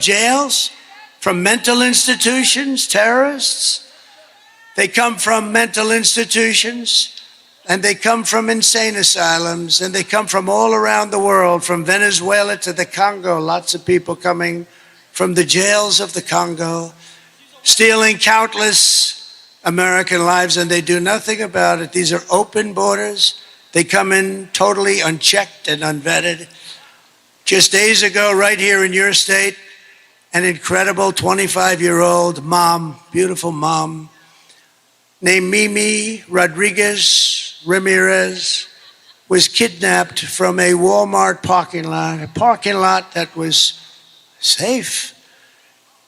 jails, from mental institutions, terrorists. They come from mental institutions, and they come from insane asylums, and they come from all around the world, from Venezuela to the Congo. Lots of people coming from the jails of the Congo, stealing countless American lives, and they do nothing about it. These are open borders. They come in totally unchecked and unvetted. Just days ago, right here in your state, an incredible 25-year-old mom, beautiful mom, named Mimi Rodriguez Ramirez, was kidnapped from a Walmart parking lot that was safe.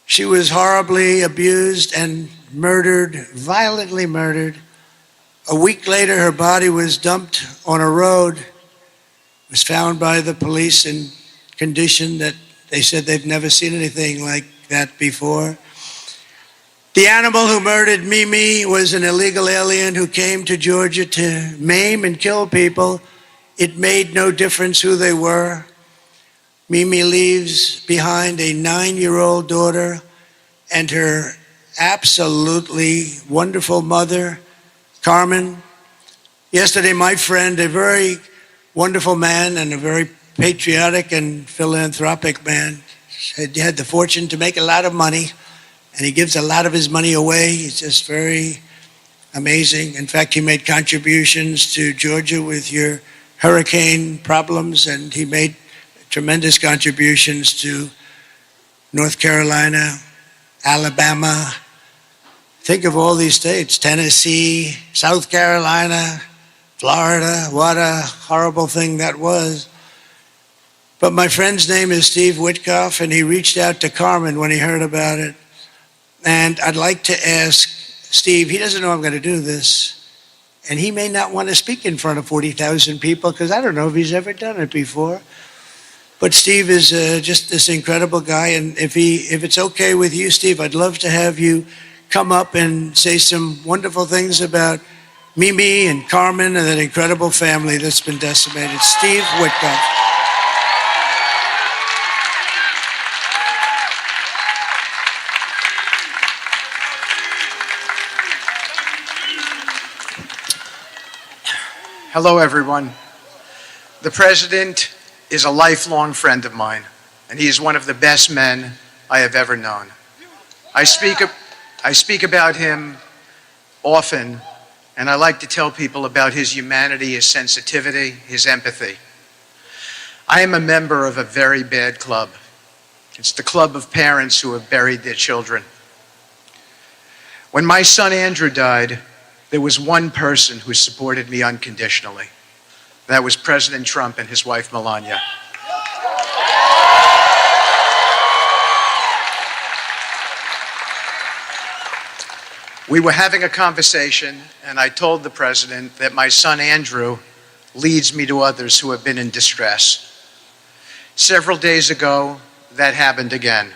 She was horribly abused and murdered, violently murdered. A week later, her body was dumped on a road. It was found by the police in condition that they said they've never seen anything like that before. The animal who murdered Mimi was an illegal alien who came to Georgia to maim and kill people. It made no difference who they were. Mimi leaves behind a 9-year-old daughter and her absolutely wonderful mother, Carmen. Yesterday, my friend, a very wonderful man and a very patriotic and philanthropic man, he had the fortune to make a lot of money, and he gives a lot of his money away. He's just very amazing. In fact, he made contributions to Georgia with your hurricane problems, and he made tremendous contributions to North Carolina, Alabama. Think of all these states, Tennessee, South Carolina, Florida. What a horrible thing that was. But my friend's name is Steve Witkoff, and he reached out to Carmen when he heard about it. And I'd like to ask Steve, he doesn't know I'm going to do this, and he may not want to speak in front of 40,000 people because I don't know if he's ever done it before. But Steve is just this incredible guy, and if it's okay with you, Steve, I'd love to have you come up and say some wonderful things about Mimi and Carmen and that incredible family that's been decimated. Steve Witkoff. Hello, everyone. The president is a lifelong friend of mine, and he is one of the best men I have ever known. I speak about him often, and I like to tell people about his humanity, his sensitivity, his empathy. I am a member of a very bad club. It's the club of parents who have buried their children. When my son Andrew died, there was one person who supported me unconditionally. That was President Trump and his wife, Melania. We were having a conversation, and I told the president that my son Andrew leads me to others who have been in distress. Several days ago, that happened again.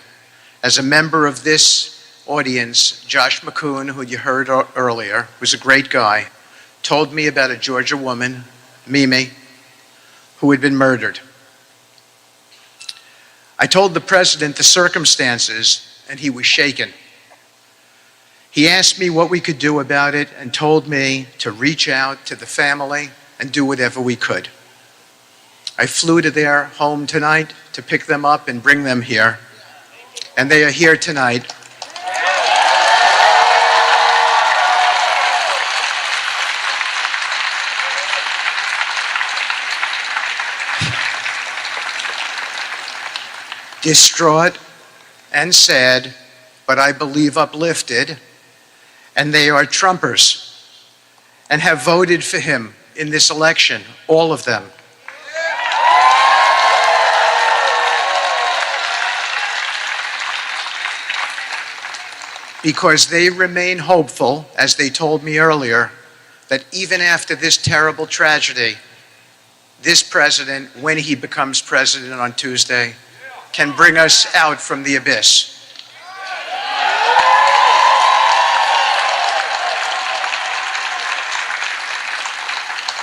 As a member of this audience, Josh McCoon, who you heard earlier, who's a great guy, told me about a Georgia woman, Mimi, who had been murdered. I told the president the circumstances, and he was shaken. He asked me what we could do about it and told me to reach out to the family and do whatever we could. I flew to their home tonight to pick them up and bring them here, and they are here tonight. Distraught and sad, but I believe uplifted, and they are Trumpers and have voted for him in this election, all of them. Because they remain hopeful, as they told me earlier, that even after this terrible tragedy, this president, when he becomes president on Tuesday, can bring us out from the abyss.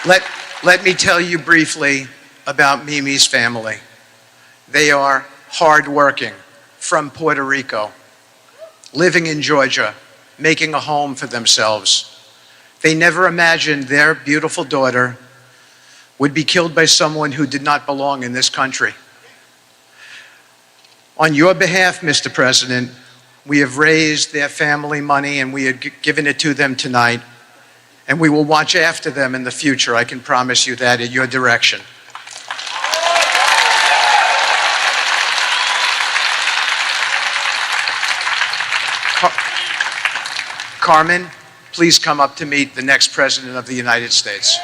Let me tell you briefly about Mimi's family. They are hardworking, from Puerto Rico, living in Georgia, making a home for themselves. They never imagined their beautiful daughter would be killed by someone who did not belong in this country. On your behalf, Mr. President, we have raised their family money and we have given it to them tonight, and we will watch after them in the future. I can promise you that, at your direction. Carmen, please come up to meet the next President of the United States.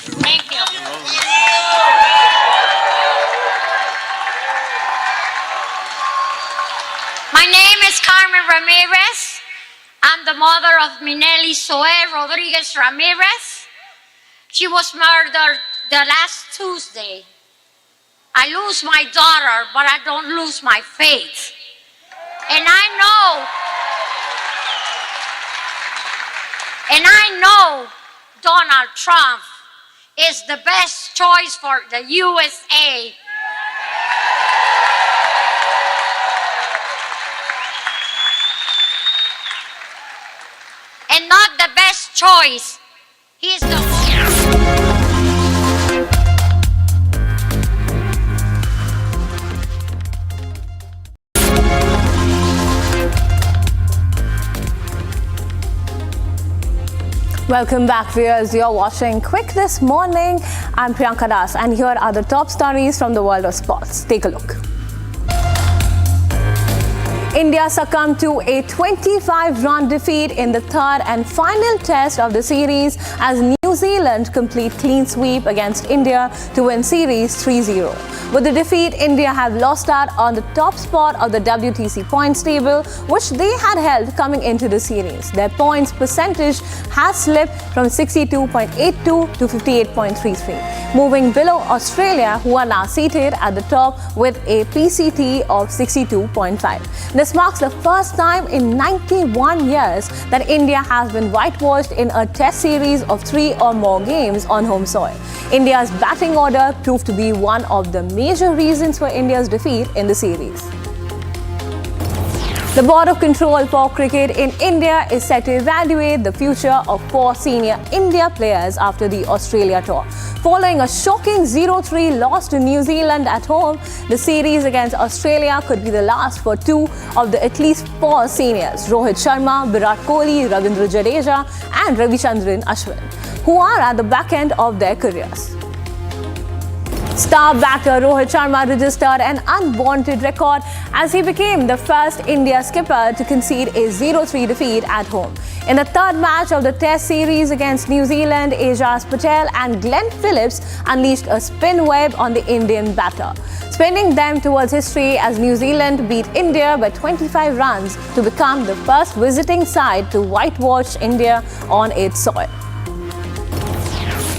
Thank you. My name is Carmen Ramirez. I'm the mother of Minelli Zoe Rodriguez Ramirez. She was murdered the last Tuesday. I lose my daughter, but I don't lose my faith. And I know Donald Trump is the best choice for the USA. And not the best choice. He's the Welcome back, viewers. You're watching Quick This Morning. I'm Priyanka Das, and here are the top stories from the world of sports. Take a look. India succumbed to a 25-run defeat in the third and final test of the series as New Zealand complete clean sweep against India to win series 3-0. With the defeat, India have lost out on the top spot of the WTC points table, which they had held coming into the series. Their points percentage has slipped from 62.82 to 58.33, moving below Australia, who are now seated at the top with a PCT of 62.5. This marks the first time in 91 years that India has been whitewashed in a test series of 3 or more games on home soil. India's batting order proved to be one of the major reasons for India's defeat in the series. The Board of Control for Cricket in India is set to evaluate the future of 4 senior India players after the Australia tour. Following a shocking 0-3 loss to New Zealand at home, the series against Australia could be the last for 2 of the at least 4 seniors, Rohit Sharma, Virat Kohli, Ravindra Jadeja and Ravichandran Ashwin, who are at the back end of their careers. Star batter Rohit Sharma registered an unwanted record as he became the first India skipper to concede a 0-3 defeat at home. In the third match of the Test series against New Zealand, Ajaz Patel and Glenn Phillips unleashed a spin wave on the Indian batter, spinning them towards history as New Zealand beat India by 25 runs to become the first visiting side to whitewash India on its soil.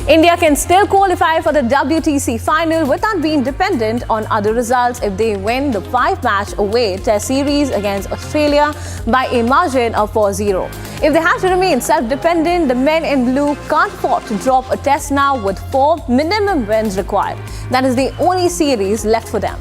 India can still qualify for the WTC final without being dependent on other results if they win the 5-match away Test series against Australia by a margin of 4-0. If they have to remain self-dependent, the men in blue can't afford to drop a test now with 4 minimum wins required. That is the only series left for them.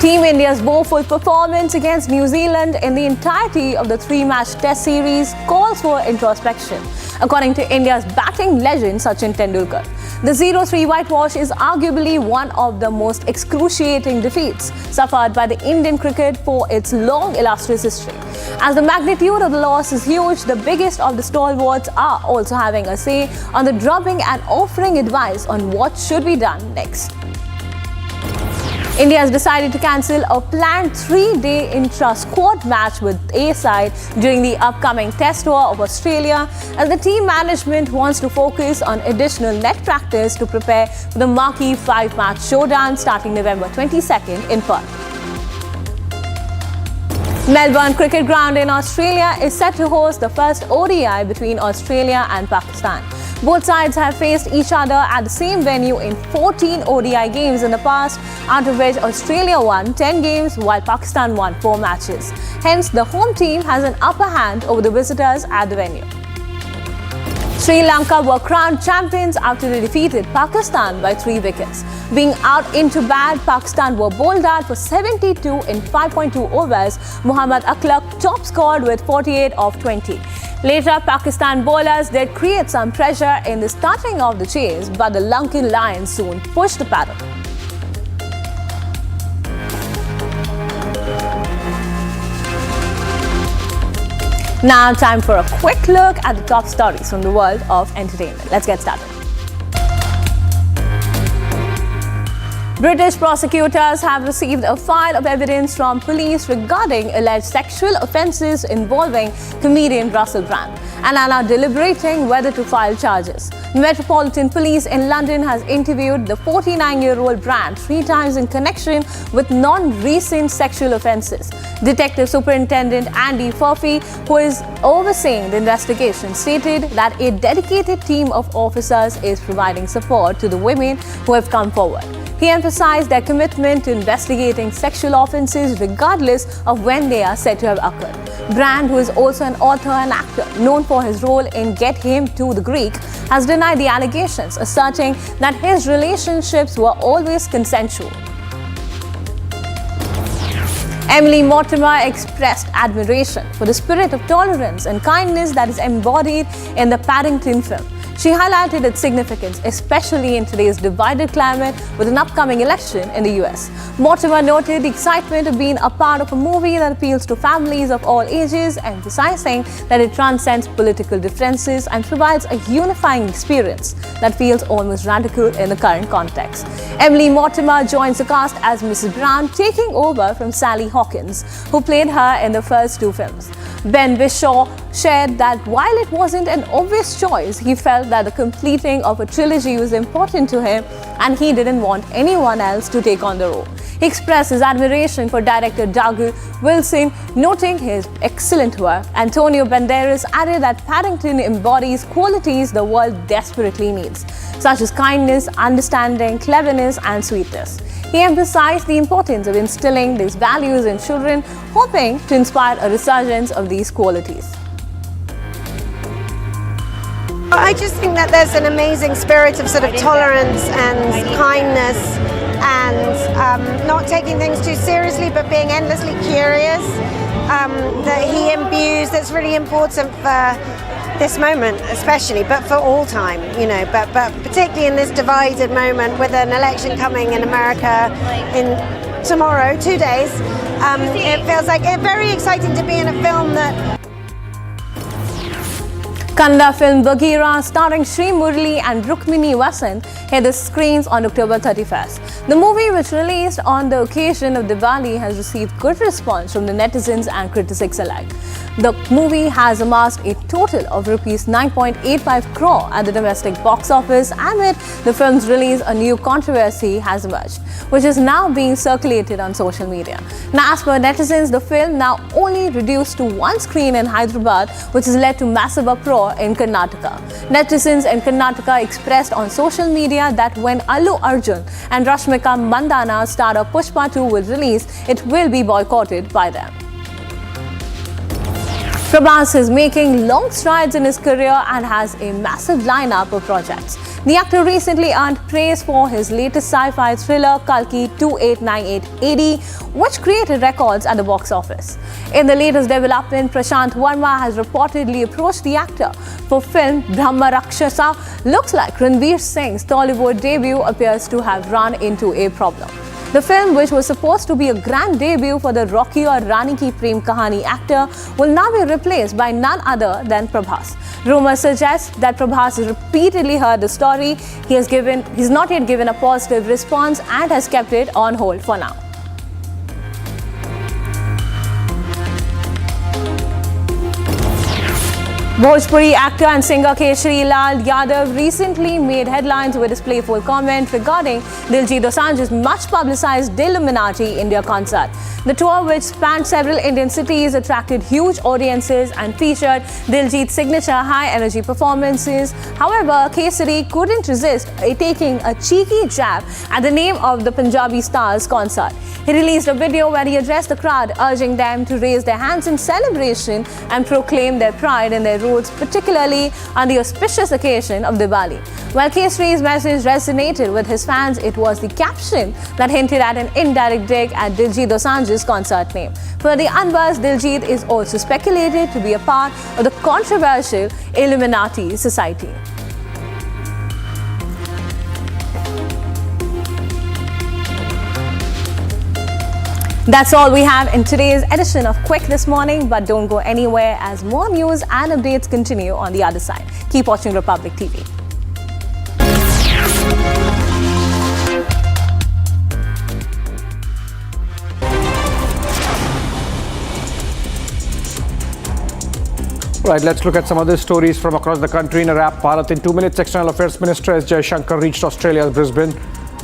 Team India's woeful performance against New Zealand in the entirety of the 3-match Test series calls for introspection. According to India's batting legend Sachin Tendulkar, the 0-3 whitewash is arguably one of the most excruciating defeats suffered by the Indian cricket for its long illustrious history. As the magnitude of the loss is huge, the biggest of the stalwarts are also having a say on the drubbing and offering advice on what should be done next. India has decided to cancel a planned 3-day intra-squad match with A side during the upcoming Test tour of Australia, as the team management wants to focus on additional net practice to prepare for the marquee 5-match showdown starting November 22nd in Perth. Melbourne Cricket Ground in Australia is set to host the first ODI between Australia and Pakistan. Both sides have faced each other at the same venue in 14 ODI games in the past, out of which Australia won 10 games while Pakistan won 4 matches. Hence, the home team has an upper hand over the visitors at the venue. Sri Lanka were crowned champions after they defeated Pakistan by 3 wickets. Being out into bat, Pakistan were bowled out for 72 in 5.2 overs. Muhammad Akhlaq top scored with 48 of 20. Later, Pakistan bowlers did create some pressure in the starting of the chase, but the Lankan Lions soon pushed the paddle. Now, time for a quick look at the top stories from the world of entertainment. Let's get started. British prosecutors have received a file of evidence from police regarding alleged sexual offences involving comedian Russell Brand and are now deliberating whether to file charges. Metropolitan Police in London has interviewed the 49-year-old Brand 3 times in connection with non-recent sexual offences. Detective Superintendent Andy Furphy, who is overseeing the investigation, stated that a dedicated team of officers is providing support to the women who have come forward. He emphasized their commitment to investigating sexual offences regardless of when they are said to have occurred. Brand, who is also an author and actor known for his role in Get Him to the Greek, has denied the allegations, asserting that his relationships were always consensual. Emily Mortimer expressed admiration for the spirit of tolerance and kindness that is embodied in the Paddington film. She highlighted its significance, especially in today's divided climate with an upcoming election in the US. Mortimer noted the excitement of being a part of a movie that appeals to families of all ages, emphasizing that it transcends political differences and provides a unifying experience that feels almost radical in the current context. Emily Mortimer joins the cast as Mrs. Brown, taking over from Sally Hawkins, who played her in the first 2 films. Ben Whishaw shared that while it wasn't an obvious choice, he felt that the completing of a trilogy was important to him and he didn't want anyone else to take on the role. He expressed his admiration for director Doug Wilson, noting his excellent work. Antonio Banderas added that Paddington embodies qualities the world desperately needs, such as kindness, understanding, cleverness, and sweetness. He emphasized the importance of instilling these values in children, hoping to inspire a resurgence of these qualities. I just think that there's an amazing spirit of sort of tolerance and kindness and not taking things too seriously but being endlessly curious that he imbues, that's really important for this moment especially, but for all time, you know, but particularly in this divided moment with an election coming in America in tomorrow, 2 days, it feels like very exciting to be in a film that Kannada film Bagheera, starring Sri Murli and Rukmini Vasant, hit the screens on October 31st. The movie, which released on the occasion of Diwali, has received good response from the netizens and critics alike. The movie has amassed a total of Rs 9.85 crore at the domestic box office. Amid the film's release, a new controversy has emerged, which is now being circulated on social media. Now, as per netizens, the film now only reduced to 1 screen in Hyderabad, which has led to massive uproar in Karnataka. Netizens in Karnataka expressed on social media that when Allu Arjun and Rashmika Mandana starter Pushpa 2 will release, it will be boycotted by them. Prabhas is making long strides in his career and has a massive lineup of projects. The actor recently earned praise for his latest sci-fi thriller Kalki 2898 AD, which created records at the box office. In the latest development, Prashant Verma has reportedly approached the actor for film Brahma Rakshasa. Looks like Ranveer Singh's Tollywood debut appears to have run into a problem. The film, which was supposed to be a grand debut for the Rocky or Rani Ki Prem Kahani actor, will now be replaced by none other than Prabhas. Rumors suggest that Prabhas has repeatedly heard the story. He's not yet given a positive response and has kept it on hold for now. Bhojpuri actor and singer Keshri Lal Yadav recently made headlines with his playful comment regarding Diljit Dosanjh's much-publicized Dilluminati India concert. The tour, which spanned several Indian cities, attracted huge audiences and featured Diljit's signature high-energy performances. However, Keshri couldn't resist taking a cheeky jab at the name of the Punjabi star's concert. He released a video where he addressed the crowd, urging them to raise their hands in celebration and proclaim their pride in their roots, particularly on the auspicious occasion of Diwali. While Keshri's message resonated with his fans, it was the caption that hinted at an indirect dig at Diljit Dosanjh's concert name. For the unbuzzed, Diljit is also speculated to be a part of the controversial Illuminati Society. That's all we have in today's edition of Quick This Morning, but don't go anywhere as more news and updates continue on the other side. Keep watching Republic TV. Right, let's look at some other stories from across the country in a wrap. Bharat in 2 minutes. External Affairs Minister S. Jaishankar reached Australia's Brisbane.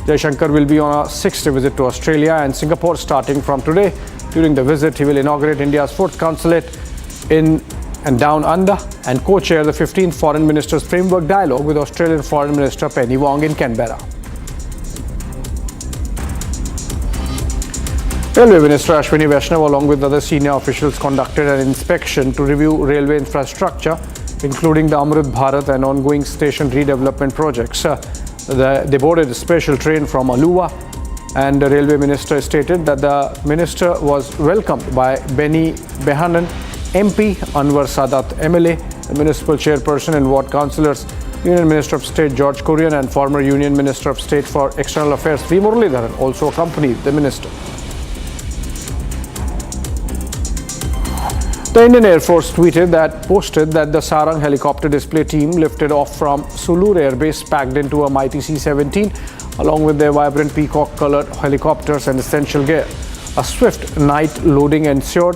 Jaishankar will be on a 6th visit to Australia and Singapore starting from today. During the visit, he will inaugurate India's 4th consulate in and Down Under and co-chair the 15th Foreign Ministers Framework Dialogue with Australian Foreign Minister Penny Wong in Canberra. Railway Minister Ashwini Vaishnav, along with other senior officials, conducted an inspection to review railway infrastructure, including the Amrit Bharat and ongoing station redevelopment projects. They boarded a special train from Aluva, and the railway minister stated that the minister was welcomed by Benny Behanan, MP, Anwar Sadat, MLA, the municipal chairperson and ward councillors, Union Minister of State George Kurian and former Union Minister of State for External Affairs V. Muralidharan also accompanied the minister. The Indian Air Force posted that the Sarang helicopter display team lifted off from Sulur Air Base packed into a mighty C-17 along with their vibrant peacock-colored helicopters and essential gear. A swift night loading ensured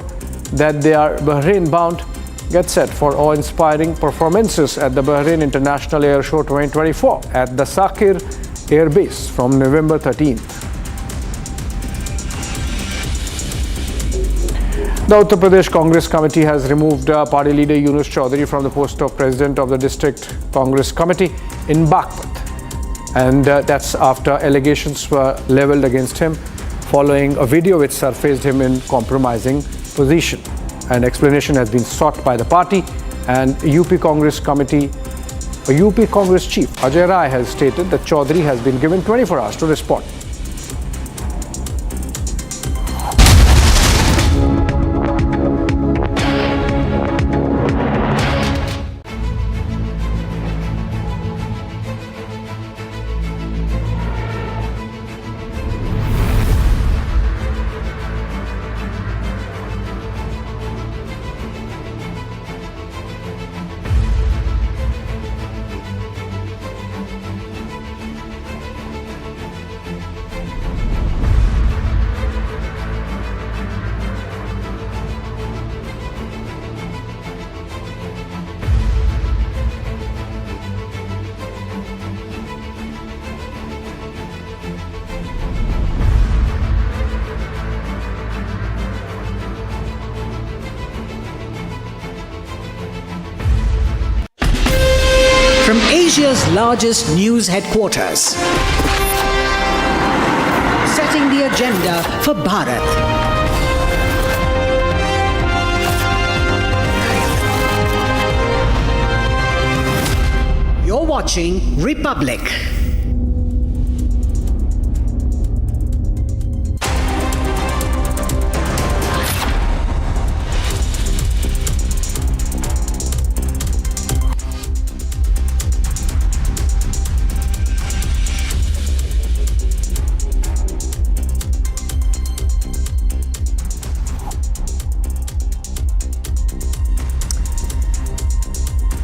that they are Bahrain-bound. Get set for awe-inspiring performances at the Bahrain International Air Show 2024 at the Sakir Air Base from November 13th. The Uttar Pradesh Congress Committee has removed party leader Yunus Chaudhary from the post of President of the District Congress Committee in Baghpat. And that's after allegations were leveled against him following a video which surfaced him in compromising position. An explanation has been sought by the party, and UP Congress Committee, UP Congress Chief Ajay Rai has stated that Chaudhary has been given 24 hours to respond. From Asia's largest news headquarters, setting the agenda for Bharat. You're watching Republic.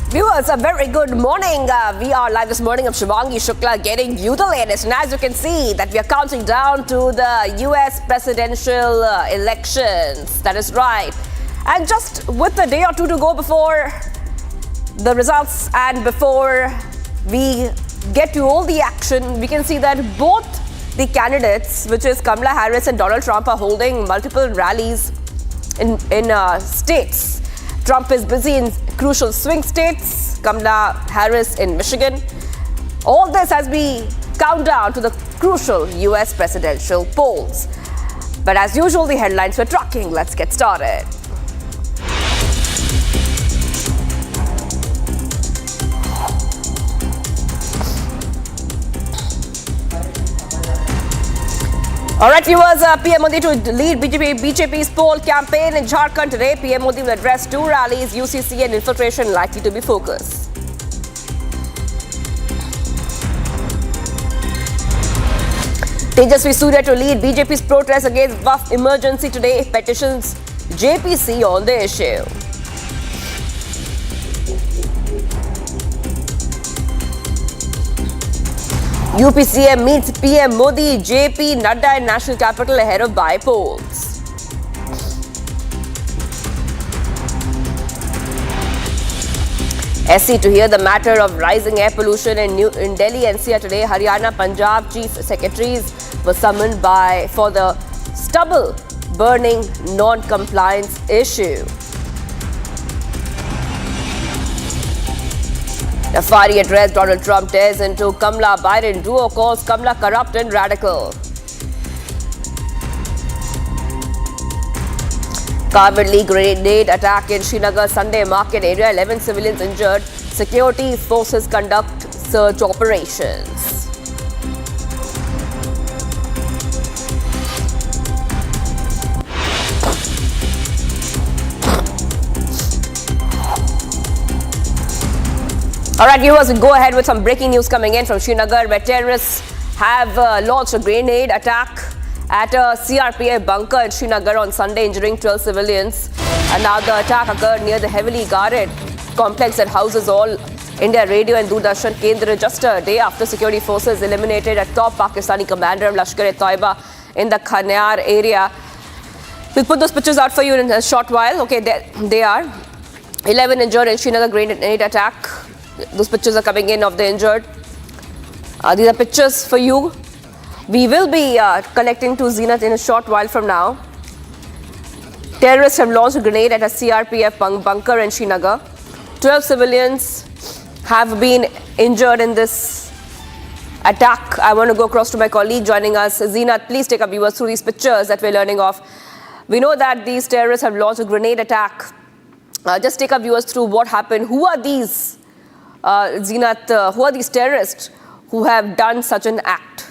Viewers, Viewers, a very good morning. We are live this morning. I'm Shivangi Shukla getting you the latest. And as you can see, that we are counting down to the US presidential elections. That is right. And just with a day or two to go before the results and before we get to all the action, we can see that both the candidates, which is Kamala Harris and Donald Trump, are holding multiple rallies in states. Trump is busy in crucial swing states, Kamala Harris in Michigan. All this as we count down to the crucial US presidential polls. But as usual, the headlines we're tracking. Let's get started. All right, viewers, PM Modi to lead BJP's poll campaign in Jharkhand today. PM Modi will address 2 rallies, UCC and infiltration likely to be focused. Tejasvi Surya to lead BJP's protest against Waqf emergency today. Petitions JPC on the issue. UPCM meets PM Modi, JP Nadda in national capital ahead of by polls. SC to hear the matter of rising air pollution in Delhi NCR today. Haryana Punjab chief secretaries were summoned for the stubble burning non-compliance issue. Nafari addressed Donald Trump tears into Kamala Biden duo, calls Kamala corrupt and radical. Cowardly grenade attack in Srinagar Sunday market area, 11 civilians injured. Security forces conduct search operations. All right, viewers, we'll go ahead with some breaking news coming in from Srinagar, where terrorists have launched a grenade attack at a CRPF bunker in Srinagar on Sunday, injuring 12 civilians. And now the attack occurred near the heavily guarded complex that houses all India Radio and Doordarshan Kendra just a day after security forces eliminated a top Pakistani commander of Lashkar-e-Taiba in the Khanar area. We'll put those pictures out for you in a short while. Okay, they are. 11 injured in Srinagar grenade attack. Those pictures are coming in of the injured. These are pictures for you. We will be connecting to Zenith in a short while from now. Terrorists have launched a grenade at a CRPF bunker in Srinagar. 12 civilians have been injured in this attack. I want to go across to my colleague joining us. Zenith, please take our viewers through these pictures that we're learning of. We know that these terrorists have launched a grenade attack. Just take our viewers through what happened. Who are these? Zenith, who are these terrorists who have done such an act?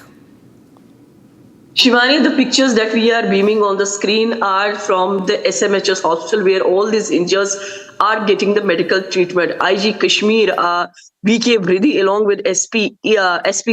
Shivani, the pictures that we are beaming on the screen are from the SMHS hospital where all these injured are getting the medical treatment. IG Kashmir, BK Bridhi along with SP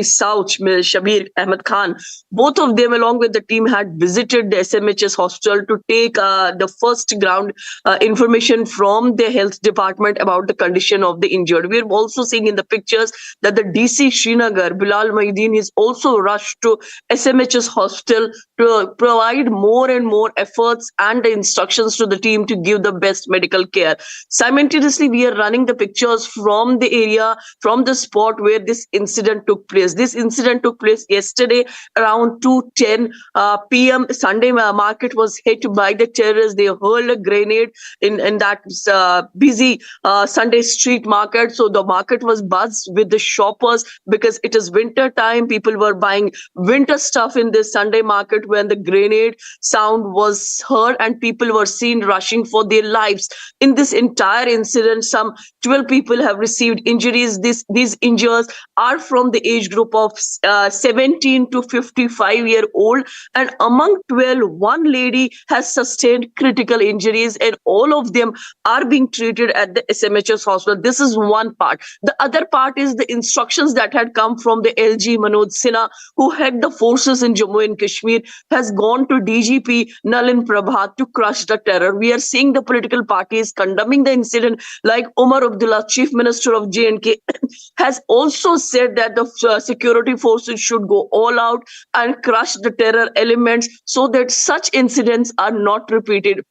South, Shabir Ahmed Khan, both of them along with the team had visited the SMHS hospital to take the first ground information from the health department about the condition of the injured. We are also seeing in the pictures that the DC Srinagar, Bilal Mahideen, is also rushed to SMHS hospital to provide more and more efforts and the instructions to the team to give the best medical care. Simultaneously, we are running the pictures from the area, from the spot where this incident took place. This incident took place yesterday around 2:10 p.m. Sunday market was hit by the terrorists. They hurled a grenade in that busy Sunday street market. So the market was buzzed with the shoppers because it is winter time. People were buying winter stuff in this Sunday market when the grenade sound was heard and people were seen rushing for their lives. In this entire incident, some 12 people have received injuries. These injuries are from the age group of 17 to 55-year-old, and among 12, one lady has sustained critical injuries, and all of them are being treated at the SMHS hospital. This is one part. The other part is the instructions that had come from the LG Manoj Sinha, who had the forces in Jammu and Kashmir, has gone to DGP Nalin Prabhat to crush the terror. We are seeing the political parties condemning condemning the incident, like Omar Abdullah, Chief Minister of J&K, has also said that the security forces should go all out and crush the terror elements so that such incidents are not repeated.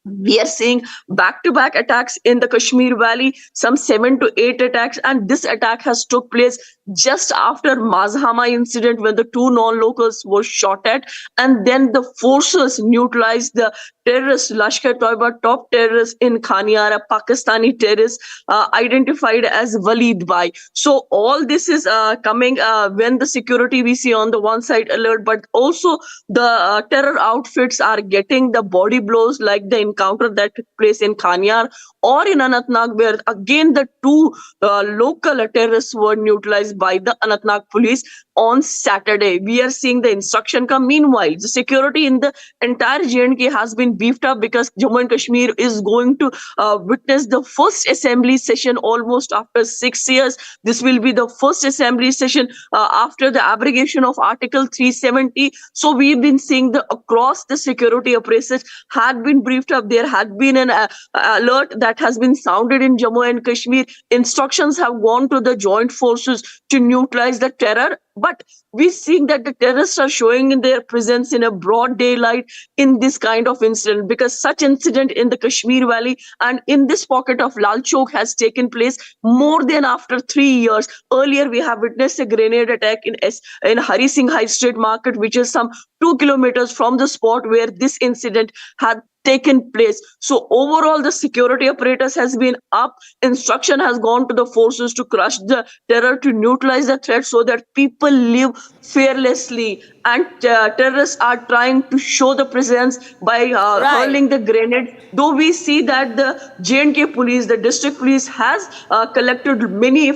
We are seeing back-to-back attacks in the Kashmir Valley, some 7 to 8 attacks, and this attack has took place just after Mazhama incident when the 2 non-locals were shot at, and then the forces neutralized the terrorists, Lashkar-e-Toiba top terrorists in Khaniara, Pakistani terrorists identified as Walid Bhai. So all this is coming when the security we see on the one side alert, but also the terror outfits are getting the body blows like the encounter that took place in Khaniar or in Anantnag, where again the 2 local terrorists were neutralized by the Anantnag police on Saturday. We are seeing the instruction come. Meanwhile, the security in the entire J&K has been beefed up because Jammu and Kashmir is going to witness the first assembly session almost after 6 years. This will be the first assembly session after the abrogation of Article 370. So we've been seeing across the security apparatus had been briefed up. There had been an alert that has been sounded in Jammu and Kashmir. Instructions have gone to the joint forces to neutralize the terror. But we're seeing that the terrorists are showing in their presence in a broad daylight in this kind of incident, because such incident in the Kashmir Valley and in this pocket of Lal Chowk has taken place more than after 3 years. Earlier, we have witnessed a grenade attack in Hari Singh High Street Market, which is some 2 kilometers from the spot where this incident had taken place. So overall, the security apparatus has been up. Instruction has gone to the forces to crush the terror, to neutralize the threat so that people live fearlessly. And terrorists are trying to show the presence by hurling the grenade. Though we see that the J&K police, the district police has collected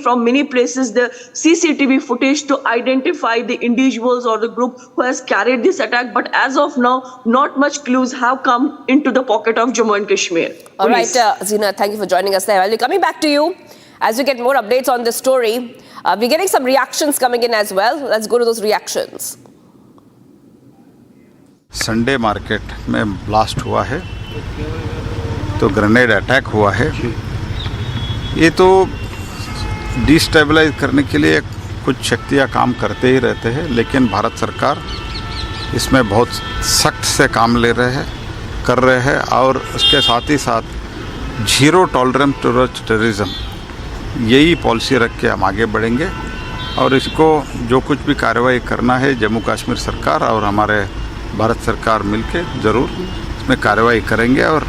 from many places the CCTV footage to identify the individuals or the group who has carried this attack. But as of now, not much clues have come into the pocket of Jammu and Kashmir. All right, Zina, thank you for joining us there. I'll be coming back to you as we get more updates on this story. We're getting some reactions coming in as well. Let's go to those reactions. Sunday market में blast हुआ है, तो grenade attack हुआ है। ये तो destabilise करने के लिए कुछ शक्तियां काम करते ही रहते हैं, लेकिन भारत सरकार इसमें बहुत सख्त से काम कर रहे हैं और उसके साथ ही साथ जीरो टॉलरेंस टुवर्ड्स टेररिज्म, यही पॉलिसी रख के हम आगे बढ़ेंगे। और इसको जो कुछ भी कार्रवाई करना है, जम्मू कश्मीर सरकार और हमारे भारत सरकार मिलके ज़रूर इसमें कार्रवाई करेंगे। और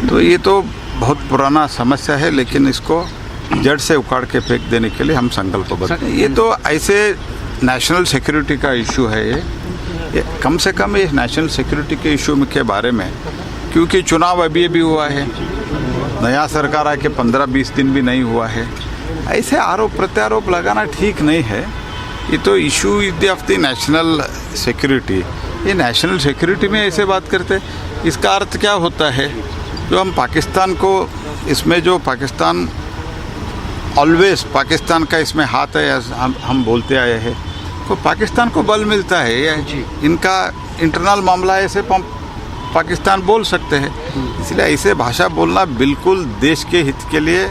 तो ये तो बहुत पुराना समस्या है, लेकिन इसको जड़ से उखाड़ के फेंक देने के लिए हम संकल्पबद्ध हैं। ये तो ऐसे नेशनल सिक्योरिटी का इशू है। ये कम से कम ये नेशनल सिक्योरिटी के इशू के बारे में, क्योंकि चुनाव अभी हुआ है, नया सरकार आके 15-20 दिन भी नहीं हुआ है, ऐसे आरोप प्रत्यारोप लगाना ठीक नहीं है। ये तो issue of the national security, ये नेशनल सिक्योरिटी में ऐसे बात करते, इसका अर्थ क्या होता है? जो हम पाकिस्तान को इसमें, जो पाकिस्तान ऑलवेज पाकिस्तान का इसमें हाथ है, हम बोलते आए हैं, तो पाकिस्तान को बल मिलता है। इनका इंटरनल मामला है, ऐसे पाकिस्तान बोल सकते हैं। इसलिए ऐसे भाषा बोलना बिल्कुल देश के हित के लिए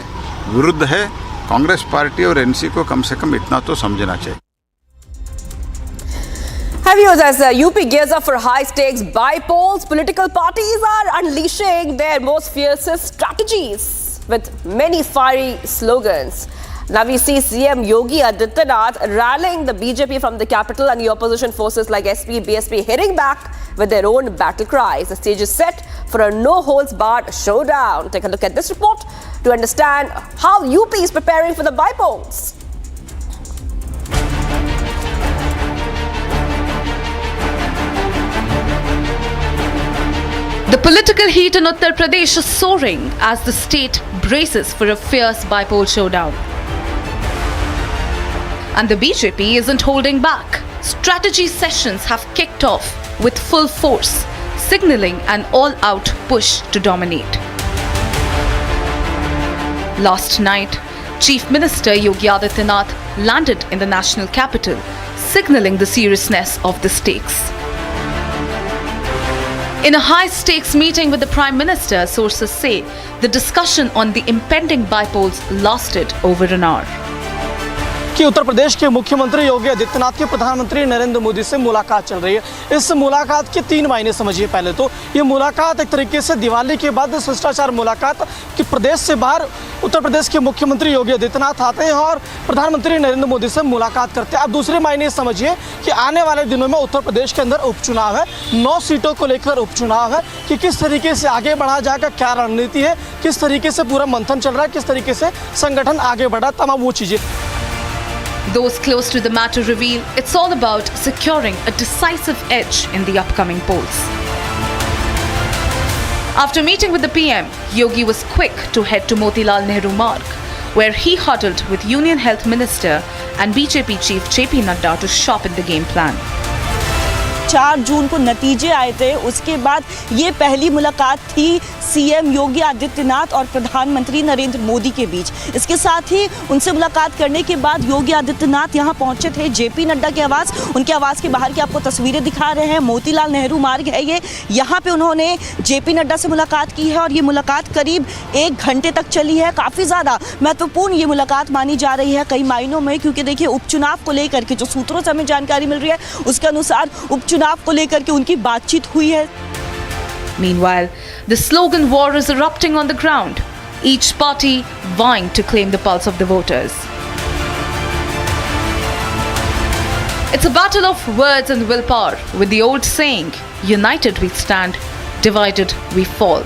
विरुद्ध है। कांग्रेस पार्टी और एनसी को कम से कम इतना तो समझना चाहिए। As UP gears up for high-stakes by-polls, political parties are unleashing their most fiercest strategies with many fiery slogans. Now we see CM Yogi Adityanath rallying the BJP from the capital and the opposition forces like SP, BSP hitting back with their own battle cries. The stage is set for a no-holds-barred showdown. Take a look at this report to understand how UP is preparing for the by-polls. The political heat in Uttar Pradesh is soaring as the state braces for a fierce by-poll showdown. And the BJP isn't holding back. Strategy sessions have kicked off with full force, signalling an all-out push to dominate. Last night, Chief Minister Yogi Adityanath landed in the national capital, signalling the seriousness of the stakes. In a high-stakes meeting with the Prime Minister, sources say the discussion on the impending bypolls lasted over an hour. कि उत्तर प्रदेश के मुख्यमंत्री योगी आदित्यनाथ की प्रधानमंत्री नरेंद्र मोदी से मुलाकात चल रही है। इस मुलाकात के 3 मायने समझिए। पहले तो ये मुलाकात एक तरीके से दिवाली के बाद शिष्टाचार मुलाकात कि प्रदेश से बाहर उत्तर प्रदेश के मुख्यमंत्री योगी आदित्यनाथ आते हैं और प्रधानमंत्री नरेंद्र मोदी से मुलाकात करते हैं। अब दूसरे मायने समझिए कि आने वाले दिनों में उत्तर प्रदेश के अंदर उपचुनाव है, 9 सीटों को लेकर उपचुनाव है कि किस तरीके से आगे बढ़ा जाएगा, क्या रणनीति है, किस तरीके से पूरा मंथन चल रहा है, किस तरीके से संगठन आगे बढ़ा, तमाम वो चीजें। Those close to the matter reveal it's all about securing a decisive edge in the upcoming polls. After meeting with the PM, Yogi was quick to head to Motilal Nehru Marg, where he huddled with Union Health Minister and BJP Chief JP Nadda to sharpen the game plan. 4 जून को नतीजे आए थे, उसके बाद ये पहली मुलाकात थी सीएम योगी आदित्यनाथ और प्रधानमंत्री नरेंद्र मोदी के बीच। इसके साथ ही उनसे मुलाकात करने के बाद योगी आदित्यनाथ यहाँ पहुँचे थे जेपी नड्डा के आवास। उनके आवास के बाहर की आपको तस्वीरें दिखा रहे हैं, मोतीलाल नेहरू मार्ग है ये। यहाँ पे उन्होंने जेपी नड्डा से मुलाकात की है और ये मुलाकात करीब 1 घंटे तक चली है। काफ़ी ज़्यादा महत्वपूर्ण ये मुलाकात मानी जा रही है कई मायनों में, क्योंकि देखिए उपचुनाव को लेकर के जो सूत्रों से हमें जानकारी मिल रही है उसके अनुसार उपचुनाव को लेकर के उनकी बातचीत हुई है। Meanwhile, the slogan war is erupting on the ground, each party vying to claim the pulse of the voters. It's a battle of words and willpower, with the old saying, united we stand, divided we fall,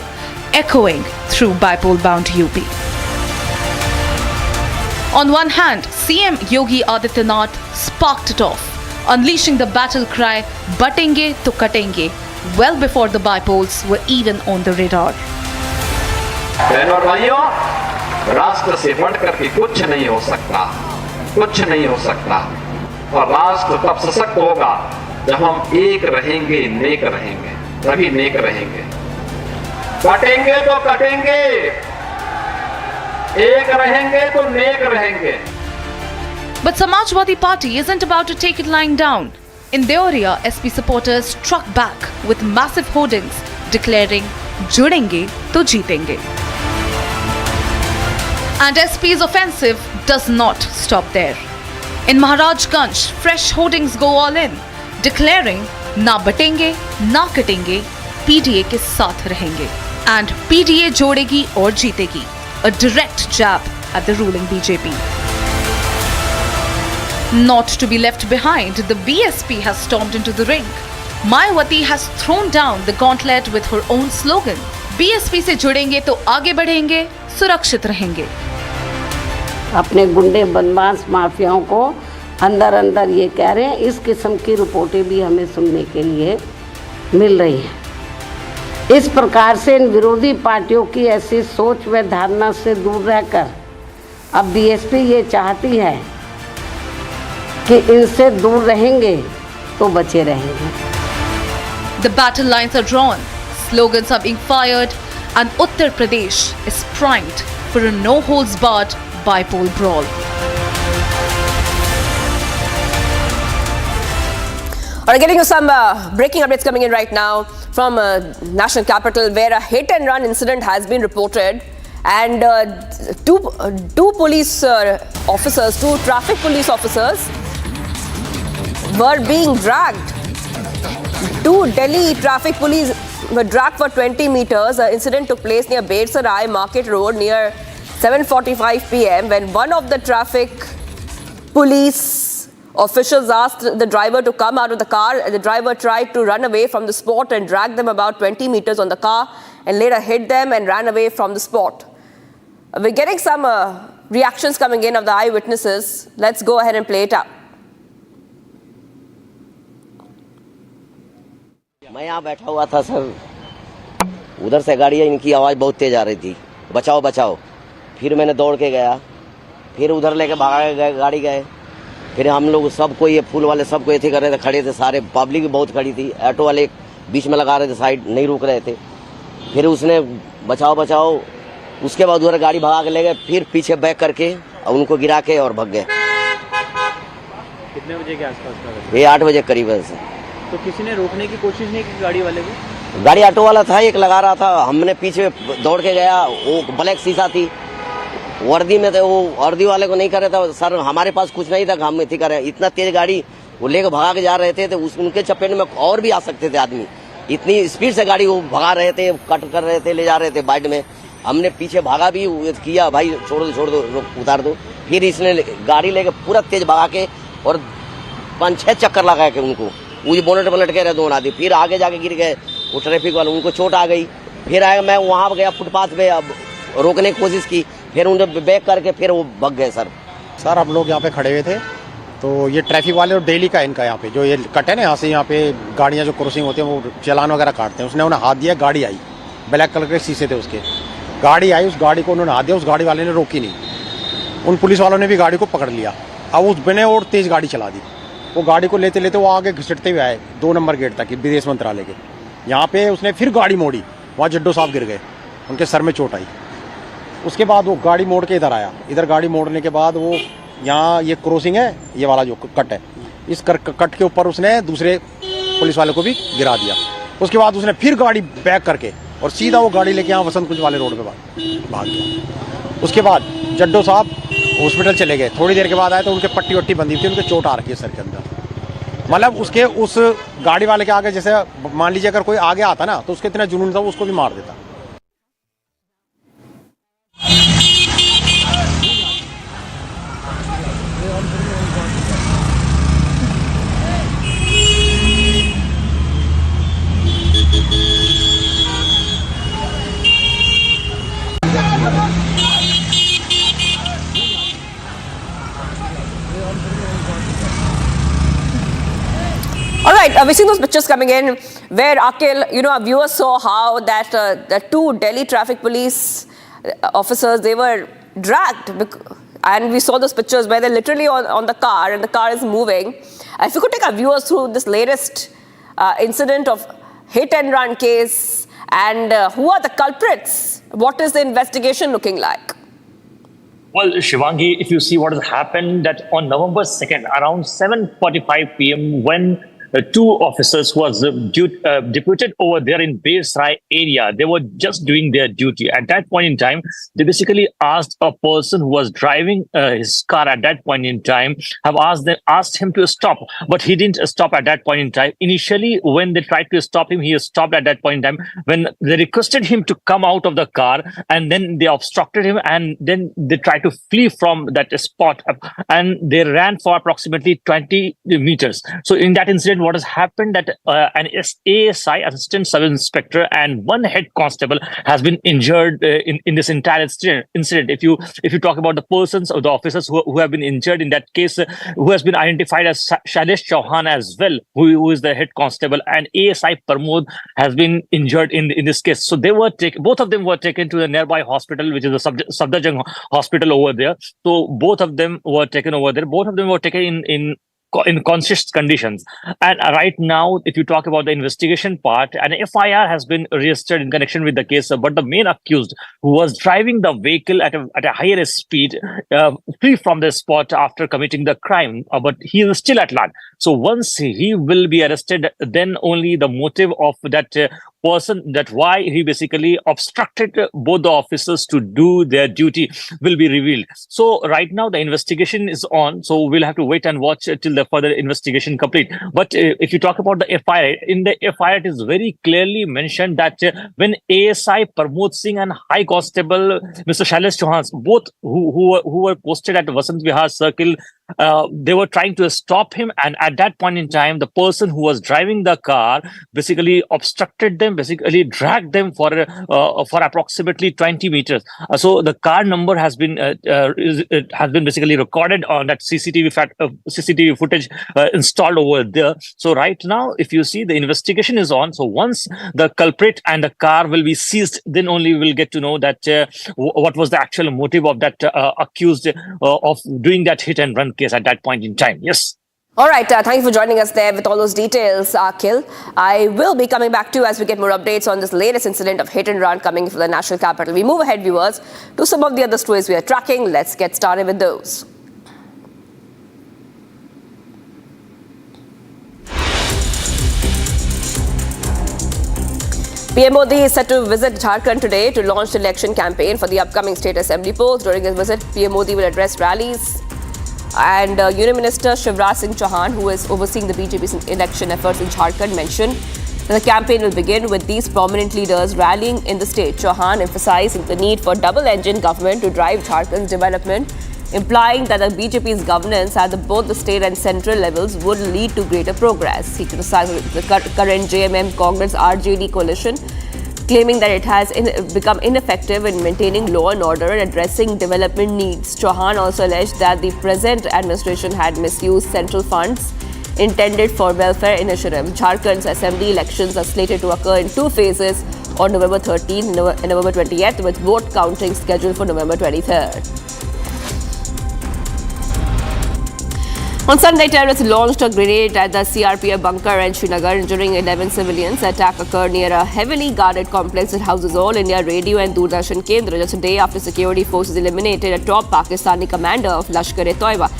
echoing through bipolar-bound UP. On one hand, CM Yogi Adityanath sparked it off, unleashing the battle cry, "Batenge to katenge," well before the bypolls were even on the radar. बहनों और भाइयों, राष्ट्र से बढ़कर के कुछ नहीं हो सकता, कुछ नहीं हो सकता। और राष्ट्र तब सशक्त होगा जब हम एक रहेंगे, नेक रहेंगे, तभी नेक रहेंगे। कटेंगे तो कटेंगे, एक रहेंगे तो नेक रहेंगे। But Samajwadi Party isn't about to take it lying down. In their area, SP supporters struck back with massive hoardings declaring "Judenge to jeetenge." And SP's offensive does not stop there. In Maharashtra, fresh hoardings go all in, declaring "Na batenge, na katenge, PDA ke saath rahenge." And PDA jodegi aur jeetegi, a direct jab at the ruling BJP. Not to be left behind, the BSP has stormed into the ring. Mayawati has thrown down the gauntlet with her own slogan, BSP से जुड़ेंगे तो आगे बढ़ेंगे, सुरक्षित रहेंगे। अपने गुंडे बदमाश माफियाओं को अंदर अंदर ये कह रहे हैं, इस किस्म की रिपोर्टें भी हमें सुनने के लिए मिल रही हैं। इस प्रकार से इन विरोधी पार्टियों की ऐसी सोच व धारणा से दूर रहकर अब बीएसपी ये चाहती है कि इनसे दूर रहेंगे तो बचे रहेंगे। The battle lines are drawn, slogans are being fired, and Uttar Pradesh is primed for a no-holds-barred bipolar brawl. All right, getting you some breaking updates coming in right now from national capital, where a hit-and-run incident has been reported, and two police officers, 2 traffic police officers, were being dragged. 2 Delhi traffic police were dragged for 20 meters. The incident took place near Bedsarai Market Road near 7:45 p.m. when one of the traffic police officials asked the driver to come out of the car. The driver tried to run away from the spot and dragged them about 20 meters on the car and later hit them and ran away from the spot. We're getting some reactions coming in of the eyewitnesses. Let's go ahead and play it out. मैं यहाँ बैठा हुआ था sir, उधर से गाड़ी इनकी आवाज़ बहुत तेज़ आ रही थी, बचाओ बचाओ। फिर मैंने दौड़ के गया, फिर उधर लेके भागा गए, गाड़ी गए। फिर हम लोग सबको, ये फूल वाले सबको ऐसे कर रहे थे, खड़े थे सारे, पब्लिक भी बहुत खड़ी थी। ऑटो वाले बीच में लगा रहे थे, साइड नहीं रुक रहे थे। फिर उसने बचाओ बचाओ, उसके बाद उधर गाड़ी भगा के ले गए। फिर पीछे बैक करके और उनको गिरा के और भाग गए। कितने बजे के आसपास? ये 8 बजे करीब है सर। तो किसी ने रोकने की कोशिश नहीं की गाड़ी वाले को? गाड़ी ऑटो वाला था, एक लगा रहा था, हमने पीछे दौड़ के गया, वो ब्लैक शीशा थी, वर्दी में थे, वो वर्दी वाले को नहीं कर रहा था, सर हमारे पास कुछ नहीं था, हम थी कर रहे, इतना तेज गाड़ी वो लेकर भगा के जा रहे थे, तो उनके चपेट में और भी आ सकते थे आदमी, इतनी स्पीड से गाड़ी वो भगा रहे थे, कट कर रहे थे, ले जा रहे थे बाइट में। हमने पीछे भागा भी किया, भाई छोड़ दो उतार दो, फिर इसने गाड़ी लेके पूरा तेज भगा के और 5-6 चक्कर लगा के उनको वो बोनट के रहे दोनों आदमी, फिर आगे जाके गिर गए वो ट्रैफिक वाले, उनको चोट आ गई। फिर आया, मैं वहाँ गया फुटपाथ पे, अब रोकने की कोशिश की, फिर उन्होंने बैक करके फिर वो भग गए। सर हम लोग यहाँ पे खड़े हुए थे, तो ये ट्रैफिक वाले और डेली का इनका यहाँ पे जो ये कट है ना, यहाँ से यहाँ पे गाड़ियाँ जो क्रॉसिंग होती हैं वो चालान वगैरह काटते हैं, उसने उन्हें हाथ दिया, गाड़ी आई, ब्लैक कलर के शीशे थे उसके, गाड़ी आई, उस गाड़ी को उन्होंने हाथ दिया, उस गाड़ी वाले ने रोकी नहीं, उन पुलिस वालों ने भी गाड़ी को पकड़ लिया। अब उस बने और तेज गाड़ी चला दी, वो गाड़ी को लेते लेते वो आगे घिसटते हुए आए 2 नंबर गेट तक विदेश मंत्रालय के, यहाँ पे उसने फिर गाड़ी मोड़ी, वहाँ जड्डो साहब गिर गए, उनके सर में चोट आई। उसके बाद वो गाड़ी मोड़ के इधर आया, इधर गाड़ी मोड़ने के बाद वो यहाँ ये क्रॉसिंग है, ये वाला जो कट है, इस कट के ऊपर उसने दूसरे पुलिस वाले को भी गिरा दिया। उसके बाद उसने फिर गाड़ी बैक करके और सीधा वो गाड़ी लेके यहाँ वसंत कुंज वाले रोड पे भाग गया। उसके बाद जड्डो साहब हॉस्पिटल चले गए, थोड़ी देर के बाद आए तो उनके पट्टी वट्टी बंधी थी, उनके चोट आ रखी है सर के अंदर। मतलब उसके उस गाड़ी वाले के आगे, जैसे मान लीजिए अगर कोई आगे आता ना तो उसके इतना जुनून था वो उसको भी मार देता। All right, we've seen those pictures coming in where Akil, our viewers saw how that the 2 Delhi traffic police officers, they were dragged, and we saw those pictures where they're literally on the car and the car is moving. If you could take our viewers through this latest incident of hit and run case, and who are the culprits? What is the investigation looking like? Well, Shivangi, if you see what has happened, that on November 2nd, around 7:45 p.m., when 2 officers was deputed over there in Besarai area, they were just doing their duty. At that point in time, they basically asked a person who was driving his car at that point in time, asked him to stop, but he didn't stop at that point in time. Initially, when they tried to stop him, he stopped at that point in time. When they requested him to come out of the car, and then they obstructed him, and then they tried to flee from that spot, and they ran for approximately 20 meters. So in that incident, what has happened that an ASI, Assistant Sub Inspector, and 1 head constable has been injured in this entire incident. If you talk about the persons or the officers who have been injured in that case, who has been identified as Shailesh Chauhan as well, who is the head constable, and ASI Pramod has been injured in this case. So both of them were taken to the nearby hospital, which is the Safdarjung hospital over there. So both of them were taken over there. Both of them were taken in conscious conditions. And right now, if you talk about the investigation part, an FIR has been registered in connection with the case, but the main accused, who was driving the vehicle at a higher speed, flee from the spot after committing the crime, but he is still at large. So once he will be arrested, then only the motive of that person, that why he basically obstructed both the officers to do their duty, will be revealed. So right now the investigation is on, so we'll have to wait and watch till the further investigation complete. But if you talk about the FIR, in the FIR it is very clearly mentioned that when ASI Pramod Singh and High Constable Mr. Shailesh Chauhan, both who were posted at Vasant Vihar Circle, they were trying to stop him, and at that point in time, the person who was driving the car basically obstructed them, basically dragged them for approximately 20 meters. So the car number has been basically recorded on that CCTV footage installed over there. So right now, if you see, the investigation is on. So once the culprit and the car will be seized, then only we'll get to know that what was the actual motive of that accused of doing that hit and run case at that point in time. Yes. All right, thank you for joining us there with all those details, Akhil. I will be coming back to you as we get more updates on this latest incident of hit and run coming from the national capital. We move ahead, viewers, to some of the other stories we are tracking. Let's get started with those. PM Modi is set to visit Jharkhand today to launch the election campaign for the upcoming state assembly polls. During his visit, PM Modi will address rallies. And Union Minister Shivraj Singh Chauhan, who is overseeing the BJP's election efforts in Jharkhand, mentioned that the campaign will begin with these prominent leaders rallying in the state. Chauhan emphasized the need for double-engine government to drive Jharkhand's development, implying that the BJP's governance at both the state and central levels would lead to greater progress. He criticized the current JMM Congress RJD coalition, claiming that it has become ineffective in maintaining law and order and addressing development needs. Chauhan also alleged that the present administration had misused central funds intended for welfare initiatives. Jharkhand's assembly elections are slated to occur in two phases on November 13th and November 20th, with vote counting scheduled for November 23rd. On Sunday, terrorists launched a grenade at the CRPF bunker in Srinagar, injuring 11 civilians. The attack occurred near a heavily guarded complex that houses All India Radio and Doordarshan Kendra, just a day after security forces eliminated a top Pakistani commander of Lashkar-e-Toiba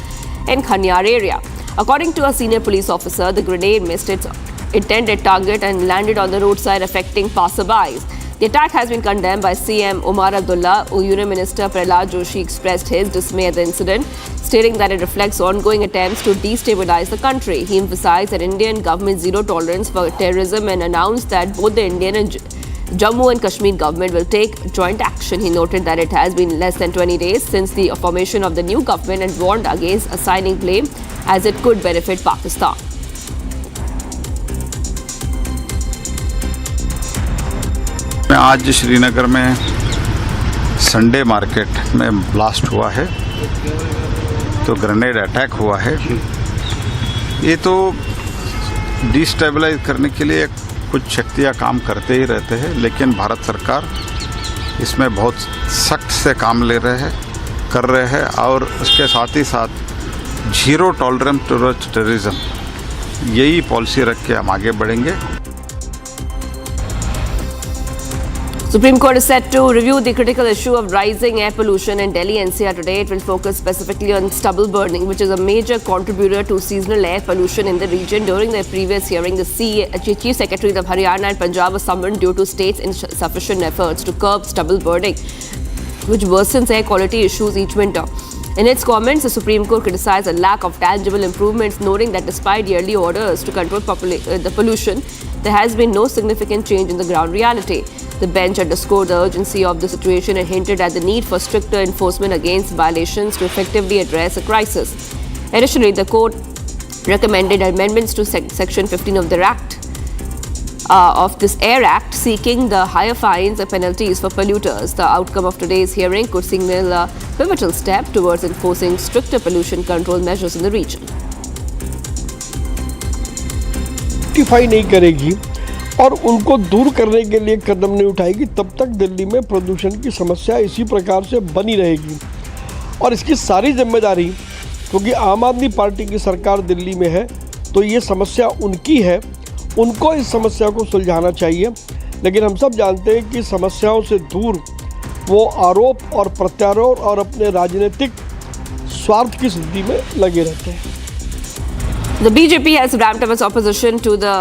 in Khanyar area. According to a senior police officer, the grenade missed its intended target and landed on the roadside, affecting passerbys. The attack has been condemned by CM Omar Abdullah. Union Minister Prahlad Joshi expressed his dismay at the incident, stating that it reflects ongoing attempts to destabilize the country. He emphasized that Indian government's zero tolerance for terrorism and announced that both the Indian and Jammu and Kashmir government will take joint action. He noted that it has been less than 20 days since the formation of the new government and warned against assigning blame as it could benefit Pakistan. आज श्रीनगर में Sunday market में blast हुआ है, तो grenade attack हुआ है। ये तो डिस्टेबलाइज करने के लिए कुछ शक्तियाँ काम करते ही रहते हैं, लेकिन भारत सरकार इसमें बहुत सख्त से काम ले रहे हैं, कर रहे हैं, और उसके साथ ही साथ जीरो टॉलरेंस टुवर्ड्स टेररिज्म, यही पॉलिसी रख के हम आगे बढ़ेंगे। Supreme Court is set to review the critical issue of rising air pollution in Delhi NCR today. It will focus specifically on stubble burning, which is a major contributor to seasonal air pollution in the region. During the previous hearing, the Chief Secretaries of Haryana and Punjab were summoned due to states' insufficient efforts to curb stubble burning, which worsens air quality issues each winter. In its comments, the Supreme Court criticized a lack of tangible improvements, noting that despite yearly orders to control the pollution, there has been no significant change in the ground reality. The bench underscored the urgency of the situation and hinted at the need for stricter enforcement against violations to effectively address the crisis. Additionally, the court recommended amendments to Section 15 of the of this Air Act, seeking the higher fines and penalties for polluters. The outcome of today's hearing could signal a pivotal step towards enforcing stricter pollution control measures in the region. Notify नहीं करेगी और उनको दूर करने के लिए कदम नहीं उठाएगी, तब तक दिल्ली में प्रदूषण की समस्या इसी प्रकार से बनी रहेगी। और इसकी सारी जिम्मेदारी, क्योंकि आम आदमी पार्टी की सरकार दिल्ली में है, तो ये समस्या उनकी है, उनको इस समस्या को सुलझाना चाहिए। लेकिन हम सब जानते हैं कि समस्याओं से दूर वो आरोप और प्रत्यारोप और अपने राजनीतिक स्वार्थ की सिद्धि में लगे रहते हैं। The BJP has ramped up its opposition to the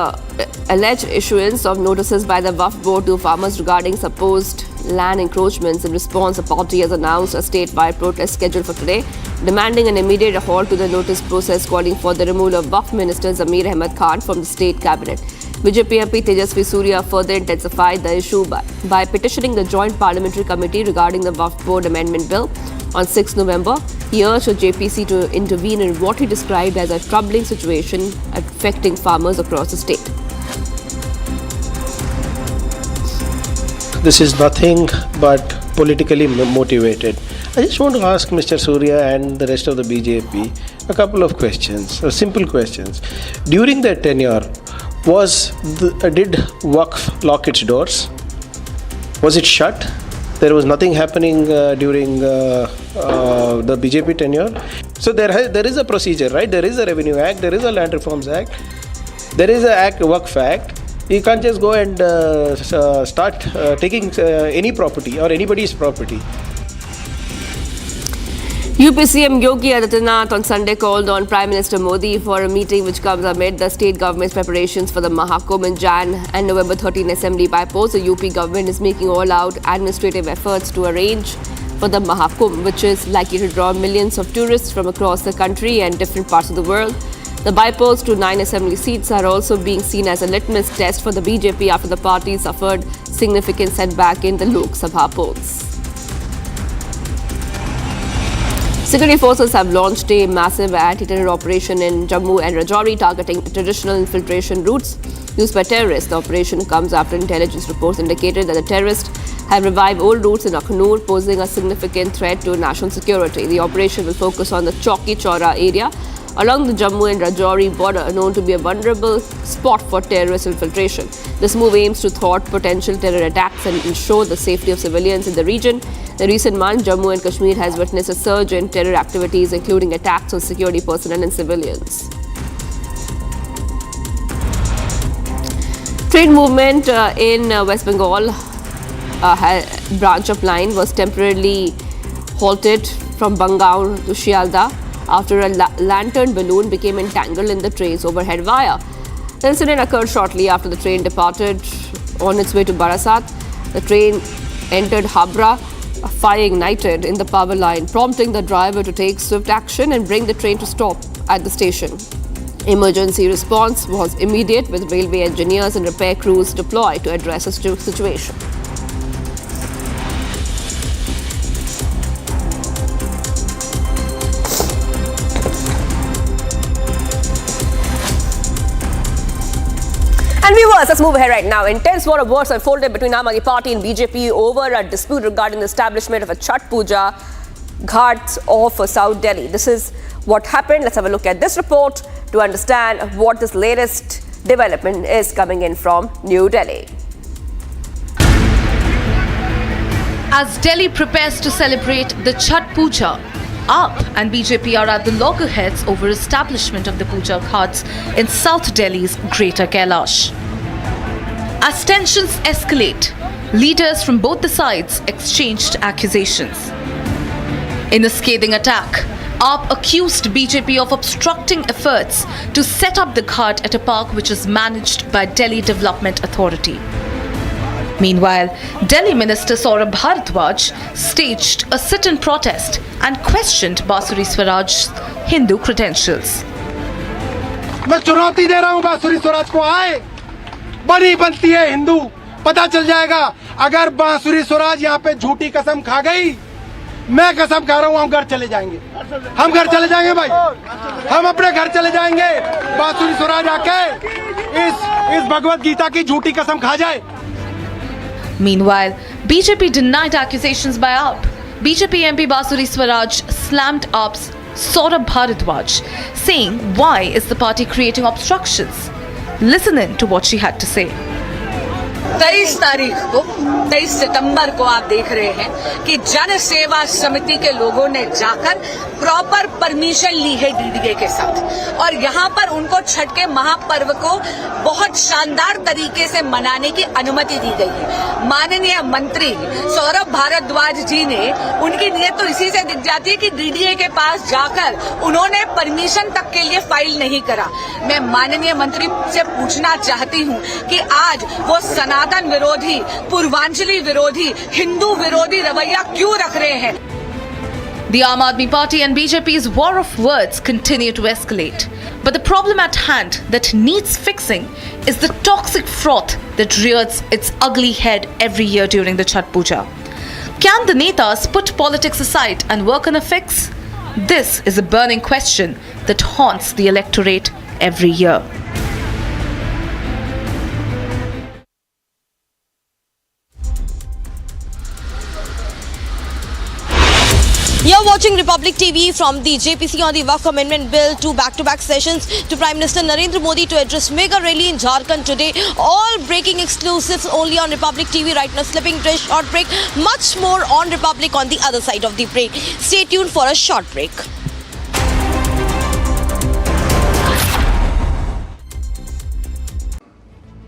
alleged issuance of notices by the Waqf board to farmers regarding supposed land encroachments. In response, the party has announced a statewide protest scheduled for today, demanding an immediate halt to the notice process, calling for the removal of Waqf Minister Zamir Ahmed Khan from the state cabinet. BJP MP Tejasvi Surya further intensified the issue by petitioning the Joint Parliamentary Committee regarding the Waqf Board Amendment Bill. On 6 November, he urged the JPC to intervene in what he described as a troubling situation affecting farmers across the state. This is nothing but politically motivated. I just want to ask Mr. Surya and the rest of the BJP a couple of questions, simple questions. During their tenure, did Waqf lock its doors? Was it shut? There was nothing happening during the BJP tenure. So there is a procedure, right? There is a Revenue Act, there is a Land Reforms Act, there is a Waqf Act. You can't just go and start taking any property or anybody's property. UP CM Yogi Adityanath on Sunday called on Prime Minister Modi for a meeting which comes amid the state government's preparations for the Mahakumbh in Jan and November 13 Assembly by polls. The UP government is making all-out administrative efforts to arrange for the Mahakumbh, which is likely to draw millions of tourists from across the country and different parts of the world. The by-polls to 9 assembly seats are also being seen as a litmus test for the BJP after the party suffered significant setback in the Lok Sabha polls. Security forces have launched a massive anti-terror operation in Jammu and Rajouri targeting traditional infiltration routes used by terrorists. The operation comes after intelligence reports indicated that the terrorists have revived old routes in Akhnur, posing a significant threat to national security. The operation will focus on the Chowki Chaura area along the Jammu and Rajouri border, known to be a vulnerable spot for terrorist infiltration. This move aims to thwart potential terror attacks and ensure the safety of civilians in the region. In recent months, Jammu and Kashmir has witnessed a surge in terror activities, including attacks on security personnel and civilians. Train movement in West Bengal branch of line was temporarily halted from Bangaur to Shialdah after a lantern balloon became entangled in the train's overhead wire. The incident occurred shortly after the train departed on its way to Barasat. The train entered Habra. A fire ignited in the power line, prompting the driver to take swift action and bring the train to stop at the station. Emergency response was immediate, with railway engineers and repair crews deployed to address the situation. And viewers, let's move ahead right now. Intense war of words unfolded between Aam Aadmi Party and BJP over a dispute regarding the establishment of a Chhath Puja ghats of South Delhi. This is what happened. Let's have a look at this report to understand what this latest development is coming in from New Delhi. As Delhi prepares to celebrate the Chhath Puja, AAP and BJP are at the loggerheads over establishment of the Puja ghats in South Delhi's Greater Kailash. As tensions escalate, leaders from both the sides exchanged accusations. In a scathing attack, AAP accused BJP of obstructing efforts to set up the ghat at a park which is managed by Delhi Development Authority. Meanwhile, Delhi Minister Saurabh Bharadwaj staged a sit-in protest and questioned Basuri Swaraj's Hindu credentials. मैं चुनौती दे रहा हूं बांसुरी स्वराज को, आए बनी बनती है हिंदू, पता चल जाएगा। अगर बांसुरी स्वराज यहाँ पे झूठी कसम खा गई, मैं कसम खा रहा हूं हम घर चले जाएंगे, हम घर चले जाएंगे भाई, हम अपने घर चले जाएंगे। बांसुरी स्वराज आके इस भगवत गीता की झूठी कसम खा जाए। Meanwhile, BJP denied accusations by AAP. BJP MP Basuri Swaraj slammed AAP's Saurabh Bharadwaj, saying, why is the party creating obstructions? Listen in to what she had to say. 23 तारीख को 23 सितंबर को आप देख रहे हैं कि जन सेवा समिति के लोगों ने जाकर प्रॉपर परमिशन ली है डीडीए के साथ और यहाँ पर उनको छठ के महापर्व को बहुत शानदार तरीके से मनाने की अनुमति दी गई है। माननीय मंत्री सौरभ भारद्वाज जी ने, उनकी नीयत तो इसी से दिख जाती है कि डीडीए के पास जाकर उन्होंने परमिशन तक के लिए फाइल नहीं करा। मैं माननीय मंत्री से पूछना चाहती हूँ कि आज वो सनातन विरोधी, पूर्वांचली विरोधी, हिंदू विरोधी रवैया क्यों रख रहे हैं? The Aam Aadmi Party and BJP's war of words continue to escalate. But the problem at hand that needs fixing is the toxic froth that rears its ugly head every year during the Chhath Puja. Can the netas put politics aside and work on a fix? This is a burning question that haunts the electorate every year. You're watching Republic TV. From the JPC on the Waqf Amendment Bill to back-to-back sessions to Prime Minister Narendra Modi to address mega rally in Jharkhand today. All breaking exclusives only on Republic TV right now. Slipping to a short break. Much more on Republic on the other side of the break. Stay tuned for a short break.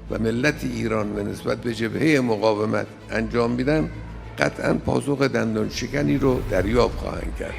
و ملت ایران به نسبت به جبهه مقاومت انجام میدن قطعاً پاسخ دندان شکنی رو دریافت خواهند کرد.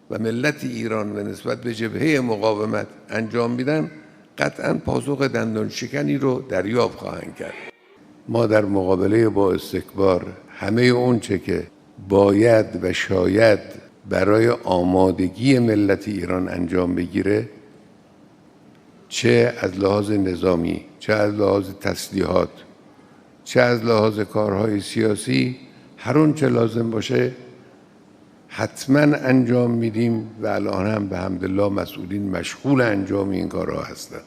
و ملت ایران و نسبت به جبهه مقاومت انجام میدن قطعاً پاسخ دندان شکنی رو دریافت خواهند کرد. ما در مقابله با استکبار همه اون چه که باید و شاید برای آمادگی ملت ایران انجام بگیره، چه از لحاظ نظامی، چه از لحاظ تسلیحات، چه از لحاظ کارهای سیاسی، هر اون چه لازم باشه حتما انجام میدیم و الان هم به حمدالله مسئولین مشغول انجام این کارها هستند.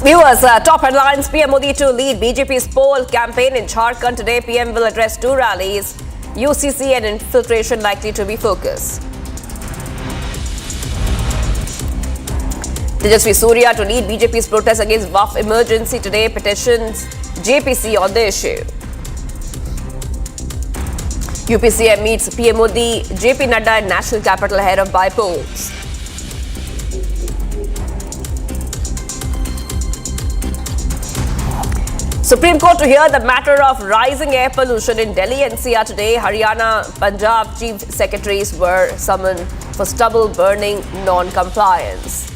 Viewers, top headlines. PM Modi to lead BJP's poll campaign in Jharkhand today. PM will address 2 rallies. UCC and infiltration likely to be focus. Tejasvi Surya to lead BJP's protest against Waqf emergency today. Petitions JPC on the issue. UPCM meets PM Modi, JP Nadda in national capital ahead of by-polls. Supreme Court to hear the matter of rising air pollution in Delhi NCR today. Haryana, Punjab Chief Secretaries were summoned for stubble burning non-compliance.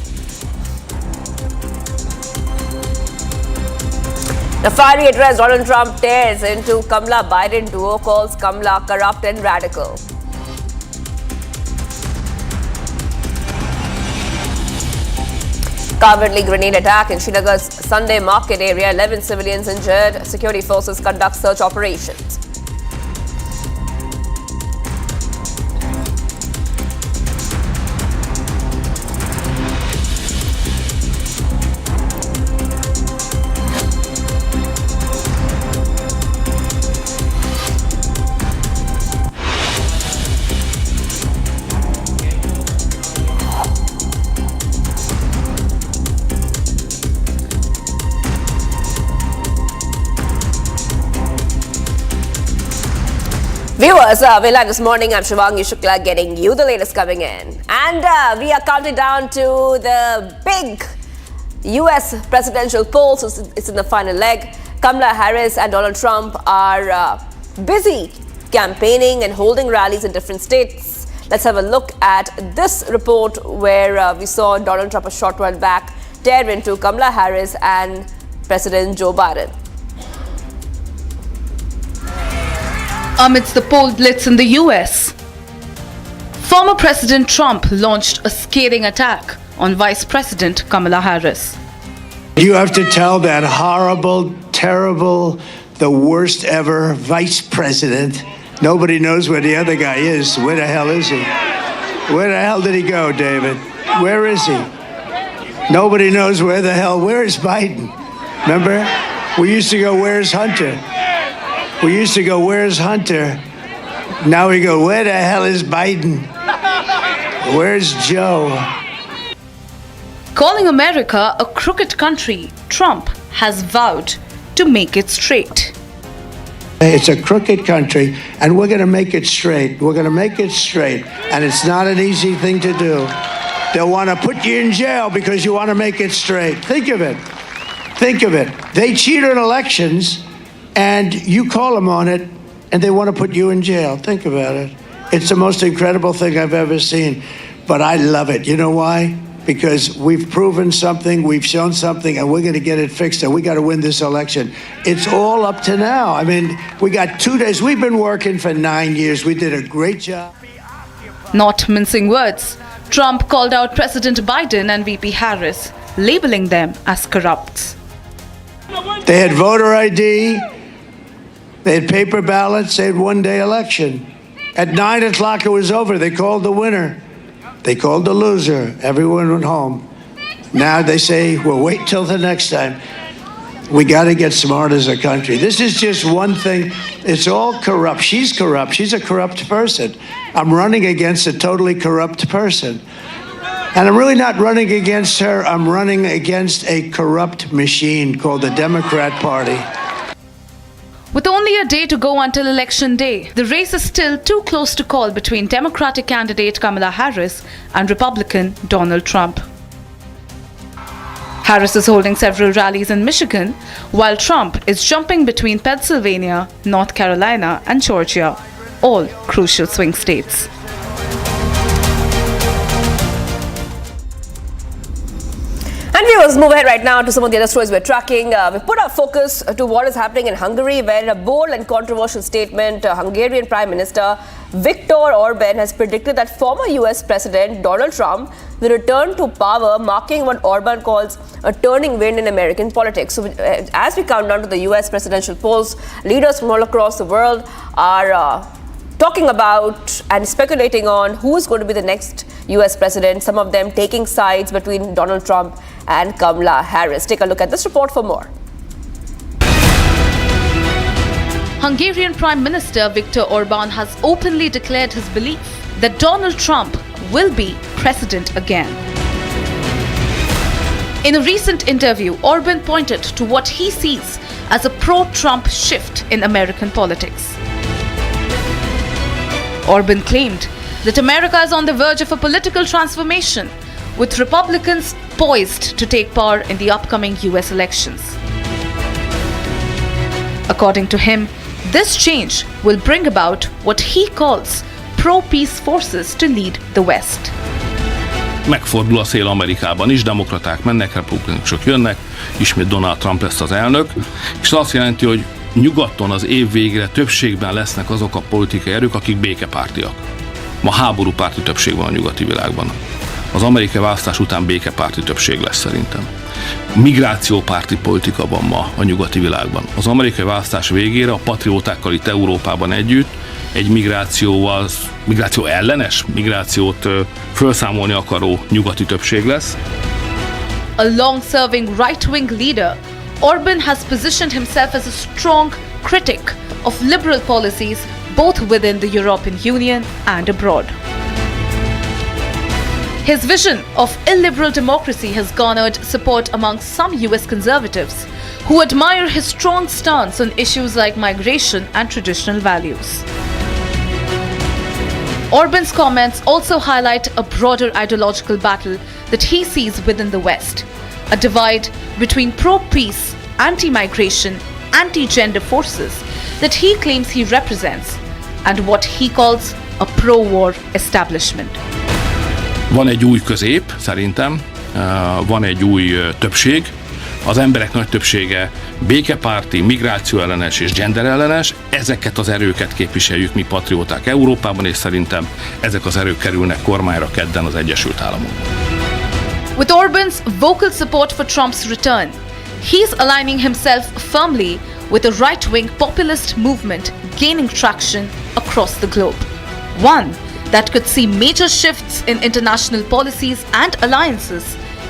The fiery address Donald Trump tears into Kamala-Biden duo, calls Kamala corrupt and radical. Cowardly grenade attack in Srinagar's Sunday market area. 11 civilians injured. Security forces conduct search operations. Viewers, we're live this morning. I'm Shivangi Shukla getting you the latest coming in. And we are counting down to the big US presidential polls. It's in the final leg. Kamala Harris and Donald Trump are busy campaigning and holding rallies in different states. Let's have a look at this report where we saw Donald Trump a short while back tear into Kamala Harris and President Joe Biden. Amidst the poll blitz in the US, former President Trump launched a scathing attack on Vice President Kamala Harris. You have to tell that horrible, terrible, the worst ever Vice President. Nobody knows where the other guy is. Where the hell is he? Where the hell did he go, David? Where is he? Nobody knows where the hell. Where is Biden? Remember? We used to go, where's Hunter? We used to go, where's Hunter? Now we go, where the hell is Biden? Where's Joe? Calling America a crooked country, Trump has vowed to make it straight. It's a crooked country, and we're going to make it straight. We're going to make it straight, and it's not an easy thing to do. They'll want to put you in jail because you want to make it straight. Think of it. Think of it. They cheated in elections, and you call them on it, and they want to put you in jail. Think about it. It's the most incredible thing I've ever seen, but I love it. You know why? Because we've proven something, we've shown something, and we're going to get it fixed, and we got to win this election. It's all up to now. I mean, we got 2 days. We've been working for 9 years. We did a great job. Not mincing words, Trump called out President Biden and VP Harris, labeling them as corrupts. They had voter ID, they had paper ballots, they had one-day election. At 9 o'clock, it was over. They called the winner. They called the loser. Everyone went home. Now they say, well, wait till the next time. We got to get smart as a country. This is just one thing. It's all corrupt. She's corrupt. She's a corrupt person. I'm running against a totally corrupt person. And I'm really not running against her. I'm running against a corrupt machine called the Democrat Party. With only a day to go until Election Day, the race is still too close to call between Democratic candidate Kamala Harris and Republican Donald Trump. Harris is holding several rallies in Michigan, while Trump is jumping between Pennsylvania, North Carolina, and Georgia, all crucial swing states. And viewers, move ahead right now to some of the other stories we're tracking. We put our focus to what is happening in Hungary, where in a bold and controversial statement, Hungarian Prime Minister Viktor Orban has predicted that former US President Donald Trump will return to power, marking what Orban calls a turning wind in American politics. So as we count down to the US presidential polls, leaders from all across the world are talking about and speculating on who is going to be the next US president, some of them taking sides between Donald Trump and Kamala Harris. Take a look at this report for more. Hungarian Prime Minister Viktor Orban has openly declared his belief that Donald Trump will be president again. In a recent interview, Orban pointed to what he sees as a pro-Trump shift in American politics. Orban claimed that America is on the verge of a political transformation, with Republicans poised to take power in the upcoming US elections. According to him, this change will bring about what he calls pro-peace forces to lead the West. Megfordul a szél Amerikában is, demokraták mennek, republikánusok jönnek, ismét Donald Trump lesz az elnök, és azt jelenti, hogy nyugaton az év végére többségben lesznek azok a politikai erők, akik békepártiak. Ma háborúpárti többség van a nyugati világban. Az amerikai választás után békepárti többség lesz szerintem. Migrációpárti politika van ma a nyugati világban. Az amerikai választás végére a patriótákkal itt Európában együtt egy migráció ellenes, migrációt felszámolni akaró nyugati többség lesz. A long-serving right-wing leader, Orban has positioned himself as a strong critic of liberal policies both within the European Union and abroad. His vision of illiberal democracy has garnered support among some US conservatives who admire his strong stance on issues like migration and traditional values. Orban's comments also highlight a broader ideological battle that he sees within the West, a divide between pro-peace, anti-migration, anti-gender forces that he claims he represents, and what he calls a pro-war establishment. Van egy új közép, szerintem, van egy új többség. Az emberek nagy többsége békepárti, migrációellenes és genderellenes. Ezeket az erőket képviseljük mi patrióták Európában, és szerintem ezek az erők kerülnek kormányra kedden az Egyesült Államokban. With Orban's vocal support for Trump's return, he's aligning himself firmly with a right-wing populist movement gaining traction across the globe. One that could see major shifts in international policies and alliances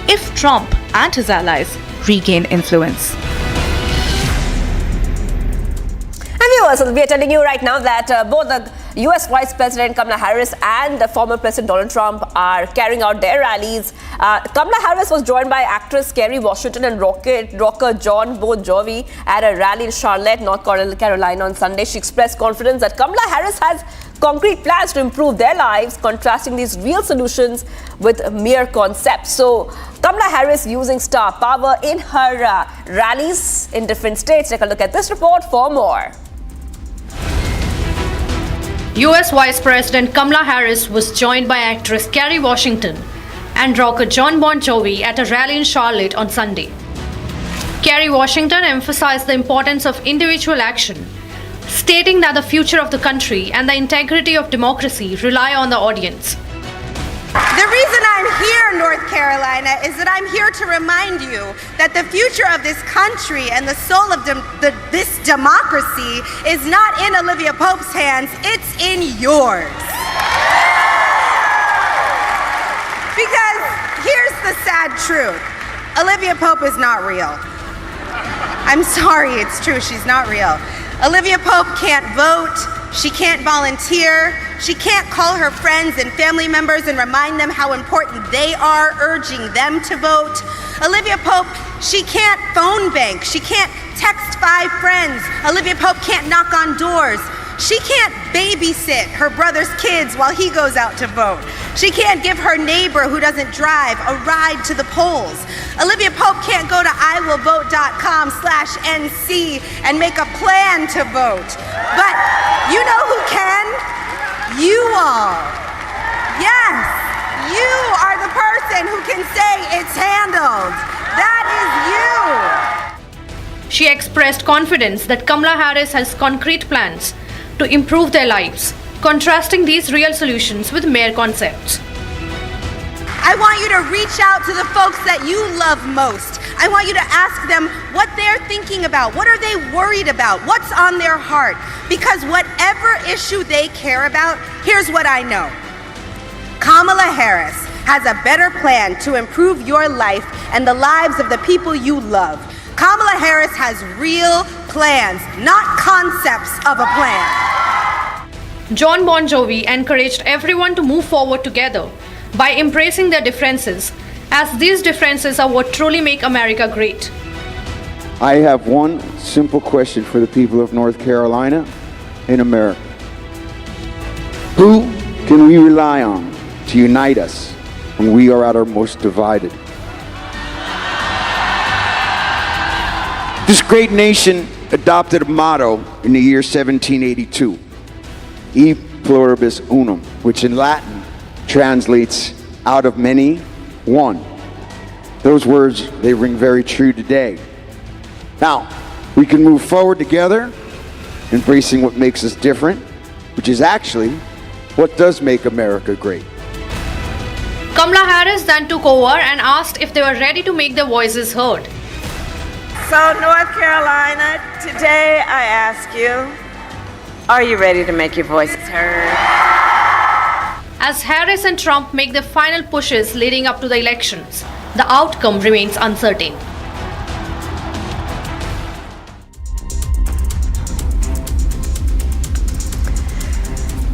if Trump and his allies regain influence. And viewers, we are telling you right now that both the US Vice President Kamala Harris and the former President Donald Trump are carrying out their rallies. Kamala Harris was joined by actress Kerry Washington and rocker John Bon Jovi at a rally in Charlotte, North Carolina on Sunday. She expressed confidence that Kamala Harris has concrete plans to improve their lives, contrasting these real solutions with mere concepts. So Kamala Harris using star power in her rallies in different states. Take a look at this report for more. US Vice President Kamala Harris was joined by actress Kerry Washington and rocker John Bon Jovi at a rally in Charlotte on Sunday. Kerry Washington emphasized the importance of individual action, stating that the future of the country and the integrity of democracy rely on the audience. The reason I'm here in North Carolina Carolina is that I'm here to remind you that the future of this country and the soul of this democracy is not in Olivia Pope's hands, it's in yours. Because here's the sad truth. Olivia Pope is not real. I'm sorry, it's true, she's not real. Olivia Pope can't vote, she can't volunteer, she can't call her friends and family members and remind them how important they are, urging them to vote. Olivia Pope, she can't phone bank, she can't text 5 friends. Olivia Pope can't knock on doors. She can't babysit her brother's kids while he goes out to vote. She can't give her neighbor who doesn't drive a ride to the polls. Olivia Pope can't go to iwillvote.com/NC and make a plan to vote. But you know who can? You all. Yes, you are the person who can say it's handled. That is you. She expressed confidence that Kamala Harris has concrete plans to improve their lives, contrasting these real solutions with mere concepts. I want you to reach out to the folks that you love most. I want you to ask them what they're thinking about. What are they worried about? What's on their heart? Because whatever issue they care about, here's what I know. Kamala Harris has a better plan to improve your life and the lives of the people you love. Kamala Harris has real plans, not concepts of a plan. John Bon Jovi encouraged everyone to move forward together by embracing their differences, as these differences are what truly make America great. I have one simple question for the people of North Carolina and America. Who can we rely on to unite us when we are at our most divided? This great nation adopted a motto in the year 1782, E pluribus unum, which in Latin translates out of many, one. Those words, they ring very true today. Now, we can move forward together, embracing what makes us different, which is actually what does make America great. Kamala Harris then took over and asked if they were ready to make their voices heard. So, North Carolina, today I ask you, are you ready to make your voices heard? As Harris and Trump make their final pushes leading up to the elections, the outcome remains uncertain.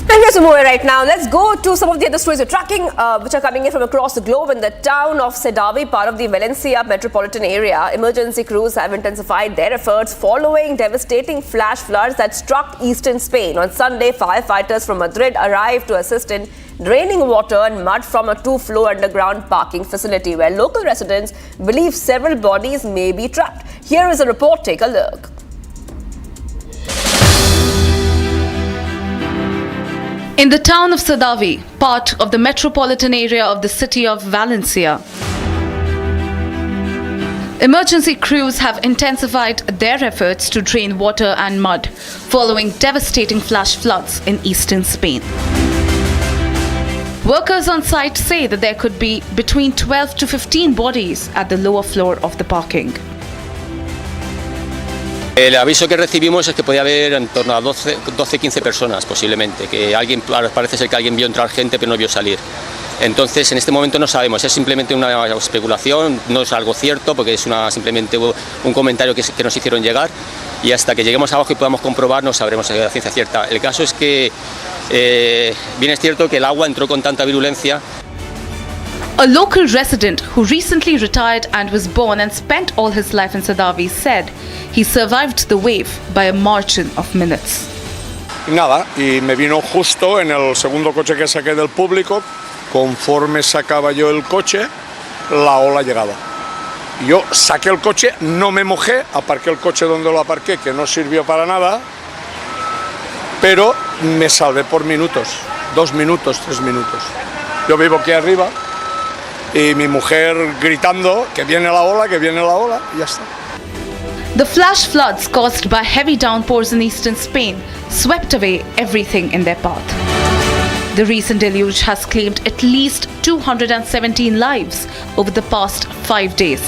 Here's some more right now. Let's go to some of the other stories we're tracking, which are coming in from across the globe. In the town of Sedavi, part of the Valencia metropolitan area, emergency crews have intensified their efforts following devastating flash floods that struck eastern Spain. On Sunday, firefighters from Madrid arrived to assist in draining water and mud from a 2-floor underground parking facility where local residents believe several bodies may be trapped. Here is a report. Take a look. In the town of Sedavi, part of the metropolitan area of the city of Valencia, emergency crews have intensified their efforts to drain water and mud following devastating flash floods in eastern Spain. Workers on site say that there could be between 12 to 15 bodies at the lower floor of the parking. El aviso que recibimos es que podía haber en torno a 12-15 personas posiblemente, que parece ser que alguien vio entrar gente pero no vio salir. Entonces en este momento no sabemos, es simplemente una especulación, no es algo cierto porque es simplemente un comentario que nos hicieron llegar y hasta que lleguemos abajo y podamos comprobar no sabremos a ciencia cierta. El caso es que bien es cierto que el agua entró con tanta virulencia. A local resident who recently retired and was born and spent all his life in Sedavi said he survived the wave by a margin of minutes. Nada, y me vino justo en el segundo coche que saqué del público, conforme sacaba yo el coche, la ola llegaba. Yo saqué el coche, no me mojé, aparqué el coche donde lo aparqué, que no sirvió para nada, pero me salvé por minutos, 2 minutos, 3 minutos. Yo vivo aquí arriba y mi mujer gritando que viene la ola, y ya está. The flash floods caused by heavy downpours in eastern Spain swept away everything in their path. The recent deluge has claimed at least 217 lives over the past 5 days,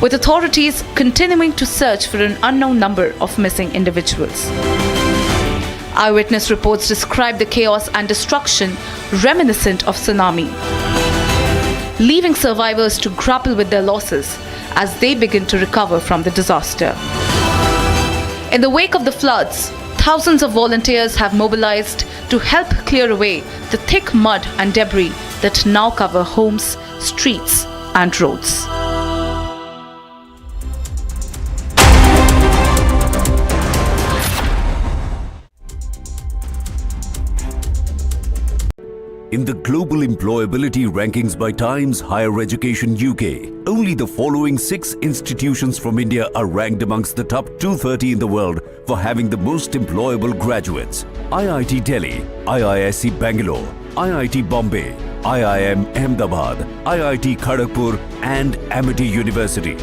with authorities continuing to search for an unknown number of missing individuals. Eyewitness reports describe the chaos and destruction reminiscent of tsunami, leaving survivors to grapple with their losses as they begin to recover from the disaster. In the wake of the floods, thousands of volunteers have mobilized to help clear away the thick mud and debris that now cover homes, streets, and roads. In the global employability rankings by Times Higher Education UK, only the following 6 institutions from India are ranked amongst the top 230 in the world for having the most employable graduates: IIT Delhi, IISc Bangalore, IIT Bombay, IIM Ahmedabad, IIT Kharagpur and Amity University.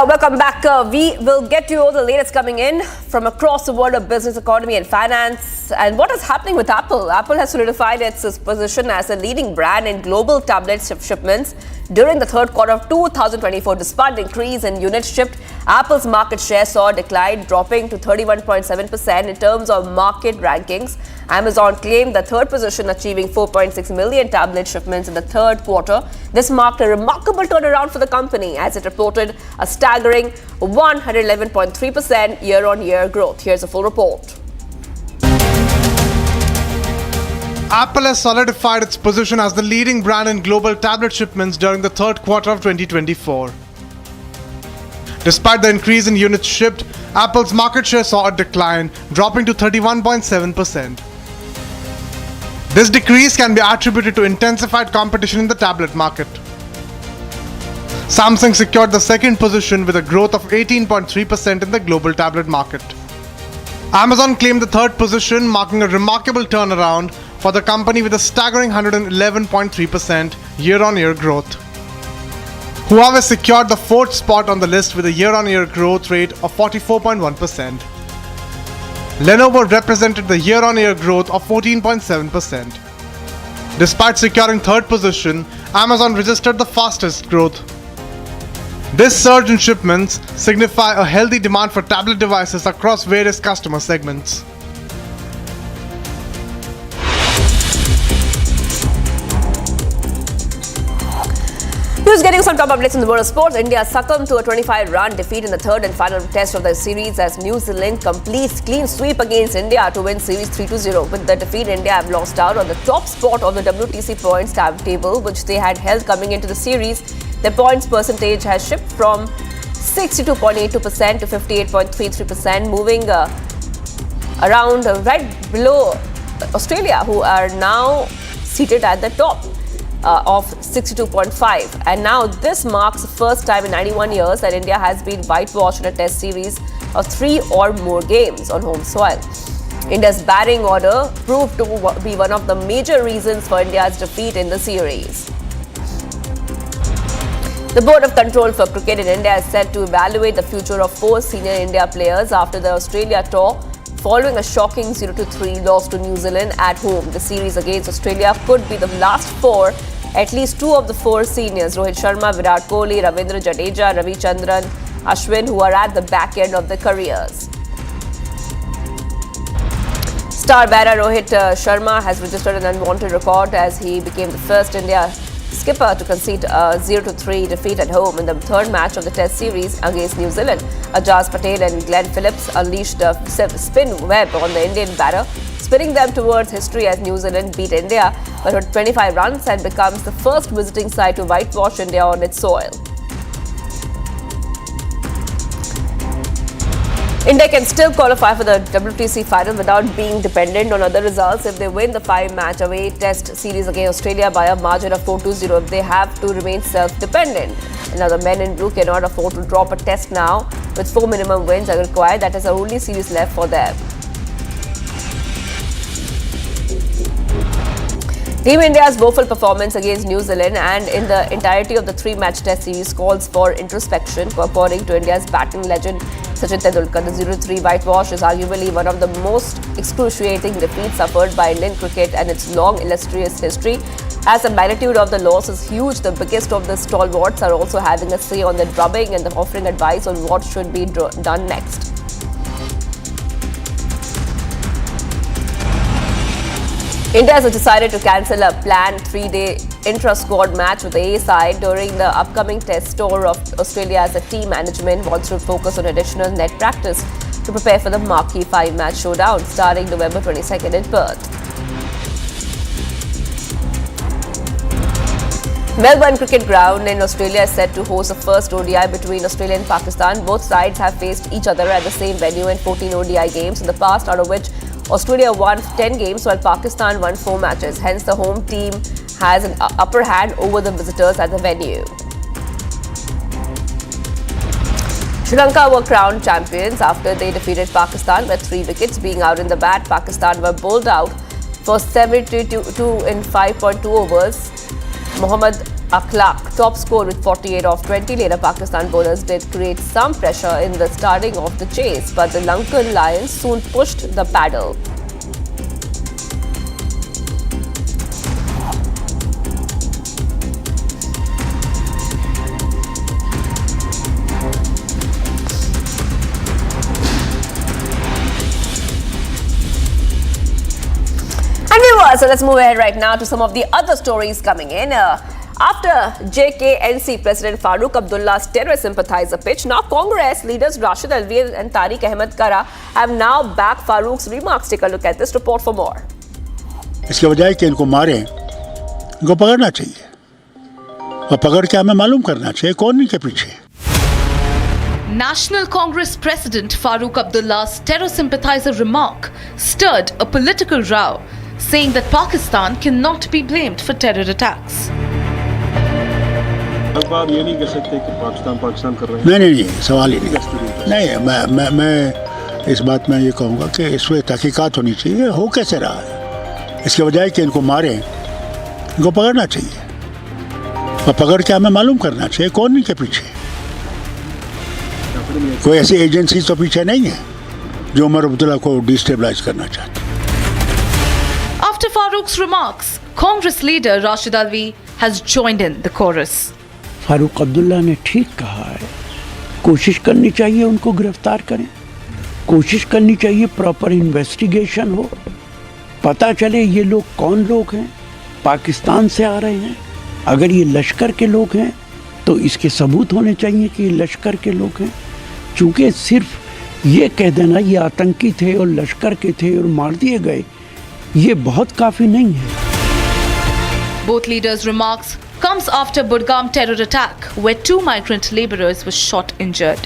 Welcome back. We will get to all the latest coming in from across the world of business, economy and finance. And what is happening with Apple? Apple has solidified its position as a leading brand in global tablet shipments during the third quarter of 2024. Despite the increase in units shipped, Apple's market share saw a decline, dropping to 31.7% in terms of market rankings. Amazon claimed the third position, achieving 4.6 million tablet shipments in the third quarter. This marked a remarkable turnaround for the company as it reported a staggering 111.3% year-on-year growth. Here's a full report. Apple has solidified its position as the leading brand in global tablet shipments during the third quarter of 2024. Despite the increase in units shipped, Apple's market share saw a decline, dropping to 31.7%. This decrease can be attributed to intensified competition in the tablet market. Samsung secured the second position with a growth of 18.3% in the global tablet market. Amazon claimed the third position, marking a remarkable turnaround for the company with a staggering 111.3% year-on-year growth. Huawei secured the fourth spot on the list with a year-on-year growth rate of 44.1%. Lenovo represented the year-on-year growth of 14.7%. Despite securing third position, Amazon registered the fastest growth. This surge in shipments signify a healthy demand for tablet devices across various customer segments. News getting some top updates in the world of sports. India succumbed to a 25-run defeat in the third and final test of the series as New Zealand completes clean sweep against India to win series 3-0. With the defeat, India have lost out on the top spot of the WTC points table, which they had held coming into the series. Their points percentage has shifted from 62.82% to 58.33%, moving around right below Australia, who are now seated at the top. of 62.5. And now this marks the first time in 91 years that India has been whitewashed in a test series of 3 or more games on home soil. India's batting order proved to be one of the major reasons for India's defeat in the series. The Board of Control for Cricket in India is set to evaluate the future of 4 senior India players after the Australia tour following a shocking 0-3 loss to New Zealand at home. The series against Australia could be the last 4. At least 2 of the 4 seniors, Rohit Sharma, Virat Kohli, Ravindra Jadeja, Ravichandran, Ashwin, who are at the back end of their careers. Star batter Rohit Sharma has registered an unwanted record as he became the first India skipper to concede a 0-3 defeat at home in the third match of the Test series against New Zealand. Ajaz Patel and Glenn Phillips unleashed a spin web on the Indian batter, spinning them towards history as New Zealand beat India by 25 runs and becomes the first visiting side to whitewash India on its soil. India can still qualify for the WTC final without being dependent on other results if they win the 5-match away Test series against Australia by a margin of 4-0. They have to remain self-dependent. Now the men in blue cannot afford to drop a test now, with 4 minimum wins are required. That is the only series left for them. Team India's woeful performance against New Zealand and in the entirety of the 3-match Test series calls for introspection. According to India's batting legend Sachin Tendulkar, the 0-3 whitewash is arguably one of the most excruciating defeats suffered by Indian cricket and its long illustrious history. As the magnitude of the loss is huge, the biggest of the stalwarts are also having a say on the drubbing and offering advice on what should be done next. India has decided to cancel a planned 3-day intra-squad match with the A side during the upcoming Test tour of Australia as the team management wants to focus on additional net practice to prepare for the marquee 5-match showdown starting November 22nd in Perth. Melbourne Cricket Ground in Australia is set to host the first ODI between Australia and Pakistan. Both sides have faced each other at the same venue in 14 ODI games in the past, out of which Australia won 10 games while Pakistan won 4 matches. Hence, the home team has an upper hand over the visitors at the venue. Sri Lanka were crowned champions after they defeated Pakistan with 3 wickets being out in the bat. Pakistan were bowled out for 72 in 5.2 overs. Mohammad Akhlaq top score with 48 off 20. Later, Pakistan bowlers did create some pressure in the starting of the chase, but the Lankan Lions soon pushed the paddle. And viewers, so let's move ahead right now to some of the other stories coming in. After JKNC President Farooq Abdullah's terrorist sympathizer pitch, now Congress leaders Rashid Alvi and Tariq Ahmed Kara have now backed Farooq's remarks. Take a look at this report for more. इसके बजाय कि इनको मारें, इनको पकड़ना चाहिए और पकड़ के हमें मालूम करना चाहिए कौन इनके पीछे. National Congress President Farooq Abdullah's terror sympathizer remark stirred a political row, saying that Pakistan cannot be blamed for terror attacks. आप ये नहीं कह सकते कि पाकिस्तान कर रहे हैं. नहीं, सवाल ही नहीं. मैं इस बात में ये कहूँगा कि इस पर तहकीकात होनी चाहिए. हो कैसे रहा है? इसके बजाय कि इनको मारें, इनको पकड़ना चाहिए और पकड़ के हमें मालूम करना चाहिए कौन इनके पीछे. कोई ऐसी एजेंसी तो पीछे नहीं है जो उमर अब्दुल्ला को डिस्टेबलाइज करना चाहती. After Farooq's remarks, Congress leader Rashid Alvi has joined in the chorus. Farooq Abdullah ने ठीक कहा है. कोशिश करनी चाहिए उनको गिरफ्तार करें. कोशिश करनी चाहिए प्रॉपर इन्वेस्टिगेशन हो, पता चले ये लोग कौन लोग हैं, पाकिस्तान से आ रहे हैं. अगर ये लश्कर के लोग हैं तो इसके सबूत होने चाहिए कि ये लश्कर के लोग हैं. चूँकि सिर्फ ये कह देना ये आतंकी थे और लश्कर के थे और मार दिए गए, ये बहुत काफ़ी नहीं है. Both leaders' remarks comes after Budgam terror attack, where 2 migrant labourers were shot injured.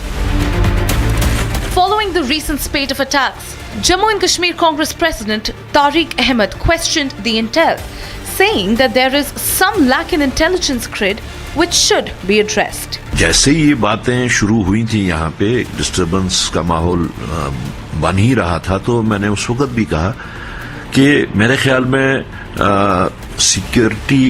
Following the recent spate of attacks, Jammu and Kashmir Congress President Tariq Ahmed questioned the intel, saying that there is some lack in intelligence grid which should be addressed. जैसे ये बातें शुरू हुई थी यहाँ पे disturbance का माहौल बन ही रहा था, तो मैंने उस वक्त भी कहा कि मेरे ख्याल में सिक्योरिटी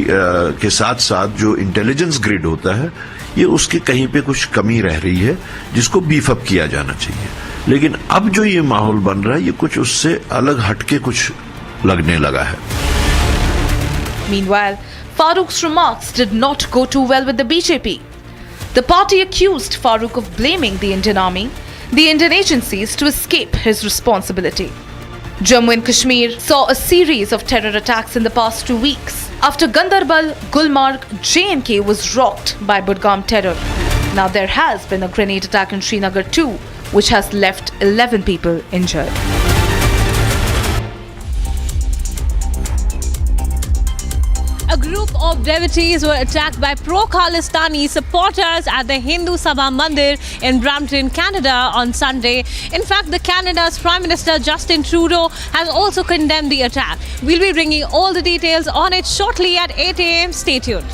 के साथ साथ जो इंटेलिजेंस ग्रिड होता है ये उसके कहीं पे कुछ कमी रह रही है जिसको बीफ अप किया जाना चाहिए। लेकिन अब जो ये माहौल बन रहा है ये कुछ उससे अलग हटके कुछ लगने लगा है। Meanwhile, Farooq's remarks did not go too well with the BJP. The party accused Farooq of blaming the Indian army, the Indian agencies to escape his responsibility. Jammu and Kashmir saw a series of terror attacks in the past 2 weeks. After Gandarbal, Gulmarg, J&K was rocked by Budgam terror. Now there has been a grenade attack in Srinagar too, which has left 11 people injured. A group of devotees were attacked by pro-Khalistani supporters at the Hindu Sabha Mandir in Brampton, Canada on Sunday. In fact, Canada's Prime Minister Justin Trudeau has also condemned the attack. We'll be bringing all the details on it shortly at 8 a.m. Stay tuned.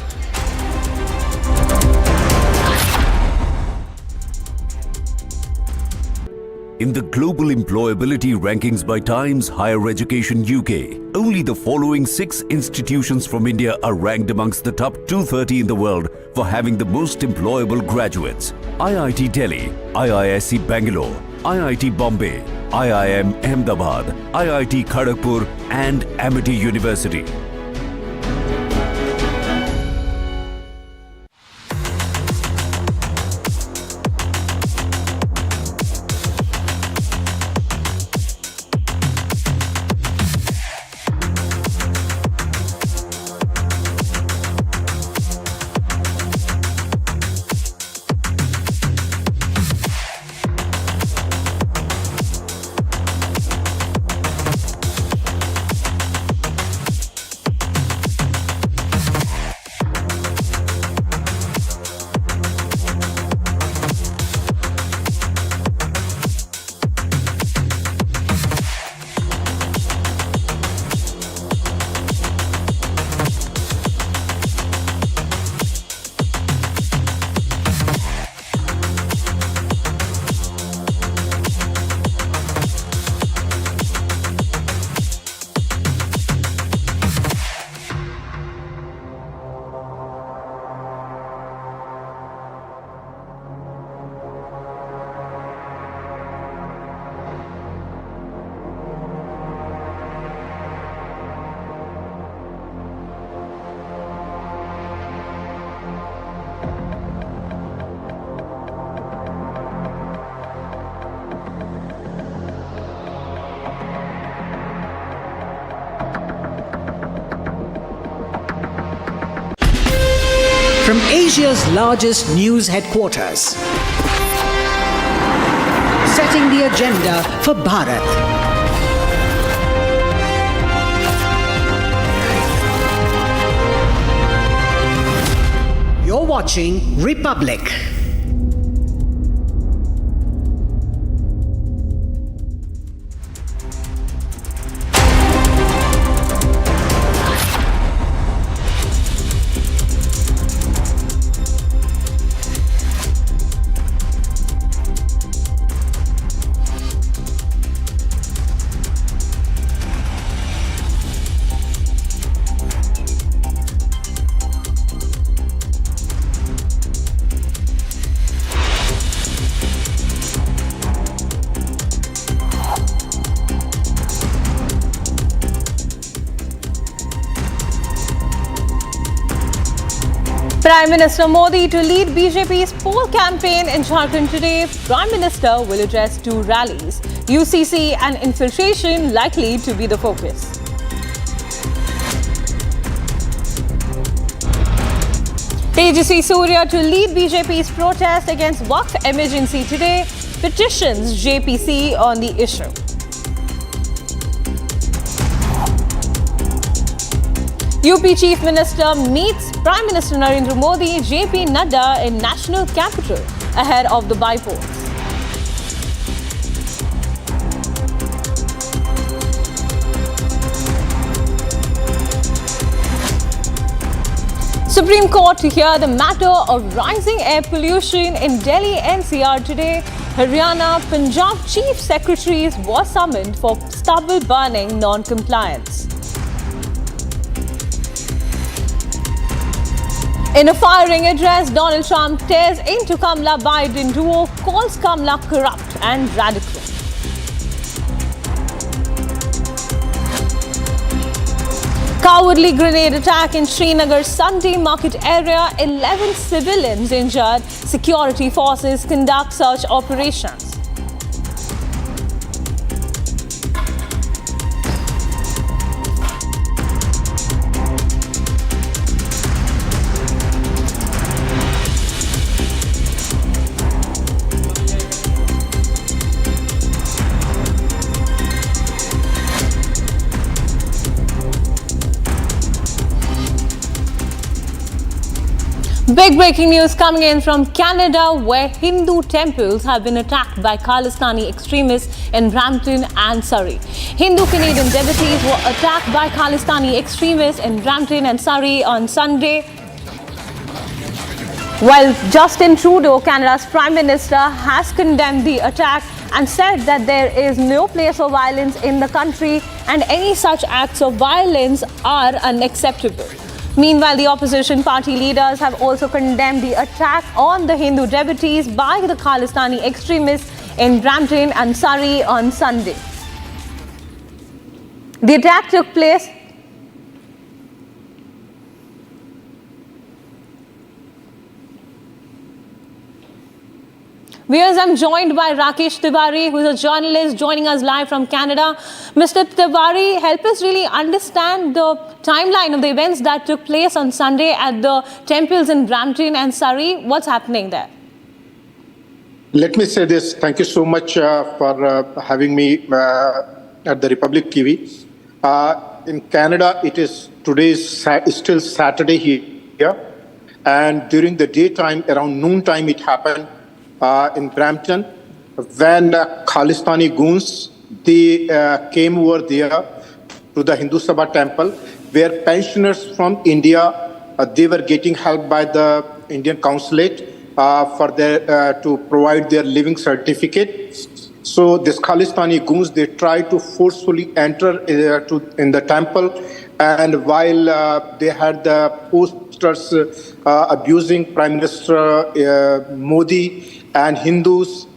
In the global employability rankings by Times Higher Education UK, only the following 6 institutions from India are ranked amongst the top 230 in the world for having the most employable graduates. IIT Delhi, IISc Bangalore, IIT Bombay, IIM Ahmedabad, IIT Kharagpur and Amity University. From Asia's largest news headquarters, setting the agenda for Bharat. You're watching Republic. Prime Minister Modi to lead BJP's poll campaign in Jharkhand today. Prime Minister will address 2 rallies. UCC and infiltration likely to be the focus. Tejasvi Surya to lead BJP's protest against Waqf emergency today. Petitions JPC on the issue. UP Chief Minister meets Prime Minister Narendra Modi, JP Nadda in national capital ahead of the by-polls. Supreme Court to hear the matter of rising air pollution in Delhi NCR today. Haryana Punjab Chief Secretaries was summoned for stubble burning non-compliance. In a firing address, Donald Trump tears into Kamala Biden duo, calls Kamala corrupt and radical. Cowardly grenade attack in Srinagar Sunday market area, 11 civilians injured. Security forces conduct search operations. Big breaking news coming in from Canada, where Hindu temples have been attacked by Khalistani extremists in Brampton and Surrey. Hindu Canadian devotees were attacked by Khalistani extremists in Brampton and Surrey on Sunday. While Justin Trudeau, Canada's Prime Minister, has condemned the attack and said that there is no place for violence in the country and any such acts of violence are unacceptable. Meanwhile, the opposition party leaders have also condemned the attack on the Hindu devotees by the Khalistani extremists in Brampton and Surrey on Sunday. The attack took place Viewers, I'm joined by Rakesh Tiwari, who is a journalist joining us live from Canada. Mr. Tiwari, help us really understand the timeline of the events that took place on Sunday at the temples in Brampton and Surrey. What's happening there? Let me say this. Thank you so much for having me at the Republic TV. In Canada, today is still Saturday here. And during the daytime, around noontime, it happened. In Brampton, when Khalistani goons, they came over there to the Hindu Sabha temple, where pensioners from India, they were getting help by the Indian consulate to provide their living certificate. So this Khalistani goons, they tried to forcefully enter in the temple, and while they had the posters abusing Prime Minister Modi and Hindus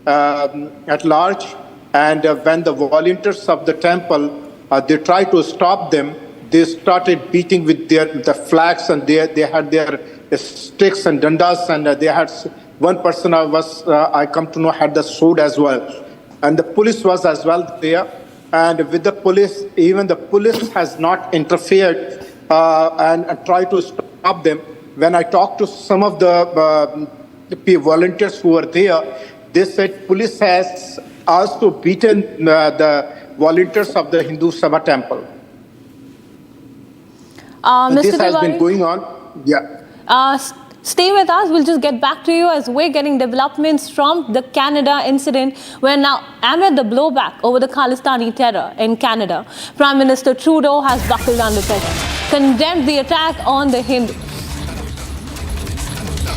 at large, and when the volunteers of the temple, they tried to stop them, they started beating with the flags, and they had their sticks and dandas, and they had one person I come to know had the sword as well, and the police was as well there, and with the police, even the police has not interfered and tried to stop them. When I talked to some of the volunteers who were there, they said police has also beaten the volunteers of the Hindu Sabha temple. This has been going on. Yeah. Stay with us. We'll just get back to you as we're getting developments from the Canada incident, where now, amid the blowback over the Khalistani terror in Canada, Prime Minister Trudeau has buckled under pressure, condemned the attack on the Hindus.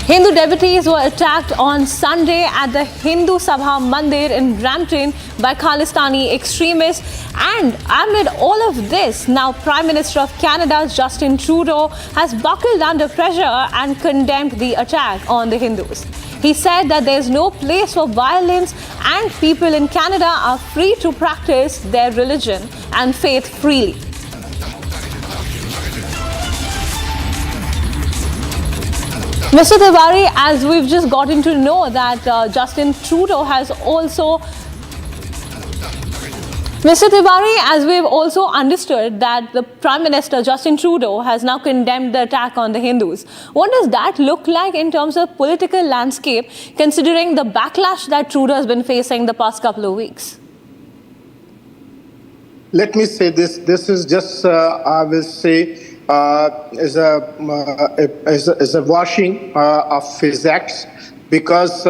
Hindu devotees were attacked on Sunday at the Hindu Sabha Mandir in Brampton by Khalistani extremists. And amid all of this, now Prime Minister of Canada, Justin Trudeau, has buckled under pressure and condemned the attack on the Hindus. He said that there is no place for violence and people in Canada are free to practice their religion and faith freely. Mr. Tiwari, as we've just gotten to know that Justin Trudeau has also... Mr. Tiwari, as we've also understood that the Prime Minister, Justin Trudeau, has now condemned the attack on the Hindus. What does that look like in terms of political landscape, considering the backlash that Trudeau has been facing the past couple of weeks? Let me say this. This is just, I will say, is a washing of his acts, because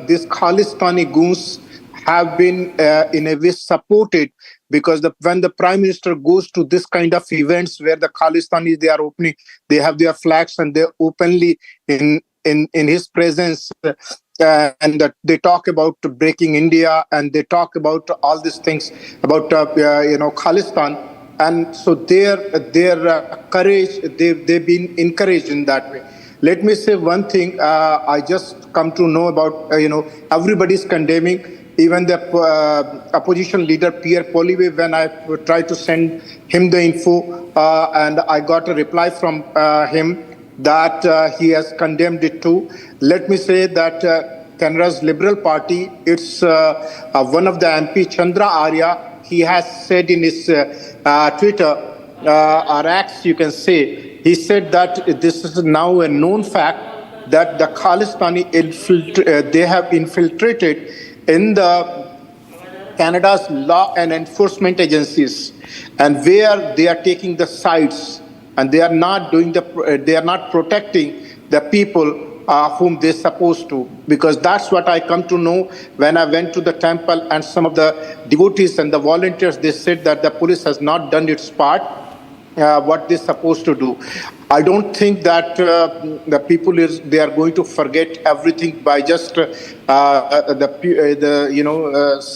these Khalistani goons have been in a way supported, because when the Prime Minister goes to this kind of events where the Khalistanis, they are opening, they have their flags and they openly in his presence, and that they talk about breaking India, and they talk about all these things about Khalistan. And so their courage, they've been encouraged in that way. Let me say one thing. I just come to know about, everybody's condemning, even the opposition leader Pierre Poilievre, when I tried to send him the info, and I got a reply from him that he has condemned it too. Let me say that Canada's Liberal Party, it's one of the MP, Chandra Arya, he has said in his Twitter, or X, you can say, he said that this is now a known fact that the Khalistani they have infiltrated in the Canada's law and enforcement agencies, and where they are taking the sides, and they are not protecting the people whom they're supposed to, because that's what I come to know when I went to the temple, and some of the devotees and the volunteers, they said that the police has not done its part, what they're supposed to do. I don't think that the people they are going to forget everything by just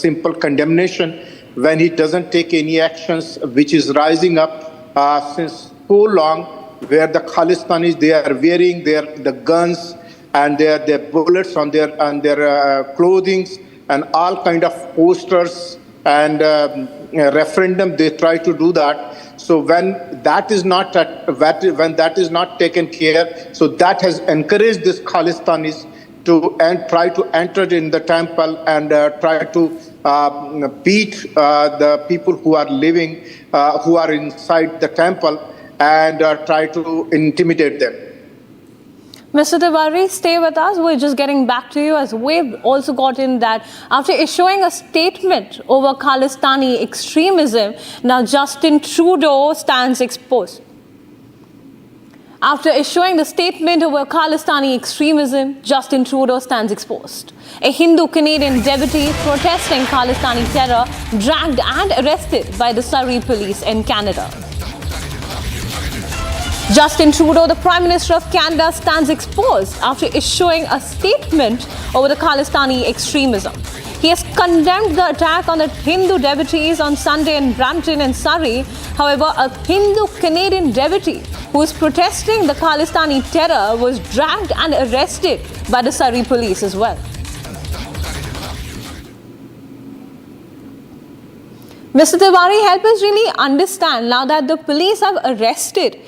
simple condemnation, when he doesn't take any actions, which is rising up since so long, where the Khalistanis, they are wearing the guns and their bullets on their clothing, and all kind of posters and referendum, they try to do that. So when that is not taken care, so that has encouraged this Khalistanis to try to enter in the temple and try to beat the people who are living, who are inside the temple, and try to intimidate them. Mr. Tiwari, stay with us. We're just getting back to you, as we've also gotten that after issuing a statement over Khalistani extremism, now Justin Trudeau stands exposed. After issuing the statement over Khalistani extremism, Justin Trudeau stands exposed. A Hindu-Canadian devotee protesting Khalistani terror dragged and arrested by the Surrey police in Canada. Justin Trudeau, the Prime Minister of Canada, stands exposed after issuing a statement over the Khalistani extremism. He has condemned the attack on the Hindu devotees on Sunday in Brampton and Surrey. However, a Hindu-Canadian devotee who is protesting the Khalistani terror was dragged and arrested by the Surrey police as well. Mr. Tiwari, help us really understand now that the police have arrested.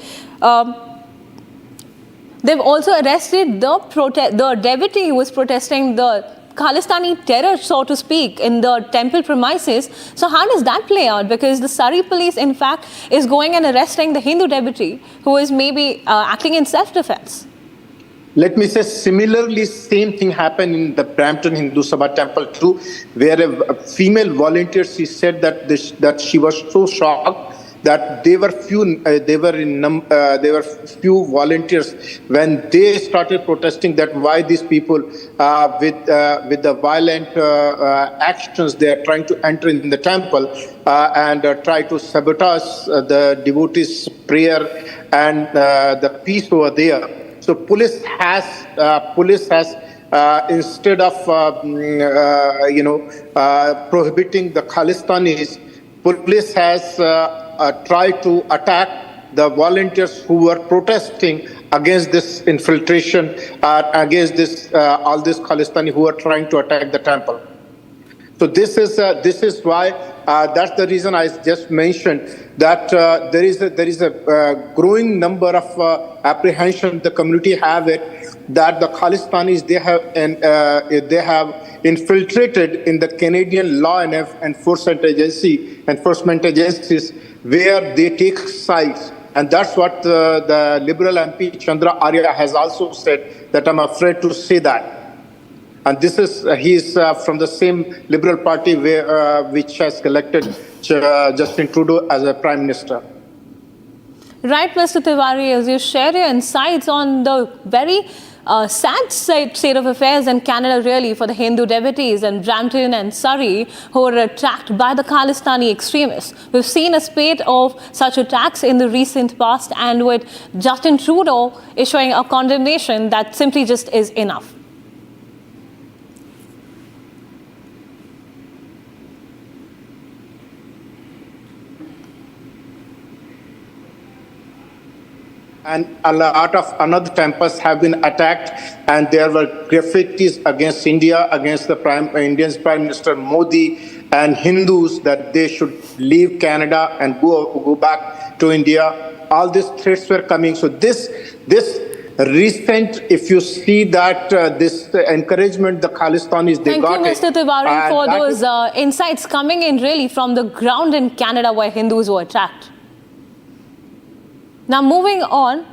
They've also arrested the devotee who was protesting the Khalistani terror, so to speak, in the temple premises. So how does that play out? Because the Surrey police, in fact, is going and arresting the Hindu devotee who is maybe acting in self-defense. Let me say, similarly, same thing happened in the Brampton Hindu Sabha temple too, where a female volunteer, she said that she was so shocked that there were few volunteers when they started protesting that why these people with the violent actions, they are trying to enter in the temple and try to sabotage the devotees' prayer and the peace over there. So police has instead of prohibiting the Khalistanis, police has tried to attack the volunteers who were protesting against this infiltration, against this all these Khalistani who are trying to attack the temple. So this is why that's the reason I just mentioned that there is a growing number of apprehension the community have it that the Khalistanis they have infiltrated in the Canadian law and enforcement agencies where they take sides, and that's what the Liberal MP Chandra Arya has also said, that I'm afraid to say that. And this is he's from the same Liberal Party which has elected Justin Trudeau as a Prime Minister. Right, Mr. Tiwari, as you share your insights on the very sad state of affairs in Canada, really, for the Hindu devotees in Brampton and Surrey who were attacked by the Khalistani extremists. We've seen a spate of such attacks in the recent past, and with Justin Trudeau issuing a condemnation that simply just is enough. And a lot of another temples have been attacked, and there were graffitis against India, against the Indian Prime Minister Modi and Hindus that they should leave Canada and go back to India. All these threats were coming. So this recent, if you see that this encouragement the Khalistanis they got. Thank you, Mr. Tiwari, for those insights coming in really from the ground in Canada where Hindus were attacked. Now moving on,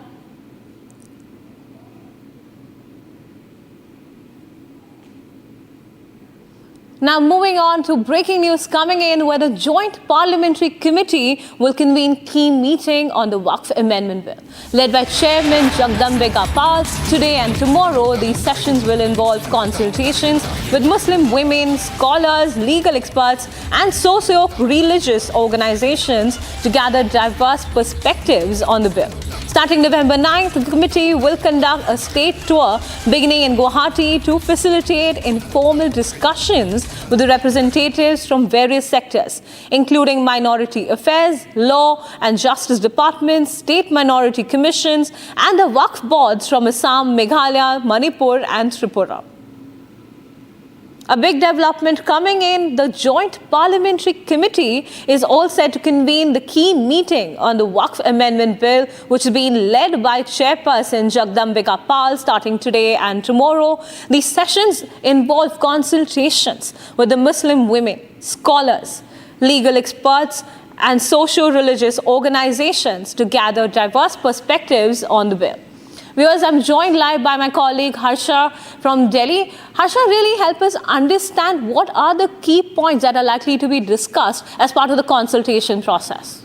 to breaking news coming in, where the Joint Parliamentary Committee will convene key meeting on the Waqf Amendment Bill. Led by Chairman Jagdambika Pal, today and tomorrow, these sessions will involve consultations with Muslim women, scholars, legal experts, and socio-religious organizations to gather diverse perspectives on the bill. Starting November 9th, the committee will conduct a state tour beginning in Guwahati to facilitate informal discussions with the representatives from various sectors, including minority affairs, law and justice departments, state minority commissions, and the Waqf boards from Assam, Meghalaya, Manipur, and Tripura. A big development coming in, the Joint Parliamentary Committee is all set to convene the key meeting on the Waqf Amendment Bill, which is being led by Chairperson Jagdambika Pal starting today and tomorrow. These sessions involve consultations with the Muslim women, scholars, legal experts, and socio-religious organizations to gather diverse perspectives on the bill. Viewers, I'm joined live by my colleague Harsha from Delhi. Harsha, really help us understand what are the key points that are likely to be discussed as part of the consultation process.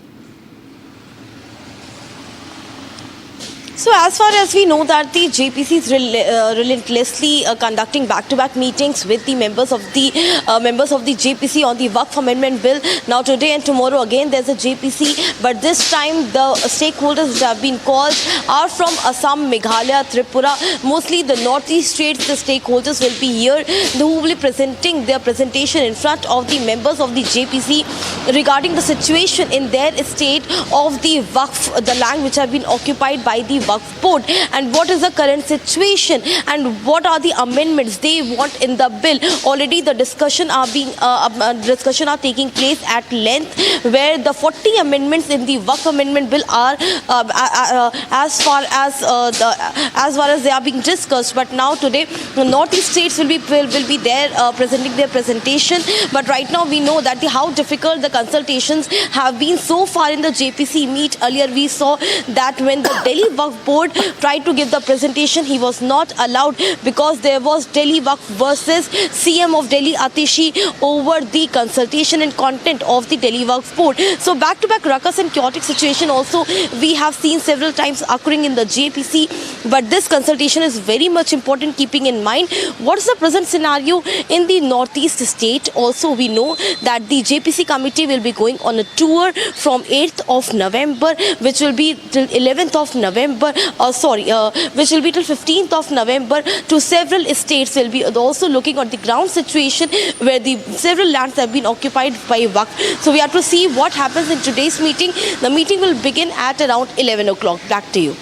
So as far as we know that the JPC is relentlessly conducting back-to-back meetings with the members of the JPC on the Waqf Amendment Bill. Now today and tomorrow again there's a JPC, but this time the stakeholders which have been called are from Assam, Meghalaya, Tripura. Mostly the northeast states, the stakeholders will be here, who will be presenting their presentation in front of the members of the JPC regarding the situation in their state of the Waqf, the land which have been occupied by the Waqf board, and what is the current situation and what are the amendments they want in the bill. Already the discussion are taking place at length, where the 40 amendments in the Waqf Amendment Bill are as far as they are being discussed. But now today the northeast states will be there presenting their presentation. But right now we know that how difficult the consultations have been so far in the JPC meet. Earlier we saw that when the Delhi Waqf Board tried to give the presentation, he was not allowed because there was Delhi Waqf versus CM of Delhi Atishi over the consultation and content of the Delhi Waqf Board. So back-to-back ruckus and chaotic situation also we have seen several times occurring in the JPC. But this consultation is very much important, keeping in mind what is the present scenario in the northeast state. Also we know that the JPC committee will be going on a tour from 8th of November, which will be till 11th of November, which will be till 15th of November, to several states. Will be also looking at the ground situation where the several lands have been occupied by Waqf. So we have to see what happens in today's meeting. The meeting will begin at around 11 o'clock. Back to you.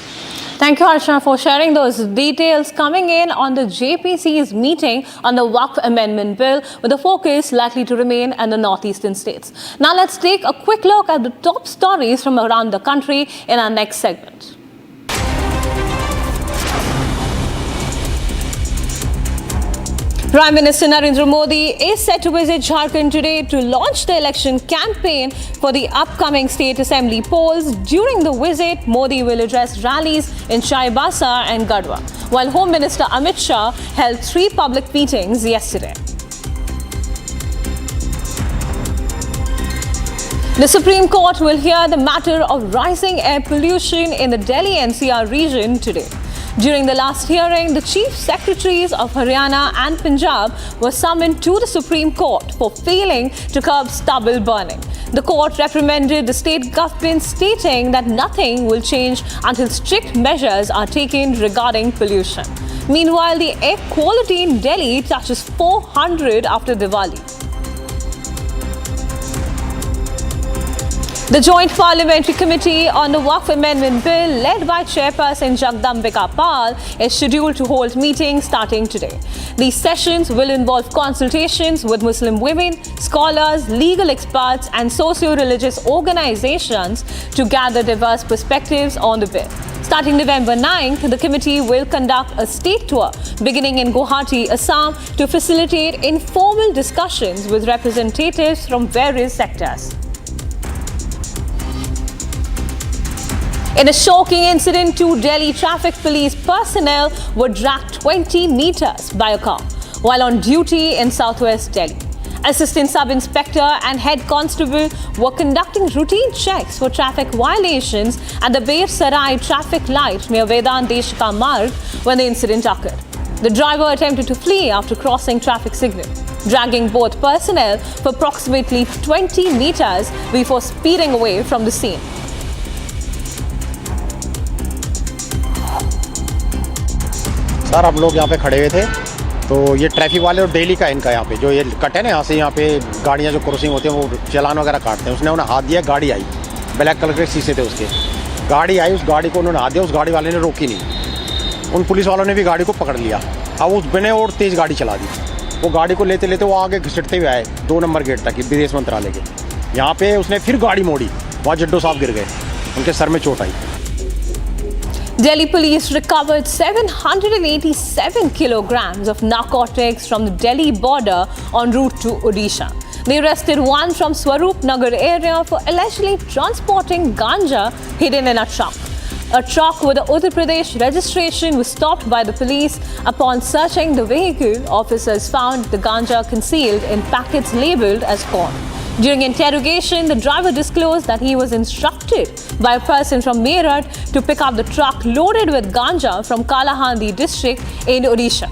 Thank you, Harsha, for sharing those details coming in on the JPC's meeting on the Waqf Amendment Bill, with the focus likely to remain in the northeastern states. Now let's take a quick look at the top stories from around the country in our next segment. Prime Minister Narendra Modi is set to visit Jharkhand today to launch the election campaign for the upcoming state assembly polls. During the visit, Modi will address rallies in Chaibasa and Garhwa, while Home Minister Amit Shah held 3 public meetings yesterday. The Supreme Court will hear the matter of rising air pollution in the Delhi NCR region today. During the last hearing, the chief secretaries of Haryana and Punjab were summoned to the Supreme Court for failing to curb stubble burning. The court reprimanded the state government, stating that nothing will change until strict measures are taken regarding pollution. Meanwhile, the air quality in Delhi touches 400 after Diwali. The Joint Parliamentary Committee on the Waqf Amendment Bill, led by Chairperson Jagdambika Pal, is scheduled to hold meetings starting today. These sessions will involve consultations with Muslim women, scholars, legal experts, and socio-religious organizations to gather diverse perspectives on the bill. Starting November 9th, the committee will conduct a state tour beginning in Guwahati, Assam, to facilitate informal discussions with representatives from various sectors. In a shocking incident, 2 Delhi traffic police personnel were dragged 20 meters by a car while on duty in southwest Delhi. Assistant Sub-Inspector and Head Constable were conducting routine checks for traffic violations at the Beer Sarai traffic light near Vedant Deshika Marg when the incident occurred. The driver attempted to flee after crossing traffic signal, dragging both personnel for approximately 20 meters before speeding away from the scene. Sir हम लोग यहाँ पे खड़े हुए थे तो ये traffic वाले और दिल्ली का इनका यहाँ पे जो ये कट है ना यहाँ से यहाँ पे गाड़ियाँ जो क्रॉसिंग होती हैं वो चालान वगैरह काटते हैं। उसने उन्हें हाथ दिया, गाड़ी आई, ब्लैक कलर के शीशे थे उसके, गाड़ी आई, उस गाड़ी को उन्होंने हाथ दिया, उस गाड़ी वाले ने रोकी नहीं। उन पुलिस वालों ने भी गाड़ी को पकड़ लिया। अब उस बने और तेज़ गाड़ी चला दी। वो गाड़ी को लेते लेते वो आगे घिसटते हुए आए 2 नंबर गेट तक, विदेश मंत्रालय के। यहाँ पे उसने फिर गाड़ी मोड़ी, वहाँ जड्डो साहब गिर गए, उनके सर में चोट आई। Delhi police recovered 787 kilograms of narcotics from the Delhi border en route to Odisha. They arrested one from Swaroop Nagar area for allegedly transporting ganja hidden in a truck. A truck with the Uttar Pradesh registration was stopped by the police. Upon searching the vehicle, officers found the ganja concealed in packets labelled as corn. During interrogation, the driver disclosed that he was instructed by a person from Meerut to pick up the truck loaded with ganja from Kalahandi district in Odisha.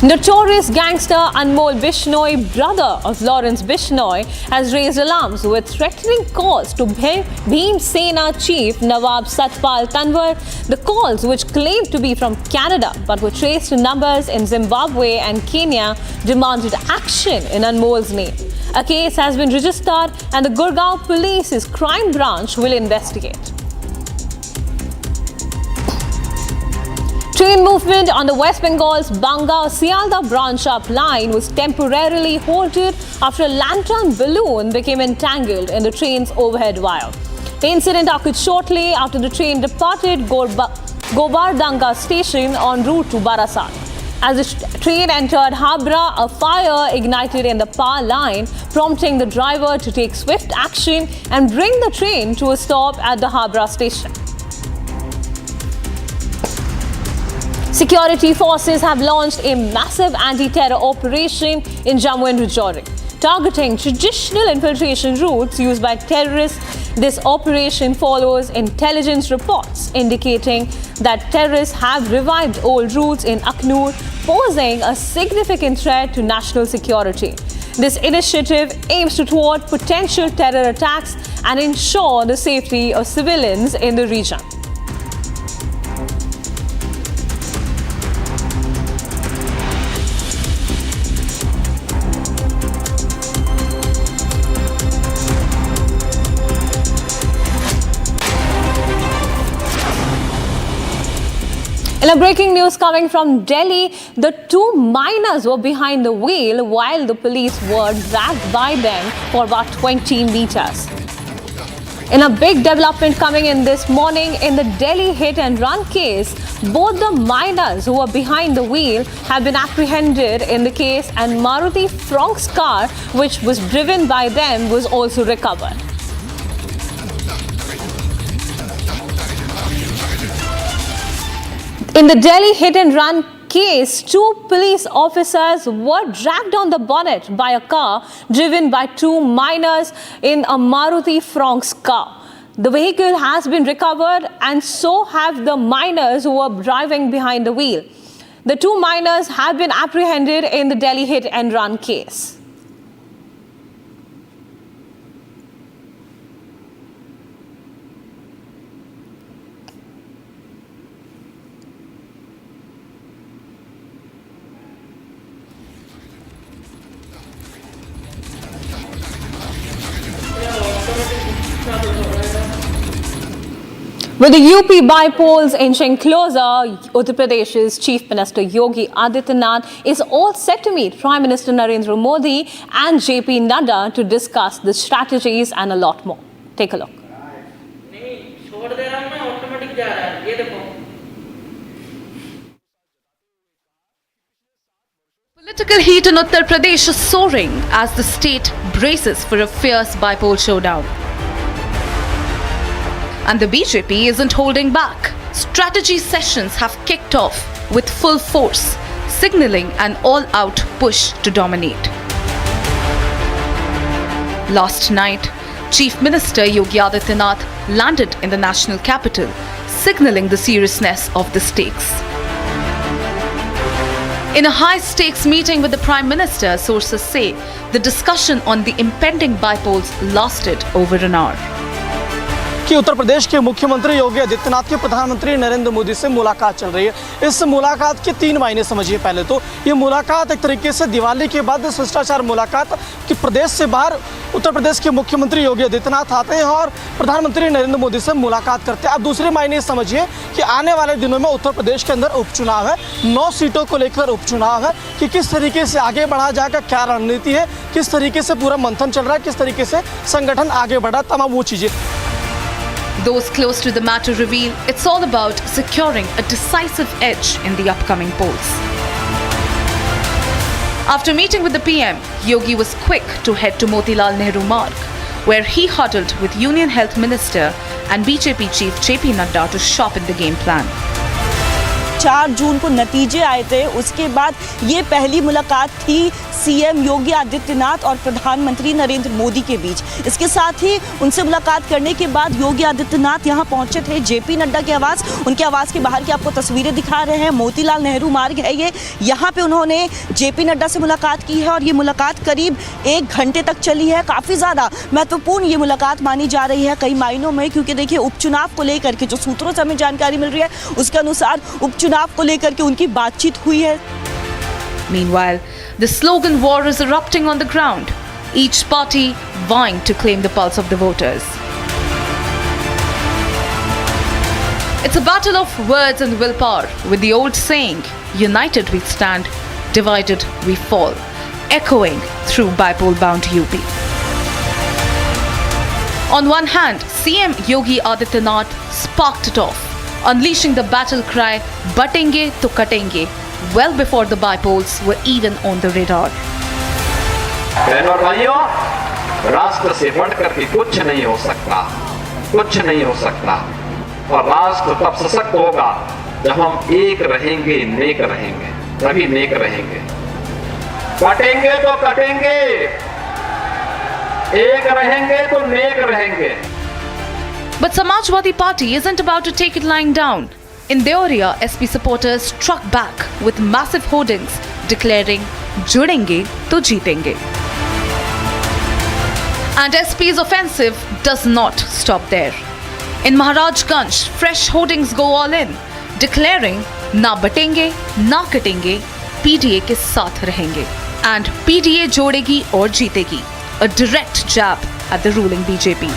Notorious gangster Anmol Bishnoi, brother of Lawrence Bishnoi, has raised alarms with threatening calls to Bhim Sena chief Nawab Satpal Tanwar. The calls, which claimed to be from Canada but were traced to numbers in Zimbabwe and Kenya, demanded action in Anmol's name. A case has been registered and the Gurgaon Police's crime branch will investigate. Train movement on the West Bengal's Banga-Sialdah branch-up line was temporarily halted after a lantern balloon became entangled in the train's overhead wire. The incident occurred shortly after the train departed Gobardanga station en route to Barasat. As the train entered Habra, a fire ignited in the power line, prompting the driver to take swift action and bring the train to a stop at the Habra station. Security forces have launched a massive anti-terror operation in Jammu and Rajouri, targeting traditional infiltration routes used by terrorists. This operation follows intelligence reports indicating that terrorists have revived old routes in Aknoor, posing a significant threat to national security. This initiative aims to thwart potential terror attacks and ensure the safety of civilians in the region. In a breaking news coming from Delhi, the 2 miners were behind the wheel while the police were dragged by them for about 20 meters. In a big development coming in this morning in the Delhi hit-and-run case, both the miners who were behind the wheel have been apprehended in the case, and Maruti Fronk's car, which was driven by them, was also recovered. In the Delhi hit-and-run case, 2 police officers were dragged on the bonnet by a car driven by 2 miners in a Maruti Fronk's car. The vehicle has been recovered and so have the minors who were driving behind the wheel. The two minors have been apprehended in the Delhi hit and run case. With the UP by-polls inching closer, Uttar Pradesh's Chief Minister Yogi Adityanath is all set to meet Prime Minister Narendra Modi and JP Nadda to discuss the strategies and a lot more. Take a look. Political heat in Uttar Pradesh is soaring as the state braces for a fierce by-poll showdown. And the BJP isn't holding back. Strategy sessions have kicked off with full force, signalling an all-out push to dominate. Last night, Chief Minister Yogi Adityanath landed in the national capital, signalling the seriousness of the stakes. In a high-stakes meeting with the Prime Minister, sources say the discussion on the impending by-polls lasted over an hour. कि उत्तर प्रदेश के मुख्यमंत्री योगी आदित्यनाथ की प्रधानमंत्री नरेंद्र मोदी से मुलाकात चल रही है। इस मुलाकात के तीन मायने समझिए। पहले तो ये मुलाकात एक तरीके से दिवाली के बाद शिष्टाचार मुलाकात कि प्रदेश से बाहर उत्तर प्रदेश के मुख्यमंत्री योगी आदित्यनाथ आते हैं और प्रधानमंत्री नरेंद्र मोदी से मुलाकात करते हैं। अब दूसरे मायने समझिए कि आने वाले दिनों में उत्तर प्रदेश के अंदर उपचुनाव है, 9 सीटों को लेकर उपचुनाव है कि किस तरीके से आगे बढ़ा जाएगा, क्या रणनीति है, किस तरीके से पूरा मंथन चल रहा है, किस तरीके से संगठन आगे बढ़ा, तमाम वो चीजें। Those close to the matter reveal it's all about securing a decisive edge in the upcoming polls. After meeting with the PM, Yogi was quick to head to Motilal Nehru Marg, where he huddled with Union Health Minister and BJP Chief JP Nadda to sharpen the game plan. 4 जून को नतीजे आए थे, उसके बाद ये पहली मुलाकात थी सीएम योगी आदित्यनाथ और प्रधानमंत्री नरेंद्र मोदी के बीच। इसके साथ ही उनसे मुलाकात करने के बाद योगी आदित्यनाथ यहाँ पहुँचे थे जेपी नड्डा के आवास। उनके आवास के बाहर की आपको तस्वीरें दिखा रहे हैं, मोतीलाल नेहरू मार्ग है ये। यहाँ पे उन्होंने जेपी नड्डा से मुलाकात की है और ये मुलाकात करीब 1 घंटे तक चली है। काफ़ी ज़्यादा महत्वपूर्ण ये मुलाकात मानी जा रही है कई मायनों में, क्योंकि देखिए उपचुनाव को लेकर के जो सूत्रों से हमें जानकारी मिल रही है उसके अनुसार उपचुनाव को लेकर के उनकी बातचीत हुई है। Meanwhile, the slogan war is erupting on the ground, each party vying to claim the pulse of the voters. It's a battle of words and willpower, with the old saying, united we stand, divided we fall, echoing through by-poll-bound UP. On one hand, CM Yogi Adityanath sparked it off, unleashing the battle cry, "Batenge to katenge," well before the by-polls were even on the radar. बहनों और भाइयों, राष्ट्र से बढ़कर के कुछ नहीं हो सकता, कुछ नहीं हो सकता, और राष्ट्र तब सशक्त होगा जब हम एक रहेंगे, नेक रहेंगे, तभी नेक रहेंगे। कटेंगे तो कटेंगे, एक रहेंगे तो नेक रहेंगे। But Samajwadi Party isn't about to take it lying down. In Deoria, SP supporters struck back with massive hoardings declaring "Judenge to jeetenge." And SP's offensive does not stop there. In Maharashtra, fresh hoardings go all in, declaring "Na batenge, na katenge, PDA ke saath rahenge." And PDA jodegi aur jeetegi, a direct jab at the ruling BJP.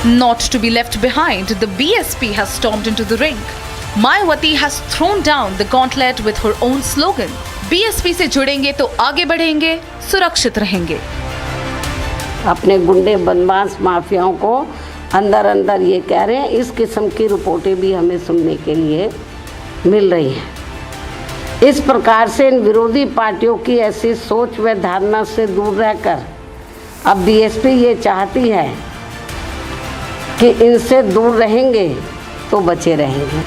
Not to be left behind, the BSP has stormed into the ring. Mayawati has thrown down the gauntlet with her own slogan, BSP से जुड़ेंगे तो आगे बढ़ेंगे, सुरक्षित रहेंगे। अपने गुंडे बदमाश माफियाओं को अंदर अंदर ये कह रहे हैं, इस किस्म की रिपोर्टें भी हमें सुनने के लिए मिल रही हैं। इस प्रकार से इन विरोधी पार्टियों की ऐसी सोच व धारणा से दूर रहकर अब बीएसपी ये चाहती है कि इनसे दूर रहेंगे तो बचे रहेंगे।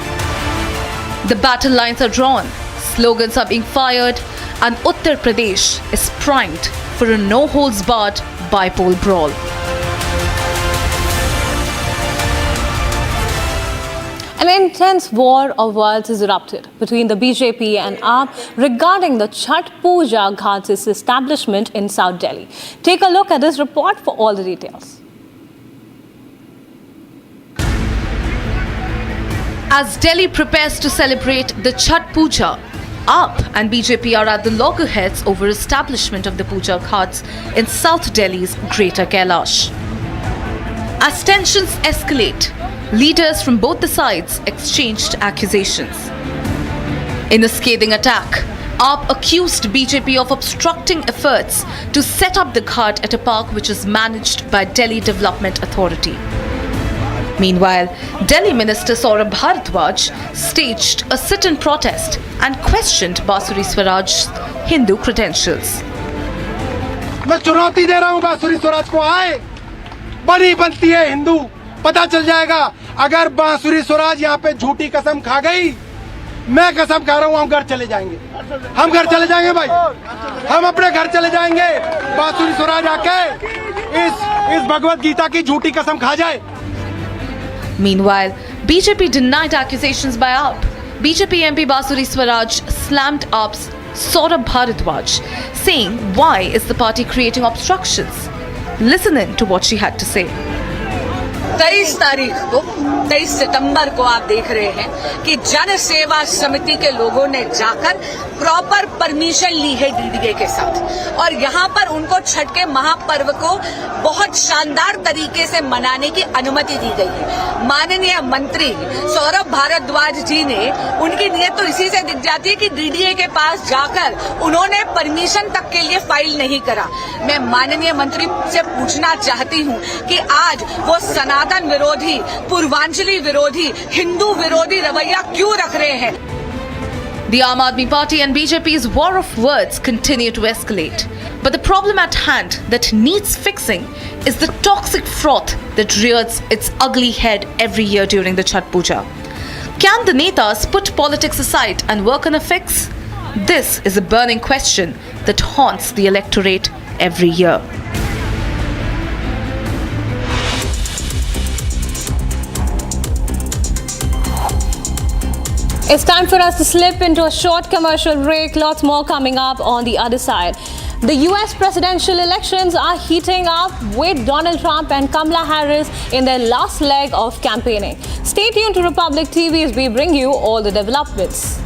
The battle lines are drawn, slogans are being fired, and Uttar Pradesh is primed for a no-holds-barred by-poll brawl. An intense war of words is erupted between the BJP and AAP regarding the Chhath Puja Ghats establishment in South Delhi. Take a look at this report for all the details. As Delhi prepares to celebrate the Chhath Puja, AAP and BJP are at the loggerheads over establishment of the Puja Ghats in South Delhi's Greater Kailash. As tensions escalate, leaders from both the sides exchanged accusations. In a scathing attack, AAP accused BJP of obstructing efforts to set up the ghat at a park which is managed by Delhi Development Authority. Meanwhile, Delhi Minister Saurabh Bharadwaj staged a sit-in protest and questioned Basuri Swaraj's Hindu credentials. मैं चुनौती दे रहा हूं बांसुरी स्वराज को, आए बनी बनती है हिंदू, पता चल जाएगा। अगर बांसुरी स्वराज यहाँ पे झूठी कसम खा गई, मैं कसम खा रहा हूँ हम घर चले जाएंगे, हम घर चले जाएंगे भाई, हम अपने घर चले जाएंगे। बांसुरी स्वराज आके इस भगवत गीता की झूठी कसम खा जाए। Meanwhile, BJP denied accusations by AAP. BJP MP Basuri Swaraj slammed AAP's Saurabh Bharadwaj, saying why is the party creating obstructions? Listen in to what she had to say. 23 तारीख को 23 सितंबर को आप देख रहे हैं कि जन सेवा समिति के लोगों ने जाकर प्रॉपर परमिशन ली है डीडीए के साथ और यहाँ पर उनको छठ के महापर्व को बहुत शानदार तरीके से मनाने की अनुमति दी गई है। माननीय मंत्री सौरभ भारद्वाज जी ने, उनकी नीयत तो इसी से दिख जाती है कि डीडीए के पास जाकर उन्होंने परमिशन तक के लिए फाइल नहीं करा। मैं माननीय मंत्री से पूछना चाहती हूँ कि आज वो सनातन विरोधी, पूर्वांचली विरोधी, हिंदू विरोधी रवैया क्यों रख रहे हैं? The Aam Aadmi Party and BJP's war of words continue to escalate. But the problem at hand that needs fixing is the toxic froth that rears its ugly head every year during the Chhath Puja. Can the netas put politics aside and work on a fix? This is a burning question that haunts the electorate every year. It's time for us to slip into a short commercial break. Lots more coming up on the other side. The US presidential elections are heating up with Donald Trump and Kamala Harris in their last leg of campaigning. Stay tuned to Republic TV as we bring you all the developments.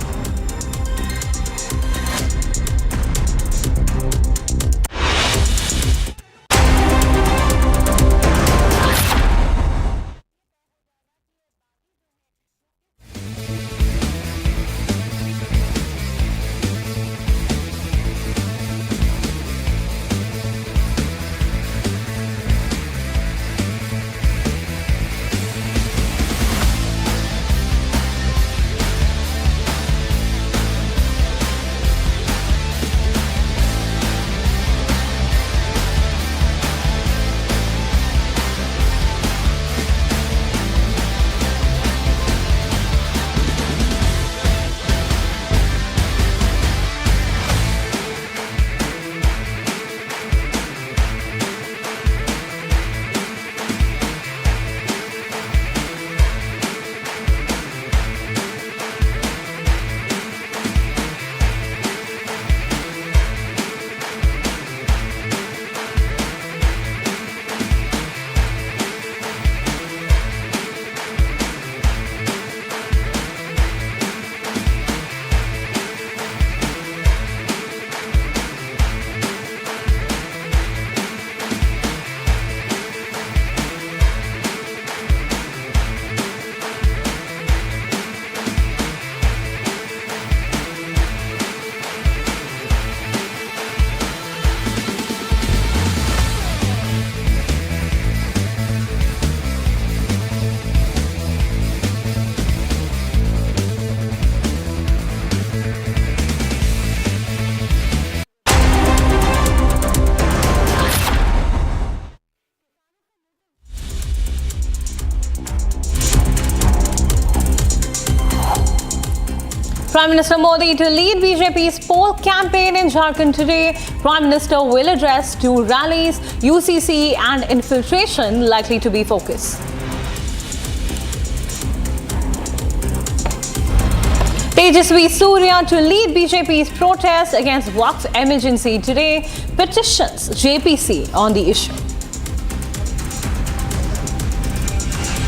Prime Minister Modi to lead BJP's poll campaign in Jharkhand today. Prime Minister will address two rallies, UCC and infiltration likely to be focus. Tejasvi Surya to lead BJP's protest against Waqf emergency today petitions JPC on the issue.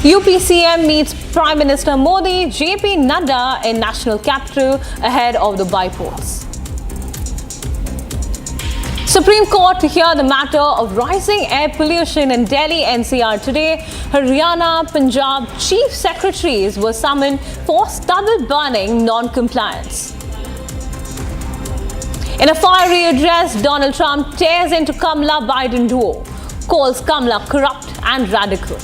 UP CM meets Prime Minister Modi, JP Nadda in national capital ahead of the by-polls. Supreme Court to hear the matter of rising air pollution in Delhi NCR today. Haryana, Punjab chief secretaries were summoned for stubble burning non-compliance. In a fiery address, Donald Trump tears into Kamala Biden duo, calls Kamala corrupt and radical.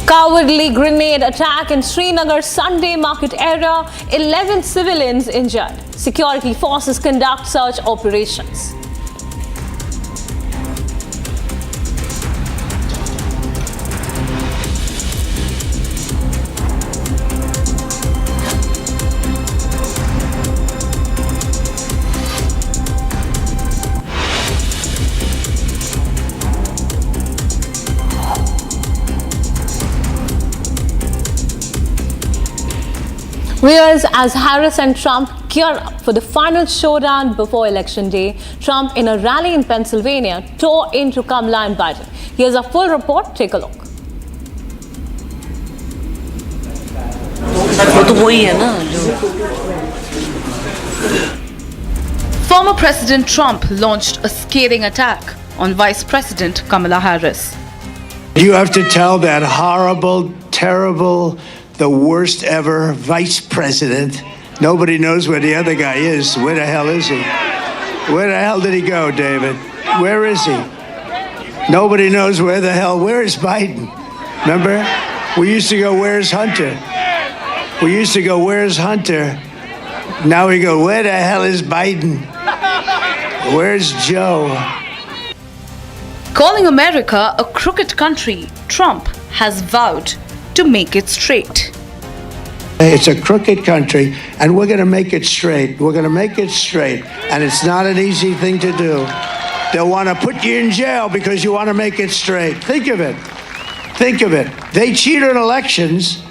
Cowardly grenade attack in Srinagar Sunday market area, 11 civilians injured. Security forces conduct search operations. Whereas as Harris and Trump gear up for the final showdown before Election Day, Trump in a rally in Pennsylvania tore into Kamala and Biden. Here's a full report. Take a look. Former President Trump launched a scathing attack on Vice President Kamala Harris. You have to tell that horrible, terrible, the worst ever vice president. Nobody knows where the other guy is. Where the hell is he? Where the hell did he go, David? Where is he? Nobody knows where the hell. Where is Biden? Remember? We used to go, where's Hunter? We used to go, where's Hunter? Now we go, where the hell is Biden? Where's Joe? Calling America a crooked country, Trump has vowed to make it straight. It's a crooked country, and we're going to make it straight. We're going to make it straight, and it's not an easy thing to do. They'll want to put you in jail because you want to make it straight. Think of it. Think of it. They cheat on elections,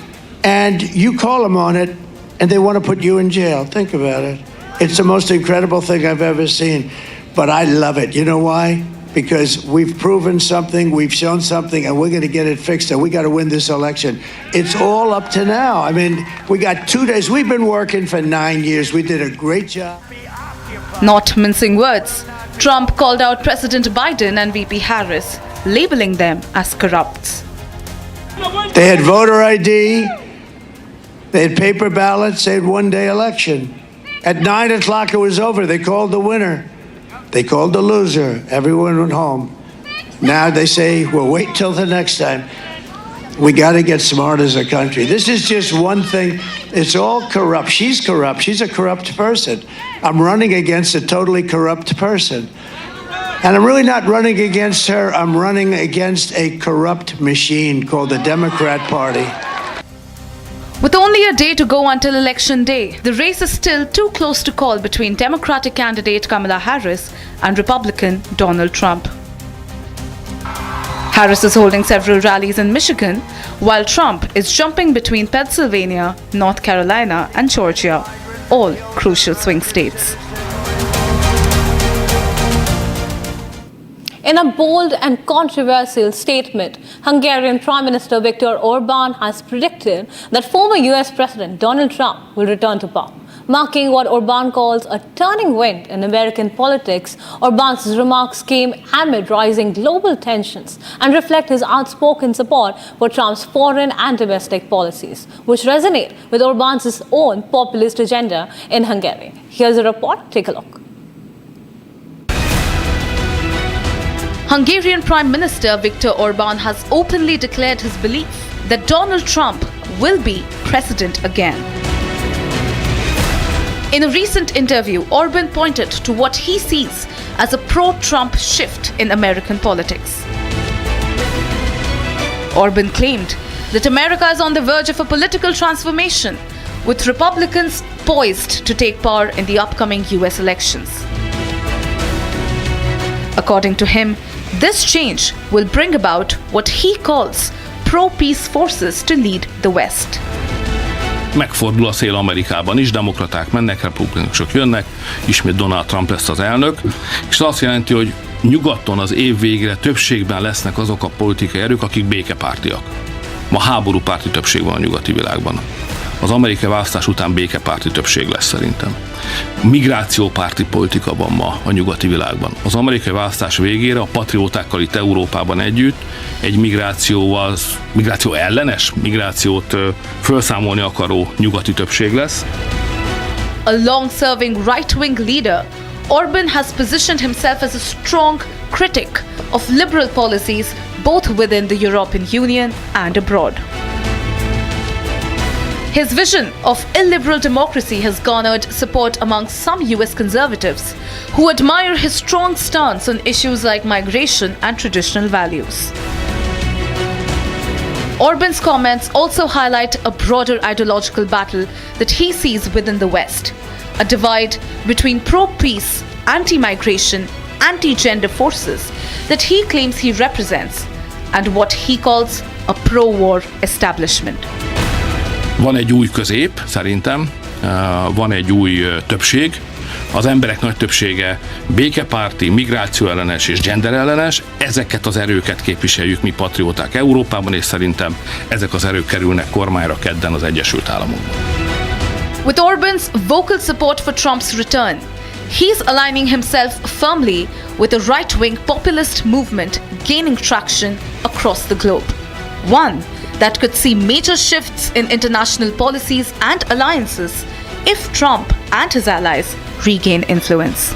and you call them on it, and they want to put you in jail. Think about it. It's the most incredible thing I've ever seen, but I love it. You know why? Because we've proven something, we've shown something, and we're going to get it fixed, and we got to win this election. It's all up to now. I mean, we got 2 days. We've been working for 9 years. We did a great job. Not mincing words, Trump called out President Biden and VP Harris, labeling them as corrupt. They had voter ID, they had paper ballots, they had one-day election. At 9 o'clock, it was over. They called the winner. They called the loser. Everyone went home. Now they say, well, wait till the next time. We got to get smart as a country. This is just one thing. It's all corrupt. She's corrupt. She's a corrupt person. I'm running against a totally corrupt person. And I'm really not running against her. I'm running against a corrupt machine called the Democrat Party. With only a day to go until Election Day, the race is still too close to call between Democratic candidate Kamala Harris and Republican Donald Trump. Harris is holding several rallies in Michigan, while Trump is jumping between Pennsylvania, North Carolina, and Georgia, all crucial swing states. In a bold and controversial statement, Hungarian Prime Minister Viktor Orban has predicted that former US President Donald Trump will return to power. Marking what Orban calls a turning point in American politics, Orban's remarks came amid rising global tensions and reflect his outspoken support for Trump's foreign and domestic policies, which resonate with Orban's own populist agenda in Hungary. Here's a report. Take a look. Hungarian Prime Minister Viktor Orban has openly declared his belief that Donald Trump will be president again. In a recent interview, Orban pointed to what he sees as a pro-Trump shift in American politics. Orban claimed that America is on the verge of a political transformation, with Republicans poised to take power in the upcoming US elections. According to him, this change will bring about what he calls pro-peace forces to lead the West. megfordul a szél Amerikában is, demokraták mennek, republikánusok jönnek, ismét Donald Trump lesz az elnök, és az azt jelenti, hogy nyugaton az év végére többségben lesznek azok a politikai erők, akik békepártiak. Ma háborúpárti többség van a nyugati világban. Az amerikai választás után békepárti többség lesz szerintem. Migrációpárti politika van ma a nyugati világban. Az amerikai választás végére a patriótákkal itt Európában együtt egy migráció ellenes, migrációt felszámolni akaró nyugati többség lesz. A long-serving right-wing leader, Orbán has positioned himself as a strong critic of liberal policies both within the European Union and abroad. His vision of illiberal democracy has garnered support among some US conservatives who admire his strong stance on issues like migration and traditional values. Orbán's comments also highlight a broader ideological battle that he sees within the West, a divide between pro-peace, anti-migration, anti-gender forces that he claims he represents, and what he calls a pro-war establishment. Van egy új közép, szerintem, van egy új többség. Az emberek nagy többsége békepárti, migrációellenes és genderellenes. Ezeket az erőket képviseljük mi patrióták Európában, és szerintem ezek az erők kerülnek kormányra kedden az Egyesült Államokban. With Orbán's vocal support for Trump's return, he's aligning himself firmly with a right-wing populist movement gaining traction across the globe. One that could see major shifts in international policies and alliances if Trump and his allies regain influence.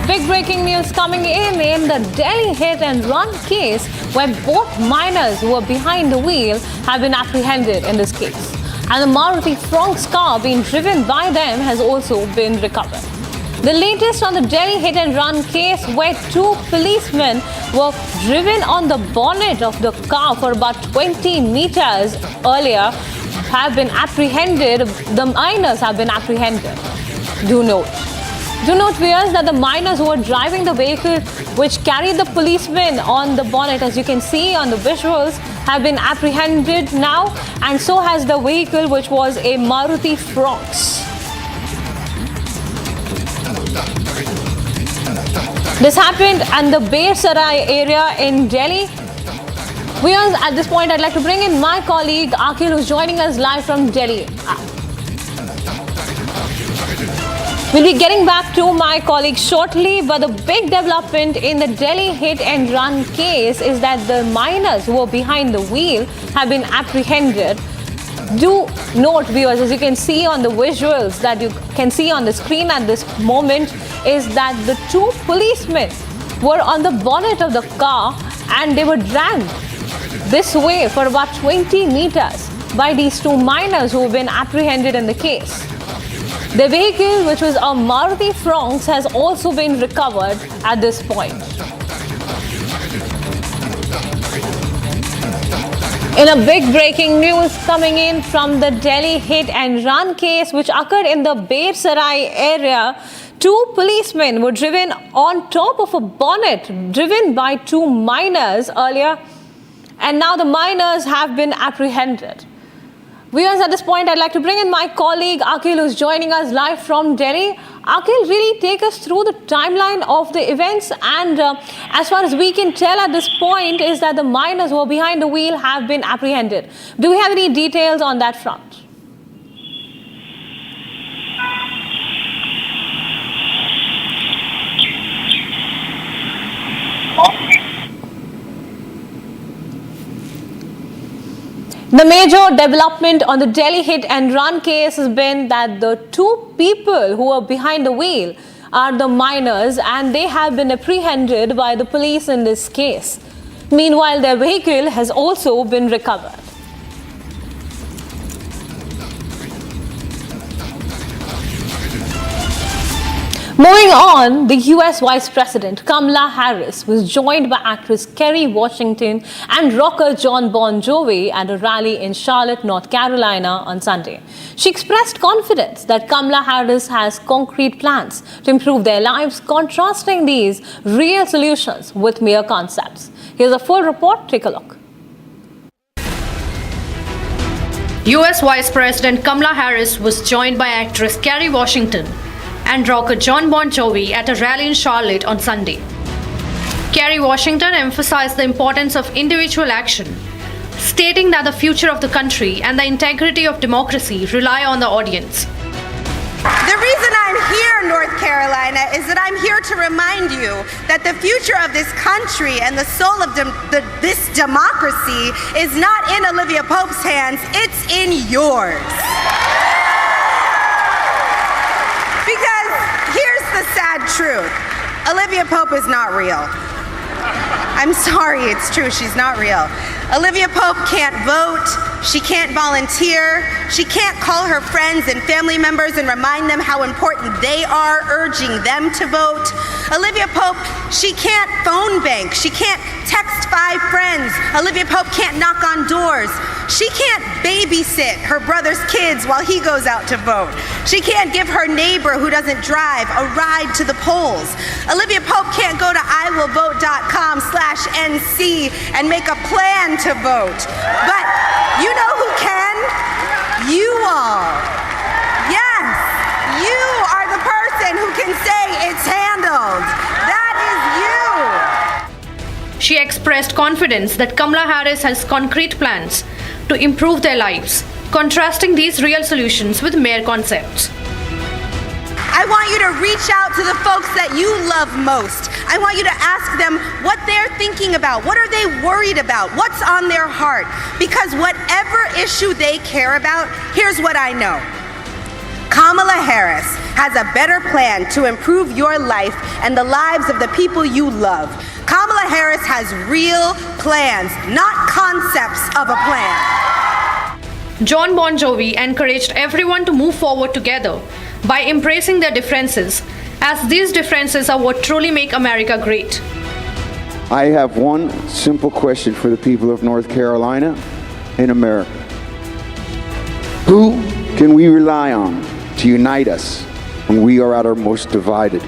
Big breaking news coming in the Delhi hit and run case where both minors who were behind the wheel have been apprehended in this case. And the Maruti Fronk's car being driven by them has also been recovered. The latest on the Delhi hit and run case where two policemen were driven on the bonnet of the car for about 20 meters earlier have been apprehended. The minors have been apprehended. Do note, viewers, that the minors who were driving the vehicle which carried the policemen on the bonnet, as you can see on the visuals, have been apprehended now, and so has the vehicle which was a Maruti Fronx. This happened in the Bear Sarai area in Delhi. Viewers, at this point, I'd like to bring in my colleague Akhil, who's joining us live from Delhi. We'll be getting back to my colleague shortly, but the big development in the Delhi hit and run case is that the minors who were behind the wheel have been apprehended. Do note, viewers, as you can see on the visuals that you can see on the screen at this moment, is that the two policemen were on the bonnet of the car and they were dragged this way for about 20 meters by these two minors who have been apprehended in the case. The vehicle, which was a Maruti Fronx, has also been recovered at this point. In a big breaking news coming in from the Delhi hit and run case which occurred in the Bear Sarai area, two policemen were driven on top of a bonnet driven by two minors earlier, and now the minors have been apprehended. Viewers, at this point, I'd like to bring in my colleague Akhil, who's joining us live from Delhi. Akhil, really take us through the timeline of the events, and as far as we can tell at this point is that the minors who are behind the wheel have been apprehended. Do we have any details on that front? The major development on the Delhi hit and run case has been that the two people who are behind the wheel are the minors, and they have been apprehended by the police in this case. Meanwhile, their vehicle has also been recovered. Moving on, the US Vice President Kamala Harris was joined by actress Kerry Washington and rocker John Bon Jovi at a rally in Charlotte, North Carolina on Sunday. She expressed confidence that Kamala Harris has concrete plans to improve their lives, contrasting these real solutions with mere concepts. Here's a full report. Take a look. US Vice President Kamala Harris was joined by actress Kerry Washington and rocker Jon Bon Jovi at a rally in Charlotte on Sunday. Kerry Washington emphasized the importance of individual action, stating that the future of the country and the integrity of democracy rely on the audience. The reason I'm here in North Carolina is that I'm here to remind you that the future of this country and the soul of this democracy is not in Olivia Pope's hands, it's in yours. Because here's the sad truth. Olivia Pope is not real. I'm sorry, it's true, she's not real. Olivia Pope can't vote, she can't volunteer, she can't call her friends and family members and remind them how important they are, urging them to vote. Olivia Pope, she can't phone bank, she can't text 5 friends. Olivia Pope can't knock on doors. She can't babysit her brother's kids while he goes out to vote. She can't give her neighbor who doesn't drive a ride to the polls. Olivia Pope can't go to iwillvote.com/NC and make a plan to vote. But you know who can? You all. Yes, you are the person who can say it's handled. That is you. She expressed confidence that Kamala Harris has concrete plans to improve their lives, contrasting these real solutions with mere concepts. I want you to reach out to the folks that you love most. I want you to ask them what they're thinking about. What are they worried about? What's on their heart? Because whatever issue they care about, here's what I know. Kamala Harris has a better plan to improve your life and the lives of the people you love. Kamala Harris has real plans, not concepts of a plan. Jon Bon Jovi encouraged everyone to move forward together by embracing their differences, as these differences are what truly make America great. I have one simple question for the people of North Carolina and America. Who can we rely on to unite us when we are at our most divided?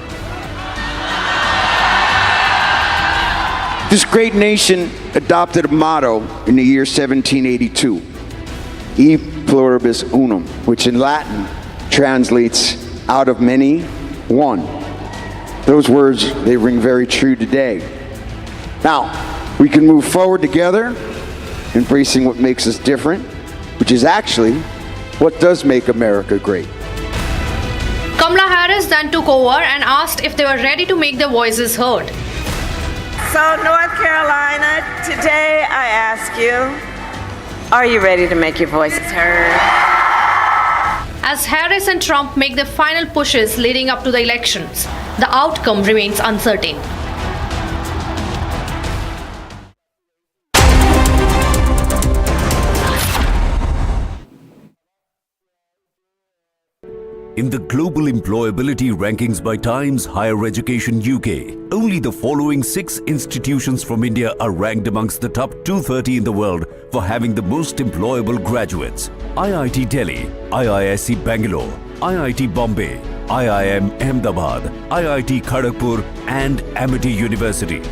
This great nation adopted a motto in the year 1782, E pluribus unum, which in Latin translates out of many, one. Those words, they ring very true today. Now, we can move forward together, embracing what makes us different, which is actually what does make America great. Kamala Harris then took over and asked if they were ready to make their voices heard. So, North Carolina, today I ask you, are you ready to make your voices heard? As Harris and Trump make their final pushes leading up to the elections, the outcome remains uncertain. In the global employability rankings by Times Higher Education UK, only the following 6 institutions from India are ranked amongst the top 230 in the world for having the most employable graduates: IIT Delhi, IISc Bangalore, IIT Bombay, IIM Ahmedabad, IIT Kharagpur and Amity University.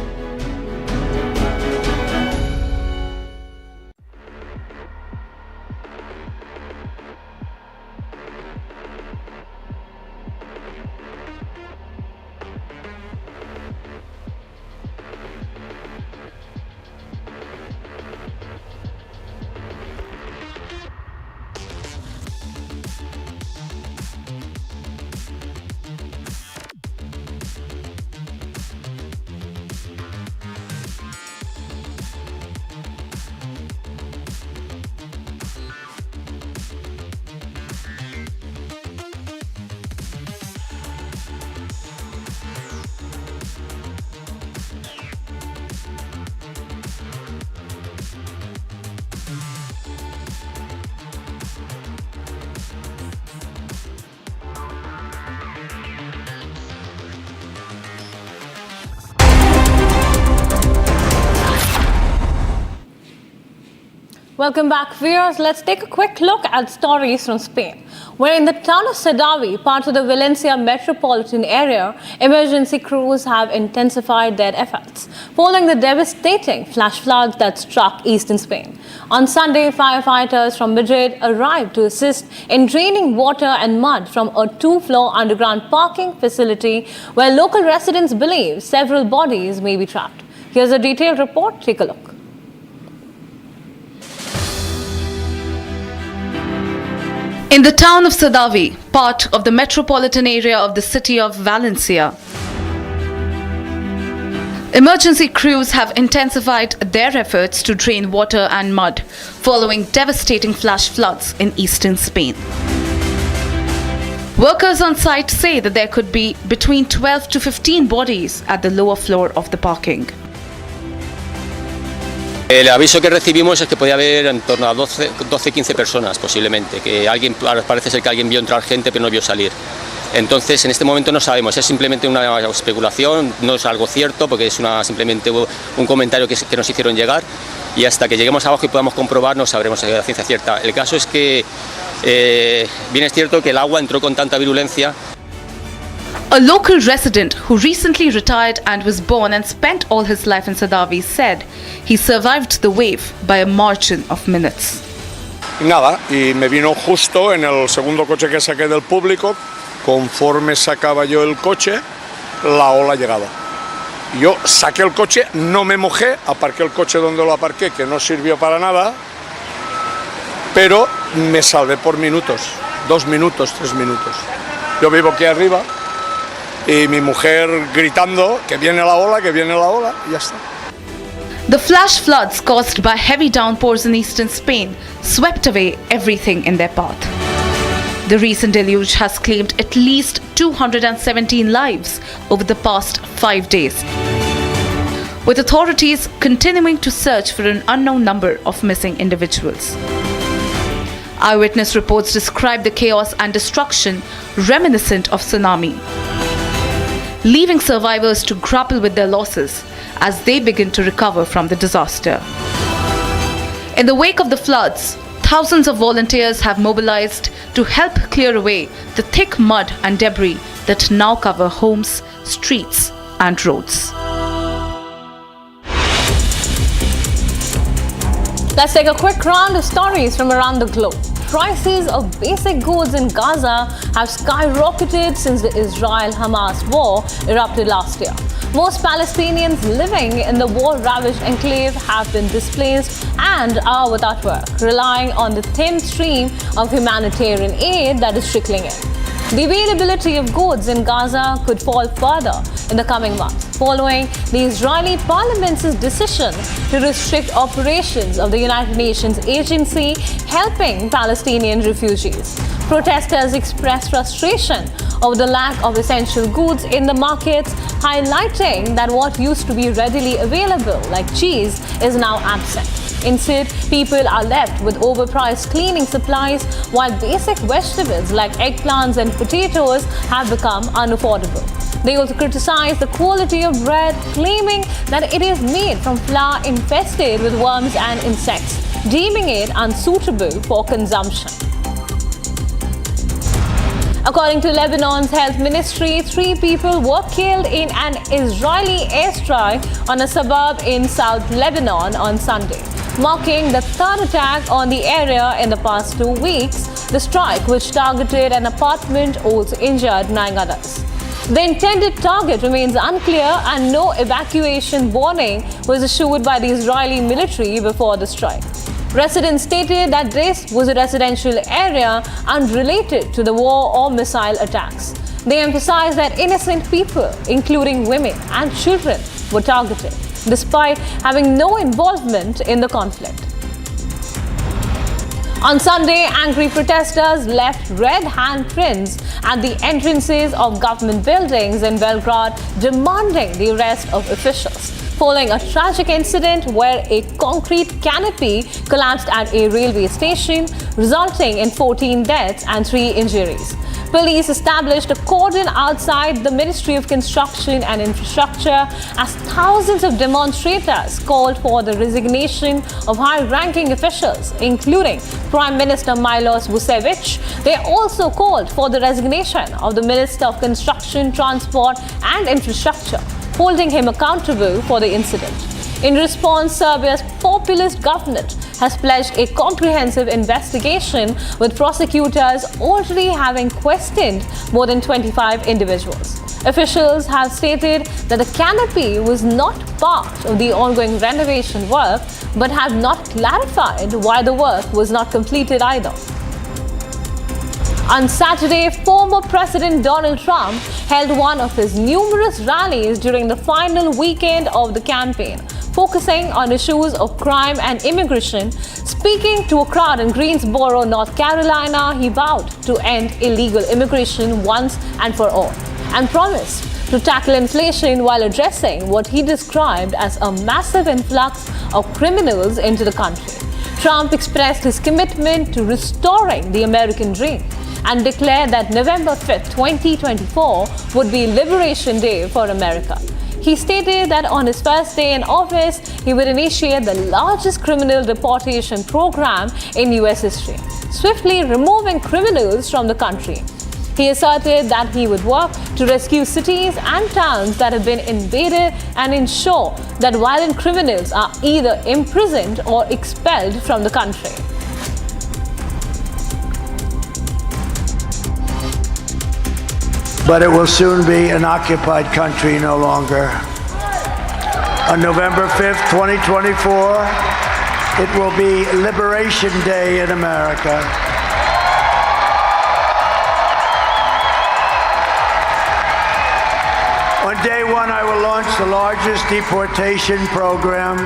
Welcome back, viewers. Let's take a quick look at stories from Spain, where in the town of Sedaví, part of the Valencia metropolitan area, emergency crews have intensified their efforts following the devastating flash floods that struck eastern Spain. On Sunday, firefighters from Madrid arrived to assist in draining water and mud from a 2-floor underground parking facility where local residents believe several bodies may be trapped. Here's a detailed report. Take a look. In the town of Sedaví, part of the metropolitan area of the city of Valencia, emergency crews have intensified their efforts to drain water and mud following devastating flash floods in eastern Spain. Workers on site say that there could be between 12 to 15 bodies at the lower floor of the parking. El aviso que recibimos es que podía haber en torno a 12-15 personas posiblemente, que alguien, parece ser que alguien vio entrar gente pero no vio salir. Entonces en este momento no sabemos, es simplemente una especulación, no es algo cierto porque es simplemente un comentario que nos hicieron llegar y hasta que lleguemos abajo y podamos comprobar no sabremos la ciencia cierta. El caso es que bien es cierto que el agua entró con tanta virulencia. A local resident who recently retired and was born and spent all his life in Sedaví said he survived the wave by a margin of minutes. Nada, y me vino justo en el segundo coche que saqué del público, conforme sacaba yo el coche, la ola llegaba. Yo saqué el coche, no me mojé, aparqué el coche donde lo aparqué, que no sirvió para nada, pero me salvé por minutos, 2 minutos, 3 minutos. Yo vivo aquí arriba y mi mujer gritando que viene la ola, y ya está. The flash floods caused by heavy downpours in eastern Spain swept away everything in their path. The recent deluge has claimed at least 217 lives over the past 5 days, with authorities continuing to search for an unknown number of missing individuals. Eyewitness reports describe the chaos and destruction reminiscent of tsunami, leaving survivors to grapple with their losses as they begin to recover from the disaster. In the wake of the floods, thousands of volunteers have mobilized to help clear away the thick mud and debris that now cover homes, streets, and roads. Let's take a quick round of stories from around the globe. Prices of basic goods in Gaza have skyrocketed since the Israel-Hamas war erupted last year. Most Palestinians living in the war-ravaged enclave have been displaced and are without work, relying on the thin stream of humanitarian aid that is trickling in. The availability of goods in Gaza could fall further in the coming months, following the Israeli parliament's decision to restrict operations of the United Nations agency helping Palestinian refugees. Protesters expressed frustration over the lack of essential goods in the markets, highlighting that what used to be readily available, like cheese, is now absent. Instead, people are left with overpriced cleaning supplies, while basic vegetables like eggplants and potatoes have become unaffordable. They also criticize the quality of bread, claiming that it is made from flour infested with worms and insects, deeming it unsuitable for consumption. According to Lebanon's health ministry, 3 people were killed in an Israeli airstrike on a suburb in South Lebanon on Sunday, marking the 3rd attack on the area in the past 2 weeks. The strike, which targeted an apartment, also injured 9 others. The intended target remains unclear, and no evacuation warning was issued by the Israeli military before the strike. Residents stated that this was a residential area unrelated to the war or missile attacks. They emphasized that innocent people, including women and children, were targeted, despite having no involvement in the conflict. On Sunday, angry protesters left red handprints at the entrances of government buildings in Belgrade, demanding the arrest of officials following a tragic incident where a concrete canopy collapsed at a railway station, resulting in 14 deaths and 3 injuries. Police established a cordon outside the Ministry of Construction and Infrastructure as thousands of demonstrators called for the resignation of high-ranking officials, including Prime Minister Milos Vucevic. They also called for the resignation of the Minister of Construction, Transport and Infrastructure, holding him accountable for the incident. In response, Serbia's populist government has pledged a comprehensive investigation, with prosecutors already having questioned more than 25 individuals. Officials have stated that the canopy was not part of the ongoing renovation work, but have not clarified why the work was not completed either. On Saturday, former President Donald Trump held one of his numerous rallies during the final weekend of the campaign, focusing on issues of crime and immigration. Speaking to a crowd in Greensboro, North Carolina, he vowed to end illegal immigration once and for all and promised to tackle inflation while addressing what he described as a massive influx of criminals into the country. Trump expressed his commitment to restoring the American dream and declared that November 5th, 2024 would be Liberation Day for America. He stated that on his first day in office, he would initiate the largest criminal deportation program in US history, swiftly removing criminals from the country. He asserted that he would work to rescue cities and towns that have been invaded and ensure that violent criminals are either imprisoned or expelled from the country. But it will soon be an occupied country no longer. On November 5th, 2024, it will be Liberation Day in America. On day one, I will launch the largest deportation program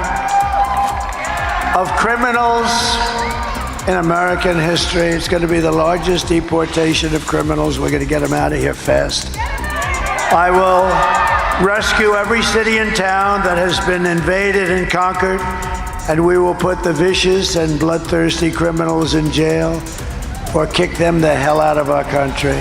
of criminals in American history. It's going to be the largest deportation of criminals. We're going to get them out of here fast. I will rescue every city and town that has been invaded and conquered, and we will put the vicious and bloodthirsty criminals in jail or kick them the hell out of our country.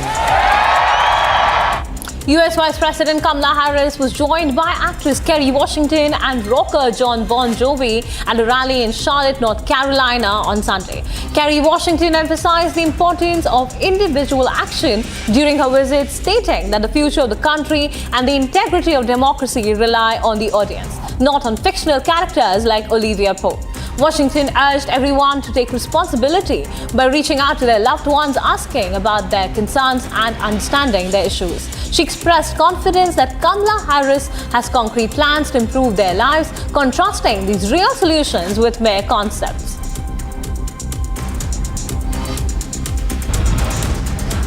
US Vice President Kamala Harris was joined by actress Kerry Washington and rocker Jon Bon Jovi at a rally in Charlotte, North Carolina on Sunday. Kerry Washington emphasized the importance of individual action during her visit, stating that the future of the country and the integrity of democracy rely on the audience, not on fictional characters like Olivia Pope. Washington urged everyone to take responsibility by reaching out to their loved ones, asking about their concerns and understanding their issues. She expressed confidence that Kamala Harris has concrete plans to improve their lives, contrasting these real solutions with mere concepts.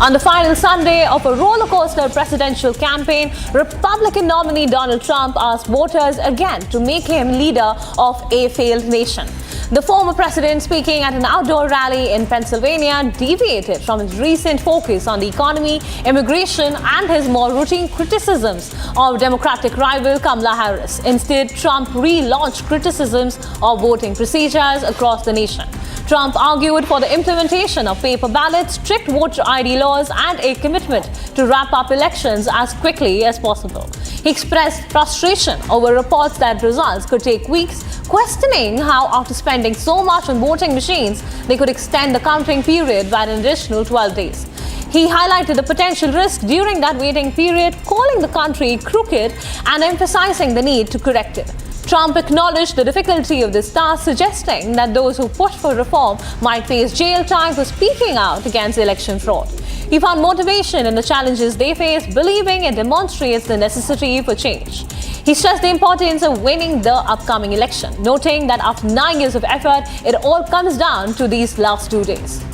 On the final Sunday of a rollercoaster presidential campaign, Republican nominee Donald Trump asked voters again to make him leader of a failed nation. The former president, speaking at an outdoor rally in Pennsylvania, deviated from his recent focus on the economy, immigration, and his more routine criticisms of Democratic rival Kamala Harris. Instead, Trump relaunched criticisms of voting procedures across the nation. Trump argued for the implementation of paper ballots, strict voter ID laws, and a commitment to wrap up elections as quickly as possible. He expressed frustration over reports that results could take weeks, questioning how, after spending so much on voting machines, they could extend the counting period by an additional 12 days. He highlighted the potential risk during that waiting period, calling the country crooked and emphasizing the need to correct it. Trump acknowledged the difficulty of this task, suggesting that those who push for reform might face jail time for speaking out against election fraud. He found motivation in the challenges they face, believing it demonstrates the necessity for change. He stressed the importance of winning the upcoming election, noting that after 9 years of effort, it all comes down to these last 2 days.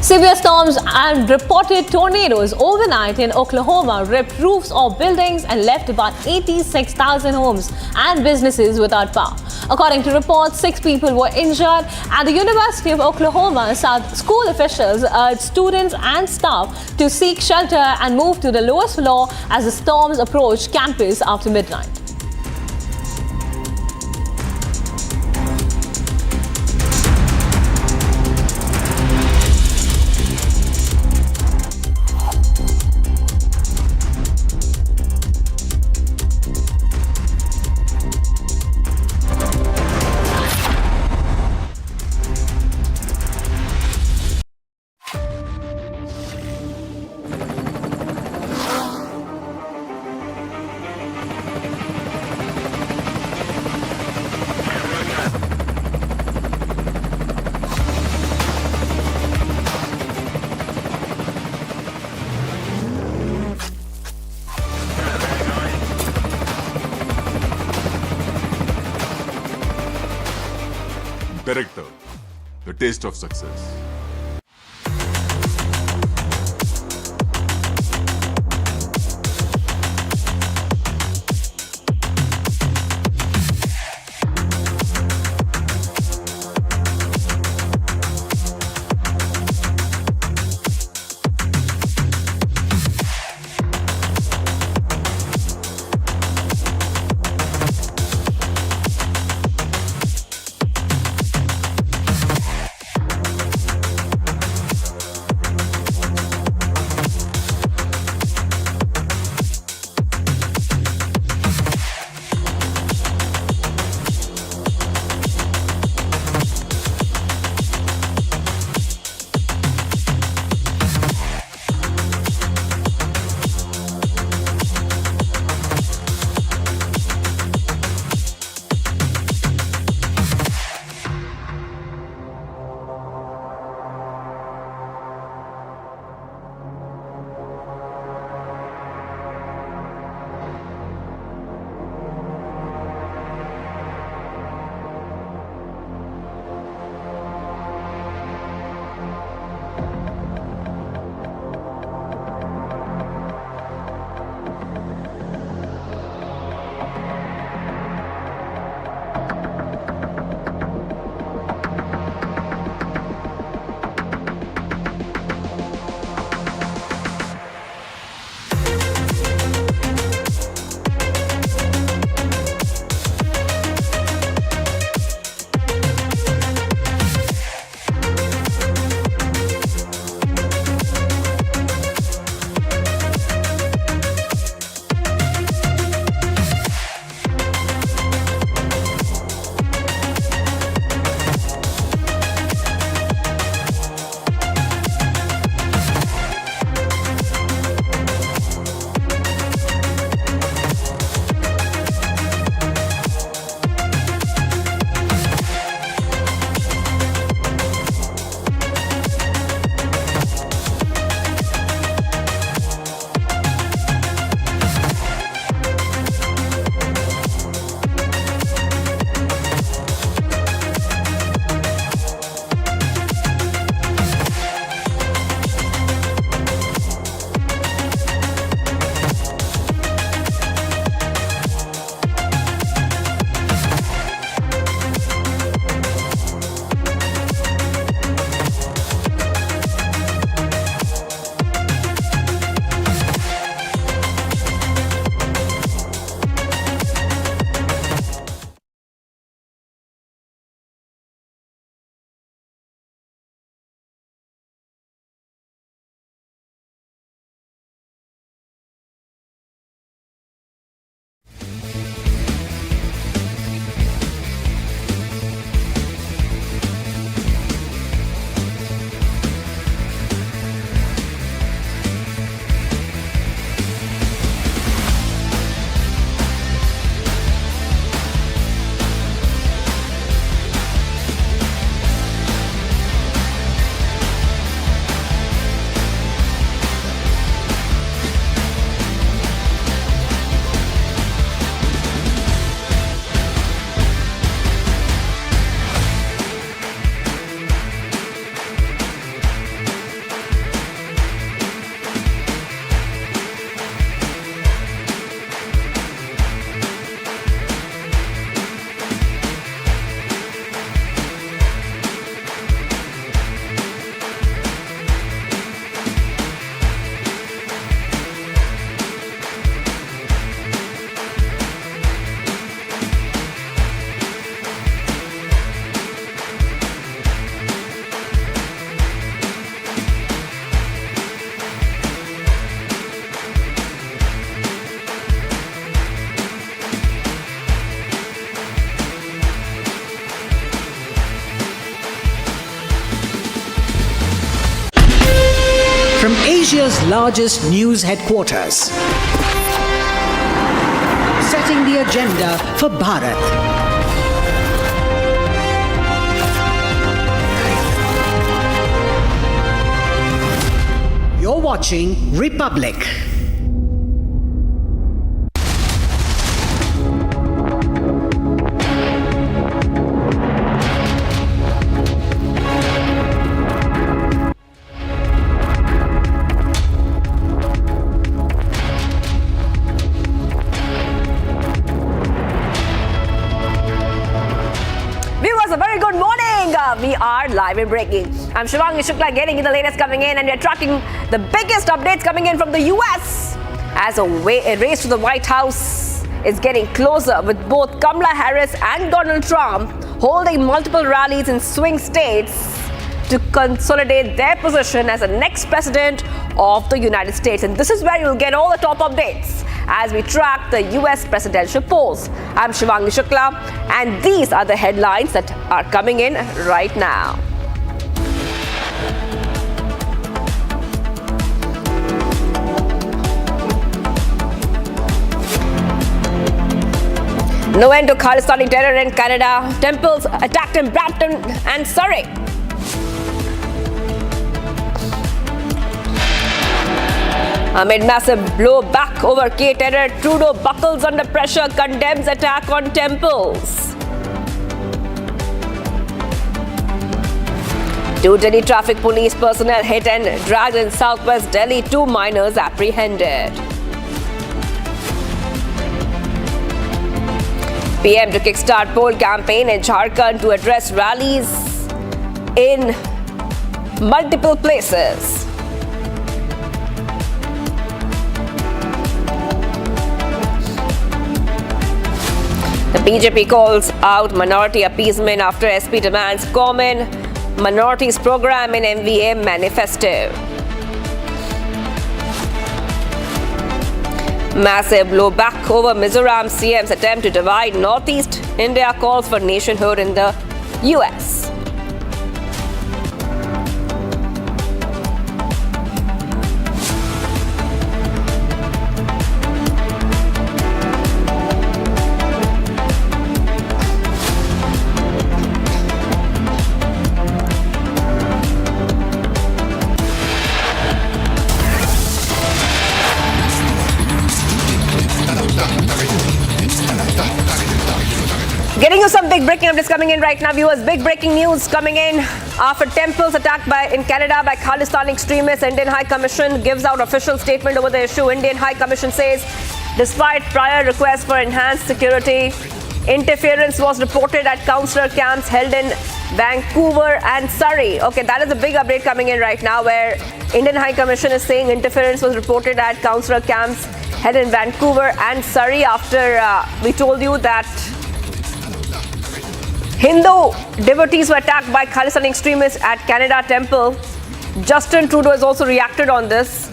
Severe storms and reported tornadoes overnight in Oklahoma ripped roofs of buildings and left about 86,000 homes and businesses without power. According to reports, 6 people were injured. At the University of Oklahoma, school officials urged students and staff to seek shelter and move to the lowest floor as the storms approached campus after midnight. Director, the taste of success. Asia's largest news headquarters. Setting the agenda for Bharat. You're watching Republic. We are live and breaking. I'm Shivangi Shukla getting you the latest coming in, and we're tracking the biggest updates coming in from the US as a race to the White House is getting closer, with both Kamala Harris and Donald Trump holding multiple rallies in swing states to consolidate their position as the next president of the United States. And this is where you'll get all the top updates as we track the US presidential polls. I'm Shivangi Shukla, and these are the headlines that are coming in right now. No end to Khalistani terror in Canada. Temples attacked in Brampton and Surrey. Amid massive blowback over K-terror, Trudeau buckles under pressure, condemns attack on temples. 2 Delhi traffic police personnel hit and dragged in southwest Delhi, 2 minors apprehended. PM to kickstart poll campaign in Jharkhand to address rallies in multiple places. The BJP calls out minority appeasement after SP demands common minorities program in MVA manifesto. Massive blowback over Mizoram CM's attempt to divide Northeast India, calls for nationhood in the US. Getting you some big breaking updates coming in right now, viewers. Big breaking news coming in after temples attacked in Canada by Khalistani extremists. Indian High Commission gives out official statement over the issue. Indian High Commission says, despite prior requests for enhanced security, interference was reported at councillor camps held in Vancouver and Surrey. Okay, that is a big update coming in right now, where Indian High Commission is saying interference was reported at councillor camps held in Vancouver and Surrey after we told you that Hindu devotees were attacked by Khalistani extremists at Canada Temple. Justin Trudeau has also reacted on this.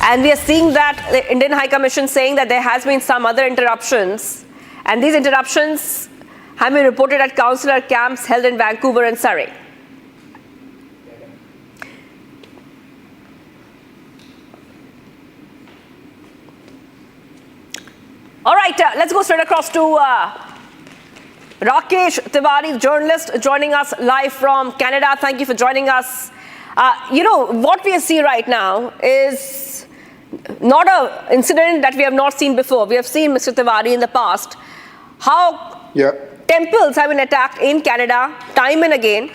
And we are seeing that the Indian High Commission saying that there has been some other interruptions. And these interruptions have been reported at councillor camps held in Vancouver and Surrey. All right, let's go straight across to Rakesh Tiwari, journalist, joining us live from Canada. Thank you for joining us. What we see right now is not an incident that we have not seen before. We have seen, Mr. Tiwari, in the past, how temples have been attacked in Canada time and again.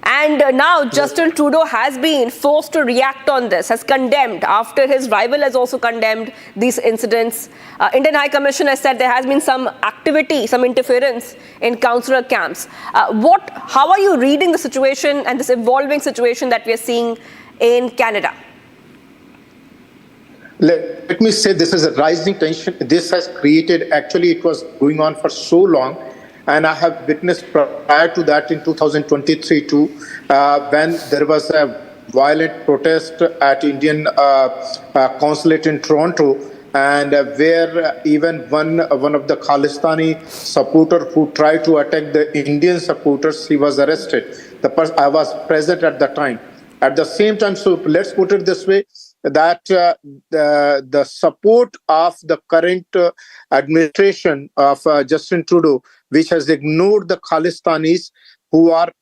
And now Justin Trudeau has been forced to react on this, has condemned, after his rival has also condemned these incidents. Indian High Commission has said there has been some activity, some interference in councillor camps. How are you reading the situation and this evolving situation that we are seeing in Canada? Let me say, this is a rising tension. This has created, actually it was going on for so long. And I have witnessed prior to that in 2023 too, when there was a violent protest at Indian consulate in Toronto, and where even one of the Khalistani supporter who tried to attack the Indian supporters, he was arrested. I was present at the time. At the same time, so let's put it this way, that the support of the current administration of Justin Trudeau, which has ignored the Khalistanis who are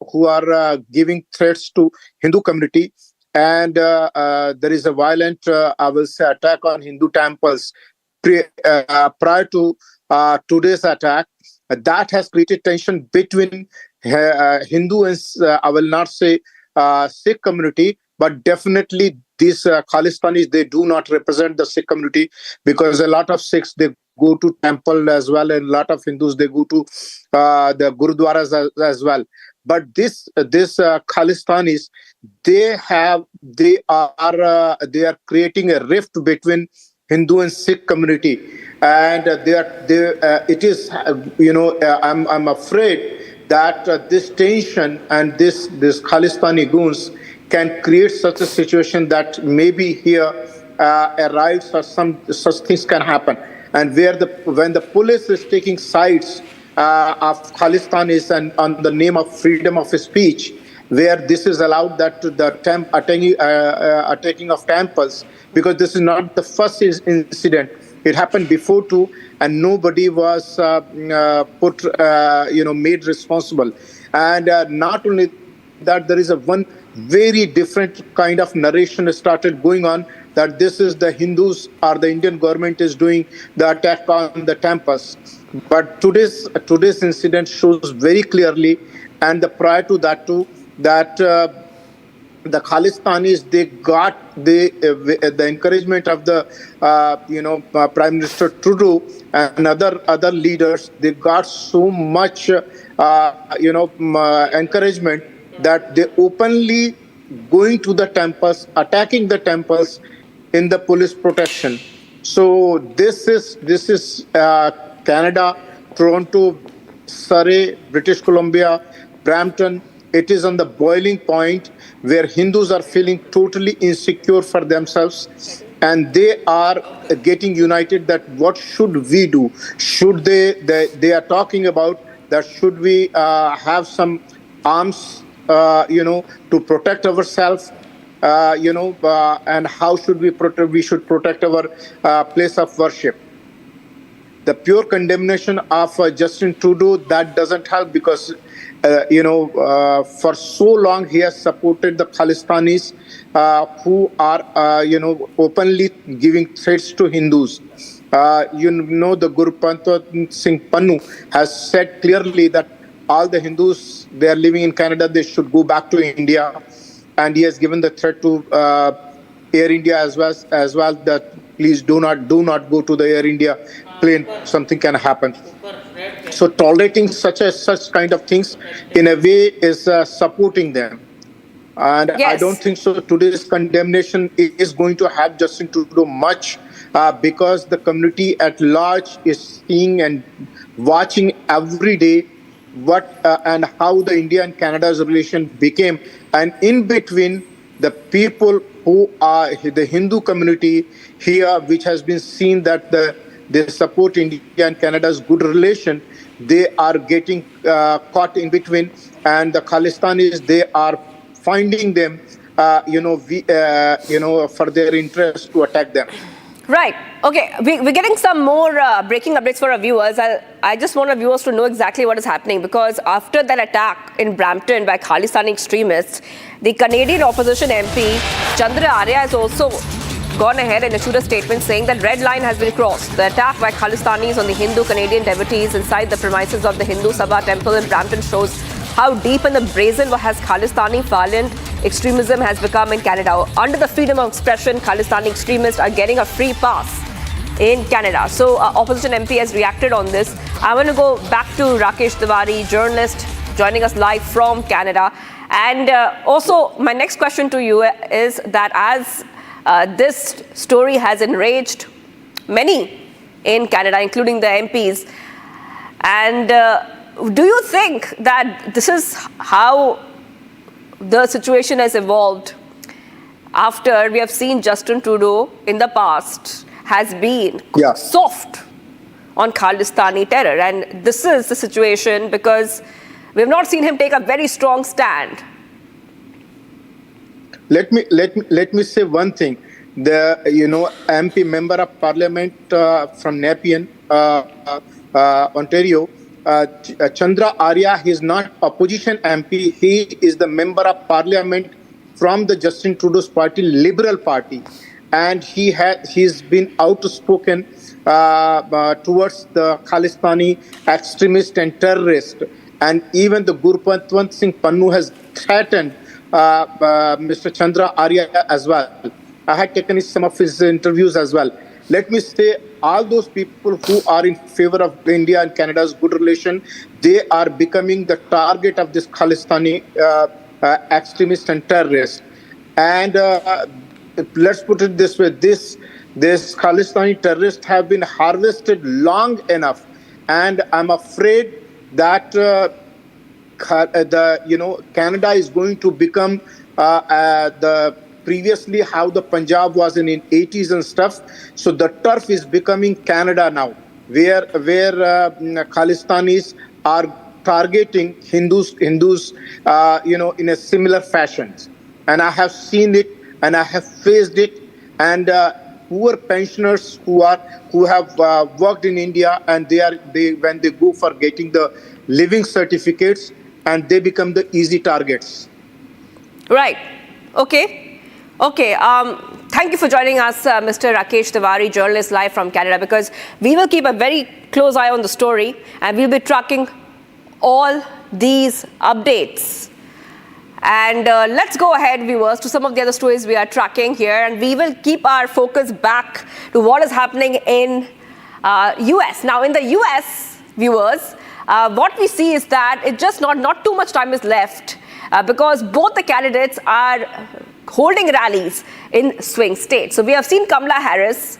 giving threats to Hindu community, and there is a violent, I will say, attack on Hindu temples prior to today's attack. That has created tension between Hindu and I will not say Sikh community, but definitely these Khalistanis, they do not represent the Sikh community, because a lot of Sikhs, they go to temple as well, and a lot of Hindus, they go to the Gurudwaras as well. But this Khalistanis, they are creating a rift between Hindu and Sikh community, and I'm afraid that this tension and this Khalistani goons can create such a situation that maybe here arrives or such things can happen, and when the police is taking sides of Khalistanis and on the name of freedom of speech, where this is allowed, that the attacking of temples, because this is not the first incident. It happened before too, and nobody was made responsible. And not only that, there is one very different kind of narration started going on, that this is the Hindus or the Indian government is doing the attack on the temples. But today's incident shows very clearly, and prior to that too, that the Khalistanis, they got the encouragement of the Prime Minister Trudeau and other leaders. They got so much encouragement that they openly going to the temples, attacking the temples in the police protection. So this is Canada, Toronto, Surrey, British Columbia, Brampton. It is on the boiling point where Hindus are feeling totally insecure for themselves, and they are getting united that what should we do? Should they are talking about that should we have some arms, to protect ourselves, and how should we protect? We should protect our place of worship. The pure condemnation of Justin Trudeau, that doesn't help, because for so long he has supported the Khalistanis who are openly giving threats to Hindus. The Guru Singh Pannu has said clearly that all the Hindus, they are living in Canada, they should go back to India, and he has given the threat to Air India as well that please do not go to the Air India plane, something can happen. So tolerating such kind of things in a way is supporting them. And yes. I don't think so today's condemnation is going to help Justin Trudeau much, because the community at large is seeing and watching every day what and how the India and Canada's relation became. And in between, the people who are the Hindu community here, which has been seen that they support India and Canada's good relation, they are getting caught in between, and the Khalistanis, they are finding them, for their interest to attack them. Right. Okay. We're getting some more breaking updates for our viewers. I just want our viewers to know exactly what is happening, because after that attack in Brampton by Khalistani extremists, the Canadian opposition MP Chandra Arya has also gone ahead and issued a statement saying that red line has been crossed. The attack by Khalistanis on the Hindu Canadian devotees inside the premises of the Hindu Sabha temple in Brampton shows how deep and the brazen has Khalistani violent extremism has become in Canada. Under the freedom of expression, Khalistani extremists are getting a free pass in Canada. So opposition MP has reacted on this. I want to go back to Rakesh Tiwari, journalist, joining us live from Canada. And also, my next question to you is that as this story has enraged many in Canada, including the MPs, and do you think that this is how the situation has evolved after we have seen Justin Trudeau in the past has been soft on Khalistani terror, and this is the situation because we have not seen him take a very strong stand? Let me say one thing, the MP member of Parliament from Nepean, Ontario, Chandra Arya. He is not opposition MP. He is the member of Parliament from the Justin Trudeau's party, Liberal Party, and he's been outspoken towards the Khalistani extremist and terrorist. And even the Gurpatwant Singh Pannu has threatened Mr. Chandra Arya as well. I had taken some of his interviews as well. Let me say, all those people who are in favor of India and Canada's good relation, they are becoming the target of this Khalistani extremist and terrorist. And let's put it this way, this Khalistani terrorists have been harvested long enough, and I'm afraid that Canada is going to become the previously how the Punjab was in 80s and stuff. So the turf is becoming Canada now, where Khalistanis are targeting Hindus, in a similar fashion. And I have seen it, and I have faced it. And poor pensioners who have worked in India, and when they go for getting the living certificates, and they become the easy targets. Right. Okay. Thank you for joining us, Mr. Rakesh Tiwari, journalist live from Canada, because we will keep a very close eye on the story, and we'll be tracking all these updates. And let's go ahead, viewers, to some of the other stories we are tracking here, and we will keep our focus back to what is happening in US. Now, in the US, viewers, what we see is that it's just not too much time is left because both the candidates are holding rallies in swing states. So we have seen Kamala Harris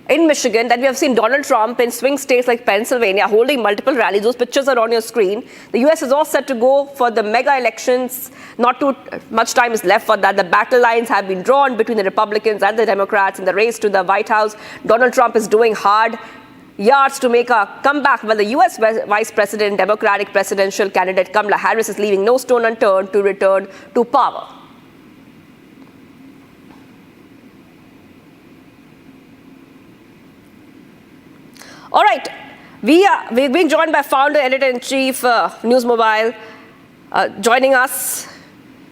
in Michigan, then we have seen Donald Trump in swing states like Pennsylvania holding multiple rallies. Those pictures are on your screen. The US is all set to go for the mega elections. Not too much time is left for that. The battle lines have been drawn between the Republicans and the Democrats in the race to the White House. Donald Trump is doing hard yards to make a comeback, while the US Vice President, Democratic presidential candidate Kamala Harris is leaving no stone unturned to return to power. All right, we're being joined by founder, editor-in-chief, News Mobile, joining us.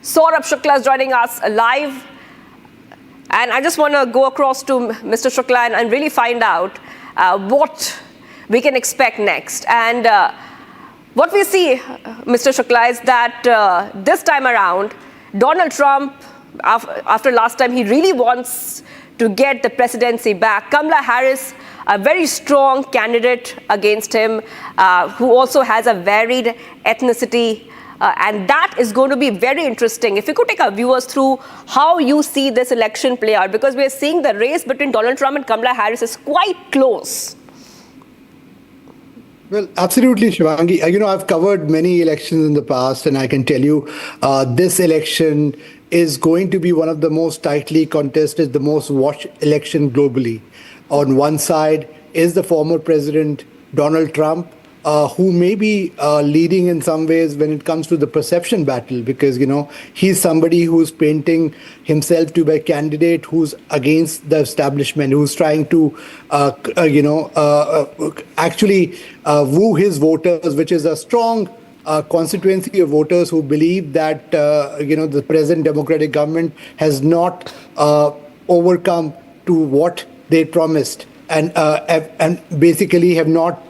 Saurabh Shukla is joining us live. And I just want to go across to Mr. Shukla and really find out what we can expect next. And what we see, Mr. Shukla, is that this time around, Donald Trump, after last time, he really wants to get the presidency back. Kamala Harris, a very strong candidate against him, who also has a varied ethnicity. And that is going to be very interesting. If you could take our viewers through how you see this election play out, because we are seeing the race between Donald Trump and Kamala Harris is quite close. Well, absolutely, Shivangi. I've covered many elections in the past, and I can tell you this election is going to be one of the most tightly contested, the most watched election globally. On one side is the former president, Donald Trump, who may be leading in some ways when it comes to the perception battle, because, he's somebody who's painting himself to be a candidate who's against the establishment, who's trying to, actually woo his voters, which is a strong constituency of voters who believe that, the present Democratic government has not overcome to what they promised, and basically have not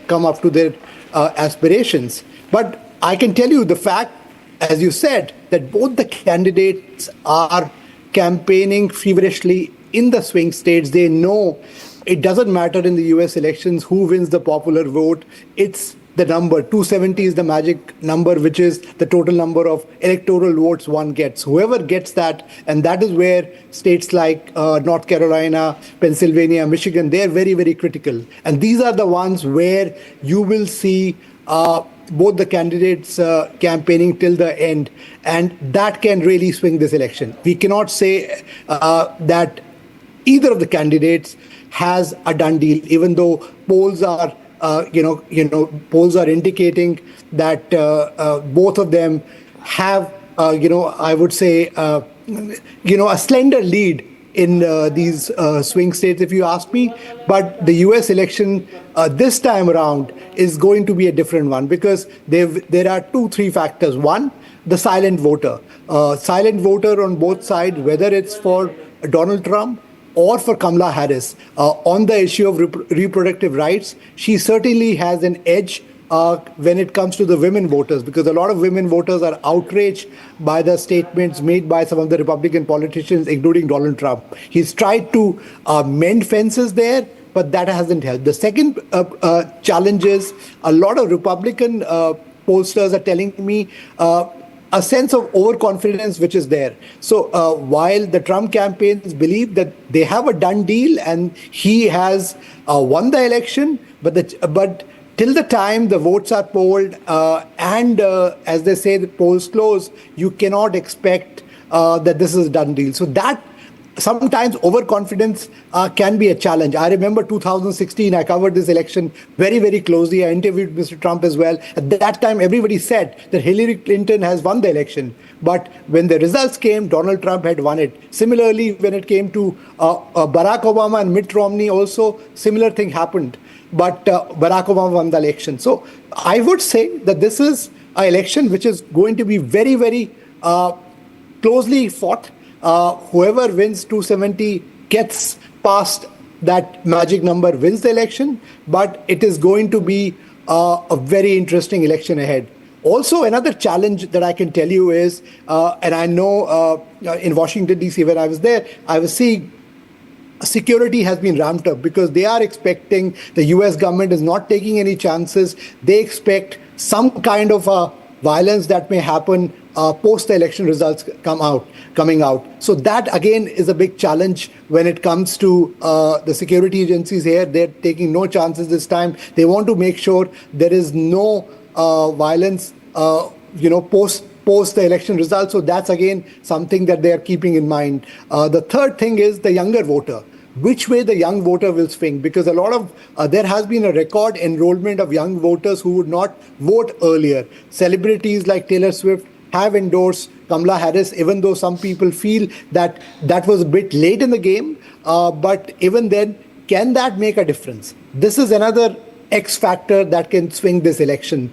come up to their aspirations. But I can tell you the fact, as you said, that both the candidates are campaigning feverishly in the swing states. They know it doesn't matter in the US elections who wins the popular vote. It's the number 270 is the magic number, which is the total number of electoral votes one gets. Whoever gets that, and that is where states like North Carolina, Pennsylvania, Michigan, they're very, very critical. And these are the ones where you will see both the candidates campaigning till the end, and that can really swing this election. We cannot say that either of the candidates has a done deal, even though polls are polls are indicating that both of them have, I would say, a slender lead in these swing states, if you ask me. But the US election this time around is going to be a different one because there are 2-3 factors. One, the silent voter. Silent voter on both sides, whether it's for Donald Trump or for Kamala Harris, on the issue of reproductive rights, she certainly has an edge when it comes to the women voters, because a lot of women voters are outraged by the statements made by some of the Republican politicians, including Donald Trump. He's tried to mend fences there, but that hasn't helped. The second challenge is a lot of Republican pollsters are telling me a sense of overconfidence which is there. So while the Trump campaigns believe that they have a done deal and he has won the election, but till the time the votes are polled and as they say, the polls close, you cannot expect that this is a done deal. So that sometimes overconfidence can be a challenge. I remember 2016, I covered this election very, very closely. I interviewed Mr. Trump as well. At that time, everybody said that Hillary Clinton has won the election. But when the results came, Donald Trump had won it. Similarly, when it came to Barack Obama and Mitt Romney also, similar thing happened. But Barack Obama won the election. So I would say that this is an election which is going to be very, very closely fought. Whoever wins 270 gets past that magic number, wins the election, but it is going to be a very interesting election ahead. Also, another challenge that I can tell you is, and I know in Washington, D.C., when I was there, I was seeing security has been ramped up because they are expecting the U.S. government is not taking any chances. They expect some kind of violence that may happen post the election results coming out. So that again is a big challenge when it comes to the security agencies here. They're taking no chances this time. They want to make sure there is no violence, post the election results. So that's again something that they are keeping in mind. The third thing is the younger voter. Which way the young voter will swing, because a lot of there has been a record enrollment of young voters who would not vote earlier. Celebrities like Taylor Swift have endorsed Kamala Harris, even though some people feel that that was a bit late in the game. But even then, can that make a difference? This is another X factor that can swing this election.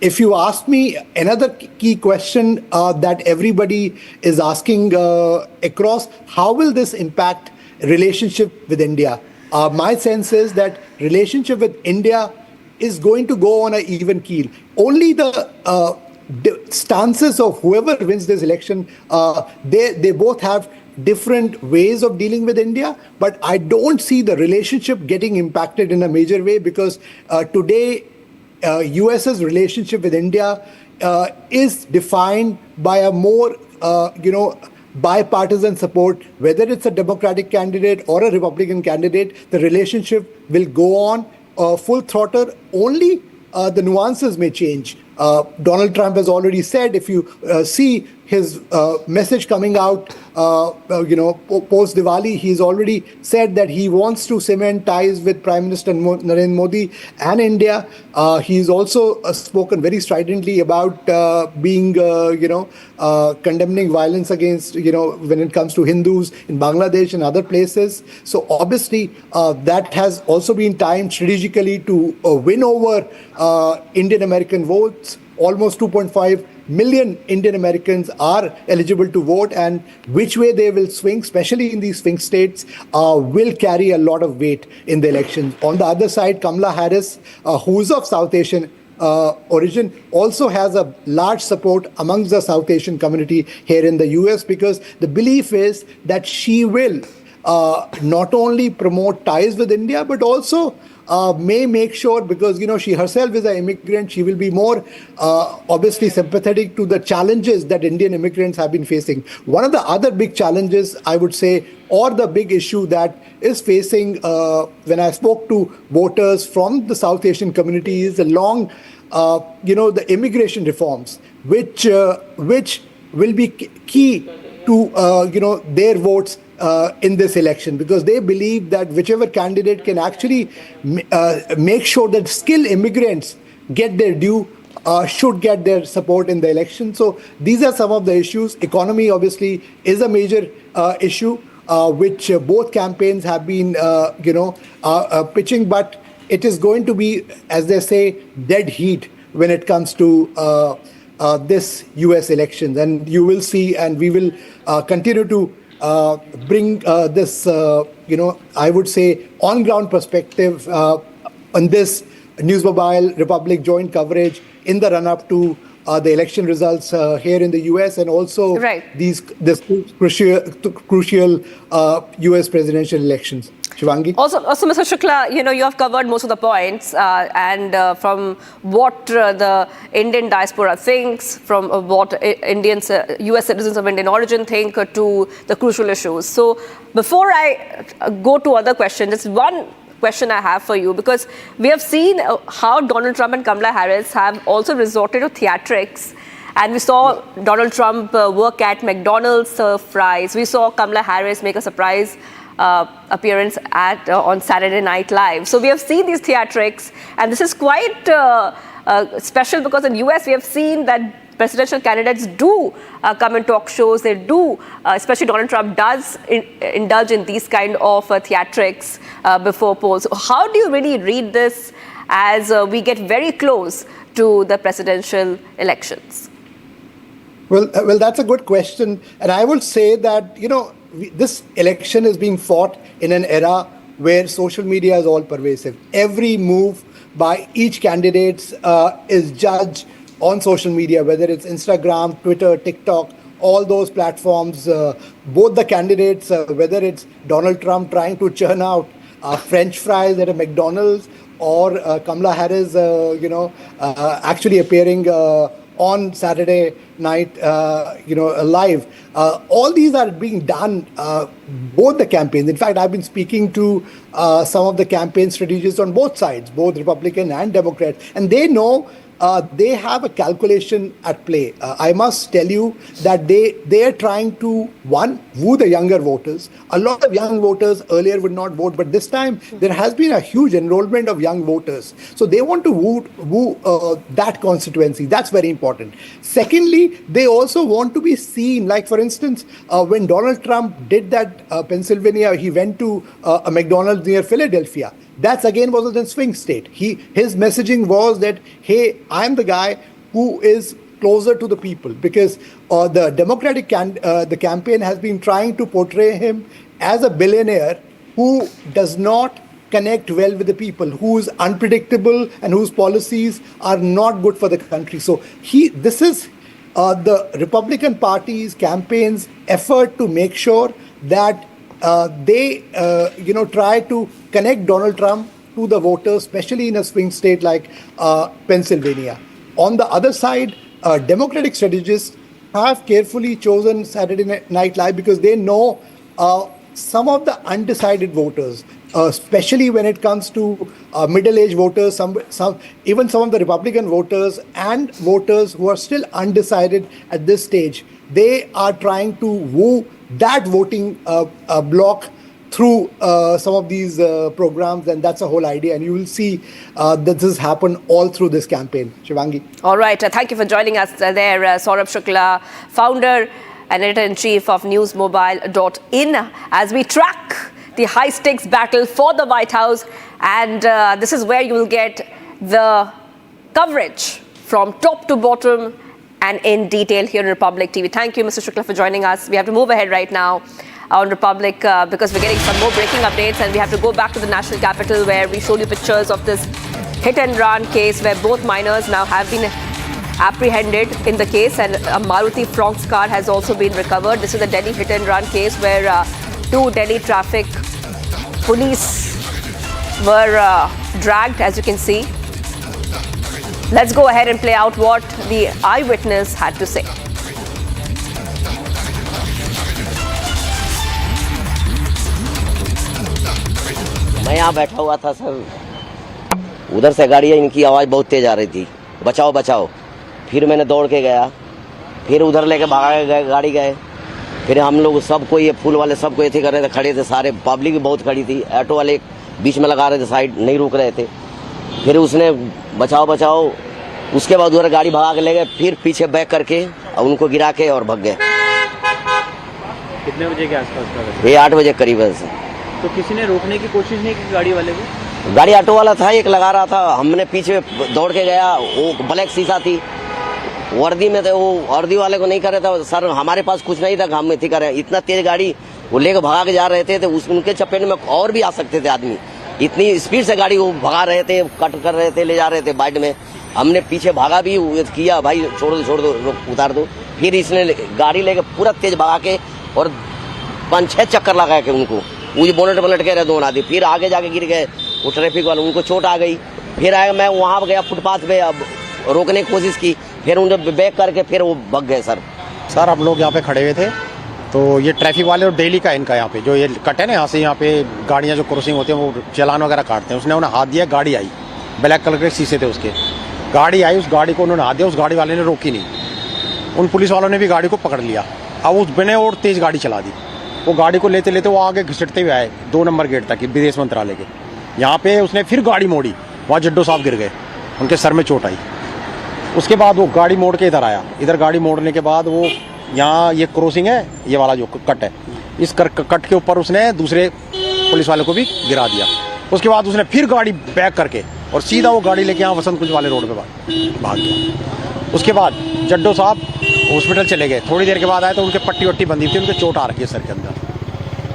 If you ask me, another key question that everybody is asking across, how will this impact relationship with India? My sense is that relationship with India is going to go on an even keel. Only the stances of whoever wins this election, they both have different ways of dealing with India, but I don't see the relationship getting impacted in a major way because today US's relationship with India is defined by a more, bipartisan support. Whether it's a Democratic candidate or a Republican candidate, the relationship will go on full throttle. Only the nuances may change. Donald Trump has already said, if you see his message coming out, post Diwali, he's already said that he wants to cement ties with Prime Minister Narendra Modi and India. He's also spoken very stridently about being, condemning violence against, when it comes to Hindus in Bangladesh and other places. So obviously, that has also been timed strategically to win over Indian American votes. Almost 2.5 million Indian Americans are eligible to vote, and which way they will swing, especially in these swing states, will carry a lot of weight in the elections. On the other side, Kamala Harris, who's of South Asian origin, also has a large support amongst the South Asian community here in the US, because the belief is that she will not only promote ties with India, but also may make sure, because she herself is an immigrant, she will be more obviously sympathetic to the challenges that Indian immigrants have been facing. One of the other big challenges, I would say, or the big issue that is facing when I spoke to voters from the South Asian community is along the immigration reforms, which will be key to their votes in this election, because they believe that whichever candidate can actually make sure that skilled immigrants get their due should get their support in the election. So these are some of the issues. Economy obviously is a major issue. which both campaigns have been, pitching, but it is going to be, as they say, dead heat when it comes to this US elections. And you will see, and we will continue to bring this, I would say, on-ground perspective on this News Mobile Republic joint coverage in the run-up to the election results here in the US, and also this crucial US presidential elections. Shivangi? Also, Mr. Shukla, you have covered most of the points, and from what the Indian diaspora thinks, from what Indians, US citizens of Indian origin think, to the crucial issues. So before I go to other questions, just one question I have for you, because we have seen how Donald Trump and Kamala Harris have also resorted to theatrics. And we saw Donald Trump work at McDonald's, serve fries. We saw Kamala Harris make a surprise appearance on Saturday Night Live. So we have seen these theatrics, and this is quite special, because in US we have seen that presidential candidates do come and talk shows. They do, especially Donald Trump does indulge in these kind of theatrics before polls. How do you really read this as we get very close to the presidential elections? Well, that's a good question. And I will say that, this election is being fought in an era where social media is all pervasive. Every move by each candidate is judged on social media, whether it's Instagram, Twitter, TikTok, all those platforms. Both the candidates, whether it's Donald Trump trying to churn out French fries at a McDonald's, or Kamala Harris, actually appearing on Saturday night, live. All these are being done, both the campaigns. In fact, I've been speaking to some of the campaign strategists on both sides, both Republican and Democrat, and they know they have a calculation at play. I must tell you that they are trying to, one, woo the younger voters. A lot of young voters earlier would not vote, but this time there has been a huge enrollment of young voters. So they want to woo that constituency. That's very important. Secondly, they also want to be seen. Like, for instance, when Donald Trump did that Pennsylvania, he went to a McDonald's near Philadelphia. That's again was in swing state. His messaging was that, hey, I'm the guy who is closer to the people, because the Democratic the campaign has been trying to portray him as a billionaire who does not connect well with the people, who is unpredictable and whose policies are not good for the country. So this is the Republican Party's campaign's effort to make sure that they try to connect Donald Trump to the voters, especially in a swing state like Pennsylvania. On the other side, Democratic strategists have carefully chosen Saturday Night Live because they know some of the undecided voters, especially when it comes to middle-aged voters, even some of the Republican voters and voters who are still undecided at this stage. They are trying to woo that voting block through some of these programs, and that's the whole idea. And you will see that this has happened all through this campaign. Shivangi. All right. Thank you for joining us there, Saurabh Shukla, founder and editor-in-chief of newsmobile.in, as we track the high-stakes battle for the White House. And this is where you will get the coverage from top to bottom and in detail here on Republic TV. Thank you, Mr. Shukla, for joining us. We have to move ahead right now on Republic because we're getting some more breaking updates, and we have to go back to the national capital where we showed you pictures of this hit-and-run case where both minors now have been apprehended in the case, and a Maruti Fronx car has also been recovered. This is a Delhi hit-and-run case where two Delhi traffic police were dragged, as you can see. Let's go ahead and play out what the eyewitness had to say. मैं यहाँ बैठा हुआ था sir, उधर से गाड़ी इनकी आवाज़ बहुत तेज आ रही थी, बचाओ बचाओ। फिर मैंने दौड़ के गया, फिर उधर लेके भागा गए, गाड़ी गए। फिर हम लोग सबको, ये फूल वाले सबको ऐसे कर रहे थे, खड़े थे सारे, पब्लिक भी बहुत खड़ी थी। ऑटो वाले बीच में लगा रहे थे, साइड नहीं रुक रहे थे। फिर उसने बचाओ बचाओ, उसके बाद उधर गाड़ी भगा के ले गए, फिर पीछे बैक करके और उनको गिरा के और भाग गए। कितने बजे के आसपास का वैसे? ये 8 बजे करीब है सर। तो किसी ने रोकने की कोशिश नहीं की गाड़ी वाले को? गाड़ी ऑटो वाला था, एक लगा रहा था, हमने पीछे दौड़ के गया, वो ब्लैक शीशा थी, वर्दी में थे, वो वर्दी वाले को नहीं कर रहा था सर, हमारे पास कुछ नहीं था, हम में थी कर रहे, इतना तेज गाड़ी वो लेकर भगा के जा रहे थे, उनके चपेट में और भी आ सकते थे आदमी, इतनी स्पीड से गाड़ी वो भगा रहे थे, कट कर रहे थे, ले जा रहे थे बाइट में। हमने पीछे भागा भी किया, भाई छोड़ दो उतार दो, फिर इसने गाड़ी लेके पूरा तेज भगा के और 5-6 चक्कर लगा के उनको मुझे बोनेट पर लटके रहे दोनों आदमी, फिर आगे जाके गिर गए वो ट्रैफिक वाले, उनको चोट आ गई। फिर आया मैं वहाँ गया फुटपाथ पे, अब रोकने की कोशिश की, फिर उन्हें बैक करके फिर वो भग गए सर। सर हम लोग यहाँ पे खड़े हुए थे, तो ये ट्रैफिक वाले और डेली का इनका यहाँ पे जो ये कट है ना, यहाँ से यहाँ पे गाड़ियाँ जो क्रॉसिंग होती हैं वो चालान वगैरह काटते हैं, उसने उन्हें हाथ दिया, गाड़ी आई, ब्लैक कलर के शीशे थे उसके, गाड़ी आई, उस गाड़ी को उन्होंने हाथ दिया, उस गाड़ी वाले ने रोकी नहीं, उन पुलिस वालों ने भी गाड़ी को पकड़ लिया, अब उस बने और तेज गाड़ी चला दी, वो गाड़ी को लेते लेते वो आगे घिसटते हुए आए 2 नंबर गेट तक विदेश मंत्रालय के, यहाँ पे उसने फिर गाड़ी मोड़ी, वहाँ जड्डो साहब गिर गए, उनके सर में चोट आई। उसके बाद वो गाड़ी मोड़ के इधर आया, इधर गाड़ी मोड़ने के बाद वो यहाँ ये क्रॉसिंग है, ये वाला जो कट है, इस कट के ऊपर उसने दूसरे पुलिस वाले को भी गिरा दिया। उसके बाद उसने फिर गाड़ी बैक करके और सीधा वो गाड़ी लेके यहाँ वसंत कुंज वाले रोड पे भाग गया। उसके बाद जड्डो साहब हॉस्पिटल चले गए, थोड़ी देर के बाद आए तो उनके पट्टी वट्टी बंधी थी, उनके चोट आ रखी है सर के अंदर,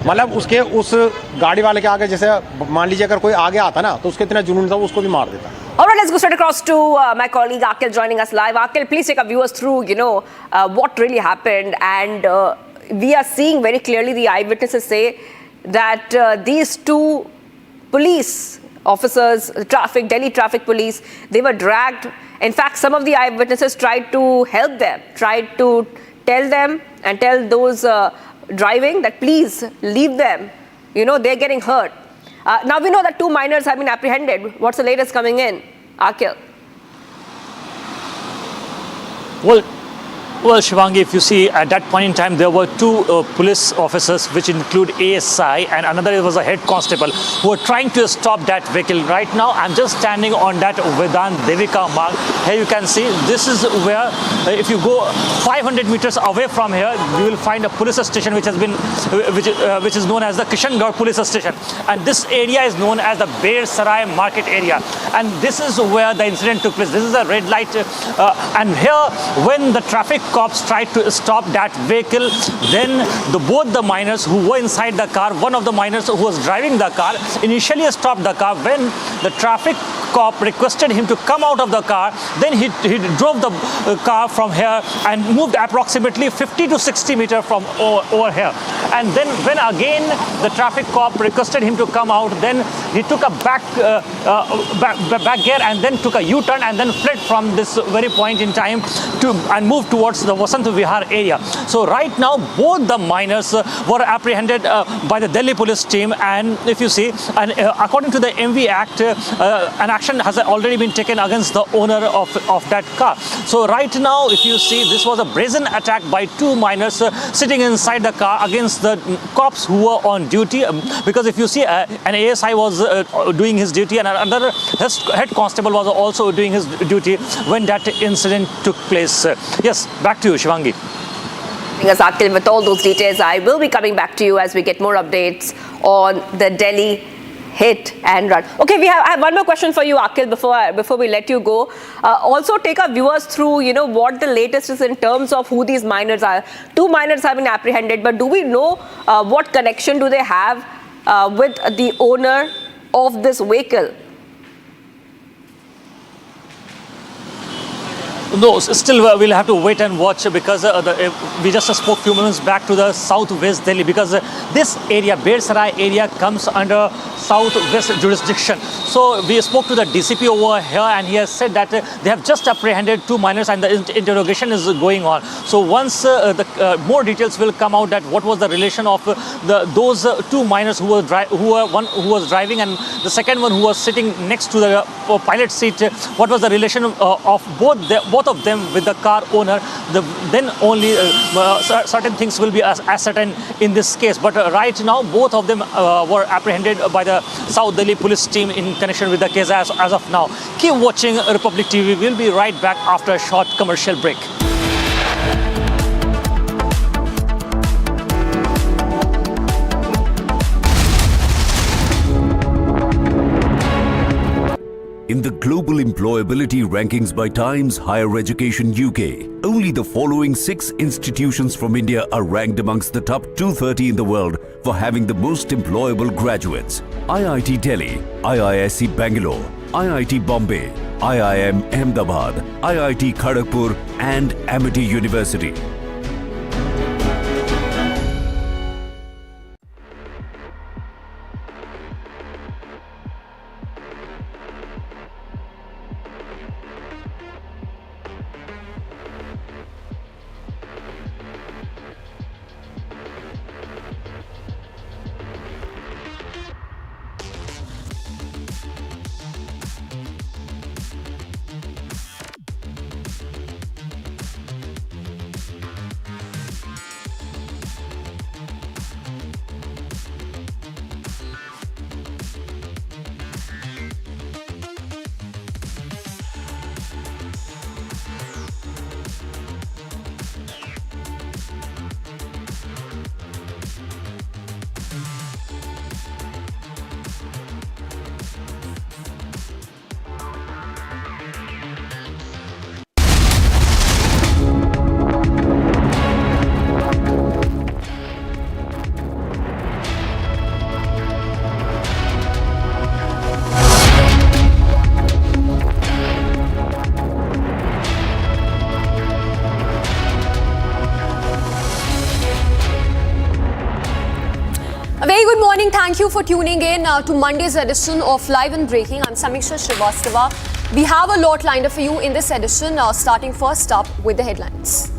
मतलब उसके उस गाड़ी वाले के आगे जैसे मान लीजिए अगर कोई आगे आता ना तो उसके इतना जुनून था उसको भी मार देता। All right, let's go straight across to my colleague Akil joining us live. Akil, please take our viewers through, what really happened. And we are seeing very clearly the eyewitnesses say that these two police officers, Delhi traffic police, they were dragged. In fact, some of the eyewitnesses tried to help them, tried to tell them and tell those driving that please leave them. They're getting hurt. Now we know that 2 minors have been apprehended. What's the latest coming in? Akil. Well, Shivangi, if you see, at that point in time, there were 2 police officers, which include ASI, and another was a head constable, who were trying to stop that vehicle. Right now, I'm just standing on that Vedant Devika mark. Here you can see, this is where, if you go 500 meters away from here, you will find a police station which has been, which is known as the Kishangarh police station. And this area is known as the Ber Sarai market area. And this is where the incident took place. This is a red light. And here, when the traffic cops tried to stop that vehicle, then both the minors who were inside the car, one of the minors who was driving the car, initially stopped the car. When the traffic cop requested him to come out of the car, then he drove the car from here and moved approximately 50 to 60 meters from over here. And then when again the traffic cop requested him to come out, then he took a back gear and then took a U-turn and then fled from this very point in time and moved towards the Vasant Vihar area. So right now both the minors were apprehended by the Delhi police team, and if you see, and according to the MV Act, an action has already been taken against the owner of that car. So right now, if you see, this was a brazen attack by 2 minors sitting inside the car against the cops who were on duty, because if you see, an ASI was doing his duty and another head constable was also doing his duty when that incident took place. Yes, back to you, Shivangi. Yes, Akil, with all those details, I will be coming back to you as we get more updates on the Delhi hit and run. Okay, I have one more question for you, Akil, before we let you go. Also, take our viewers through, what the latest is in terms of who these minors are. 2 minors have been apprehended, but do we know what connection do they have with the owner of this vehicle? No, still we'll have to wait and watch, because we just spoke a few minutes back to the southwest Delhi, because this area, Ber Sarai area, comes under southwest jurisdiction. So we spoke to the DCP over here, and he has said that they have just apprehended 2 minors and the interrogation is going on. So once more details will come out that what was the relation of those 2 minors who was driving and the second one who was sitting next to the pilot seat, what was the relation of both of them with the car owner, then only certain things will be ascertained in this case. But right now, both of them were apprehended by the South Delhi police team in connection with the case as of now. Keep watching Republic TV. We'll be right back after a short commercial break. global employability rankings by Times Higher Education UK, only the following 6 institutions from India are ranked amongst the top 230 in the world for having the most employable graduates: IIT Delhi, IISc Bangalore, IIT Bombay, IIM Ahmedabad, IIT Kharagpur and Amity University. A very good morning. Thank you for tuning in to Monday's edition of Live and Breaking. I'm Samiksha Srivastava. We have a lot lined up for you in this edition, starting first up with the headlines.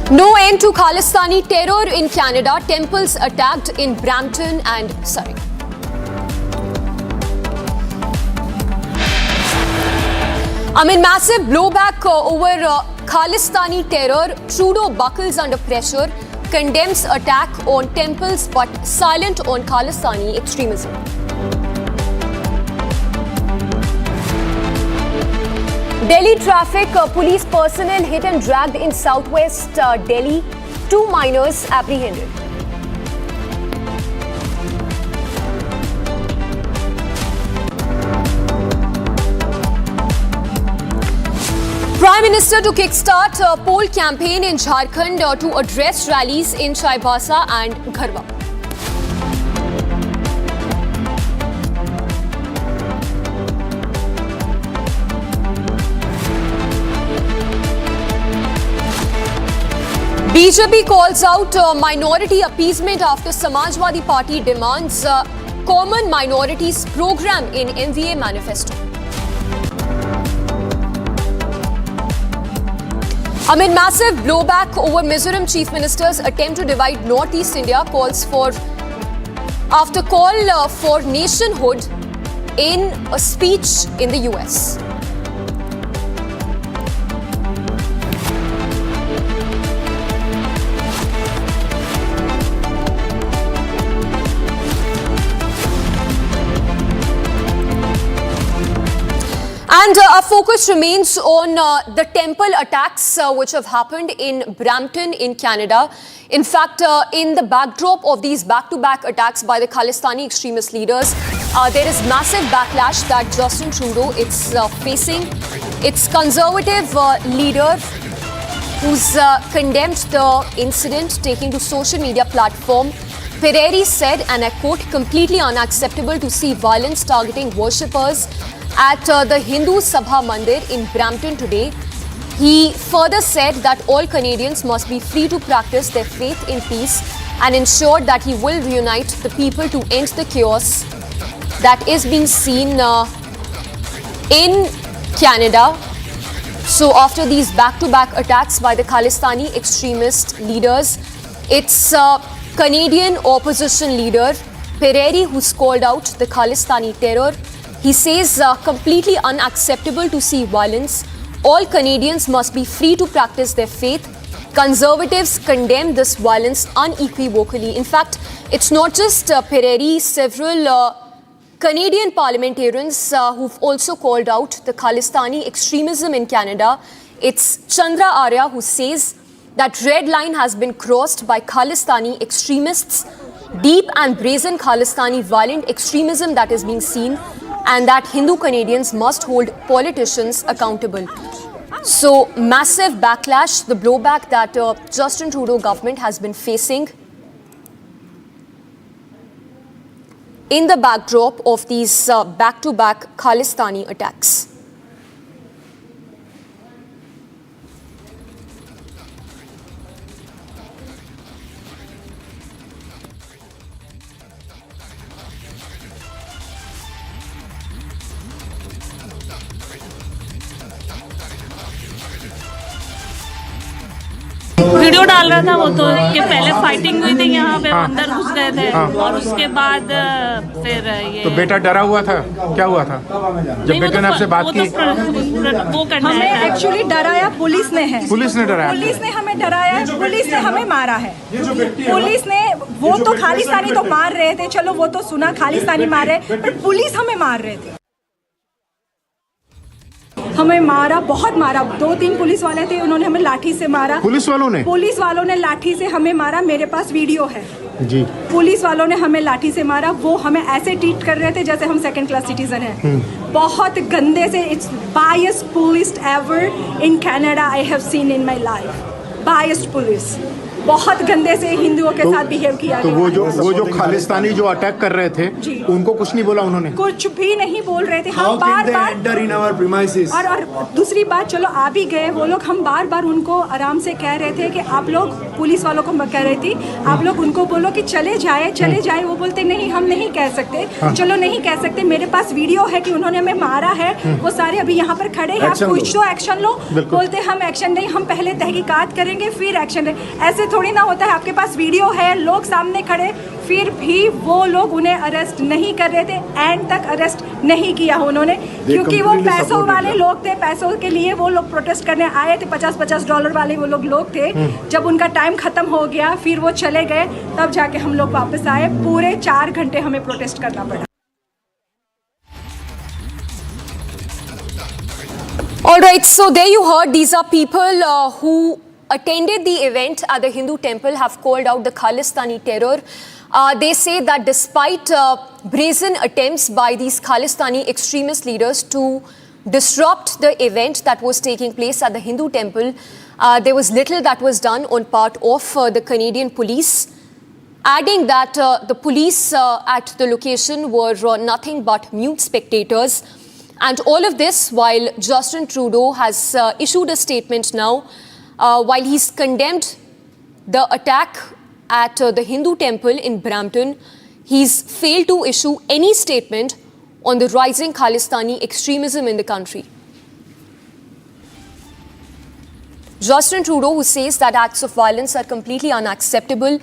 No end to Khalistani terror in Canada. Temples attacked in Brampton and Surrey. Amid massive blowback over Khalistani terror, Trudeau buckles under pressure, condemns attack on temples but silent on Khalistani extremism. Delhi traffic, police personnel hit and dragged in southwest Delhi, 2 minors apprehended. Prime Minister to kickstart a poll campaign in Jharkhand to address rallies in Chaibasa and Gharwa. BJP calls out minority appeasement after Samajwadi Party demands common minorities program in MVA manifesto. Amid massive blowback over Mizoram Chief Minister's attempt to divide Northeast India, after call for nationhood in a speech in the US. And our focus remains on the temple attacks which have happened in Brampton in Canada. In fact, in the backdrop of these back-to-back attacks by the Khalistani extremist leaders, there is massive backlash that Justin Trudeau is facing. Its conservative leader who's condemned the incident, taking to social media platform, Pereri said, and I quote, completely unacceptable to see violence targeting worshippers at the Hindu Sabha Mandir in Brampton today. He further said that all Canadians must be free to practice their faith in peace and ensured that he will reunite the people to end the chaos that is being seen in Canada. So after these back-to-back attacks by the Khalistani extremist leaders, it's Canadian opposition leader Pereri who's called out the Khalistani terror. He says completely unacceptable to see violence. All Canadians must be free to practice their faith. Conservatives condemn this violence unequivocally. In fact, it's not just Pereri, several Canadian parliamentarians who've also called out the Khalistani extremism in Canada. It's Chandra Arya who says that red line has been crossed by Khalistani extremists deep and brazen Khalistani violent extremism that is being seen, and that Hindu Canadians must hold politicians accountable. So massive backlash, the blowback that Justin Trudeau government has been facing in the backdrop of these back-to-back Khalistani attacks. Video डाल रहा था वो तो कि पहले fighting हुई थी यहाँ पे, अंदर घुस गए थे और उसके बाद फिर ये तो बेटा डरा हुआ था, क्या हुआ था जब बेटे ने आपसे बात की? वो करना हमें एक्चुअली डराया पुलिस ने है। पुलिस ने डराया? पुलिस ने हमें डराया है, पुलिस ने हमें मारा है। पुलिस ने, वो तो खालिस्तानी तो मार रहे थे, चलो वो तो सुना खालिस्तानी मार रहे, पर पुलिस हमें मार रहे थे। हमें मारा, बहुत मारा। 2-3 पुलिस वाले थे, उन्होंने हमें लाठी से मारा। पुलिस वालों ने लाठी से हमें मारा। मेरे पास वीडियो है जी। पुलिस वालों ने हमें लाठी से मारा। वो हमें ऐसे ट्रीट कर रहे थे जैसे हम सेकंड क्लास सिटीजन हैं। बहुत गंदे से। It's biased police ever in Canada I have seen in my life. Biased police, बहुत गंदे से हिंदुओं के साथ बिहेव किया तो गया। वो जो खालिस्तानी जो अटैक कर रहे थे उनको कुछ नहीं बोला उन्होंने? कुछ भी नहीं बोल रहे थे। हम बार-बार और दूसरी बात, चलो आ भी गए वो लोग, हम बार-बार उनको आराम से कह रहे थे कि आप लोग, पुलिस वालों को कह रही थी, आप लोग उनको बोलो कि चले जाए। वो बोलते नहीं, हम नहीं कह सकते। चलो नहीं कह सकते, मेरे पास वीडियो है कि उन्होंने हमें मारा है। वो सारे अभी यहाँ पर खड़े हैं, आप कुछ तो एक्शन लो। बोलते हम एक्शन नहीं, हम पहले तहकीकात करेंगे फिर एक्शन लें। ऐसे थोड़ी ना होता है। आपके पास वीडियो है, लोग सामने खड़े, फिर भी वो लोग उन्हें अरेस्ट नहीं कर रहे थे। एंड तक अरेस्ट नहीं किया उन्होंने, क्योंकि वो पैसों वाले लोग थे। पैसों के लिए वो लोग प्रोटेस्ट करने आए थे। $50 वाले वो लोग थे। जब उनका टाइम खत्म हो गया, फिर वो चले गए, तब जाके हम लोग वापस आए। पूरे 4 घंटे हमें प्रोटेस्ट करना पड़ा। All right, so there you heard, these are people who attended the event at the Hindu temple, have called out the Khalistani terror. They say that despite brazen attempts by these Khalistani extremist leaders to disrupt the event that was taking place at the Hindu temple, there was little that was done on part of the Canadian police, adding that the police at the location were nothing but mute spectators. And all of this while Justin Trudeau has issued a statement now, while he's condemned the attack at the Hindu temple in Brampton. He's failed to issue any statement on the rising Khalistani extremism in the country. Justin Trudeau, who says that acts of violence are completely unacceptable,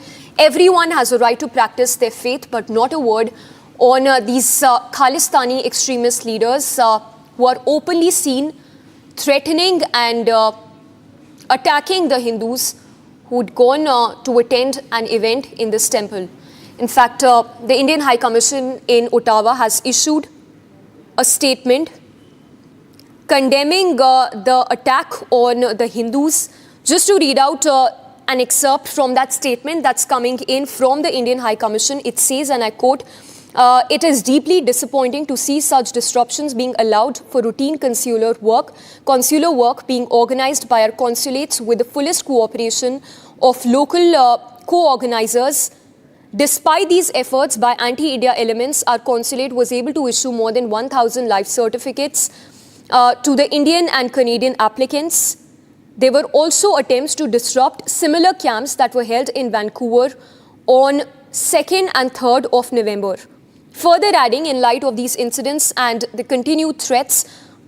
everyone has a right to practice their faith, but not a word on these Khalistani extremist leaders who are openly seen threatening and attacking the Hindus who'd gone to attend an event in this temple. In fact, the Indian High Commission in Ottawa has issued a statement condemning the attack on the Hindus. Just to read out an excerpt from that statement that's coming in from the Indian High Commission, it says, and I quote, "It is deeply disappointing to see such disruptions being allowed for routine consular work being organized by our consulates with the fullest cooperation of local co-organizers. Despite these efforts by anti-India elements, our consulate was able to issue more than 1,000 life certificates to the Indian and Canadian applicants. There were also attempts to disrupt similar camps that were held in Vancouver on 2nd and 3rd of November. Further adding, in light of these incidents and the continued threats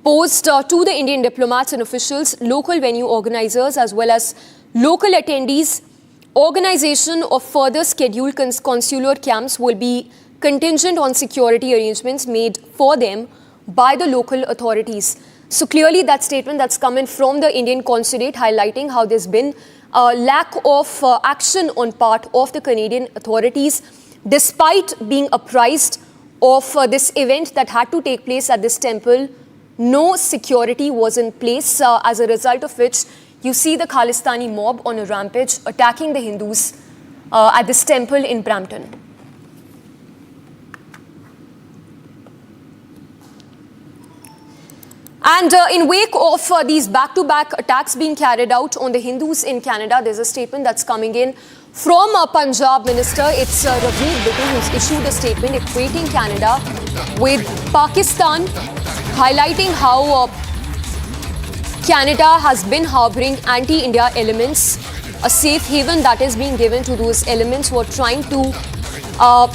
posed to the Indian diplomats and officials, local venue organizers as well as local attendees, organization of further scheduled consular camps will be contingent on security arrangements made for them by the local authorities." So clearly that statement that's coming from the Indian consulate highlighting how there's been a lack of action on part of the Canadian authorities, despite being apprised of this event that had to take place at this temple. No security was in place, as a result of which you see the Khalistani mob on a rampage attacking the Hindus at this temple in Brampton. And in wake of these back-to-back attacks being carried out on the Hindus in Canada, there's a statement that's coming in from Punjab Minister. It's Rajnath who's issued a statement equating Canada with Pakistan, highlighting how Canada has been harboring anti-India elements, a safe haven that is being given to those elements who are trying to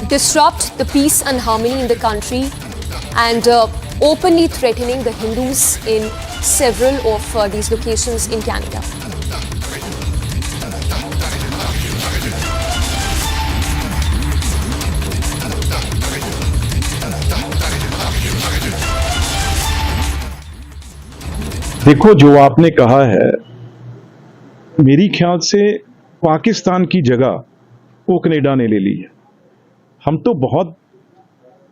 disrupt the peace and harmony in the country, and openly threatening the Hindus in several of these locations in Canada. देखो, जो आपने कहा है, मेरी ख्याल से पाकिस्तान की जगह वो कनाडा ने ले ली है। हम तो बहुत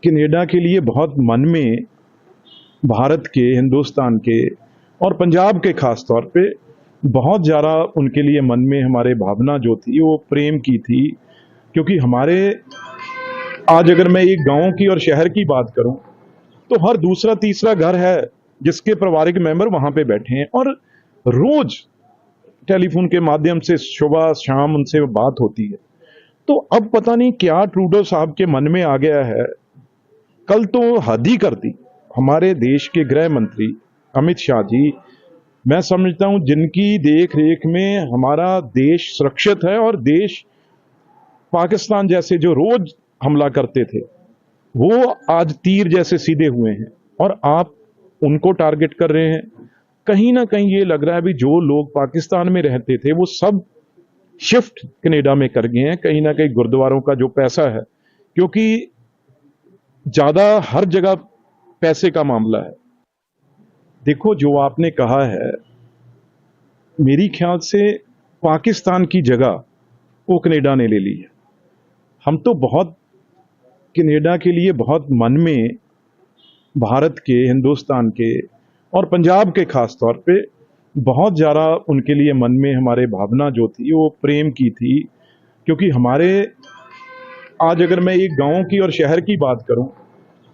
कनाडा के लिए बहुत मन में भारत के, हिंदुस्तान के और पंजाब के खास तौर पे बहुत ज़्यादा उनके लिए मन में हमारे भावना जो थी वो प्रेम की थी, क्योंकि हमारे आज अगर मैं एक गांव की और शहर की बात करूं तो हर दूसरा तीसरा घर है जिसके पारिवारिक मेंबर वहां पे बैठे हैं और रोज टेलीफोन के माध्यम से सुबह शाम उनसे बात होती है। तो अब पता नहीं क्या ट्रूडो साहब के मन में आ गया है। कल तो हद ही कर दी हमारे देश के गृह मंत्री अमित शाह जी। मैं समझता हूं जिनकी देख रेख में हमारा देश सुरक्षित है और देश पाकिस्तान जैसे जो रोज हमला करते थे वो आज तीर जैसे सीधे हुए हैं और आप उनको टारगेट कर रहे हैं। कहीं ना कहीं ये लग रहा है भी जो लोग पाकिस्तान में रहते थे वो सब शिफ्ट कनाडा में कर गए हैं। कहीं ना कहीं गुरुद्वारों का जो पैसा है, क्योंकि ज्यादा हर जगह पैसे का मामला है। देखो, जो आपने कहा है, मेरी ख्याल से पाकिस्तान की जगह वो कनाडा ने ले ली है। हम तो बहुत कनाडा के लिए बहुत मन में भारत के, हिंदुस्तान के और पंजाब के खास तौर पे बहुत ज़्यादा उनके लिए मन में हमारे भावना जो थी वो प्रेम की थी, क्योंकि हमारे आज अगर मैं एक गांव की और शहर की बात करूं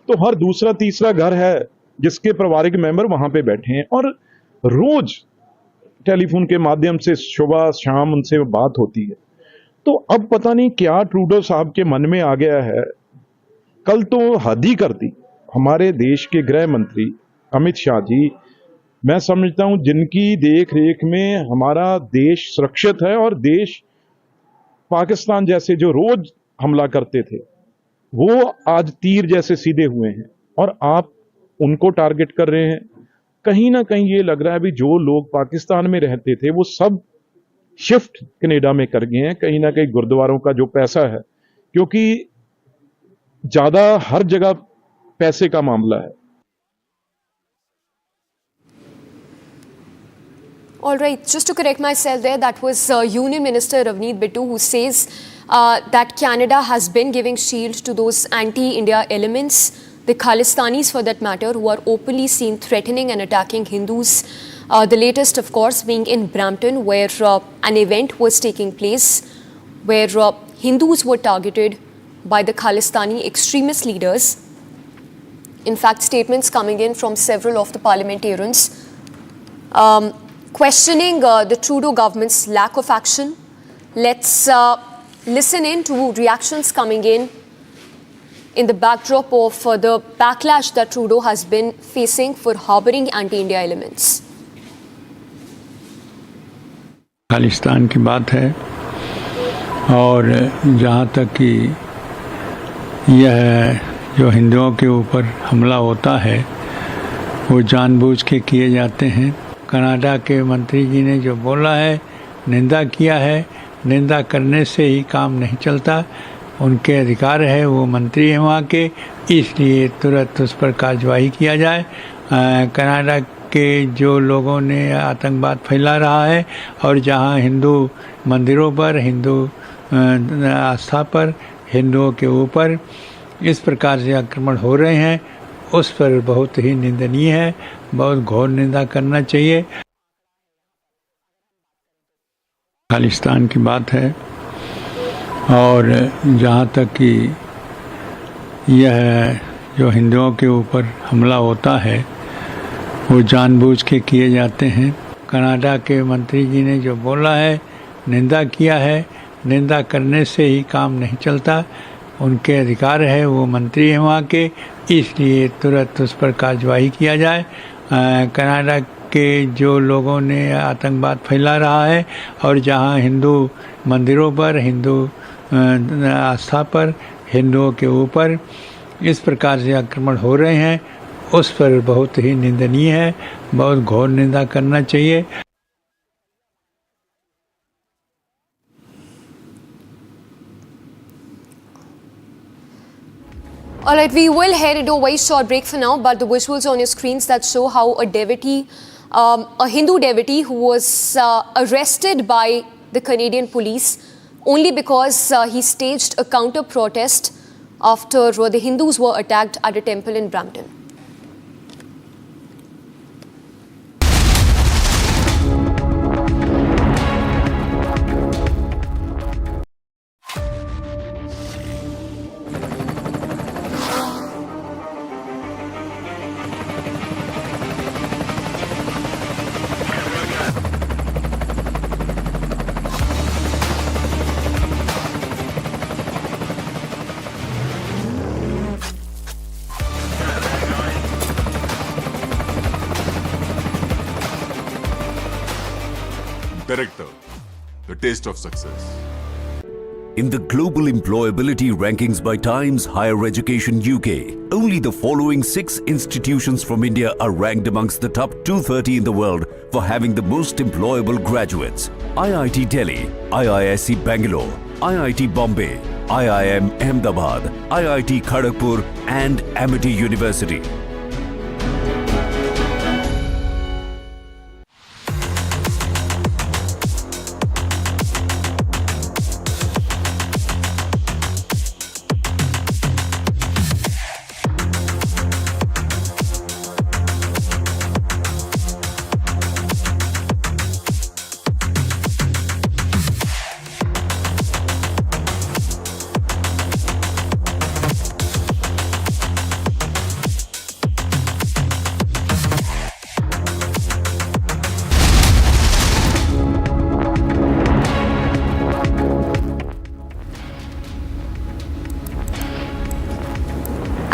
तो हर दूसरा तीसरा घर है जिसके पारिवारिक मेंबर वहां पे बैठे हैं और रोज टेलीफोन के माध्यम से सुबह शाम उनसे बात होती है। तो अब पता नहीं क्या ट्रूडो साहब के मन में आ गया है। कल तो हद ही कर दी हमारे देश के गृह मंत्री अमित शाह जी। मैं समझता हूं जिनकी देख रेख में हमारा देश सुरक्षित है और देश पाकिस्तान जैसे जो रोज हमला करते थे वो आज तीर जैसे सीधे हुए हैं और आप उनको टारगेट कर रहे हैं। कहीं ना कहीं ये लग रहा है भी जो लोग पाकिस्तान में रहते थे वो सब शिफ्ट कनाडा में कर गए हैं। कहीं ना कहीं गुरुद्वारों का जो पैसा है, क्योंकि ज्यादा हर जगह पैसे का मामला है। All right, just to correct myself there, that was Union Minister Rajnath who says that Canada has been giving shield to those anti-India elements, the Khalistanis for that matter, who are openly seen threatening and attacking Hindus. The latest, of course, being in Brampton, where an event was taking place, where Hindus were targeted by the Khalistani extremist leaders. In fact, statements coming in from several of the parliamentarians questioning the Trudeau government's lack of action. Let's listen in to reactions coming in the backdrop of the backlash that Trudeau has been facing for harboring anti-India elements. Khalistan की बात है और जहाँ तक कि यह जो हिंदुओं के ऊपर हमला होता है वो जानबूझ के किए जाते हैं। कनाडा के मंत्री जी ने जो बोला है, निंदा किया है, निंदा करने से ही काम नहीं चलता। उनके अधिकार है, वो मंत्री हैं वहाँ के, इसलिए तुरंत उस पर कार्रवाई किया जाए। कनाडा के जो लोगों ने आतंकवाद फैला रहा है और जहाँ हिंदू मंदिरों पर, हिंदू आस्था पर, हिंदुओं के ऊपर इस प्रकार से आक्रमण हो रहे हैं, उस पर बहुत ही निंदनीय है, बहुत घोर निंदा करना चाहिए। खालिस्तान की बात है और जहाँ तक कि यह जो हिंदुओं के ऊपर हमला होता है वो जानबूझ के किए जाते हैं। कर्नाटक के मंत्री जी ने जो बोला है, निंदा किया है, निंदा करने से ही काम नहीं चलता। उनके अधिकार है, वो मंत्री हैं वहाँ के, इसलिए तुरंत उस पर कार्रवाई किया जाए। कर्नाटक के जो लोगों ने आतंकवाद फैला रहा है और जहाँ हिंदू मंदिरों पर, हिंदू आस्था पर, हिंदुओं के ऊपर इस प्रकार से आक्रमण हो रहे हैं, उस पर बहुत ही निंदनीय है, बहुत घोर निंदा करना चाहिए। All right, we will head into a very short break for now, but the visuals on your screens that show how a devotee, a Hindu devotee who was arrested by the Canadian police only because he staged a counter protest after the Hindus were attacked at a temple in Brampton. Director, the taste of success. In the global employability rankings by Times Higher Education UK, only the following 6 institutions from India are ranked amongst the top 230 in the world for having the most employable graduates. IIT Delhi, IISc Bangalore, IIT Bombay, IIM Ahmedabad, IIT Kharagpur and Amity University.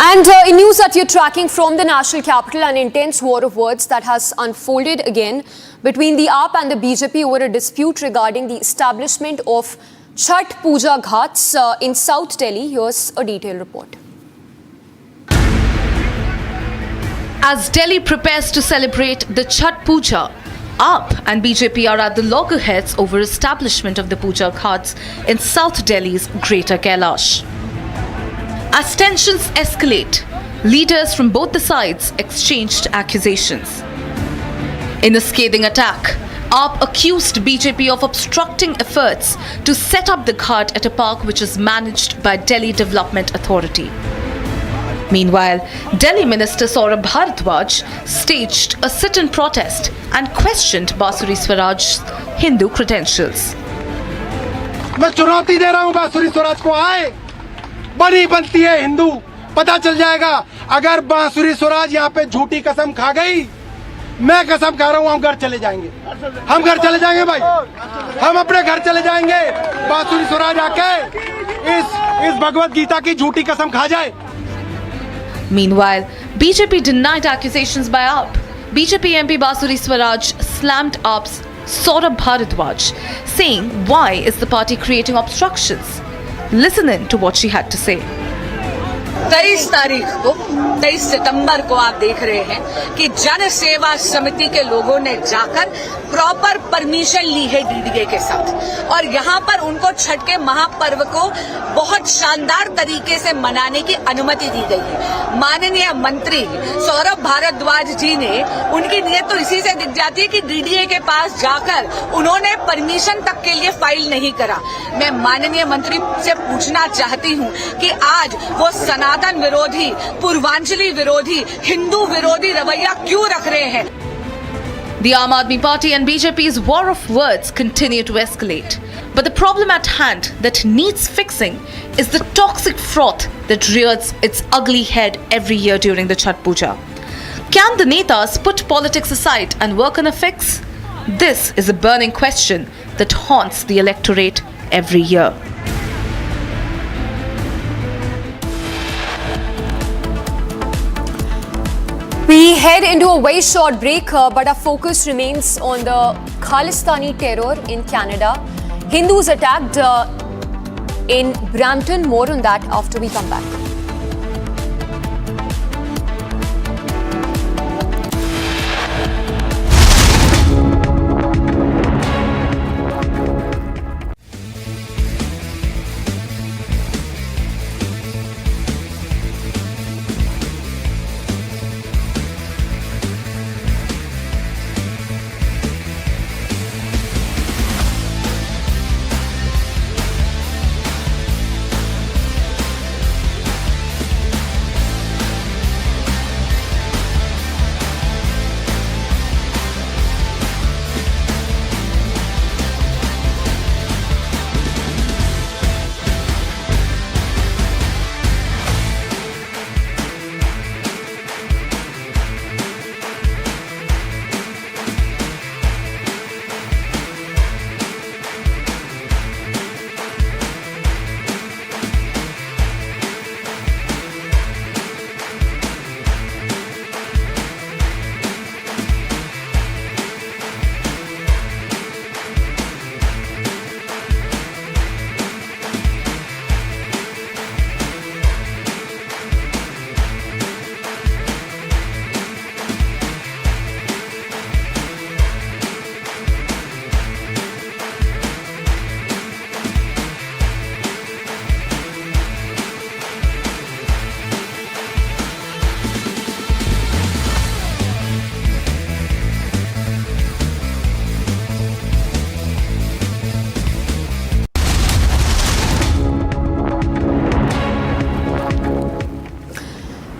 And in news that you're tracking from the national capital, an intense war of words that has unfolded again between the AAP and the BJP over a dispute regarding the establishment of Chhat Puja Ghats in South Delhi. Here's a detailed report. As Delhi prepares to celebrate the Chhat Puja, AAP and BJP are at the loggerheads over establishment of the Puja Ghats in South Delhi's Greater Kailash. As tensions escalate, leaders from both the sides exchanged accusations. In a scathing attack, AAP accused BJP of obstructing efforts to set up the ghat at a park which is managed by Delhi Development Authority. Meanwhile, Delhi Minister Saurabh Bharadwaj staged a sit-in protest and questioned Basuri Swaraj's Hindu credentials. मैं चुनौती दे रहा हूं बांसुरी स्वराज को, आए बनी बनती है हिंदू, पता चल जाएगा। अगर बांसुरी स्वराज यहाँ पे झूठी कसम खा गई, मैं कसम खा रहा हूँ हम घर चले जाएंगे, हम घर चले जाएंगे भाई, हम अपने घर चले जाएंगे। बांसुरी स्वराज आके इस भगवत गीता की झूठी कसम खा जाए। Meanwhile, BJP denied accusations by AAP. BJP MP Basuri Swaraj slammed AAP's Saurabh Bharadwaj, saying, why is the party creating obstructions? Listen in to what she had to say. 23 तारीख को 23 सितंबर को आप देख रहे हैं कि जन सेवा समिति के लोगों ने जाकर प्रॉपर परमिशन ली है डीडीए के साथ और यहाँ पर उनको छठ के महापर्व को बहुत शानदार तरीके से मनाने की अनुमति दी गई है। माननीय मंत्री सौरभ भारद्वाज जी ने, उनकी नीयत तो इसी से दिख जाती है कि डीडीए के पास जाकर उन्होंने परमिशन तक के लिए फाइल नहीं करा। मैं माननीय मंत्री से पूछना चाहती हूँ कि आज वो सनातन विरोधी, पूर्वांचली विरोधी, हिंदू विरोधी रवैया क्यों रख रहे हैं? The Aam Aadmi Party and BJP's war of words continue to escalate. But the problem at hand that needs fixing is the toxic froth that rears its ugly head every year during the Chhat Puja. Can the netas put politics aside and work on a fix? This is a burning question that haunts the electorate every year. We head into a very short break, but our focus remains on the Khalistani terror in Canada. Hindus attacked in Brampton. More on that after we come back.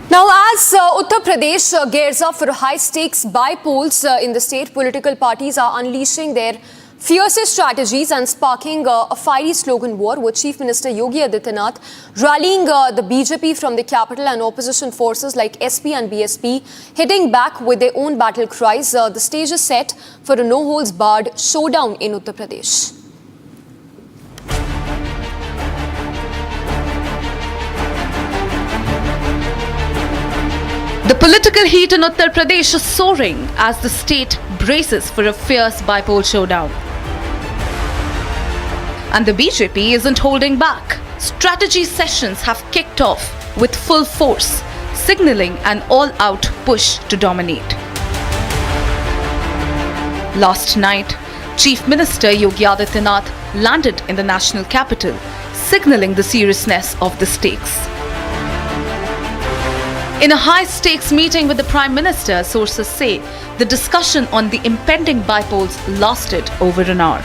Now, as Uttar Pradesh gears up for high-stakes by-polls in the state, political parties are unleashing their fiercest strategies and sparking a fiery slogan war, with Chief Minister Yogi Adityanath rallying the BJP from the capital and opposition forces like SP and BSP hitting back with their own battle cries. The stage is set for a no-holds-barred showdown in Uttar Pradesh. The political heat in Uttar Pradesh is soaring as the state braces for a fierce by-poll showdown. And the BJP isn't holding back. Strategy sessions have kicked off with full force, signalling an all-out push to dominate. Last night, Chief Minister Yogi Adityanath landed in the national capital, signalling the seriousness of the stakes. In a high-stakes meeting with the Prime Minister, sources say the discussion on the impending by-polls lasted over an hour.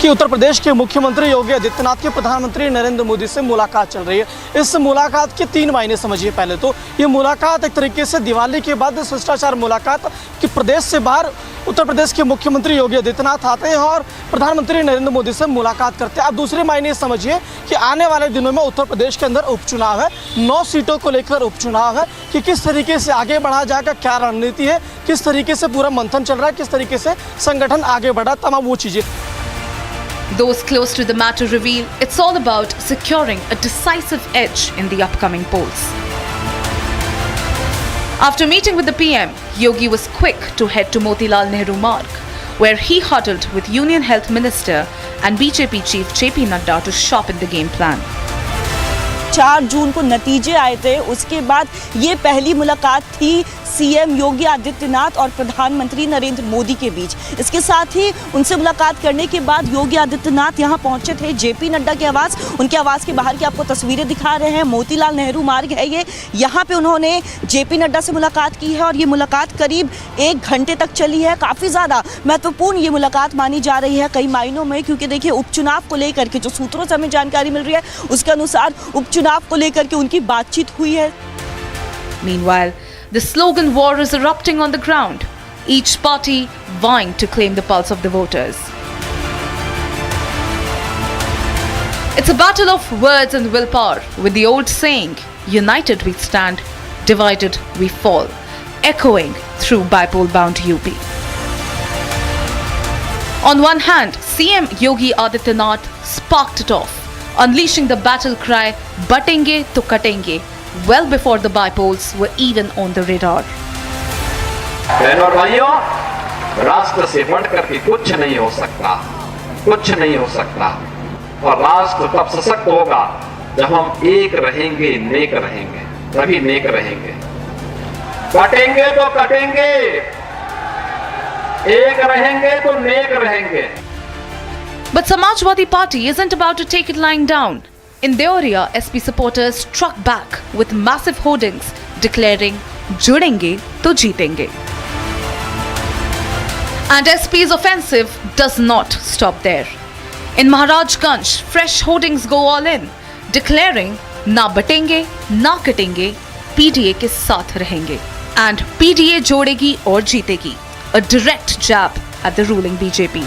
कि उत्तर प्रदेश के मुख्यमंत्री योगी आदित्यनाथ के प्रधानमंत्री नरेंद्र मोदी से मुलाकात चल रही है। इस मुलाकात के 3 मायने समझिए। पहले तो ये मुलाकात एक तरीके से दिवाली के बाद शिष्टाचार मुलाकात कि प्रदेश से बाहर उत्तर प्रदेश के मुख्यमंत्री योगी आदित्यनाथ आते हैं और प्रधानमंत्री नरेंद्र मोदी से मुलाकात करते हैं। अब दूसरे मायने समझिए कि आने वाले दिनों में उत्तर प्रदेश के अंदर उपचुनाव है, 9 सीटों को लेकर उपचुनाव है कि किस तरीके से आगे बढ़ा जाएगा, क्या रणनीति है, किस तरीके से पूरा मंथन चल रहा है, किस तरीके से संगठन आगे बढ़ा, तमाम वो चीजें। Those close to the matter reveal it's all about securing a decisive edge in the upcoming polls. After meeting with the PM, Yogi was quick to head to Motilal Nehru Marg, where he huddled with Union Health Minister and BJP Chief JP Nadda to sharpen the game plan. 4 जून को नतीजे आए थे, उसके बाद ये पहली मुलाकात थी सीएम योगी आदित्यनाथ और प्रधानमंत्री नरेंद्र मोदी के बीच। इसके साथ ही उनसे मुलाकात करने के बाद योगी आदित्यनाथ यहां पहुंचे थे जेपी नड्डा के आवास। उनके आवास के बाहर की आपको तस्वीरें दिखा रहे हैं, मोतीलाल नेहरू मार्ग है ये। यहां पे उन्होंने जेपी नड्डा से मुलाकात की है और ये मुलाकात करीब 1 घंटे तक चली है। काफ़ी ज़्यादा महत्वपूर्ण ये मुलाकात मानी जा रही है कई मायनों में, क्योंकि देखिए उपचुनाव को लेकर के जो सूत्रों से हमें जानकारी मिल रही है उसके अनुसार उपचुनाव को लेकर के उनकी बातचीत हुई है। Meanwhile, the slogan war is erupting on the ground, each party vying to claim the pulse of the voters. It's a battle of words and willpower, with the old saying, united we stand, divided we fall. echoing through bipole-bound UP. On one hand, CM Yogi Adityanath sparked it off, unleashing the battle cry "Batenge to katenge" well before the bipolls were even on the radar. बहनों और भाइयों, राष्ट्र से बढ़कर के कुछ नहीं हो सकता, कुछ नहीं हो सकता, और राष्ट्र तब सशक्त होगा जब हम एक रहेंगे, नेक रहेंगे, तभी नेक रहेंगे। कटेंगे तो कटेंगे, एक रहेंगे तो नेक रहेंगे। But Samajwadi Party isn't about to take it lying down. In Deoria, SP supporters struck back with massive hoardings declaring "Judenge to jeetenge." And SP's offensive does not stop there. In Maharashtra, fresh hoardings go all in, declaring "Na batenge, na katenge, PDA ke saath rahenge." And PDA jodegi aur jeetegi, a direct jab at the ruling BJP.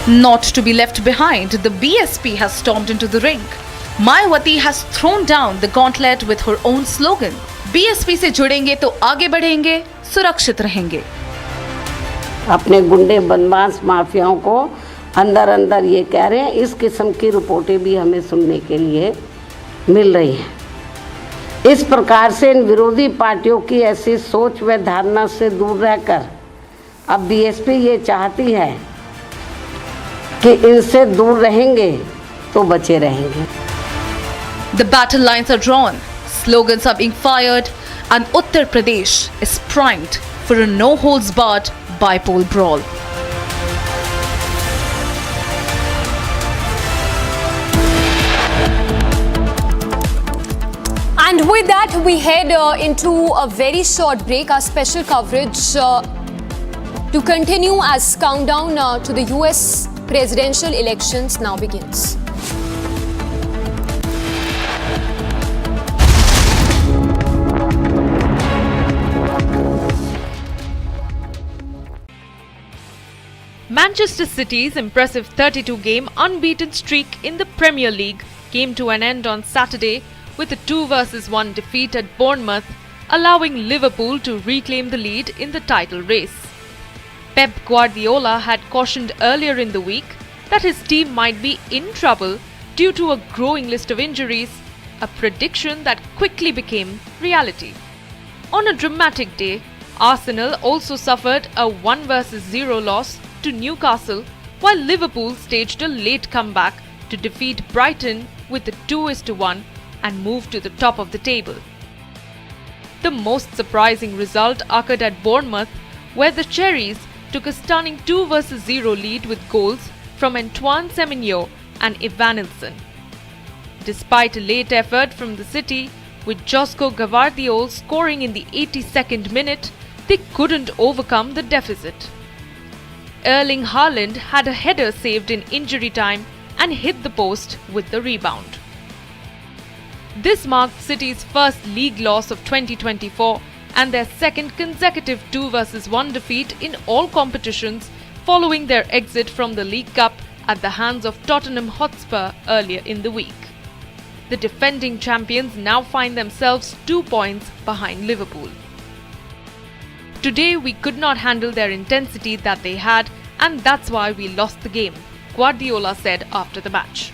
Not to be left behind, the BSP has stormed into the ring. Mayawati has thrown down the gauntlet with her own slogan, BSP से जुड़ेंगे तो आगे बढ़ेंगे, सुरक्षित रहेंगे. अपने गुंडे बदमाश माफियाओं को अंदर अंदर ये कह रहे हैं, इस किस्म की रिपोर्टें भी हमें सुनने के लिए मिल रही हैं. इस प्रकार से इन विरोधी पार्टियों की ऐसी सोच व धारणा से दूर रहकर अब बीएसपी ये चाहती है कि इनसे दूर रहेंगे तो बचे रहेंगे. The battle lines are drawn, slogans are being fired, and Uttar Pradesh is primed for a no-holds-barred bipole brawl. And with that, we head into a very short break. Our special coverage to continue as countdown to the US presidential elections now begins. Manchester City's impressive 32-game unbeaten streak in the Premier League came to an end on Saturday with a 2-1 defeat at Bournemouth, allowing Liverpool to reclaim the lead in the title race. Pep Guardiola had cautioned earlier in the week that his team might be in trouble due to a growing list of injuries, a prediction that quickly became reality. On a dramatic day, Arsenal also suffered a 1-0 loss to Newcastle, while Liverpool staged a late comeback to defeat Brighton with a 2-1 and move to the top of the table. The most surprising result occurred at Bournemouth, where the Cherries took a stunning 2-0 lead with goals from Antoine Semenyo and Evanilson. Despite a late effort from the City, with Josko Gvardiol scoring in the 82nd minute, they couldn't overcome the deficit. Erling Haaland had a header saved in injury time and hit the post with the rebound. This marked City's first league loss of 2024 and their second consecutive 2-1 defeat in all competitions following their exit from the League Cup at the hands of Tottenham Hotspur earlier in the week. The defending champions now find themselves 2 points behind Liverpool. Today we could not handle their intensity that they had, and that's why we lost the game, Guardiola said after the match.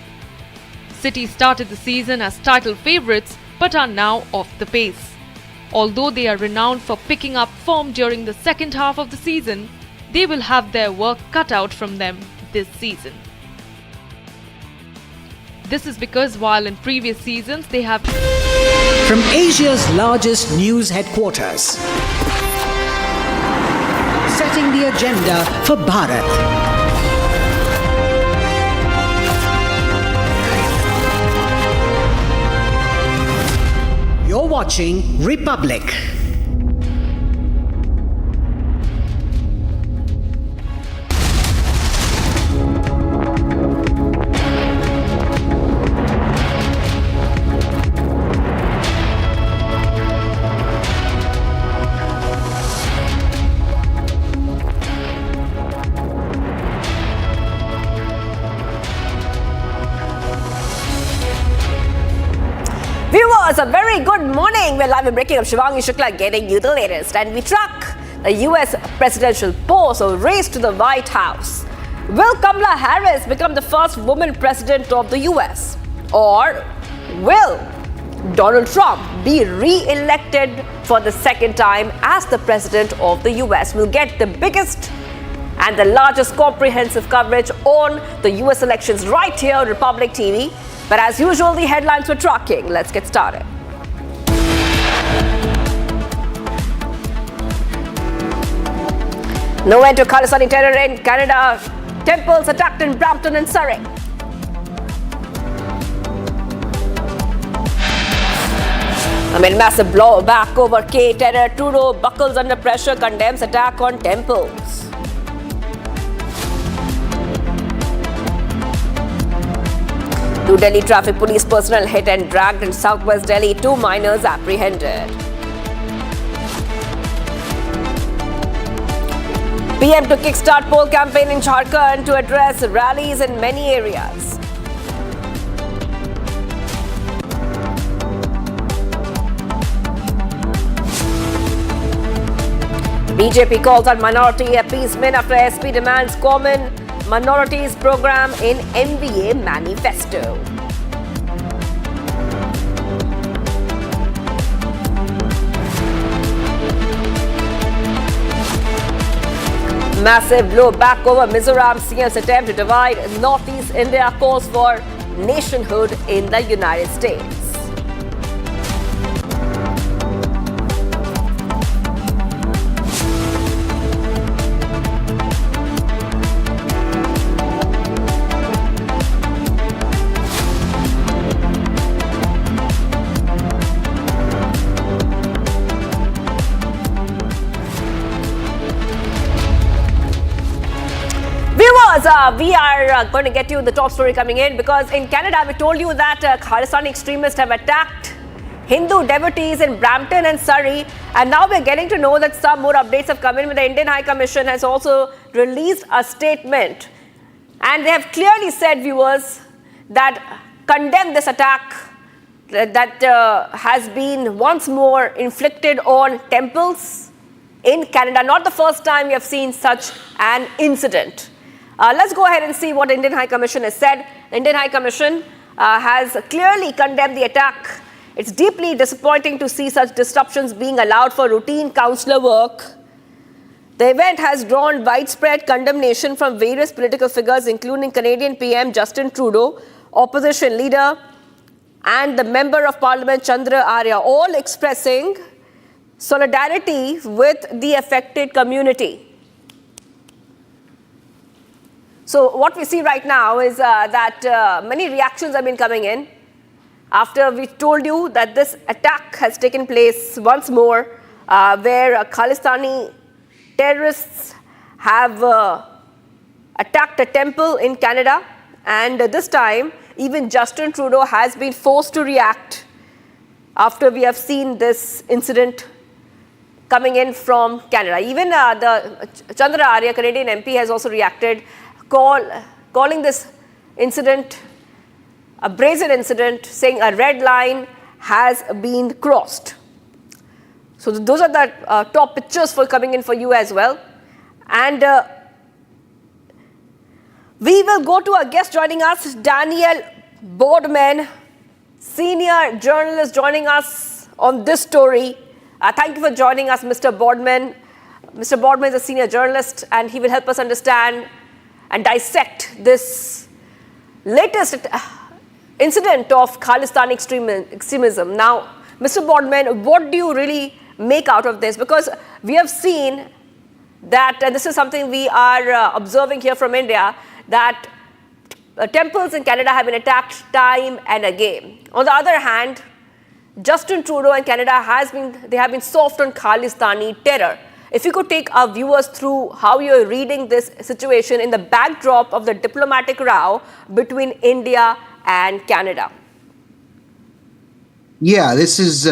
City started the season as title favourites but are now off the pace. Although they are renowned for picking up form during the second half of the season, they will have their work cut out from them this season. This is because while in previous seasons they have... From Asia's largest news headquarters, setting the agenda for Bharat. You're watching Republic. Viewers, a very good morning. We're live in breaking up. Shivangi Shukla getting you the latest. And we track the US presidential polls, so race to the White House. Will Kamala Harris become the first woman president of the US? Or will Donald Trump be re-elected for the second time as the president of the US? We'll get the biggest and the largest comprehensive coverage on the US elections right here on Republic TV. But as usual, the headlines we're tracking. Let's get started. No end to Khalistani terror in Canada. Temples attacked in Brampton and Surrey. Amid massive blowback over K terror, Trudeau buckles under pressure, condemns attack on temples. New Delhi traffic police personnel hit and dragged in southwest Delhi. 2 minors apprehended. PM to kickstart poll campaign in Jharkhand to address rallies in many areas. BJP calls on minority appeasement after SP demands common minorities program in MBA manifesto. Massive blowback over Mizoram. CM's attempt to divide Northeast India calls for nationhood in the United States. We are going to get you the top story coming in, because in Canada we told you that Khalistani extremists have attacked Hindu devotees in Brampton and Surrey, and now we're getting to know that some more updates have come in. The Indian High Commission has also released a statement, and they have clearly said, viewers, that condemn this attack that has been once more inflicted on temples in Canada. Not the first time we have seen such an incident. Let's go ahead and see what the Indian High Commission has said. The Indian High Commission has clearly condemned the attack. It's deeply disappointing to see such disruptions being allowed for routine consular work. The event has drawn widespread condemnation from various political figures, including Canadian PM Justin Trudeau, opposition leader, and the Member of Parliament Chandra Arya, all expressing solidarity with the affected community. So what we see right now is that many reactions have been coming in after we told you that this attack has taken place once more, where Khalistani terrorists have attacked a temple in Canada, and this time even Justin Trudeau has been forced to react after we have seen this incident coming in from Canada. Even the Chandra Arya, Canadian MP, has also reacted, calling this incident a brazen incident, saying a red line has been crossed. So those are the top pictures for coming in for you as well. And we will go to our guest joining us, Daniel Boardman, senior journalist, joining us on this story. Thank you for joining us, Mr. Boardman. Mr. Boardman is a senior journalist, and he will help us understand and dissect this latest incident of Khalistani extremism. Now, Mr. Boardman, what do you really make out of this? Because we have seen that, and this is something we are observing here from India, that temples in Canada have been attacked time and again. On the other hand, Justin Trudeau in Canada have been soft on Khalistani terror. If you could take our viewers through how you're reading this situation in the backdrop of the diplomatic row between India and Canada. Yeah, this is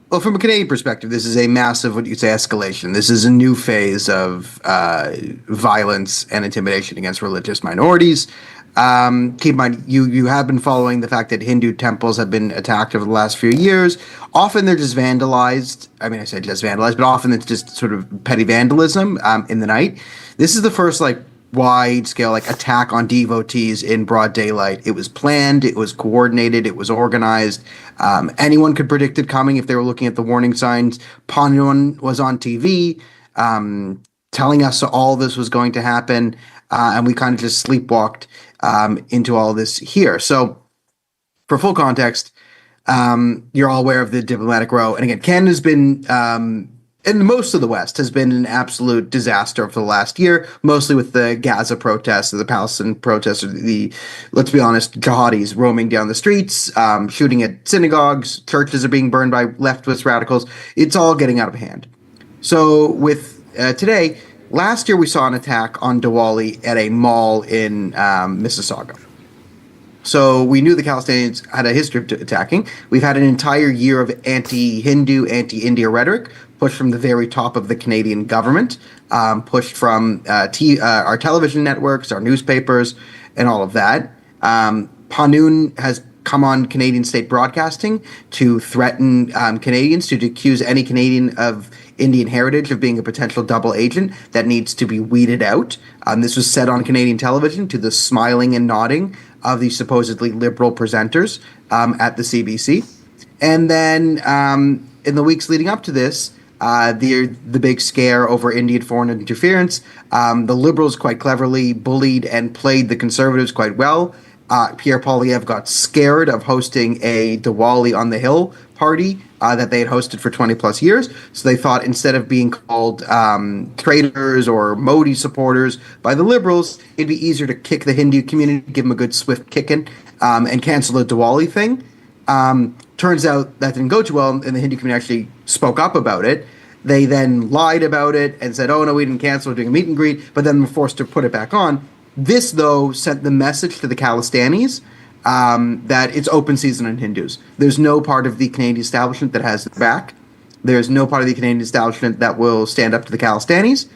Well, from a Canadian perspective, this is a massive, what you say, escalation. This is a new phase of violence and intimidation against religious minorities. Keep in mind, you have been following the fact that Hindu temples have been attacked over the last few years. Often they're just vandalized. I mean, I said just vandalized, but often it's just sort of petty vandalism in the night. This is the first wide-scale attack on devotees in broad daylight. It was planned, it was coordinated, it was organized. Anyone could predict it coming if they were looking at the warning signs. Panun was on TV telling us all this was going to happen, and we kind of just sleepwalked into all this here. So, for full context, you're all aware of the diplomatic row. And again, Canada's been and most of the West has been an absolute disaster for the last year, mostly with the Gaza protests, the Palestinian protests, let's be honest, jihadis roaming down the streets, shooting at synagogues, churches are being burned by leftist radicals. It's all getting out of hand. So with today, last year we saw an attack on Diwali at a mall in Mississauga. So we knew the Palestinians had a history of attacking. We've had an entire year of anti-Hindu, anti-India rhetoric pushed from the very top of the Canadian government, pushed from our television networks, our newspapers, and all of that. Panun has come on Canadian state broadcasting to threaten Canadians, to accuse any Canadian of Indian heritage of being a potential double agent that needs to be weeded out. This was said on Canadian television to the smiling and nodding of the supposedly liberal presenters at the CBC. And then in the weeks leading up to this, the big scare over Indian foreign interference, the Liberals quite cleverly bullied and played the Conservatives quite well. Pierre Poilievre got scared of hosting a Diwali on the Hill party that they had hosted for 20 plus years. So they thought instead of being called traitors or Modi supporters by the Liberals, it'd be easier to kick the Hindu community, give them a good swift kicking, and cancel the Diwali thing. Turns out that didn't go too well, and the Hindu community actually spoke up about it. They then lied about it and said, oh, no, we didn't cancel, we're doing a meet and greet, but then were forced to put it back on. This, though, sent the message to the Khalistanis that it's open season on Hindus. There's no part of the Canadian establishment that has their back. There's no part of the Canadian establishment that will stand up to the Khalistanis.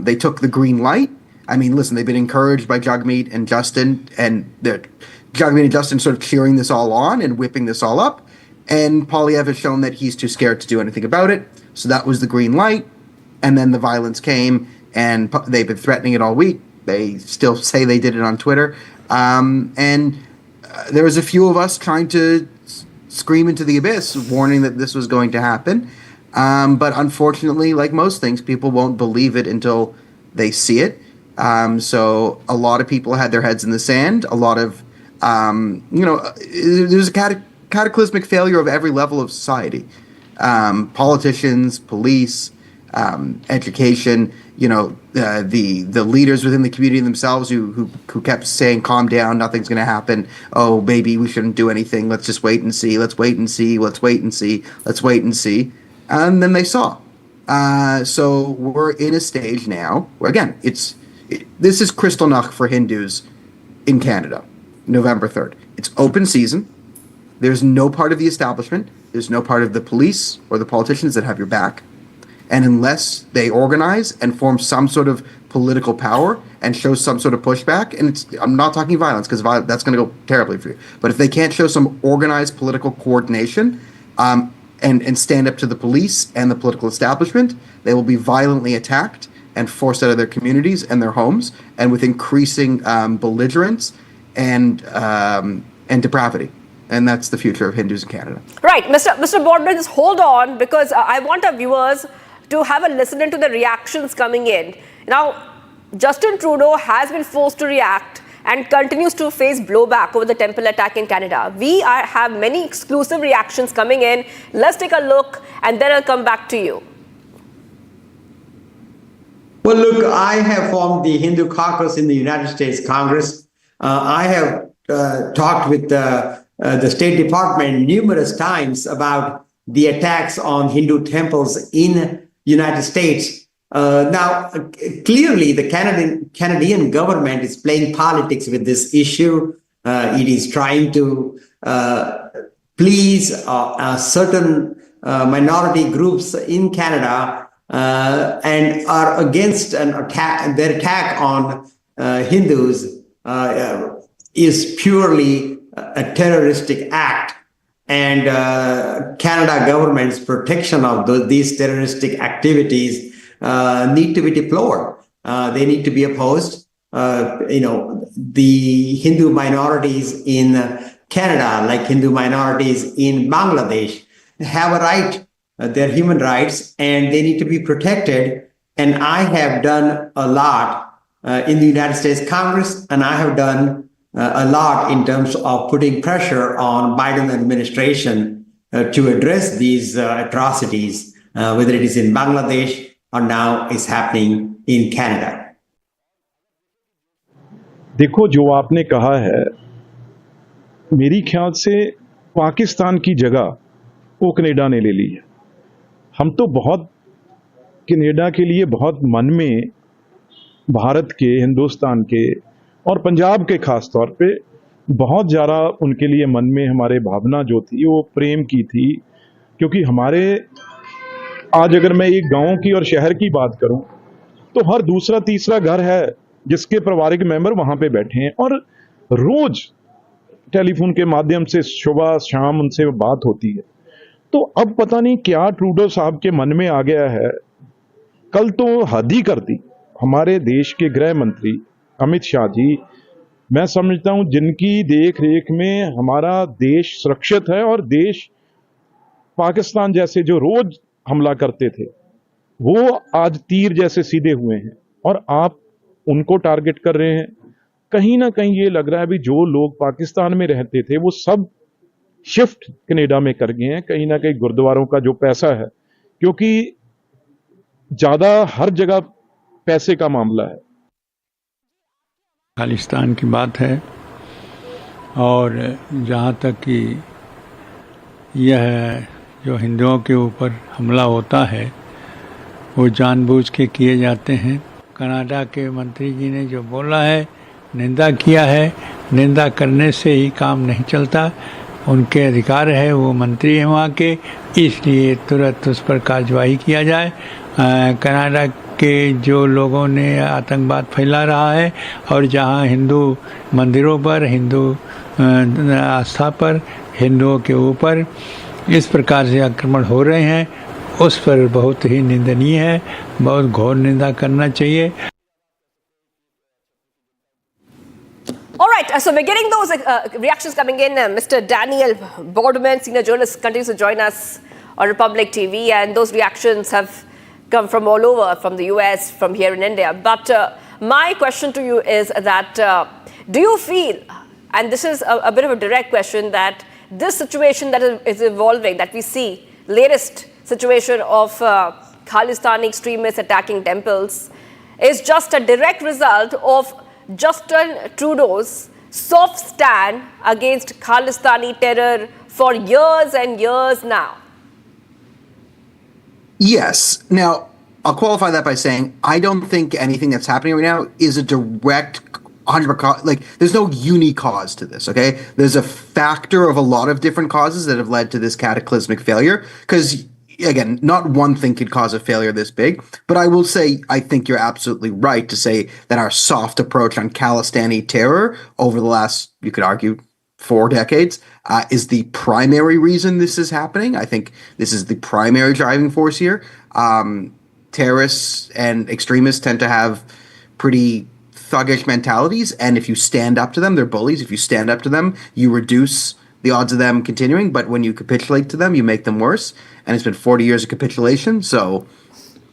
They took the green light. I mean, listen, they've been encouraged by Jagmeet and Justin, and Jagmeet and Justin sort of cheering this all on and whipping this all up. And Poilievre has shown that he's too scared to do anything about it. So that was the green light. And then the violence came, and they've been threatening it all week. They still say they did it on Twitter. And there was a few of us trying to scream into the abyss, warning that this was going to happen. But unfortunately, like most things, people won't believe it until they see it. So a lot of people had their heads in the sand. A lot of, there's a cataclysmic failure of every level of society. Politicians, police, education, the leaders within the community themselves who kept saying, calm down, nothing's going to happen. Oh, maybe we shouldn't do anything. Let's just wait and see. Let's wait and see. Let's wait and see. Let's wait and see. And then they saw. So we're in a stage now where, again, this is Kristallnacht for Hindus in Canada, November 3rd. It's open season. There's no part of the establishment. There's no part of the police or the politicians that have your back. And unless they organize and form some sort of political power and show some sort of pushback, and I'm not talking violence because that's going to go terribly for you, but if they can't show some organized political coordination and stand up to the police and the political establishment, they will be violently attacked and forced out of their communities and their homes, and with increasing belligerence and depravity. And that's the future of Hindus in Canada. Right. Mr. Boardman, just hold on, because I want our viewers to have a listen into the reactions coming in. Now, Justin Trudeau has been forced to react and continues to face blowback over the temple attack in Canada. We have many exclusive reactions coming in. Let's take a look, and then I'll come back to you. Well, look, I have formed the Hindu caucus in the United States Congress. I have talked with the State Department numerous times about the attacks on Hindu temples in United States. Now, clearly, the Canadian government is playing politics with this issue. It is trying to please certain minority groups in Canada and are against their attack on Hindus is purely a terroristic act, and Canada government's protection of these terroristic activities need to be deplored. They need to be opposed. The Hindu minorities in Canada, like Hindu minorities in Bangladesh, have a right, they're human rights, and they need to be protected. And I have done a lot in the United States Congress, and I have done a lot in terms of putting pressure on Biden administration to address these atrocities, whether it is in Bangladesh or now is happening in Canada. देखो, जो आपने कहा है, मेरी ख्याल से पाकिस्तान की जगह वो कनाडा ने ले ली है। हम तो बहुत कनाडा के लिए बहुत मन में भारत के, हिंदुस्तान के और पंजाब के खास तौर पे बहुत ज़्यादा उनके लिए मन में हमारे भावना जो थी वो प्रेम की थी, क्योंकि हमारे आज अगर मैं एक गांव की और शहर की बात करूं तो हर दूसरा तीसरा घर है जिसके पारिवारिक मेंबर वहां पे बैठे हैं और रोज टेलीफोन के माध्यम से सुबह शाम उनसे बात होती है। तो अब पता नहीं क्या ट्रूडो साहब के मन में आ गया है। कल तो हद ही कर दी हमारे देश के गृह मंत्री अमित शाह जी, मैं समझता हूं जिनकी देख रेख में हमारा देश सुरक्षित है और देश पाकिस्तान जैसे जो रोज हमला करते थे वो आज तीर जैसे सीधे हुए हैं और आप उनको टारगेट कर रहे हैं। कहीं ना कहीं ये लग रहा है भी जो लोग पाकिस्तान में रहते थे वो सब शिफ्ट कनाडा में कर गए हैं, कहीं ना कहीं गुरुद्वारों का जो पैसा है, क्योंकि ज्यादा हर जगह पैसे का मामला है। खालिस्तान की बात है और जहाँ तक कि यह जो हिंदुओं के ऊपर हमला होता है वो जानबूझ के किए जाते हैं। कनाडा के मंत्री जी ने जो बोला है, निंदा किया है, निंदा करने से ही काम नहीं चलता, उनके अधिकार है, वो मंत्री हैं वहाँ के, इसलिए तुरंत उस पर कार्रवाई किया जाए। कनाडा के जो लोगों ने आतंकवाद फैला रहा है और जहाँ हिंदू मंदिरों पर, हिंदू आस्था पर, हिंदुओं के ऊपर इस प्रकार से आक्रमण हो रहे हैं, उस पर बहुत ही निंदनीय है, बहुत घोर निंदा करना चाहिए। All right, so we're getting those reactions coming in. Mr. Daniel Boardman, senior journalist, continues to join us on Republic TV, and those reactions have come from all over, from the US, from here in India. But my question to you is that do you feel, and this is a bit of a direct question, that this situation that is evolving, that we see, latest situation of Khalistani extremists attacking temples, is just a direct result of Justin Trudeau's soft stand against Khalistani terror for years and years now? Yes. Now, I'll qualify that by saying I don't think anything that's happening right now is a direct 100%, like, there's no uni cause to this, okay? There's a factor of a lot of different causes that have led to this cataclysmic failure, because, again, not one thing could cause a failure this big, but I will say I think you're absolutely right to say that our soft approach on Khalistani terror over the last, you could argue, 4 decades is the primary reason this is happening. I think this is the primary driving force here. Terrorists and extremists tend to have pretty thuggish mentalities, and if you stand up to them, they're bullies. If you stand up to them, you reduce the odds of them continuing, but when you capitulate to them, you make them worse. And it's been 40 years of capitulation, so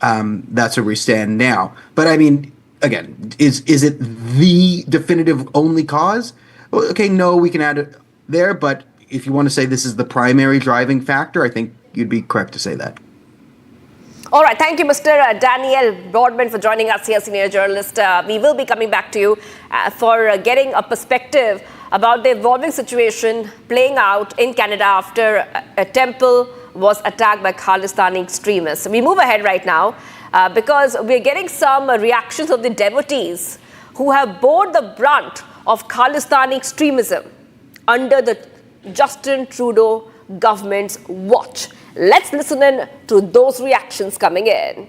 that's where we stand now. But I mean, again, is it the definitive only cause? Well, okay, no, we can add it there, but if you want to say this is the primary driving factor, I think you'd be correct to say that. All right, thank you, Mr. Daniel Boardman, for joining us here, senior journalist. We will be coming back to you for getting a perspective about the evolving situation playing out in Canada after a temple was attacked by Khalistani extremists. We move ahead right now because we're getting some reactions of the devotees who have borne the brunt of Khalistani extremism under the Justin Trudeau government's watch. Let's listen in to those reactions coming in.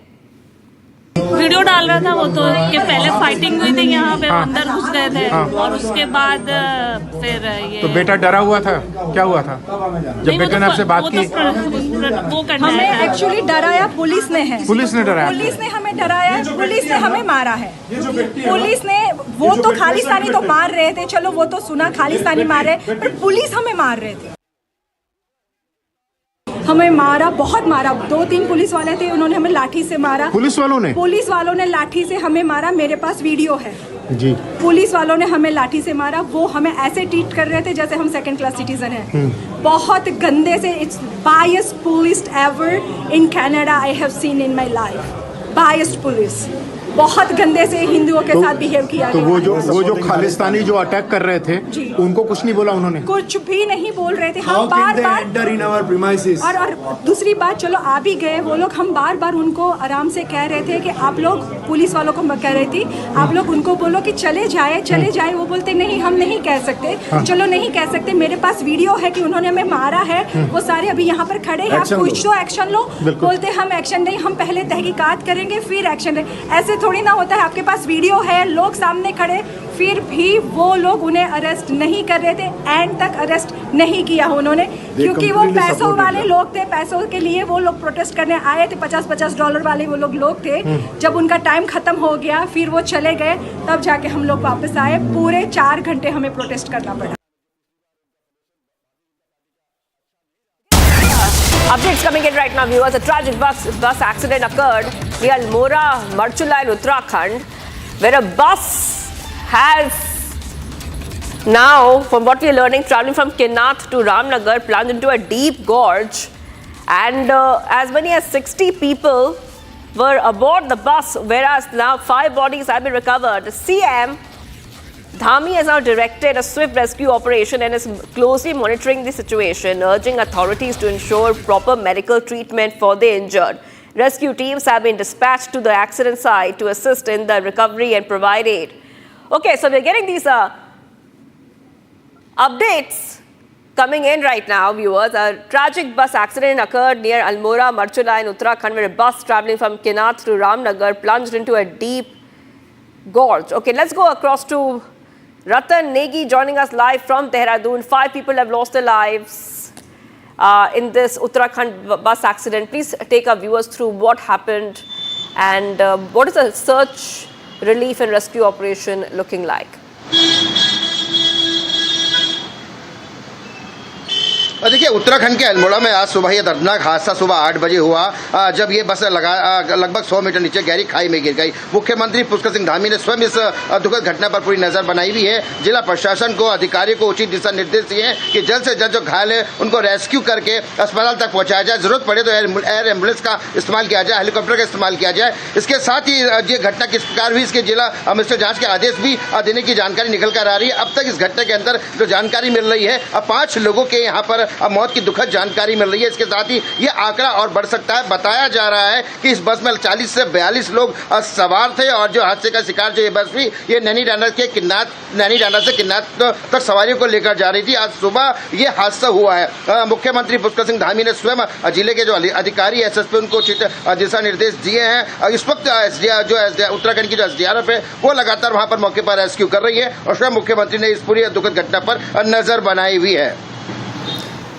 Video डाल रहा था वो तो कि पहले fighting हुई थी यहाँ पे, अंदर घुस गए थे और उसके बाद फिर ये तो बेटा डरा हुआ था, क्या हुआ था जब बेटे ने आपसे बात की? वो करना हमें एक्चुअली डराया पुलिस ने है। पुलिस ने डराया? पुलिस ने हमें डराया, पुलिस ने हमें मारा है। पुलिस ने, वो तो खालिस्तानी तो मार रहे थे, चलो वो तो सुना खालिस्तानी मार रहे, पर पुलिस हमें मार रहे थे। हमें मारा, बहुत मारा। 2-3 पुलिस वाले थे, उन्होंने हमें लाठी से मारा। पुलिस वालों ने लाठी से हमें मारा। मेरे पास वीडियो है जी। पुलिस वालों ने हमें लाठी से मारा। वो हमें ऐसे ट्रीट कर रहे थे जैसे हम सेकंड क्लास सिटीजन हैं। बहुत गंदे से। It's biased police ever in Canada I have seen in my life. Biased police, बहुत गंदे से हिंदुओं के साथ बिहेव किया तो गया। वो जो खालिस्तानी जो अटैक कर रहे थे उनको कुछ नहीं बोला उन्होंने? कुछ भी नहीं बोल रहे थे। हम बार और दूसरी बात, चलो आ भी गए वो लोग, हम बार बार उनको आराम से कह रहे थे कि आप लोग, पुलिस वालों को कह रही थी, आप लोग उनको बोलो कि चले जाए। वो बोलते नहीं, हम नहीं कह सकते। चलो नहीं कह सकते, मेरे पास वीडियो है कि उन्होंने हमें मारा है। वो सारे अभी यहाँ पर खड़े हैं, कुछ तो एक्शन लो। बोलते हम एक्शन नहीं, हम पहले तहकीकात करेंगे फिर एक्शन लें। ऐसे थोड़ी ना होता है। आपके पास वीडियो है, लोग सामने खड़े, फिर भी वो लोग उन्हें अरेस्ट नहीं कर रहे थे। एंड तक अरेस्ट नहीं किया उन्होंने, क्योंकि वो पैसों वाले लोग थे। पैसों के लिए वो लोग प्रोटेस्ट करने आए थे। $50 वाले वो लोग थे। जब उनका टाइम खत्म हो गया, फिर वो चले गए, तब जाके हम लोग वापस आए। पूरे 4 घंटे हमें प्रोटेस्ट करना पड़ा। Updates coming in right now, viewers. A tragic bus accident occurred near Almora, Marchula in Uttarakhand, where a bus has now, from what we are learning, traveling from Kinnath to Ramnagar, plunged into a deep gorge, and as many as 60 people were aboard the bus, whereas now 5 bodies have been recovered. The CM Dhami has now directed a swift rescue operation and is closely monitoring the situation, urging authorities to ensure proper medical treatment for the injured. Rescue teams have been dispatched to the accident site to assist in the recovery and provide aid. Okay, so we're getting these updates coming in right now, viewers. A tragic bus accident occurred near Almora, Marchula in Uttarakhand, where a bus traveling from Kinnath to Ramnagar plunged into a deep gorge. Okay, let's go across to Ratan Negi joining us live from Dehradun. 5 people have lost their lives in this Uttarakhand bus accident. Please take our viewers through what happened and what is the search, relief and rescue operation looking like? देखिए, उत्तराखंड के अल्मोड़ा में आज सुबह ये दर्दनाक हादसा सुबह 8 बजे हुआ, जब ये बस लगभग 100 मीटर नीचे गहरी खाई में गिर गई। मुख्यमंत्री पुष्कर सिंह धामी ने स्वयं इस दुखद घटना पर पूरी नजर बनाई हुई है। जिला प्रशासन को, अधिकारियों को उचित दिशा निर्देश दिए हैं कि जल्द से जल्द जो घायल है उनको रेस्क्यू करके अस्पताल तक पहुंचाया जाए। जरूरत पड़े तो एयर एम्बुलेंस का इस्तेमाल किया जाए, हेलीकॉप्टर का इस्तेमाल किया जाए। इसके साथ ही ये घटना किस प्रकार हुई, इसके जिला मजिस्ट्रेट जांच के आदेश भी देने की जानकारी निकल कर आ रही है। अब तक इस घटना के अंदर जो जानकारी मिल रही है, अब 5 लोगों के यहाँ पर मौत की दुखद जानकारी मिल रही है। इसके साथ ही ये आंकड़ा और बढ़ सकता है। बताया जा रहा है कि इस बस में 40 से 42 लोग सवार थे और जो हादसे का शिकार जो ये बस हुई, ये नैनीडांडा से किन्नाथ तक सवारियों को लेकर जा रही थी। आज सुबह ये हादसा हुआ है। मुख्यमंत्री पुष्कर सिंह धामी ने स्वयं जिले के जो अधिकारी एसएसपी उनको उचित दिशा निर्देश दिए हैं। इस वक्त उत्तराखंड की जो एसडीआरएफ है वो लगातार वहां पर मौके पर रेस्क्यू कर रही है और स्वयं मुख्यमंत्री ने इस पूरी दुखद घटना पर नजर बनाई हुई है।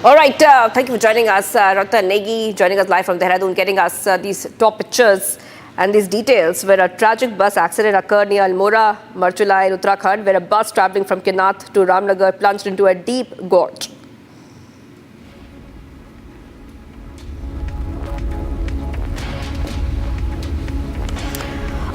All right, thank you for joining us. Ratan Negi joining us live from Dehradun, getting us these top pictures and these details where a tragic bus accident occurred near Almora, Marchula in Uttarakhand, where a bus travelling from Kinnath to Ramnagar plunged into a deep gorge.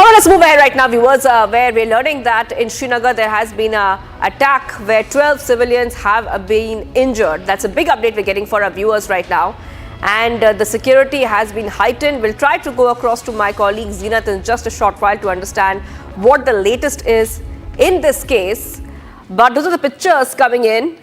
Oh, let's move ahead right now, viewers, where we're learning that in Srinagar there has been an attack where 12 civilians have been injured. That's a big update we're getting for our viewers right now. And the security has been heightened. We'll try to go across to my colleague Zenith in just a short while to understand what the latest is in this case. But those are the pictures coming in.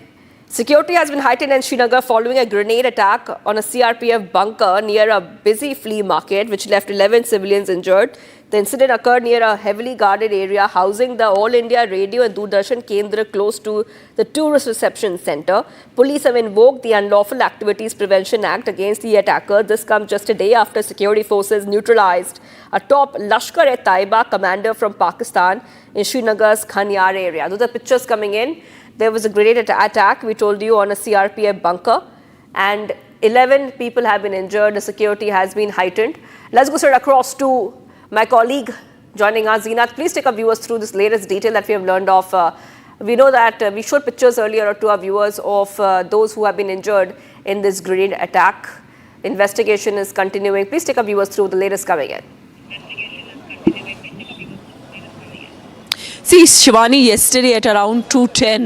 Security has been heightened in Srinagar following a grenade attack on a CRPF bunker near a busy flea market, which left 11 civilians injured. The incident occurred near a heavily guarded area housing the All India Radio and Doordarshan Kendra close to the Tourist Reception Centre. Police have invoked the Unlawful Activities Prevention Act against the attacker. This comes just a day after security forces neutralized a top Lashkar-e-Taiba commander from Pakistan in Srinagar's Khanyar area. Those are pictures coming in. There was a grenade attack, we told you, on a CRPF bunker, and 11 people have been injured. The security has been heightened. Let's go straight across to my colleague joining us, Rallies. Please take our viewers through this latest detail that we have learned of. We know that we showed pictures earlier to our viewers of those who have been injured in this grenade attack. Investigation is continuing. Please take our viewers through the latest coming in. See, Shivani, yesterday at around 2:10,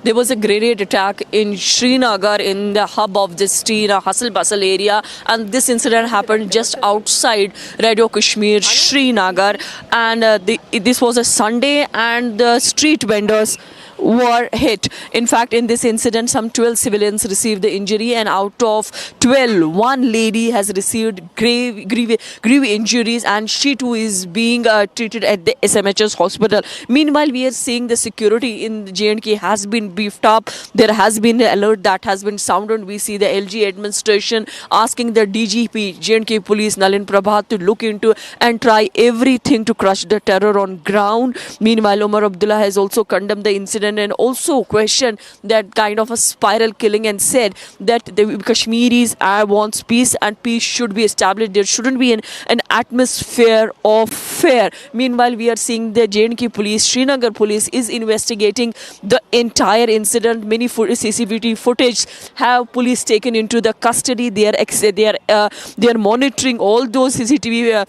there was a grenade attack in Srinagar in the hub of the city, in a hustle-bustle area. And this incident happened just outside Radio Kashmir, Srinagar. And this was a Sunday, and the street vendors were hit. In fact, in this incident, some 12 civilians received the injury, and out of 12, one lady has received grave injuries, and she too is being treated at the SMHS hospital. Meanwhile, we are seeing the security in the J&K has been beefed up. There has been an alert that has been sounded. We see the LG administration asking the DGP, J&K Police, Nalin Prabhat, to look into and try everything to crush the terror on ground. Meanwhile, Umar Abdullah has also condemned the incident and also questioned that kind of a spiral killing and said that the Kashmiris wants peace and peace should be established. There shouldn't be an atmosphere of fear. Meanwhile, we are seeing the J&K police, Srinagar police is investigating the entire incident. Many CCTV footage have police taken into the custody. They are monitoring all those CCTV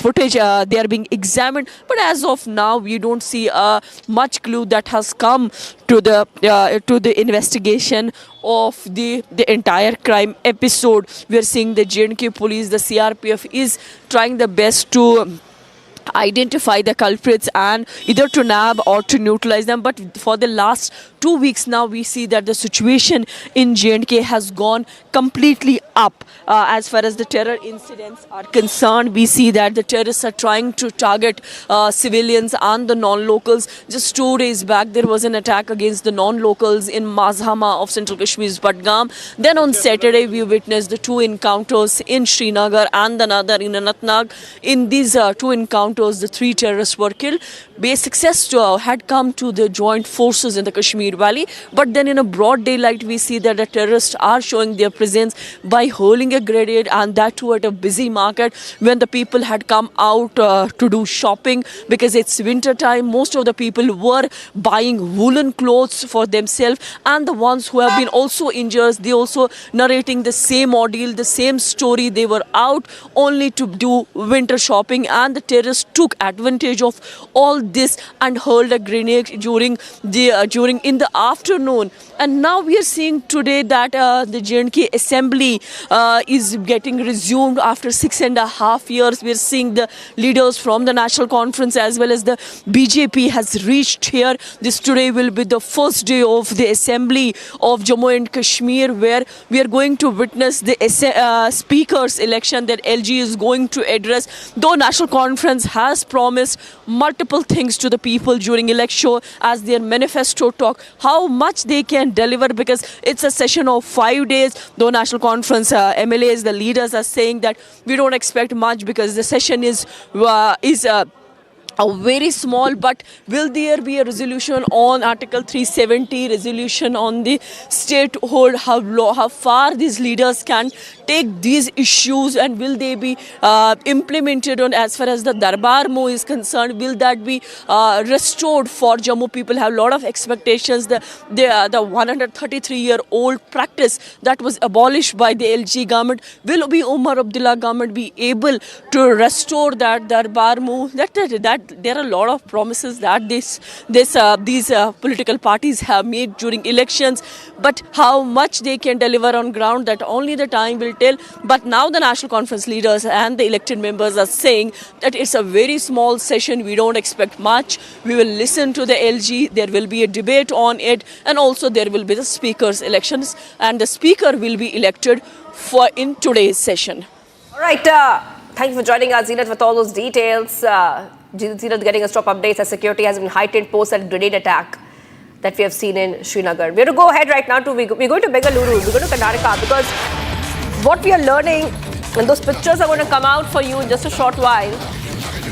footage. They are being examined. But as of now, we don't see much clue that has come to the investigation of the entire crime episode. We are seeing the J&K police, the CRPF is trying the best to identify the culprits and either to nab or to neutralize them. But for the last 2 weeks now, we see that the situation in J&K has gone completely up. As far as the terror incidents are concerned, we see that the terrorists are trying to target civilians and the non-locals. Just 2 days back, there was an attack against the non-locals in Mazhama of Central Kashmir's Badgam. Then on Saturday, we witnessed the 2 encounters in Srinagar and another in Anantnag. In these 2 encounters, the 3 terrorists were killed. Success had come to the joint forces in the Kashmir Valley. But then in a broad daylight, we see that the terrorists are showing their presence by hurling a grenade, and that too at a busy market when the people had come out to do shopping because it's winter time. Most of the people were buying woolen clothes for themselves, and the ones who have been also injured, they also narrating the same ordeal, the same story. They were out only to do winter shopping, and the terrorists took advantage of all this and hurled a grenade during in the afternoon. And now we are seeing today that the J&K assembly is getting resumed after 6.5 years. We are seeing the leaders from the National Conference as well as the BJP has reached here. This today will be the first day of the assembly of Jammu and Kashmir, where we are going to witness the speaker's election that LG is going to address. Though National Conference has promised multiple things to the people during election as their manifesto talk, how much they can deliver, because it's a session of 5 days. Though National Conference MLAs, the leaders are saying that we don't expect much because the session is very small. But will there be a resolution on Article 370, resolution on the statehood, how far these leaders can take these issues, and will they be implemented on as far as the Darbar Mo is concerned? Will that be restored for Jammu? People have a lot of expectations. The 133-year-old practice that was abolished by the LG government, will be Umar Abdullah government be able to restore that Darbar Mo? That there are a lot of promises that these political parties have made during elections, but how much they can deliver on ground, that only the time will tell. But now the National Conference leaders and the elected members are saying that it's a very small session, we don't expect much. We will listen to the LG, there will be a debate on it, and also there will be the speaker's elections, and the speaker will be elected in today's session. All right. Thank you for joining us, Zenith, with all those details. Zenith getting us top updates as security has been heightened post that grenade attack that we have seen in Srinagar. We have to go ahead right now we're going to Bengaluru, we're going to Karnataka, because what we are learning, and those pictures are going to come out for you in just a short while,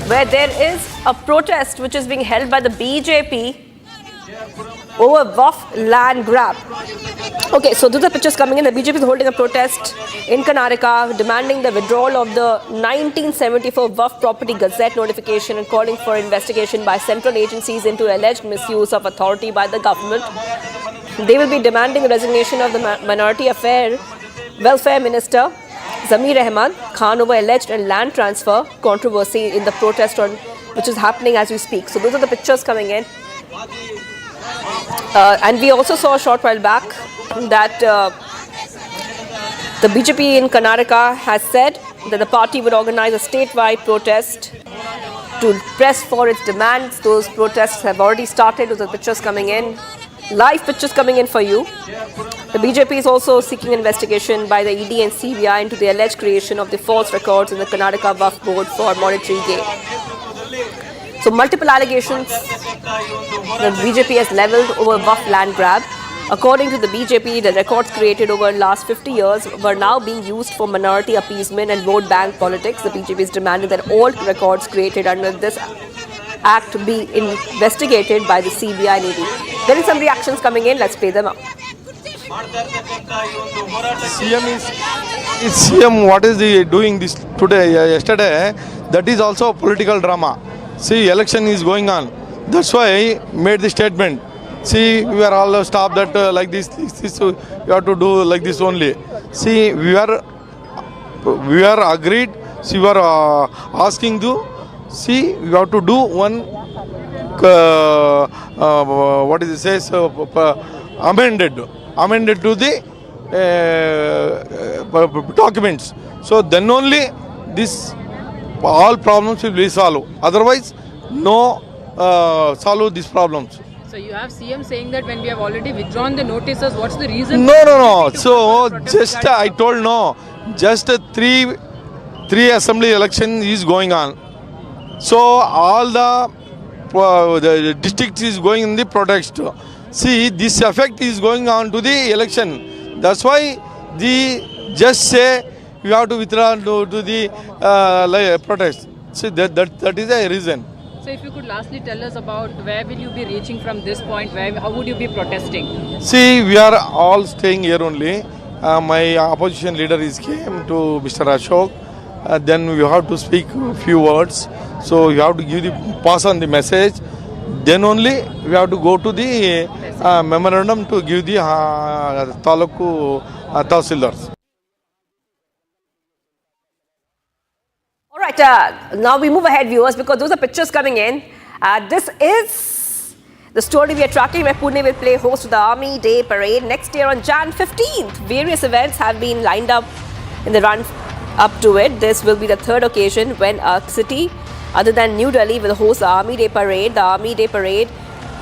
where there is a protest which is being held by the BJP over Waqf land grab. Okay, so these are pictures coming in. The BJP is holding a protest in Karnataka demanding the withdrawal of the 1974 Waqf property gazette notification and calling for investigation by central agencies into alleged misuse of authority by the government. They will be demanding the resignation of the Minority Welfare Minister Zamir Ahmad Khan over alleged land transfer controversy in the protest which is happening as we speak. So those are the pictures coming in. And we also saw a short while back that the BJP in Karnataka has said that the party would organize a statewide protest to press for its demands. Those protests have already started. Those are pictures coming in. Live pictures coming in for you. The BJP is also seeking investigation by the ED and CBI into the alleged creation of the false records in the Karnataka Waqf Board for monetary gain. So multiple allegations the BJP has levelled over Waqf land grab. According to the BJP, the records created over the last 50 years were now being used for minority appeasement and vote bank politics. The BJP is demanding that all records created under this act be investigated by the CBI and ED. There is some reactions coming in. Let's play them out. CM what is he doing this today, yesterday, that is also a political drama. See, election is going on. That's why I made the statement. See, we are all stopped that like this, you have to do like this only. See, we are agreed. See, we are asking to, see, we have to do one, what is it says, amended to the documents. So then only this all problems will be solved. Otherwise, no solve these problems. So you have CM saying that when we have already withdrawn the notices, what's the reason? No. So just I told no. Just three assembly election is going on. So all the districts is going in the protest. See, this effect is going on to the election. That's why the just say you have to withdraw to the protest. See, that is a reason. So if you could lastly tell us about where will you be reaching from this point, how would you be protesting? See, we are all staying here only. My opposition leader came to Mr. Ashok. Then we have to speak a few words. So you have to pass on the message. Then only we have to go to the memorandum to give the Taluku Tahsildars. All right, now we move ahead, viewers, because those are pictures coming in. This is the story we are tracking, where Pune will play host to the Army Day Parade next year on Jan 15th. Various events have been lined up in the run up to it. This will be the third occasion when a city other than New Delhi will host the Army Day Parade. The Army Day Parade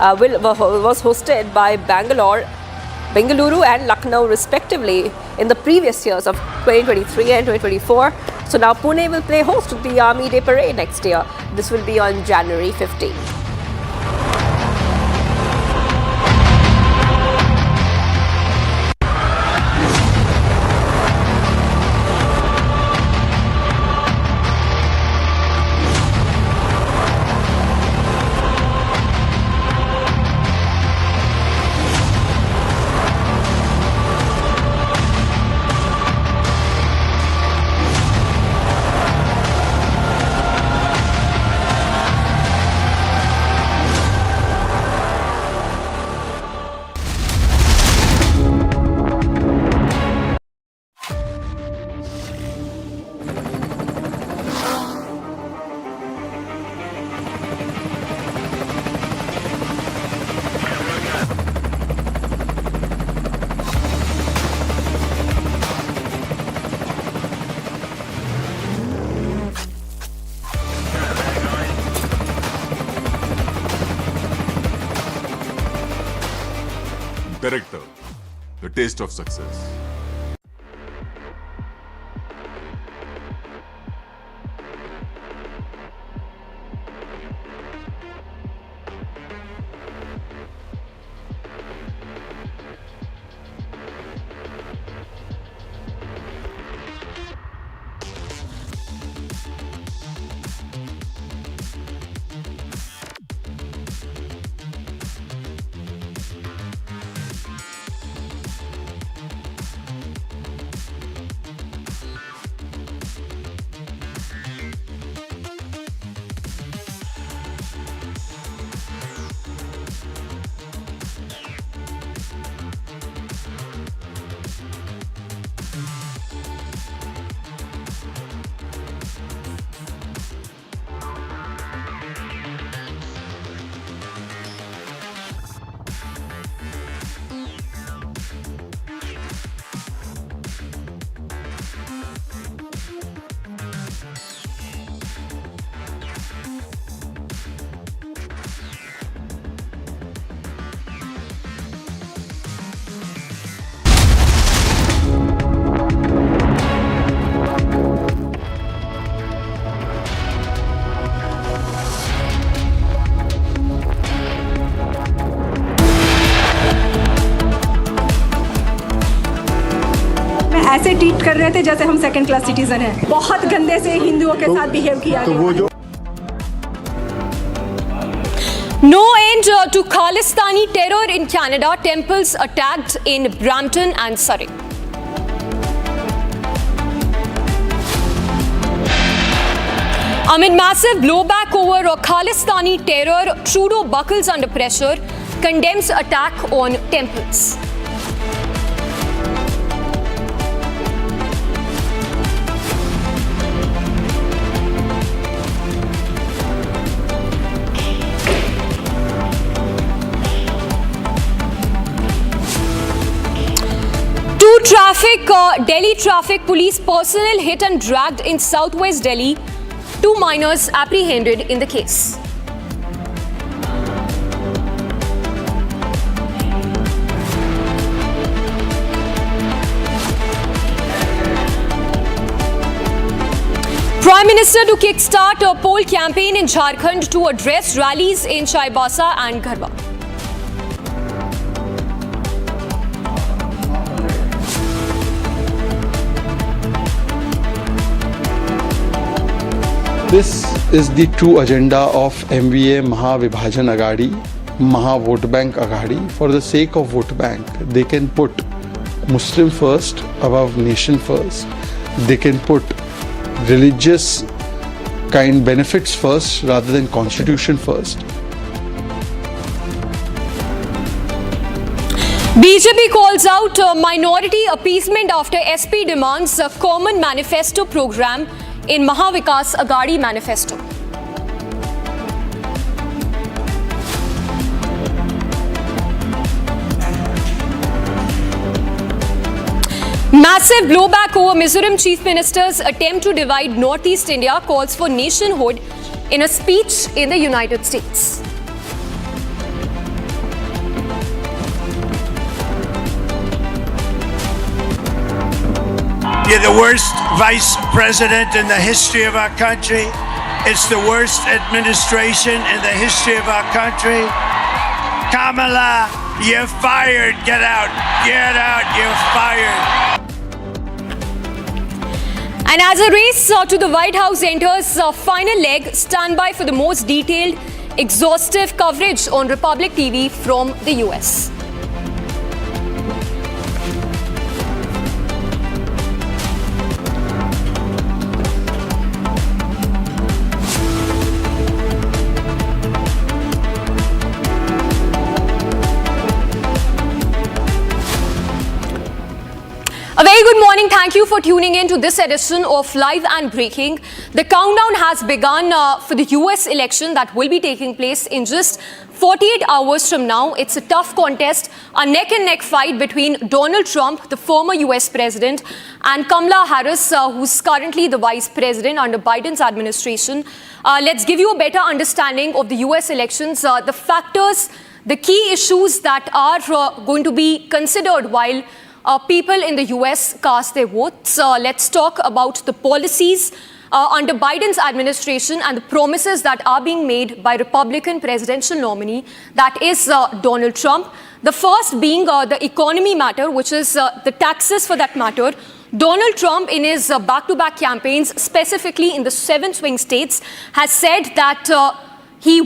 was hosted by Bengaluru and Lucknow respectively in the previous years of 2023 and 2024. So now Pune will play host to the Army Day Parade next year. This will be on January 15th. Director, the taste of success. ऐसे treat कर रहे थे जैसे हम second class citizen हैं। बहुत गंदे से हिंदुओं के साथ बिहेव किया गया। No end to Khalistani terror in Canada. Temples attacked in Brampton and Surrey. Amid massive blowback over Khalistani terror, Trudeau buckles under pressure, condemns attack on temples. Delhi traffic police personnel hit and dragged in southwest Delhi. 2 minors apprehended in the case. Prime Minister to kickstart a poll campaign in Jharkhand to address rallies in Chaibasa and Garhwa. This is the true agenda of MVA Mahavibhajan Aghadi, Maha Vote Bank Aghadi. For the sake of vote bank, they can put Muslim first above nation first. They can put religious kind benefits first rather than constitution first. BJP calls out minority appeasement after SP demands a common manifesto program in Mahavikas Aghadi manifesto. Massive blowback over Mizoram Chief Minister's attempt to divide Northeast India, calls for nationhood in a speech in the United States. You're the worst vice president in the history of our country. It's the worst administration in the history of our country. Kamala, you're fired. Get out. Get out. You're fired. And as a race to the White House enters final leg, stand by for the most detailed, exhaustive coverage on Republic TV from the US. A very good morning. Thank you for tuning in to this edition of Live and Breaking. The countdown has begun for the US election that will be taking place in just 48 hours from now. It's a tough contest, a neck-and-neck fight between Donald Trump, the former US president, and Kamala Harris, who's currently the vice president under Biden's administration. Let's give you a better understanding of the US elections, the factors, the key issues that are going to be considered while people in the US cast their votes. Let's talk about the policies under Biden's administration and the promises that are being made by Republican presidential nominee, that is Donald Trump. The first being the economy matter, which is the taxes for that matter. Donald Trump, in his back-to-back campaigns, specifically in the 7 swing states, has said that he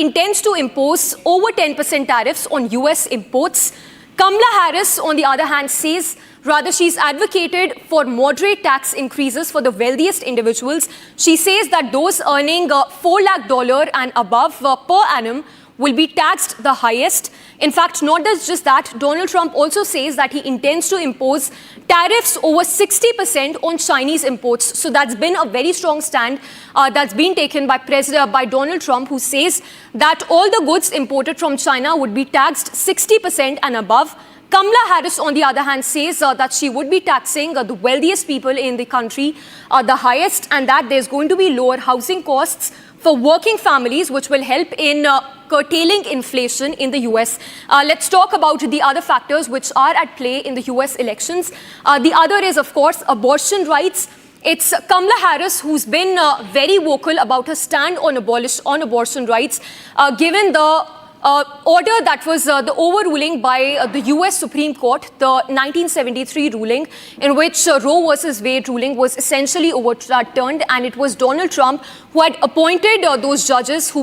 intends to impose over 10% tariffs on US imports. Kamala Harris, on the other hand, says she's advocated for moderate tax increases for the wealthiest individuals. She says that those earning $4 lakh and above per annum will be taxed the highest. In fact, not just that, Donald Trump also says that he intends to impose tariffs over 60% on Chinese imports. So that's been a very strong stand that's been taken by Donald Trump, who says that all the goods imported from China would be taxed 60% and above. Kamala Harris, on the other hand, says that she would be taxing the wealthiest people in the country the highest, and that there's going to be lower housing costs for working families, which will help in curtailing inflation in the US. Let's talk about the other factors which are at play in the US elections. The other is, of course, abortion rights. It's Kamala Harris who's been very vocal about her stand on abortion rights, given the order that was the overruling by the US Supreme Court, the 1973 ruling, in which Roe versus Wade ruling was essentially overturned, and it was Donald Trump who had appointed those judges who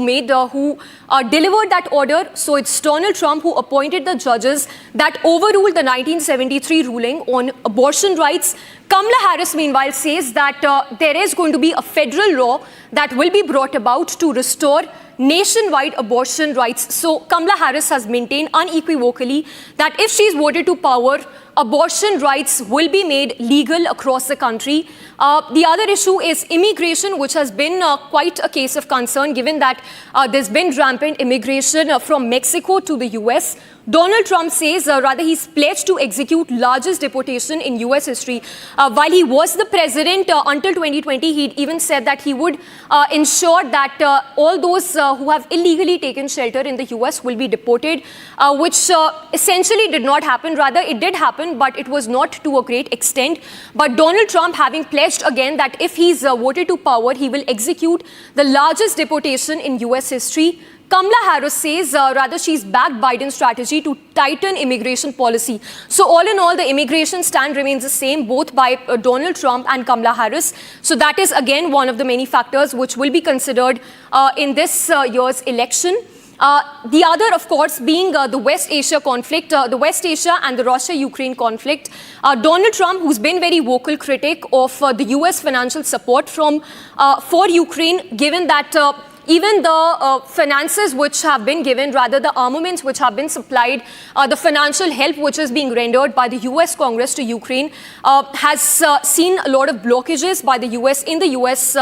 delivered that order. So it's Donald Trump who appointed the judges that overruled the 1973 ruling on abortion rights. Kamala Harris, meanwhile, says that there is going to be a federal law that will be brought about to restore nationwide abortion rights. So Kamala Harris has maintained unequivocally that if she is voted to power, abortion rights will be made legal across the country. The other issue is immigration, which has been quite a case of concern, given that there's been rampant immigration from Mexico to the US. Donald Trump says, rather he's pledged to execute largest deportation in US history. While he was the president until 2020, he even said that he would ensure that all those who have illegally taken shelter in the US will be deported, which essentially did not happen. Rather, it did happen, but it was not to a great extent. But Donald Trump having pledged again that if he's voted to power, he will execute the largest deportation in US history. Kamala Harris says, rather she's backed Biden's strategy to tighten immigration policy. So all in all, the immigration stand remains the same, both by Donald Trump and Kamala Harris. So that is again one of the many factors which will be considered in this year's election. The other, of course, being the West Asia conflict, the West Asia and the Russia-Ukraine conflict. Donald Trump, who's been very vocal critic of the US financial support for Ukraine, given that even the finances which have been given, rather the armaments which have been supplied, the financial help which is being rendered by the US Congress to Ukraine has seen a lot of blockages by the US in the US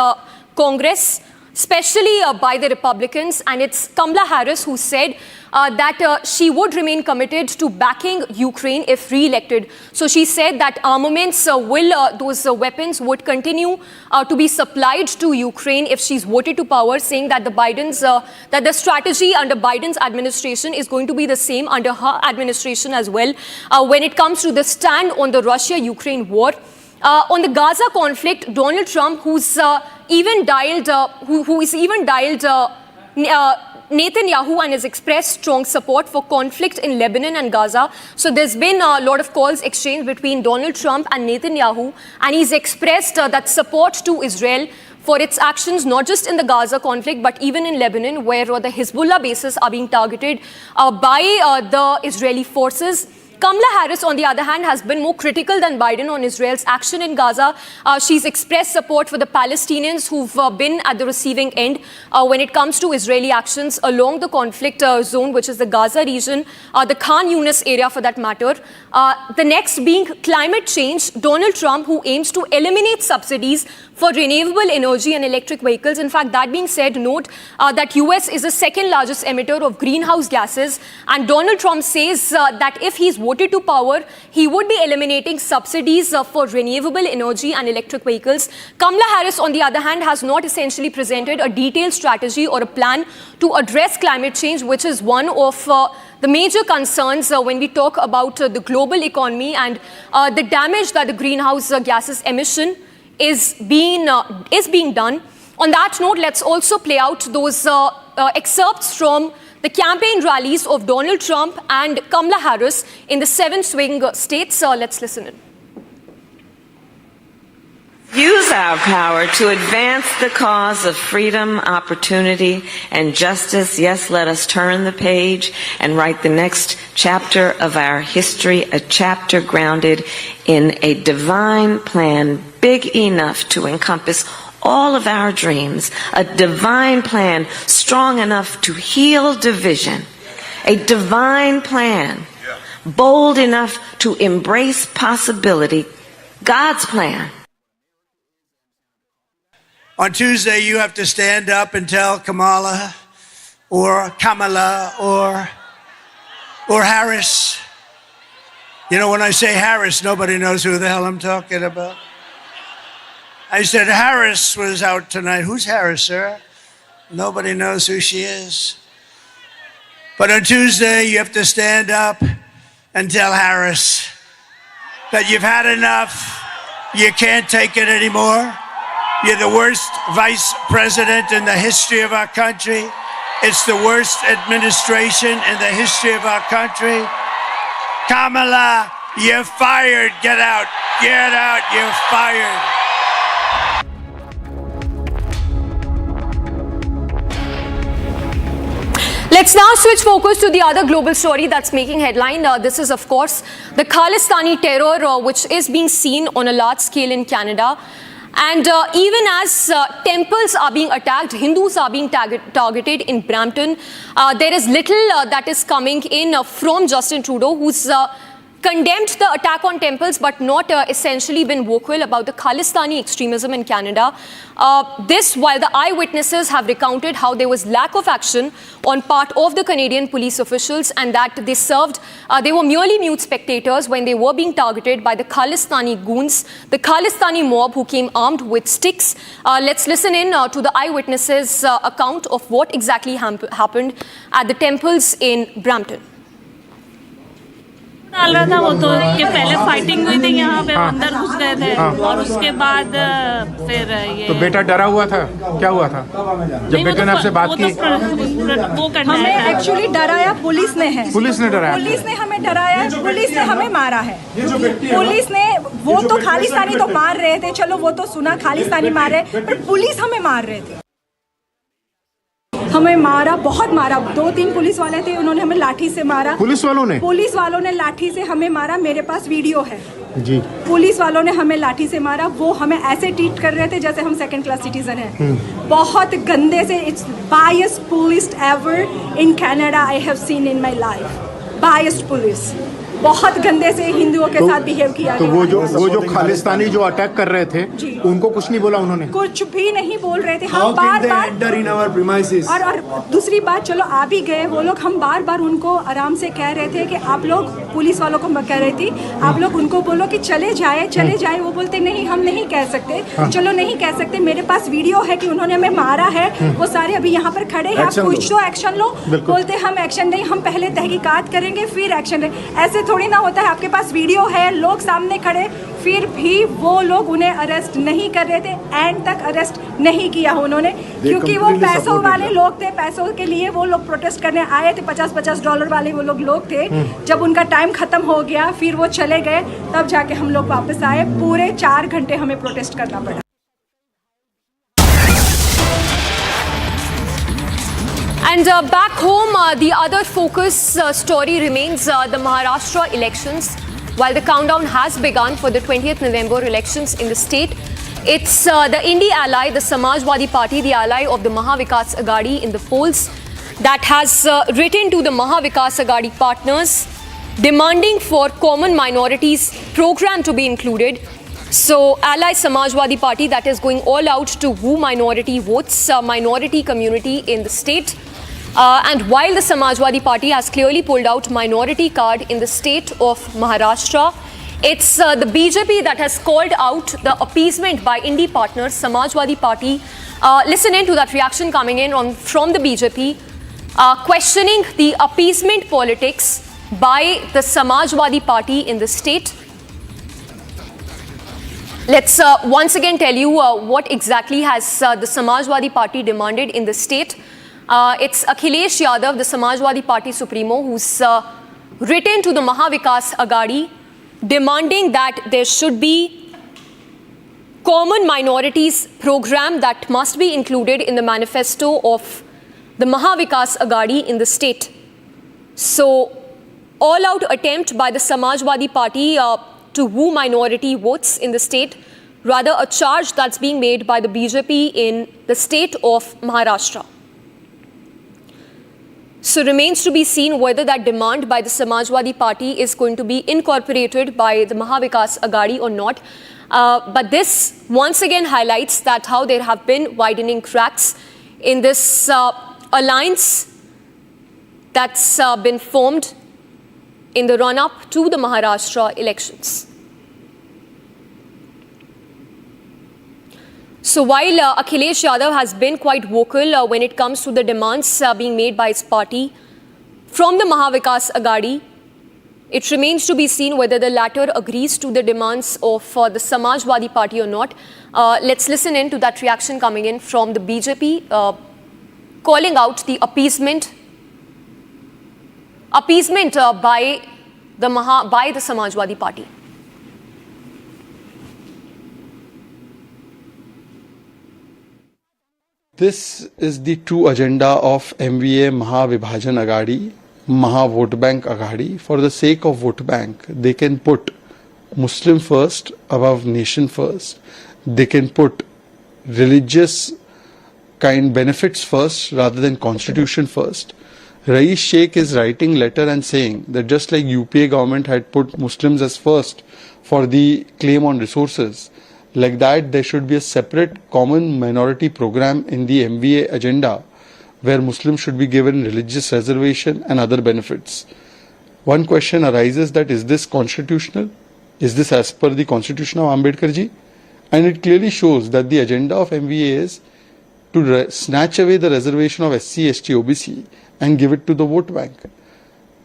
Congress, especially by the Republicans. And it's Kamala Harris who said that she would remain committed to backing Ukraine if re-elected. So she said that armaments those weapons would continue to be supplied to Ukraine if she's voted to power, saying that that the strategy under Biden's administration is going to be the same under her administration as well when it comes to the stand on the Russia-Ukraine war. On the Gaza conflict, Donald Trump, who's even dialed Netanyahu and has expressed strong support for conflict in Lebanon and Gaza. So there's been a lot of calls exchanged between Donald Trump and Netanyahu, and he's expressed that support to Israel for its actions, not just in the Gaza conflict, but even in Lebanon, where the Hezbollah bases are being targeted by the Israeli forces. Kamala Harris, on the other hand, has been more critical than Biden on Israel's action in Gaza. She's expressed support for the Palestinians who've been at the receiving end when it comes to Israeli actions along the conflict zone, which is the Gaza region, the Khan Yunis area for that matter. The next being climate change. Donald Trump, who aims to eliminate subsidies for renewable energy and electric vehicles. In fact, that being said, note that US is the second largest emitter of greenhouse gases. And Donald Trump says that if he's voted to power, he would be eliminating subsidies for renewable energy and electric vehicles. Kamala Harris, on the other hand, has not essentially presented a detailed strategy or a plan to address climate change, which is one of the major concerns when we talk about the global economy and the damage that the greenhouse gases emission is being done. On that note, let's also play out those excerpts from the campaign rallies of Donald Trump and Kamala Harris in the 7 swing states. Let's listen in. Use our power to advance the cause of freedom, opportunity, and justice. Yes, let us turn the page and write the next chapter of our history, a chapter grounded in a divine plan big enough to encompass all of our dreams, a divine plan strong enough to heal division, a divine plan bold enough to embrace possibility, God's plan. On Tuesday, you have to stand up and tell Kamala or Harris. You know, when I say Harris, nobody knows who the hell I'm talking about. I said Harris was out tonight. Who's Harris, sir? Nobody knows who she is. But on Tuesday, you have to stand up and tell Harris that you've had enough. You can't take it anymore. You're the worst vice president in the history of our country. It's the worst administration in the history of our country. Kamala, you're fired. Get out. Get out. You're fired. Let's now switch focus to the other global story that's making headline. This is, of course, the Khalistani terror, which is being seen on a large scale in Canada. And even as temples are being attacked, Hindus are being targeted in Brampton, there is little that is coming in from Justin Trudeau, who's condemned the attack on temples but not essentially been vocal about the Khalistani extremism in Canada. This while the eyewitnesses have recounted how there was lack of action on part of the Canadian police officials and that they were merely mute spectators when they were being targeted by the Khalistani goons, the Khalistani mob who came armed with sticks. Let's listen in to the eyewitnesses' account of what exactly happened at the temples in Brampton. डाल रहा था वो तो कि पहले fighting हुई थी यहाँ पे अंदर घुस गए थे और उसके बाद फिर ये तो बेटा डरा हुआ था क्या हुआ था जब बेटे ने आपसे बात की वो करना हमें एक्चुअली डराया पुलिस ने है पुलिस ने डराया पुलिस ने हमें डराया पुलिस ने हमें मारा है पुलिस ने वो तो खालिस्तानी तो मार रहे थे चलो वो तो सुना खालिस्तानी मार रहे पर पुलिस हमें मार रहे थे हमें मारा बहुत मारा 2-3 पुलिस वाले थे उन्होंने हमें लाठी से मारा पुलिस वालों ने लाठी से हमें मारा मेरे पास वीडियो है जी पुलिस वालों ने हमें लाठी से मारा वो हमें ऐसे ट्रीट कर रहे थे जैसे हम सेकंड क्लास सिटीजन हैं बहुत गंदे से it's biased police ever in Canada I have seen in my life biased police बहुत गंदे से हिंदुओं के साथ बिहेव किया तो वो जो खालिस्तानी जो अटैक कर रहे थे उनको कुछ नहीं बोला उन्होंने कुछ भी नहीं बोल रहे थे हम बार-बार और दूसरी बात चलो आ भी गए वो लोग हम बार-बार उनको आराम से कह रहे थे कि आप लोग पुलिस वालों को कह रही थी आप लोग उनको बोलो कि चले जाए वो बोलते नहीं हम नहीं कह सकते चलो नहीं कह सकते मेरे पास वीडियो है कि उन्होंने हमें मारा है वो सारे अभी यहाँ पर खड़े हैं आप कुछ तो एक्शन लो बोलते हम एक्शन नहीं हम पहले तहकीकात करेंगे फिर एक्शन ऐसे थोड़ी ना होता है आपके पास वीडियो है लोग सामने खड़े फिर भी वो लोग उन्हें अरेस्ट नहीं कर रहे थे एंड तक अरेस्ट नहीं किया उन्होंने क्योंकि वो पैसों वाले लोग थे पैसों के लिए वो लोग प्रोटेस्ट करने आए थे $50 वाले वो लोग थे जब उनका टाइम खत्म हो गया फिर वो चले गए तब जाके हम लोग वापस आए पूरे 4 घंटे हमें प्रोटेस्ट करना पड़ा And back home, the other focus story remains the Maharashtra elections. While the countdown has begun for the 20th November elections in the state, it's the Indie ally, the Samajwadi Party, the ally of the Mahavikas Aghadi in the polls, that has written to the Mahavikas Aghadi partners demanding for common minorities program to be included. So, ally Samajwadi Party that is going all out to woo minority votes, minority community in the state. And while the Samajwadi Party has clearly pulled out minority card in the state of Maharashtra, it's the BJP that has called out the appeasement by indie partners, Samajwadi Party. Listen in to that reaction coming in from the BJP, questioning the appeasement politics by the Samajwadi Party in the state. Let's once again tell you what exactly has the Samajwadi Party demanded in the state. It's Akhilesh Yadav, the Samajwadi Party Supremo, who's written to the Mahavikas Aghadi demanding that there should be common minorities program that must be included in the manifesto of the Mahavikas Aghadi in the state. So, all-out attempt by the Samajwadi Party to woo minority votes in the state, rather a charge that's being made by the BJP in the state of Maharashtra. So remains to be seen whether that demand by the Samajwadi Party is going to be incorporated by the Mahavikas Aghadi or not. But this once again highlights that how there have been widening cracks in this alliance that's been formed in the run-up to the Maharashtra elections. So while Akhilesh Yadav has been quite vocal when it comes to the demands being made by his party from the Mahavikas Aghadi, it remains to be seen whether the latter agrees to the demands of the Samajwadi Party or not. Let's listen in to that reaction coming in from the BJP calling out the appeasement by the Samajwadi Party. This is the true agenda of MVA Mahavibhajan Agadi, Maha Vote Bank Agadi. For the sake of vote bank, they can put Muslim first above nation first. They can put religious kind benefits first rather than constitution first. Rais Sheikh is writing letter and saying that just like UPA government had put Muslims as first for the claim on resources, like that there should be a separate common minority program in the MVA agenda where Muslims should be given religious reservation and other benefits. One question arises that is this constitutional? Is this as per the constitution of Ambedkar ji? And it clearly shows that the agenda of MVA is to snatch away the reservation of SC, ST, OBC and give it to the vote bank.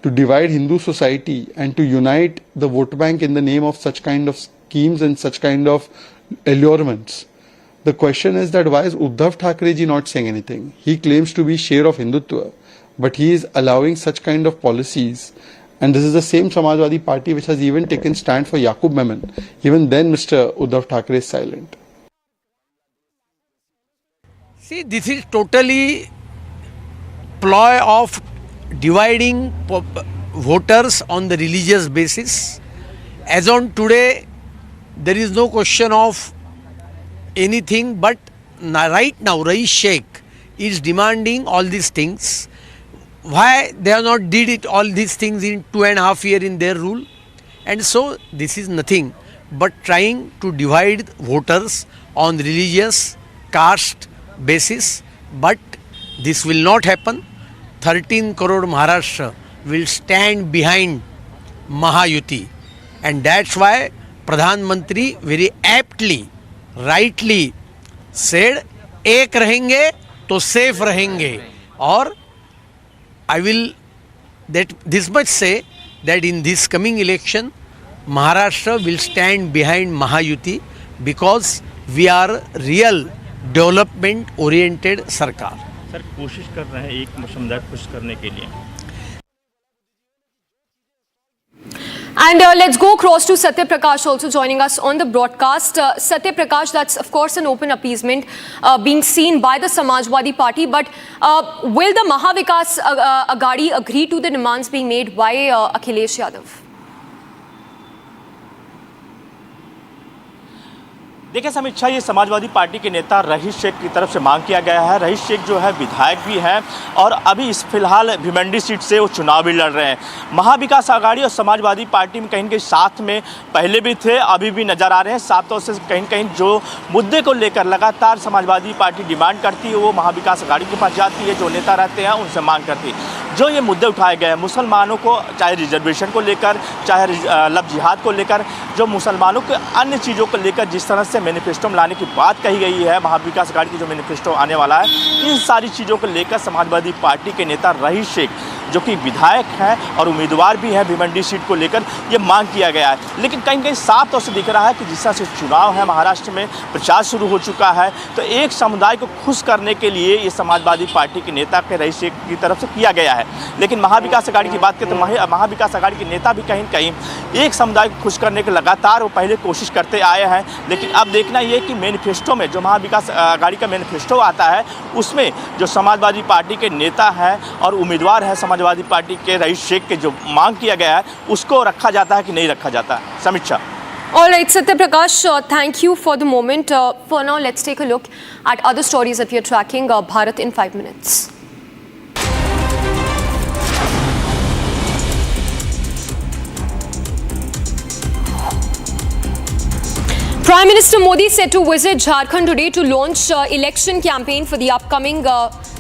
To divide Hindu society and to unite the vote bank in the name of such kind of schemes and such kind of allurements. The question is that why is Uddhav Thackeray ji not saying anything? He claims to be share of Hindutva, but he is allowing such kind of policies. And this is the same Samajwadi Party which has even taken stand for Yaqub Memon. Even then Mr. Uddhav Thackeray is silent. See, this is totally ploy of dividing voters on the religious basis. As on today, there is no question of anything, but right now Rais Sheikh is demanding all these things. Why they have not did it all these things in 2.5 years in their rule? And so this is nothing but trying to divide voters on religious caste basis, but this will not happen. 13 crore Maharashtra will stand behind Mahayuti, and that's why Pradhan Mantri very aptly, rightly said, एक रहेंगे तो safe रहेंगे. Or I will that this much say that in this coming election, Maharashtra will stand behind Mahayuti because we are real development oriented सरकार. Sir कोशिश कर रहे हैं एक समुदाय खुश करने के लिए. And let's go across to Satya Prakash also joining us on the broadcast. Satya Prakash, that's of course an open appeasement being seen by the Samajwadi Party, but will the Mahavikas Agadi agree to the demands being made by Akhilesh Yadav? देखिए समीक्षा, ये Samajwadi party के नेता रहीश शेख की तरफ से मांग किया गया है. रहीश शेख जो है विधायक भी हैं और अभी इस फिलहाल भिवंडी सीट से वो चुनाव भी लड़ रहे हैं. महाविकास आघाड़ी और समाजवादी पार्टी में कहीं न कहीं साथ में पहले भी थे, अभी भी नजर आ रहे हैं. साथ तौर से कहीं न कहीं जो मुद्दे को लेकर लगातार समाजवादी पार्टी डिमांड करती है वो महाविकास आघाड़ी के पास जाती है. जो नेता रहते हैं उनसे मांग करती है. जो ये मुद्दे उठाए गए हैं मुसलमानों को, चाहे रिजर्वेशन को लेकर, चाहे लव जिहाद को लेकर, जो मुसलमानों के अन्य चीज़ों को लेकर जिस तरह से मैनिफेस्टो में लाने की बात कही गई है, महाविकास आघाड़ी की जो मैनिफेस्टो आने वाला है, इन सारी चीज़ों को लेकर समाजवादी पार्टी के नेता रहीश शेख जो कि विधायक हैं और उम्मीदवार भी हैं भिवंडी सीट को लेकर, ये मांग किया गया है. लेकिन कहीं कहीं साफ तौर से दिख रहा है कि जिस तरह से चुनाव है, महाराष्ट्र में प्रचार शुरू हो चुका है, तो एक समुदाय को खुश करने के लिए ये समाजवादी पार्टी के नेता के रहीश शेख की तरफ से किया गया है. लेकिन महाविकास आघाड़ी की बात करें तो महाविकास आघाड़ी के नेता भी कहीं कहीं एक समुदाय को खुश करने के लगातार वो पहले कोशिश करते आए हैं. लेकिन अब देखना ये कि मैनिफेस्टो में जो महाविकास आघाड़ी का मैनिफेस्टो आता है उसमें जो समाजवादी पार्टी के नेता हैं और उम्मीदवार हैं समाजवादी पार्टी के रहीश शेख के जो मांग किया गया है उसको रखा जाता है कि नहीं रखा जाता है. समीक्षा. All right, Satya Prakash, thank you for the moment. For now, let's take a look at other stories that we are tracking. Bharat in 5 minutes. Prime Minister Modi said to visit Jharkhand today to launch election campaign for the upcoming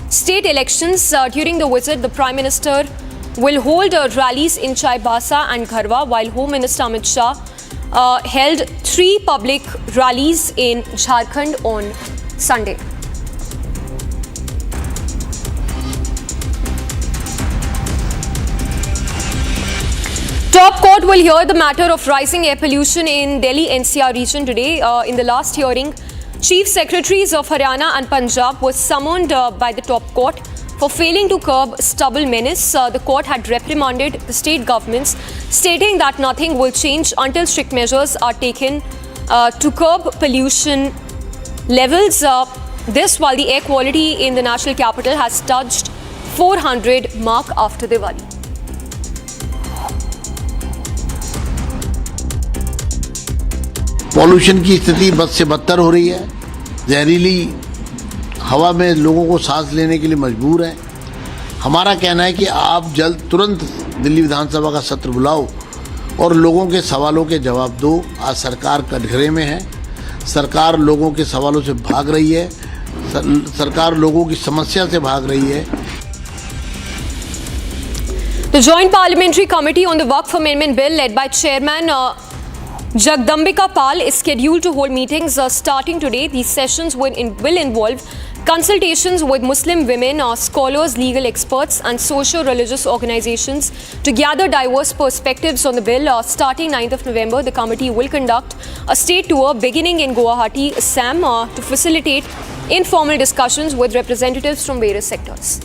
state elections. During the visit, the Prime Minister will hold rallies in Chaibasa and Gharwa, while Home Minister Amit Shah held 3 public rallies in Jharkhand on Sunday. Top court will hear the matter of rising air pollution in Delhi NCR region today. In the last hearing, Chief Secretaries of Haryana and Punjab were summoned by the top court for failing to curb stubble menace. The court had reprimanded the state governments, stating that nothing will change until strict measures are taken to curb pollution levels. This while the air quality in the national capital has touched 400 mark after Diwali. Pollution की स्थिति बद से बदतर हो रही है। जहरीली हवा में लोगों को सांस लेने के लिए मजबूर है। हमारा कहना है कि आप जल्द तुरंत दिल्ली विधानसभा का सत्र बुलाओ और लोगों के सवालों के जवाब दो। आज सरकार कटघरे में है, सरकार लोगों के सवालों से भाग रही है, सरकार लोगों की समस्या से भाग रही है। The Joint Parliamentary Committee on the Waqf Amendment Bill, led by Chairman Jagdambika Pal, is scheduled to hold meetings starting today. These sessions will involve consultations with Muslim women, scholars, legal experts and socio-religious organizations to gather diverse perspectives on the bill. Starting 9th of November, the committee will conduct a state tour beginning in Guwahati, Assam, to facilitate informal discussions with representatives from various sectors.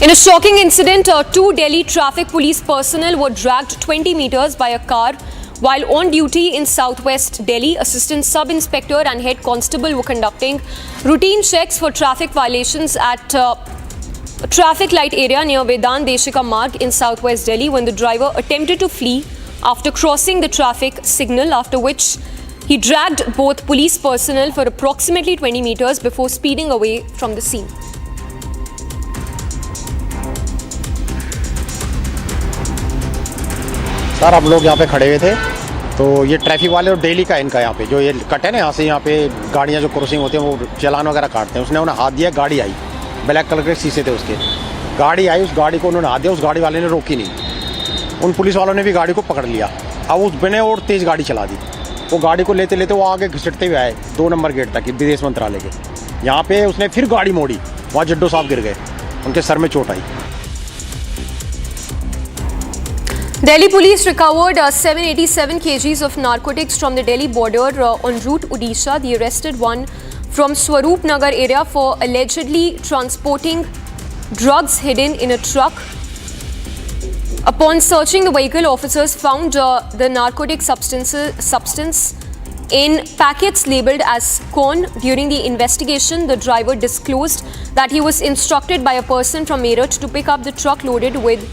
In a shocking incident, two Delhi traffic police personnel were dragged 20 meters by a car while on duty in southwest Delhi. Assistant Sub-Inspector and Head Constable were conducting routine checks for traffic violations at a traffic light area near Vedant Deshika Marg in southwest Delhi when the driver attempted to flee after crossing the traffic signal, after which he dragged both police personnel for approximately 20 meters before speeding away from the scene. Sir हम लोग यहाँ पे खड़े हुए थे तो ये traffic वाले और डेली का इनका यहाँ पे जो ये कट है ना, यहाँ से यहाँ पे गाड़ियाँ जो क्रॉसिंग होती हैं वो चालान वगैरह काटते हैं। उसने उन्हें हाथ दिया, गाड़ी आई, ब्लैक कलर के शीशे थे उसके, गाड़ी आई, उस गाड़ी को उन्होंने हाथ दिया, उस गाड़ी वाले ने रोकी नहीं। उन पुलिस वालों ने भी गाड़ी को पकड़ लिया। अब उस बने और तेज़ गाड़ी चला दी। वो गाड़ी को लेते लेते वो आगे घिसटते हुए आए 2 नंबर गेट तक विदेश मंत्रालय के। यहाँ पे उसने फिर गाड़ी मोड़ी, वहाँ जड्डो साहब गिर गए, उनके सर में चोट आई। Delhi police recovered 787 kgs of narcotics from the Delhi border en route Odisha. The arrested one from Swaroop Nagar area for allegedly transporting drugs hidden in a truck. Upon searching the vehicle, officers found the narcotic substance in packets labelled as corn. During the investigation, the driver disclosed that he was instructed by a person from Meerut to pick up the truck loaded with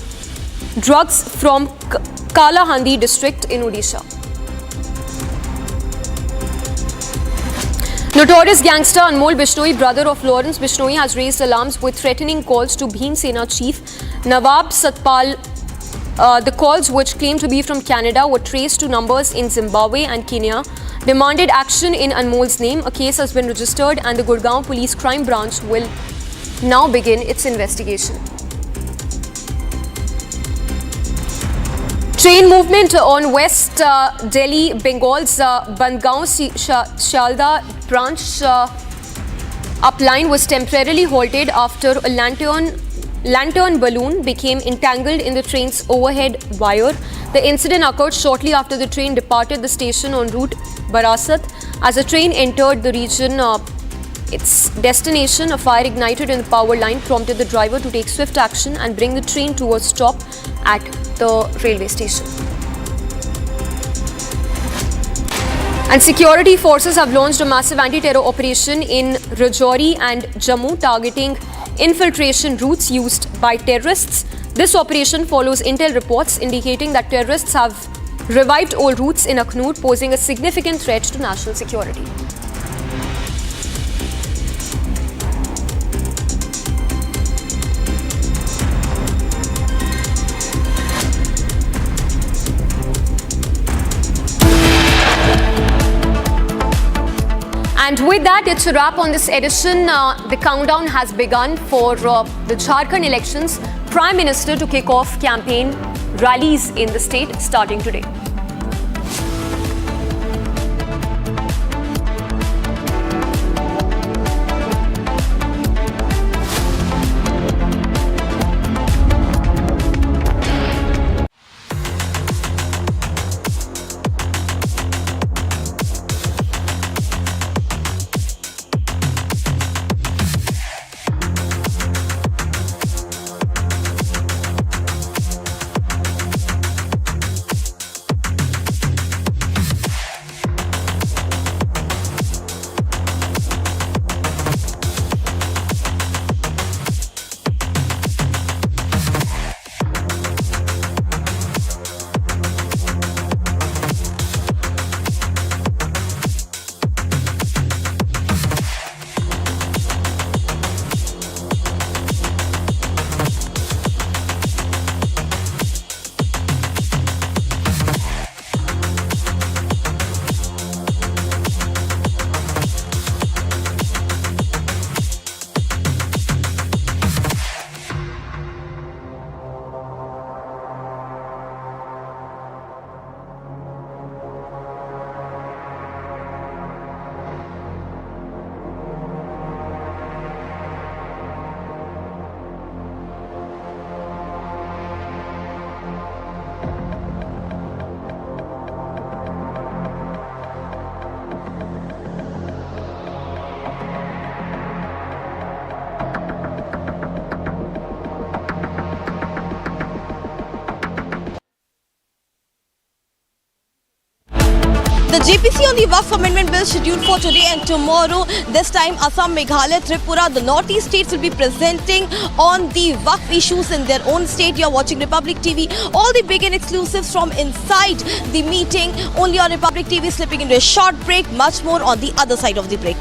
drugs from Kalahandi district in Odisha. Notorious gangster Anmol Bishnoi, brother of Lawrence Bishnoi, has raised alarms with threatening calls to Bhim Sena chief Nawab Satpal. The calls, which claim to be from Canada, were traced to numbers in Zimbabwe and Kenya, demanded action in Anmol's name. A case has been registered and the Gurgaon Police Crime Branch will now begin its investigation. Train movement on West Delhi, Bengal's Bandgaon Shalda branch upline was temporarily halted after a lantern balloon became entangled in the train's overhead wire. The incident occurred shortly after the train departed the station en route Barasat. As the train entered the region, its destination, a fire ignited in the power line prompted the driver to take swift action and bring the train to a stop at the railway station. And security forces have launched a massive anti-terror operation in Rajouri and Jammu, targeting infiltration routes used by terrorists. This operation follows intel reports indicating that terrorists have revived old routes in Akhnur, posing a significant threat to national security. And with that, it's a wrap on this edition. The countdown has begun for the Jharkhand elections. Prime Minister to kick off campaign rallies in the state starting today. JPC on the Waqf Amendment Bill scheduled for today and tomorrow. This time Assam, Meghalaya, Tripura, the northeast states will be presenting on the Waqf issues in their own state. You are watching Republic TV. All the big and exclusives from inside the meeting only on Republic TV. Slipping into a short break. Much more on the other side of the break.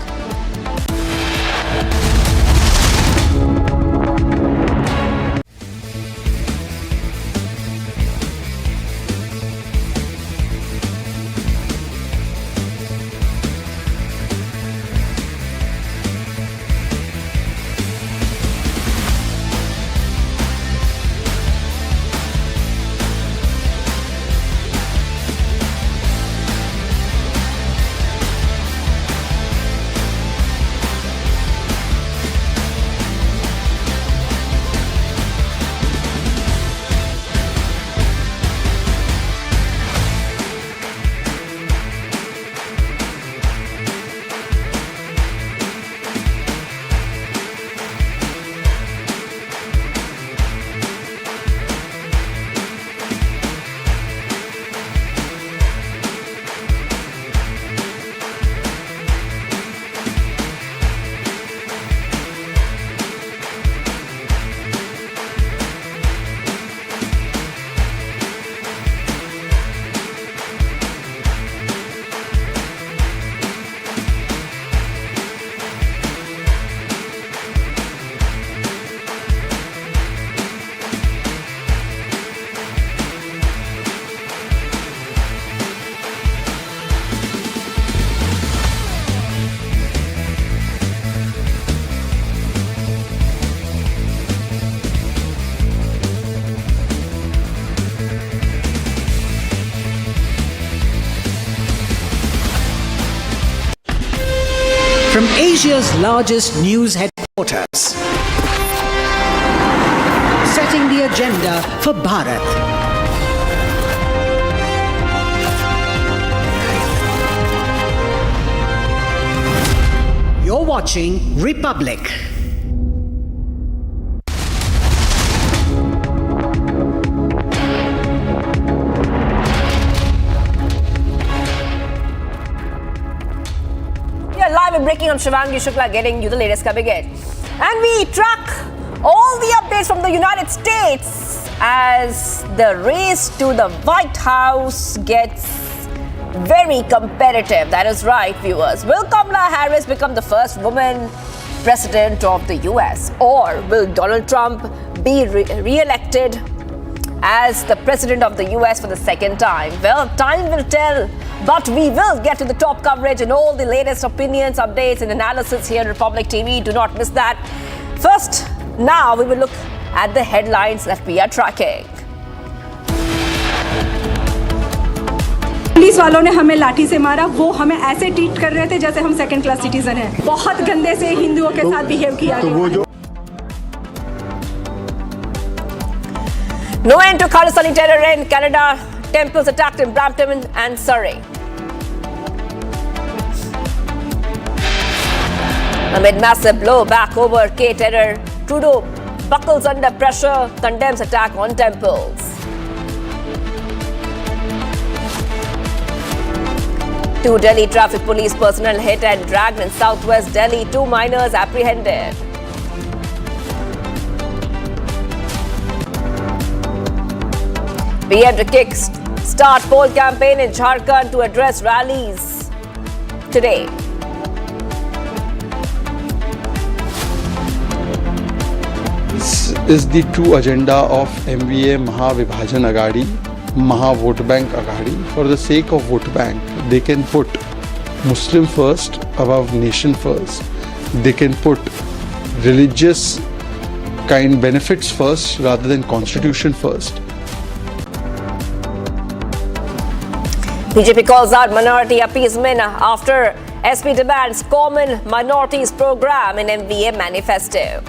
From Asia's largest news headquarters, setting the agenda for Bharat. You're watching Republic. Live and breaking on Shivangi Shukla, getting you the latest coming in. And we track all the updates from the United States as the race to the White House gets very competitive. That is right, viewers. Will Kamala Harris become the first woman president of the US? Or will Donald Trump be re-elected as the president of the US for the second time? Well, time will tell. But we will get to the top coverage and all the latest opinions, updates and analysis here on Republic TV. Do not miss that. First, now we will look at the headlines that we are tracking. Police वालों ने हमें लाठी से मारा, वो हमें ऐसे treat कर रहे थे जैसे हम सेकंड क्लास सिटीजन हैं। बहुत गंदे से हिंदुओं के साथ बिहेव किया गया। No end to Khalistani terror in Canada. Temples attacked in Brampton and Surrey. Amid massive blowback over K-terror, Trudeau buckles under pressure, condemns attack on temples. Two Delhi traffic police personnel hit and dragged in southwest Delhi. 2 minors apprehended. PM to kick-start poll campaign in Jharkhand to address rallies today. This is the true agenda of MVA Mahavibhajan Agadi, Maha Vote Bank Agadi. For the sake of vote bank, they can put Muslim first above nation first. They can put religious kind benefits first rather than constitution first. BJP calls out minority appeasement after SP demands common minorities program in MVA manifesto.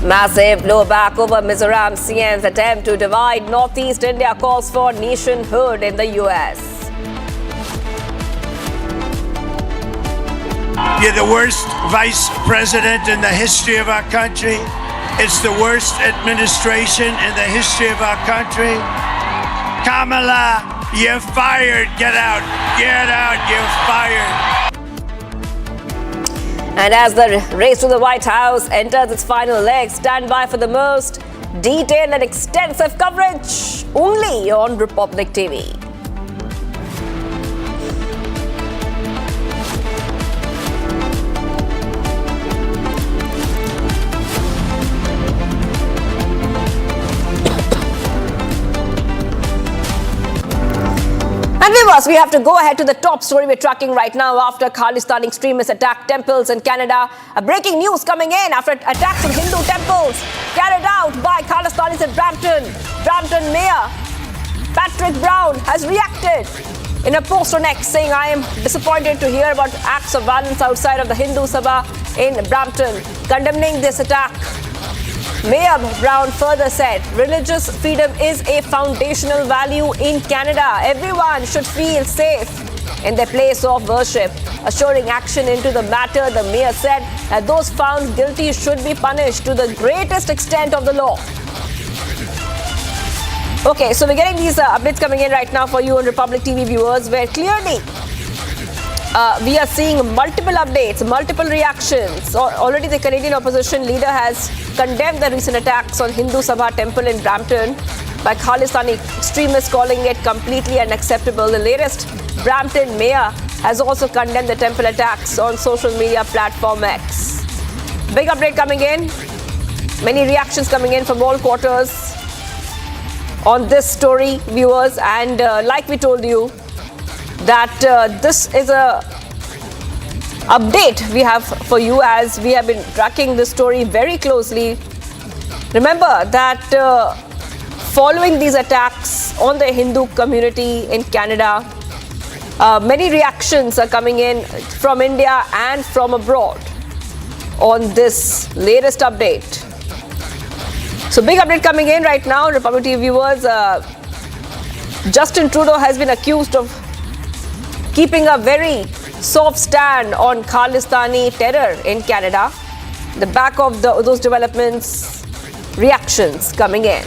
Massive blowback over Mizoram CM's attempt to divide Northeast India, calls for nationhood in the US. You're the worst vice president in the history of our country. It's the worst administration in the history of our country. Kamala, You're fired. Get out. Get out. You're fired. And as the race to the White House enters its final leg, stand by for the most detailed and extensive coverage only on Republic TV. And viewers, we have to go ahead to the top story we're tracking right now after Khalistani extremists attacked temples in Canada. A breaking news coming in after attacks on Hindu temples carried out by Khalistanis at Brampton. Brampton Mayor Patrick Brown has reacted in a post on X saying, "I am disappointed to hear about acts of violence outside of the Hindu Sabha in Brampton." Condemning this attack, Mayor Brown further said, "Religious freedom is a foundational value in Canada. Everyone should feel safe in their place of worship." Assuring action into the matter, the mayor said that those found guilty should be punished to the greatest extent of the law. Okay, so we're getting these updates coming in right now for you on Republic TV viewers, where clearly we are seeing multiple updates, multiple reactions. Already the Canadian opposition leader has condemned the recent attacks on Hindu Sabha temple in Brampton by Khalistani extremists, calling it completely unacceptable. The latest Brampton mayor has also condemned the temple attacks on social media platform X. Big update coming in. Many reactions coming in from all quarters on this story, viewers. And like we told you, that this is a update we have for you as we have been tracking this story very closely. Remember that following these attacks on the Hindu community in Canada, many reactions are coming in from India and from abroad on this latest update. So big update coming in right now, Republic TV viewers. Justin Trudeau has been accused of keeping a very soft stand on Khalistani terror in Canada. The back of those developments, reactions coming in.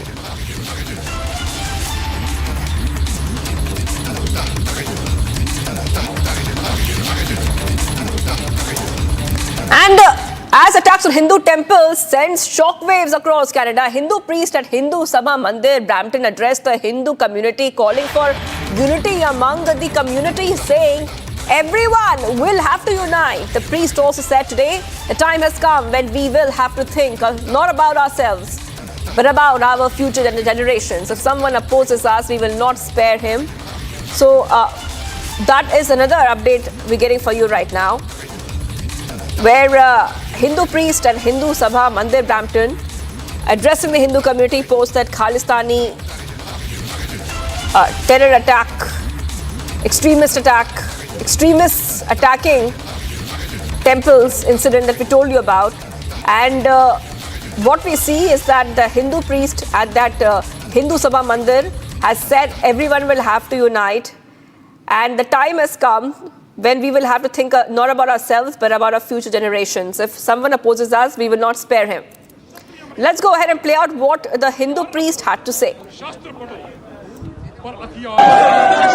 And as attacks on Hindu temples sends shockwaves across Canada, Hindu priest at Hindu Sabha Mandir, Brampton, addressed the Hindu community, calling for unity among the community, saying everyone will have to unite. The priest also said today, the time has come when we will have to think not about ourselves, but about our future generations. If someone opposes us, we will not spare him. So that is another update we're getting for you right now, where Hindu priest and Hindu Sabha Mandir Brampton addressing the Hindu community post that Khalistani terror attack, extremists attacking temples incident that we told you about. And what we see is that the Hindu priest at that Hindu Sabha Mandir has said everyone will have to unite, and the time has come when we will have to think not about ourselves but about our future generations. If someone opposes us, we will not spare him. Let's go ahead and play out what the Hindu priest had to say.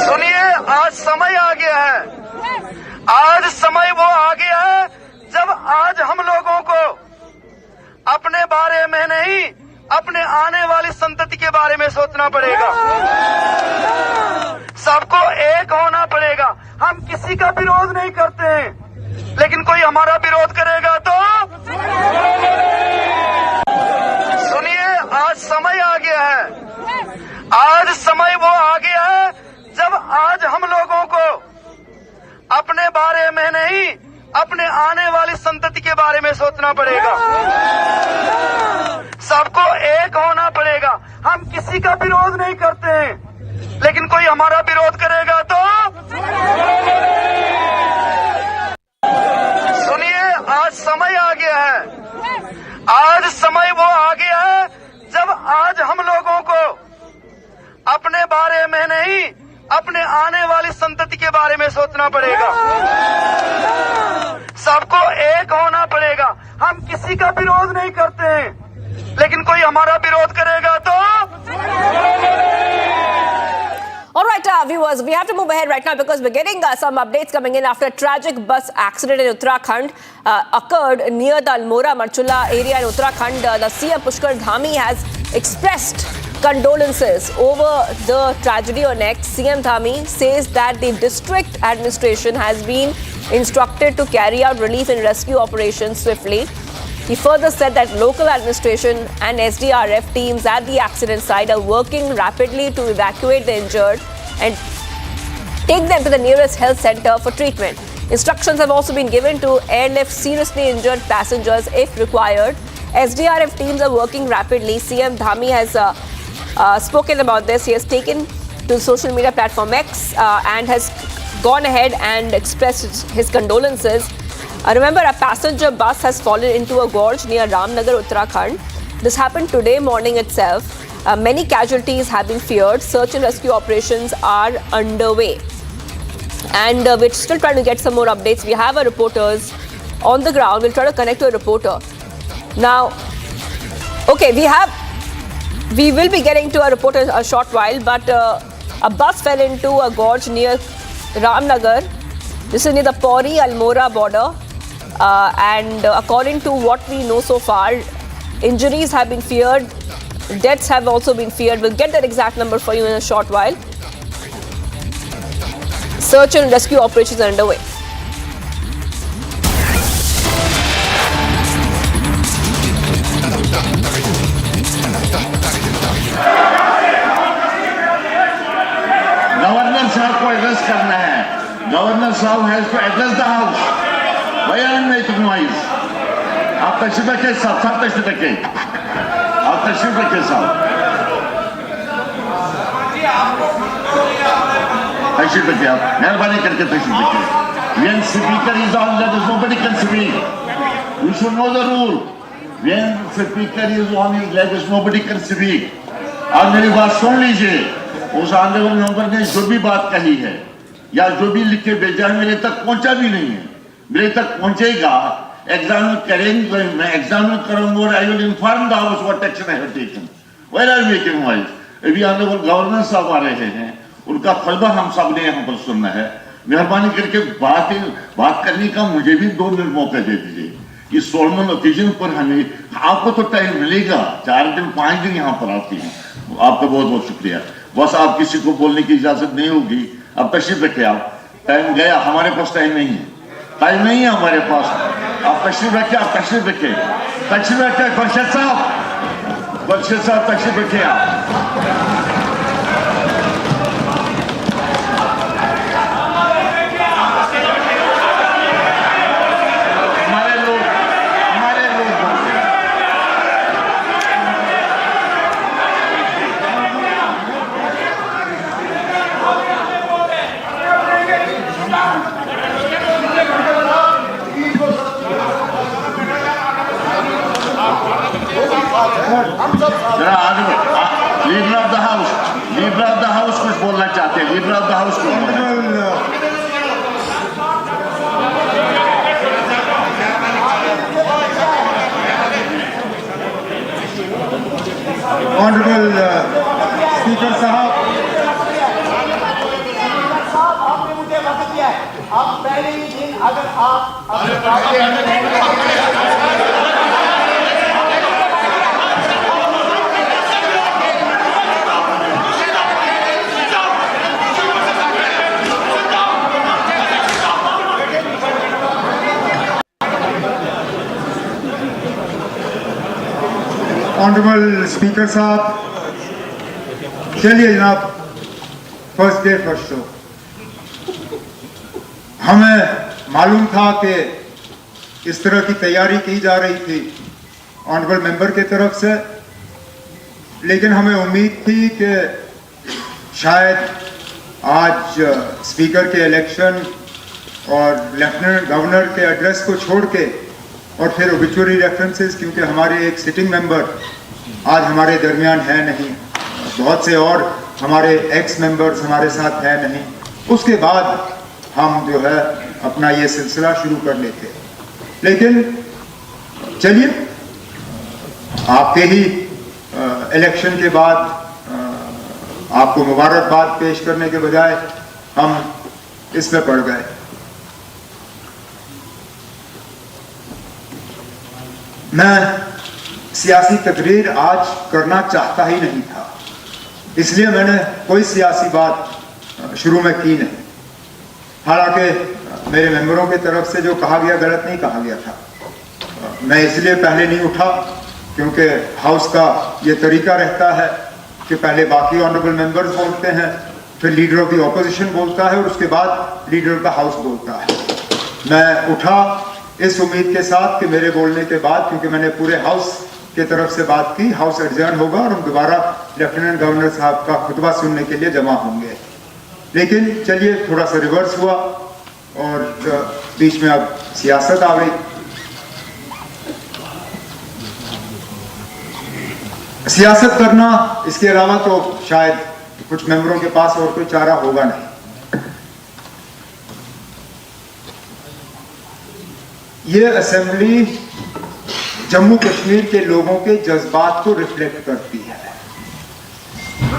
सुनिए, आज समय आ गया है। आज समय वो आ गया है जब आज हम लोगों को अपने बारे में नहीं, अपने आने वाली संतति के बारे में सोचना पड़ेगा। सबको एक होना पड़ेगा। हम किसी का विरोध नहीं करते हैं, लेकिन कोई हमारा विरोध करेगा तो सुनिए, आज समय आ गया है। आज समय वो आ गया है जब आज हम लोगों को अपने बारे में नहीं, अपने आने वाली संतति के बारे में सोचना पड़ेगा। सबको एक होना पड़ेगा। हम किसी का विरोध नहीं करते हैं, लेकिन कोई हमारा विरोध करेगा तो सुनिए, आज समय आ गया है। आज समय वो आ गया है जब आज हम लोगों को अपने बारे में नहीं, अपने आने वाली संतति के बारे में सोचना पड़ेगा। सबको एक होना पड़ेगा। हम किसी का विरोध नहीं करते हैं, लेकिन कोई हमारा विरोध करेगा तो All right, viewers. viewers, we have to move ahead right now because we're getting some updates coming in after a tragic bus accident in Uttarakhand occurred near the Almora Marchula area in Uttarakhand. The CM Pushkar Dhami has expressed condolences over the tragedy on X. CM Dhami says that the district administration has been instructed to carry out relief and rescue operations swiftly. He further said that local administration and SDRF teams at the accident site are working rapidly to evacuate the injured and take them to the nearest health center for treatment. Instructions have also been given to airlift seriously injured passengers if required. SDRF teams are working rapidly. CM Dhami has spoken about this. He has taken to the social media platform X and has gone ahead and expressed his condolences. Remember, a passenger bus has fallen into a gorge near Ramnagar, Uttarakhand. This happened today morning itself. Many casualties have been feared. Search and rescue operations are underway. And we're still trying to get some more updates. We have our reporters on the ground. We'll try to connect to a reporter. Now, okay, we will be getting to a reporter in a short while, but a bus fell into a gorge near Ramnagar. This is near the Pauri-Almora border. And according to what we know so far, injuries have been feared, deaths have also been feared. We'll get that exact number for you in a short while. Search and rescue operations are underway. Governor साहब को address करना है. Governor साहब has to address the house. बयान में तुम wise आप तशरीफ रखें साहब तशरीफ रखें. आप तशरीफ रखें साहब. तशरीफ रखें आप. मेहरबानी करके तशरीफ रखें. When speaker is on, that is nobody can speak. You should know the rule. When speaker is on his legs, nobody can speak. और मेरी बात सुन लीजिए. उस ऑनरेबल मेंबर ने जो भी बात कही है या जो भी लिख के भेजा है मेरे तक पहुंचा भी नहीं है. मेरे तक पहुंचेगा. एग्जामिन करेंगे. मैं एग्जामिन करूंगा और I will inform the house what action I have taken. Where are making wise. अभी ऑनरेबल गवर्नर साहब आ रहे हैं. उनका फलबा हम सब ने यहाँ पर सुनना है. मेहरबानी करके बात करने का मुझे भी 2 मिनट मौका दे दीजिए. इस सोलमन ओकेजन पर हमें आपको तो टाइम मिलेगा. 4 दिन 5 दिन यहाँ पर आती हैं. आपका बहुत बहुत शुक्रिया. बस आप किसी को बोलने की इजाजत नहीं होगी. अब तशरीफ रखे आप. टाइम गया. हमारे पास टाइम नहीं है. टाइम नहीं है हमारे पास. आप तशरीफ रखे. आप तशरीफ रखे. तशरीफ रखे. बरशद साहब तशरीफ रखे आप. लीडर ऑफ द हाउस कुछ बोलना चाहते हैं. लीडर ऑफ द हाउस को ऑनरेबल स्पीकर साहब, आपने मुझे वक्त दिया है. आप पहले ही दिन अगर ऑनरेबल स्पीकर साहब, चलिए जनाब, फर्स्ट डे फर्स्ट शो. हमें मालूम था कि इस तरह की तैयारी की जा रही थी ऑनरेबल मेंबर की तरफ से, लेकिन हमें उम्मीद थी कि शायद आज स्पीकर के इलेक्शन और लेफ्टिनेंट गवर्नर के एड्रेस को छोड़ के और फिर ओबिचुअरी रेफरेंसेस, क्योंकि हमारे एक सिटिंग मेंबर आज हमारे दरमियान है नहीं, बहुत से और हमारे एक्स मेंबर्स हमारे साथ है नहीं, उसके बाद हम जो है अपना ये सिलसिला शुरू कर लेते. लेकिन चलिए, आपके ही इलेक्शन के बाद आपको मुबारकबाद पेश करने के बजाय हम इसमें पड़ गए। मैं सियासी तकरीर आज करना चाहता ही नहीं था, इसलिए मैंने कोई सियासी बात शुरू में की नहीं। हालांकि मेरे मेंबरों की तरफ से जो कहा गया गलत नहीं कहा गया था। मैं इसलिए पहले नहीं उठा क्योंकि हाउस का ये तरीका रहता है कि पहले बाकी ऑनरेबल मेंबर्स बोलते हैं, फिर लीडर ऑफ द ऑपोजिशन बोलता है और उसके बाद लीडर ऑफ द हाउस बोलता है। मैं उठा इस उम्मीद के साथ कि मेरे बोलने के बाद, क्योंकि मैंने पूरे हाउस की तरफ से बात की, हाउस एडजर्न होगा और हम दोबारा लेफ्टिनेंट गवर्नर साहब का खुतबा सुनने के लिए जमा होंगे। लेकिन चलिए थोड़ा सा रिवर्स हुआ और बीच में अब सियासत आ गई। सियासत करना, इसके अलावा तो शायद कुछ मेंबरों के पास और कोई चारा होगा नहीं। ये असेंबली जम्मू कश्मीर के लोगों के जज्बात को रिफ्लेक्ट करती है।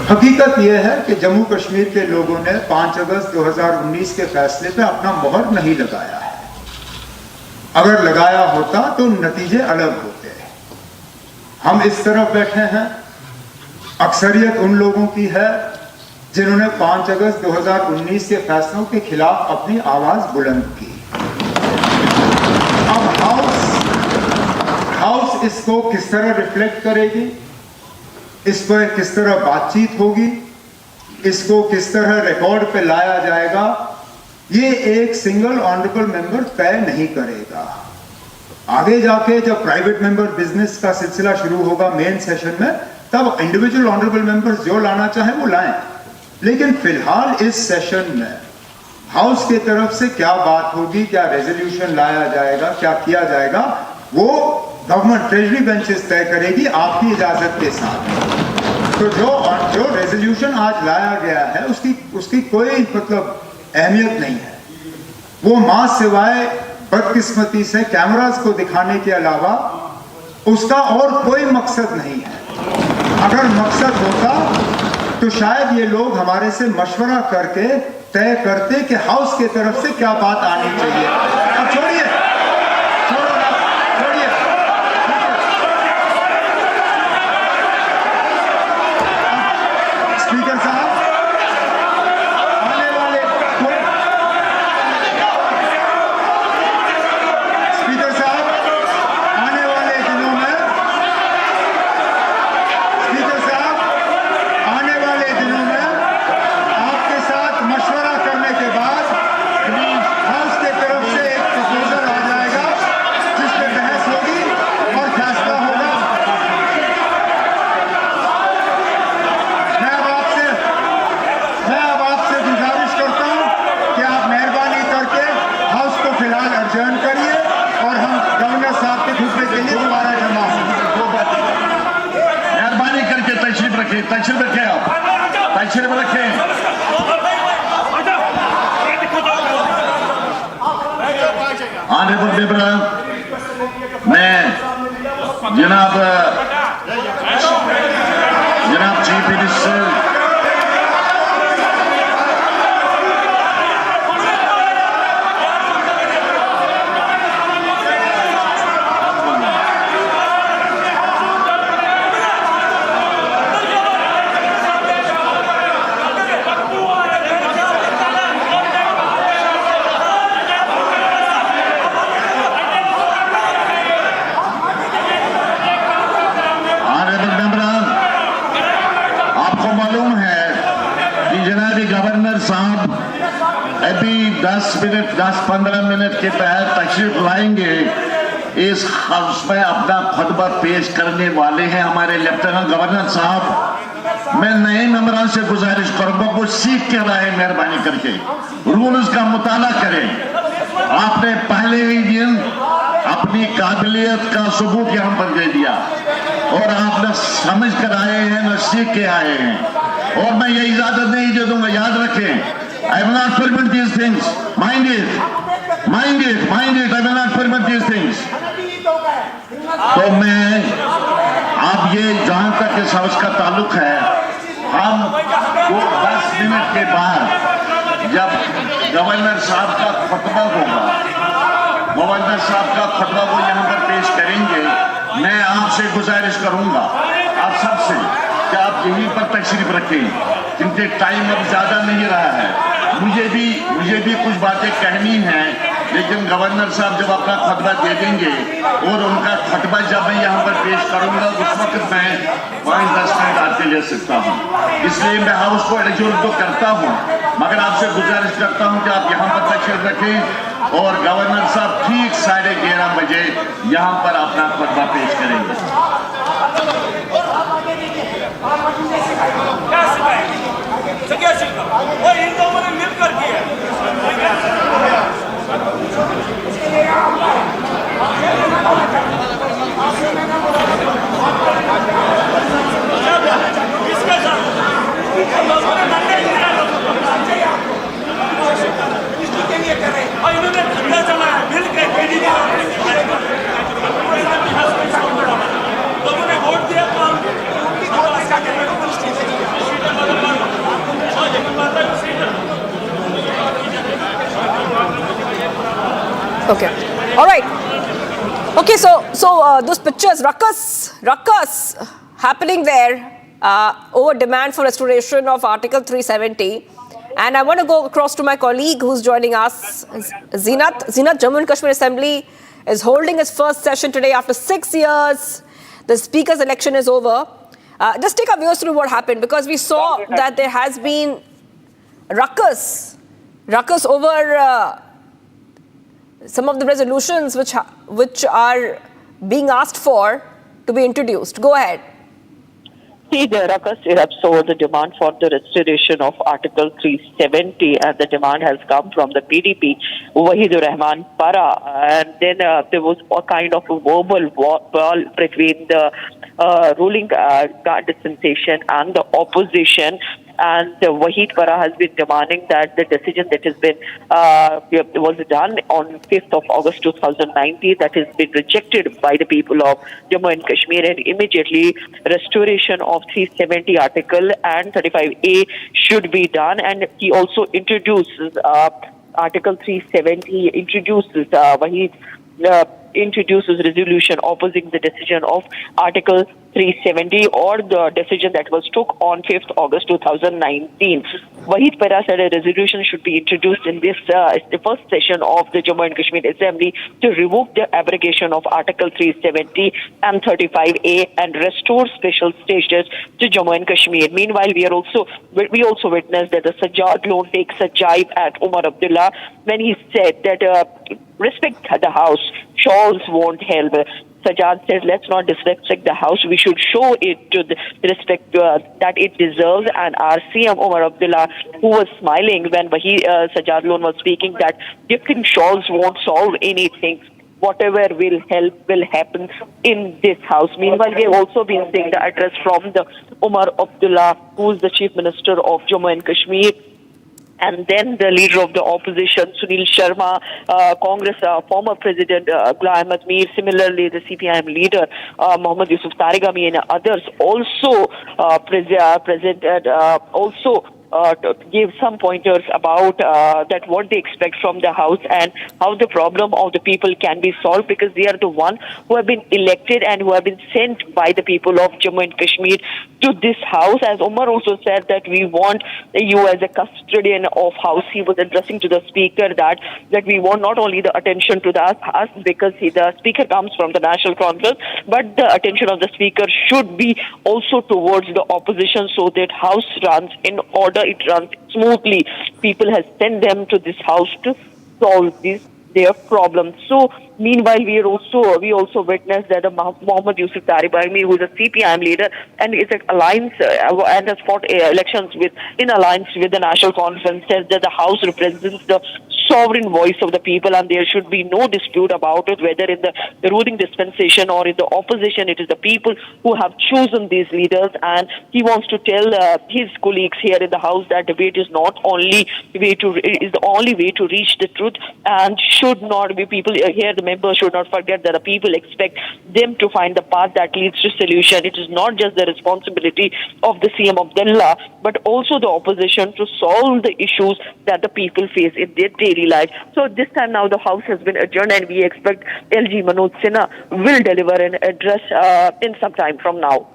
हकीकत यह है कि जम्मू कश्मीर के लोगों ने 5 अगस्त 2019 के फैसले पे अपना मोहर नहीं लगाया है। अगर लगाया होता तो नतीजे अलग होते। हम इस तरफ बैठे हैं, अक्सरियत उन लोगों की है जिन्होंने 5 अगस्त 2019 के फैसलों के खिलाफ अपनी आवाज बुलंद की। अब हाउस इसको किस तरह रिफ्लेक्ट करेगी, इस पर किस तरह बातचीत होगी, इसको किस तरह रिकॉर्ड पे लाया जाएगा, ये एक सिंगल ऑनरेबल मेंबर तय नहीं करेगा। आगे जाके जब प्राइवेट मेंबर बिजनेस का सिलसिला शुरू होगा मेन सेशन में, तब इंडिविजुअल ऑनरेबल मेंबर्स जो लाना चाहें वो लाएं। लेकिन फिलहाल इस सेशन में हाउस की तरफ से क्या बात होगी, क्या रेजोल्यूशन लाया जाएगा, क्या किया जाएगा, वो गवर्नमेंट ट्रेजरी बेंचेस तय करेगी आपकी इजाजत के साथ। तो जो रेजोल्यूशन आज लाया गया है उसकी कोई मतलब अहमियत नहीं है। वो मां सिवाय बदकिस्मती से कैमरास को दिखाने के अलावा उसका और कोई मकसद नहीं है। अगर मकसद होता तो शायद ये लोग हमारे से मशवरा करके तय करते कि हाउस की तरफ से क्या बात आनी चाहिए। अब छोड़िए, स्पीकर साहब जनाब चीफ मिनिस्टर अभी 10-15 मिनट के तहत तशरीफ लाएंगे। इस हाउस में अपना खुतबा पेश करने वाले हैं हमारे लेफ्टिनेंट गवर्नर साहब। मैं नए मेंबरों से गुजारिश करूंगा कुछ सीख के रहे, मेहरबानी करके रूल्स का मुताला करें। आपने पहले ही दिन अपनी काबिलियत का सबूत यहाँ पर दे दिया और आप न समझ कर आए हैं न सीख के आए हैं, और मैं ये इजाजत नहीं दे दूंगा। याद रखें, I will not permit these things. Mind it. I will not permit these things. तो मैं अब ये जहां तक इस हाउस का ताल्लुक है, हम 10 मिनट के बाद जब गवर्नर साहब का फतवा होगा, गवर्नर साहब का फतवा वो यहाँ पर पेश करेंगे, मैं आपसे गुजारिश करूंगा आप सबसे कि आप यहीं पर तशरीफ रखें, क्योंकि टाइम अब ज्यादा नहीं रहा है। मुझे भी कुछ बातें कहनी हैं, लेकिन गवर्नर साहब जब अपना फतवा दे देंगे और उनका फतवा जब मैं यहाँ पर पेश करूंगा, उस वक्त मैं 5-10 मिनट आपके ले सकता हूँ। इसलिए मैं हाउस को एडजोर्न तो करता हूँ, मगर आपसे गुजारिश करता हूँ कि आप यहाँ पर तशरीफ रखें और गवर्नर साहब ठीक 11:30 बजे यहाँ पर अपना फतवा पेश करेंगे। Okay. All right. Okay. So those pictures, ruckus happening there over demand for restoration of Article 370. And I want to go across to my colleague who's joining us, Zinat. Zinat, Jammu and Kashmir Assembly is holding its first session today after 6 years. The Speaker's election is over. Just take our viewers through what happened, because we saw that there has been ruckus over some of the resolutions which are being asked for to be introduced. Go ahead. See, the ruckus erupts over the demand for the restoration of Article 370, and the demand has come from the PDP, Wahidur Rahman Para, and then there was a kind of a verbal war between the ruling guard dispensation and the opposition. And Wahid Para has been demanding that the decision that has been was done on 5th of August 2019, that has been rejected by the people of Jammu and Kashmir, and immediately restoration of 370 article and 35A should be done. And he also introduces Article 370, introduces Wahid introduces resolution opposing the decision of Article 370 or the decision that was took on 5th August 2019. Wahid Para said a resolution should be introduced in this the first session of the Jammu and Kashmir Assembly to revoke the abrogation of Article 370 and 35A and restore special status to Jammu and Kashmir. Meanwhile, we also witnessed that the Sajjad Lone takes a jibe at Umar Abdullah when he said that respect the house, shawls won't help. Sajjad says, let's not disrespect the house. We should show it to the respect that it deserves. And our CM Umar Abdullah, who was smiling when Sajjad Lone was speaking, that gifting shawls won't solve anything. Whatever will help will happen in this house. Meanwhile, we have also been seeing the address from the Umar Abdullah, who is the Chief Minister of Jammu and Kashmir. And then the leader of the opposition, Sunil Sharma, Congress former President Ghulam Ahmad Mir, similarly the CPIM leader Mohammad Yusuf Tarigami and others also presented gave some pointers about that what they expect from the house and how the problem of the people can be solved, because they are the one who have been elected and who have been sent by the people of Jammu and Kashmir to this house. As Umar also said that we want you as a custodian of house. He was addressing to the speaker that we want not only the attention to us because the speaker comes from the national conference, but the attention of the speaker should be also towards the opposition so that house runs in order, it runs smoothly. People have sent them to this house to solve their problems. So meanwhile, we also witnessed that Mohammad Yusuf Tarigami, who is a CPIM leader and is an alliance and has fought elections in alliance with the National Conference, says that the House represents the sovereign voice of the people, and there should be no dispute about it, whether in the ruling dispensation or in the opposition. It is the people who have chosen these leaders, and he wants to tell his colleagues here in the House that debate is not only is the only way to reach the truth, and should not be people here. The members should not forget that the people expect them to find the path that leads to solution. It is not just the responsibility of the CM Abdullah, but also the opposition to solve the issues that the people face in their daily life. So this time now the House has been adjourned, and we expect LG Manoj Sinha will deliver an address in some time from now.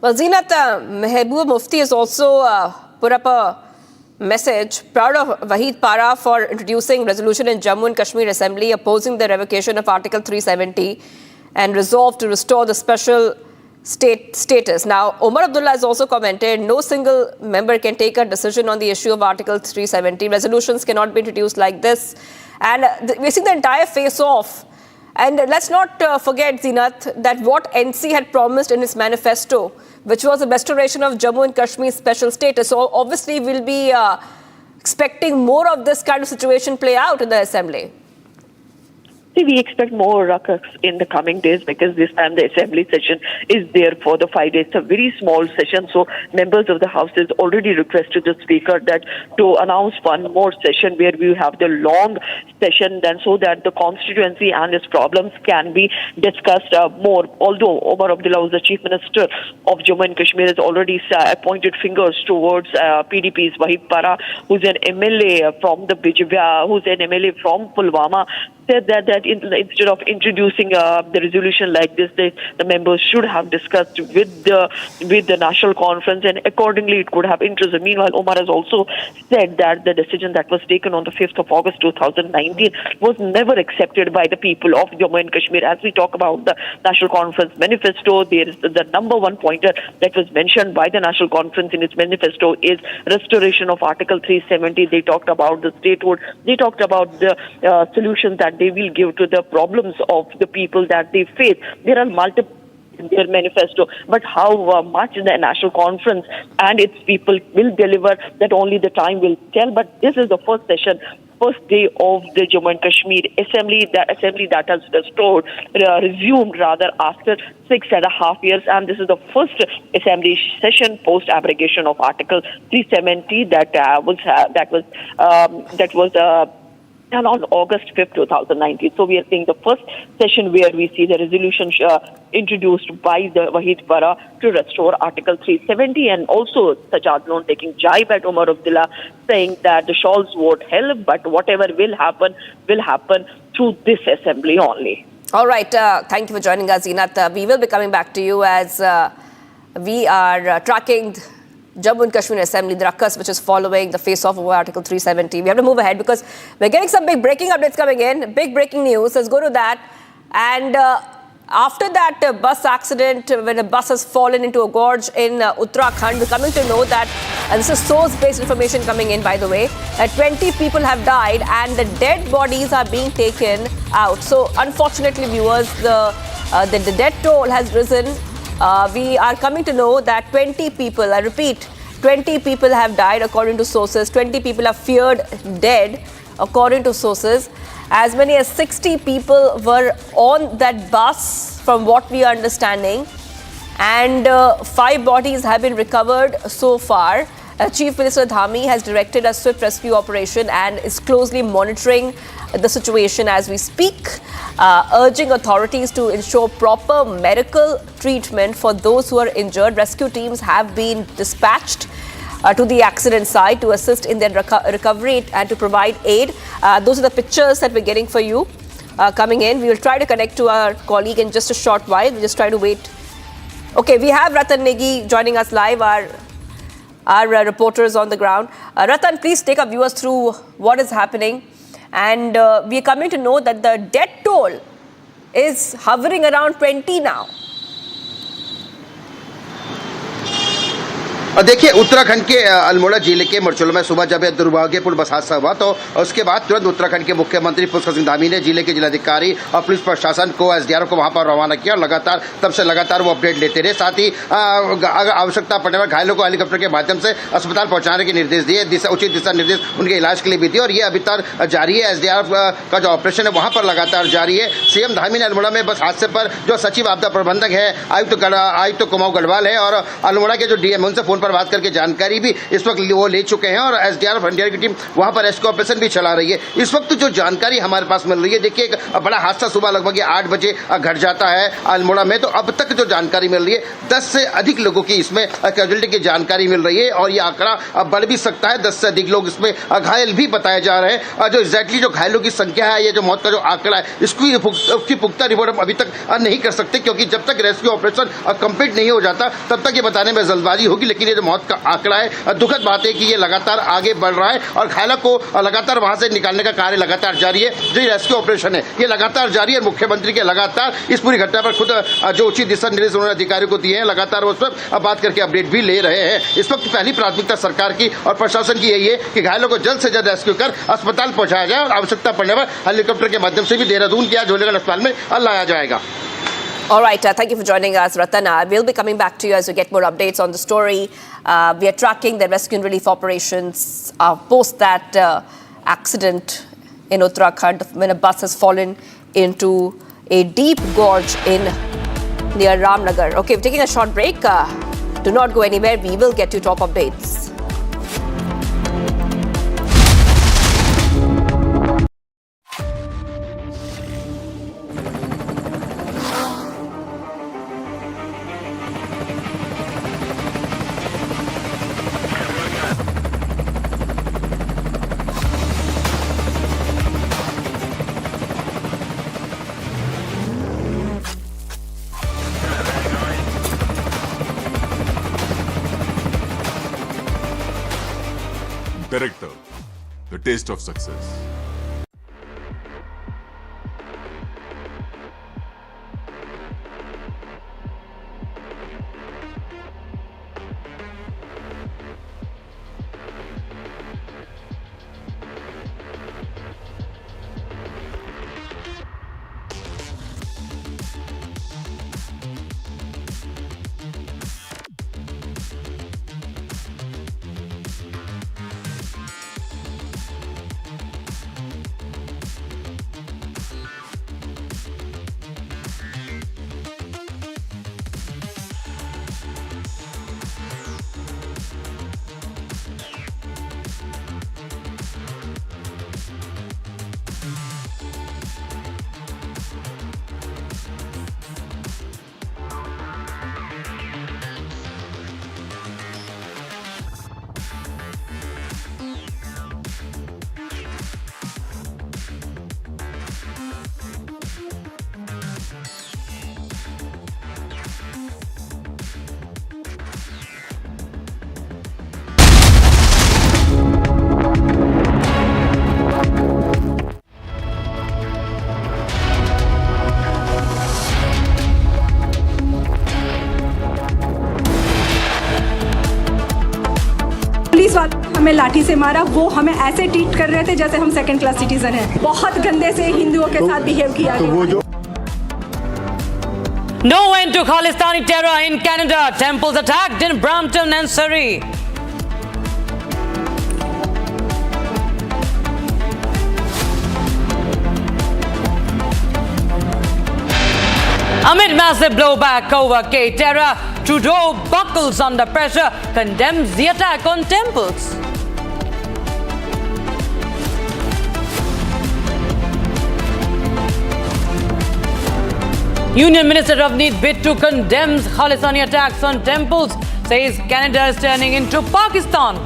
Well, Zinat, Mehbooba Mufti has also put up a message, proud of Wahid Para for introducing resolution in Jammu and Kashmir Assembly opposing the revocation of Article 370 and resolved to restore the special state status. Now, Omar Abdullah has also commented, no single member can take a decision on the issue of Article 370. Resolutions cannot be introduced like this. And we're seeing the entire face-off. And let's not forget, Zinat, that what NC had promised in its manifesto, which was the restoration of Jammu and Kashmir special status. So obviously we'll be expecting more of this kind of situation play out in the assembly. See, we expect more ruckus in the coming days, because this time the assembly session is there for the 5 days. It's a very small session, so members of the House has already requested the Speaker that to announce one more session where we have the long session, then so that the constituency and its problems can be discussed more. Although Omar Abdullah, was the Chief Minister of Jammu and Kashmir, has already pointed fingers towards PDP's Wahid Para, who's an MLA from the who's an MLA from Pulwama, said that instead of introducing the resolution like this, the members should have discussed with the National Conference, and accordingly it could have interest. Meanwhile, Omar has also said that the decision that was taken on the 5th of August 2019 was never accepted by the people of Jammu and Kashmir. As we talk about the National Conference manifesto, there is the number one pointer that was mentioned by the National Conference in its manifesto is restoration of Article 370. They talked about the statehood. They talked about the solutions that they will give to the problems of the people that they face. There are multiple in their manifesto, but how much the National Conference and its people will deliver, that only the time will tell. But this is the first session, first day of the Jammu and Kashmir Assembly, that has resumed rather after 6.5 years, and this is the first Assembly session post abrogation of Article 370 that was and on August 5th, 2019. So we are seeing the first session where we see the resolution introduced by the Wahid Para to restore Article 370, and also Sajad Loan taking jibe at Omar Abdullah, saying that the Shawls won't help, but whatever will happen through this assembly only. All right. Thank you for joining us, Zinat. We will be coming back to you as we are tracking Jammu and Kashmir Assembly, the ruckus which is following the face-off over Article 370. We have to move ahead because we're getting some big breaking updates coming in. Big breaking news. Let's go to that. And after that bus accident, when a bus has fallen into a gorge in Uttarakhand, we're coming to know that, and this is source-based information coming in, by the way, that 20 people have died and the dead bodies are being taken out. So, unfortunately, viewers, the death toll has risen. We are coming to know that 20 people, I repeat, 20 people have died according to sources. 20 people are feared dead according to sources. As many as 60 people were on that bus from what we are understanding. And 5 bodies have been recovered so far. Chief Minister Dhami has directed a swift rescue operation and is closely monitoring the situation as we speak, urging authorities to ensure proper medical treatment for those who are injured. Rescue teams have been dispatched to the accident site to assist in their recovery and to provide aid. Those are the pictures that we're getting for you coming in. We will try to connect to our colleague in just a short while. We'll just try to wait. Okay, we have Ratan Negi joining us live, our reporters on the ground. Ratan, please take our viewers through what is happening. And we are coming to know that the death toll is hovering around 20 now. और देखिए, उत्तराखंड के अल्मोड़ा जिले के मरचुल में सुबह जब दुर्भाग्यपूर्ण बस हादसा हुआ तो उसके बाद तुरंत उत्तराखंड के मुख्यमंत्री पुष्कर सिंह धामी ने जिले के जिलाधिकारी और पुलिस प्रशासन को एसडीआरएफ को वहां पर रवाना किया और लगातार तब से लगातार वो अपडेट लेते रहे। साथ ही अगर आवश्यकता पड़ने पर घायलों को हेलीकॉप्टर के माध्यम से अस्पताल पहुंचाने के निर्देश दिए, उचित दिशा निर्देश उनके इलाज के लिए भी दिए और ये अभी तक जारी है। एसडीआरएफ का जो ऑपरेशन है वहां पर लगातार जारी है। सीएम धामी ने अल्मोड़ा में बस हादसे पर जो सचिव आपदा प्रबंधक है आयुक्त कुमाऊं गढ़वाल है और अल्मोड़ा के जो डीएम उनसे फोन पर बात करके जानकारी भी इस वक्त वो ले चुके हैं और एसडीआरएफ एनडीआरएफ की टीम वहां पर रेस्क्यू ऑपरेशन भी चला रही है। इस वक्त जो जानकारी हमारे पास मिल रही है, देखिए एक बड़ा हादसा सुबह लगभग 8 बजे घट जाता है अल्मोड़ा में, तो अब तक जो जानकारी मिल रही है 10 से अधिक लोगों की इसमें कैजुअलिटी की जानकारी मिल रही है और ये आंकड़ा बढ़ भी सकता है। 10 से अधिक लोग इसमें घायल भी बताए जा रहे हैं। जो एग्जैक्टली जो घायलों की संख्या है, ये जो मौत का जो आंकड़ा है, इसकी पुख्ता रिपोर्ट हम अभी तक नहीं कर सकते क्योंकि जब तक रेस्क्यू ऑपरेशन कंप्लीट नहीं हो जाता तब तक ये बताने में जल्दबाजी होगी। लेकिन ये जो मौत का आंकड़ा है, दुखद बात है कि ये लगातार आगे बढ़ रहा है और घायलों को लगातार वहां से निकालने का कार्य लगातार जारी है। जो रेस्क्यू ऑपरेशन है ये लगातार जारी है। मुख्यमंत्री के लगातार इस पूरी घटना पर खुद जो उचित दिशा निर्देश उन्होंने अधिकारियों को दिए हैं, लगातार उस पर बात करके अपडेट भी ले रहे हैं। इस वक्त पहली प्राथमिकता सरकार की और प्रशासन की यही है कि घायलों को जल्द से जल्द रेस्क्यू कर अस्पताल पहुंचाया जाए और आवश्यकता पड़ने पर हेलीकॉप्टर के माध्यम से भी देहरादून के जोलेगढ़ अस्पताल में लाया जाएगा। All right, thank you for joining us, Ratana. We'll be coming back to you as we get more updates on the story. We are tracking the rescue and relief operations post that accident in Uttarakhand when a bus has fallen into a deep gorge near Ramnagar. Okay, we're taking a short break. Do not go anywhere. We will get you top updates. Director, the taste of success. Police वाले हमें लाठी से मारा, वो हमें ऐसे treat कर रहे थे जैसे हम सेकंड क्लास सिटीजन हैं। बहुत गंदे से हिंदुओं के साथ बिहेव किया गया। No end to Khalistani terror in Canada. Temples attacked in Brampton and Surrey. Amid massive blowback over K terror, Trudeau buckles under pressure, condemns the attack on temples. Union Minister Ravneet Bittu condemns Khalistani attacks on temples, says Canada is turning into Pakistan.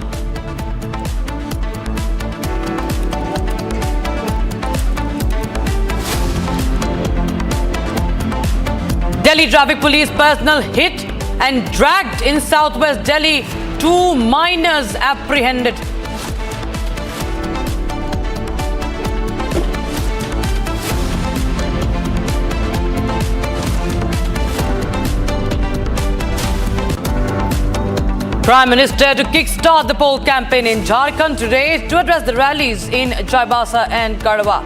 Delhi Traffic Police personnel hit and dragged in southwest Delhi. 2 minors apprehended. Prime Minister to kickstart the poll campaign in Jharkhand today to address the rallies in Chaibasa and Karwa.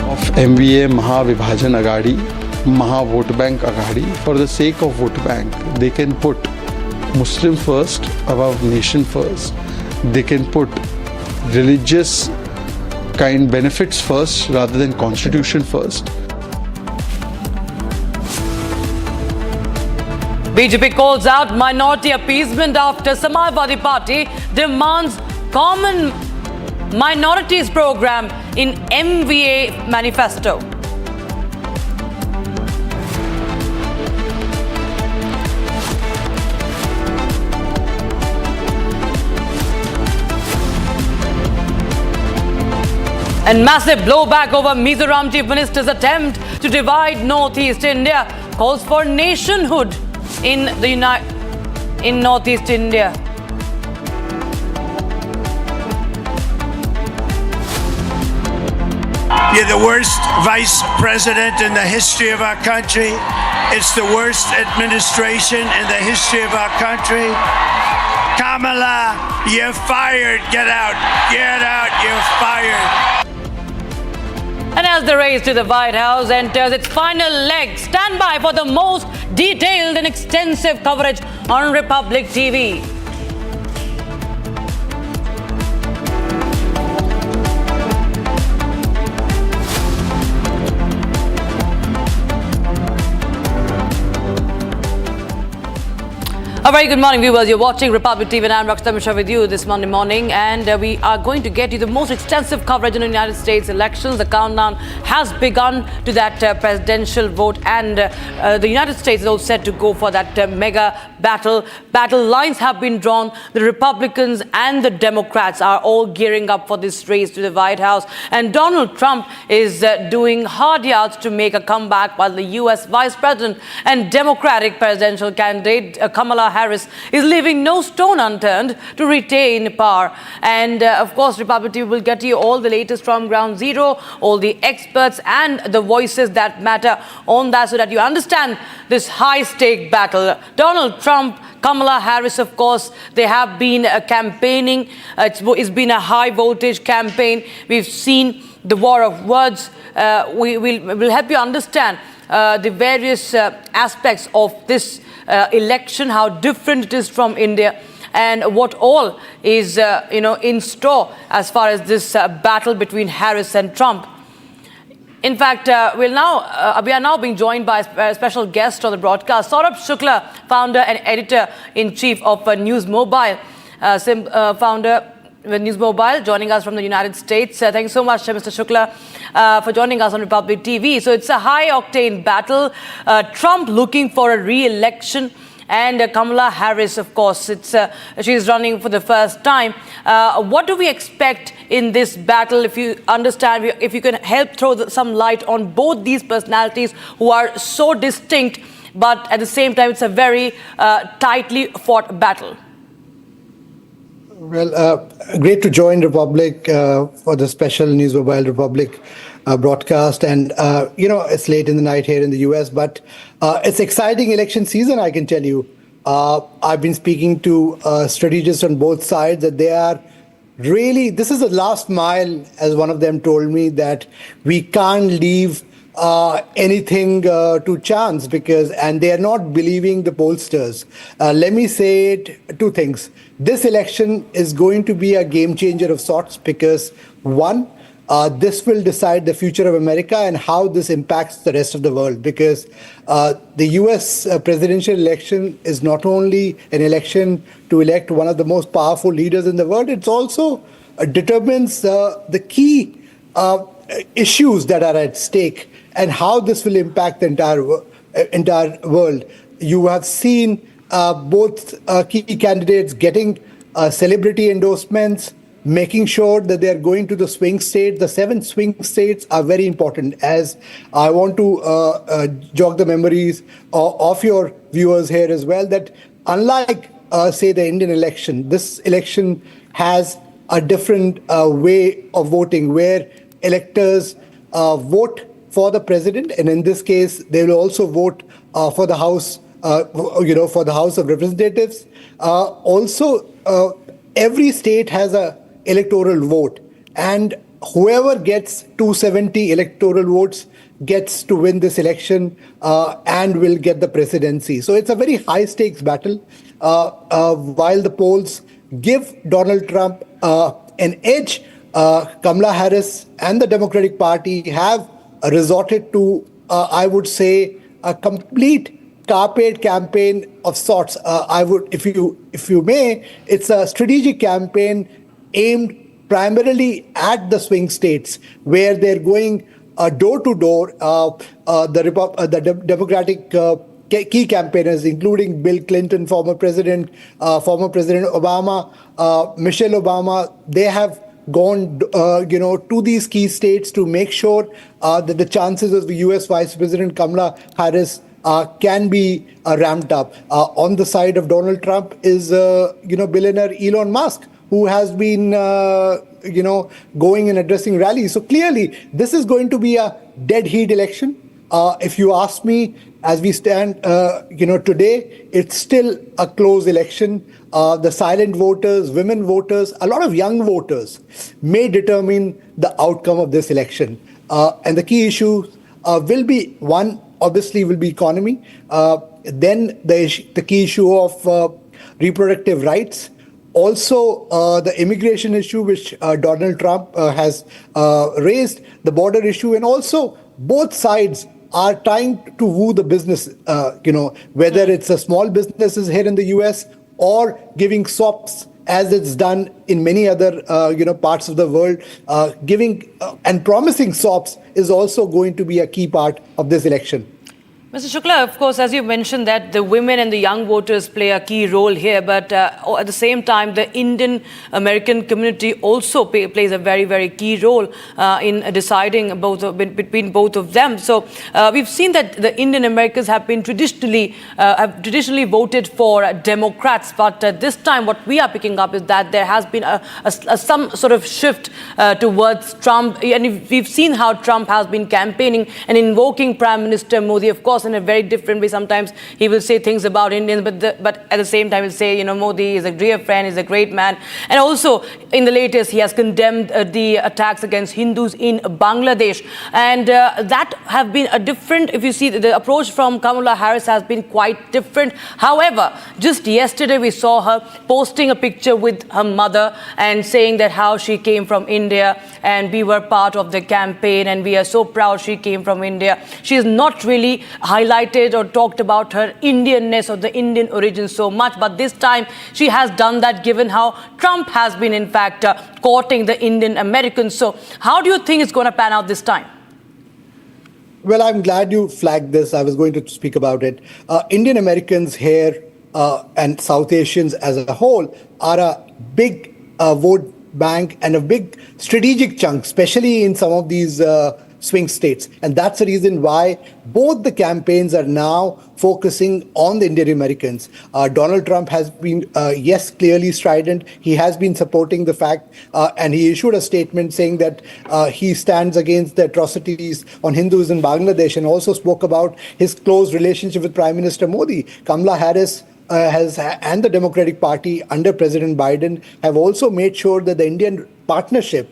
Of MVA Mahavibhajan Agadi, Maha Vote Bank Agadi, for the sake of vote bank, they can put Muslim first above nation first. They can put religious kind benefits first rather than constitution first. BJP calls out minority appeasement after Samajwadi Party demands common minorities program in MVA manifesto. And massive blowback over Mizoram Chief Minister's attempt to divide Northeast India, calls for nationhood in Northeast India. You're the worst vice president in the history of our country. It's the worst administration in the history of our country. Kamala, you're fired. Get out. Get out. You're fired. And as the race to the White House enters its final leg, stand by for the most detailed and extensive coverage on Republic TV. A very good morning, viewers. You're watching Republic TV and I'm Rajnath with you this Monday morning, and we are going to get you the most extensive coverage in the United States elections. The countdown has begun to that presidential vote, and the United States is all set to go for that mega battle. Battle lines have been drawn. The Republicans and the Democrats are all gearing up for this race to the White House, and Donald Trump is doing hard yards to make a comeback, while the US Vice President and Democratic presidential candidate Kamala Harris is leaving no stone unturned to retain power. And of course, Republic TV will get you all the latest from ground zero, all the experts and the voices that matter on that, so that you understand this high-stake battle. Donald Trump, Kamala Harris, of course, they have been campaigning. It's been a high-voltage campaign. We've seen the war of words. We'll help you understand the various aspects of this election, how different it is from India, and what all is in store as far as this battle between Harris and Trump. In fact, we are now being joined by a special guest on the broadcast, Saurabh Shukla, founder and editor-in-chief of News Mobile, founder with News Mobile, joining us from the United States. Thank you so much, Mr. Shukla, for joining us on Republic TV. So it's a high-octane battle. Trump looking for a re-election, and Kamala Harris, of course, she's running for the first time. What do we expect in this battle? If you understand, if you can help throw some light on both these personalities who are so distinct, but at the same time, it's a very tightly fought battle. Well, great to join Republic for the special News Mobile Republic broadcast. And, it's late in the night here in the US, but it's exciting election season, I can tell you. I've been speaking to strategists on both sides that they are really, this is the last mile, as one of them told me, that we can't leave anything to chance, and they are not believing the pollsters. Let me say two things. This election is going to be a game changer of sorts because, one, this will decide the future of America and how this impacts the rest of the world, because the US presidential election is not only an election to elect one of the most powerful leaders in the world, it also determines the key issues that are at stake and how this will impact the entire world. You have seen both key candidates getting celebrity endorsements, making sure that they are going to the swing states. The 7 swing states are very important, as I want to jog the memories of your viewers here as well, that unlike, say, the Indian election, this election has a different way of voting, where electors vote for the president, and in this case, they will also vote for the House, for the House of Representatives. Every state has a electoral vote, and whoever gets 270 electoral votes gets to win this election and will get the presidency. So it's a very high-stakes battle. While the polls give Donald Trump an edge, Kamala Harris and the Democratic Party have resorted to, I would say, a complete carpet campaign of sorts. If you may, it's a strategic campaign aimed primarily at the swing states, where they're going door to door. The Democratic key campaigners, including Bill Clinton, former President Obama, Michelle Obama, they have gone, to these key states to make sure that the chances of the U.S. Vice President Kamala Harris can be ramped up. On the side of Donald Trump is, billionaire Elon Musk, who has been, going and addressing rallies. So clearly, this is going to be a dead heat election. If you ask me, as we stand, today, it's still a close election. The silent voters, women voters, a lot of young voters may determine the outcome of this election. And the key issue will be, one, obviously, will be economy. Then the key issue of reproductive rights. Also, the immigration issue, which Donald Trump has raised, the border issue, and also both sides are trying to woo the business, whether it's a small businesses here in the U.S. or giving SOPs, as it's done in many other, parts of the world. Giving and promising SOPs is also going to be a key part of this election. Mr. Shukla, of course, as you mentioned that the women and the young voters play a key role here, but at the same time, the Indian American community also plays a very, very key role in deciding between both of them. So we've seen that the Indian Americans have been traditionally voted for Democrats, but this time what we are picking up is that there has been some sort of shift towards Trump, and we've seen how Trump has been campaigning and invoking Prime Minister Modi, of course, in a very different way. Sometimes he will say things about Indians, but at the same time he'll say, Modi is a dear friend, he's a great man. And also, in the latest, he has condemned the attacks against Hindus in Bangladesh. And that have been a different, if you see, the approach from Kamala Harris has been quite different. However, just yesterday we saw her posting a picture with her mother and saying that how she came from India and we were part of the campaign and we are so proud she came from India. She is not really highlighted or talked about her Indianness or the Indian origin so much, but this time she has done that, given how Trump has been in fact courting the Indian Americans. So how do you think it's going to pan out this time? Well, I'm glad you flagged this. I was going to speak about it. Indian Americans here and South Asians as a whole are a big vote bank and a big strategic chunk, especially in some of these swing states. And that's the reason why both the campaigns are now focusing on the Indian Americans. Donald Trump has been, clearly strident. He has been supporting the fact, and he issued a statement saying that he stands against the atrocities on Hindus in Bangladesh, and also spoke about his close relationship with Prime Minister Modi. Kamala Harris and the Democratic Party under President Biden have also made sure that the Indian partnership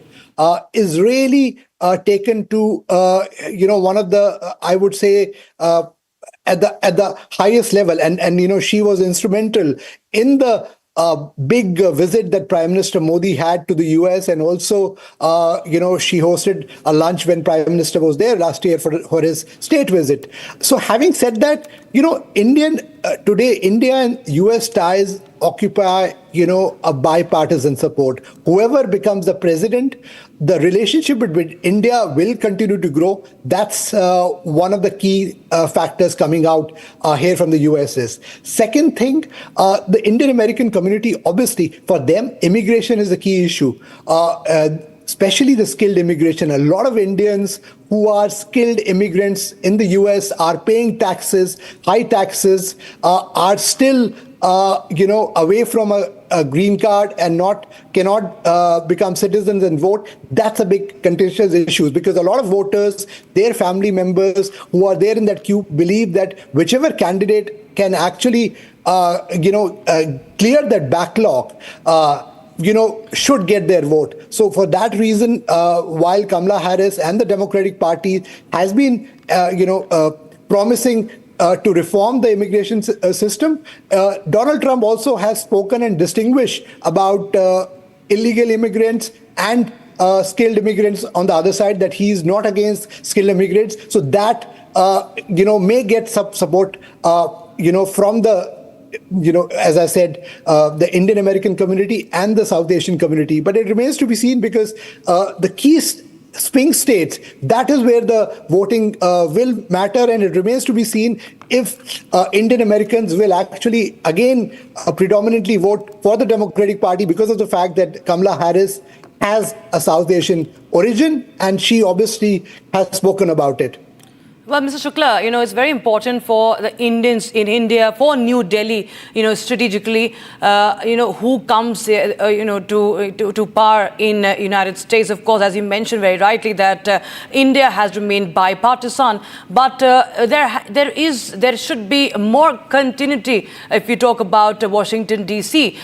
is really taken to one of the I would say at the highest level, and she was instrumental in the big visit that Prime Minister Modi had to the US, and also she hosted a lunch when Prime Minister was there last year for his state visit. So having said that, today India and US ties occupy a bipartisan support. Whoever becomes the president, the relationship between India will continue to grow. That's one of the key factors coming out here from the US. Second thing, the Indian American community, obviously, for them, immigration is a key issue. Especially the skilled immigration. A lot of Indians who are skilled immigrants in the US are paying taxes, high taxes, are still, away from a green card and cannot become citizens and vote, that's a big contentious issue, because a lot of voters, their family members who are there in that queue, believe that whichever candidate can actually clear that backlog, should get their vote. So for that reason, while Kamala Harris and the Democratic Party has been, promising to reform the immigration system, Donald Trump also has spoken and distinguished about illegal immigrants and skilled immigrants on the other side, that he is not against skilled immigrants. So that, may get some support, from the, as I said, the Indian American community and the South Asian community. But it remains to be seen, because the key swing states, that is where the voting will matter, and it remains to be seen if Indian Americans will actually again predominantly vote for the Democratic Party, because of the fact that Kamala Harris has a South Asian origin, and she obviously has spoken about it. Well, Mr. Shukla, it's very important for the Indians in India, for New Delhi, strategically, who comes, to power in United States. Of course, as you mentioned very rightly, that India has remained bipartisan, but there should be more continuity if we talk about Washington, D.C.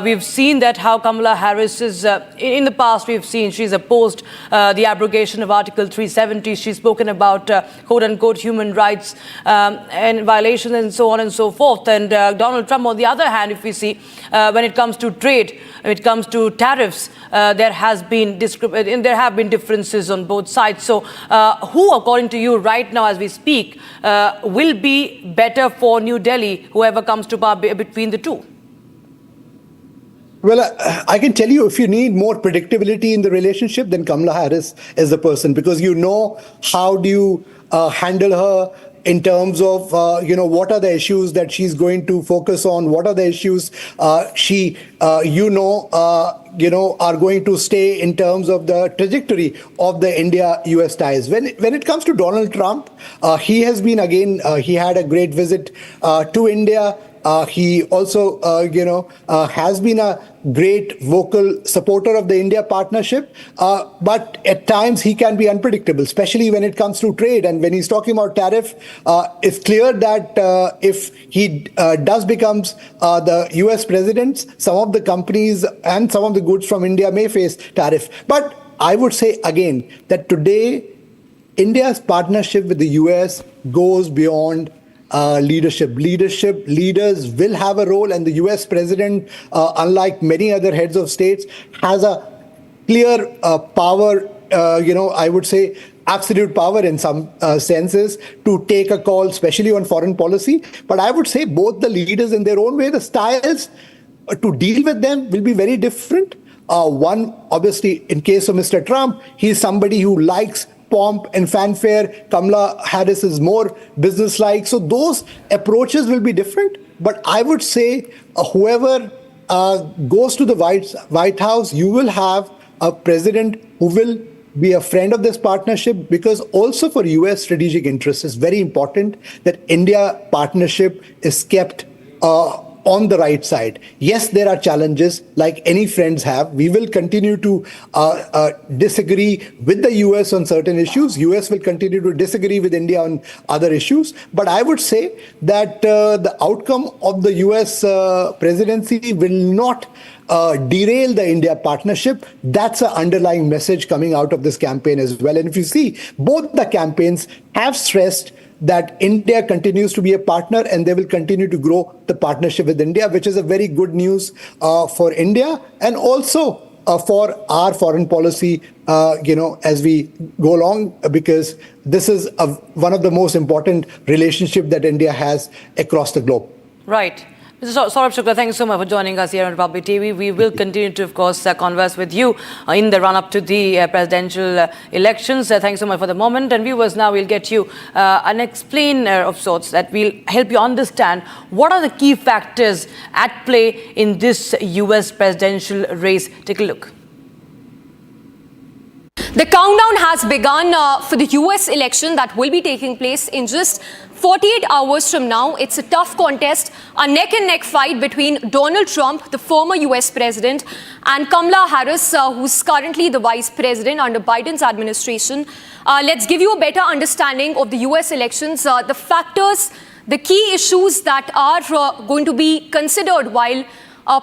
We've seen that how Kamala Harris is, in the past, we've seen she's opposed the abrogation of Article 370. She's spoken about, quote-unquote, human rights and violations and so on and so forth. And Donald Trump, on the other hand, if we see, when it comes to trade, when it comes to tariffs, there have been differences on both sides. So who, according to you right now as we speak, will be better for New Delhi, whoever comes to power between the two? Well, I can tell you, if you need more predictability in the relationship, then Kamala Harris is the person, because how do you handle her in terms of, what are the issues that she's going to focus on, what are the issues she, are going to stay in terms of the trajectory of the India-US ties. When it comes to Donald Trump, he has been, again, he had a great visit to India. He also, has been a great vocal supporter of the India partnership, but at times he can be unpredictable, especially when it comes to trade. And when he's talking about tariff, it's clear that if he does becomes the US president, some of the companies and some of the goods from India may face tariff. But I would say again that today, India's partnership with the US goes beyond leadership. Leaders will have a role, and the US president, unlike many other heads of states, has a clear power, I would say absolute power in some senses, to take a call, especially on foreign policy. But I would say both the leaders in their own way, the styles to deal with them will be very different. One, obviously, in case of Mr. Trump, he's somebody who likes pomp and fanfare. Kamala Harris is more business-like. So those approaches will be different. But I would say whoever goes to the White House, you will have a president who will be a friend of this partnership, because also for US strategic interests, it's very important that India partnership is kept on the right side. Yes, there are challenges like any friends have. We will continue to disagree with the US on certain issues. US will continue to disagree with India on other issues. But I would say that the outcome of the US presidency will not derail the India partnership. That's an underlying message coming out of this campaign as well. And if you see, both the campaigns have stressed that India continues to be a partner, and they will continue to grow the partnership with India, which is a very good news for India, and also for our foreign policy, as we go along, because this is one of the most important relationships that India has across the globe. Right. Mr. Saurabh Shukla, thank you so much for joining us here on Republic TV. We will continue to, of course, converse with you in the run-up to the presidential elections. Thank you so much for the moment. And viewers, now we'll get you an explainer of sorts that will help you understand what are the key factors at play in this US presidential race. Take a look. The countdown has begun for the US election that will be taking place in just 48 hours from now, it's a tough contest, a neck-and-neck fight between Donald Trump, the former US president, and Kamala Harris, who's currently the vice president under Biden's administration. Let's give you a better understanding of the US elections, the factors, the key issues that are going to be considered while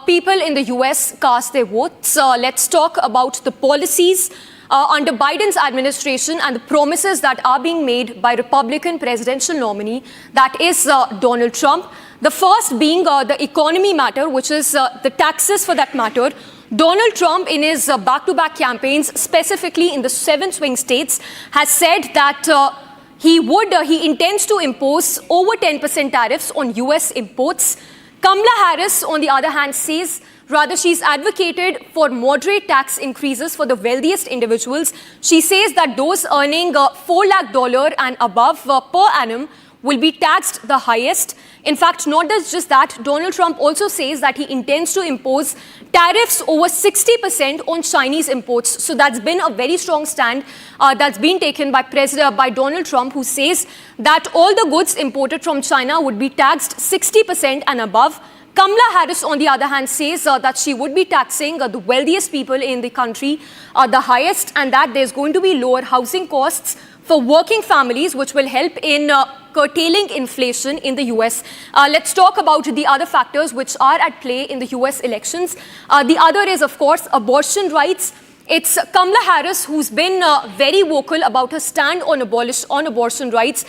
people in the US cast their votes. Let's talk about the policies under Biden's administration and the promises that are being made by Republican presidential nominee, that is Donald Trump. The first being the economy matter, which is the taxes for that matter. Donald Trump, in his back-to-back campaigns, specifically in the 7 swing states, has said that he intends to impose over 10% tariffs on US imports. Kamala Harris, on the other hand, says rather she's advocated for moderate tax increases for the wealthiest individuals. She says that those earning $4 lakh and above per annum will be taxed the highest. In fact, not just that, Donald Trump also says that he intends to impose tariffs over 60% on Chinese imports. So that's been a very strong stand that's been taken by Donald Trump, who says that all the goods imported from China would be taxed 60% and above. Kamala Harris, on the other hand, says that she would be taxing the wealthiest people in the country the highest, and that there's going to be lower housing costs for working families, which will help in curtailing inflation in the US. Let's talk about the other factors which are at play in the US elections. The other is, of course, abortion rights. It's Kamala Harris who's been very vocal about her stand on abortion rights,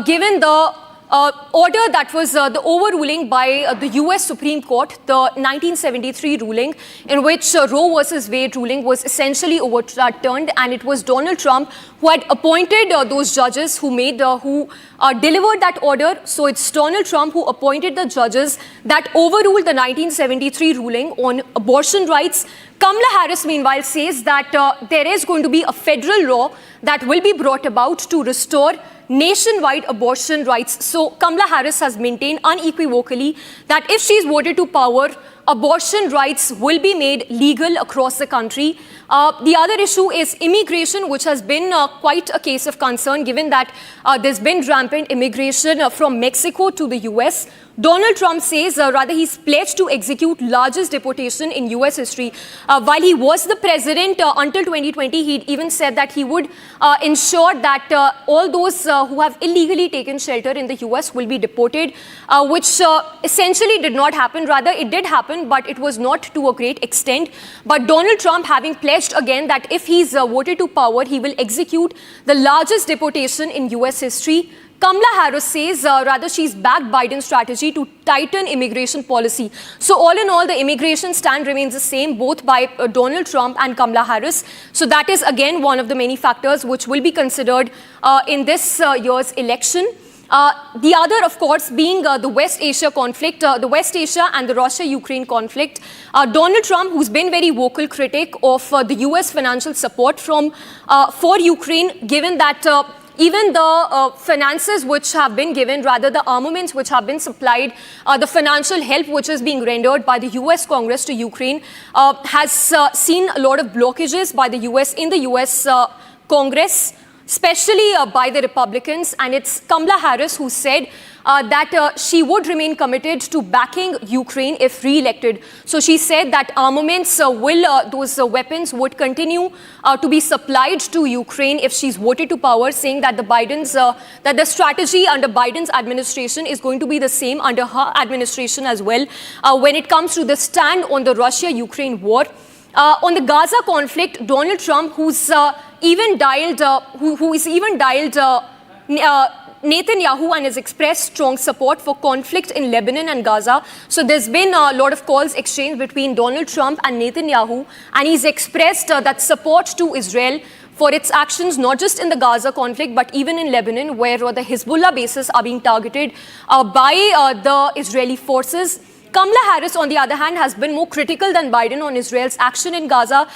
given the order that was the overruling by the US Supreme Court, the 1973 ruling, in which Roe versus Wade ruling was essentially overturned, and it was Donald Trump who had appointed those judges who delivered that order. So it's Donald Trump who appointed the judges that overruled the 1973 ruling on abortion rights. Kamala Harris, meanwhile, says that there is going to be a federal law that will be brought about to restore nationwide abortion rights. So Kamala Harris has maintained unequivocally that if she's voted to power, abortion rights will be made legal across the country. The other issue is immigration, which has been quite a case of concern, given that there's been rampant immigration from Mexico to the US. Donald Trump says rather he's pledged to execute largest deportation in US history. While he was the president until 2020, he even said that he would ensure that all those who have illegally taken shelter in the US will be deported, which essentially did not happen. Rather, it did happen, but it was not to a great extent. But Donald Trump, having pledged again that if he's voted to power, he will execute the largest deportation in US history. Kamala Harris says rather she's backed Biden's strategy to tighten immigration policy. So all in all, the immigration stand remains the same, both by Donald Trump and Kamala Harris. So that is again one of the many factors which will be considered in this year's election. The other, of course, being the West Asia conflict, the West Asia and the Russia-Ukraine conflict. Donald Trump, who's been very vocal critic of the US financial support for Ukraine, given that even the finances which have been given, rather the armaments which have been supplied, the financial help which is being rendered by the US Congress to Ukraine has seen a lot of blockages by the US in the US Congress, especially by the Republicans. And it's Kamala Harris who said that she would remain committed to backing Ukraine if re-elected. So she said that armaments those weapons would continue to be supplied to Ukraine if she's voted to power, saying that that the strategy under Biden's administration is going to be the same under her administration as well when it comes to the stand on the Russia-Ukraine war. On the Gaza conflict, Donald Trump, who's even dialed Netanyahu and has expressed strong support for conflict in Lebanon and Gaza. So there's been a lot of calls exchanged between Donald Trump and Netanyahu, and he's expressed that support to Israel for its actions, not just in the Gaza conflict, but even in Lebanon, where the Hezbollah bases are being targeted by the Israeli forces. Kamala Harris, on the other hand, has been more critical than Biden on Israel's action in Gaza.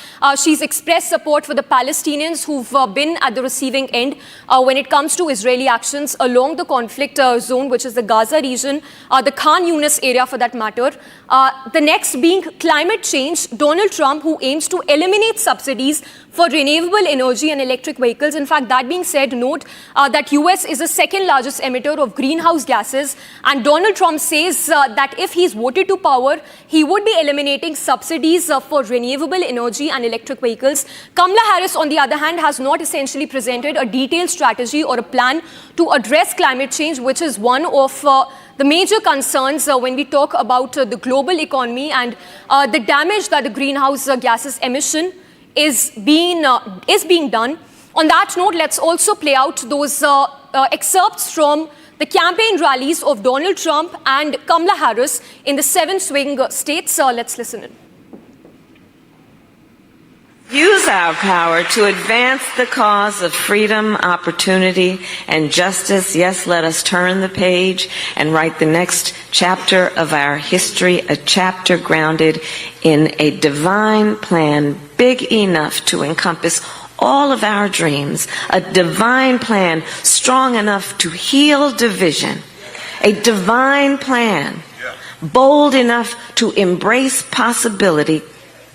She's expressed support for the Palestinians who've been at the receiving end when it comes to Israeli actions along the conflict zone, which is the Gaza region, the Khan Yunis area for that matter. The next being climate change. Donald Trump, who aims to eliminate subsidies for renewable energy and electric vehicles. In fact, that being said, note that US is the second largest emitter of greenhouse gases. And Donald Trump says that if he's voted to power, he would be eliminating subsidies for renewable energy and electric vehicles. Kamala Harris, on the other hand, has not essentially presented a detailed strategy or a plan to address climate change, which is one of the major concerns when we talk about the global economy and the damage that the greenhouse gases emission is being done. On that note, let's also play out those excerpts from the campaign rallies of Donald Trump and Kamala Harris in the 7 swing states. Let's listen in. Use our power to advance the cause of freedom, opportunity, and justice. Yes, let us turn the page and write the next chapter of our history, a chapter grounded in a divine plan big enough to encompass all of our dreams, a divine plan strong enough to heal division, a divine plan bold enough to embrace possibility,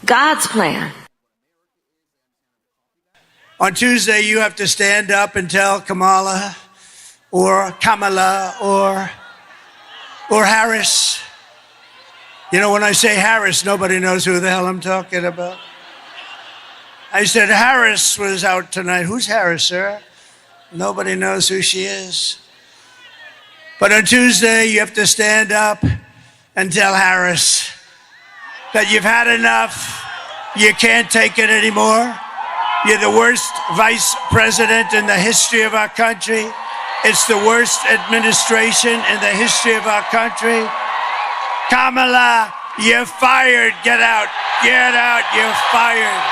God's plan. On Tuesday, you have to stand up and tell Kamala or Harris. You know, when I say Harris, nobody knows who the hell I'm talking about. I said Harris was out tonight. Who's Harris, sir? Nobody knows who she is. But on Tuesday, you have to stand up and tell Harris that you've had enough. You can't take it anymore. You're the worst vice president in the history of our country. It's the worst administration in the history of our country. Kamala, you're fired. Get out. Get out. You're fired.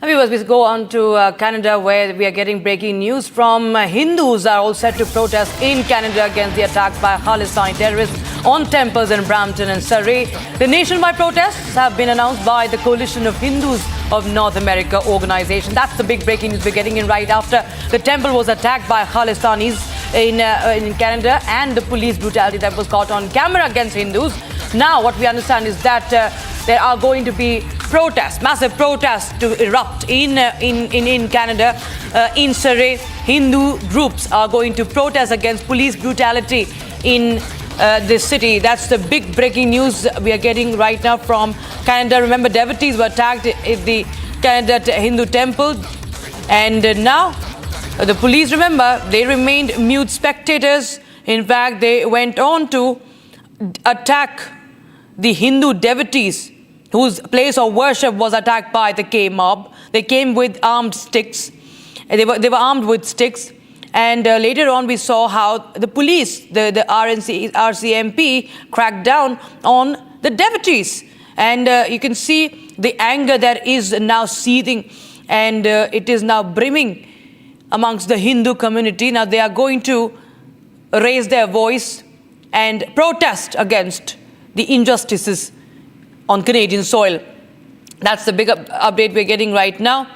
Viewers, we go on to Canada, where we are getting breaking news from Hindus are all set to protest in Canada against the attacks by Khalistani terrorists on temples in Brampton and Surrey. The nationwide protests have been announced by the Coalition of Hindus of North America organization. That's the big breaking news we're getting in right after the temple was attacked by Khalistanis in Canada and the police brutality that was caught on camera against Hindus. Now, what we understand is that there are going to be protests, massive protests to erupt in Canada. In Surrey, Hindu groups are going to protest against police brutality in this city. That's the big breaking news we are getting right now from Canada. Remember, devotees were attacked at the Canada Hindu temple. And now the police, remember, they remained mute spectators. In fact, they went on to attack the Hindu devotees whose place of worship was attacked by the K mob. They came with armed sticks. They were armed with sticks. And later on, we saw how the police, the RCMP, cracked down on the devotees. And you can see the anger that is now seething, and it is now brimming amongst the Hindu community. Now they are going to raise their voice and protest against the injustices on Canadian soil. That's the big update we're getting right now.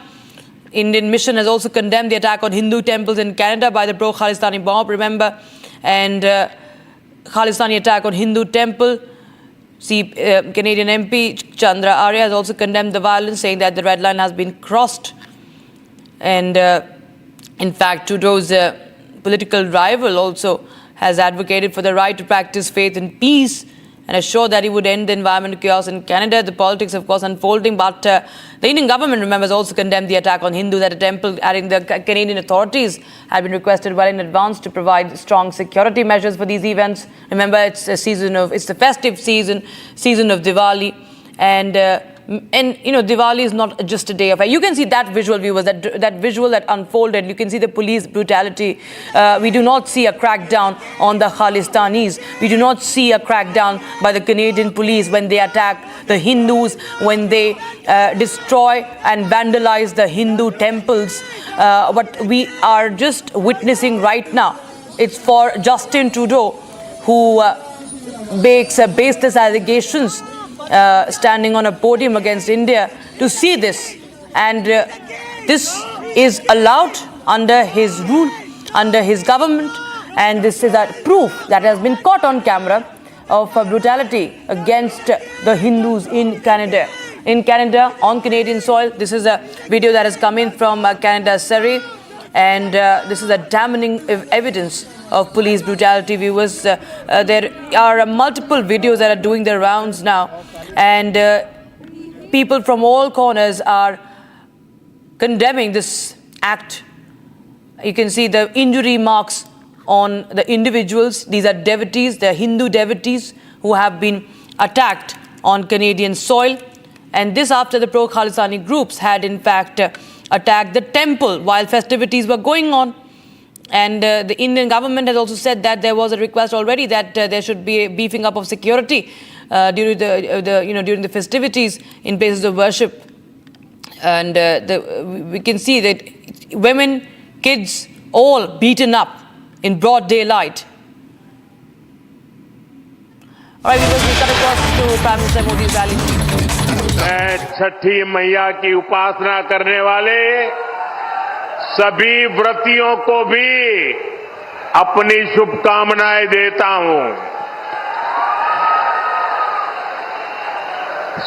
Indian mission has also condemned the attack on Hindu temples in Canada by the pro-Khalistani mob, remember. And Khalistani attack on Hindu temple. Canadian MP Chandra Arya has also condemned the violence, saying that the red line has been crossed. And in fact, Trudeau's political rival also has advocated for the right to practice faith and peace, and assured that he would end the environmental chaos in Canada. The politics, of course, unfolding, but the Indian government, remember, has also condemned the attack on Hindus at a temple, adding the Canadian authorities had been requested well in advance to provide strong security measures for these events. Remember, it's the festive season of Diwali, and you know, Diwali is not just a day of. You can see that visual, viewers, that visual that unfolded. You can see the police brutality. We do not see a crackdown on the Khalistanis. We do not see a crackdown by the Canadian police when they attack the Hindus, when they destroy and vandalize the Hindu temples. What we are just witnessing right now, it's for Justin Trudeau, who makes baseless allegations standing on a podium against India to see this. And this is allowed under his rule, under his government, and this is a proof that has been caught on camera of brutality against the Hindus in Canada. In Canada, on Canadian soil, this is a video that has come in from Canada's Surrey, and this is a damning evidence of police brutality. Viewers, there are multiple videos that are doing their rounds now, and people from all corners are condemning this act. You can see the injury marks on the individuals. These are devotees, they're Hindu devotees who have been attacked on Canadian soil. And this after the pro-Khalistani groups had in fact attacked the temple while festivities were going on. And the Indian government has also said that there was a request already that there should be a beefing up of security during the festivities in places of worship. And we can see that women, kids, all beaten up in broad daylight. All right, we cut across to Prime Minister Modi's rally. मैं छठी मैया की उपासना करने वाले सभी व्रतियों को भी अपनी शुभकामनाएं देता हूं।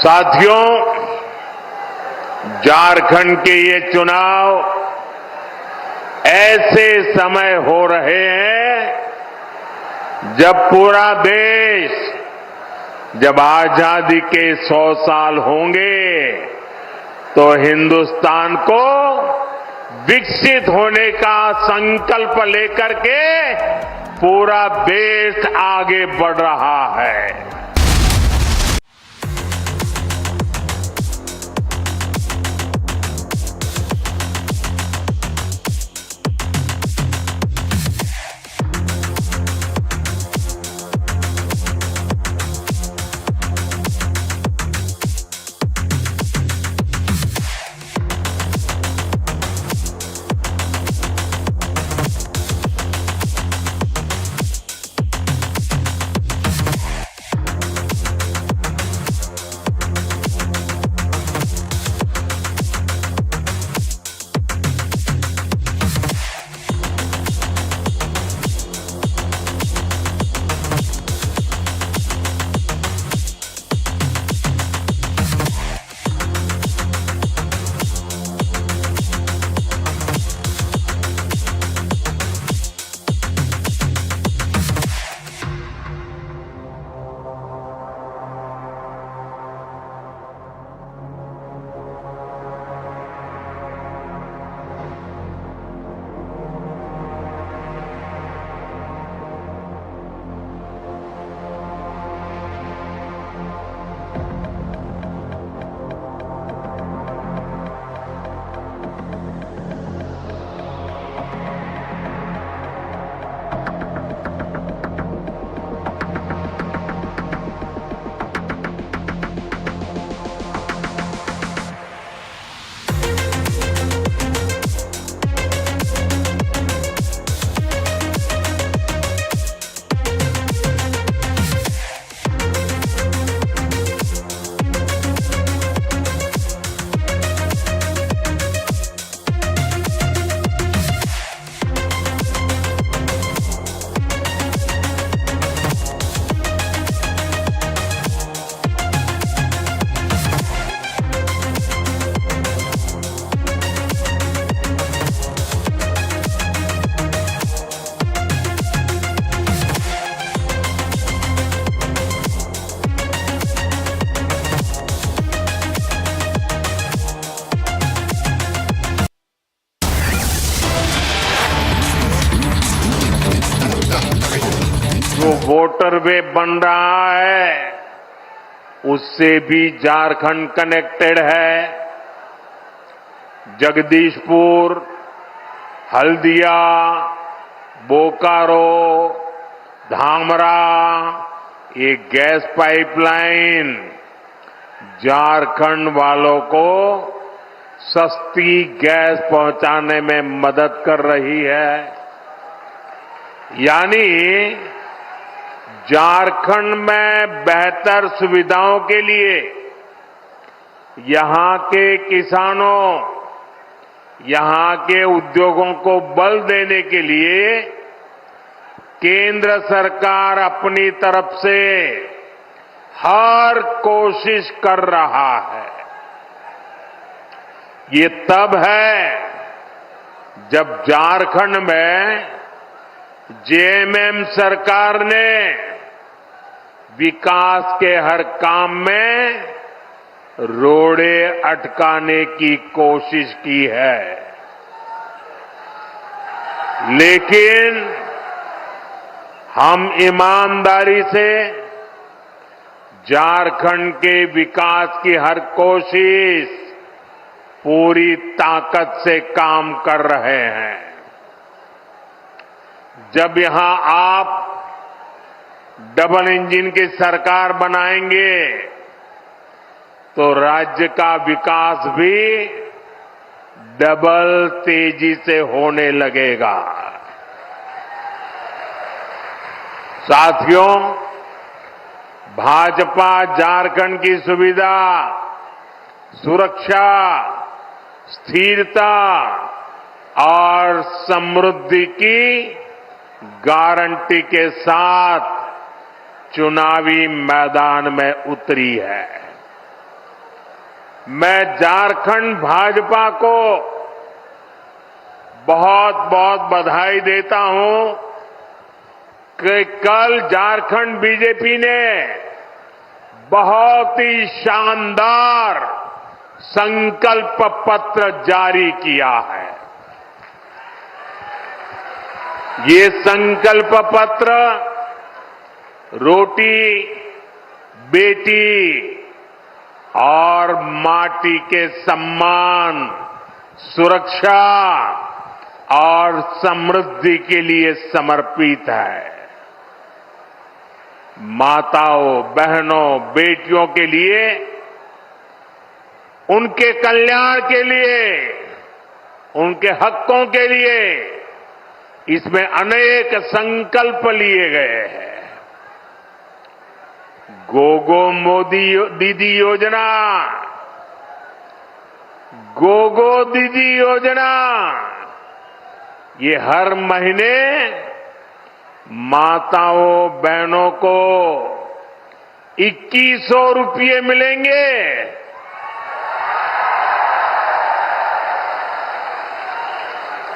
साथियों, झारखंड के ये चुनाव ऐसे समय हो रहे हैं जब पूरा देश, जब आजादी के 100 साल होंगे तो हिंदुस्तान को विकसित होने का संकल्प लेकर के पूरा देश आगे बढ़ रहा है। जो वोटर वे बन रहा है उससे भी झारखंड कनेक्टेड है। जगदीशपुर, हल्दिया, बोकारो, धामरा, ये गैस पाइपलाइन झारखंड वालों को सस्ती गैस पहुंचाने में मदद कर रही है। यानी झारखंड में बेहतर सुविधाओं के लिए यहां के किसानों, यहां के उद्योगों को बल देने के लिए केंद्र सरकार अपनी तरफ से हर कोशिश कर रहा है। ये तब है जब झारखंड में जेएमएम सरकार ने विकास के हर काम में रोड़े अटकाने की कोशिश की है, लेकिन हम ईमानदारी से झारखंड के विकास की हर कोशिश पूरी ताकत से काम कर रहे हैं। जब यहां आप डबल इंजन की सरकार बनाएंगे तो राज्य का विकास भी डबल तेजी से होने लगेगा। साथियों, भाजपा झारखंड की सुविधा, सुरक्षा, स्थिरता और समृद्धि की गारंटी के साथ चुनावी मैदान में उतरी है। मैं झारखंड भाजपा को बहुत बहुत बधाई देता हूं कि कल झारखंड बीजेपी ने बहुत ही शानदार संकल्प पत्र जारी किया है। ये संकल्प पत्र रोटी, बेटी और माटी के सम्मान, सुरक्षा और समृद्धि के लिए समर्पित है। माताओं, बहनों, बेटियों के लिए, उनके कल्याण के लिए, उनके हकों के लिए इसमें अनेक संकल्प लिए गए हैं। गोगो मोदी दीदी योजना, गोगो दीदी योजना, ये हर महीने माताओं बहनों को 2100 रुपये मिलेंगे।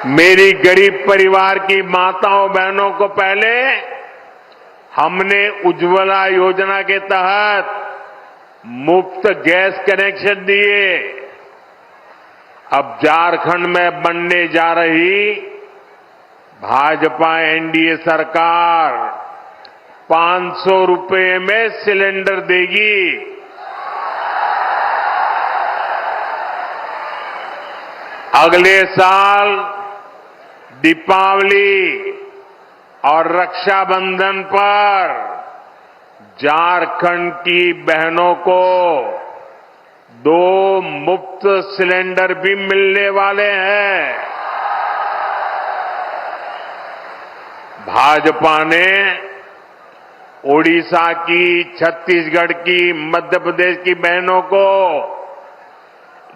मेरी गरीब परिवार की माताओं बहनों को पहले हमने उज्ज्वला योजना के तहत मुफ्त गैस कनेक्शन दिए। अब झारखंड में बनने जा रही भाजपा एनडीए सरकार 500 रुपये में सिलेंडर देगी। अगले साल दीपावली और रक्षाबंधन पर झारखंड की बहनों को 2 मुफ्त सिलेंडर भी मिलने वाले हैं। भाजपा ने ओडिशा की, छत्तीसगढ़ की, मध्य प्रदेश की बहनों को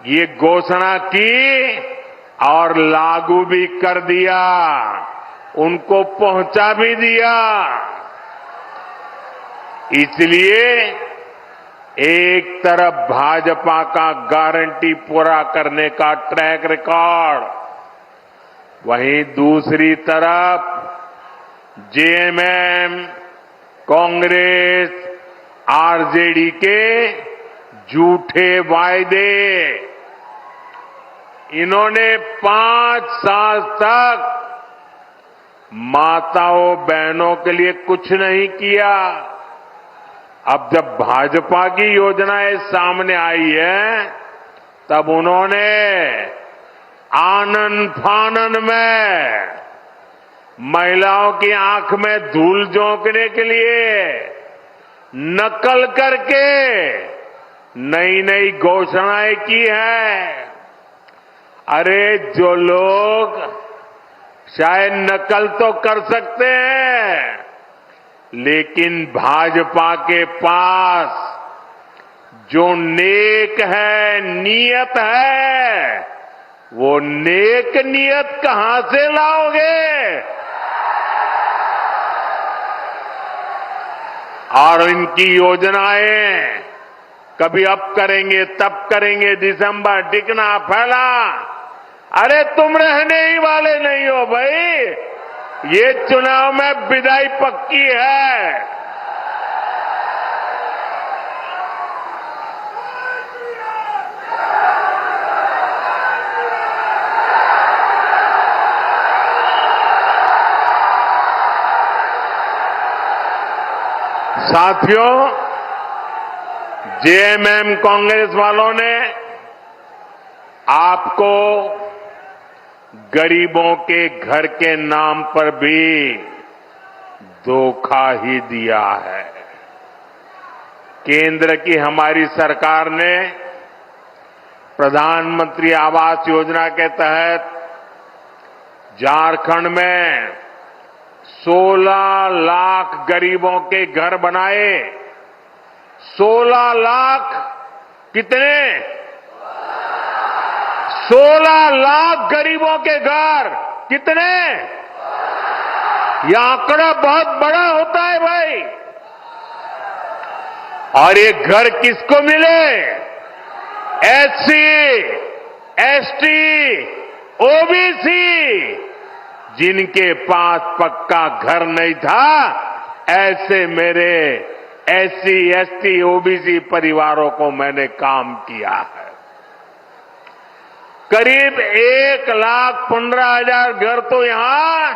ये घोषणा की और लागू भी कर दिया, उनको पहुंचा भी दिया। इसलिए एक तरफ भाजपा का गारंटी पूरा करने का ट्रैक रिकॉर्ड, वहीं दूसरी तरफ जेएमएम, कांग्रेस, आरजेडी के झूठे वायदे। इन्होंने 5 साल तक माताओं बहनों के लिए कुछ नहीं किया। अब जब भाजपा की योजनाएं सामने आई है, तब उन्होंने आनन फानन में महिलाओं की आंख में धूल झोंकने के लिए नकल करके नई नई घोषणाएं की है। अरे जो लोग शायद नकल तो कर सकते हैं, लेकिन भाजपा के पास जो नेक है, नियत है, वो नेक नियत कहां से लाओगे? और इनकी योजनाएं कभी अब करेंगे, तब करेंगे, दिसंबर टिकना फैला। अरे तुम रहने ही वाले नहीं हो भाई, ये चुनाव में विदाई पक्की है। साथियों, जेएमएम कांग्रेस वालों ने आपको गरीबों के घर के नाम पर भी धोखा ही दिया है। केंद्र की हमारी सरकार ने प्रधानमंत्री आवास योजना के तहत झारखंड में 16 लाख गरीबों के घर बनाए। 16 लाख कितने? 16 लाख गरीबों के घर कितने? यह आंकड़ा बहुत बड़ा होता है भाई। और ये घर किसको मिले? एससी, एसटी, ओबीसी, जिनके पास पक्का घर नहीं था, ऐसे मेरे एससी, एसटी, ओबीसी परिवारों को मैंने काम किया है। करीब 1,15,000 घर तो यहां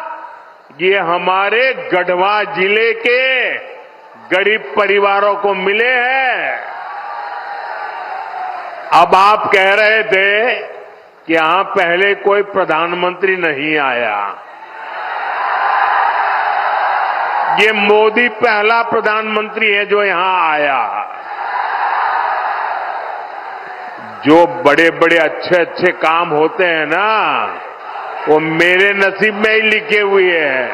ये हमारे गढ़वा जिले के गरीब परिवारों को मिले हैं। अब आप कह रहे थे कि यहां पहले कोई प्रधानमंत्री नहीं आया। ये मोदी पहला प्रधानमंत्री है जो यहां आया। जो बड़े बड़े अच्छे काम होते हैं ना, वो मेरे नसीब में ही लिखे हुए हैं।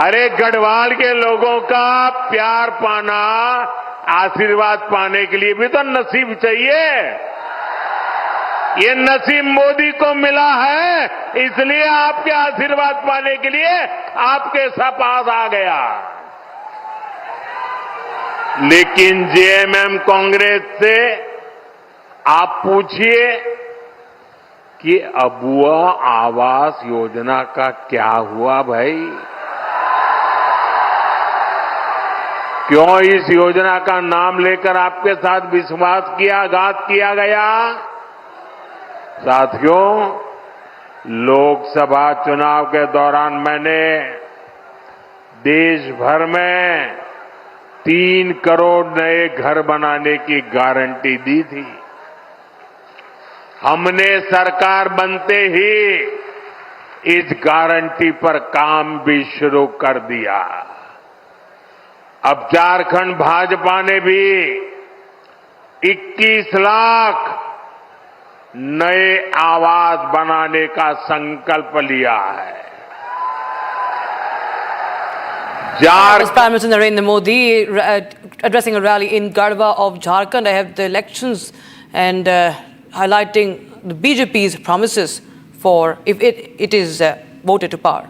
अरे गढ़वाल के लोगों का प्यार पाना, आशीर्वाद पाने के लिए भी तो नसीब चाहिए। ये नसीब मोदी को मिला है, इसलिए आपके आशीर्वाद पाने के लिए आपके पास आ गया। लेकिन जेएमएम कांग्रेस से आप पूछिए कि अबुआ आवास योजना का क्या हुआ भाई? क्यों इस योजना का नाम लेकर आपके साथ विश्वासघात किया गया? साथियों, लोकसभा चुनाव के दौरान मैंने देश भर में 3 करोड़ नए घर बनाने की गारंटी दी थी। हमने सरकार बनते ही इस गारंटी पर काम भी शुरू कर दिया। अब झारखंड भाजपा ने भी 21 लाख नए आवास बनाने का संकल्प लिया है। Prime Minister Narendra Modi addressing a rally in Garhwa of Jharkhand ahead of the elections and highlighting the BJP's promises for if it is voted to power.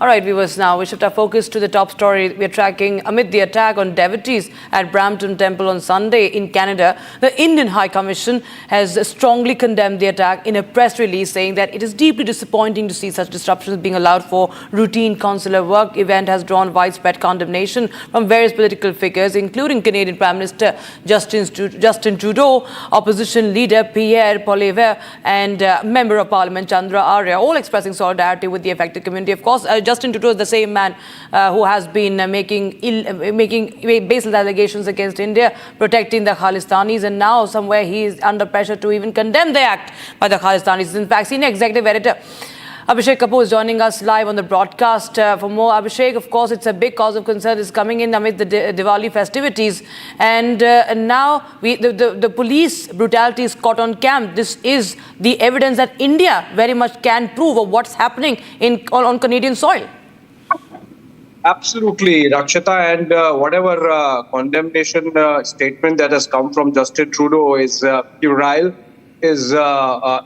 All right, viewers, now we shift our focus to the top story we are tracking. Amid the attack on devotees at Brampton Temple on Sunday in Canada, the Indian High Commission has strongly condemned the attack in a press release, saying that it is deeply disappointing to see such disruptions being allowed for routine consular work. The event has drawn widespread condemnation from various political figures, including Canadian Prime Minister Justin Trudeau, opposition leader Pierre Poilievre, and Member of Parliament Chandra Arya, all expressing solidarity with the affected community. Of course, Justin Trudeau is the same man who has been making baseless allegations against India, protecting the Khalistanis, and now somewhere he is under pressure to even condemn the act by the Khalistanis. In fact, senior executive editor Abhishek Kapoor is joining us live on the broadcast. For more, Abhishek, of course, it's a big cause of concern. It's coming in amid the Diwali festivities. And now the police brutality is caught on cam. This is the evidence that India very much can prove of what's happening on Canadian soil. Absolutely, Rakshita, and whatever condemnation statement that has come from Justin Trudeau is puerile, is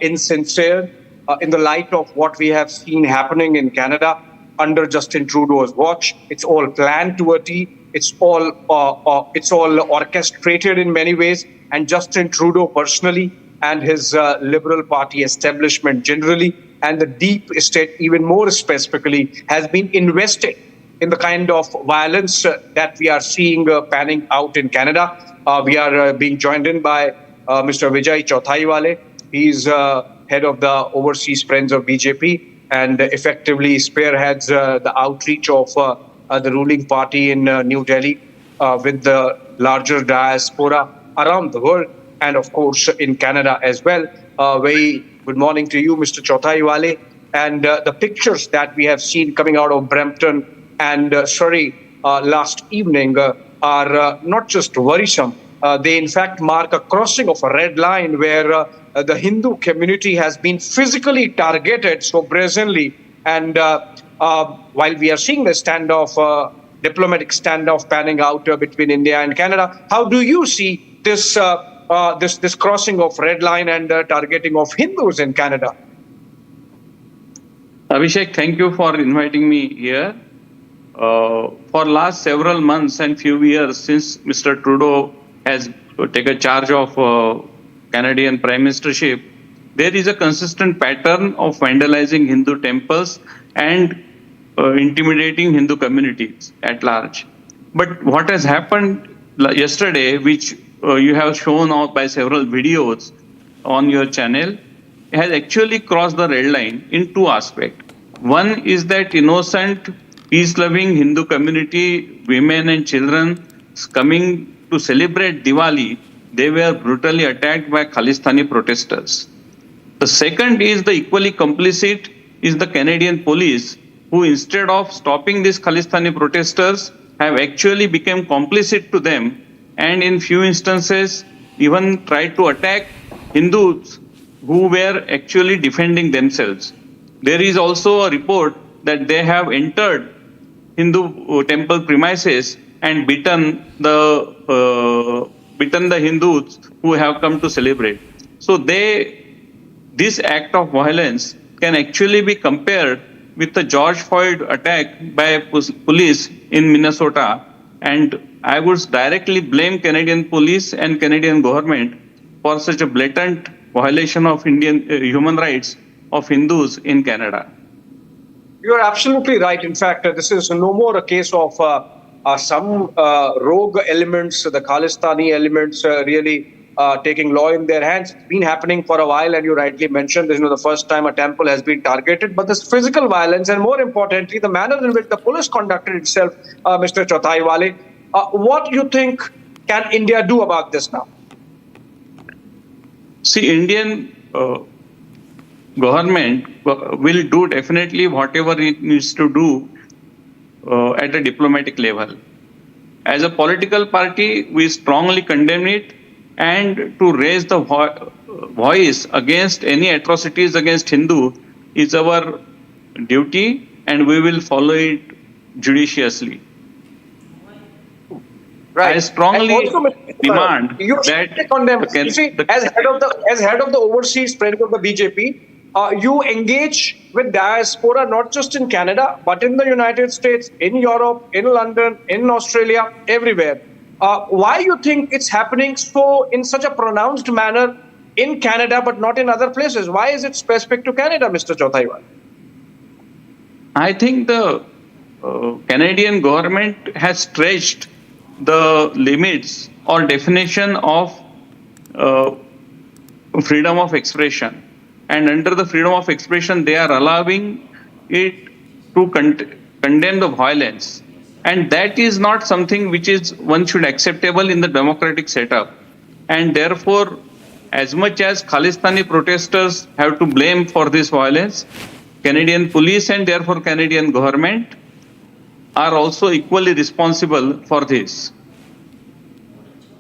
insincere in the light of what we have seen happening in Canada under Justin Trudeau's watch. It's all planned to a T. It's all orchestrated in many ways, and Justin Trudeau personally and his Liberal Party establishment generally, and the deep state even more specifically, has been invested in the kind of violence that we are seeing panning out in Canada. We are being joined in by Mr. Vijay Chauthaiwale. He's head of the Overseas Friends of BJP and effectively spearheads the outreach of the ruling party in New Delhi with the larger diaspora around the world and, of course, in Canada as well. Very good morning to you, Mr. Chauthaiwale. And the pictures that we have seen coming out of Brampton and Surrey last evening are not just worrisome. They, in fact, mark a crossing of a red line where the Hindu community has been physically targeted so brazenly. And while we are seeing the standoff, diplomatic standoff panning out between India and Canada, how do you see this this crossing of red line and targeting of Hindus in Canada? Abhishek, thank you for inviting me here. For last several months and few years since Mr. Trudeau has taken charge of Canadian Prime Ministership, there is a consistent pattern of vandalizing Hindu temples and intimidating Hindu communities at large. But what has happened yesterday, which you have shown out by several videos on your channel, has actually crossed the red line in two aspects. One is that innocent, peace-loving Hindu community, women and children coming to celebrate Diwali, they were brutally attacked by Khalistani protesters. The second is the equally complicit is the Canadian police, who instead of stopping these Khalistani protesters have actually become complicit to them and in few instances even tried to attack Hindus who were actually defending themselves. There is also a report that they have entered Hindu temple premises and beaten the Hindus who have come to celebrate. So this act of violence can actually be compared with the George Floyd attack by police in Minnesota, and I would directly blame Canadian police and Canadian government for such a blatant violation of Indian human rights of Hindus in Canada. You are absolutely right. In fact, this is no more a case of some rogue elements, the Khalistani elements really taking law in their hands. It's been happening for a while, and you rightly mentioned this is the first time a temple has been targeted. But this physical violence, and more importantly, the manner in which the police conducted itself, Mr. Chauthaiwale, what do you think can India do about this now? See, Indian government will do definitely whatever it needs to do at a diplomatic level. As a political party, we strongly condemn it, and to raise the voice against any atrocities against Hindu is our duty, and we will follow it judiciously. Right. I strongly demand that condemn. You see, as head of the Overseas Friends of the BJP, you engage with diaspora not just in Canada but in the United States, in Europe, in London, in Australia, everywhere. Why you think it's happening in such a pronounced manner in Canada but not in other places? Why is it specific to Canada, Mr. Chauthaiwale? I think the Canadian government has stretched the limits or definition of freedom of expression. And under the freedom of expression, they are allowing it to condemn the violence. And that is not something which is one should acceptable in the democratic setup. And therefore, as much as Khalistani protesters have to blame for this violence, Canadian police and therefore Canadian government are also equally responsible for this.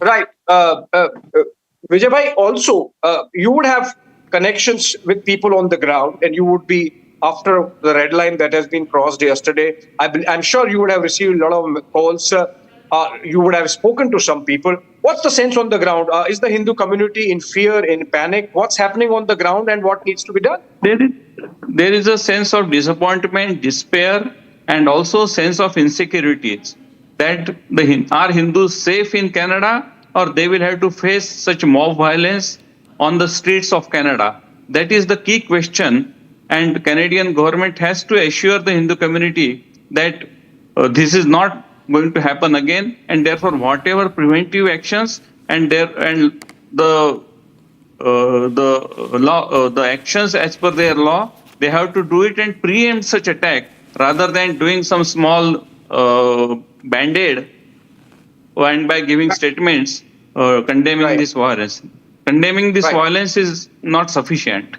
Right. Vijay bhai, also, you would have connections with people on the ground, and you would be, after the red line that has been crossed yesterday, I'm sure you would have received a lot of calls. You would have spoken to some people. What's the sense on the ground? Is the Hindu community in fear, in panic? What's happening on the ground and what needs to be done? There is a sense of disappointment, despair, and also sense of insecurities that are Hindus safe in Canada, or they will have to face such mob violence on the streets of Canada. That is the key question, and Canadian government has to assure the Hindu community that this is not going to happen again, and therefore whatever preventive actions and the law, the actions as per their law, they have to do it and preempt such attack rather than doing some small band-aid and by giving statements condemning this violence. Condemning this violence is not sufficient.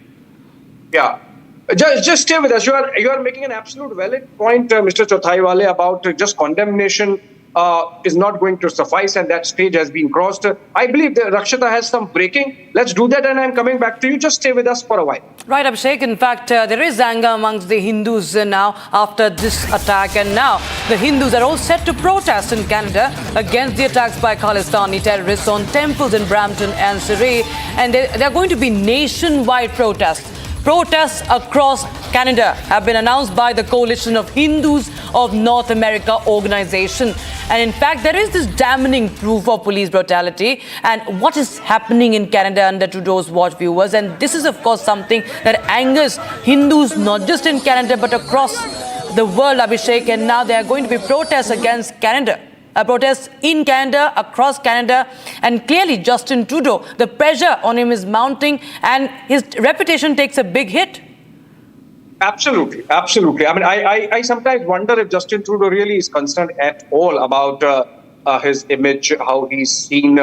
Yeah. Just stay with us. You are making an absolute valid point, Mr. Chothaiwale, about just condemnation is not going to suffice, and that stage has been crossed. I believe that Rakshita has some breaking. Let's do that, and I'm coming back to you. Just stay with us for a while. Right, Abhishek. In fact, there is anger amongst the Hindus now after this attack, and now the Hindus are all set to protest in Canada against the attacks by Khalistani terrorists on temples in Brampton and Surrey, and there are going to be nationwide protests. Protests across Canada have been announced by the Coalition of Hindus of North America organization. And in fact, there is this damning proof of police brutality and what is happening in Canada under Trudeau's watch, viewers. And this is, of course, something that angers Hindus, not just in Canada, but across the world, Abhishek. And now there are going to be protests against Canada. Protests in Canada, across Canada, and clearly Justin Trudeau, the pressure on him is mounting and his reputation takes a big hit. Absolutely, absolutely. I mean, I sometimes wonder if Justin Trudeau really is concerned at all about his image, how he's seen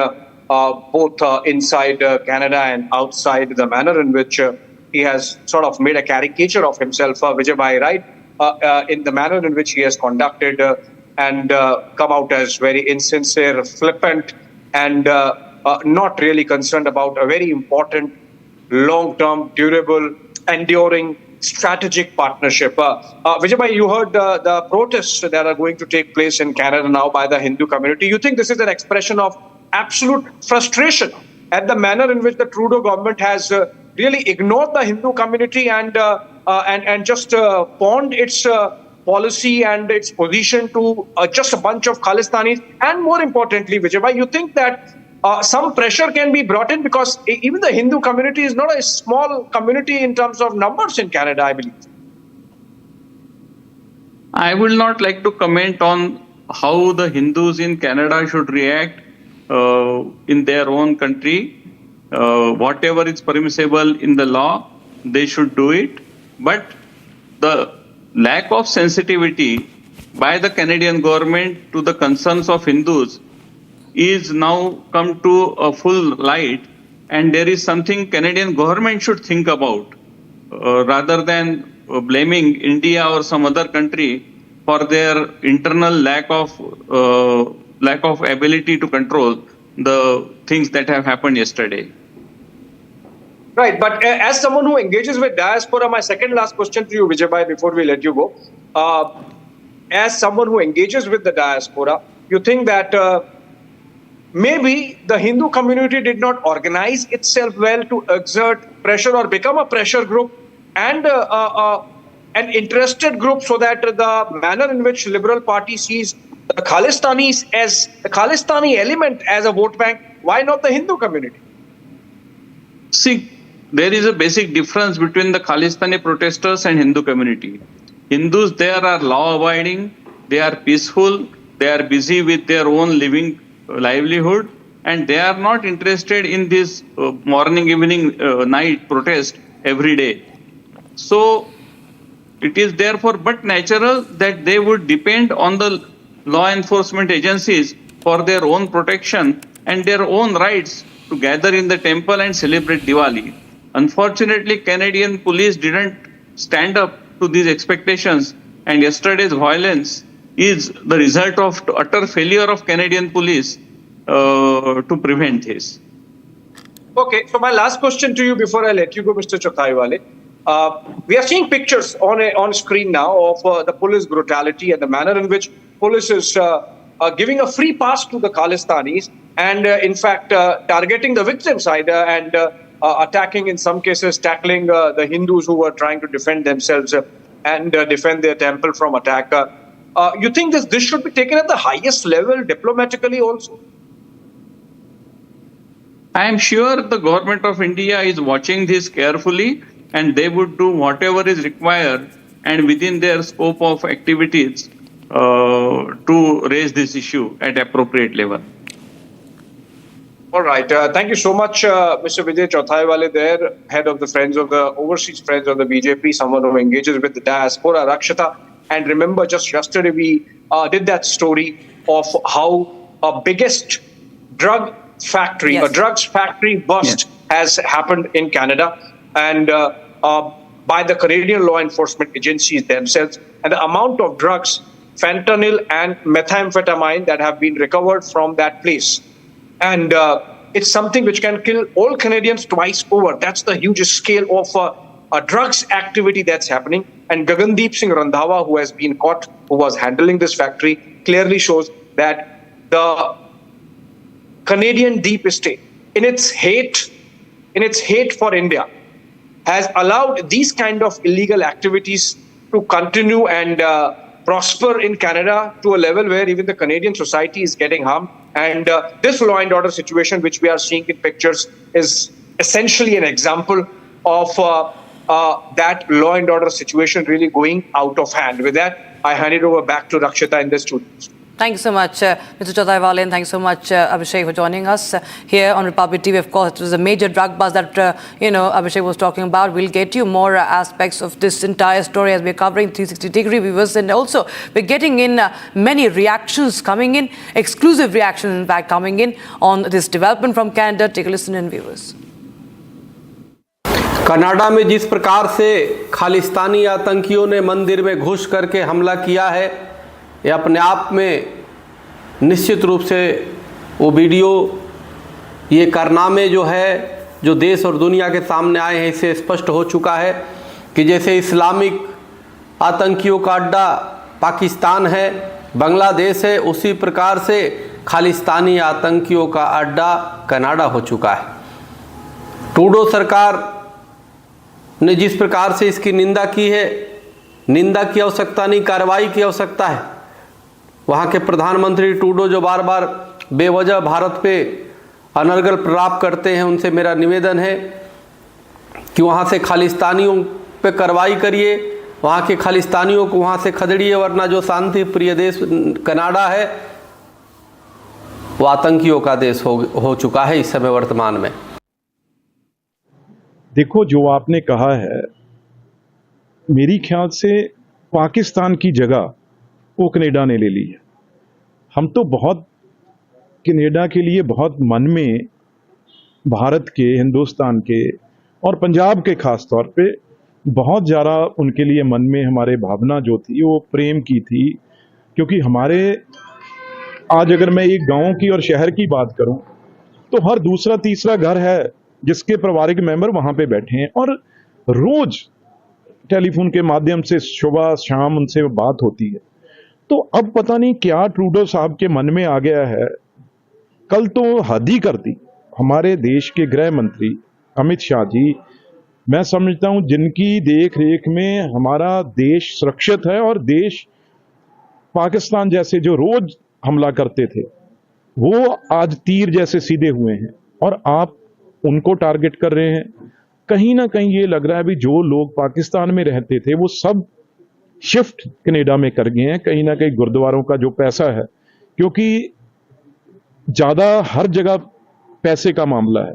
both inside Canada and outside, the manner in which he has sort of made a caricature of himself, Vijay Bhai, right? In the manner in which he has conducted and come out as very insincere, flippant, and not really concerned about a very important, long-term, durable, enduring, strategic partnership. Vijay bhai, you heard the protests that are going to take place in Canada now by the Hindu community. You think this is an expression of absolute frustration at the manner in which the Trudeau government has really ignored the Hindu community and just pawned its policy and its position to just a bunch of Khalistanis? And more importantly, Vijay bhai, you think that some pressure can be brought in, because even the Hindu community is not a small community in terms of numbers in Canada, I believe. I will not like to comment on how the Hindus in Canada should react in their own country. Whatever is permissible in the law, they should do it. But the lack of sensitivity by the Canadian government to the concerns of Hindus is now come to a full light, and there is something Canadian government should think about rather than blaming India or some other country for their internal lack of ability to control the things that have happened yesterday. Right, but as someone who engages with diaspora, my second last question to you, Vijay bhai, before we let you go. As someone who engages with the diaspora, you think that maybe the Hindu community did not organize itself well to exert pressure or become a pressure group and an interested group, so that the manner in which Liberal Party sees the Khalistanis as the Khalistani element as a vote bank, why not the Hindu community? See, there is a basic difference between the Khalistani protesters and Hindu community. Hindus there are law-abiding, they are peaceful, they are busy with their own livelihood, and they are not interested in this morning, evening, night protest every day. So it is therefore but natural that they would depend on the law enforcement agencies for their own protection and their own rights to gather in the temple and celebrate Diwali. Unfortunately, Canadian police didn't stand up to these expectations, and yesterday's violence is the result of utter failure of Canadian police to prevent this. Okay, so my last question to you before I let you go, Mr. Chothaiwale. We are seeing pictures on screen now of the police brutality and the manner in which police is giving a free pass to the Khalistanis and in fact targeting the victim side and attacking, in some cases tackling the Hindus who were trying to defend themselves and defend their temple from attack. You think this should be taken at the highest level diplomatically also? I am sure the government of India is watching this carefully, and they would do whatever is required and within their scope of activities to raise this issue at appropriate level. All right. Thank you so much, Mr. Vijay Chothaiwale there, head of the Friends of the Overseas Friends of the BJP, someone who engages with the diaspora, Rakshita. And remember, just yesterday we did that story of how a biggest drug factory, a drugs factory bust has happened in Canada, and by the Canadian law enforcement agencies themselves. And the amount of drugs, fentanyl and methamphetamine, that have been recovered from that place. And it's something which can kill all Canadians twice over. That's the huge scale of a drugs activity that's happening. And Gagandeep Singh Randhawa, who has been caught, who was handling this factory, clearly shows that the Canadian deep state, in its hate for India, has allowed these kind of illegal activities to continue and prosper in Canada to a level where even the Canadian society is getting harmed. And this law and order situation, which we are seeing in pictures, is essentially an example of that law and order situation really going out of hand. With that, I hand it over back to Rakshita in the studio. Thank you so much, Mr. Chothaiwale, and thanks so much, Abhishek, for joining us here on Republic TV. Of course, it was a major drug bust that, Abhishek was talking about. We'll get you more aspects of this entire story as we're covering 360-degree viewers. And also, we're getting in many reactions coming in, exclusive reactions, in fact, coming in on this development from Canada. Take a listen in, viewers. Canada में जिस प्रकार से खालिस्तानी आतंकियों ने मंदिर में घुस करके हमला किया है, ये अपने आप में निश्चित रूप से वो वीडियो, ये कारनामे जो है, जो देश और दुनिया के सामने आए हैं, इससे स्पष्ट हो चुका है कि जैसे इस्लामिक आतंकियों का अड्डा पाकिस्तान है, बांग्लादेश है, उसी प्रकार से खालिस्तानी आतंकियों का अड्डा कनाडा हो चुका है। ट्रूडो सरकार ने जिस प्रकार से इसकी निंदा की है, निंदा की आवश्यकता नहीं, कार्रवाई की आवश्यकता है। वहाँ के प्रधानमंत्री ट्रूडो जो बार बार बेवजह भारत पे अनर्गल प्रलाप करते हैं, उनसे मेरा निवेदन है कि वहाँ से खालिस्तानियों पे कार्रवाई करिए, वहाँ के खालिस्तानियों को वहाँ से खदेड़िए, वरना जो शांति प्रिय देश कनाडा है वो आतंकियों का देश हो चुका है इस समय वर्तमान में। देखो, जो आपने कहा है, मेरी ख्याल से पाकिस्तान की जगह वो कनाडा ने ले ली है। हम तो बहुत कनाडा के लिए बहुत मन में भारत के, हिंदुस्तान के और पंजाब के खास तौर पे बहुत ज़्यादा उनके लिए मन में हमारे भावना जो थी वो प्रेम की थी, क्योंकि हमारे आज अगर मैं एक गांव की और शहर की बात करूं तो हर दूसरा तीसरा घर है जिसके पारिवारिक मेंबर वहां पे बैठे हैं और रोज टेलीफोन के माध्यम से सुबह शाम उनसे बात होती है। तो अब पता नहीं क्या ट्रूडो साहब के मन में आ गया है। कल तो हद ही कर दी हमारे देश के गृह मंत्री अमित शाह जी। मैं समझता हूं जिनकी देख रेख में हमारा देश सुरक्षित है और देश पाकिस्तान जैसे जो रोज हमला करते थे वो आज तीर जैसे सीधे हुए हैं और आप उनको टारगेट कर रहे हैं। कहीं ना कहीं ये लग रहा है भी जो लोग पाकिस्तान में रहते थे वो सब शिफ्ट कनाडा में कर गए हैं। कहीं ना कहीं गुरुद्वारों का जो पैसा है, क्योंकि ज्यादा हर जगह पैसे का मामला है।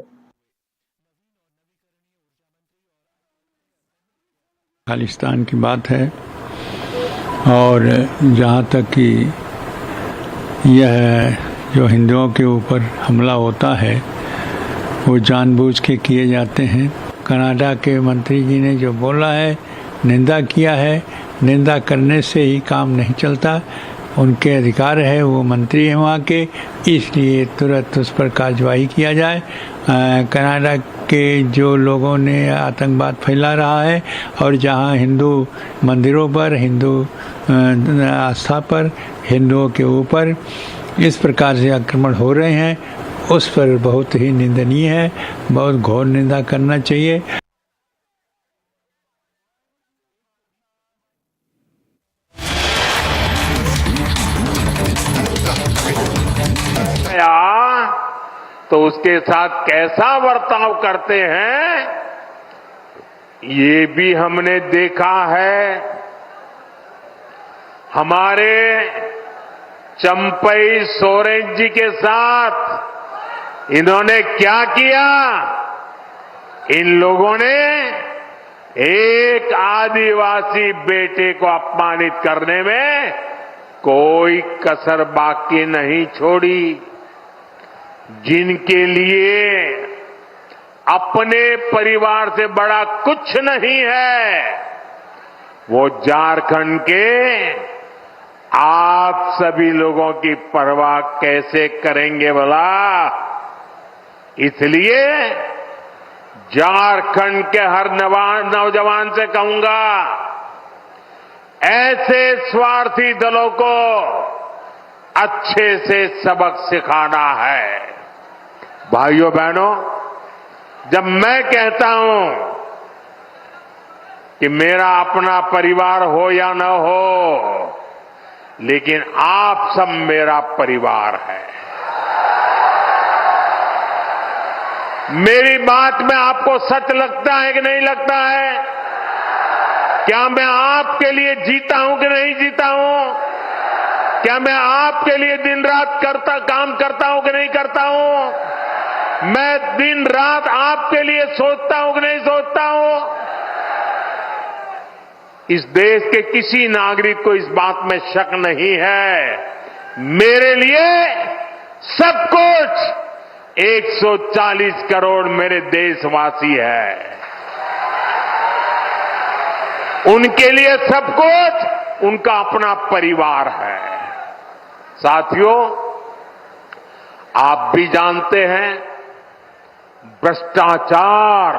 खालिस्तान की बात है और जहाँ तक कि यह जो हिंदुओं के ऊपर हमला होता है वो जानबूझ के किए जाते हैं। कनाडा के मंत्री जी ने जो बोला है निंदा किया है। निंदा करने से ही काम नहीं चलता, उनके अधिकार है, वो मंत्री हैं वहाँ के, इसलिए तुरंत उस पर कार्रवाई किया जाए। कनाडा के जो लोगों ने आतंकवाद फैला रहा है और जहाँ हिंदू मंदिरों पर, हिंदू आस्था पर, हिंदुओं के ऊपर इस प्रकार से आक्रमण हो रहे हैं, उस पर बहुत ही निंदनीय है, बहुत घोर निंदा करना चाहिए। तो उसके साथ कैसा बर्ताव करते हैं ये भी हमने देखा है। हमारे चंपई सोरेन जी के साथ इन्होंने क्या किया? इन लोगों ने एक आदिवासी बेटे को अपमानित करने में कोई कसर बाकी नहीं छोड़ी। जिनके लिए अपने परिवार से बड़ा कुछ नहीं है, वो झारखंड के आप सभी लोगों की परवाह कैसे करेंगे भला? इसलिए झारखंड के हर नौजवान से कहूंगा, ऐसे स्वार्थी दलों को अच्छे से सबक सिखाना है। भाइयों बहनों, जब मैं कहता हूं कि मेरा अपना परिवार हो या न हो, लेकिन आप सब मेरा परिवार है, मेरी बात में आपको सच लगता है कि नहीं लगता है? क्या मैं आपके लिए जीता हूं कि नहीं जीता हूं? क्या मैं आपके लिए दिन रात काम करता हूं कि नहीं करता हूं? मैं दिन रात आपके लिए सोचता हूं कि नहीं सोचता हूं? इस देश के किसी नागरिक को इस बात में शक नहीं है, मेरे लिए सब कुछ 140 करोड़ मेरे देशवासी है। उनके लिए सब कुछ उनका अपना परिवार है। साथियों, आप भी जानते हैं, भ्रष्टाचार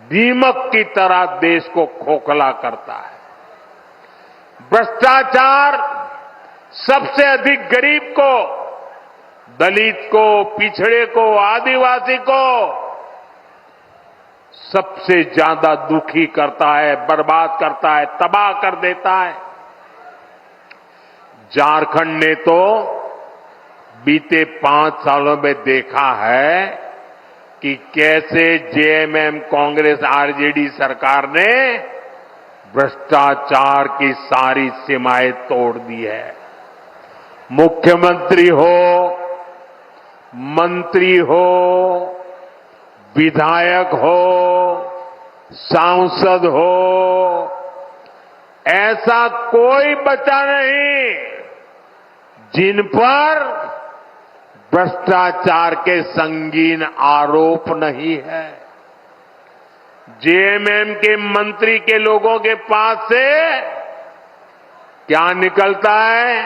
दीमक की तरह देश को खोखला करता है। भ्रष्टाचार सबसे अधिक गरीब को, दलित को, पिछड़े को, आदिवासी को सबसे ज्यादा दुखी करता है, बर्बाद करता है, तबाह कर देता है। झारखंड ने तो बीते 5 सालों में देखा है कि कैसे जेएमएम, कांग्रेस, आरजेडी सरकार ने भ्रष्टाचार की सारी सीमाएं तोड़ दी है। मुख्यमंत्री हो, मंत्री हो, विधायक हो, सांसद हो, ऐसा कोई बचा नहीं जिन पर भ्रष्टाचार के संगीन आरोप नहीं है। जेएमएम के मंत्री के लोगों के पास से क्या निकलता है?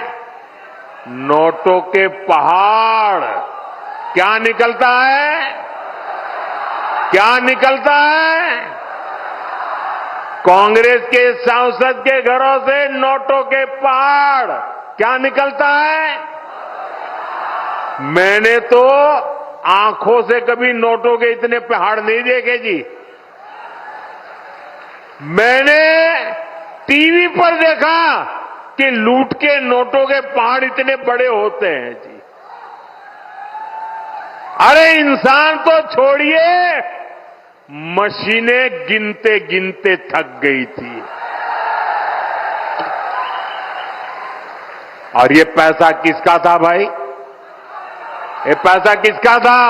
नोटों के पहाड़। क्या निकलता है? क्या निकलता है? कांग्रेस के सांसद के घरों से नोटों के पहाड़। क्या निकलता है? मैंने तो आंखों से कभी नोटों के इतने पहाड़ नहीं देखे जी। मैंने टीवी पर देखा कि लूट के नोटों के पहाड़ इतने बड़े होते हैं जी। अरे इंसान तो छोड़िए, मशीनें गिनते गिनते थक गई थी। और ये पैसा किसका था भाई? ये पैसा किसका था?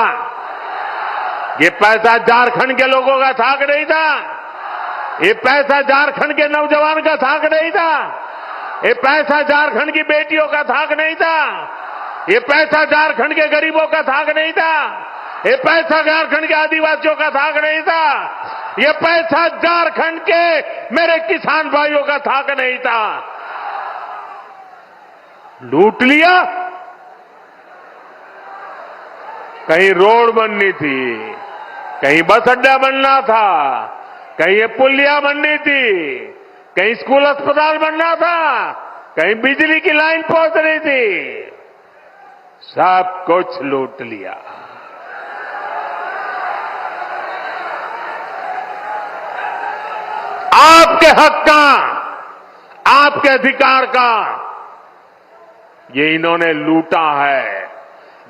ये पैसा झारखंड के लोगों का था कि नहीं था? ये पैसा झारखंड के नौजवान का था कि नहीं था? ये पैसा झारखंड की बेटियों का था कि नहीं था? ये पैसा झारखंड के गरीबों का था कि नहीं था? ये पैसा झारखंड के आदिवासियों का था कि नहीं था? ये पैसा झारखंड के मेरे किसान भाइयों का था कि नहीं था? लूट लिया। कहीं रोड बननी थी, कहीं बस अड्डा बनना था, कहीं ये पुलिया बननी थी, कहीं स्कूल अस्पताल बनना था, कहीं बिजली की लाइन पहुंचनी थी, सब कुछ लूट लिया। आपके हक का, आपके अधिकार का ये इन्होंने लूटा है।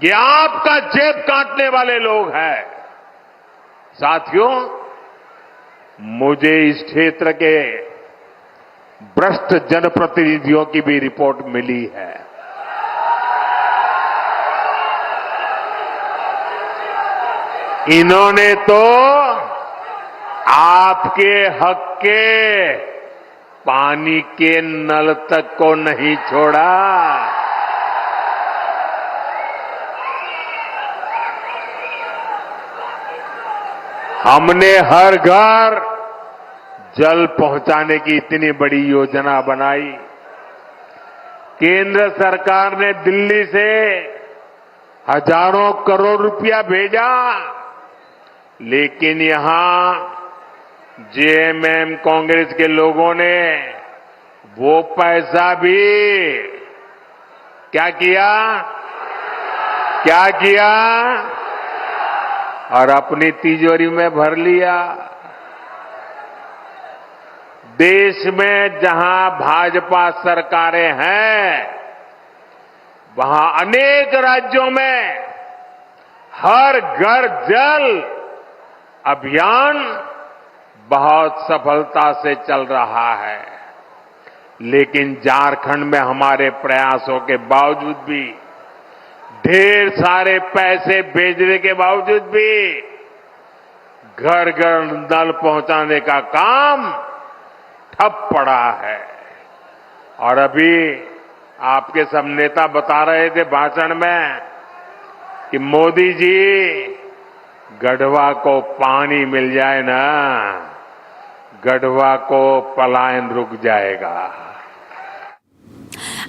ये आपका जेब काटने वाले लोग हैं। साथियों, मुझे इस क्षेत्र के भ्रष्ट जनप्रतिनिधियों की भी रिपोर्ट मिली है। इन्होंने तो आपके हक के पानी के नल तक को नहीं छोड़ा। हमने हर घर जल पहुंचाने की इतनी बड़ी योजना बनाई। केंद्र सरकार ने दिल्ली से हजारों करोड़ रुपया भेजा, लेकिन यहां जेएमएम कांग्रेस के लोगों ने वो पैसा भी क्या किया और अपनी तिजोरी में भर लिया। देश में जहां भाजपा सरकारें हैं, वहां अनेक राज्यों में हर घर जल अभियान बहुत सफलता से चल रहा है। लेकिन झारखंड में हमारे प्रयासों के बावजूद भी, ढेर सारे पैसे भेजने के बावजूद भी घर घर नल पहुंचाने का काम ठप पड़ा है। और अभी आपके सब नेता बता रहे थे भाषण में कि मोदी जी, गढ़वा को पानी मिल जाए ना, गढ़वा को पलायन रुक जाएगा।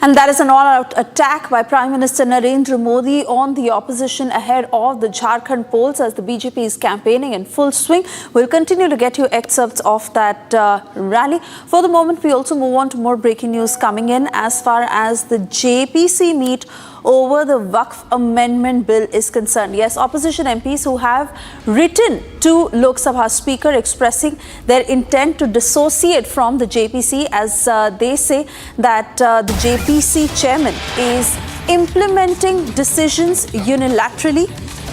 And that is an all-out attack by Prime Minister Narendra Modi on the opposition ahead of the Jharkhand polls as the BJP is campaigning in full swing. We'll continue to get you excerpts of that rally. For the moment, we also move on to more breaking news coming in as far as the JPC meet over the Waqf Amendment Bill is concerned. Yes, opposition MPs who have written to Lok Sabha Speaker expressing their intent to dissociate from the JPC as they say that the JPC chairman is implementing decisions unilaterally.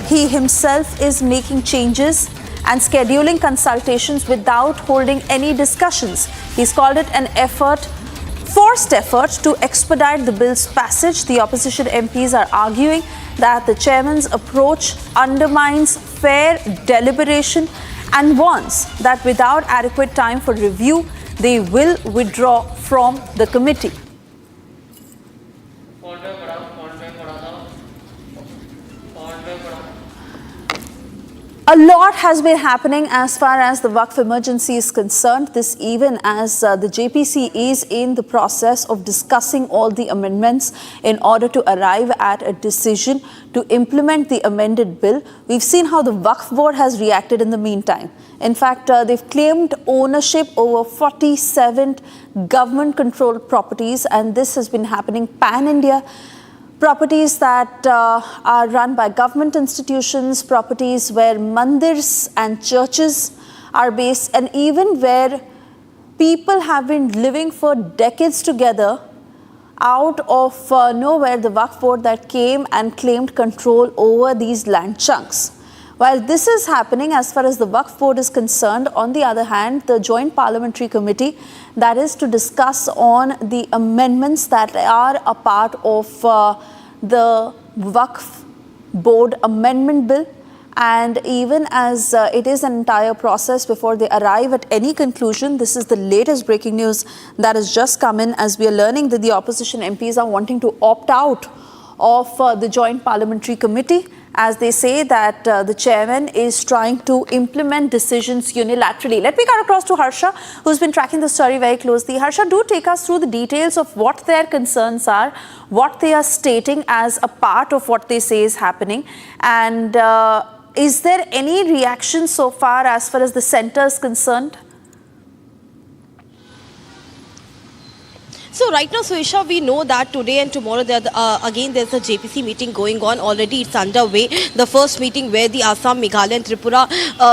He himself is making changes and scheduling consultations without holding any discussions. He's called it an forced effort to expedite the bill's passage. The opposition MPs are arguing that the chairman's approach undermines fair deliberation and warns that without adequate time for review, they will withdraw from the committee. A lot has been happening as far as the Waqf emergency is concerned. This even as the JPC is in the process of discussing all the amendments in order to arrive at a decision to implement the amended bill. We've seen how the Waqf board has reacted in the meantime. In fact, they've claimed ownership over 47 government-controlled properties, and this has been happening pan-India. Properties that are run by government institutions, properties where mandirs and churches are based, and even where people have been living for decades together. Out of nowhere, the Waqf board that came and claimed control over these land chunks. While this is happening as far as the Waqf board is concerned, on the other hand, the Joint Parliamentary Committee that is to discuss on the amendments that are a part of the Waqf board amendment bill, and even as it is an entire process before they arrive at any conclusion. This is the latest breaking news that has just come in as we are learning that the opposition MPs are wanting to opt out of the Joint Parliamentary Committee, as they say that the chairman is trying to implement decisions unilaterally. Let me cut across to Harsha, who's been tracking the story very closely. Harsha, do take us through the details of what their concerns are, what they are stating as a part of what they say is happening, and is there any reaction so far as the centre is concerned? So right now, Suisha, we know that today and tomorrow again there's a JPC meeting going on. Already it's underway. The first meeting where the Assam, Meghalaya and Tripura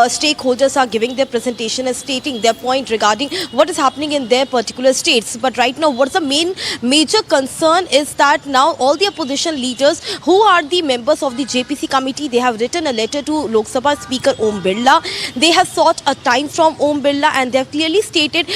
stakeholders are giving their presentation and stating their point regarding what is happening in their particular states. But right now, what's the major concern is that now all the opposition leaders who are the members of the JPC committee, they have written a letter to Lok Sabha Speaker Om Birla. They have sought a time from Om Birla and they have clearly stated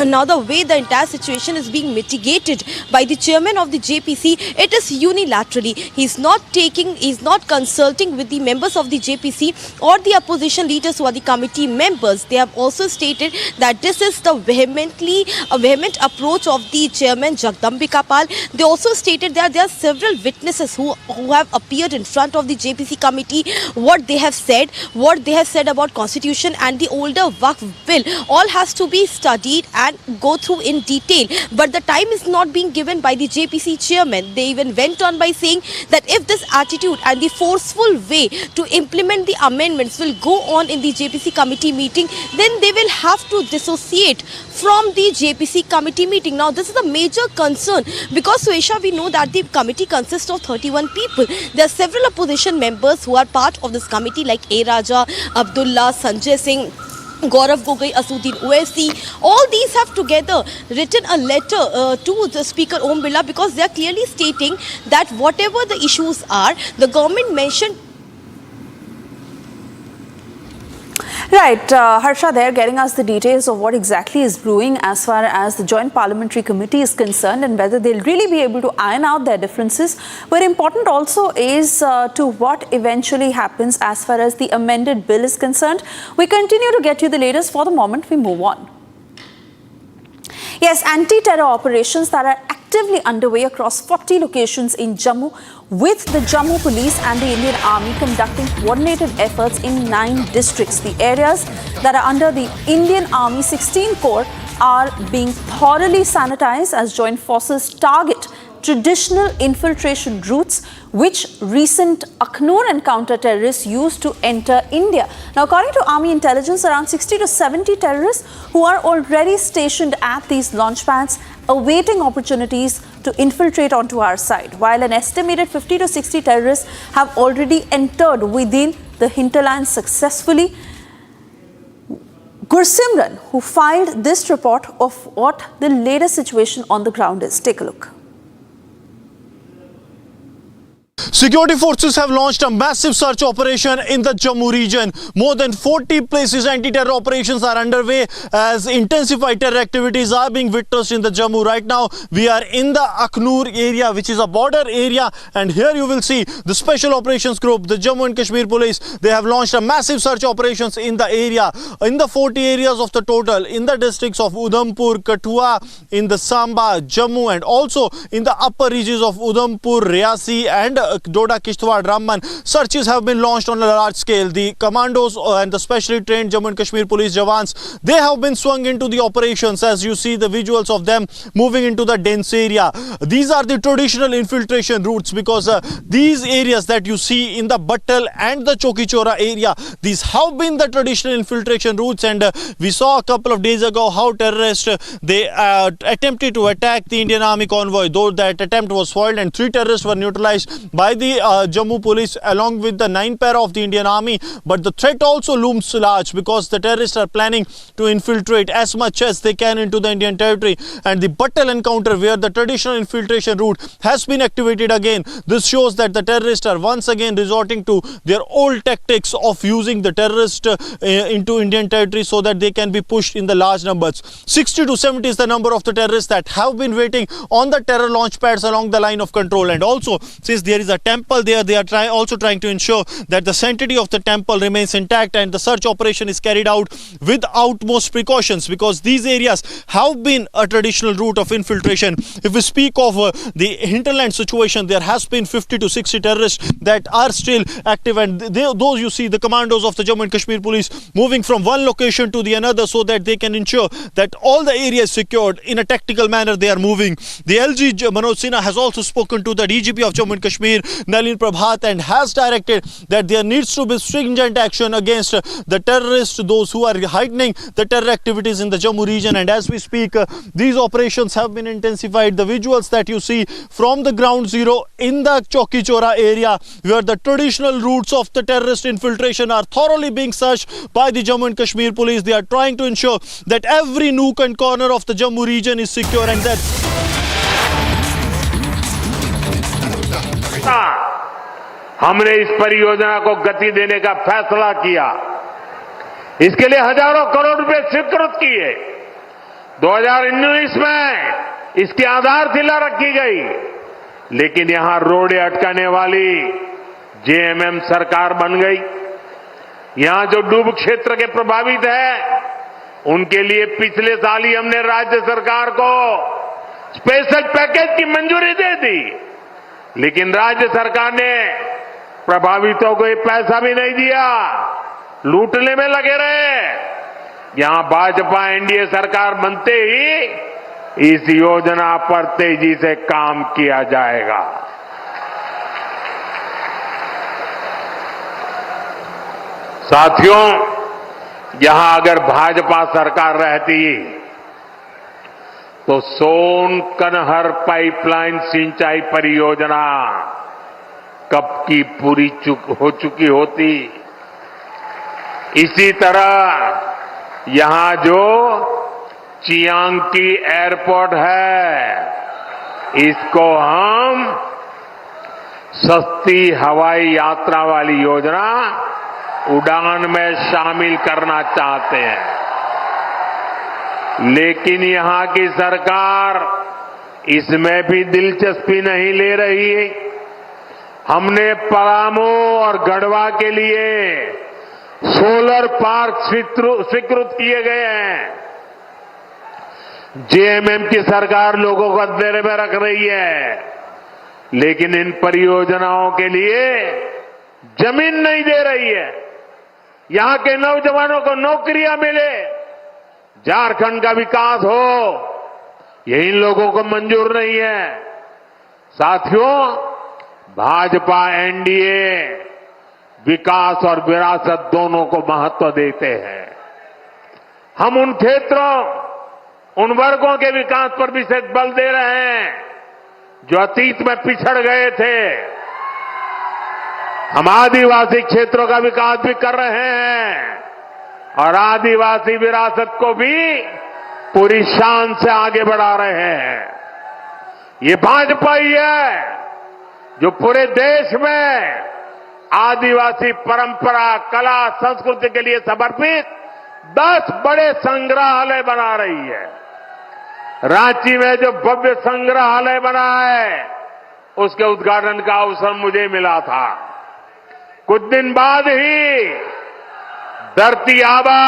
now the way the entire situation is being mitigated by the chairman of the JPC, it is unilaterally. He's not consulting with the members of the JPC or the opposition leaders who are the committee members. They have also stated that this is the vehement approach of the chairman Jagdambika Pal. They also stated that there are several witnesses who have appeared in front of the JPC committee, what they have said about constitution and the older Waqf bill, all has to be studied and go through in detail. But the time is not being given by the JPC chairman. They even went on by saying that if this attitude and the forceful way to implement the amendments will go on in the JPC committee meeting, then they will have to dissociate from the JPC committee meeting. Now, this is a major concern because, Suesha, we know that the committee consists of 31 people. There are several opposition members who are part of this committee like A. Raja, Abdullah, Sanjay Singh, Gaurav Gogoi, Asuddin Owaisi. All these have together written a letter to the Speaker Om Birla because they are clearly stating that whatever the issues are, the government mentioned. Right, Harsha there getting us the details of what exactly is brewing as far as the Joint Parliamentary Committee is concerned and whether they'll really be able to iron out their differences. But important also is to what eventually happens as far as the amended bill is concerned. We continue to get you the latest. For the moment, we move on. Yes, anti-terror operations that are actively underway across 40 locations in Jammu, with the Jammu Police and the Indian Army conducting coordinated efforts in 9 districts. The areas that are under the Indian Army 16 Corps are being thoroughly sanitized as joint forces target traditional infiltration routes which recent Akhnur and counter-terrorists used to enter India. Now, according to Army intelligence, around 60 to 70 terrorists who are already stationed at these launch pads awaiting opportunities to infiltrate onto our side, while an estimated 50 to 60 terrorists have already entered within the hinterland successfully. Gursimran, who filed this report of what the latest situation on the ground is. Take a look. Security forces have launched a massive search operation in the Jammu region. More than 40 places anti-terror operations are underway as intensified terror activities are being witnessed in the Jammu. Right now, we are in the Akhnur area, which is a border area, and here you will see the Special Operations Group, the Jammu and Kashmir Police. They have launched a massive search operations in the area, in the 40 areas of the total, in the districts of Udhampur, Kathua, in the Samba, Jammu, and also in the upper reaches of Udhampur, Riyasi, and Doda, Kishtwar, Ramban. Searches have been launched on a large scale. The commandos and the specially trained Jammu and Kashmir police Jawans, they have been swung into the operations as you see the visuals of them moving into the dense area. These are the traditional infiltration routes because these areas that you see in the Battal and the Chokichora area, these have been the traditional infiltration routes, and we saw a couple of days ago how terrorists they attempted to attack the Indian Army convoy, though that attempt was foiled and 3 terrorists were neutralized by the Jammu police along with the 9 para of the Indian Army. But the threat also looms large because the terrorists are planning to infiltrate as much as they can into the Indian territory, and the Battal encounter where the traditional infiltration route has been activated again. This shows that the terrorists are once again resorting to their old tactics of using the terrorists into Indian territory so that they can be pushed in the large numbers. 60 to 70 is the number of the terrorists that have been waiting on the terror launch pads along the line of control, and also since there is a temple there. They are also trying to ensure that the sanctity of the temple remains intact, and the search operation is carried out with utmost precautions, because these areas have been a traditional route of infiltration. If we speak of the hinterland situation, there has been 50 to 60 terrorists that are still active, and those you see the commandos of the Jammu and Kashmir police moving from one location to the another so that they can ensure that all the area is secured. In a tactical manner they are moving. The LG Manoj Sinha has also spoken to the DGP of Jammu and Kashmir, Nalin Prabhat, and has directed that there needs to be stringent action against the terrorists, those who are heightening the terror activities in the Jammu region. And as we speak, these operations have been intensified. The visuals that you see from the ground zero in the Chowki Chora area, where the traditional routes of the terrorist infiltration are thoroughly being searched by the Jammu and Kashmir police. They are trying to ensure that every nook and corner of the Jammu region is secure, and that हमने इस परियोजना को गति देने का फैसला किया। इसके लिए हजारों करोड़ रुपए स्वीकृत किए। 2019 में इसकी आधारशिला रखी गई, लेकिन यहां रोड़े अटकाने वाली जेएमएम सरकार बन गई। यहां जो डूब क्षेत्र के प्रभावित है, उनके लिए पिछले साल ही हमने राज्य सरकार को स्पेशल पैकेज की मंजूरी दे दी, लेकिन राज्य सरकार ने प्रभावितों को ये पैसा भी नहीं दिया, लूटने में लगे रहे। यहां भाजपा एनडीए सरकार बनते ही इस योजना पर तेजी से काम किया जाएगा। साथियों, यहां अगर भाजपा सरकार रहती तो सोन कनहर पाइपलाइन सिंचाई परियोजना कब की पूरी हो चुकी होती। इसी तरह यहां जो चियांग की एयरपोर्ट है, इसको हम सस्ती हवाई यात्रा वाली योजना उड़ान में शामिल करना चाहते हैं, लेकिन यहां की सरकार इसमें भी दिलचस्पी नहीं ले रही। हमने पलामू और गढ़वा के लिए सोलर पार्क स्वीकृत किए गए हैं। जेएमएम की सरकार लोगों को अंधेरे में रख रही है, लेकिन इन परियोजनाओं के लिए जमीन नहीं दे रही है। यहां के नौजवानों को नौकरियां मिले, झारखंड का विकास हो, ये इन लोगों को मंजूर नहीं है। साथियों, भाजपा एनडीए विकास और विरासत दोनों को महत्व देते हैं। हम उन क्षेत्रों, उन वर्गों के विकास पर विशेष बल दे रहे हैं जो अतीत में पिछड़ गए थे। हम आदिवासी क्षेत्रों का विकास भी कर रहे हैं और आदिवासी विरासत को भी पूरी शान से आगे बढ़ा रहे हैं। ये भाजपा ही है जो पूरे देश में आदिवासी परंपरा, कला, संस्कृति के लिए समर्पित 10 बड़े संग्रहालय बना रही है। रांची में जो भव्य संग्रहालय बना है, उसके उद्घाटन का अवसर मुझे मिला था। कुछ दिन बाद ही धरती आबा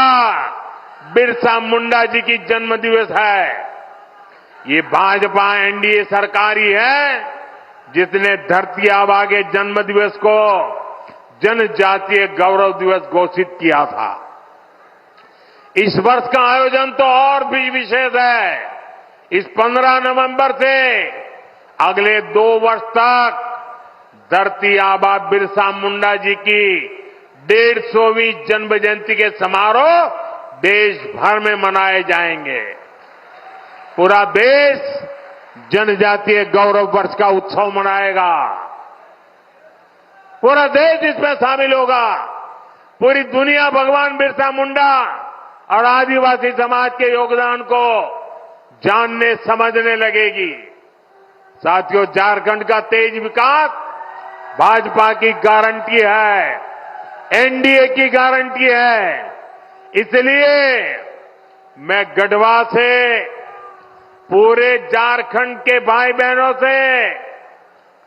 बिरसा मुंडा जी की जन्म दिवस है। ये भाजपा एनडीए सरकार ही है जिसने धरती आबा के जन्म दिवस को जनजातीय गौरव दिवस घोषित किया था। इस वर्ष का आयोजन तो और भी विशेष है। इस 15 नवंबर से अगले 2 वर्ष तक धरती आबा बिरसा मुंडा जी की 150वीं जन्म जयंती के समारोह देश भर में मनाए जाएंगे। पूरा देश जनजातीय गौरव वर्ष का उत्सव मनाएगा। पूरा देश इसमें शामिल होगा। पूरी दुनिया भगवान बिरसा मुंडा और आदिवासी समाज के योगदान को जानने समझने लगेगी। साथियों, झारखंड का तेज विकास भाजपा की गारंटी है, एनडीए की गारंटी है। इसलिए मैं गढ़वा से पूरे झारखंड के भाई बहनों से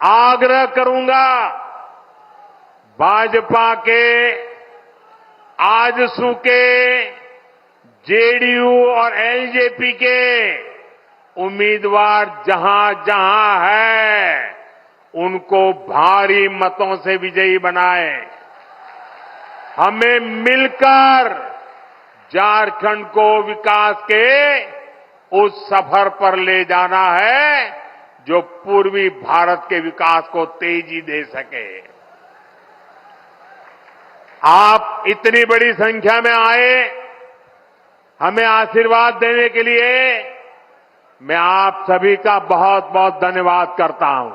आग्रह करूंगा, भाजपा के आजसू के, जेडीयू और एलजेपी के उम्मीदवार जहां जहां है उनको भारी मतों से विजयी बनाए। हमें मिलकर झारखंड को विकास के उस सफर पर ले जाना है जो पूर्वी भारत के विकास को तेजी दे सके। आप इतनी बड़ी संख्या में आए, हमें आशीर्वाद देने के लिए मैं आप सभी का बहुत बहुत धन्यवाद करता हूं।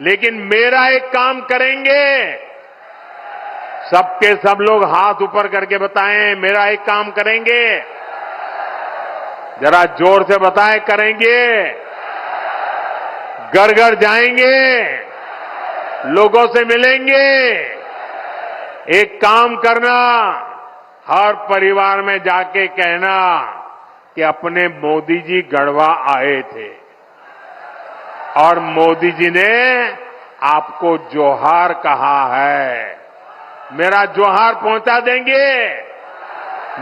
लेकिन मेरा एक काम करेंगे, सबके सब लोग हाथ ऊपर करके बताएं, मेरा एक काम करेंगे, जरा जोर से बताएं, करेंगे। घर घर जाएंगे, लोगों से मिलेंगे। एक काम करना, हर परिवार में जाके कहना कि अपने मोदी जी गढ़वा आए थे और मोदी जी ने आपको जोहार कहा है। मेरा जोहार पहुंचा देंगे,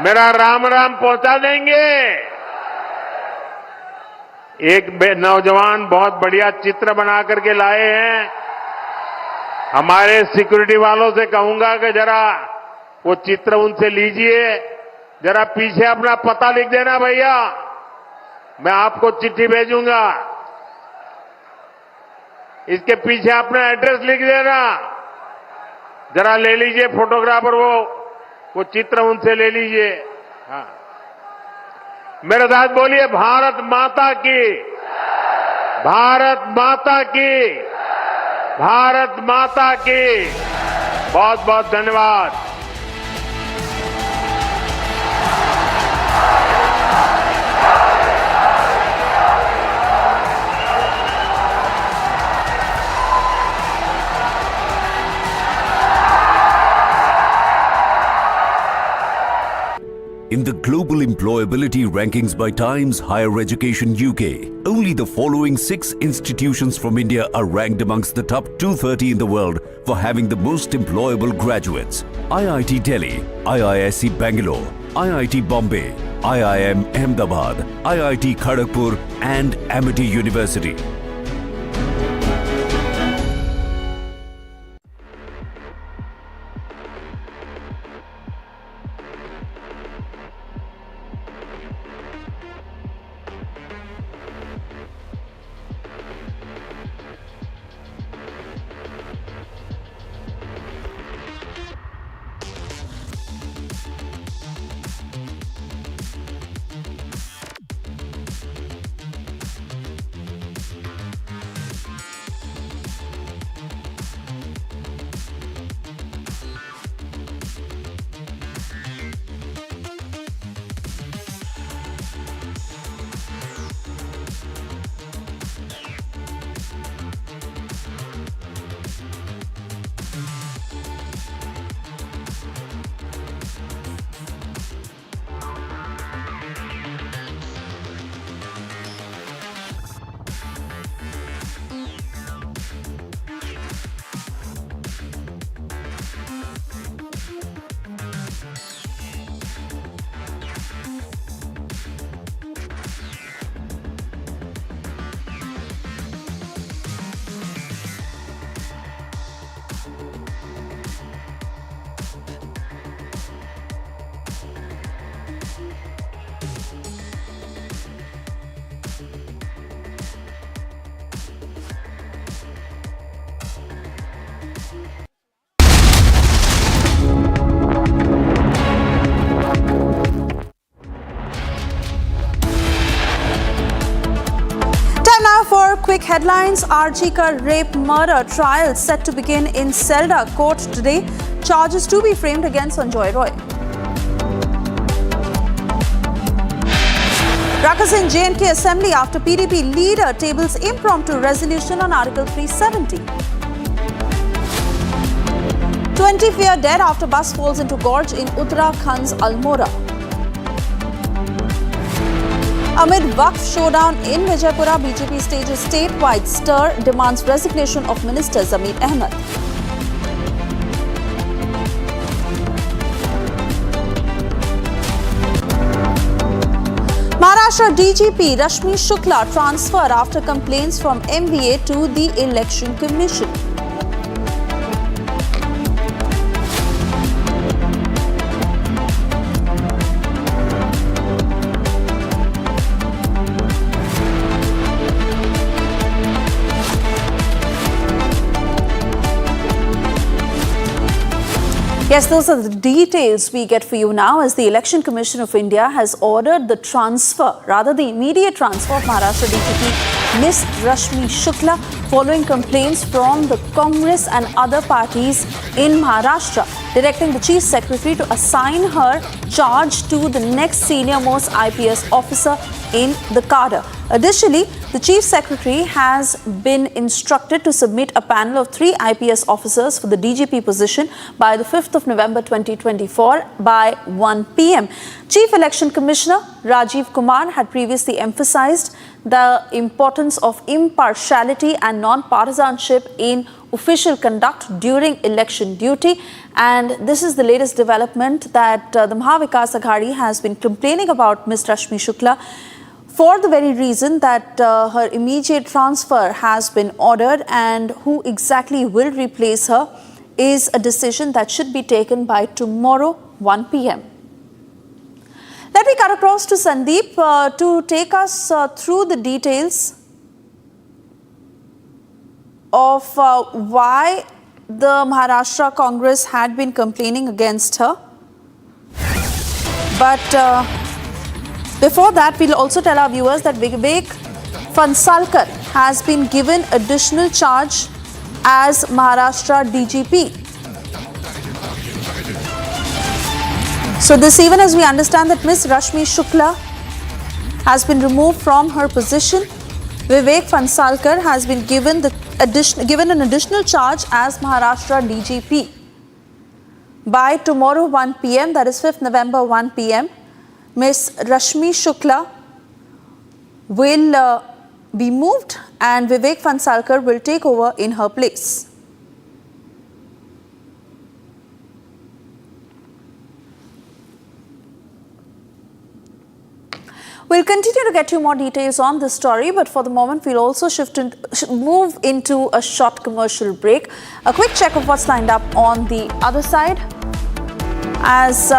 मेरा राम राम पहुंचा देंगे। एक नौजवान बहुत बढ़िया चित्र बना करके लाए हैं। हमारे सिक्योरिटी वालों से कहूंगा कि जरा वो चित्र उनसे लीजिए, जरा पीछे अपना पता लिख देना भैया, मैं आपको चिट्ठी भेजूंगा। इसके पीछे अपना एड्रेस लिख देना, जरा ले लीजिए फोटोग्राफर, वो चित्र उनसे ले लीजिए। हाँ, मेरे साथ बोलिए, भारत माता की, भारत माता की, भारत माता की। बहुत बहुत धन्यवाद। In the global employability rankings by Times Higher Education UK, only the following 6 institutions from India are ranked amongst the top 230 in the world for having the most employable graduates. IIT Delhi, IISc Bangalore, IIT Bombay, IIM Ahmedabad, IIT Kharagpur and Amity University. For quick headlines, RG ka rape murder trial set to begin in Selda court today. Charges to be framed against Sanjoy Roy. Ruckus in J&K Assembly after PDP leader tables impromptu resolution on Article 370. 20 fear dead after bus falls into gorge in Uttarakhand's Almora. Amid Waqf showdown in Vijaypura, BJP stages statewide stir, demands resignation of Minister Zamir Ahmed. Maharashtra DGP Rashmi Shukla transfer after complaints from MVA to the Election Commission. Yes, those are the details we get for you now, as the Election Commission of India has ordered the transfer, rather the immediate transfer of Maharashtra DGP Ms. Rashmi Shukla following complaints from the Congress and other parties in Maharashtra, directing the Chief Secretary to assign her charge to the next senior most IPS officer in the cadre. Additionally, the Chief Secretary has been instructed to submit a panel of 3 IPS officers for the DGP position by the 5th of November 2024 by 1 p.m. Chief Election Commissioner Rajiv Kumar had previously emphasized the importance of impartiality and non-partisanship in official conduct during election duty, and this is the latest development that the Maha Vikas Aghadi has been complaining about Ms. Rashmi Shukla, for the very reason that her immediate transfer has been ordered, and who exactly will replace her is a decision that should be taken by tomorrow 1 p.m. Let me cut across to Sandeep to take us through the details of why the Maharashtra Congress had been complaining against her. But before that, we'll also tell our viewers that Vivek Fansalkar has been given additional charge as Maharashtra DGP. So this even as we understand that Ms. Rashmi Shukla has been removed from her position, Vivek Fansalkar has been given an additional charge as Maharashtra DGP. By tomorrow 1 p.m., that is 5th November 1 p.m., Ms. Rashmi Shukla will be moved and Vivek Fansalkar will take over in her place. We'll continue to get you more details on this story, but for the moment we'll also move into a short commercial break. A quick check of what's lined up on the other side. As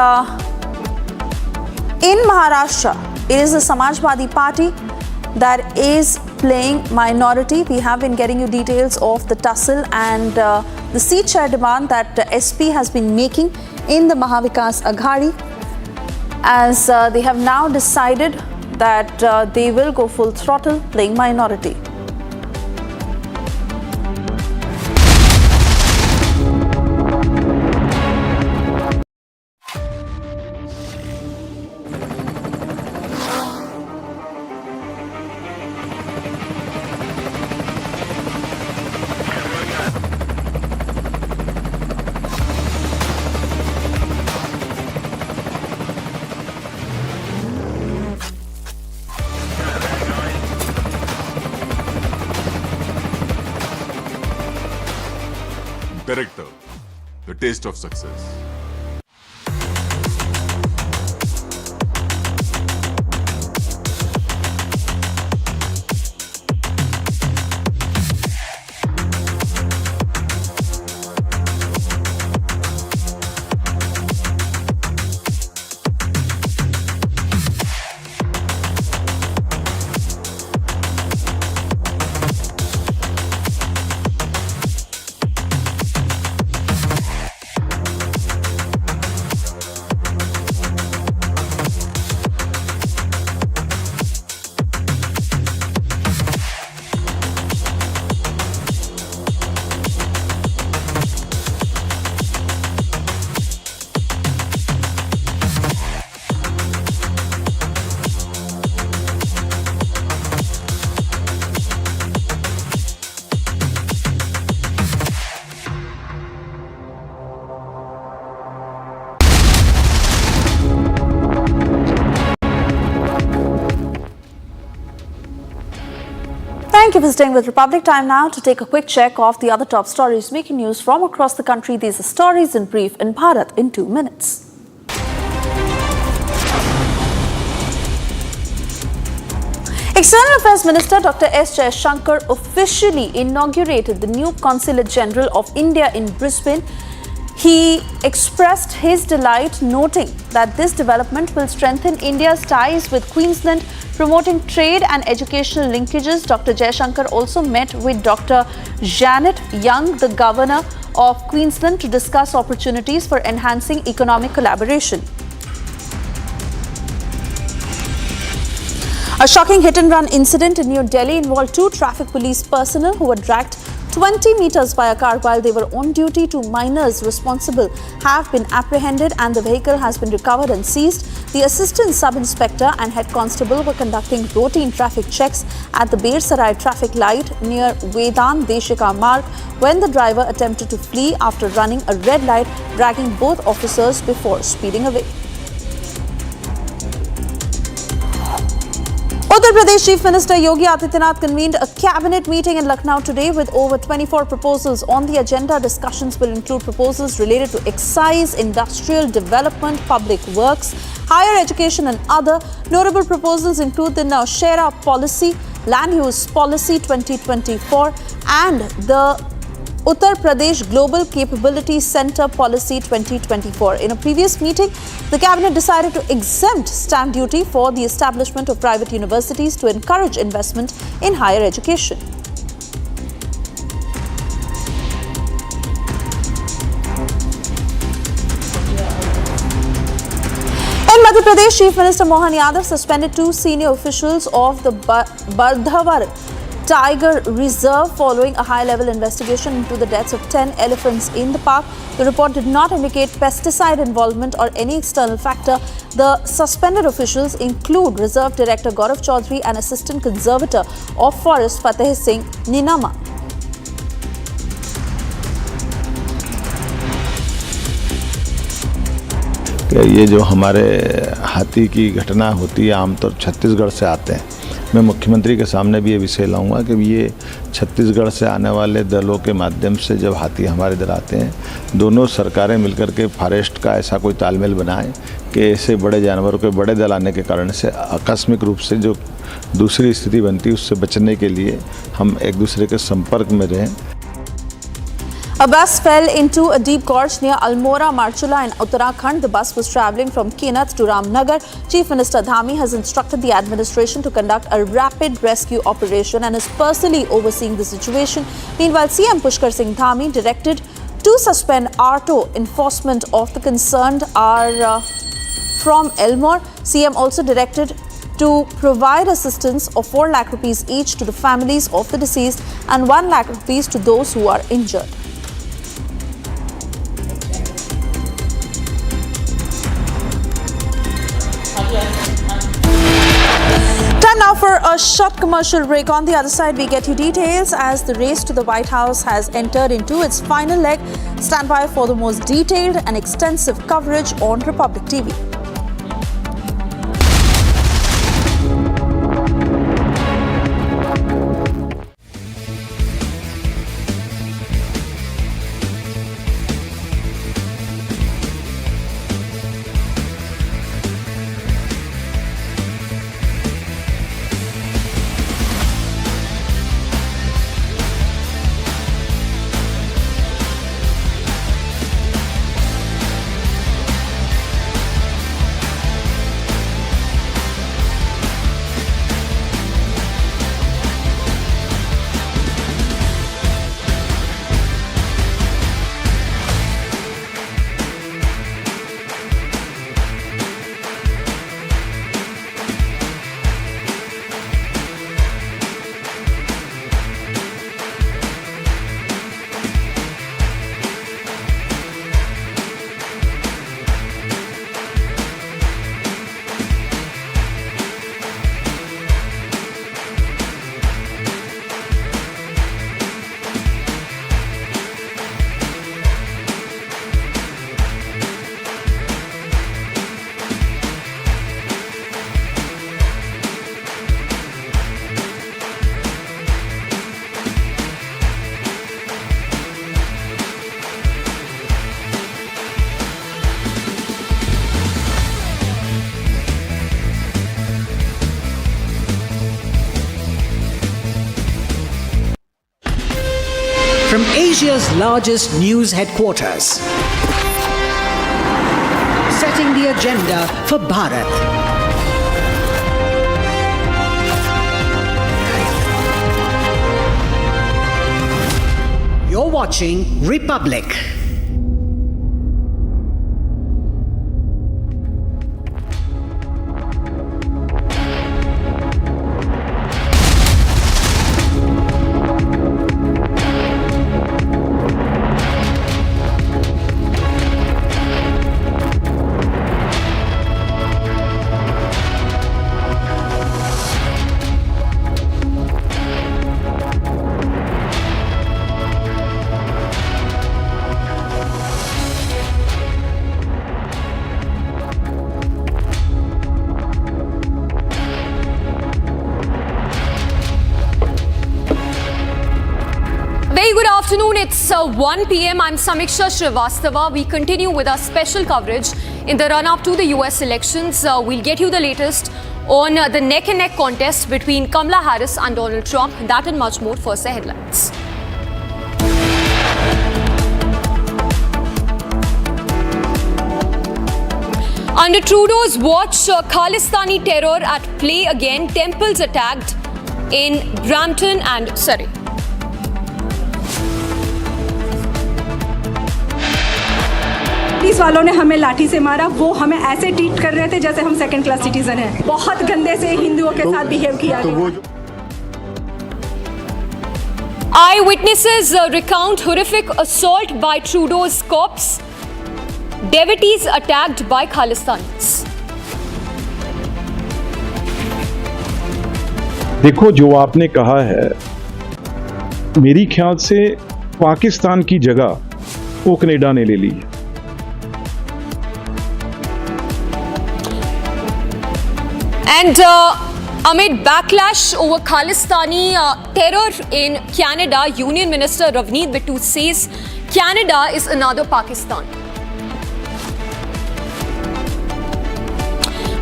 in Maharashtra, it is the Samajwadi Party that is playing minority. We have been getting you details of the tussle and the seat share demand that SP has been making in the Maha Vikas Aghadi, as they have now decided that they will go full throttle playing minority. Director, the taste of success. Continue visiting with Republic Time now to take a quick check of the other top stories making news from across the country. These are stories in brief in Bharat in 2 minutes. External Affairs Minister Dr. S. Jaishankar officially inaugurated the new Consulate General of India in Brisbane. He expressed his delight, noting that this development will strengthen India's ties with Queensland, promoting trade and educational linkages. Dr. Jaishankar also met with Dr. Janet Young, the Governor of Queensland, to discuss opportunities for enhancing economic collaboration. A shocking hit-and-run incident in New Delhi involved 2 traffic police personnel who were dragged 20 meters by a car while they were on duty. 2 minors responsible have been apprehended and the vehicle has been recovered and seized. The assistant sub-inspector and head constable were conducting routine traffic checks at the Beer Sarai traffic light near Vedan Deshika Marg when the driver attempted to flee after running a red light, dragging both officers before speeding away. Uttar Pradesh Chief Minister Yogi Adityanath convened a cabinet meeting in Lucknow today with over 24 proposals on the agenda. Discussions will include proposals related to excise, industrial development, public works, higher education and other. Notable proposals include the Naushera policy, land use policy 2024 and the Uttar Pradesh Global Capability Center Policy 2024. In a previous meeting, the cabinet decided to exempt stamp duty for the establishment of private universities to encourage investment in higher education. In Madhya Pradesh, Chief Minister Mohan Yadav suspended 2 senior officials of the Bardhavar Tiger Reserve following a high-level investigation into the deaths of 10 elephants in the park. The report did not indicate pesticide involvement or any external factor. The suspended officials include Reserve Director Gaurav Chaudhary and Assistant Conservator of Forest Fateh Singh Ninama. ये जो हमारे हाथी की घटना होती है आमतौर छत्तीसगढ़ से आते हैं। मैं मुख्यमंत्री के सामने भी ये विषय लाऊंगा कि ये छत्तीसगढ़ से आने वाले दलों के माध्यम से जब हाथी हमारे इधर आते हैं, दोनों सरकारें मिलकर के फॉरेस्ट का ऐसा कोई तालमेल बनाएं कि ऐसे बड़े जानवरों के बड़े दल आने के कारण से आकस्मिक रूप से जो दूसरी स्थिति बनती है उससे बचने के लिए हम एक दूसरे के संपर्क में रहें। A bus fell into a deep gorge near Almora, Marchula in Uttarakhand. The bus was travelling from Kinath to Ramnagar. Chief Minister Dhami has instructed the administration to conduct a rapid rescue operation and is personally overseeing the situation. Meanwhile, CM Pushkar Singh Dhami directed to suspend RTO enforcement of the concerned are from Elmore. CM also directed to provide assistance of 4 lakh rupees each to the families of the deceased and 1 lakh rupees to those who are injured. Time now for a short commercial break. On the other side, we get you details as the race to the White House has entered into its final leg. Stand by for the most detailed and extensive coverage on Republic TV. Asia's largest news headquarters, setting the agenda for Bharat. You're watching Republic. Very good afternoon. It's 1 p.m. I'm Samiksha Srivastava. We continue with our special coverage in the run-up to the US elections. We'll get you the latest on the neck-and-neck contest between Kamala Harris and Donald Trump. That and much more. First, the headlines. Under Trudeau's watch, Khalistani terror at play again. Temples attacked in Brampton and Surrey. Police वालों ने हमें लाठी से मारा, वो हमें ऐसे treat कर रहे थे जैसे हम सेकंड क्लास सिटीजन हैं। बहुत गंदे से हिंदुओं के साथ बिहेव किया गया। Eyewitnesses recount horrific assault by Trudeau's corpse. Devotees attacked by Khalistanis. देखो, जो आपने कहा है, मेरी ख्याल से पाकिस्तान की जगह वो कनाडा ने ले ली है। And amid backlash over Khalistani terror in Canada, Union Minister Rallies says Canada is another Pakistan.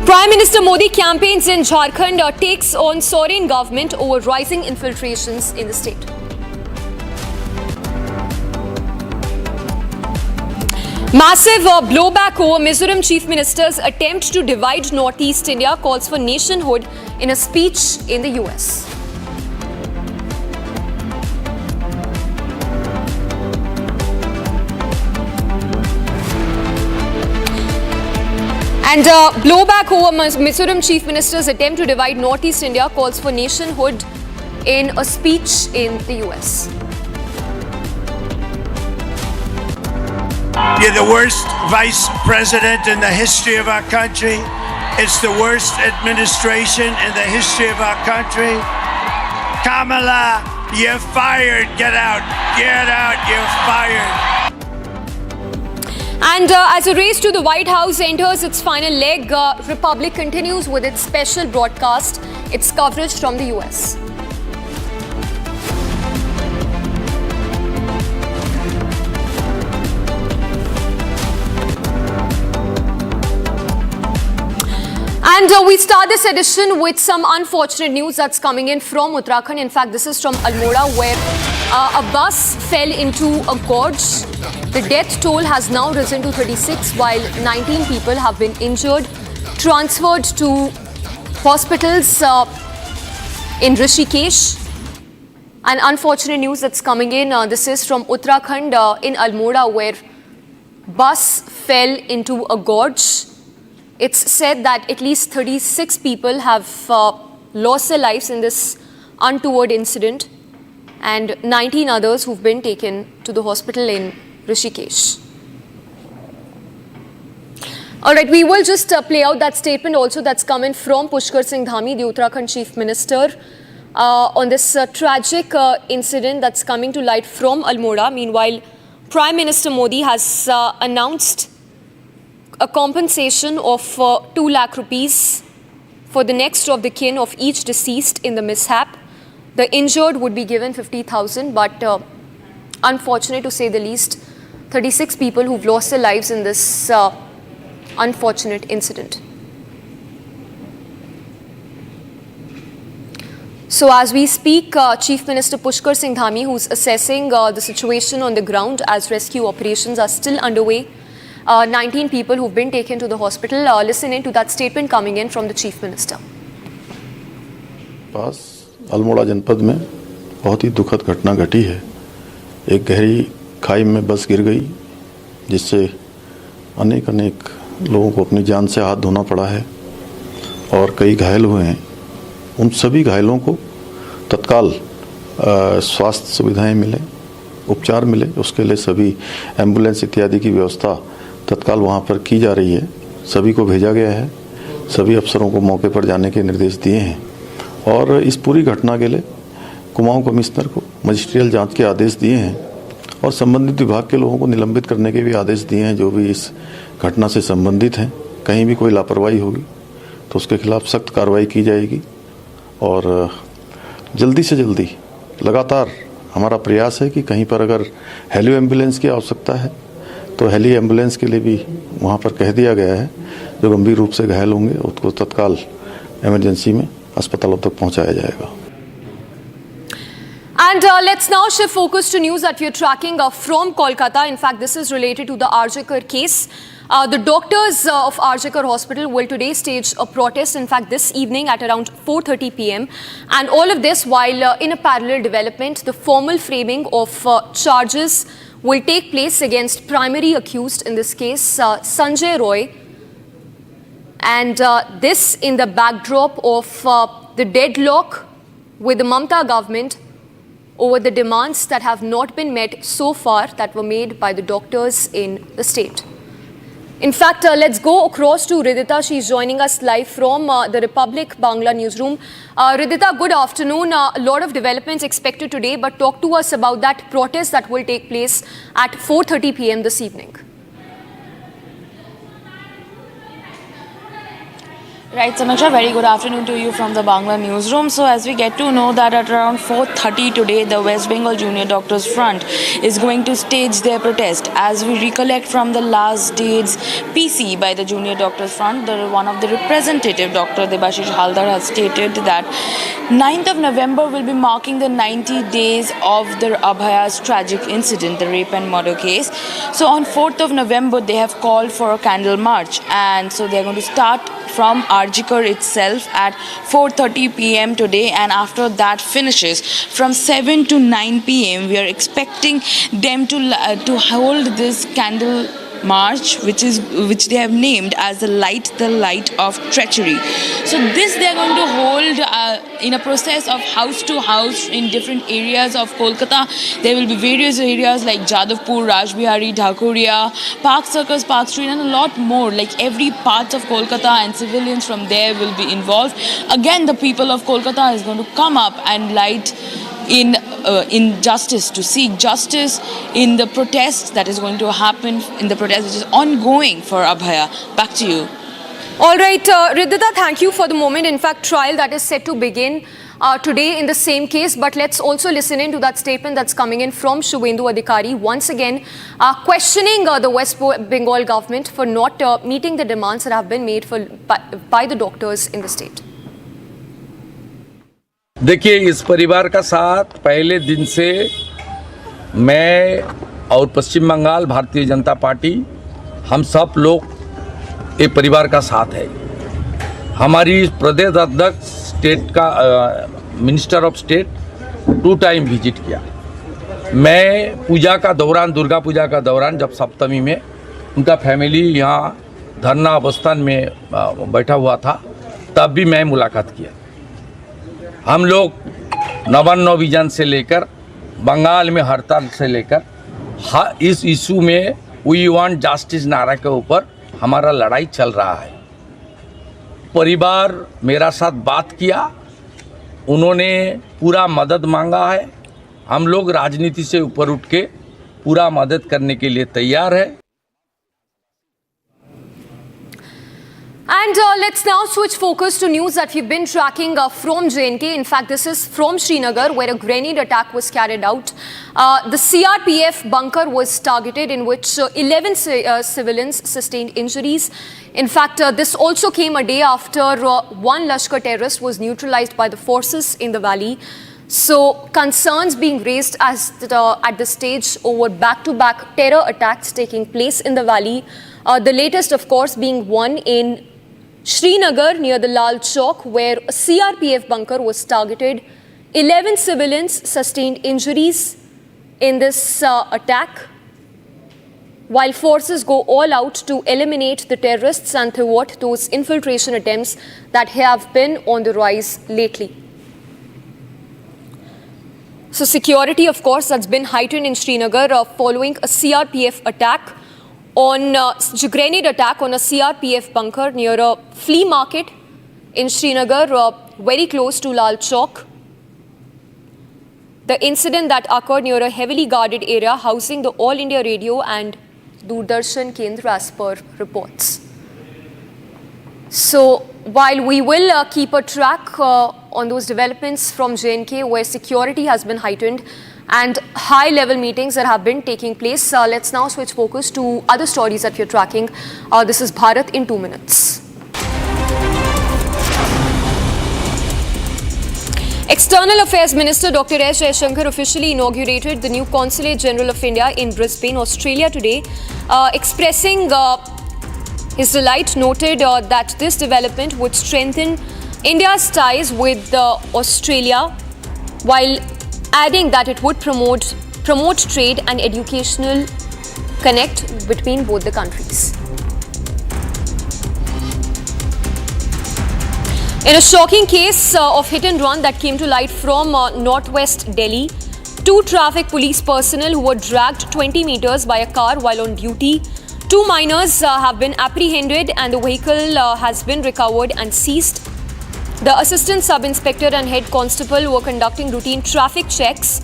Prime Minister Modi campaigns in Jharkhand takes on sovereign government over rising infiltrations in the state. Massive blowback over Mizoram Chief Minister's attempt to divide Northeast India, calls for nationhood in a speech in the US. And blowback over Mizoram Chief Minister's attempt to divide Northeast India, calls for nationhood in a speech in the US. You're the worst vice president in the history of our country. It's the worst administration in the history of our country. Kamala, you're fired. Get out. Get out. You're fired. And as a race to the White House enters its final leg, Republic continues with its special broadcast, its coverage from the US. And we start this edition with some unfortunate news that's coming in from Uttarakhand. In fact, this is from Almora, where a bus fell into a gorge. The death toll has now risen to 36, while 19 people have been injured, transferred to hospitals in Rishikesh. An unfortunate news that's coming in. This is from Uttarakhand in Almora, where bus fell into a gorge. It's said that at least 36 people have lost their lives in this untoward incident, and 19 others who've been taken to the hospital in Rishikesh. All right, we will just play out that statement also that's coming from Pushkar Singh Dhami, the Uttarakhand Chief Minister, on this tragic incident that's coming to light from Almora. Meanwhile, Prime Minister Modi has announced a compensation of 2 lakh rupees for the next of the kin of each deceased in the mishap. The injured would be given 50,000, but unfortunate to say the least, 36 people who've lost their lives in this unfortunate incident. So as we speak, Chief Minister Pushkar Singh Dhami, who's assessing the situation on the ground as rescue operations are still underway. 19 people who've been taken to the hospital. Listen in to that statement coming in from the Chief Minister. पास अल्मोड़ा जनपद में बहुत ही दुखद घटना घटी है। एक गहरी खाई में बस गिर गई, जिससे अनेक लोगों को अपनी जान से हाथ धोना पड़ा है और कई घायल हुए हैं। उन सभी घायलों को तत्काल स्वास्थ्य सुविधाएं मिले, उपचार मिले, उसके लिए सभी एम्बुलेंस इत्यादि की व्यवस्था तत्काल वहां पर की जा रही है। सभी को भेजा गया है, सभी अफसरों को मौके पर जाने के निर्देश दिए हैं और इस पूरी घटना के लिए कुमाऊं कमिश्नर को मजिस्ट्रियल जांच के आदेश दिए हैं और संबंधित विभाग के लोगों को निलंबित करने के भी आदेश दिए हैं जो भी इस घटना से संबंधित हैं। कहीं भी कोई लापरवाही होगी तो उसके खिलाफ सख्त कार्रवाई की जाएगी और जल्दी से जल्दी लगातार हमारा प्रयास है कि कहीं पर अगर हेली एम्बुलेंस की आवश्यकता है तो हेली एम्बुलेंस के लिए भी वहाँ पर कह दिया गया है। जो गंभीर रूप से घायल होंगे उसको तत्काल इमरजेंसी में अस्पतालों तक पहुँचाया जाएगा। And let's now shift focus to news that we are tracking from Kolkata. In fact, this is related to the Arjikar case. The doctors of Arjikar Hospital will today stage a protest, in fact, this evening at around 4:30 p.m. And all of this while in a parallel development, the formal framing of charges will take place against primary accused in this case, Sanjay Roy. And this in the backdrop of the deadlock with the Mamata government over the demands that have not been met so far that were made by the doctors in the state. In fact, let's go across to Ridhita. She's joining us live from the Republic Bangla newsroom. Ridhita, good afternoon. A lot of developments expected today, but talk to us about that protest that will take place at 4:30 p.m. this evening. Right, Samiksha, very good afternoon to you from the Bangla newsroom. So as we get to know that at around 4:30 today, the West Bengal Junior Doctors Front is going to stage their protest. As we recollect from the last date's PC by the Junior Doctors Front, one of the representative, Dr. Debashish Haldar, has stated that 9th of November will be marking the 90 days of the Abhaya's tragic incident, the rape and murder case. So on 4th of November, they have called for a candle march, and so they are going to start from Arjikar itself at 4:30 p.m. today, and after that finishes from 7 to 9 p.m. we are expecting them to hold this candle march, which they have named as the light of treachery. So this they are going to hold in a process of house to house in different areas of Kolkata. There will be various areas like Jadavpur, Rajbihari, Dhakuria, Park Circus, Park Street, and a lot more. Like every part of Kolkata, and civilians from there will be involved. Again, the people of Kolkata is going to come up and light in justice, to seek justice in the protest that is going to happen, in the protest which is ongoing for Abhaya. Back to you. All right, Ridhita, thank you for the moment. In fact, trial that is set to begin today in the same case, but let's also listen in to that statement that's coming in from Shubhendu Adhikari, once again questioning the West Bengal government for not meeting the demands that have been made by the doctors in the state. देखिए, इस परिवार का साथ पहले दिन से मैं और पश्चिम बंगाल भारतीय जनता पार्टी, हम सब लोग एक परिवार का साथ है। हमारी प्रदेश अध्यक्ष स्टेट का minister of state 2 time visit किया। मैं पूजा का दौरान, दुर्गा पूजा का दौरान, जब सप्तमी में उनका फैमिली यहाँ धरना अवस्थान में बैठा हुआ था, तब भी मैं मुलाकात किया। हम लोग नवान्न विजन से लेकर बंगाल में हड़ताल से लेकर इस इशू में वी वांट जस्टिस नारा के ऊपर हमारा लड़ाई चल रहा है। परिवार मेरा साथ बात किया, उन्होंने पूरा मदद मांगा है। हम लोग राजनीति से ऊपर उठ के पूरा मदद करने के लिए तैयार है। And let's now switch focus to news that we've been tracking from J&K. In fact, this is from Srinagar, where a grenade attack was carried out. The CRPF bunker was targeted, in which 11 civilians sustained injuries. In fact, this also came a day after one Lashkar terrorist was neutralized by the forces in the valley. So, concerns being raised at this stage over back-to-back terror attacks taking place in the valley. The latest, of course, being one in Srinagar near the Lal Chowk, where a CRPF bunker was targeted. 11 civilians sustained injuries in this attack, while forces go all out to eliminate the terrorists and thwart those infiltration attempts that have been on the rise lately. So security, of course, that's been heightened in Srinagar following a CRPF attack grenade attack on a CRPF bunker near a flea market in Srinagar, very close to Lal Chowk. The incident that occurred near a heavily guarded area housing the All India Radio and Doordarshan Kendra, as per reports. So while we will keep a track on those developments from J&K, where security has been heightened and high-level meetings that have been taking place, let's now switch focus to other stories that we're tracking. This is Bharat in 2 minutes. External Affairs Minister Dr. S. Jaishankar officially inaugurated the new Consulate General of India in Brisbane, Australia today, expressing his delight, noted that this development would strengthen India's ties with Australia, while adding that it would promote trade and educational connect between both the countries. In a shocking case of hit and run that came to light from northwest Delhi, 2 traffic police personnel who were dragged 20 meters by a car while on duty. 2 minors have been apprehended and the vehicle has been recovered and seized. The assistant sub-inspector and head constable were conducting routine traffic checks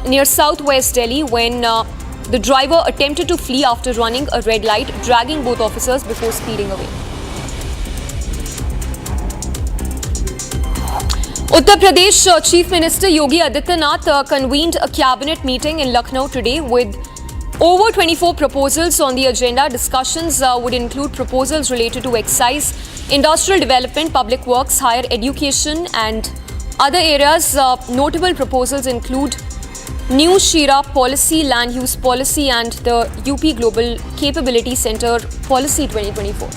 near southwest Delhi when the driver attempted to flee after running a red light, dragging both officers before speeding away. Uttar Pradesh Chief Minister Yogi Adityanath convened a cabinet meeting in Lucknow today with over 24 proposals on the agenda. Discussions would include proposals related to excise, industrial development, public works, higher education and other areas. Notable proposals include new Shira policy, land use policy and the UP Global Capability Center Policy 2024.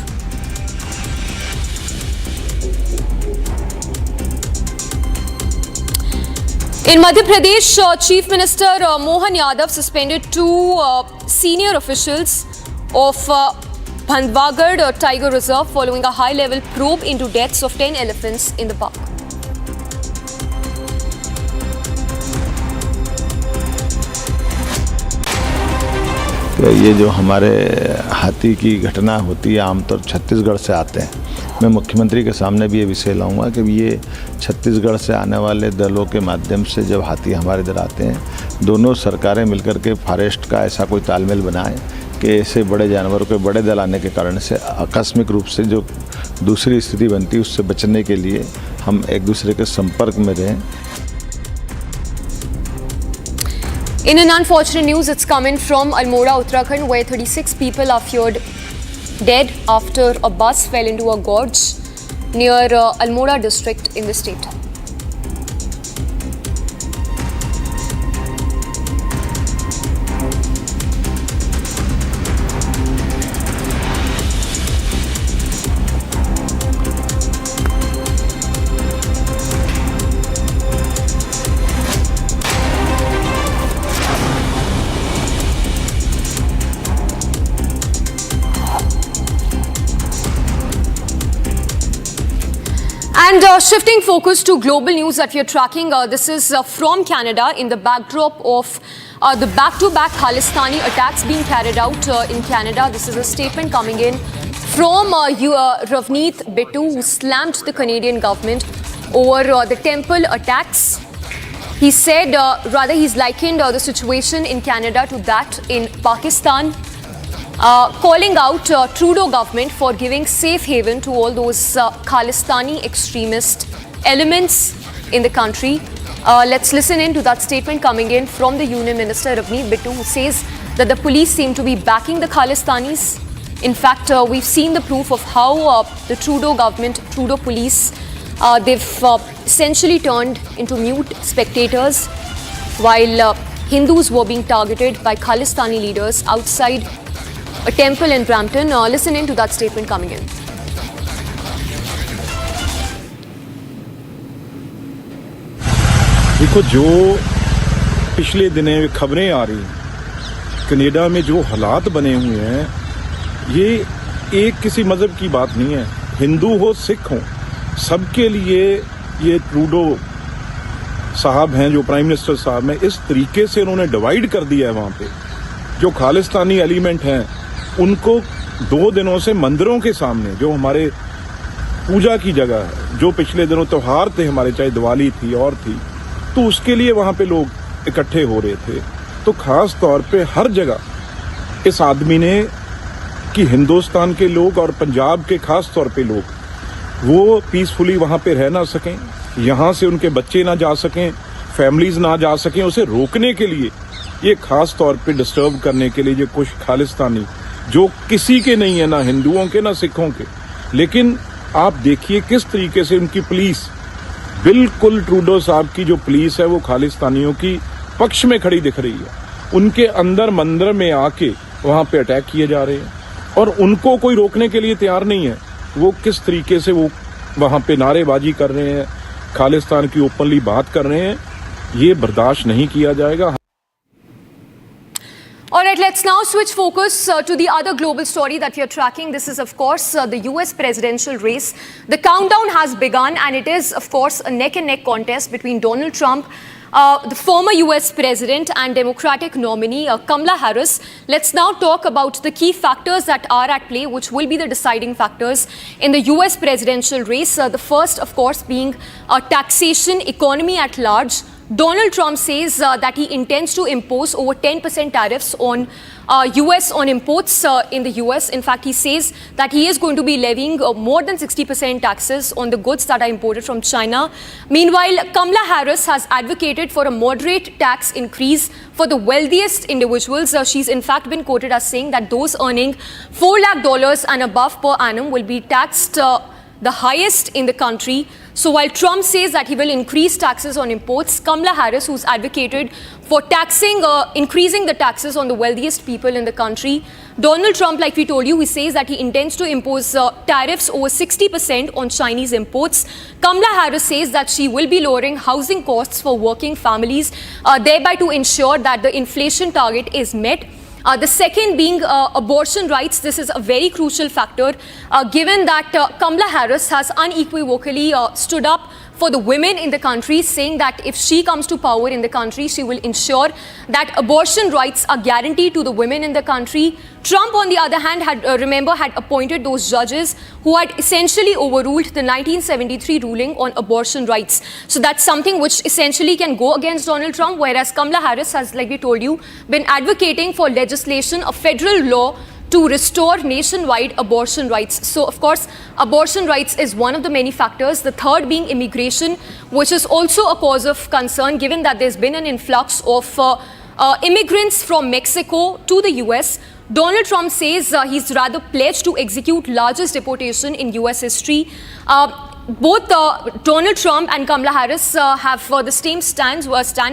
In Madhya Pradesh, Chief Minister Mohan Yadav suspended 2 senior officials of Bandhavgarh Tiger Reserve following a high-level probe into deaths of 10 elephants in the park. ये जो हमारे हाथी की घटना होती है आमतौर छत्तीसगढ़ से आते हैं। मैं मुख्यमंत्री के सामने भी ये विषय लाऊंगा कि ये छत्तीसगढ़ से आने वाले दलों के माध्यम से जब हाथी हमारे इधर आते हैं, दोनों सरकारें मिलकर के फॉरेस्ट का ऐसा कोई तालमेल बनाएं कि ऐसे बड़े जानवरों के बड़े दल आने के कारण से आकस्मिक रूप से जो दूसरी स्थिति बनती है उससे बचने के लिए हम एक दूसरे के संपर्क में रहें। In an unfortunate news, it's coming from Almora, Uttarakhand, where 36 people are feared dead after a bus fell into a gorge near Almora district in the state. And shifting focus to global news that we are tracking, this is from Canada in the backdrop of the back-to-back Khalistani attacks being carried out in Canada. This is a statement coming in from Rajnath, who slammed the Canadian government over the temple attacks. He said, he's likened the situation in Canada to that in Pakistan. calling out Trudeau government for giving safe haven to all those Khalistani extremist elements in the country. Let's listen in to that statement coming in from the Union Minister Ravneet Bittu, who says that the police seem to be backing the Khalistanis. In fact, we've seen the proof of how the Trudeau government, Trudeau police, they've essentially turned into mute spectators while Hindus were being targeted by Khalistani leaders outside a temple in Brampton. Listen in to that statement coming in. देखो, जो पिछले दिनों खबरें आ रही Canada में जो हालात बने हुए हैं, ये एक किसी मजहब की बात नहीं है। हिंदू हो, सिख हो, सबके लिए ये ट्रूडो साहब हैं, जो प्राइम मिनिस्टर साहब हैं, इस तरीके से उन्होंने डिवाइड कर दिया है। वहाँ पे जो खालिस्तानी एलिमेंट हैं, उनको 2 दिनों से मंदिरों के सामने, जो हमारे पूजा की जगह है, जो पिछले दिनों त्योहार थे हमारे, चाहे दिवाली थी और थी, तो उसके लिए वहाँ पे लोग इकट्ठे हो रहे थे। तो खास तौर पे हर जगह इस आदमी ने कि हिंदुस्तान के लोग और पंजाब के खास तौर पे लोग वो पीसफुली वहाँ पे रह ना सकें, यहाँ से उनके बच्चे ना जा सकें, फैमिलीज ना जा सकें, उसे रोकने के लिए ये खास तौर पे डिस्टर्ब करने के लिए ये कुछ खालिस्तानी, जो किसी के नहीं है, ना हिंदुओं के ना सिखों के, लेकिन आप देखिए किस तरीके से उनकी पुलिस, बिल्कुल ट्रूडो साहब की जो पुलिस है वो खालिस्तानियों की पक्ष में खड़ी दिख रही है। उनके अंदर मंदिर में आके वहां पे अटैक किए जा रहे हैं और उनको कोई रोकने के लिए तैयार नहीं है। वो किस तरीके से वो वहां पे नारेबाजी कर रहे हैं, खालिस्तान की ओपनली बात कर रहे हैं, ये बर्दाश्त नहीं किया जाएगा। All right, let's now switch focus to the other global story that we are tracking. This is, of course, the US presidential race. The countdown has begun, and it is, of course, a neck-and-neck contest between Donald Trump, the former US president, and Democratic nominee Kamala Harris. Let's now talk about the key factors that are at play, which will be the deciding factors in the US presidential race. The first, of course, being taxation, economy at large. Donald Trump says that he intends to impose over 10% tariffs on US on imports in the US. In fact, he says that he is going to be levying more than 60% taxes on the goods that are imported from China. Meanwhile, Kamala Harris has advocated for a moderate tax increase for the wealthiest individuals. She's in fact been quoted as saying that those earning $4 lakh and above per annum will be taxed the highest in the country. So while Trump says that he will increase taxes on imports, Kamala Harris, who's advocated for increasing the taxes on the wealthiest people in the country, Donald Trump, like we told you, he says that he intends to impose tariffs over 60% on Chinese imports. Kamala Harris says that she will be lowering housing costs for working families, thereby to ensure that the inflation target is met. The second being abortion rights. This is a very crucial factor given that Kamala Harris has unequivocally stood up for the women in the country, saying that if she comes to power in the country, she will ensure that abortion rights are guaranteed to the women in the country. Trump, on the other hand, had appointed those judges who had essentially overruled the 1973 ruling on abortion rights. So that's something which essentially can go against Donald Trump, whereas Kamala Harris has, like we told you, been advocating for legislation, a federal law to restore nationwide abortion rights. So, of course, abortion rights is one of the many factors. The third being immigration, which is also a cause of concern given that there's been an influx of immigrants from Mexico to the US. Donald Trump says he's rather pledged to execute largest deportation in US history. Both Donald Trump and Kamala Harris have the same stand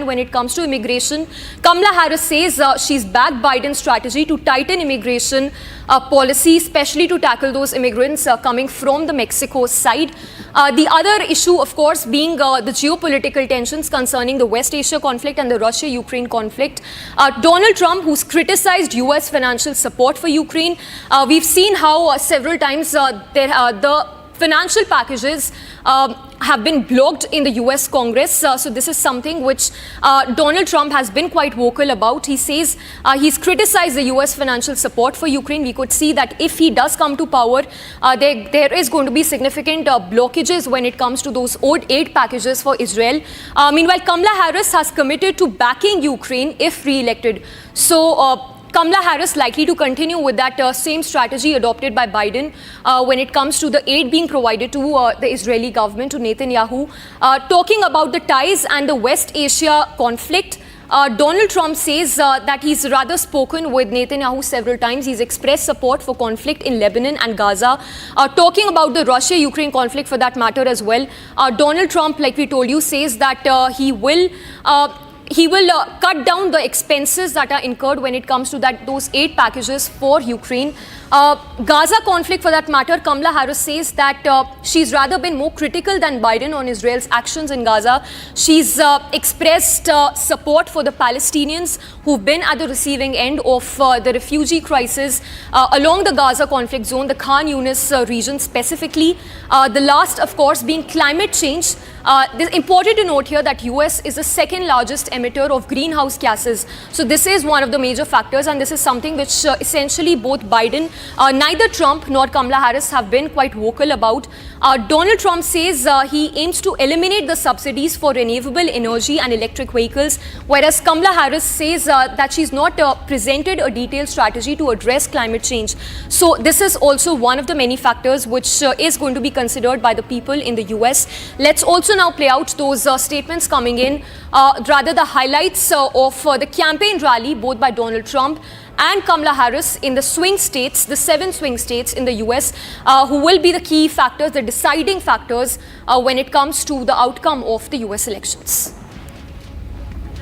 when it comes to immigration. Kamala Harris says she's backed Biden's strategy to tighten immigration policy, especially to tackle those immigrants coming from the Mexico side. The other issue, of course, being the geopolitical tensions concerning the West Asia conflict and the Russia-Ukraine conflict. Donald Trump, who's criticized US financial support for Ukraine, we've seen how several times the financial packages have been blocked in the US Congress. So this is something which Donald Trump has been quite vocal about. He says he's criticized the US financial support for Ukraine. We could see that if he does come to power, there is going to be significant blockages when it comes to those aid packages for Israel. Meanwhile, Kamala Harris has committed to backing Ukraine if re-elected. So Kamala Harris likely to continue with that same strategy adopted by Biden when it comes to the aid being provided to the Israeli government, to Netanyahu. Talking about the ties and the West Asia conflict, Donald Trump says that he's rather spoken with Netanyahu several times. He's expressed support for conflict in Lebanon and Gaza. Talking about the Russia-Ukraine conflict for that matter as well, Donald Trump, like we told you, says that he will cut down the expenses that are incurred when it comes to those aid packages for Ukraine. Gaza conflict for that matter, Kamala Harris says that she's rather been more critical than Biden on Israel's actions in Gaza. She's expressed support for the Palestinians who've been at the receiving end of the refugee crisis along the Gaza conflict zone, the Khan Yunis region specifically. The last, of course, being climate change. It's important to note here that US is the second largest emitter of greenhouse gases. So this is one of the major factors, and this is something which essentially both Biden, neither Trump nor Kamala Harris have been quite vocal about. Donald Trump says he aims to eliminate the subsidies for renewable energy and electric vehicles, whereas Kamala Harris says that she's not presented a detailed strategy to address climate change. So this is also one of the many factors which is going to be considered by the people in the US. Let's also now play out those statements coming in, rather the highlights of the campaign rally both by Donald Trump and Kamala Harris in the swing states, the 7 swing states in the US, who will be the key factors, the deciding factors when it comes to the outcome of the US elections.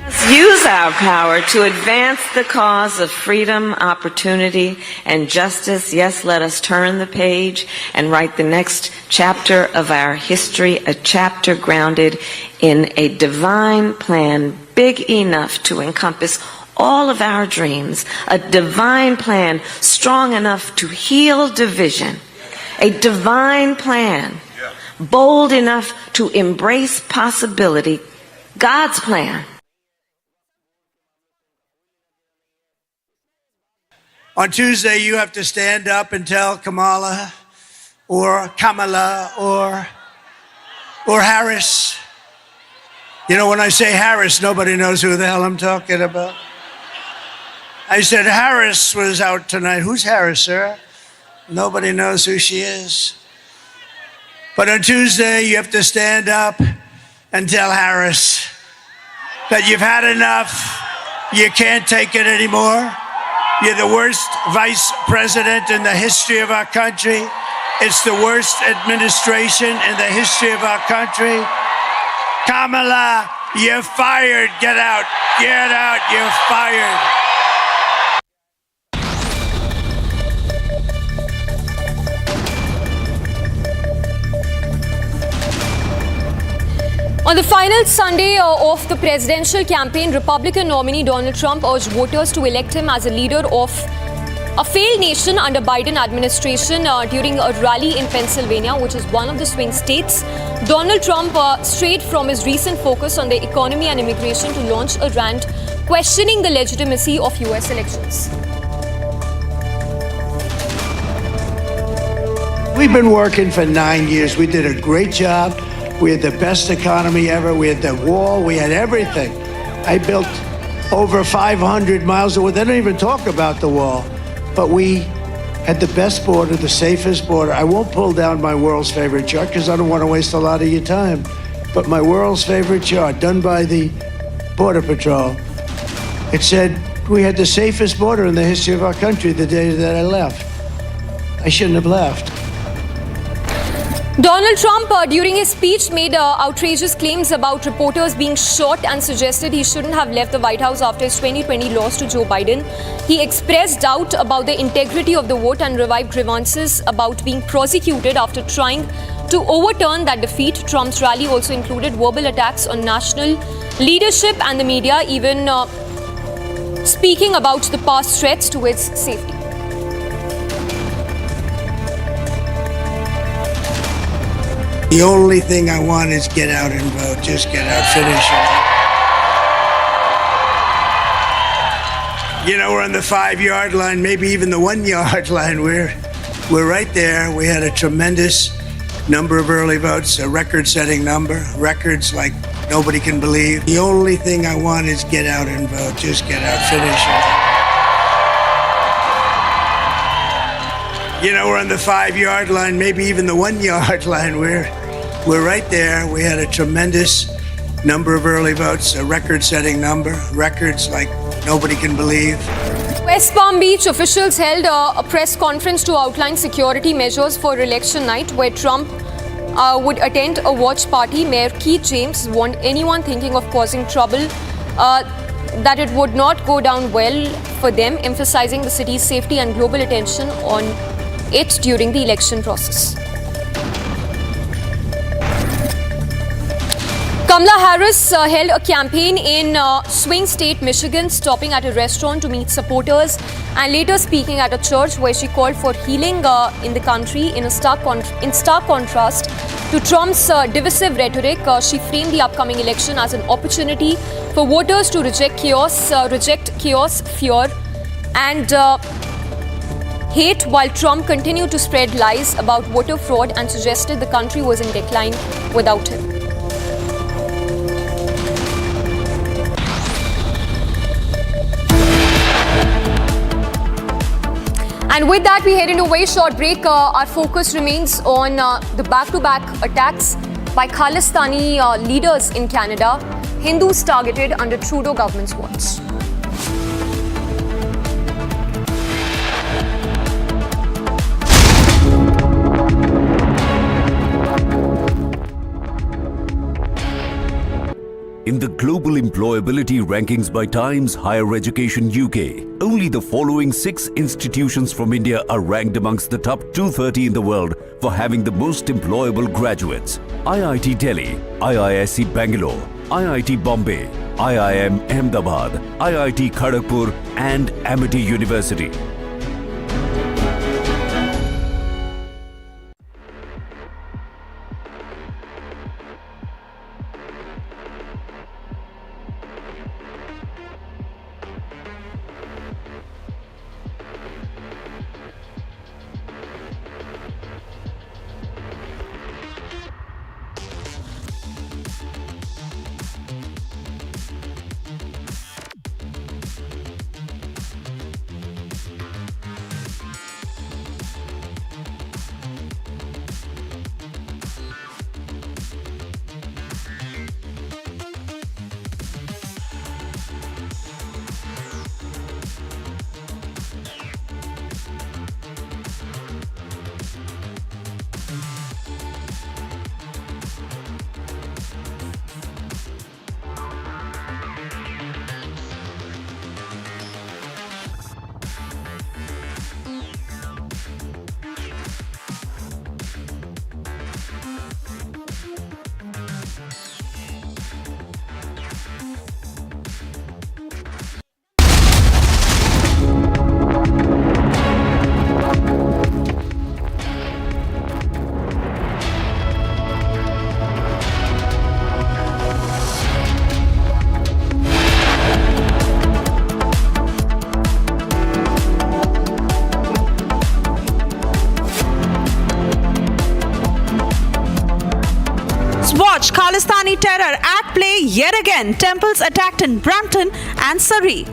Let's use our power to advance the cause of freedom, opportunity, and justice. Yes, let us turn the page and write the next chapter of our history, a chapter grounded in a divine plan big enough to encompass all of our dreams, a divine plan strong enough to heal division, a divine plan bold enough to embrace possibility, God's plan. On Tuesday, you have to stand up and tell Kamala or Harris. You know, when I say Harris, nobody knows who the hell I'm talking about. I said Harris was out tonight. Who's Harris, sir? Nobody knows who she is. But on Tuesday, you have to stand up and tell Harris that you've had enough. You can't take it anymore. You're the worst vice president in the history of our country. It's the worst administration in the history of our country. Kamala, you're fired. Get out. Get out. You're fired. On the final Sunday of the presidential campaign, Republican nominee Donald Trump urged voters to elect him as a leader of a failed nation under Biden administration during a rally in Pennsylvania, which is one of the swing states. Donald Trump strayed from his recent focus on the economy and immigration to launch a rant questioning the legitimacy of US elections. We've been working for 9 years. We did a great job. We had the best economy ever. We had the wall. We had everything. I built over 500 miles of wall. They don't even talk about the wall. But we had the best border, the safest border. I won't pull down my world's favorite chart because I don't want to waste a lot of your time. But my world's favorite chart, done by the Border Patrol, it said we had the safest border in the history of our country the day that I left. I shouldn't have left. Donald Trump, during his speech, made outrageous claims about reporters being shot and suggested he shouldn't have left the White House after his 2020 loss to Joe Biden. He expressed doubt about the integrity of the vote and revived grievances about being prosecuted after trying to overturn that defeat. Trump's rally also included verbal attacks on national leadership and the media, even speaking about the past threats to its safety. The only thing I want is get out and vote. Just get out, finish it. You know, we're on the 5-yard line, maybe even the 1-yard line. We're right there. We had a tremendous number of early votes, a record-setting number, records like nobody can believe. The only thing I want is get out and vote. Just get out, finish it. we're on the 5-yard line, maybe even the 1-yard line. We're right there. We had a tremendous number of early votes, a record-setting number, records like nobody can believe. West Palm Beach officials held a press conference to outline security measures for election night, where Trump would attend a watch party. Mayor Keith James warned anyone thinking of causing trouble that it would not go down well for them, emphasizing the city's safety and global attention on it during the election process. Kamala Harris held a campaign in swing state Michigan, stopping at a restaurant to meet supporters and later speaking at a church where she called for healing in the country. In stark contrast to Trump's divisive rhetoric, she framed the upcoming election as an opportunity for voters to reject chaos, fear and hate, while Trump continued to spread lies about voter fraud and suggested the country was in decline without him. And with that, we head into a very short break. Our focus remains on the back-to-back attacks by Khalistani leaders in Canada, Hindus targeted under Trudeau government's watch. In the global employability rankings by Times Higher Education UK, only the following 6 institutions from India are ranked amongst the top 230 in the world for having the most employable graduates: IIT Delhi, IISc Bangalore, IIT Bombay, IIM Ahmedabad, IIT Kharagpur and Amity University. Watch Khalistani terror at play yet again. Temples attacked in Brampton and Surrey.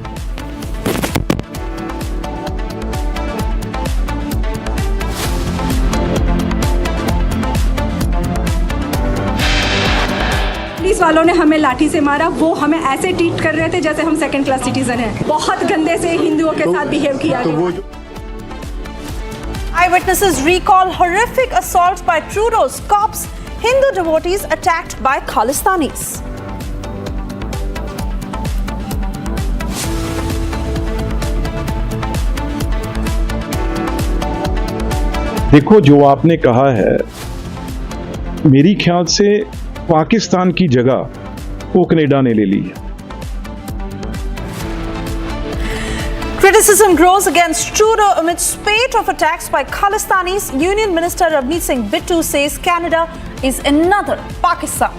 Police वालों ने हमें लाठी से मारा, वो हमें ऐसे treat कर रहे थे जैसे हम सेकंड क्लास सिटीजन हैं। बहुत गंदे से हिंदुओं के साथ बिहेव किया गया। Eyewitnesses recall horrific assault by Trudeau's cops. Hindu devotees attacked by Khalistanis. देखो, जो आपने कहा है, मेरी ख्याल से पाकिस्तान की जगह वो कनाडा ने ले ली है। Criticism grows against Trudeau amid spate of attacks by Khalistanis. Union Minister Rajnath Singh Bittu says Canada is another Pakistan.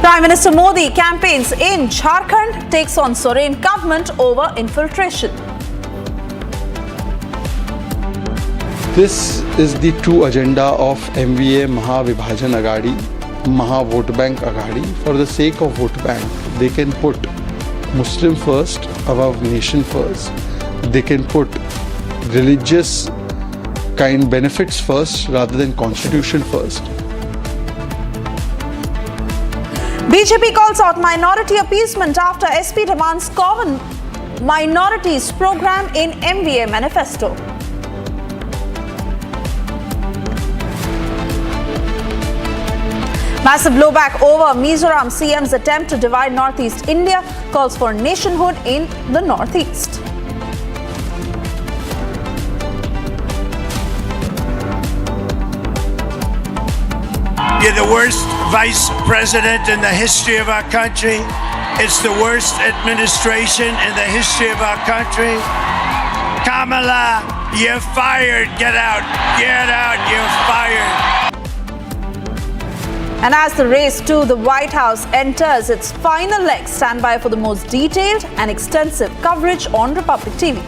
Prime Minister Modi campaigns in Jharkhand, takes on Soren government over infiltration. This is the true agenda of MVA Mahavibhajan Agadi, Maha Vote Bank Agadi. For the sake of vote bank, they can put Muslim first above nation first. They can put religious kind benefits first rather than constitution first. BJP calls out minority appeasement after SP demands common minorities program in MVA manifesto. Massive blowback over Mizoram CM's attempt to divide Northeast India, calls for nationhood in the Northeast. You're the worst vice president in the history of our country. It's the worst administration in the history of our country. Kamala, you're fired. Get out. Get out. You're fired. And as the race to the White House enters its final leg, stand by for the most detailed and extensive coverage on Republic TV.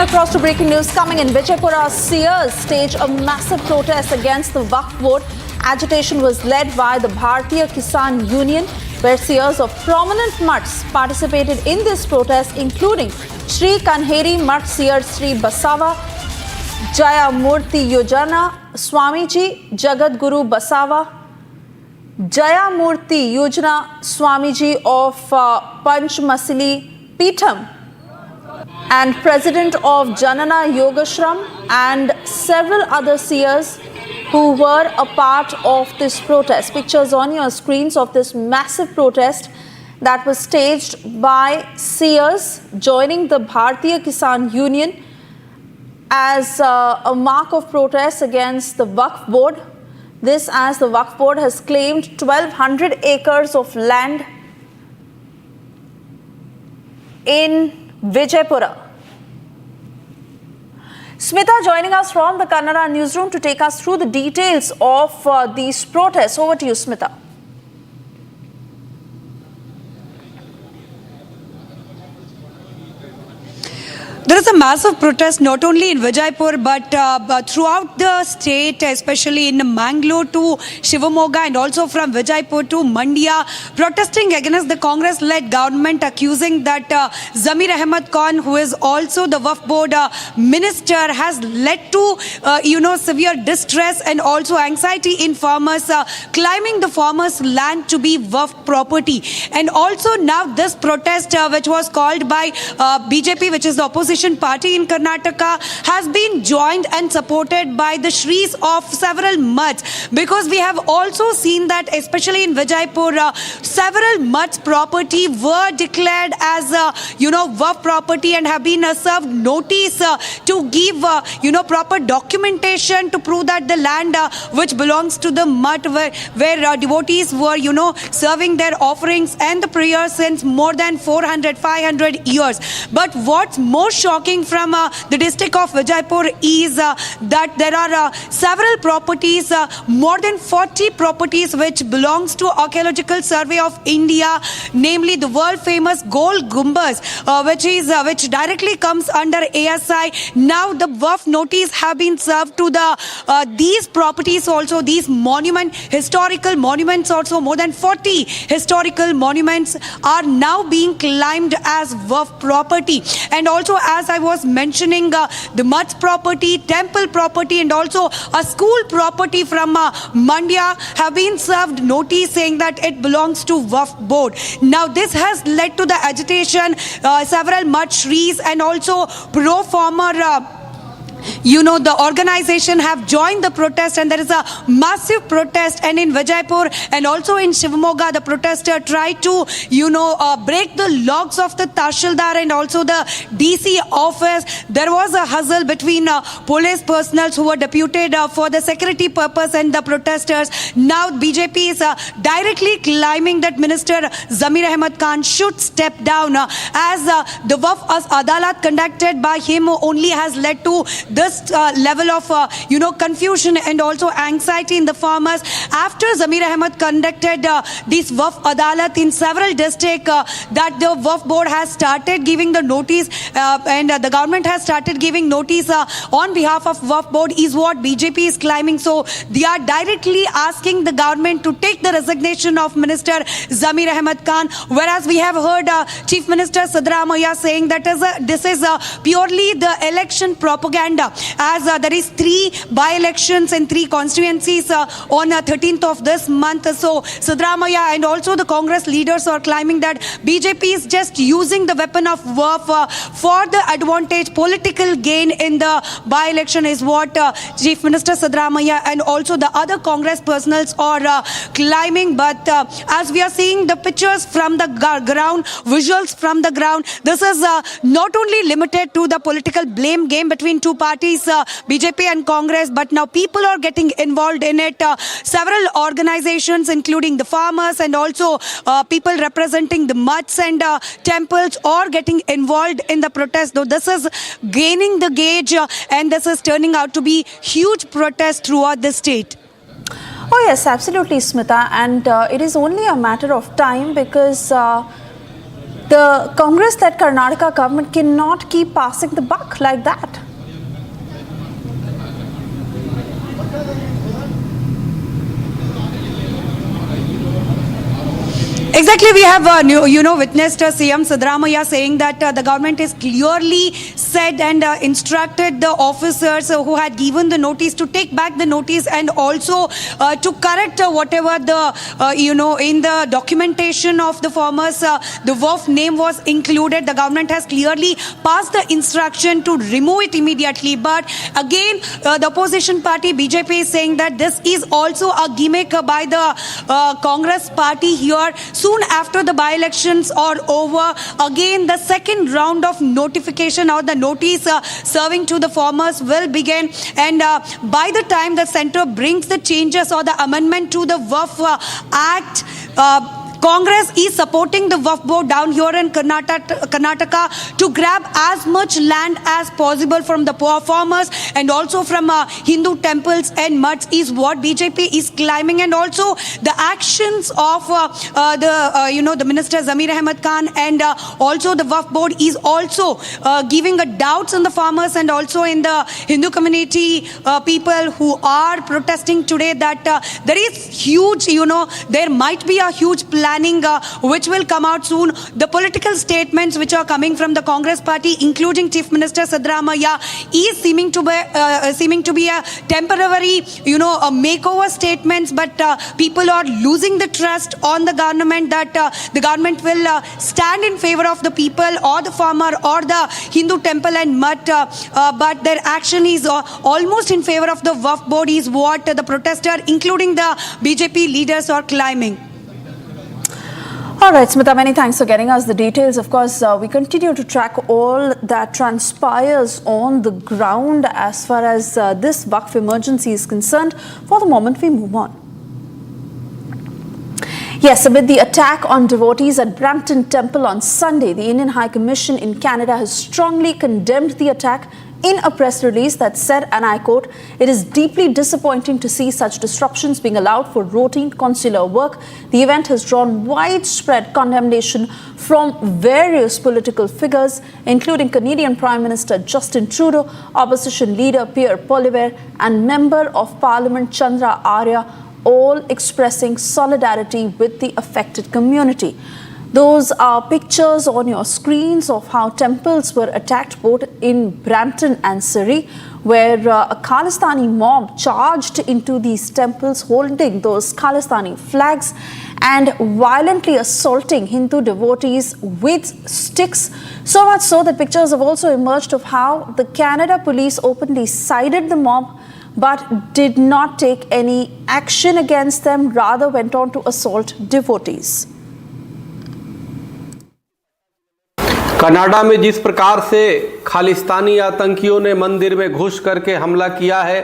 Across to breaking news coming in. Vijaypura seers stage a massive protest against the Waqf board. Agitation was led by the Bharatiya Kisan Union, where seers of prominent mutts participated in this protest, including Sri Kanheri Mutt seer Sri Basava, Jaya Murti Yojana Swamiji, Jagat Guru Basava, Jaya Murti Yojana Swamiji of Panchmasili Peetham, and president of Janana Yogashram, and several other seers who were a part of this protest. Pictures on your screens of this massive protest that was staged by seers joining the Bharatiya Kisan Union as a mark of protest against the Waqf board. This as the Waqf board has claimed 1,200 acres of land in Vijaypura. Smita joining us from the Kannada newsroom to take us through the details of these protests. Over to you, Smita. There is a massive protest not only in Vijaypur but throughout the state, especially in Mangalore to Shivamogga and also from Vijaypur to Mandya, protesting against the Congress-led government, accusing that Zamir Ahmed Khan, who is also the Waqf board minister, has led to severe distress and also anxiety in farmers, claiming the farmers' land to be Waqf property. And also now this protest, which was called by BJP, which is the opposition party in Karnataka, has been joined and supported by the Shris of several mutts, because we have also seen that especially in Vijaypur, several mutts property were declared as Waqf property and have been served notice to give proper documentation to prove that the land which belongs to the mutt, where devotees were serving their offerings and the prayers since more than 400-500 years. But what's more shocking from the district of Vijaypur is that there are several properties, more than 40 properties which belongs to Archaeological Survey of India, namely the world famous Gol Gumbaz, which directly comes under ASI. Now the Waqf notice have been served to these properties also, these historical monuments also. More than 40 historical monuments are now being claimed as Waqf property. And also, as I was mentioning, the mutt property, temple property and also a school property from Mandya have been served notice saying that it belongs to Waqf board. Now this has led to the agitation, several mutt shris and also pro-farmer the organization have joined the protest, and there is a massive protest. And in Vijaypur and also in Shivamogga, the protester tried to, break the locks of the Tahsildar and also the DC office. There was a hustle between police personnel who were deputed for the security purpose and the protesters. Now BJP is directly claiming that Minister Zamir Ahmed Khan should step down as the Waqf Adalat conducted by him only has led to this level of confusion and also anxiety in the farmers. After Zamir Ahmed conducted this Waqf Adalat in several districts, that the Waqf board has started giving the notice and the government has started giving notice on behalf of Waqf board is what BJP is claiming. So they are directly asking the government to take the resignation of Minister Zamir Ahmed Khan, whereas we have heard Chief Minister Siddaramaiah saying that this is purely the election propaganda, as there is 3 by-elections in 3 constituencies on 13th of this month. So Siddaramaiah and also the Congress leaders are claiming that BJP is just using the weapon of Waqf for the advantage, political gain in the by-election is what Chief Minister Siddaramaiah and also the other Congress personals are claiming. But as we are seeing the pictures from the ground, visuals from the ground, this is not only limited to the political blame game between 2 parties, BJP and Congress, but now people are getting involved in it. Several organizations, including the farmers and also people representing the mutts and temples, are getting involved in the protest. Though this is gaining the gauge and this is turning out to be huge protest throughout the state. Oh yes, absolutely, Smita, and it is only a matter of time because the Congress-led Karnataka government cannot keep passing the buck like that. Exactly, we have witnessed CM Siddaramaiah saying that the government is clearly said and instructed the officers who had given the notice to take back the notice and also to correct whatever the in the documentation of the farmers the Waqf name was included. The government has clearly passed the instruction to remove it immediately. But again, the opposition party BJP is saying that this is also a gimmick by the Congress party here. Soon after the by-elections are over, again the second round of notification or the notice serving to the farmers will begin, and by the time the centre brings the changes or the amendment to the Waqf Act, Congress is supporting the Waqf board down here in Karnataka to grab as much land as possible from the poor farmers and also from Hindu temples and mutts is what BJP is claiming. And also the actions of the Minister Zamir Ahmed Khan and also the Waqf board is also giving a doubts in the farmers and also in the Hindu community people who are protesting today that there is huge, there might be a huge planning which will come out soon. The political statements which are coming from the Congress party, including Chief Minister Siddaramaiah, is seeming to be a temporary, a makeover statements. But people are losing the trust on the government that the government will stand in favor of the people or the farmer or the Hindu temple and mutt. But their action is almost in favor of the Waqf board is what the protester, including the BJP leaders, are claiming. All right, Smita, many thanks for getting us the details. Of course, we continue to track all that transpires on the ground as far as this Waqf emergency is concerned. For the moment, we move on. Yes, amid the attack on devotees at Brampton Temple on Sunday, the Indian High Commission in Canada has strongly condemned the attack in a press release that said, and I quote, "It is deeply disappointing to see such disruptions being allowed for routine consular work. The event has drawn widespread condemnation from various political figures, including Canadian Prime Minister Justin Trudeau, Opposition Leader Pierre Poilievre, and Member of Parliament Chandra Arya, all expressing solidarity with the affected community." Those are pictures on your screens of how temples were attacked both in Brampton and Surrey. where a Khalistani mob charged into these temples holding those Khalistani flags and violently assaulting Hindu devotees with sticks. So much so that pictures have also emerged of how the Canada police openly sided the mob but did not take any action against them, rather went on to assault devotees. Canada में जिस प्रकार से खालिस्तानी आतंकियों ने मंदिर में घुस करके हमला किया है,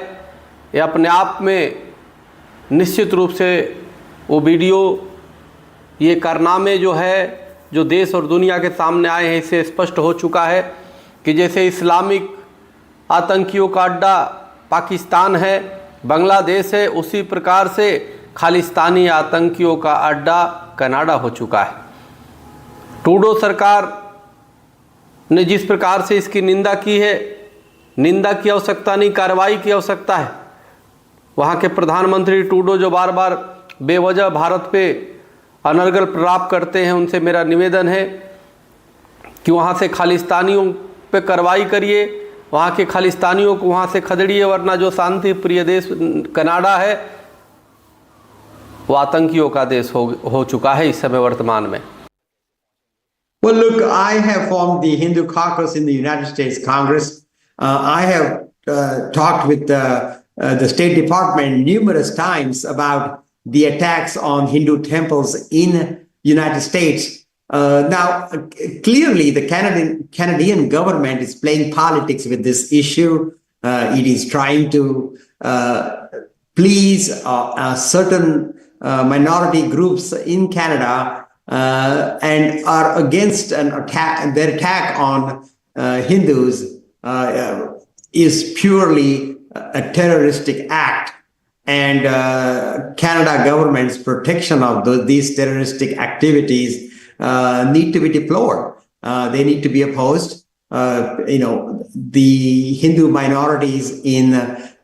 ये अपने आप में निश्चित रूप से वो वीडियो, ये कारनामे जो है जो देश और दुनिया के सामने आए हैं, इससे स्पष्ट हो चुका है कि जैसे इस्लामिक आतंकियों का अड्डा पाकिस्तान है, बांग्लादेश है, उसी प्रकार से खालिस्तानी आतंकियों का अड्डा कनाडा हो चुका है। ट्रूडो सरकार ने जिस प्रकार से इसकी निंदा की है, निंदा की आवश्यकता नहीं, कार्रवाई की आवश्यकता है। वहाँ के प्रधानमंत्री ट्रूडो जो बार बार बेवजह भारत पे अनर्गल प्रलाप करते हैं, उनसे मेरा निवेदन है कि वहाँ से खालिस्तानियों पे कार्रवाई करिए, वहाँ के खालिस्तानियों को वहाँ से खदेड़िए, वरना जो शांति प्रिय देश कनाडा है वो आतंकियों का देश हो चुका है इस समय वर्तमान में। Well, look, I have formed the Hindu caucus in the United States Congress. I have talked with the State Department numerous times about the attacks on Hindu temples in United States. Now, clearly, the Canadian government is playing politics with this issue. It is trying to please certain minority groups in Canada and are against their attack on Hindus is purely a terroristic act, and Canada government's protection of these terroristic activities need to be deplored. They need to be opposed. The Hindu minorities in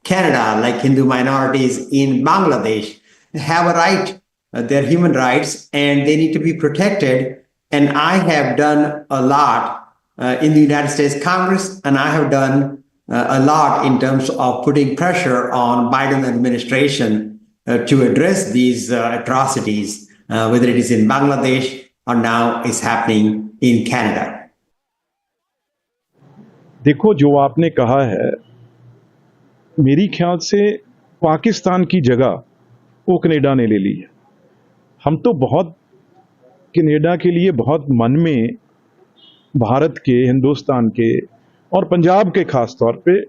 Canada, like Hindu minorities in Bangladesh, have a right. They're human rights, and they need to be protected. And I have done a lot in the United States Congress, and I have done a lot in terms of putting pressure on Biden administration to address these atrocities, whether it is in Bangladesh or now is happening in Canada. देखो, जो आपने कहा है, मेरी ख्याल से पाकिस्तान की जगह वो कनाडा ने ले ली है। हम तो बहुत कनाडा के लिए बहुत मन में भारत के, हिंदुस्तान के और पंजाब के खास तौर पे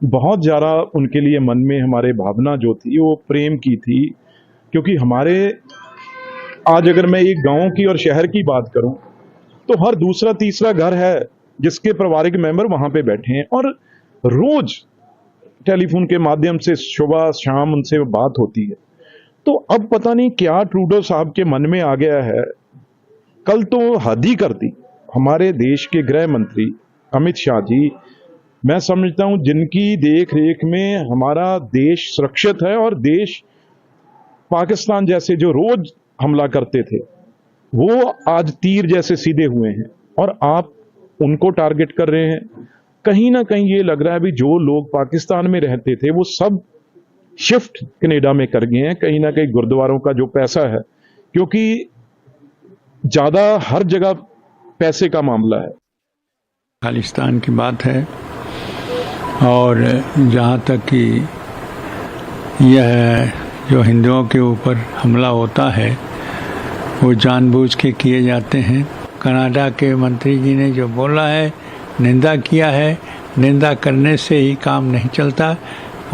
बहुत ज़्यादा उनके लिए मन में हमारे भावना जो थी वो प्रेम की थी, क्योंकि हमारे आज अगर मैं एक गांव की और शहर की बात करूं तो हर दूसरा तीसरा घर है जिसके पारिवारिक मेंबर वहां पे बैठे हैं और रोज टेलीफोन के माध्यम से सुबह शाम उनसे बात होती है। तो अब पता नहीं क्या ट्रूडो साहब के मन में आ गया है। कल तो हद ही कर दी हमारे देश के गृह मंत्री अमित शाह जी, मैं समझता हूं जिनकी देख रेख में हमारा देश सुरक्षित है और देश पाकिस्तान जैसे जो रोज हमला करते थे वो आज तीर जैसे सीधे हुए हैं और आप उनको टारगेट कर रहे हैं। कहीं ना कहीं ये लग रहा है भी जो लोग पाकिस्तान में रहते थे वो सब शिफ्ट कनाडा में कर गए हैं, कहीं ना कहीं गुरुद्वारों का जो पैसा है, क्योंकि ज्यादा हर जगह पैसे का मामला है। खालिस्तान की बात है और जहाँ तक कि यह जो हिंदुओं के ऊपर हमला होता है वो जानबूझ के किए जाते हैं। कनाडा के मंत्री जी ने जो बोला है, निंदा किया है, निंदा करने से ही काम नहीं चलता,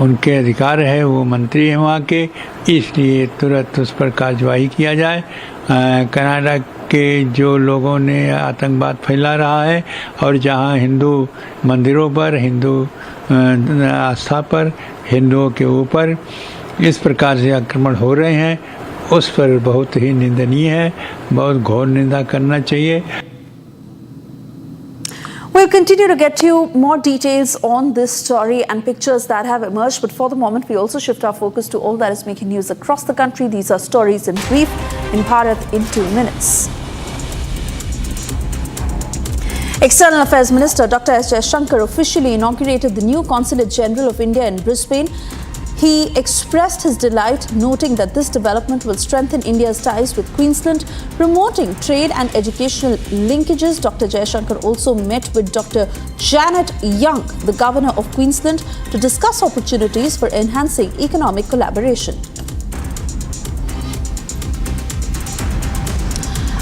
उनके अधिकार है, वो मंत्री हैं वहाँ के, इसलिए तुरंत उस पर कार्रवाई किया जाए। कनाडा के जो लोगों ने आतंकवाद फैला रहा है और जहाँ हिंदू मंदिरों पर, हिंदू आस्था पर, हिंदुओं के ऊपर इस प्रकार से आक्रमण हो रहे हैं, उस पर बहुत ही निंदनीय है, बहुत घोर निंदा करना चाहिए। We'll continue to get you more details on this story and pictures that have emerged, but for the moment we also shift our focus to all that is making news across the country. These are stories in brief in Bharat in 2 minutes. External Affairs Minister Dr. S. Jaishankar officially inaugurated the new Consulate General of India in Brisbane. He expressed his delight, noting that this development will strengthen India's ties with Queensland, promoting trade and educational linkages. Dr. Jaishankar also met with Dr. Janet Young, the Governor of Queensland, to discuss opportunities for enhancing economic collaboration.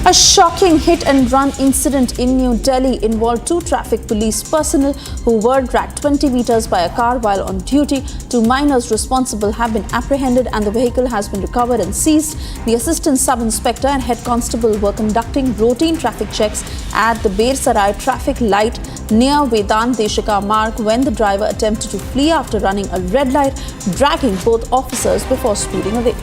A shocking hit-and-run incident in New Delhi involved 2 traffic police personnel who were dragged 20 meters by a car while on duty. 2 minors responsible have been apprehended and the vehicle has been recovered and seized. The assistant sub-inspector and head constable were conducting routine traffic checks at the Bersarai traffic light near Vedant Deshika Marg when the driver attempted to flee after running a red light, dragging both officers before speeding away.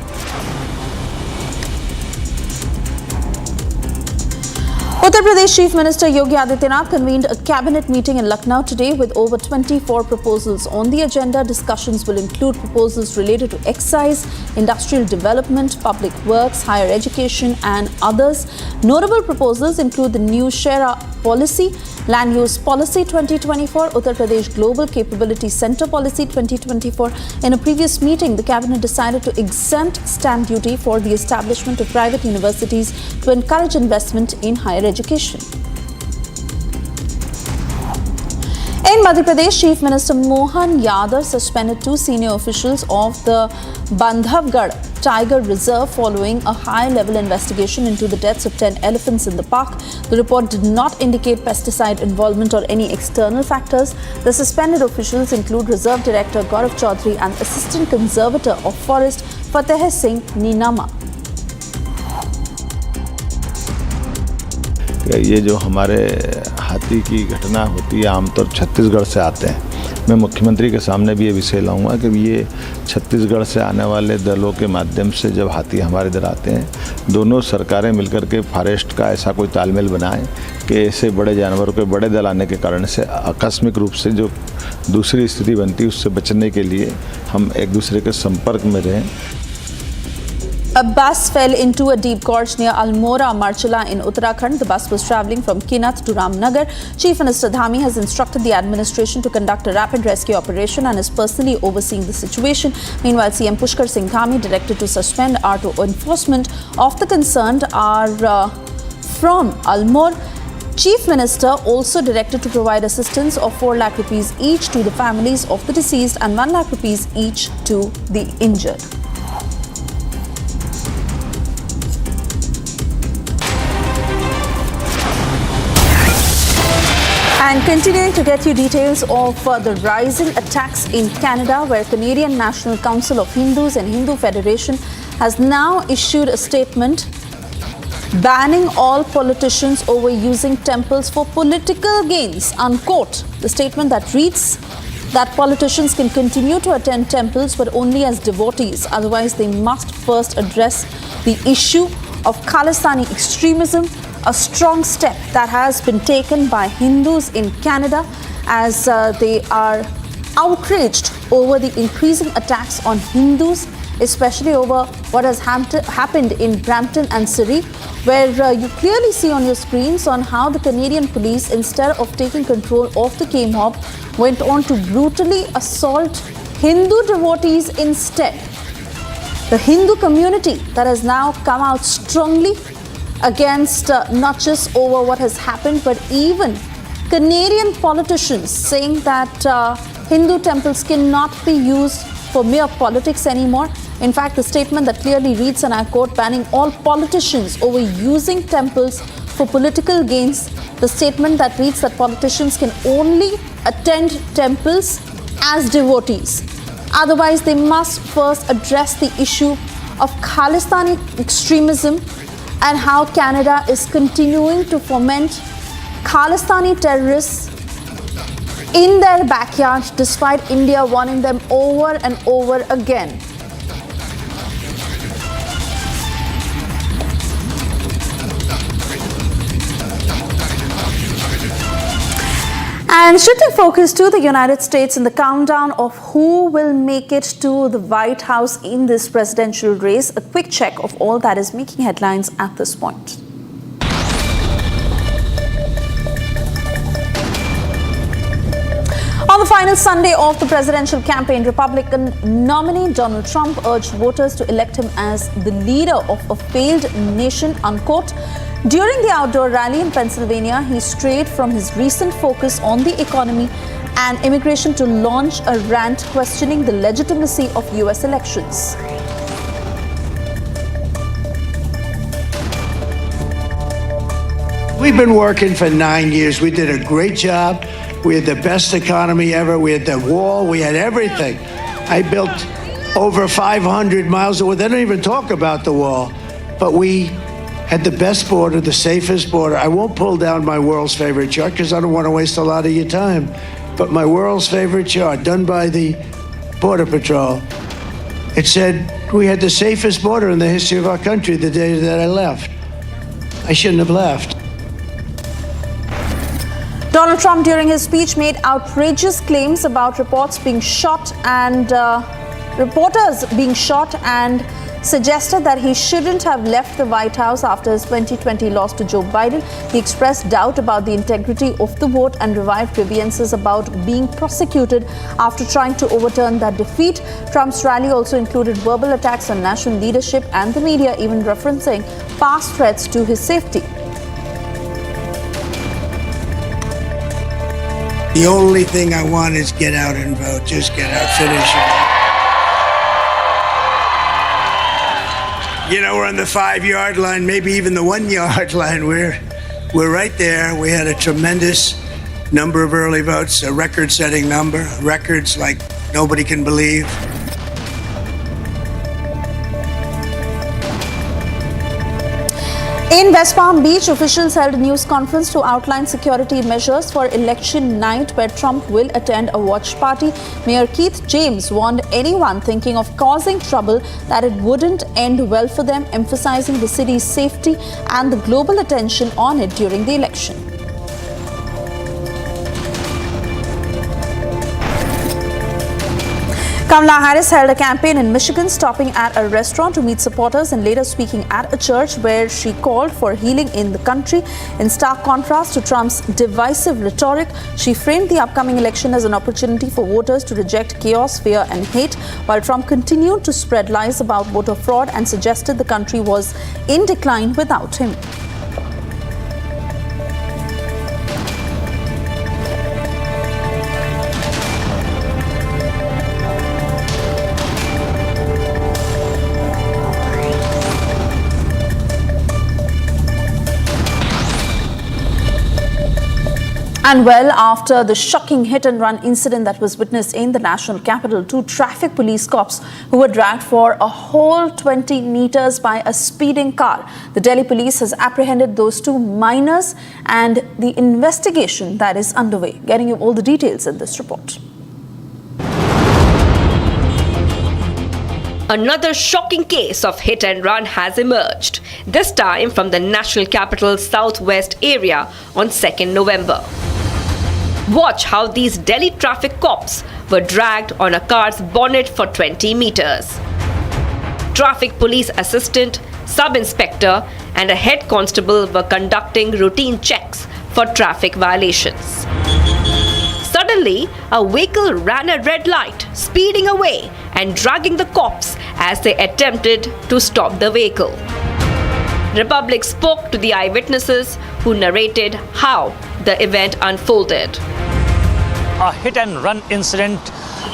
Uttar Pradesh Chief Minister Yogi Adityanath convened a cabinet meeting in Lucknow today with over 24 proposals on the agenda. Discussions will include proposals related to excise, industrial development, public works, higher education and others. Notable proposals include the new Shera policy, Land Use Policy 2024, Uttar Pradesh Global Capability Center Policy 2024. In a previous meeting, the cabinet decided to exempt stamp duty for the establishment of private universities to encourage investment in higher education. In Madhya Pradesh, Chief Minister Mohan Yadav suspended 2 senior officials of the Bandhavgarh Tiger Reserve following a high-level investigation into the deaths of 10 elephants in the park. The report did not indicate pesticide involvement or any external factors. The suspended officials include Reserve Director Gaurav Chaudhary and Assistant Conservator of Forest Fateh Singh Ninama. ये जो हमारे हाथी की घटना होती है आमतौर छत्तीसगढ़ से आते हैं। मैं मुख्यमंत्री के सामने भी ये विषय लाऊंगा कि ये छत्तीसगढ़ से आने वाले दलों के माध्यम से जब हाथी हमारे इधर आते हैं, दोनों सरकारें मिलकर के फॉरेस्ट का ऐसा कोई तालमेल बनाएं कि ऐसे बड़े जानवरों के बड़े दल आने के कारण से आकस्मिक रूप से जो दूसरी स्थिति बनती है उससे बचने के लिए हम एक दूसरे के संपर्क में रहें। A bus fell into a deep gorge near Almora, Marchala in Uttarakhand. The bus was travelling from Kinath to Ramnagar. Chief Minister Dhami has instructed the administration to conduct a rapid rescue operation and is personally overseeing the situation. Meanwhile, CM Pushkar Singh Dhami directed to suspend auto enforcement of the concerned are from Almore. Chief Minister also directed to provide assistance of 4 lakh rupees each to the families of the deceased and 1 lakh rupees each to the injured. And continuing to get you details of the rising attacks in Canada, where Canadian National Council of Hindus and Hindu Federation has now issued a statement banning all politicians over using temples for political gains, unquote. The statement that reads that politicians can continue to attend temples but only as devotees, otherwise they must first address the issue of Khalistani extremism, a strong step that has been taken by Hindus in Canada as they are outraged over the increasing attacks on Hindus, especially over what has happened in Brampton and Surrey, where you clearly see on your screens on how the Canadian police, instead of taking control of the K-mob, went on to brutally assault Hindu devotees instead. The Hindu community that has now come out strongly against not just over what has happened, but even Canadian politicians saying that Hindu temples cannot be used for mere politics anymore. In fact, the statement that clearly reads, and I quote, banning all politicians over using temples for political gains. The statement that reads that politicians can only attend temples as devotees. Otherwise, they must first address the issue of Khalistani extremism and how Canada is continuing to foment Khalistani terrorists in their backyard despite India warning them over and over again. And shifting focus to the United States in the countdown of who will make it to the White House in this presidential race, a quick check of all that is making headlines at this point. final Sunday of the presidential campaign, Republican nominee Donald Trump urged voters to elect him as the leader of a failed nation, unquote. During the outdoor rally in Pennsylvania, he strayed from his recent focus on the economy and immigration to launch a rant questioning the legitimacy of U.S. elections. We've been working for 9 years. We did a great job. We had the best economy ever. We had the wall. We had everything. I built over 500 miles of wall. They don't even talk about the wall. But we had the best border, the safest border. I won't pull down my world's favorite chart because I don't want to waste a lot of your time. But my world's favorite chart, done by the Border Patrol, it said we had the safest border in the history of our country the day that I left. I shouldn't have left. Donald Trump, during his speech, made outrageous claims about reporters being shot and suggested that he shouldn't have left the White House after his 2020 loss to Joe Biden. He expressed doubt about the integrity of the vote and revived grievances about being prosecuted after trying to overturn that defeat. Trump's rally also included verbal attacks on national leadership and the media, even referencing past threats to his safety. The only thing I want is get out and vote. Just get out, finish it. You know, we're on the 5-yard line, maybe even the 1-yard line. We're right there. We had a tremendous number of early votes, a record-setting number, records like nobody can believe. In West Palm Beach, officials held a news conference to outline security measures for election night, where Trump will attend a watch party. Mayor Keith James warned anyone thinking of causing trouble that it wouldn't end well for them, emphasizing the city's safety and the global attention on it during the election. Kamala Harris held a campaign in Michigan, stopping at a restaurant to meet supporters and later speaking at a church where she called for healing in the country. In stark contrast to Trump's divisive rhetoric, she framed the upcoming election as an opportunity for voters to reject chaos, fear and hate, while Trump continued to spread lies about voter fraud and suggested the country was in decline without him. And well, after the shocking hit-and-run incident that was witnessed in the national capital, 2 traffic police cops who were dragged for a whole 20 meters by a speeding car. The Delhi police has apprehended those 2 minors and the investigation that is underway. Getting you all the details in this report. Another shocking case of hit and run has emerged, this time from the national capital's southwest area on 2nd November. Watch how these Delhi traffic cops were dragged on a car's bonnet for 20 meters. Traffic police assistant, sub-inspector and a head constable were conducting routine checks for traffic violations. Suddenly, a vehicle ran a red light, speeding away and dragging the cops as they attempted to stop the vehicle. Republic spoke to the eyewitnesses who narrated how the event unfolded. A hit-and-run incident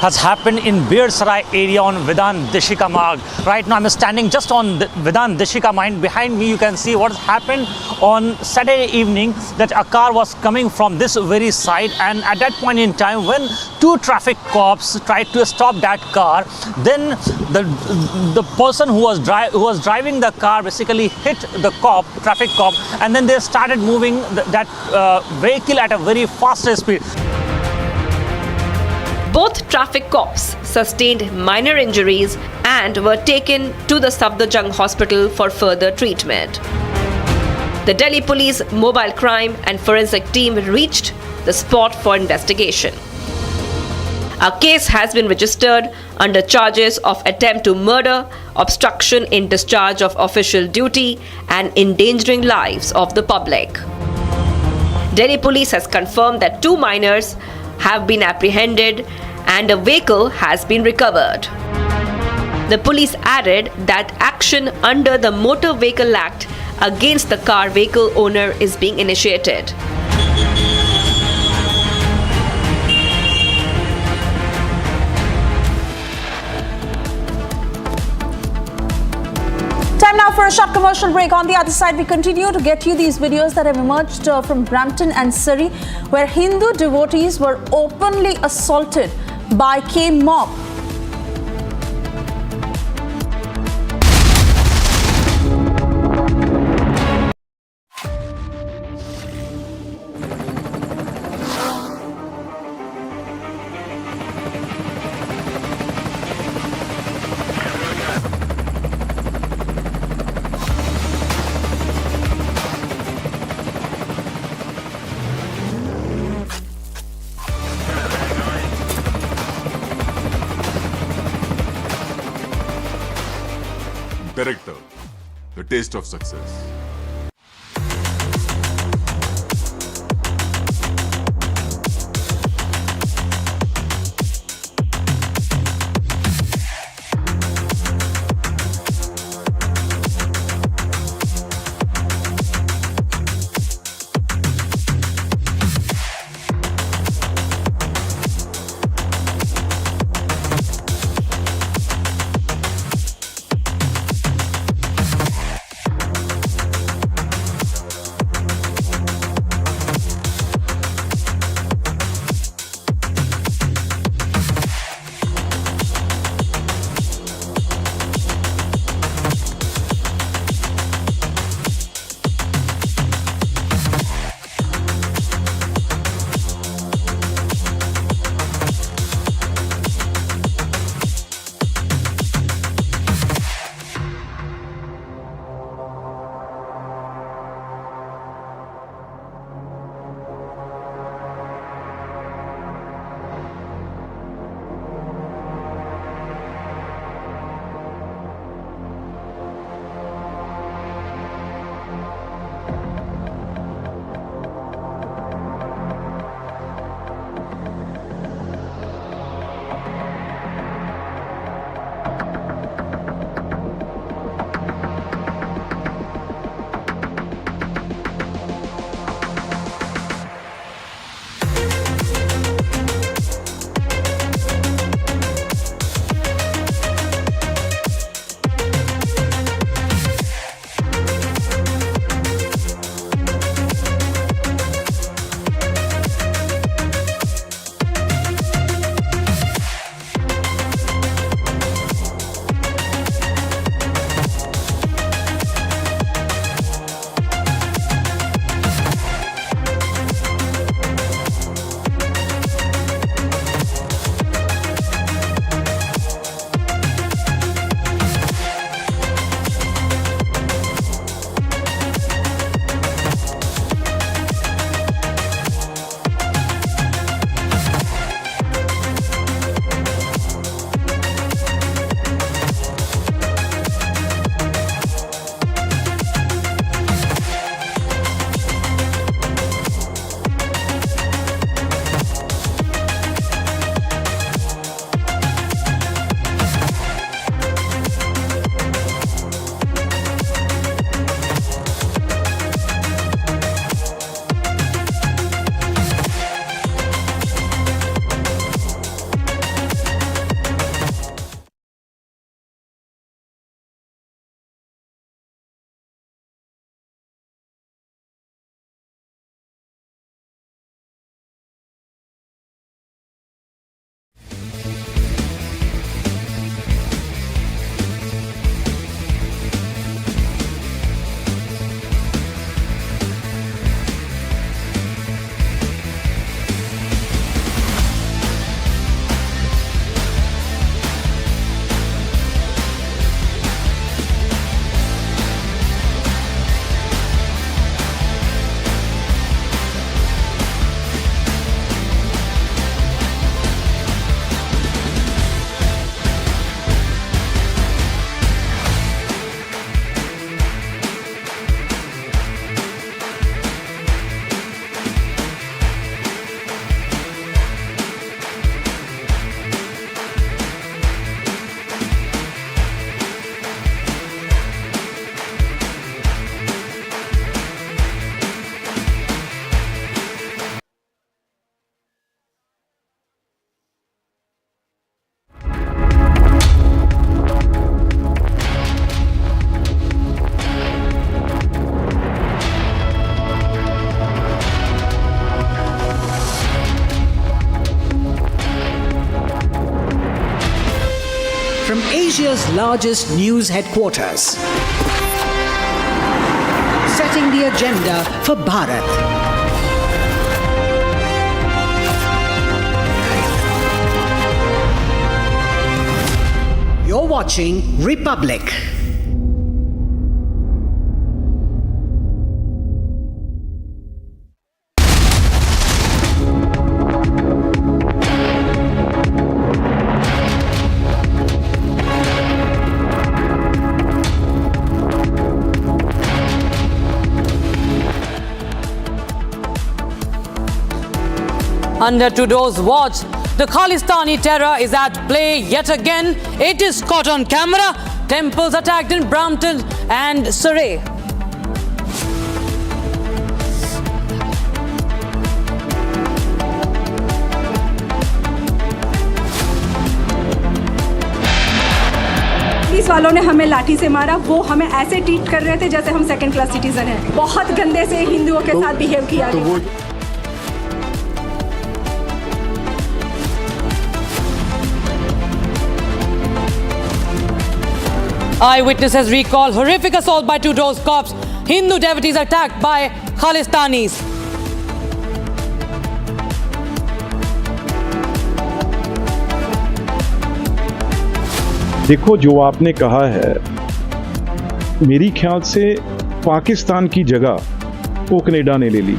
has happened in Birsarai area on Vidhan Deshika Marg. Right now I'm standing just on Vidhan Deshika Marg. Behind me you can see what has happened on Saturday evening, that a car was coming from this very side, and at that point in time when 2 traffic cops tried to stop that car, then the person who was driving the car basically hit the traffic cop, and then they started moving that vehicle at a very faster speed. Both traffic cops sustained minor injuries and were taken to the Safdarjung hospital for further treatment. The Delhi Police Mobile Crime and Forensic team reached the spot for investigation. A case has been registered under charges of attempt to murder, obstruction in discharge of official duty, and endangering lives of the public. Delhi Police has confirmed that 2 minors have been apprehended and a vehicle has been recovered. The police added that action under the Motor Vehicle Act against the car vehicle owner is being initiated. Time now for a short commercial break. On the other side, we continue to get you these videos that have emerged from Brampton and Surrey, where Hindu devotees were openly assaulted by cane mob. Director, the taste of success. Asia's largest news headquarters. Setting the agenda for Bharat. You're watching Republic. Under Trudeau's watch, the Khalistani terror is at play yet again. It is caught on camera. Temples attacked in Brampton and Surrey. Police वालों ने हमें लाठी से मारा, वो हमें ऐसे treat कर रहे थे जैसे हम सेकंड क्लास सिटीजन हैं। बहुत गंदे से हिंदुओं के साथ बिहेव किया गया। Eyewitnesses recall horrific assault by Trudeau's cops. Hindu devotees attacked by Khalistanis. देखो, जो आपने कहा है, मेरी ख्याल से पाकिस्तान की जगह वो कनाडा ने ले ली।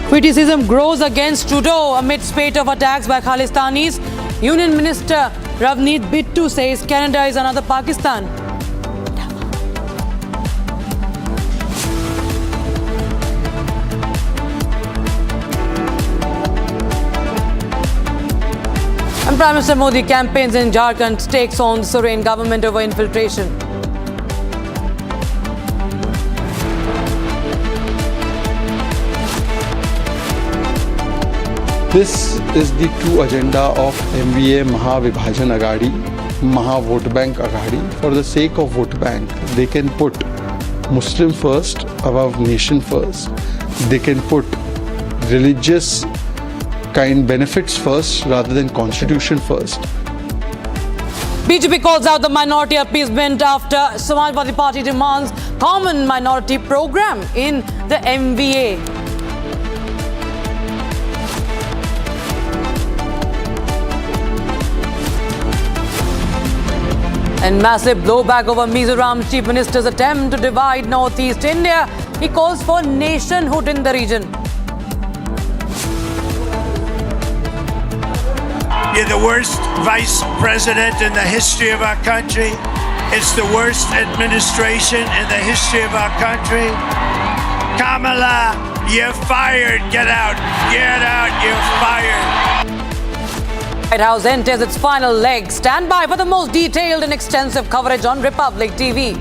Criticism grows against Trudeau amid spate of attacks by Khalistanis. Union Minister Rajnath Bittu says Canada is another Pakistan. And Prime Minister Modi campaigns in Jharkhand, takes on the Soren government over infiltration. This is the true agenda of MVA Mahavibhajan Agadi, Maha Vote Bank Agadi. For the sake of vote bank, they can put Muslim first above nation first. They can put religious kind benefits first rather than constitution first. BJP calls out the minority appeasement after Samajwadi Party demands common minority program in the MVA. And massive blowback over Mizoram's chief minister's attempt to divide northeast India. He calls for nationhood in the region. You're the worst vice president in the history of our country. It's the worst administration in the history of our country. Kamala, you're fired. Get out. Get out. You're fired. White House enters its final leg. Stand by for the most detailed and extensive coverage on Republic TV.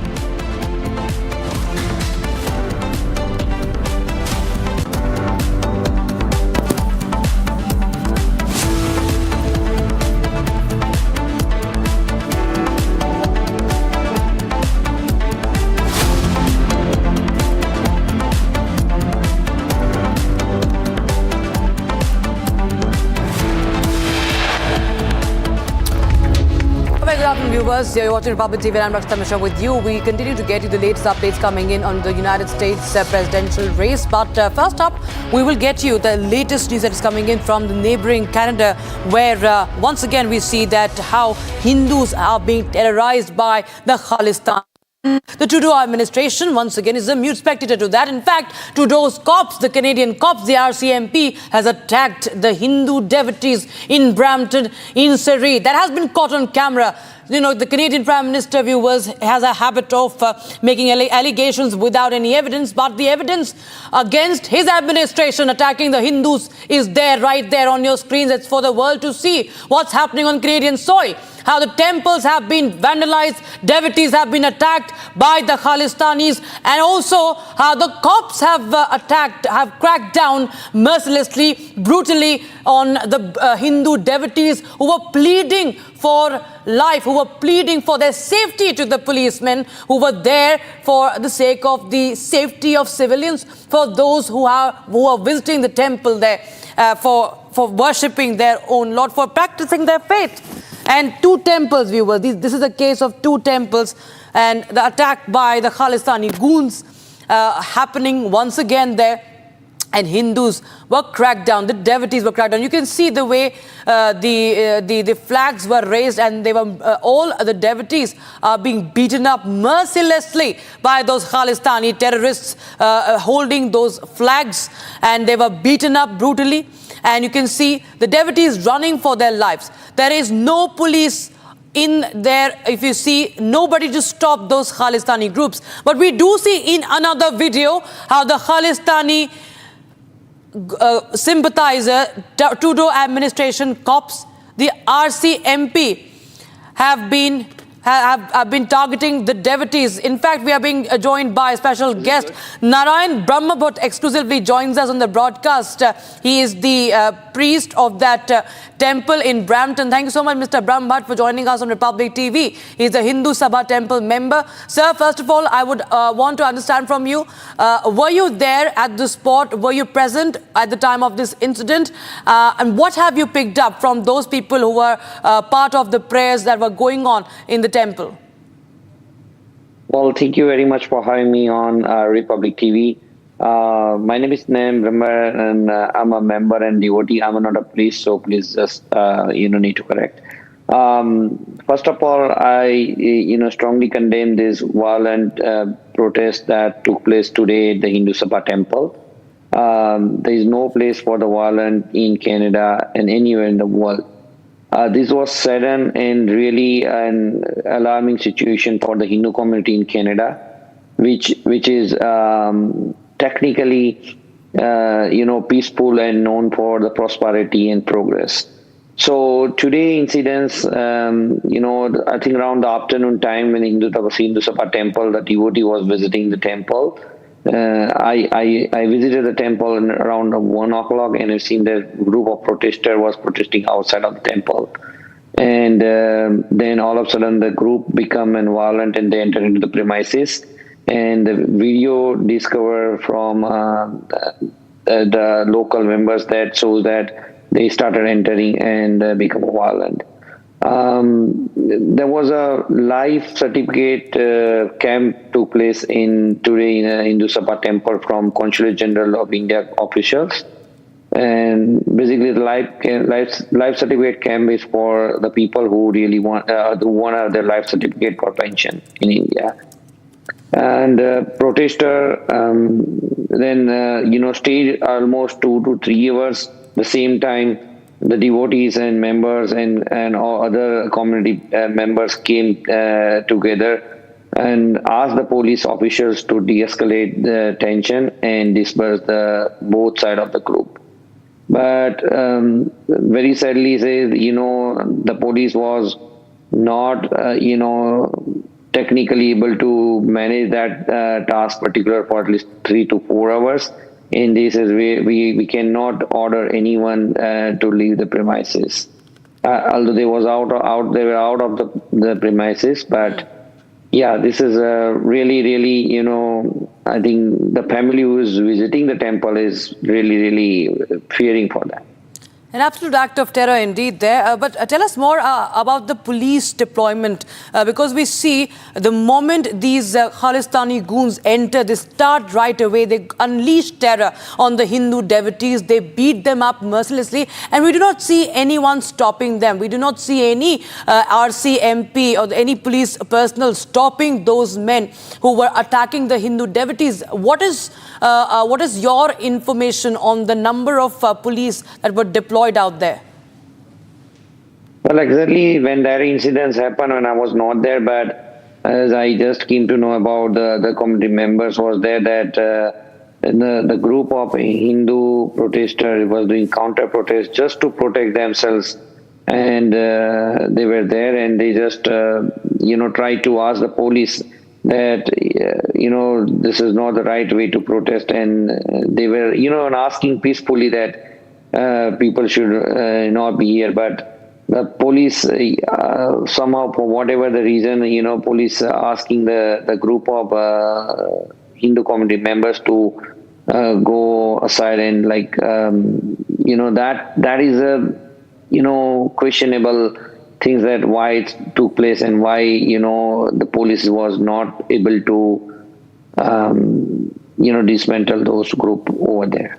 Viewers, you're watching Republic TV and I'm Rajnath with you. We continue to get you the latest updates coming in on the United States presidential race. But first up, we will get you the latest news that is coming in from the neighboring Canada, where once again we see that how Hindus are being terrorized by the Khalistan. The Trudeau administration, once again, is a mute spectator to that. In fact, Trudeau's cops, the Canadian cops, the RCMP, has attacked the Hindu devotees in Brampton, in Surrey. That has been caught on camera. You know, the Canadian Prime Minister, viewers, has a habit of making allegations without any evidence. But the evidence against his administration attacking the Hindus is there, right there on your screens. It's for the world to see what's happening on Canadian soil. How the temples have been vandalized, devotees have been attacked by the Khalistanis, and also how the cops have cracked down mercilessly, brutally, on the Hindu devotees who were pleading for life, who were pleading for their safety to the policemen who were there for the sake of the safety of civilians, for those who are visiting the temple there for worshipping their own Lord, for practicing their faith. And two temples, viewers, this is a case of two temples, and the attack by the Khalistani goons happening once again there. And Hindus were cracked down, the devotees were cracked down. You can see the way the flags were raised, and they were all the devotees are being beaten up mercilessly by those Khalistani terrorists holding those flags, and they were beaten up brutally. And you can see the devotees running for their lives. There is no police in there, if you see, nobody to stop those Khalistani groups. But we do see in another video how the Khalistani sympathizer, Trudeau administration cops, the RCMP have been targeting the devotees. In fact, we are being joined by a special guest. Narayan Brahmabhat exclusively joins us on the broadcast. He is the priest of that temple in Brampton. Thank you so much, Mr. Brahmabhat, for joining us on Republic TV. He is a Hindu Sabha temple member. Sir, first of all, I would want to understand from you, were you there at the spot? Were you present at the time of this incident? And what have you picked up from those people who were part of the prayers that were going on in the temple? Well, thank you very much for having me on Republic TV. My name is Naim Brahma, and I'm a member and devotee. I'm not a priest, so please just need to correct. First of all, I strongly condemn this violent protest that took place today at the Hindu Sabha temple. There is no place for the violent in Canada and anywhere in the world. This was sudden and really an alarming situation for the Hindu community in Canada, which is technically peaceful and known for the prosperity and progress. So today incidents, I think around the afternoon time when Hindu Sabha temple, the devotee was visiting the temple. I visited the temple around 1 o'clock, and I've seen the group of protesters was protesting outside of the temple. And then all of a sudden the group become violent and they enter into the premises. And the video discovered from the local members that shows that they started entering and become violent. There was a life certificate camp took place today in Hindu Sabha temple from Consulate General of India officials. And basically the life certificate camp is for the people who really want their life certificate for pension in India. And protester then stayed almost 2 to 3 hours. The same time, the devotees and members and all other community members came together and asked the police officials to de-escalate the tension and disperse both sides of the group. But very sadly, the police was not, technically able to manage that task particular for at least 3 to 4 hours. In this is we cannot order anyone to leave the premises. Although they were out of the premises, but yeah, this is really, I think the family who is visiting the temple is really fearing for that. An absolute act of terror indeed there. But tell us more about the police deployment, because we see the moment these Khalistani goons enter, they start right away. They unleash terror on the Hindu devotees. They beat them up mercilessly, and we do not see anyone stopping them. We do not see any RCMP or any police personnel stopping those men who were attacking the Hindu devotees. What is your information on the number of police that were deployed out there? Well, exactly when that incidents happened, when I was not there, but as I just came to know about the community members was there that the group of Hindu protesters was doing counter protest just to protect themselves, and they were there and they just tried to ask the police that this is not the right way to protest, and they were asking peacefully that people should not be here. But the police somehow, for whatever the reason, police asking the group of Hindu community members to go aside and that is a questionable things, that why it took place and why the police was not able to dismantle those group over there.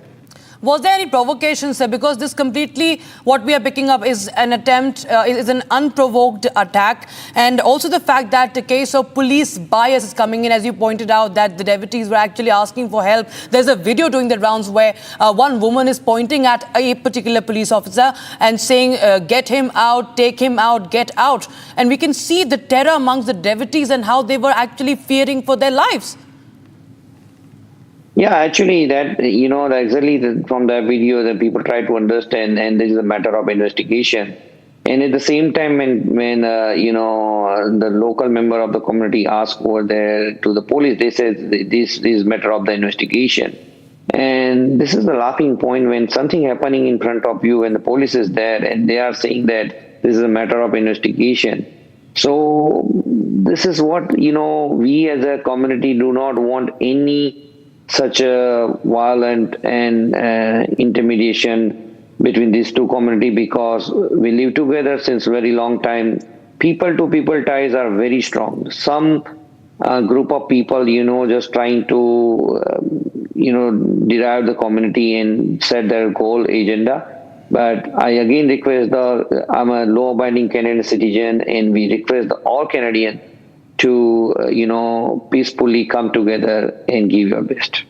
Was there any provocations, sir? Because this completely, what we are picking up is an attempt, is an unprovoked attack. And also the fact that the case of police bias is coming in, as you pointed out, that the devotees were actually asking for help. There's a video doing the rounds where one woman is pointing at a particular police officer and saying, get him out, take him out, get out. And we can see the terror amongst the devotees and how they were actually fearing for their lives. Yeah, actually, that exactly from that video that people try to understand, and this is a matter of investigation. And at the same time, when the local member of the community asked over there to the police, they said this is matter of the investigation. And this is the laughing point when something happening in front of you and the police is there and they are saying that this is a matter of investigation. So this is what we as a community do not want any such a violent and intimidation between these two communities, because we live together since very long time. People to people ties are very strong. Some group of people, just trying to, derive the community and set their goal agenda. But I again request I'm a law-abiding Canadian citizen, and we request all Canadians to, peacefully come together and give your best.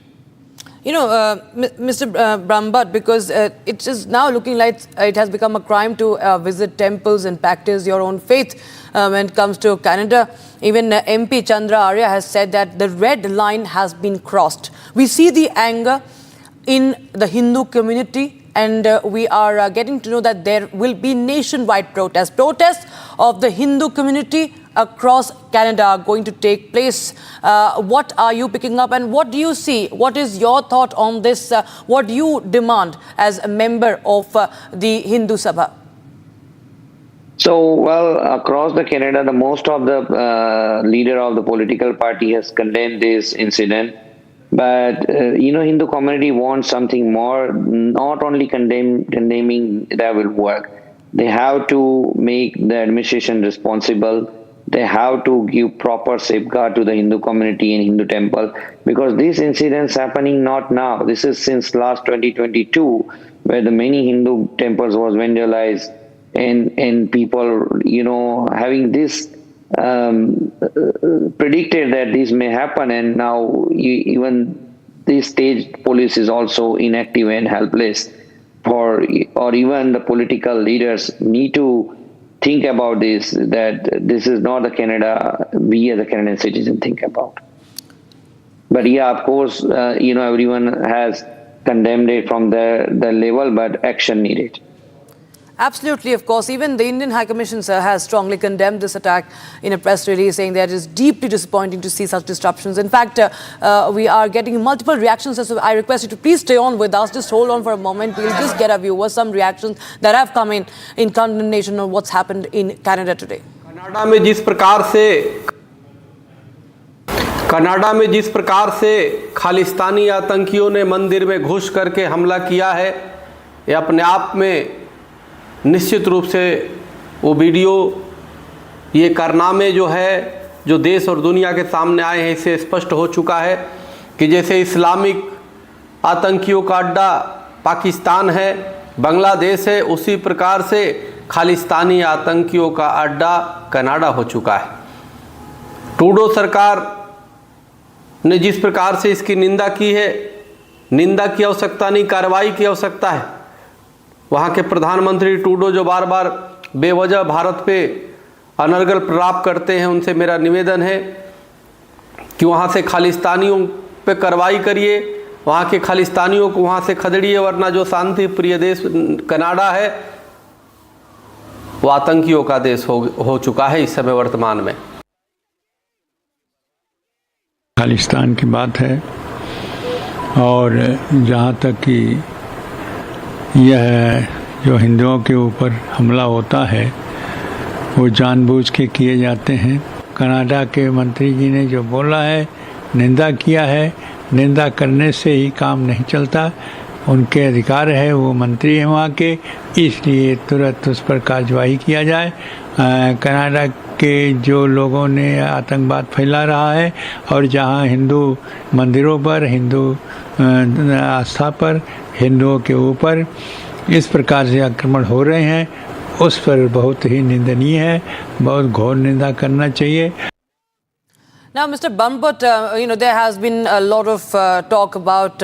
Mr. Brahmbhatt, because it is now looking like it has become a crime to visit temples and practice your own faith when it comes to Canada. Even MP Chandra Arya has said that the red line has been crossed. We see the anger in the Hindu community, and we are getting to know that there will be nationwide protests of the Hindu community across Canada are going to take place. What are you picking up and what do you see? What is your thought on this? What do you demand as a member of the Hindu Sabha? So, well, across the Canada, the most of the leader of the political party has condemned this incident. But, Hindu community wants something more, not only condemning that will work. They have to make the administration responsible. They have to give proper safeguard to the Hindu community and Hindu temple, because these incidents happening not now. This is since last 2022, where the many Hindu temples was vandalized and people, having this predicted that this may happen, and now even this state police is also inactive and helpless. Or even the political leaders need to think about this, that this is not the Canada we as a Canadian citizen think about. But yeah, of course, everyone has condemned it from the level, but action needed. Absolutely, of course. Even the Indian High Commission, sir, has strongly condemned this attack in a press release, saying that it is deeply disappointing to see such disruptions. In fact, we are getting multiple reactions. So I request you to please stay on with us. Just hold on for a moment. We'll just get a viewers some reactions that have come in condemnation of what's happened in Canada today. Canada में जिस प्रकार से खालिस्तानी आतंकियों ने मंदिर में घुस करके हमला किया है, ये अपने आप में निश्चित रूप से वो वीडियो, ये कारनामे जो देश और दुनिया के सामने आए हैं, इससे स्पष्ट हो चुका है कि जैसे इस्लामिक आतंकियों का अड्डा पाकिस्तान है, बांग्लादेश है, उसी प्रकार से खालिस्तानी आतंकियों का अड्डा कनाडा हो चुका है। ट्रूडो सरकार ने जिस प्रकार से इसकी निंदा की है, निंदा की आवश्यकता नहीं, कार्रवाई की आवश्यकता है। वहाँ के प्रधानमंत्री ट्रूडो जो बार बार बेवजह भारत पे अनर्गल प्रलाप करते हैं, उनसे मेरा निवेदन है कि वहाँ से खालिस्तानियों पे कार्रवाई करिए, वहाँ के खालिस्तानियों को वहाँ से खदेड़िए, वरना जो शांति प्रिय देश कनाडा है वो आतंकियों का देश हो चुका है इस समय वर्तमान में। खालिस्तान की बात है, और जहाँ तक कि यह जो हिंदुओं के ऊपर हमला होता है वो जानबूझ के किए जाते हैं। कर्नाटक के मंत्री जी ने जो बोला है, निंदा किया है, निंदा करने से ही काम नहीं चलता। उनके अधिकार है, वो मंत्री हैं वहाँ के, इसलिए तुरंत उस पर कार्रवाई किया जाए। कर्नाटक के जो लोगों ने आतंकवाद फैला रहा है और जहाँ हिंदू मंदिरों पर, हिंदू आस्था पर, हिंदुओं के ऊपर इस प्रकार से आक्रमण हो रहे हैं, उस पर बहुत ही निंदनीय है, बहुत घोर निंदा करना चाहिए। Now, Mr. Bamput, there has been a lot of talk about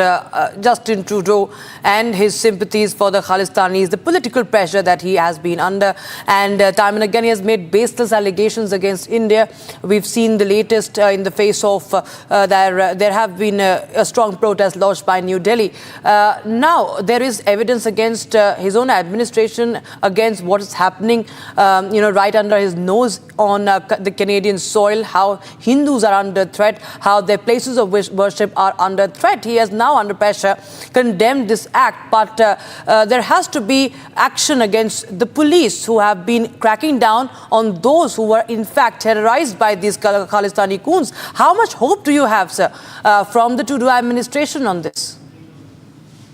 Justin Trudeau and his sympathies for the Khalistanis, the political pressure that he has been under, and time and again he has made baseless allegations against India. We've seen the latest in the face of there have been a strong protest lodged by New Delhi. Now, there is evidence against his own administration, against what is happening, right under his nose on the Canadian soil, how Hindus are under threat, how their places of worship are under threat. He is now under pressure, condemned this act, but there has to be action against the police who have been cracking down on those who were in fact terrorized by these Khalistani goons. How much hope do you have, sir, from the Trudeau administration on this?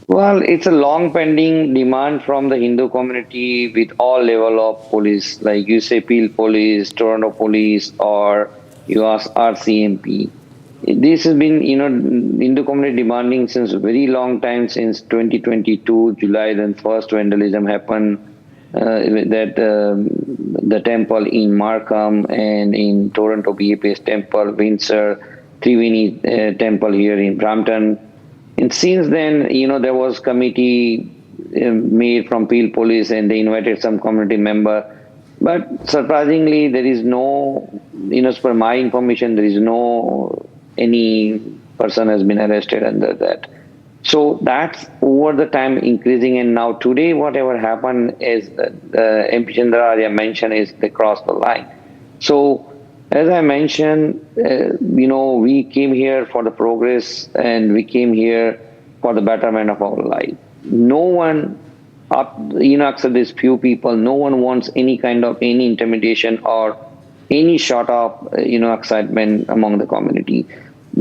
Well, it's a long pending demand from the Hindu community with all level of police, like you say Peel Police, Toronto Police, or you ask RCMP. This has been, Hindu community demanding since a very long time, since 2022, July, then first vandalism happened, the temple in Markham and in Toronto BAP's temple, Windsor, Triveni temple here in Brampton. And since then, there was committee made from Peel Police and they invited some community member. But surprisingly, there is no, as per my information, there is no, any person has been arrested under that. So that's over the time increasing. And now today, whatever happened is MP Chandra Arya mentioned is they crossed the line. So as I mentioned, we came here for the progress and we came here for the betterment of our life. No one, except these few people, no one wants any kind of any intimidation or any sort of, excitement among the community.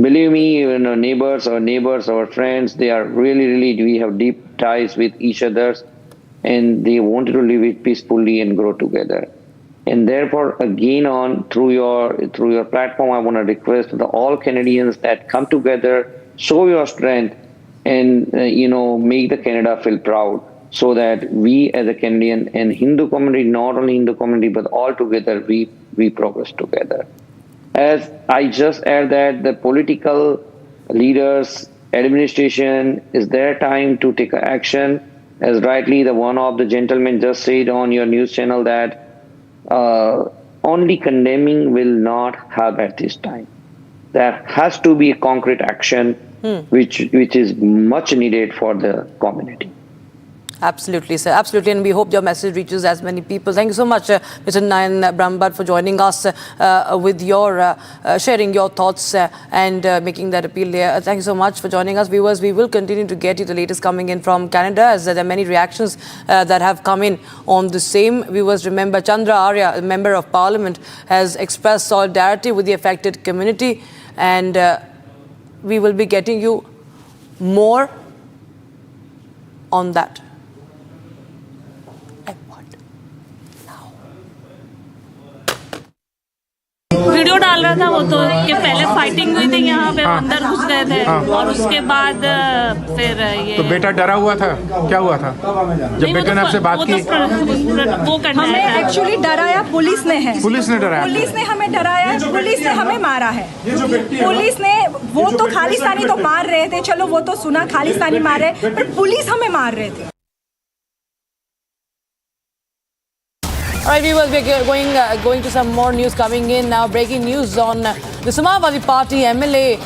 Believe me, neighbors, our friends, they are really, we have deep ties with each other and they wanted to live it peacefully and grow together. And therefore, again, through your platform, I want to request to all Canadians that come together, show your strength, and make the Canada feel proud, so that we as a Canadian and Hindu community, not only Hindu community but all together, we progress together. As I just add that the political leaders, administration, is their time to take action. As rightly the one of the gentlemen just said on your news channel that only condemning will not help at this time. There has to be a concrete action which is much needed for the community. Absolutely, sir. Absolutely. And we hope your message reaches as many people. Thank you so much, Mr. Nayan Brahmbhatt, for joining us with your sharing your thoughts and making that appeal there. Thank you so much for joining us. Viewers, we will continue to get you the latest coming in from Canada, as there are many reactions that have come in on the same. Viewers, remember, Chandra Arya, a member of Parliament, has expressed solidarity with the affected community, and we will be getting you more on that. Video डाल रहा था वो तो कि पहले fighting हुई थी यहाँ पे, अंदर घुस गए थे और उसके बाद फिर ये। तो बेटा डरा हुआ था, क्या हुआ था जब बेटे ने आपसे बात की? वो करना हमें एक्चुअली डराया पुलिस ने है। पुलिस ने डराया? पुलिस ने हमें डराया, पुलिस ने हमें मारा है। पुलिस ने, वो तो खालिस्तानी तो मार रहे थे, चलो वो तो सुना खालिस्तानी मार रहे, पर पुलिस हमें मार रहे थे। All right, viewers, we're going to some more news coming in now. Breaking news on the Samajwadi Party MLA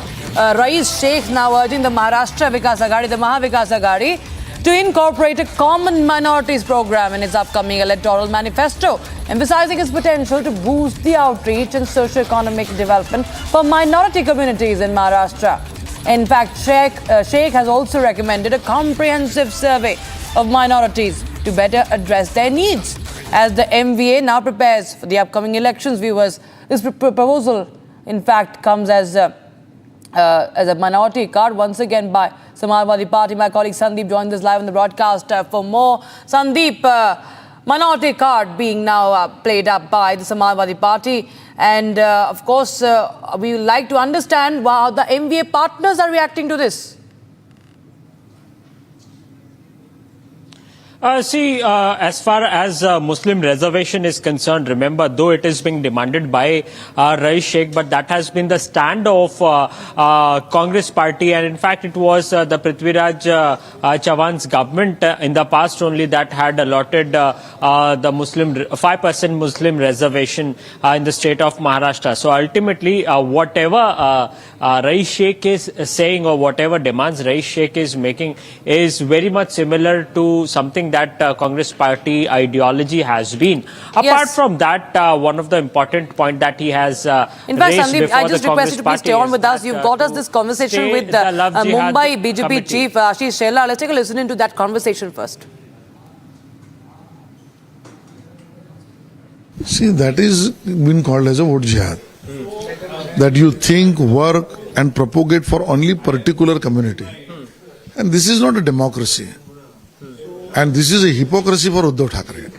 Rais Sheikh now urging the Maharashtra Vikas Aghadi, the Maha Vikas Aghadi, to incorporate a common minorities program in its upcoming electoral manifesto, emphasizing its potential to boost the outreach and socio-economic development for minority communities in Maharashtra. In fact, Sheikh has also recommended a comprehensive survey of minorities to better address their needs. As the MVA now prepares for the upcoming elections, viewers, this proposal, in fact, comes as a minority card once again by Samajwadi Party. My colleague Sandeep joins us live on the broadcast for more. Sandeep, minority card being now played up by the Samajwadi Party. And of course, we would like to understand how the MVA partners are reacting to this. As far as Muslim reservation is concerned, remember, though it is being demanded by Rais Sheikh, but that has been the stand of Congress party, and in fact it was the Prithviraj Chauhan's government in the past only that had allotted the Muslim 5% Muslim reservation in the state of Maharashtra. So ultimately, whatever Rais Sheikh is saying or whatever demands Rais Sheikh is making is very much similar to something that Congress party ideology has been. Apart from that, one of the important point that he has in fact, Sandeep, I just request you to please stay on with us. You've got us this conversation with Mumbai BJP committee chief Ashish Shela. Let's take a listen into that conversation first. See, that is been called as a vote jihad. That you think, work and propagate for only particular community. And this is not a democracy. And this is a hypocrisy for Uddhav Thackeray.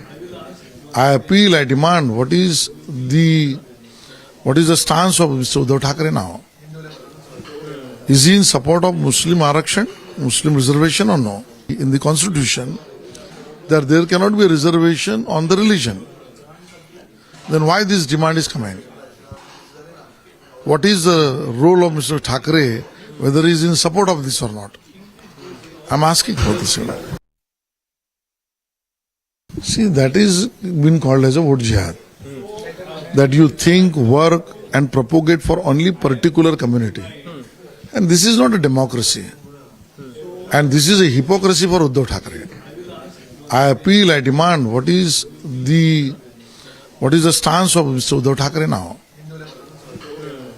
I appeal, I demand, what is the stance of Mr. Uddhav Thackeray now? Is he in support of Muslim Arakshan, Muslim reservation or no? In the constitution, that there cannot be a reservation on the religion. Then why this demand is coming? What is the role of Mr. Thackeray, whether he is in support of this or not? I am asking for this. See, that is been called as a vote jihad. That you think, work and propagate for only particular community. And this is not a democracy. And this is a hypocrisy for Uddhav Thackeray. I appeal, I demand, what is the stance of Mr. Uddhav Thackeray now?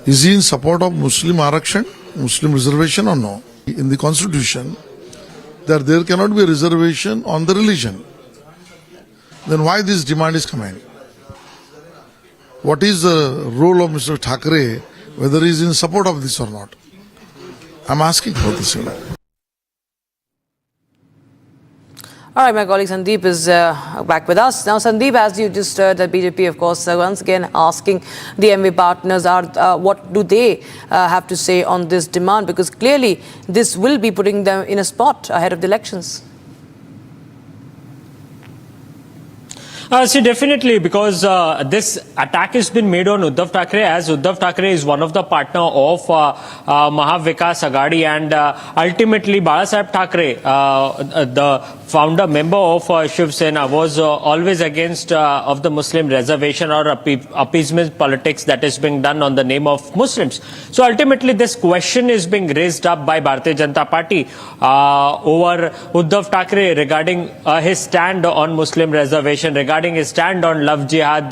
Is he in support of Muslim Arakshan, Muslim reservation or no? In the constitution, that there cannot be a reservation on the religion. Then why this demand is coming? What is the role of Mr. Thackeray, whether he is in support of this or not? I am asking for this. All right, my colleague Sandeep is back with us. Now, Sandeep, as you just heard, the BJP, of course, once again asking the MV partners what do they have to say on this demand, because clearly this will be putting them in a spot ahead of the elections. See, definitely, because this attack has been made on Uddhav Thackeray, as Uddhav Thackeray is one of the partner of Mahavikas Aghadi, and ultimately Balasaheb Thackeray, the founder member of Shiv Sena, was always against of the Muslim reservation or appeasement politics that is being done on the name of Muslims. So ultimately this question is being raised up by Bharatiya Janata Party over Uddhav Thackeray regarding his stand on Muslim reservation, regarding his stand on Love Jihad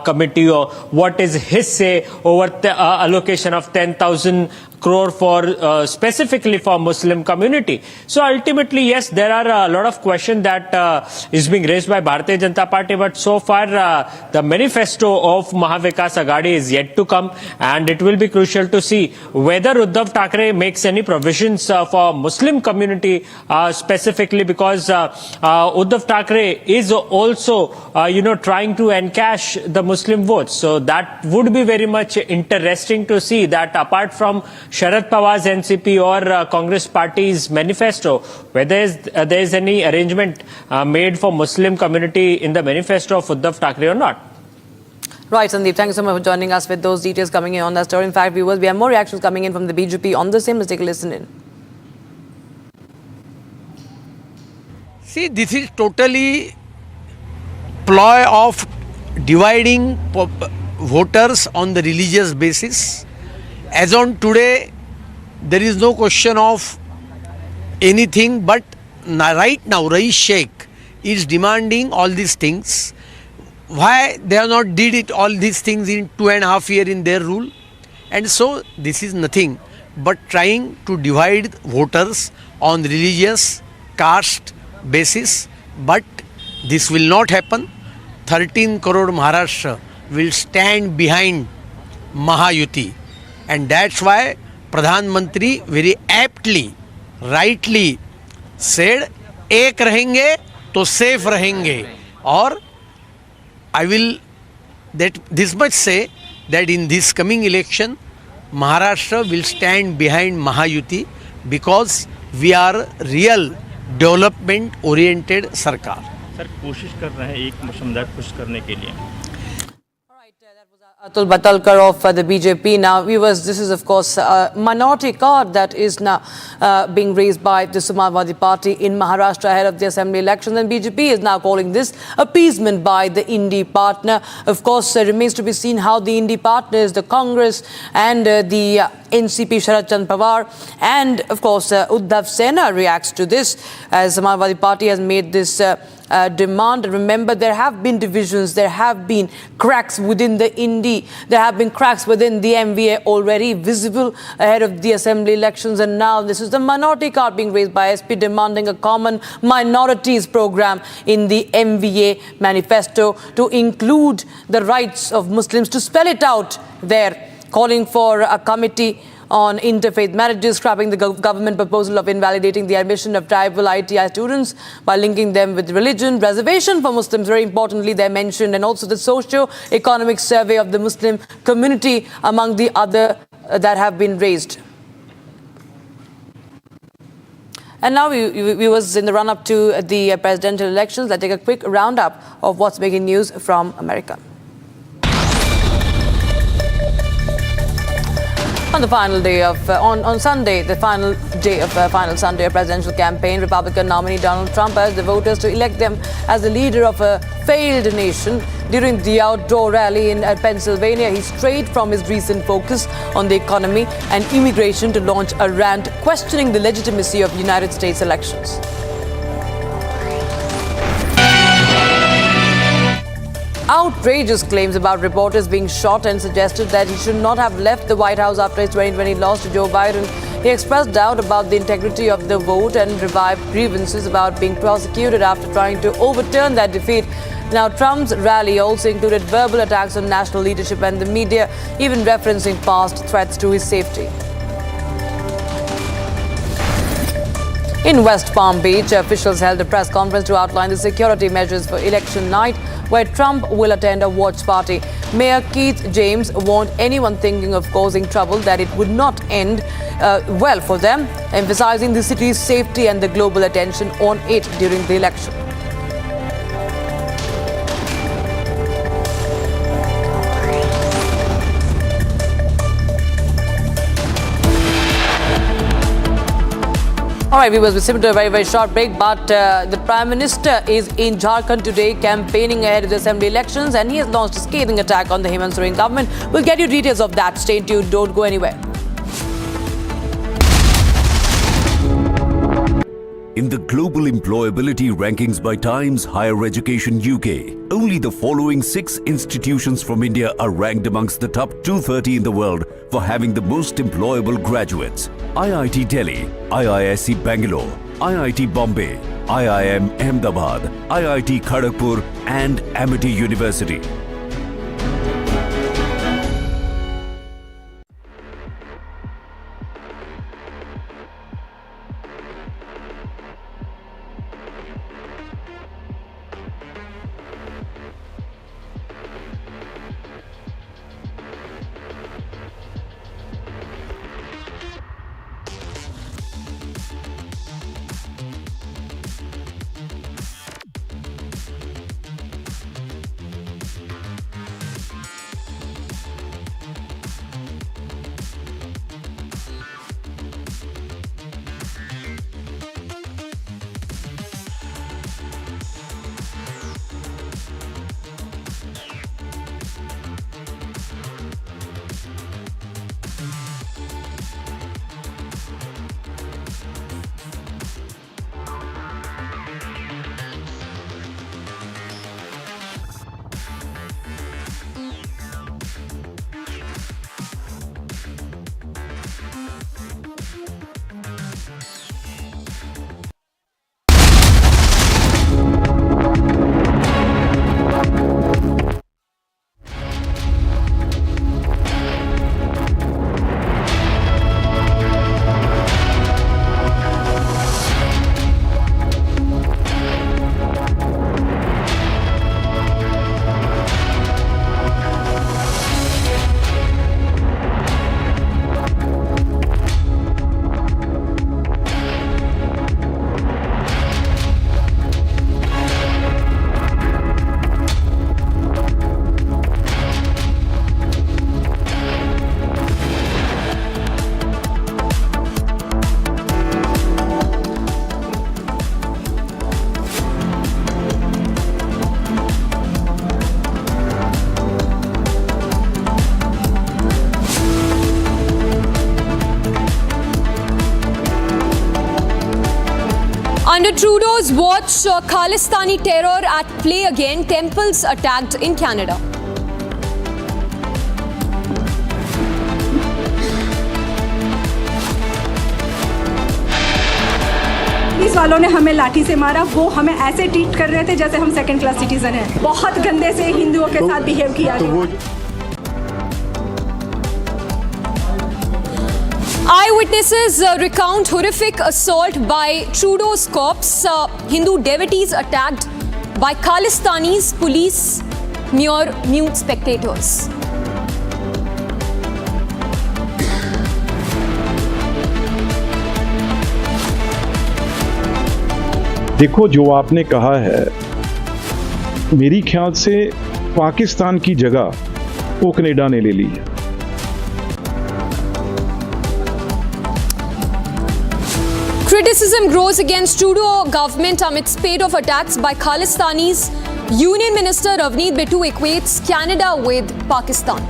committee, or what is his say over the allocation of 10,000 crore for specifically for Muslim community. So ultimately, yes, there are a lot of questions that is being raised by Bharatiya Janata Party, but so far the manifesto of Mahavikas Aghadi is yet to come, and it will be crucial to see whether Uddhav Thackeray makes any provisions for Muslim community specifically, because Uddhav Thackeray is also trying to encash the Muslim votes. So that would be very much interesting to see, that apart from Sharad Pawar's NCP or Congress party's manifesto, whether there is any arrangement made for Muslim community in the manifesto of Uddhav Thackeray or not. Right, Sandeep, thank you so much for joining us with those details coming in on that story. In fact, viewers, we have more reactions coming in from the BJP on the same. Let's take a listen in. See, this is totally ploy of dividing voters on the religious basis. As on today, there is no question of anything, but right now Rais Sheikh is demanding all these things. Why they have not did it all these things in 2.5 years in their rule? And so this is nothing but trying to divide voters on religious, caste basis. But this will not happen. 13 crore Maharashtra will stand behind Mahayuti, and that's why Pradhan Mantri very aptly, rightly said, एक रहेंगे तो safe रहेंगे. Or I will this much say that in this coming election, Maharashtra will stand behind Mahayuti because we are real development oriented Sarkar. Sir कोशिश कर रहे हैं एक मुसमदार खुश करने के लिए. Atul Batalkar of the BJP. Now, viewers, this is of course a minority card that is now being raised by the Samajwadi Party in Maharashtra ahead of the assembly elections, and BJP is now calling this appeasement by the Indi partner. Of course, remains to be seen how the Indi partners, the Congress and the NCP Sharad Chandra Pawar and of course Uddhav Sena reacts to this, as Samajwadi Party has made this demand. Remember, there have been divisions, there have been cracks within the Indi, there have been cracks within the MVA already visible ahead of the assembly elections, and now this is the minority card being raised by SP demanding a common minorities program in the MVA manifesto to include the rights of Muslims, to spell it out there, calling for a committee on interfaith marriages, scrapping the government proposal of invalidating the admission of tribal ITI students by linking them with religion, reservation for Muslims, very importantly they mentioned, and also the socio-economic survey of the Muslim community among the other that have been raised. And now, viewers, in the run-up to the presidential elections, let's take a quick roundup of what's making news from America. On the final day of, on Sunday, the final day of final Sunday of presidential campaign, Republican nominee Donald Trump urged the voters to elect them as the leader of a failed nation. During the outdoor rally in Pennsylvania, he strayed from his recent focus on the economy and immigration to launch a rant questioning the legitimacy of United States elections. Outrageous claims about reporters being shot and suggested that he should not have left the White House after his 2020 loss to Joe Biden. He expressed doubt about the integrity of the vote and revived grievances about being prosecuted after trying to overturn that defeat. Now, Trump's rally also included verbal attacks on national leadership and the media, even referencing past threats to his safety. In West Palm Beach, officials held a press conference to outline the security measures for election night, where Trump will attend a watch party. Mayor Keith James warned anyone thinking of causing trouble that it would not end well for them, emphasizing the city's safety and the global attention on it during the election. All right, viewers, we're simply a very, very short break, but the Prime Minister is in Jharkhand today campaigning ahead of the assembly elections, and he has launched a scathing attack on the Hemant Soren government. We'll get you details of that. Stay tuned, don't go anywhere. In the global employability rankings by Times Higher Education UK, only the following 6 institutions from India are ranked amongst the top 230 in the world for having the most employable graduates: IIT Delhi, IISc Bangalore, IIT Bombay, IIM Ahmedabad, IIT Kharagpur and Amity University. Under Trudeau's watch, Khalistani terror at play again, temples attacked in Canada. Police वालों ने हमें लाठी से मारा, वो हमें ऐसे treat कर रहे थे जैसे हम सेकंड क्लास सिटीजन हैं। बहुत गंदे से हिंदुओं के साथ बिहेव किया गया। Eyewitnesses recount horrific assault by Trudeau's corpse. Hindu devotees attacked by Khalistanis, police near mute spectators. देखो, जो आपने कहा है, मेरी ख्याल से पाकिस्तान की जगह वो कनाडा ने ले ली है। Criticism grows against Trudeau government amid spate of attacks by Khalistanis. Union Minister Rajnath equates Canada with Pakistan.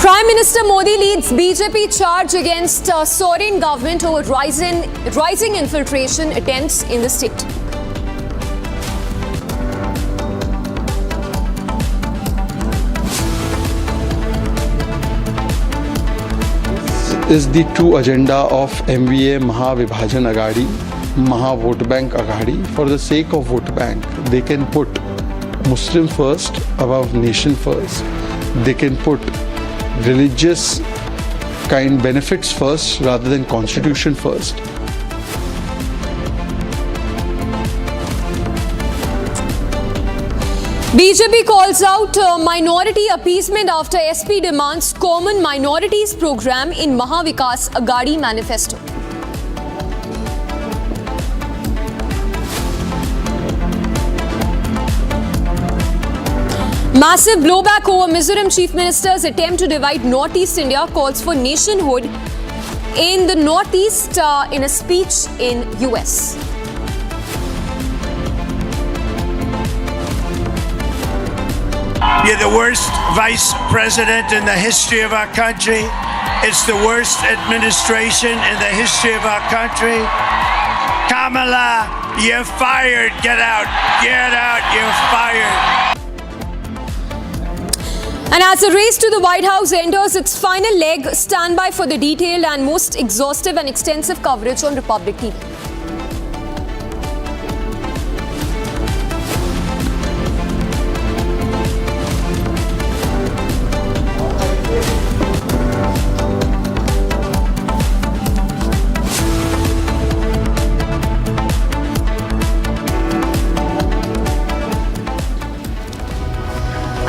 Prime Minister Modi leads BJP charge against sovereign government over rising infiltration attempts in the state. Is the true agenda of MVA Mahavibhajan Agadi, Maha Vote Bank Agadi. For the sake of vote bank, they can put Muslim first above nation first. They can put religious kind benefits first rather than constitution first. BJP calls out minority appeasement after SP demands common minorities program in Mahavikas Agadi manifesto. Massive blowback over Mizoram Chief Minister's attempt to divide Northeast India, calls for nationhood in the Northeast in a speech in US. You're the worst vice president in the history of our country. It's the worst administration in the history of our country. Kamala, you're fired. Get out. Get out. You're fired. And as the race to the White House enters its final leg, stand by for the detailed and most exhaustive and extensive coverage on Republic TV.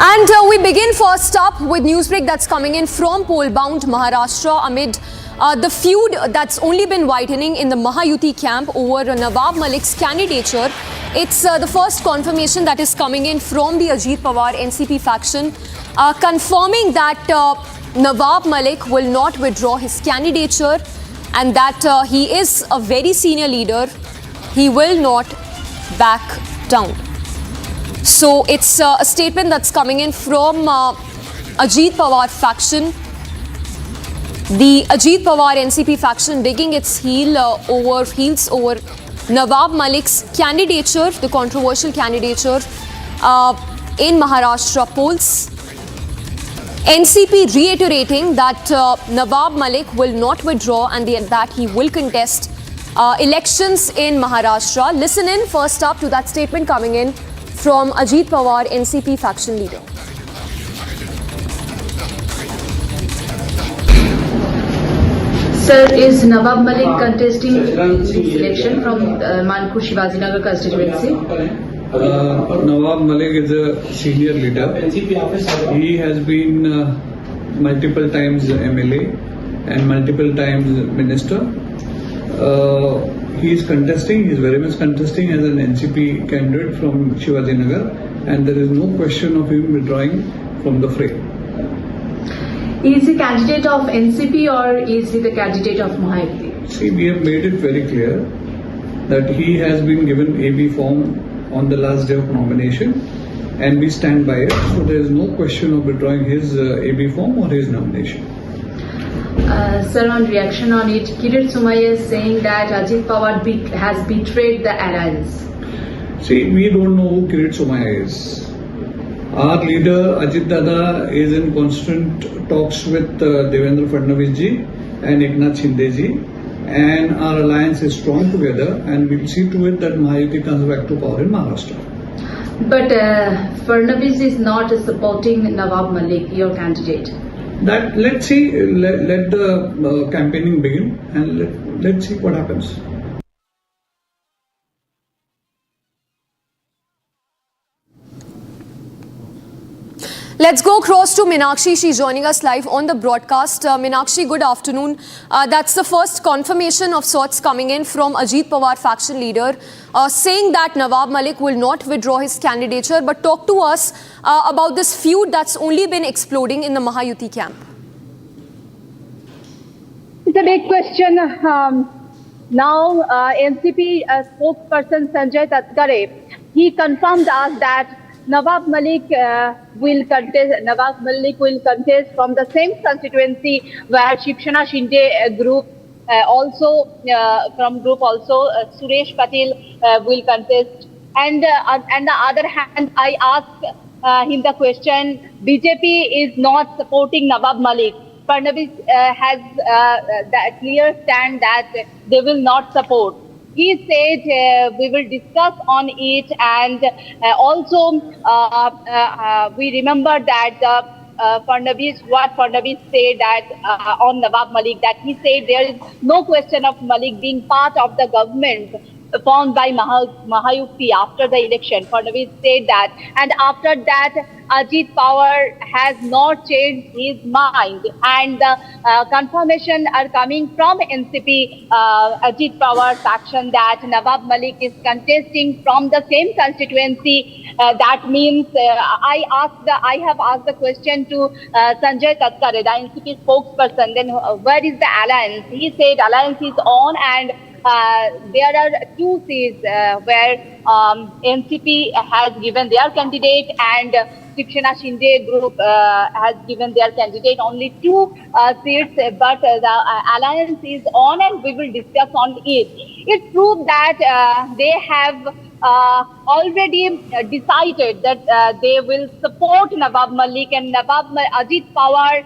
And we begin first up with newsbreak that's coming in from poll-bound Maharashtra amid the feud that's only been widening in the Mahayuti camp over Nawab Malik's candidature. It's the first confirmation that is coming in from the Ajit Pawar NCP faction, confirming that Nawab Malik will not withdraw his candidature and that he is a very senior leader. He will not back down. So it's a statement that's coming in from Ajit Pawar faction. The Ajit Pawar NCP faction digging its heels over Nawab Malik's candidature, the controversial candidature in Maharashtra polls. NCP reiterating that Nawab Malik will not withdraw and that he will contest elections in Maharashtra. Listen in first up to that statement coming in from Ajit Pawar, NCP faction leader. Sir, is Nawab Malik contesting this election from Manpur Shivajinagar constituency? Nawab Malik is a senior leader. He has been multiple times MLA and multiple times minister. He is contesting, he is very much contesting as an NCP candidate from Shivajinagar, and there is no question of him withdrawing from the fray. Is he candidate of NCP or is he the candidate of Mahayuti? See, we have made it very clear that he has been given AB form on the last day of nomination and we stand by it. So there is no question of withdrawing his AB form or his nomination. Sir, on reaction on it, Kirit Somaiya is saying that Ajit Pawar has betrayed the alliance. See, we don't know who Kirit Somaiya is. Our leader Ajit Dada is in constant talks with Devendra Fadnavis ji and Eknath Shinde ji, and our alliance is strong together, and we'll see to it that Mahayuti comes back to power in Maharashtra. But Fadnavis is not supporting Nawab Malik, your candidate. That let's see, let the campaigning begin, and let's see what happens. Let's go across to Meenakshi. She's joining us live on the broadcast. Meenakshi, good afternoon. That's the first confirmation of sorts coming in from Ajit Pawar faction leader, saying that Nawab Malik will not withdraw his candidature. But talk to us about this feud that's only been exploding in the Mahayuti camp. It's a big question. Now, NCP spokesperson Sanjay Tatkare, he confirmed us that Nawab Malik will contest from the same constituency where Shiv Sena Shinde group Suresh Patil will contest. And on the other hand, I asked him the question, BJP is not supporting Nawab Malik. Fadnavis has that clear stand that they will not support. He said we will discuss on it, and also we remember that what Fadnavis said that on Nawab Malik, that he said there is no question of Malik being part of the government formed by Mahayuti after the election. Fadnavis said that, and after that Ajit Pawar has not changed his mind, and the confirmation are coming from NCP Ajit Pawar faction that Nawab Malik is contesting from the same constituency. That means I have asked the question to Sanjay Tatkare, the NCP spokesperson, then where is the alliance? He said alliance is on, and there are two seats where NCP has given their candidate, and Shiv Sena Shinde group has given their candidate only 2 seats, but the alliance is on, and we will discuss on it. It proves that they have already decided that they will support Nawab Malik, and Ajit Pawar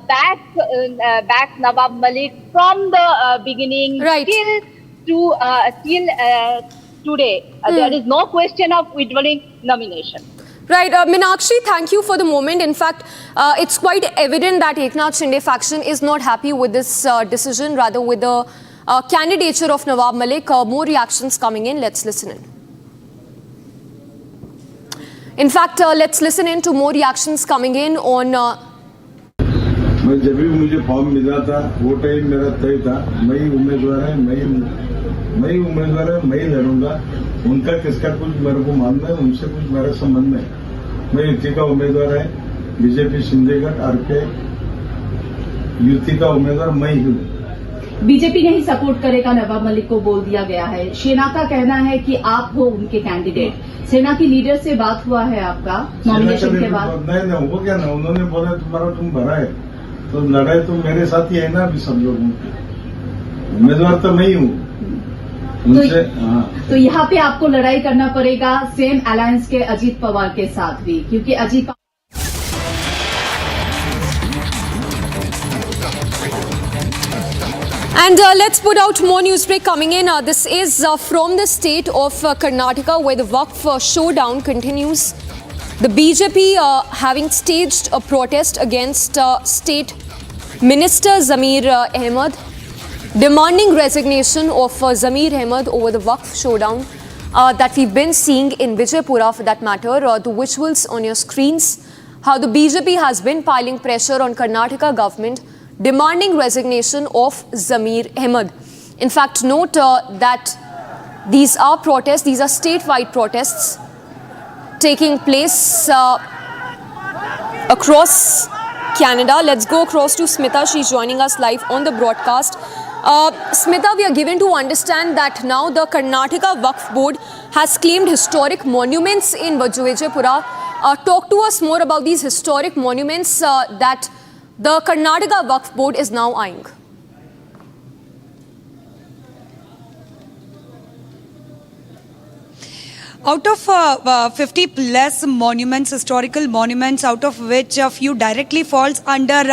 backs Nawab Malik from the beginning till today. There is no question of withdrawing nomination. Right, Meenakshi, thank you for the moment. In fact, it's quite evident that Eknath Shinde faction is not happy with this decision, rather with the candidature of Nawab Malik. More reactions coming in. Let's listen in. In fact, let's listen in to more reactions coming in on... जब भी मुझे form मिला था वो time मेरा तय था, मैं ही उम्मीदवार है, मैं ही लड़ूंगा। उनका किसका कुछ मेरे को मालूम है, उनसे कुछ मेरा संबंध नहीं। मैं युति का उम्मीदवार है, बीजेपी सिंधेगढ़ आरके युति का उम्मीदवार मैं ही हूँ। बीजेपी नहीं सपोर्ट करेगा नवाब मलिक को बोल दिया गया है। सेना का कहना है कि आप हो उनके कैंडिडेट। सेना की लीडर से बात हुआ है आपका नॉमिनेशन के बाद? नहीं, वो क्या ना, उन्होंने बोला तुम्हारा तुम भरा है, तो लड़ाई तो मेरे साथ ही है ना। अभी सब लोगों की उम्मीदवार तो मैं ही हूँ उनसे। तो यहाँ पे आपको लड़ाई करना पड़ेगा सेम अलायंस के अजीत पवार के साथ भी, क्योंकि Ajit And let's put out more news break coming in. This is from the state of Karnataka, where the Waqf showdown continues. The BJP having staged a protest against State Minister Zamir Ahmed, demanding resignation of Zamir Ahmed over the Waqf showdown that we've been seeing in Vijaypura, for that matter. The visuals on your screens, how the BJP has been piling pressure on Karnataka government, demanding resignation of Zamir Ahmed. In fact, note that these are protests, these are statewide protests taking place across Canada. Let's go across to Smita. She's joining us live on the broadcast. Smita, we are given to understand that now the Karnataka Waqf Board has claimed historic monuments in Vijayapura. Talk to us more about these historic monuments that the Karnataka Waqf Board is now eyeing. Out of 50 plus monuments, historical monuments, out of which a few directly falls under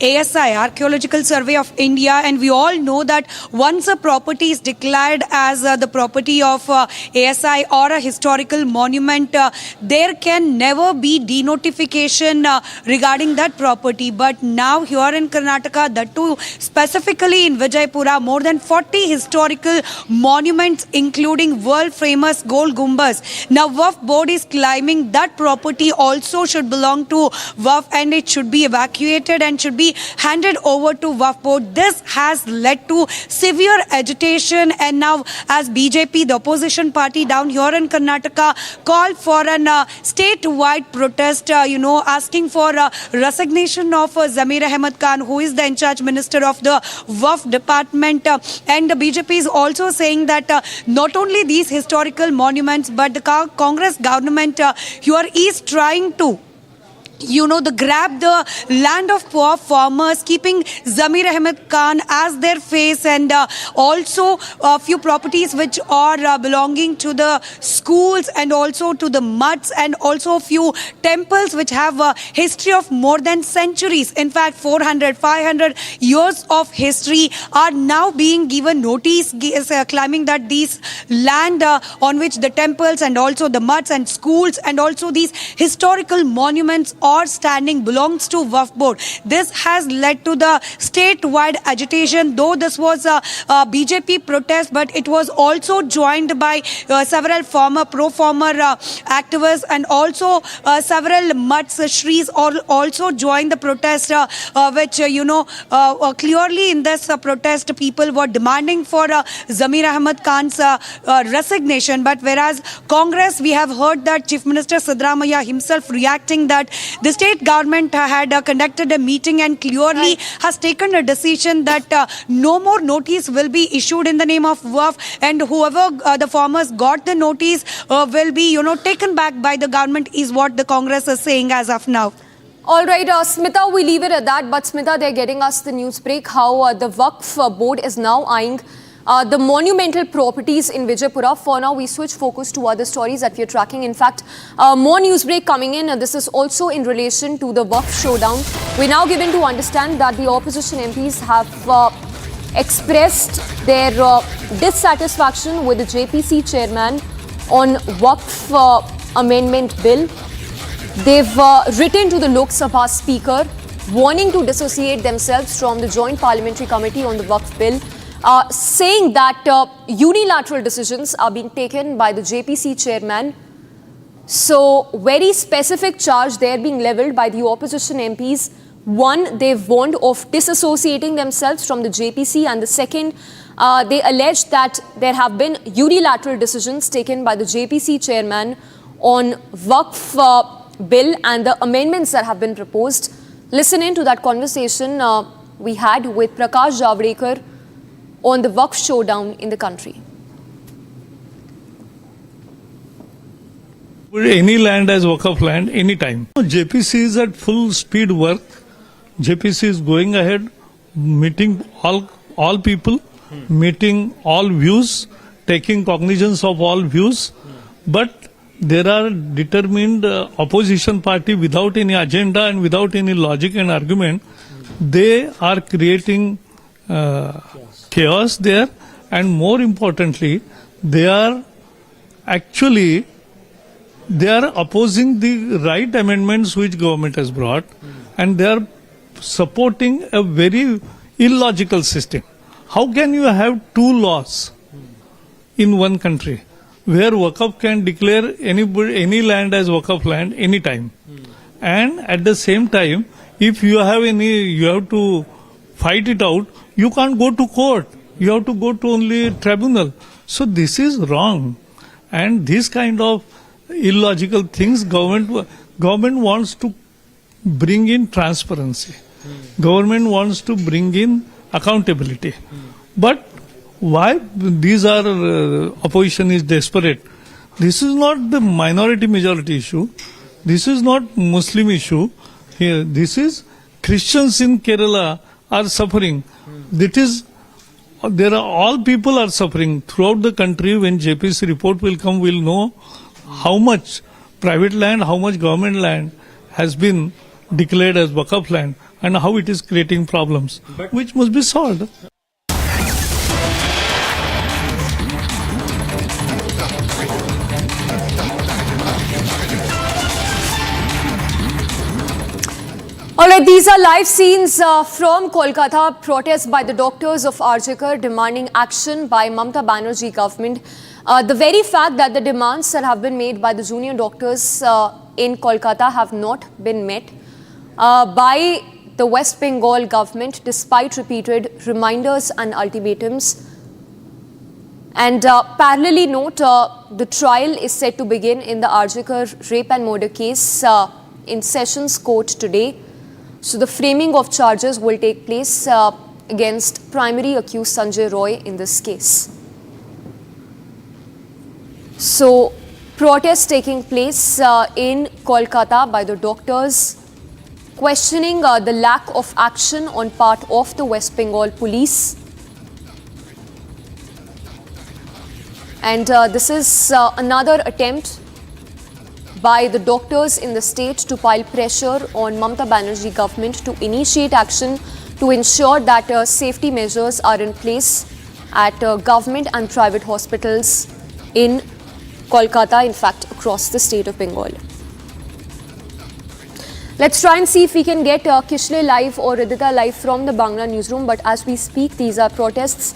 ASI, Archaeological Survey of India, and we all know that once a property is declared as the property of ASI or a historical monument, there can never be denotification regarding that property. But now here in Karnataka, that too specifically in Vijayapura, more than 40 historical monuments including world famous Gold Gumbaz. Now Waqf Board is claiming that property also should belong to Waqf and it should be evacuated and should be handed over to Waqf Board. This has led to severe agitation, and now as BJP, the opposition party down here in Karnataka, called for an statewide protest, asking for resignation of Zamir Ahmed Khan, who is the in-charge minister of the Waqf department. And the BJP is also saying that not only these historical monuments, but the Congress government here is trying to grab the land of poor farmers, keeping Zamir Ahmed Khan as their face, and also a few properties which are belonging to the schools and also to the mutts, and also a few temples which have a history of more than centuries. In fact, 400, 500 years of history are now being given notice, claiming that these land on which the temples and also the mutts and schools and also these historical monuments are standing belongs to Waqf Board. This has led to the statewide agitation, though this was a BJP protest, but it was also joined by several pro-farmer activists, and also several mutts, shris also joined the protest, which clearly in this protest people were demanding for Zamir Ahmed Khan's resignation. But whereas Congress, we have heard that Chief Minister Siddaramaiah himself reacting that the state government had conducted a meeting and clearly has taken a decision that no more notice will be issued in the name of Waqf, and whoever the farmers got the notice will be taken back by the government, is what the Congress is saying as of now. All right, Smita, we leave it at that. But Smita, they're getting us the news break how the Waqf Board is now eyeing the monumental properties in Vijayapura. For now, we switch focus to other stories that we are tracking. In fact, more news break coming in. This is also in relation to the Waqf showdown. We're now given to understand that the opposition MPs have expressed their dissatisfaction with the JPC chairman on Waqf amendment bill. They've written to the Lok Sabha speaker warning to dissociate themselves from the Joint Parliamentary Committee on the Waqf bill, saying that unilateral decisions are being taken by the JPC chairman. So, very specific charge there being levelled by the opposition MPs. One, they've warned of disassociating themselves from the JPC, and the second, they alleged that there have been unilateral decisions taken by the JPC chairman on Waqf bill and the amendments that have been proposed. Listen in to that conversation we had with Prakash Javadekar on the Waqf showdown in the country. Any land as Waqf land, anytime. JPC is at full speed work. JPC is going ahead, meeting all people, meeting all views, taking cognizance of all views. But there are determined opposition party without any agenda and without any logic and argument. They are creating chaos there, and more importantly, they are opposing the right amendments which government has brought, and they are supporting a very illogical system. How can you have two laws in one country where Waqf can declare any land as Waqf land anytime, and at the same time, if you have to fight it out, you can't go to court. You have to go to only tribunal. So this is wrong, and this kind of illogical things government wants to bring in transparency. Government wants to bring in accountability. But why these are opposition is desperate? This is not the minority majority issue. This is not Muslim issue. Here, this is Christians in Kerala are suffering. There are all people are suffering throughout the country. When JP's report will come, we'll know how much private land, how much government land has been declared as Waqf land and how it is creating problems, which must be solved. Alright, these are live scenes from Kolkata. Protests by the doctors of Arjikar demanding action by Mamata Banerjee government. The very fact that the demands that have been made by the junior doctors in Kolkata have not been met by the West Bengal government despite repeated reminders and ultimatums. And parallelly note, the trial is set to begin in the Arjikar rape and murder case in Sessions Court today. So the framing of charges will take place against primary accused Sanjay Roy in this case. So protests taking place in Kolkata by the doctors, questioning the lack of action on part of the West Bengal police. And this is another attempt by the doctors in the state to pile pressure on Mamata Banerjee government to initiate action to ensure that safety measures are in place at government and private hospitals in Kolkata, in fact, across the state of Bengal. Let's try and see if we can get Kishle live or Ridita live from the Bangla newsroom. But as we speak, these are protests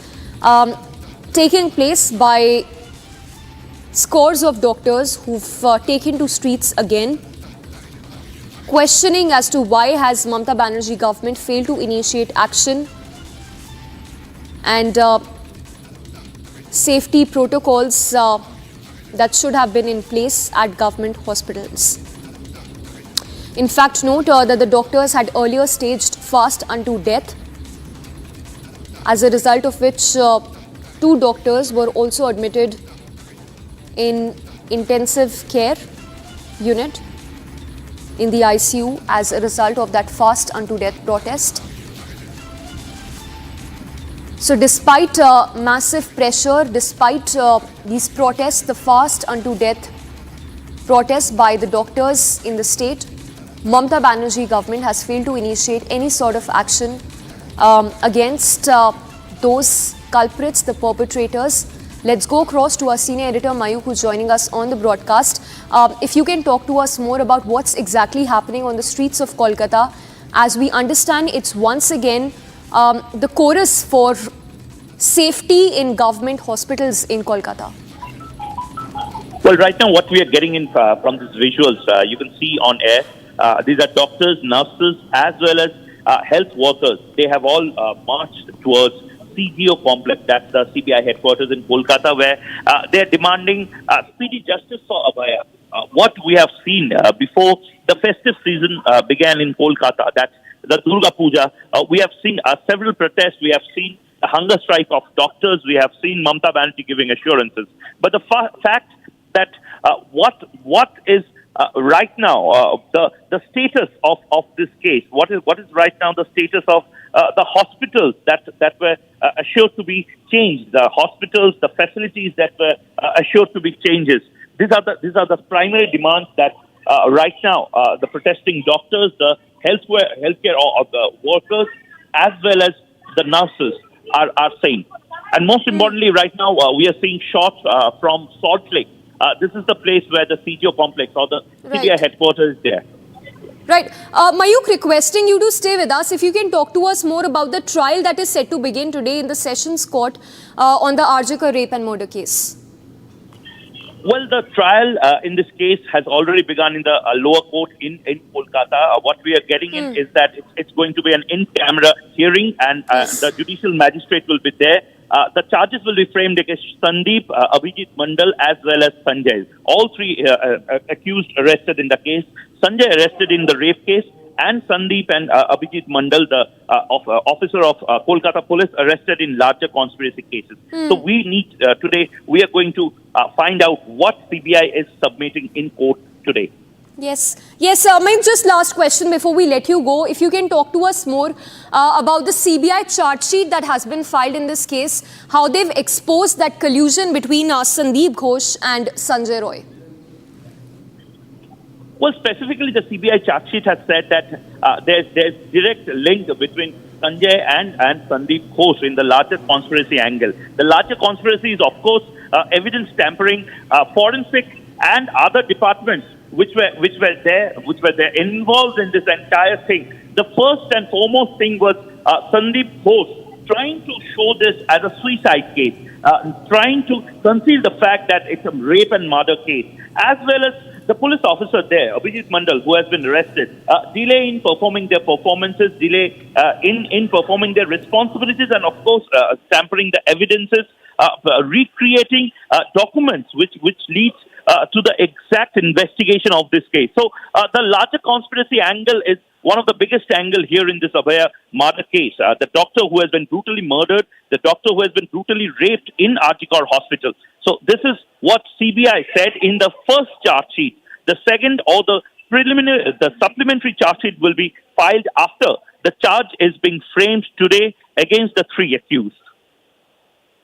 taking place by scores of doctors who've taken to streets again, questioning as to why has Mamata Banerjee government failed to initiate action and safety protocols that should have been in place at government hospitals. In fact, note that the doctors had earlier staged fast unto death, as a result of which 2 doctors were also admitted in intensive care unit in the ICU as a result of that fast unto death protest. So despite massive pressure, despite these protests, the fast unto death protests by the doctors in the state, Mamata Banerjee government has failed to initiate any sort of action against those culprits, the perpetrators. Let's go across to our senior editor Mayuk, who's joining us on the broadcast. If you can talk to us more about what's exactly happening on the streets of Kolkata. As we understand, it's once again the chorus for safety in government hospitals in Kolkata. Well, right now what we are getting in from these visuals, you can see on air, these are doctors, nurses, as well as health workers. They have all marched towards CGO complex, that's the CBI headquarters in Kolkata, where they are demanding speedy justice for Abhaya. What we have seen before the festive season began in Kolkata, that's the Durga Puja, we have seen several protests, we have seen a hunger strike of doctors, we have seen Mamata Banerjee giving assurances. But the fact that what is right now the status of this case, what is right now the status of the hospitals that were assured to be changed, the hospitals, the facilities that were assured to be changes. These are the primary demands that right now the protesting doctors, the healthcare of the workers, as well as the nurses are saying. And most importantly, right now we are seeing shots from Salt Lake. This is the place where the CGO complex or the CBI headquarters is there. Right. Mayuk, requesting you to stay with us. If you can talk to us more about the trial that is set to begin today in the Sessions Court on the Arjikar rape and murder case. Well, the trial in this case has already begun in the lower court in Kolkata. What we are getting in is that it's going to be an in-camera hearing, and the judicial magistrate will be there. The charges will be framed against Sandeep, Abhijit Mandal, as well as Sanjay. All 3 accused arrested in the case. Sanjay arrested in the rape case, and Sandeep and Abhijit Mandal, the officer of Kolkata Police, arrested in larger conspiracy cases. So we need today, we are going to find out what CBI is submitting in court today. Yes. Ma'am, just last question before we let you go. If you can talk to us more about the CBI charge sheet that has been filed in this case, how they've exposed that collusion between Sandeep Ghosh and Sanjay Roy. Well, specifically, the CBI charge sheet has said that there's direct link between Sanjay and Sandeep Ghosh in the larger conspiracy angle. The larger conspiracy is, of course, evidence tampering, forensic and other departments which were there involved in this entire thing. The first and foremost thing was Sandeep Ghosh trying to show this as a suicide case, trying to conceal the fact that it's a rape and murder case, as well as the police officer there, Abhijit Mandal, who has been arrested, delay in performing their performances, delay in performing their responsibilities, and of course tampering the evidences, recreating documents which leads to the exact investigation of this case. So the larger conspiracy angle is one of the biggest angle here in this Abhaya murder case. The doctor who has been brutally murdered, the doctor who has been brutally raped in Arjikar Hospital. So this is what CBI said in the first charge sheet. The second, or the supplementary charge sheet, will be filed after the charge is being framed today against the three accused.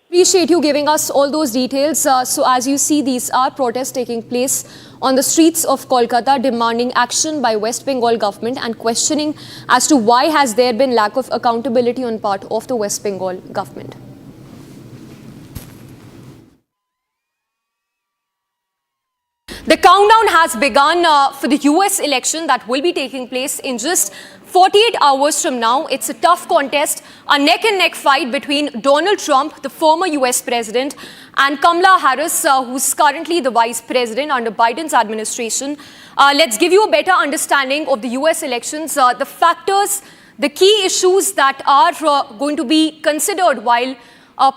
Appreciate you giving us all those details. So as you see, these are protests taking place on the streets of Kolkata, demanding action by West Bengal government and questioning as to why has there been lack of accountability on part of the West Bengal government. The countdown has begun for the US election that will be taking place in just 48 hours from now. It's a tough contest, a neck-and-neck fight between Donald Trump, the former US president, and Kamala Harris, who's currently the vice president under Biden's administration. Let's give you a better understanding of the US elections, the factors, the key issues that are going to be considered while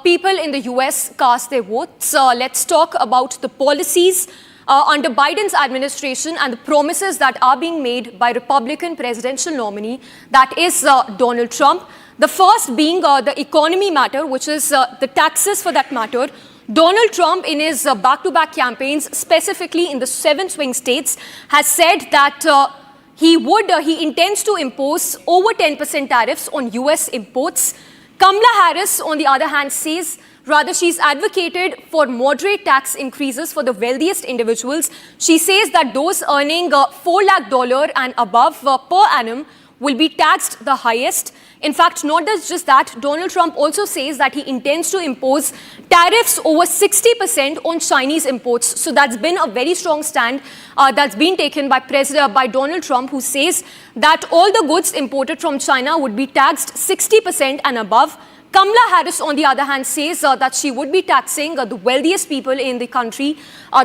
people in the US cast their votes. Let's talk about the policies under Biden's administration and the promises that are being made by Republican presidential nominee, that is Donald Trump. The first being the economy matter, which is the taxes for that matter. Donald Trump, in his back-to-back campaigns, specifically in the 7 swing states, has said that he intends to impose over 10% tariffs on US imports. Kamala Harris, on the other hand, says she's advocated for moderate tax increases for the wealthiest individuals. She says that those earning $4 lakh and above per annum will be taxed the highest. In fact, not just that, Donald Trump also says that he intends to impose tariffs over 60% on Chinese imports. So that's been a very strong stand that's been taken by Donald Trump, who says that all the goods imported from China would be taxed 60% and above. Kamala Harris, on the other hand, says that she would be taxing the wealthiest people in the country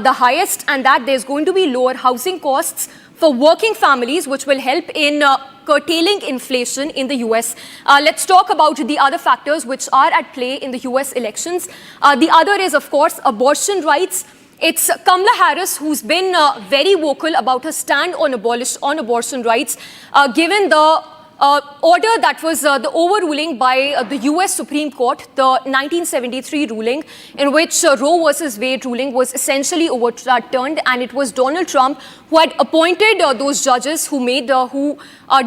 the highest, and that there's going to be lower housing costs for working families, which will help in curtailing inflation in the US. Let's talk about the other factors which are at play in the US elections. The other is, of course, abortion rights. It's Kamala Harris who's been very vocal about her stand on abortion rights, given the order that was the overruling by the US Supreme Court, the 1973 ruling, in which Roe versus Wade ruling was essentially overturned, and it was Donald Trump who had appointed those judges who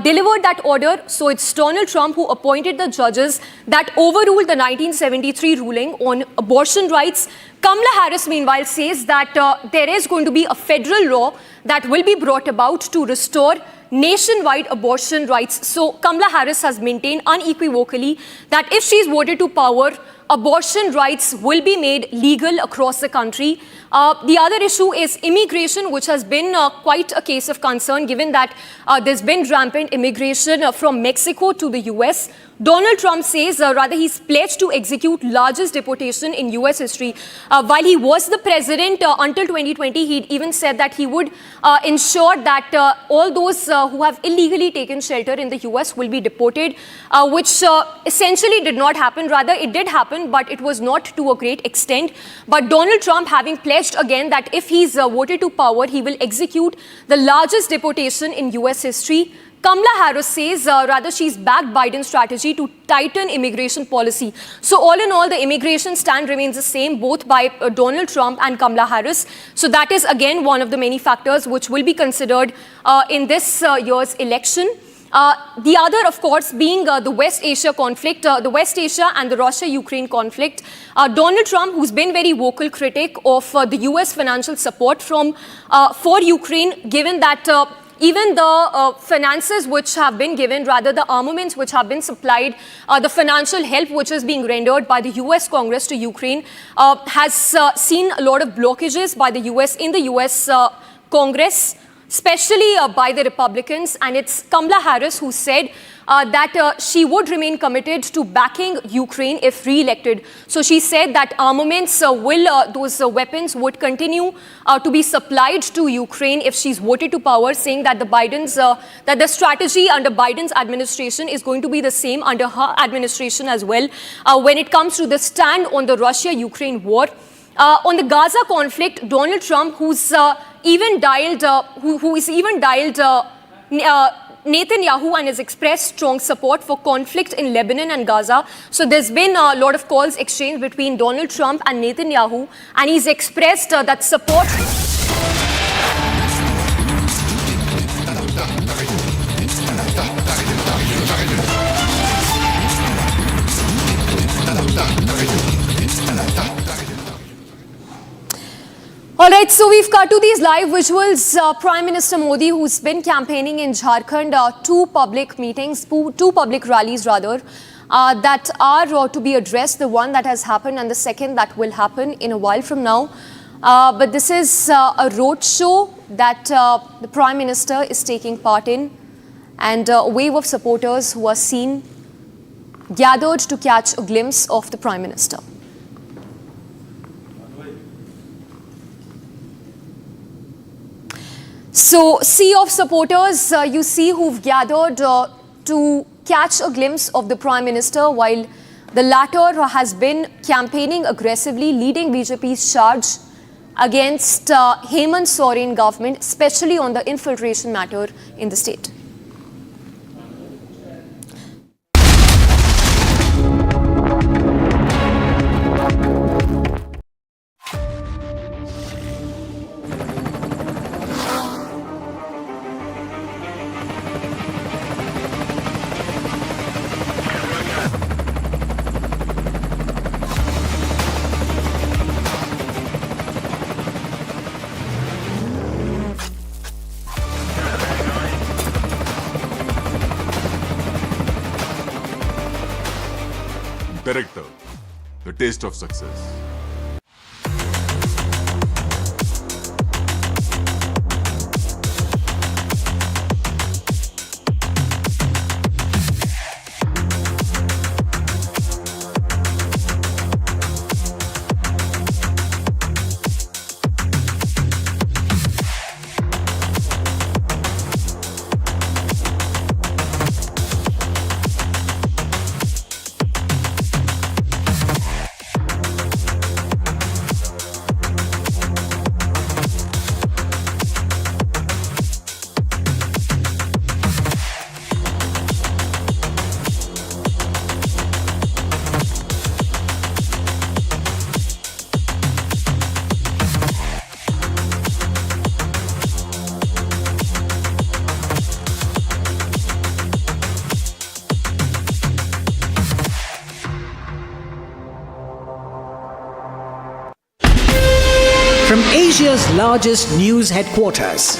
delivered that order. So it's Donald Trump who appointed the judges that overruled the 1973 ruling on abortion rights. Kamala Harris, meanwhile, says that there is going to be a federal law that will be brought about to restore nationwide abortion rights. So Kamala Harris has maintained unequivocally that if she's voted to power, abortion rights will be made legal across the country. The other issue is immigration, which has been quite a case of concern, given that there's been rampant immigration from Mexico to the US. Donald Trump says he's pledged to execute largest deportation in US history. While he was the president until 2020, he even said that he would ensure that all those who have illegally taken shelter in the US will be deported, which essentially did not happen. Rather, it did happen, but it was not to a great extent. But Donald Trump, having pledged again that if he's voted to power, he will execute the largest deportation in US history. Kamala Harris says rather she's backed Biden's strategy to tighten immigration policy. So all in all, the immigration stand remains the same, both by Donald Trump and Kamala Harris. So that is again one of the many factors which will be considered in this year's election. The other, of course, being the West Asia conflict, the West Asia and the Russia-Ukraine conflict. Donald Trump, who's been very vocal critic of the US financial support for Ukraine, given that even the finances which have been given, rather the armaments which have been supplied, the financial help which is being rendered by the US Congress to Ukraine has seen a lot of blockages by the US in the US Congress, especially by the Republicans. And it's Kamala Harris who said that she would remain committed to backing Ukraine if re-elected. So she said that armaments those weapons would continue to be supplied to Ukraine if she's voted to power, saying that that the strategy under Biden's administration is going to be the same under her administration as well when it comes to the stand on the Russia-Ukraine war. On the Gaza conflict, Donald Trump, who's even dialed Netanyahu and has expressed strong support for conflict in Lebanon and Gaza. So there's been a lot of calls exchanged between Donald Trump and Netanyahu, and he's expressed that support. All right, so we've cut to these live visuals. Prime Minister Modi, who's been campaigning in Jharkhand, two public rallies rather, that are to be addressed. The one that has happened and the second that will happen in a while from now. But this is a road show that the Prime Minister is taking part in, and a wave of supporters who are seen gathered to catch a glimpse of the Prime Minister. So, sea of supporters you see who've gathered to catch a glimpse of the Prime Minister, while the latter has been campaigning aggressively, leading BJP's charge against Hemant Soren government, especially on the infiltration matter in the state. Director, the taste of success. From Asia's largest news headquarters,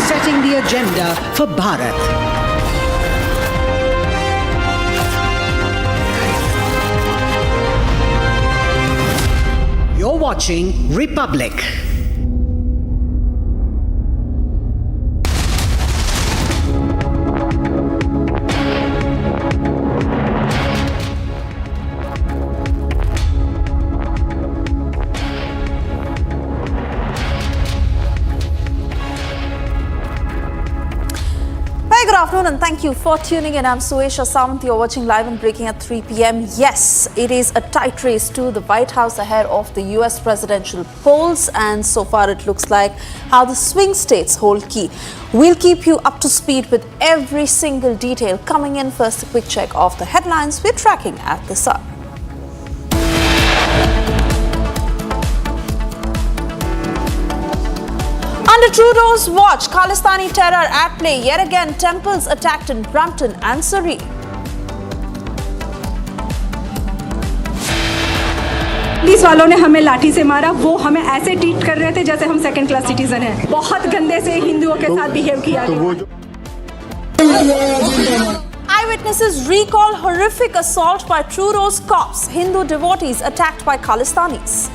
setting the agenda for Bharat. You're watching Republic. afternoon and thank you for tuning in. I'm Suesha Samant. You're watching live and breaking at 3 p.m. Yes, it is a tight race to the White House ahead of the US presidential polls, and so far it looks like how the swing states hold key. We'll keep you up to speed with every single detail coming in. First, a quick check of the headlines we're tracking at this hour. Under Trudeau's watch, Khalistani terror at play. Yet again, temples attacked in Brampton and Surrey. Police वालों ने हमें लाठी से मारा, वो हमें ऐसे treat कर रहे थे जैसे हम सेकंड क्लास सिटीजन हैं। बहुत गंदे से हिंदुओं के साथ बिहेव किया गया। Eyewitnesses recall horrific assault by Trudeau's cops. Hindu devotees attacked by Khalistanis.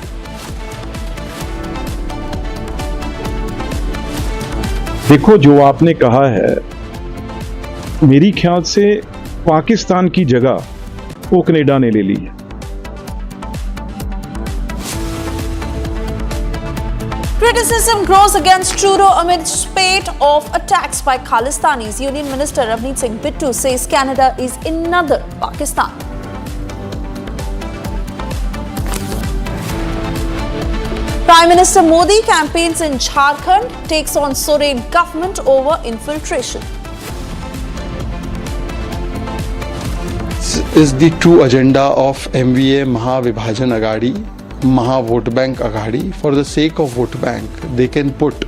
देखो, जो आपने कहा है, मेरी ख्याल से पाकिस्तान की जगह वो कनाडा ने ले ली है। Criticism grows against Trudeau amid spate of attacks by Khalistanis. Union Minister Rajnath Singh Bittu says Canada is another Pakistan. Prime Minister Modi campaigns in Jharkhand, takes on Soren government over infiltration. This is the true agenda of MVA Mahavibhajan Agadi, Maha Vote Bank Agadi. For the sake of vote bank, they can put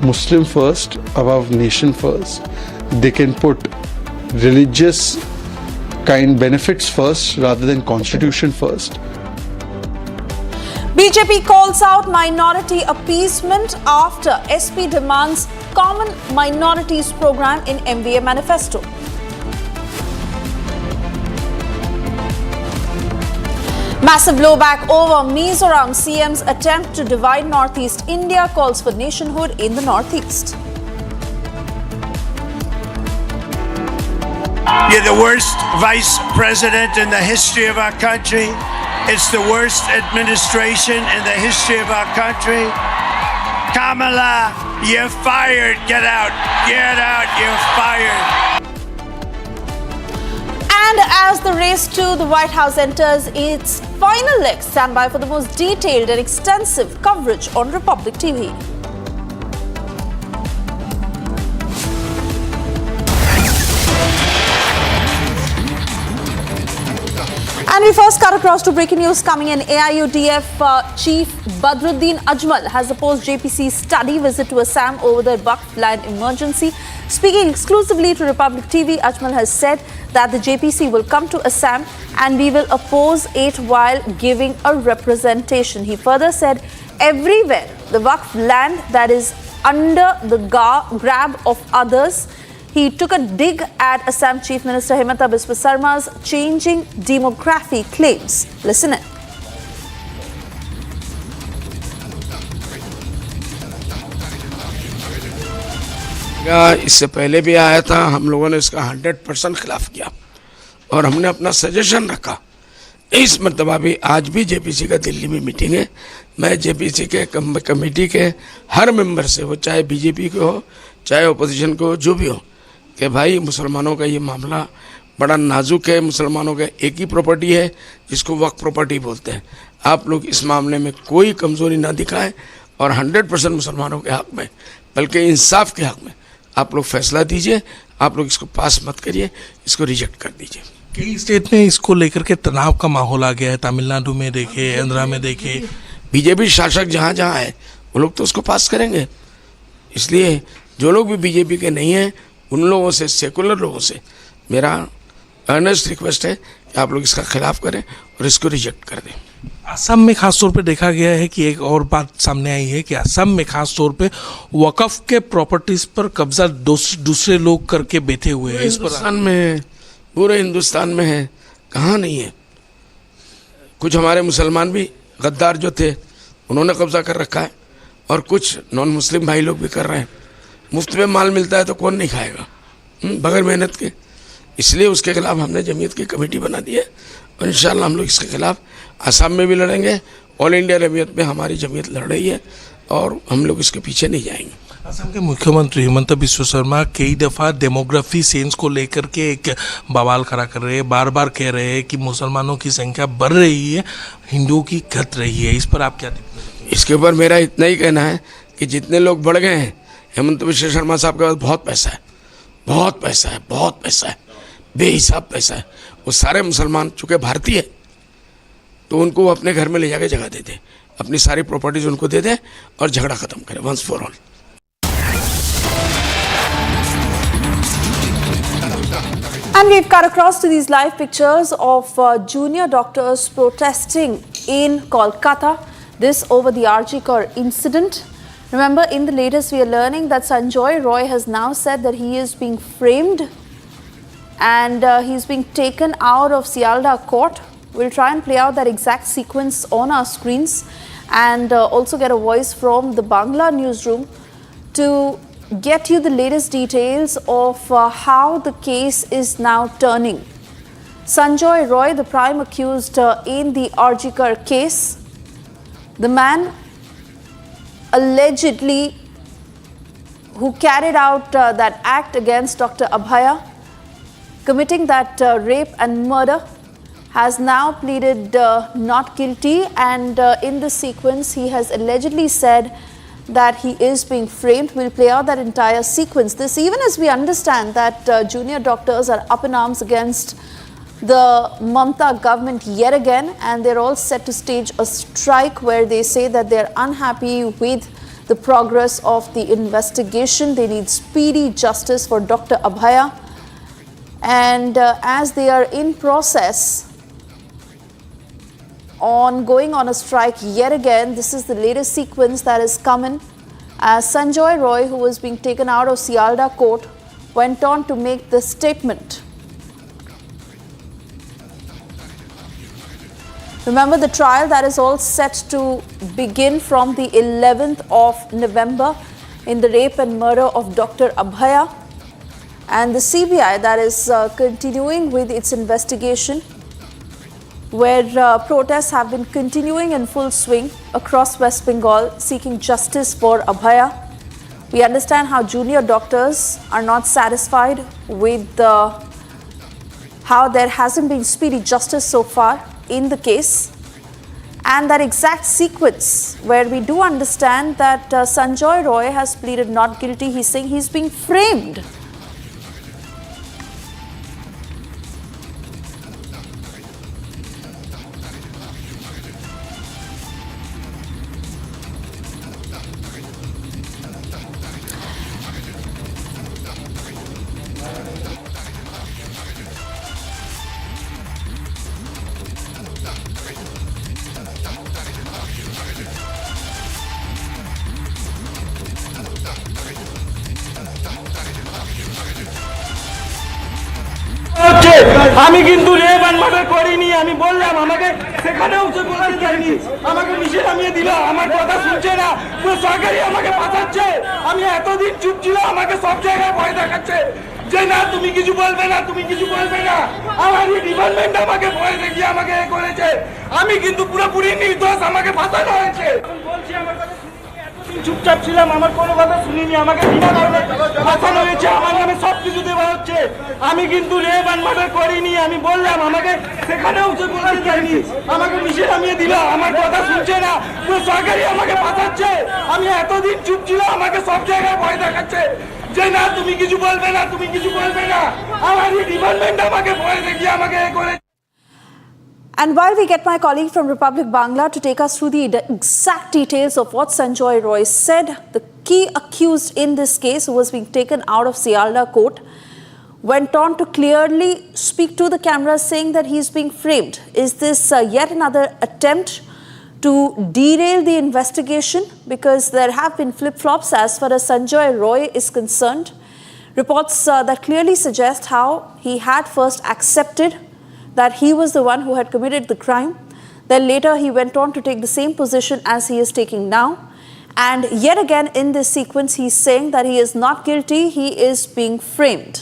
Muslim first above nation first. They can put religious kind benefits first rather than constitution first. BJP calls out minority appeasement after SP demands common minorities program in MVA manifesto. Massive blowback over Mizoram. CM's attempt to divide Northeast India, calls for nationhood in the Northeast. You're the worst vice president in the history of our country. It's the worst administration in the history of our country. Kamala, you're fired. Get out. Get out. You're fired. And as the race to the White House enters its final leg, stand by for the most detailed and extensive coverage on Republic TV. And we first cut across to breaking news coming in. AIUDF Chief Badruddin Ajmal has opposed JPC's study visit to Assam over the Waqf land emergency. Speaking exclusively to Republic TV, Ajmal has said that the JPC will come to Assam and we will oppose it while giving a representation. He further said everywhere the Waqf land that is under the grab of others. He took a dig at Assam Chief Minister Himanta Biswa Sarma's changing demography claims. Listen in. इससे पहले भी आया था, हम लोगों ने इसका 100% खिलाफ किया और हमने अपना सजेशन रखा। इस मर्तबा भी आज भी जेपीसी का दिल्ली में मीटिंग है। मैं जेपीसी के कमेटी के हर मेंबर से, वो चाहे बीजेपी के हो चाहे ओपोजिशन को, जो भी हो, कि भाई मुसलमानों का ये मामला बड़ा नाजुक है। मुसलमानों का एक ही प्रॉपर्टी है जिसको वक्फ प्रॉपर्टी बोलते हैं। आप लोग इस मामले में कोई कमज़ोरी ना दिखाएं और 100% मुसलमानों के हक़ में, बल्कि इंसाफ के हक़ में आप लोग फैसला दीजिए। आप लोग इसको पास मत करिए, इसको रिजेक्ट कर दीजिए। कई स्टेट में इसको लेकर के तनाव का माहौल आ गया है। तमिलनाडु में देखे, आंध्रा में देखे। बीजेपी शासक जहाँ जहाँ है वो लोग तो उसको पास करेंगे। इसलिए जो लोग भी बीजेपी के नहीं हैं, उन लोगों से, सेकुलर लोगों से मेरा अर्नेस्ट रिक्वेस्ट है कि आप लोग इसका खिलाफ करें और इसको रिजेक्ट कर दें। असम में खास तौर पे देखा गया है कि एक और बात सामने आई है कि असम में खास तौर पे वक़फ़ के प्रॉपर्टीज पर कब्जा दूसरे लोग करके बैठे हुए हैं। इस पर में पूरे हिंदुस्तान में है, कहाँ नहीं है। कुछ हमारे मुसलमान भी गद्दार जो थे उन्होंने कब्जा कर रखा है और कुछ नॉन मुस्लिम भाई लोग भी कर रहे हैं। मुफ्त में माल मिलता है तो कौन नहीं खाएगा बगैर मेहनत के। इसलिए उसके खिलाफ हमने जमीयत की कमेटी बना दी है और इंशाल्लाह हम लोग इसके खिलाफ असम में भी लड़ेंगे। ऑल इंडिया जमीयत में हमारी जमीयत लड़ रही है और हम लोग इसके पीछे नहीं जाएंगे। असम के मुख्यमंत्री हिमंत बिस्व शर्मा कई दफ़ा डेमोग्राफी सेंस को लेकर के एक बवाल खड़ा कर रहे हैं, बार बार कह रहे हैं कि मुसलमानों की संख्या बढ़ रही है, हिंदुओं की घट रही है। इस पर आप क्या टिप्पणी करेंगे? इसके ऊपर मेरा इतना ही कहना है कि जितने लोग बढ़ गए हैं, हिमंत बिस्व शर्मा साहब के पास बहुत पैसा है, बहुत पैसा है, बहुत पैसा है, बेहिसाब पैसा है। वो सारे मुसलमान चूँकि भारतीय तो उनको वो अपने घर में ले जाके जगह दे दे, अपनी सारी प्रॉपर्टीज उनको दे दे और झगड़ा खत्म करे once for all. And we've cut across to these live pictures of junior doctors protesting in Kolkata. This over the RG incident. Remember, in the latest, we are learning that Sanjoy Roy has now said that he is being framed and he's being taken out of Sialda court. We'll try and play out that exact sequence on our screens and also get a voice from the Bangla newsroom to get you the latest details of how the case is now turning. Sanjoy Roy, the prime accused in the Arjikar case, the man allegedly who carried out that act against Dr. Abhaya, committing that rape and murder, has now pleaded not guilty, and in the sequence he has allegedly said that he is being framed. We'll play out that entire sequence. This even as we understand that junior doctors are up in arms against the Mamata government yet again, and they're all set to stage a strike where they say that they're unhappy with the progress of the investigation. They need speedy justice for Dr. Abhaya, and as they are in process on going on a strike yet again, this is the latest sequence that is coming as Sanjoy Roy, who was being taken out of Sialda court, went on to make this statement. Remember, the trial that is all set to begin from the 11th of November in the rape and murder of Dr. Abhaya, and the CBI that is continuing with its investigation, where protests have been continuing in full swing across West Bengal seeking justice for Abhaya. We understand how junior doctors are not satisfied with how there hasn't been speedy justice so far in the case. And that exact sequence where we do understand that Sanjoy Roy has pleaded not guilty. He's saying he's being framed. আমি কিন্তু rape and murder করিনি, আমি বললাম, আমাকে সেখানেও সে বলতে চাইনি, আমাকে মিশে নামিয়ে দিল, আমার কথা শুনছে না, পুরো সরকারি আমাকে পাঠাচ্ছে। আমি এতদিন চুপ ছিলাম, আমাকে সব জায়গায় ভয় দেখাচ্ছে যে না তুমি কিছু বলবে না, তুমি কিছু বলবে না। আমার এই ডিপার্টমেন্ট আমাকে ভয় দেখিয়ে আমাকে এ করেছে। আমি কিন্তু পুরোপুরি নির্দোষ, আমাকে ফাঁসানো হয়েছে। বলছি আমার কথা চুপচাপ ছিলাম, আমার কোনো কথা শুনিনি, আমাকে বিনা কারণে ফাঁসানো হয়েছে, আমার নামে সবকিছু দেওয়া হচ্ছে। আমি কিন্তু রেপ এন্ড মার্ডার করিনি, আমি বললাম, আমাকে সেখানেও সে বলতে চাইনি, আমাকে মিশে নামিয়ে দিল, আমার কথা শুনছে না, পুরো সরকারি আমাকে পাঠাচ্ছে। আমি এতদিন চুপ ছিলাম, আমাকে সব জায়গায় ভয় দেখাচ্ছে যে না তুমি কিছু বলবে না, তুমি কিছু বলবে না। আমার এই ডিপার্টমেন্ট আমাকে ভয় দেখিয়ে আমাকে এ করে। And while we get my colleague from Republic Bangla to take us through the exact details of what Sanjoy Roy said, the key accused in this case, who was being taken out of Sialda court, went on to clearly speak to the camera saying that he is being framed. Is this yet another attempt to derail the investigation? Because there have been flip-flops as far as Sanjoy Roy is concerned. Reports that clearly suggest how he had first accepted that he was the one who had committed the crime. Then later he went on to take the same position as he is taking now. And yet again in this sequence he is saying that he is not guilty, he is being framed.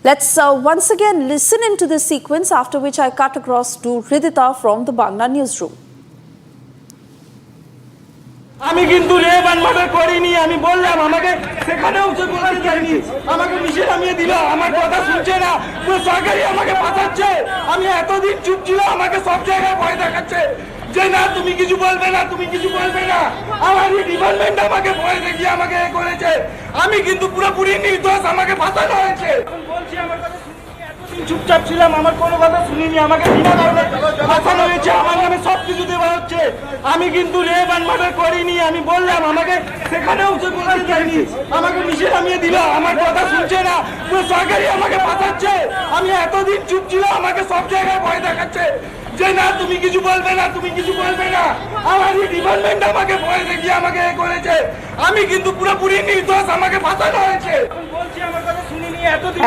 Let's once again listen into this sequence, after which I cut across to Hridita from the Bangla newsroom. আমি কিন্তু rape and murder করিনি, আমি বললাম, আমাকে সেখানেও সে বলতে চাইনি, আমাকে মিশে নামিয়ে দিল, আমার কথা শুনছে না, পুরো সরকারি আমাকে ফাঁসাচ্ছে। আমি এতদিন চুপ ছিল, আমাকে সব জায়গায় ভয় দেখাচ্ছে যে না তুমি কিছু বলবে না, তুমি কিছু বলবে না। আমার এই ডিপার্টমেন্ট আমাকে ভয় দেখিয়ে আমাকে এ করেছে। আমি কিন্তু পুরোপুরি নির্দোষ, আমাকে ফাঁসানো হয়েছে। বলছি আমার কথা চুপচাপ ছিলাম, আমার কোনো কথা শুনিনি, আমাকে বিনা কারণে ফাঁসানো হয়েছে, আমার নামে সবকিছু দেওয়া হচ্ছে। আমি কিন্তু রেপ অ্যান্ড মার্ডার করিনি, আমি বললাম, আমাকে সেখানেও সে বলতে চাইনি, আমাকে মিশে নামিয়ে দিল, আমার কথা শুনছে না, পুরো সরকারি আমাকে ফাঁসাচ্ছে। আমি এতদিন চুপ ছিল, আমাকে সব জায়গায় ভয় দেখাচ্ছে যে না তুমি কিছু বলবে না, তুমি কিছু বলবে না। আমার এই ডিপার্টমেন্ট আমাকে ভয় দেখিয়ে আমাকে এ করেছে। আমি কিন্তু পুরোপুরি নির্দোষ, আমাকে ফাঁসানো হয়েছে। বলছি আমার কথা শুনিনি,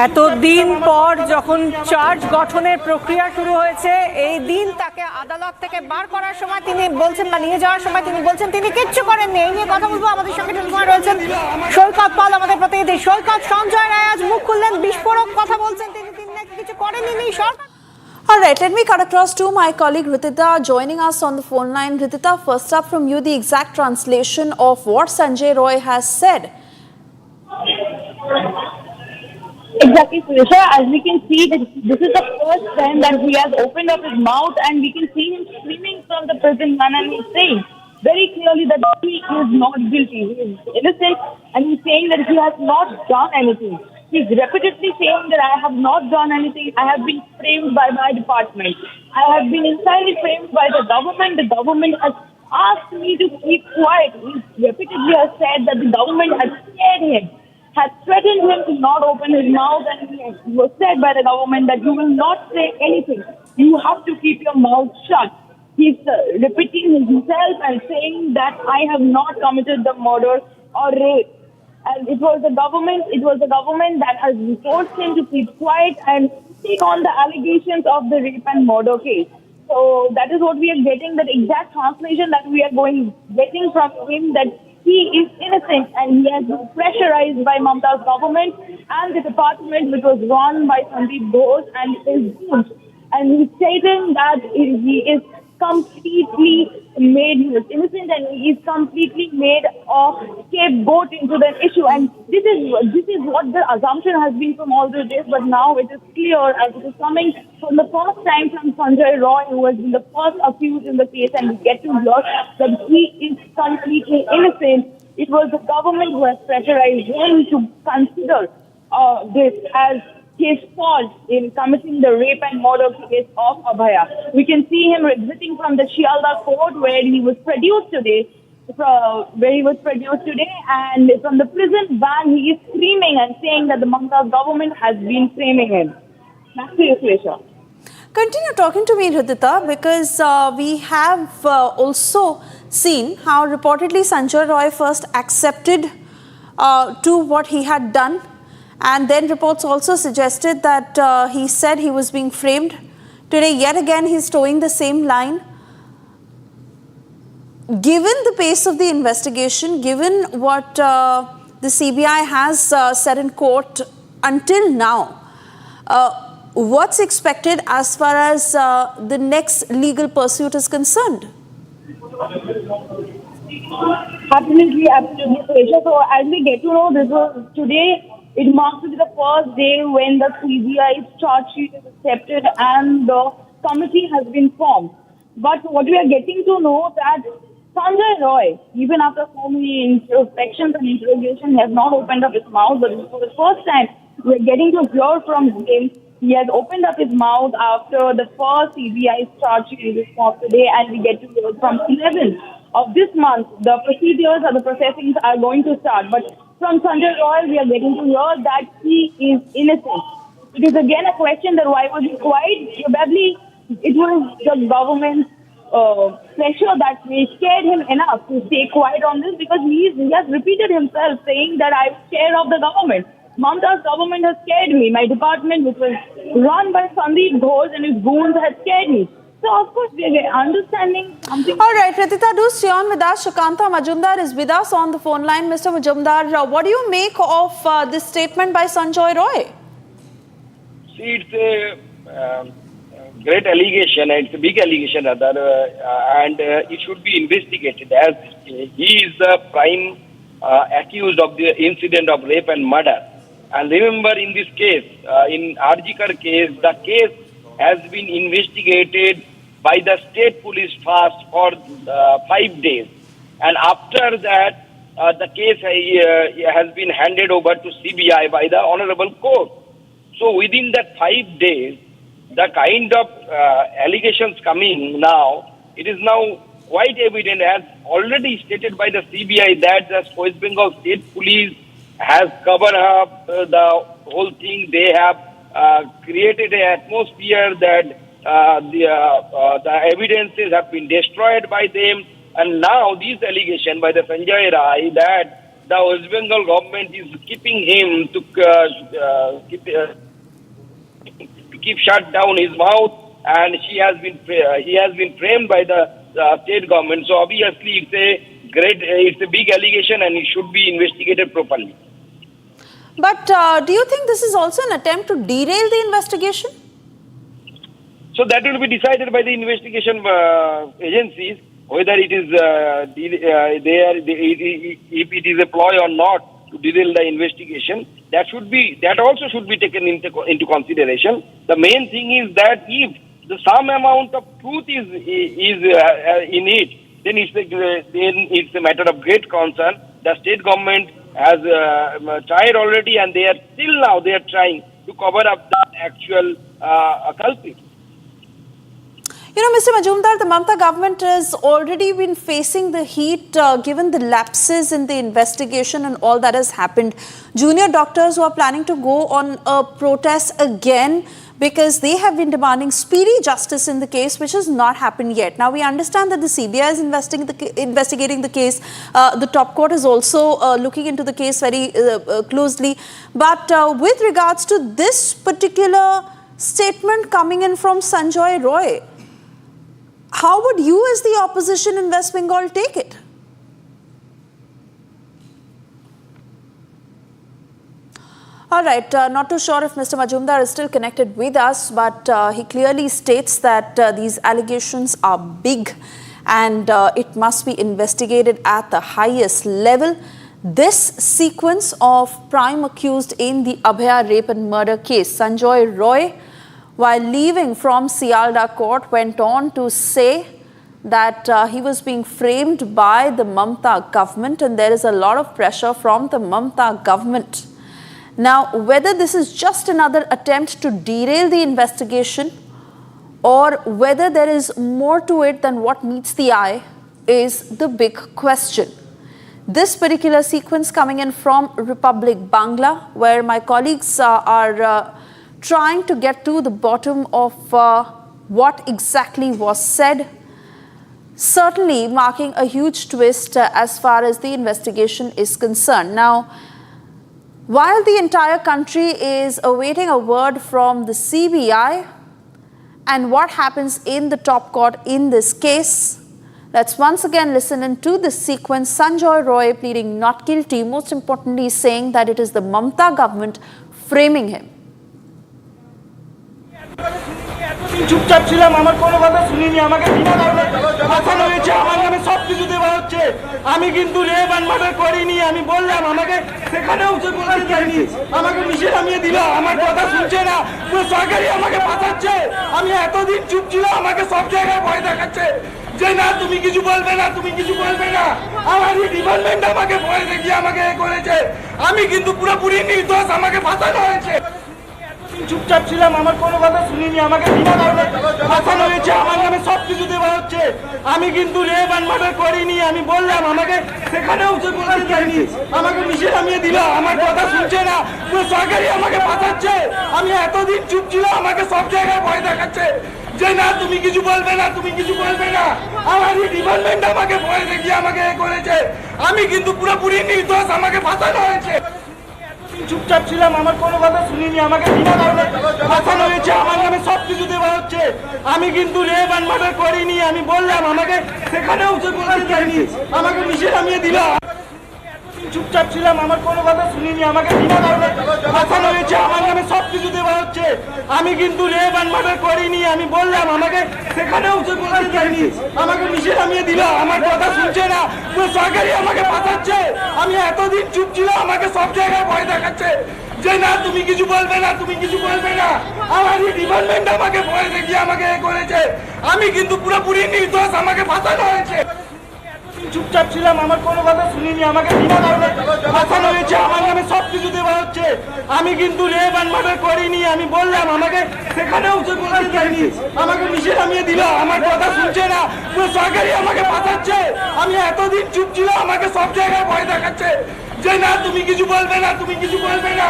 এতদিন পর যখন চার্জ গঠনের প্রক্রিয়া শুরু হয়েছে, এই দিন তাকে আদালত থেকে বার করার সময় তিনি বলছেন, বা নিয়ে যাওয়ার সময় তিনি বলছেন তিনি কিচ্ছু করেননি। এই নিয়ে কথা বলবো, আমাদের সঙ্গে টেলিফোনে রয়েছেন সৈকত পাল, আমাদের প্রতিনিধি। সৈকত, সঞ্জয় রায় আজ মুখ খুললেন, বিস্ফোরক কথা বলছেন, তিনি নাকি কিছু করেননি সরকার। All right, let me cut across to my colleague Ritita joining us on the phone line. Ritita, first up from you, the exact translation of what Sanjay Roy has said. Exactly, Suresha. As we can see, this is the first time that he has opened up his mouth, and we can see him screaming from the prison van, and he's saying very clearly that he is not guilty, he is innocent, and he's saying that he has not done anything. He's repeatedly saying that I have not done anything, I have been framed by my department, I have been entirely framed by the government has asked me to keep quiet. He repeatedly has said that the government has scared him, has threatened him to not open his mouth, and he was said by the government that you will not say anything, you have to keep your mouth shut. He's repeating himself and saying that I have not committed the murder or rape. And it was the government that has forced him to keep quiet and take on the allegations of the rape and murder case. So that is what we are getting, that exact translation that we are getting from him, that he is innocent and he has been pressurized by Mamta's government and the department which was run by Sandeep Ghosh and his goons. And he's stating that he is completely made innocent and he is completely made a scapegoat into the issue. And this is what the assumption has been from all these days, but now it is clear, as it is coming from the first time from Sanjay Roy, who has been the first accused in the case, and we get to hear that he is completely innocent. It was the government who has pressurized him to consider this as his fault in committing the rape and murder case of Abhaya. We can see him exiting from the Shialda court where he was produced today, and from the prison van he is screaming and saying that the Mamta government has been framing him. Back to you, Suresha. Continue talking to me, Ritita, because we have also seen how reportedly Sanjay Roy first accepted to what he had done. And then reports also suggested that he said he was being framed. Today, yet again, he's towing the same line. Given the pace of the investigation, given what the CBI has said in court until now, what's expected as far as the next legal pursuit is concerned? Absolutely. So as we get to know, this was today. It marks to be the first day when the CBI's charge sheet is accepted and the committee has been formed. But what we are getting to know that Sanjay Roy, even after so many inspections and interrogation, has not opened up his mouth. But for the first time, we are getting to hear from him. He has opened up his mouth after the first CBI's charge sheet is formed today, and we get to hear from 11th of this month. The procedures or the processings are going to start. But from Sanjay Roy, we are getting to hear that he is innocent. It is again a question that why was he quiet? Probably it was the government's pressure that scared him enough to stay quiet on this, because he has repeated himself saying that I'm scared of the government. Mamta's government has scared me. My department, which was run by Sandeep Ghosh and his goons, has scared me. So, of course, we are understanding something. All right, Ritita, do stay on with us. Shukanta Majumdar is with us on the phone line. Mr. Majumdar, what do you make of this statement by Sanjay Roy? See, it's a great allegation, it's a big allegation rather, and it should be investigated as he is the prime accused of the incident of rape and murder. And remember, in this case, in Arjikar case, the case has been investigated by the state police first for 5 days, and after that, the case has been handed over to CBI by the Honorable Court. So within that 5 days, the kind of allegations coming now, it is now quite evident, as already stated by the CBI, that the West Bengal State Police has covered up the whole thing. They have created an atmosphere that the evidences have been destroyed by them. And now this allegation by the Sanjay Rai that the West Bengal government is keeping him to keep shut down his mouth, and he has been framed by the state government. So obviously it's a big allegation, and it should be investigated properly. But do you think this is also an attempt to derail the investigation? So that will be decided by the investigation agencies, whether it is if it is a ploy or not to derail the investigation. That also should be taken into consideration. The main thing is that if some amount of truth is in it, then it's a matter of great concern. The state government has tried already, and they are trying to cover up the actual culprit. You know, Mr. Majumdar, the Mamata government has already been facing the heat given the lapses in the investigation and all that has happened. Junior doctors who are planning to go on a protest again because they have been demanding speedy justice in the case, which has not happened yet. Now, we understand that the CBI is investigating the case. The top court is also looking into the case very closely. But with regards to this particular statement coming in from Sanjay Roy, how would you as the opposition in West Bengal take it? All right, not too sure if Mr. Majumdar is still connected with us, but he clearly states that these allegations are big and it must be investigated at the highest level. This sequence of prime accused in the Abhaya rape and murder case, Sanjay Roy, while leaving from Sialda court, went on to say that he was being framed by the Mamata government, and there is a lot of pressure from the Mamata government. Now, whether this is just another attempt to derail the investigation or whether there is more to it than what meets the eye is the big question. This particular sequence coming in from Republic Bangla, where my colleagues are trying to get to the bottom of what exactly was said, certainly marking a huge twist as far as the investigation is concerned. Now, while the entire country is awaiting a word from the CBI and what happens in the top court in this case, let's once again listen into this sequence. Sanjay Roy pleading not guilty, most importantly saying that it is the Mamata government framing him. চুপচাপ ছিলাম, আমার কোনো কথা শুনিনি, আমাকে বিনা কারণে ফাঁসানো হয়েছে, আমার নামে সবকিছু দেওয়া হচ্ছে। আমি কিন্তু রেপ এন্ড মার্ডার করিনি, আমি বললাম, আমাকে সেখানেও সে বলতে চাইনি, আমাকে মিশে নামিয়ে দিল, আমার কথা শুনছে না, পুরো সরকারি আমাকে ফাঁসাচ্ছে। আমি এতদিন চুপ ছিলাম, আমাকে সব জায়গায় ভয় দেখাচ্ছে যে না তুমি কিছু বলবে না, তুমি কিছু বলবে না। আমার ডিপার্টমেন্ট আমাকে ভয় দেখিয়ে আমাকে করেছে, আমি কিন্তু পুরোপুরি নির্দোষ, আমাকে ফাঁসানো হয়েছে। চুপচাপ ছিলাম, আমার কোনো কথা শুনিনি, আমাকে বিনা কারণে ফাঁসানো হয়েছে, আমার নামে সবকিছু দেওয়া হচ্ছে। আমি কিন্তু রেপ এন্ড মার্ডার করিনি, আমি বললাম, আমাকে সেখানেও সে বলতে চাইনি, আমাকে মিশে নামিয়ে দিল, আমার কথা শুনছে না, পুরো সরকারি আমাকে ফাঁসাচ্ছে। আমি এতদিন চুপ ছিলাম, আমাকে সব জায়গায় ভয় দেখাচ্ছে যে না তুমি কিছু বলবে না, তুমি কিছু বলবে না। আমার ডিপার্টমেন্ট আমাকে ভয় দেখিয়ে আমাকে করেছে, আমি কিন্তু পুরোপুরি নির্দোষ, আমাকে ফাঁসানো হয়েছে। চুপচাপ ছিলাম, আমার কোনো কথা শুনিনি, আমাকে বিনা কারণে ফাঁসানো হয়েছে, আমার নামে সবকিছু দেওয়া হচ্ছে। আমি কিন্তু রেপ এন্ড মার্ডার করিনি, আমি বললাম, আমাকে সেখানেও সে বলতে চাইনি, আমাকে মিশে নামিয়ে দিল। চুপচাপ ছিলাম, আমার কোনো কথা শুনিনি, আমাকে বিনা কারণে ফাঁসানো হয়েছে, আমার নামে সবকিছু দেওয়া হচ্ছে। আমি কিন্তু রেপ অ্যান্ড মার্ডার করিনি। আমি বললাম, আমাকে সেখানেও সে বলতে চাইনি, আমাকে মিশে নামিয়ে দিল, আমার কথা শুনছে না, পুরো সরকারি আমাকে পাঠাচ্ছে। আমি এতদিন চুপ ছিলাম, আমাকে সব জায়গায় ভয় দেখাচ্ছে যে না তুমি কিছু বলবে না, তুমি কিছু বলবে না। আমার ডিপার্টমেন্ট আমাকে ভয় দেখিয়ে আমাকে এ করেছে। আমি কিন্তু পুরোপুরি নির্দোষ, আমাকে ফাঁসানো হয়েছে। চুপচাপ ছিলাম, আমার কোনো কথা শুনিনি, আমাকে বিনা কারণে ফাঁসানো হয়েছে, আমার নামে সবকিছু দেওয়া হচ্ছে। আমি কিন্তু রেপ অ্যান্ড মার্ডার করিনি। আমি বললাম, আমাকে সেখানেও সে বলতে চাইনি, আমাকে মিশে নামিয়ে দিল, আমার কথা শুনছে না, পুরো সরকারি আমাকে পাঠাচ্ছে। আমি এতদিন চুপ ছিলাম, আমাকে সব জায়গায় ভয় দেখাচ্ছে যে না তুমি কিছু বলবে না, তুমি কিছু বলবে না।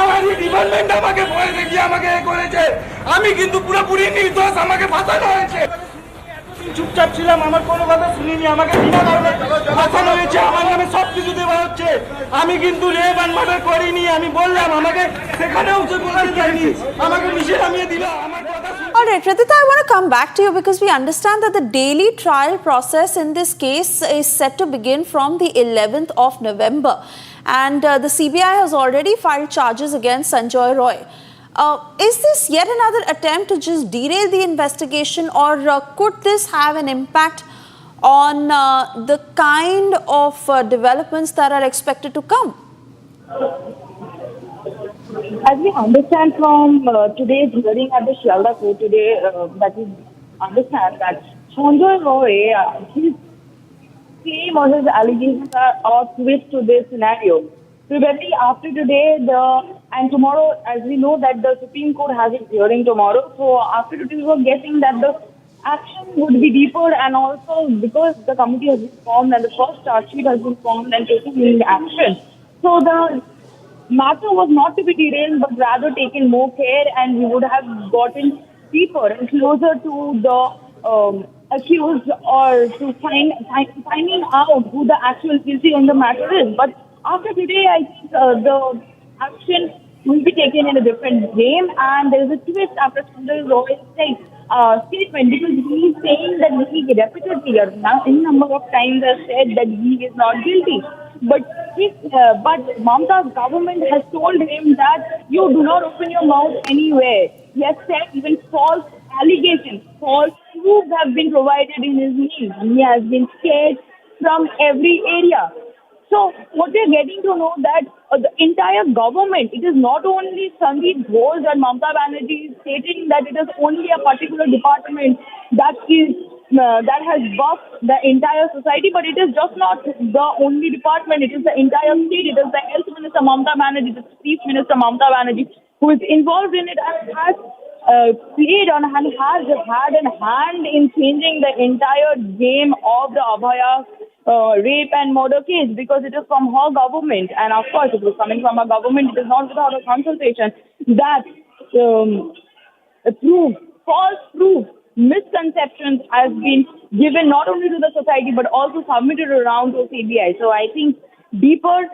আমার ডিপার্টমেন্ট আমাকে ভয় দেখিয়ে আমাকে এ করেছে। আমি কিন্তু পুরোপুরি নির্দোষ, আমাকে ফাঁসানো হয়েছে। চুপচাপ ছিলাম, আমার কোনো কথা শুনিনি, আমাকে বিনা কারণে ফাঁসানো হয়েছে, আমার নামে সবকিছু দেওয়া হচ্ছে। আমি কিন্তু রেপ অ্যান্ড মার্ডার করিনি। আমি বললাম, আমাকে সেখানেও সে বলতে চাইনি, আমাকে মিশে নামিয়ে দিল, আমার কথা। All right, Radhita, I want to come back to you because we understand that the daily trial process in this case is set to begin from the 11th of November. And the CBI has already filed charges against Sanjoy Roy. Is this yet another attempt to just derail the investigation, or could this have an impact on the kind of developments that are expected to come? As we understand from today's hearing at the Shialda court today, that we understand that Sanjoy Roy, his claim or his allegations are twist to this scenario. Probably after today, and tomorrow, as we know that the Supreme Court has its hearing tomorrow, so after today we were guessing that the action would be deeper, and also because the committee has been formed and the first charge sheet has been formed and taken in action. So the matter was not to be derailed, but rather taken more care, and we would have gotten deeper and closer to the accused, or to finding out who the actual guilty in the matter is. But after today, I think the action will be taken in a different game, and there is a twist after Sanjoy Roy's statement, because he is saying that he repeatedly, now in number of times, has said that he is not guilty. But Mamta's government has told him that you do not open your mouth anywhere. He has said even false allegations, false proofs have been provided in his name. He has been scared from every area. So what we are getting to know that the entire government, it is not only Sandeep Ghosh and Mamta Banerjee stating that it is only a particular department that has buffed the entire society, but it is just not the only department, it is the entire state, it is the Health Minister Mamta Banerjee, the Chief Minister Mamta Banerjee who is involved in it and has played on and has had a hand in changing the entire game of the Abhaya rape and murder case, because it is from her government, and of course it was coming from her government, it is not without a consultation, that false proof, misconceptions has been given not only to the society but also submitted around to CBI. So I think deeper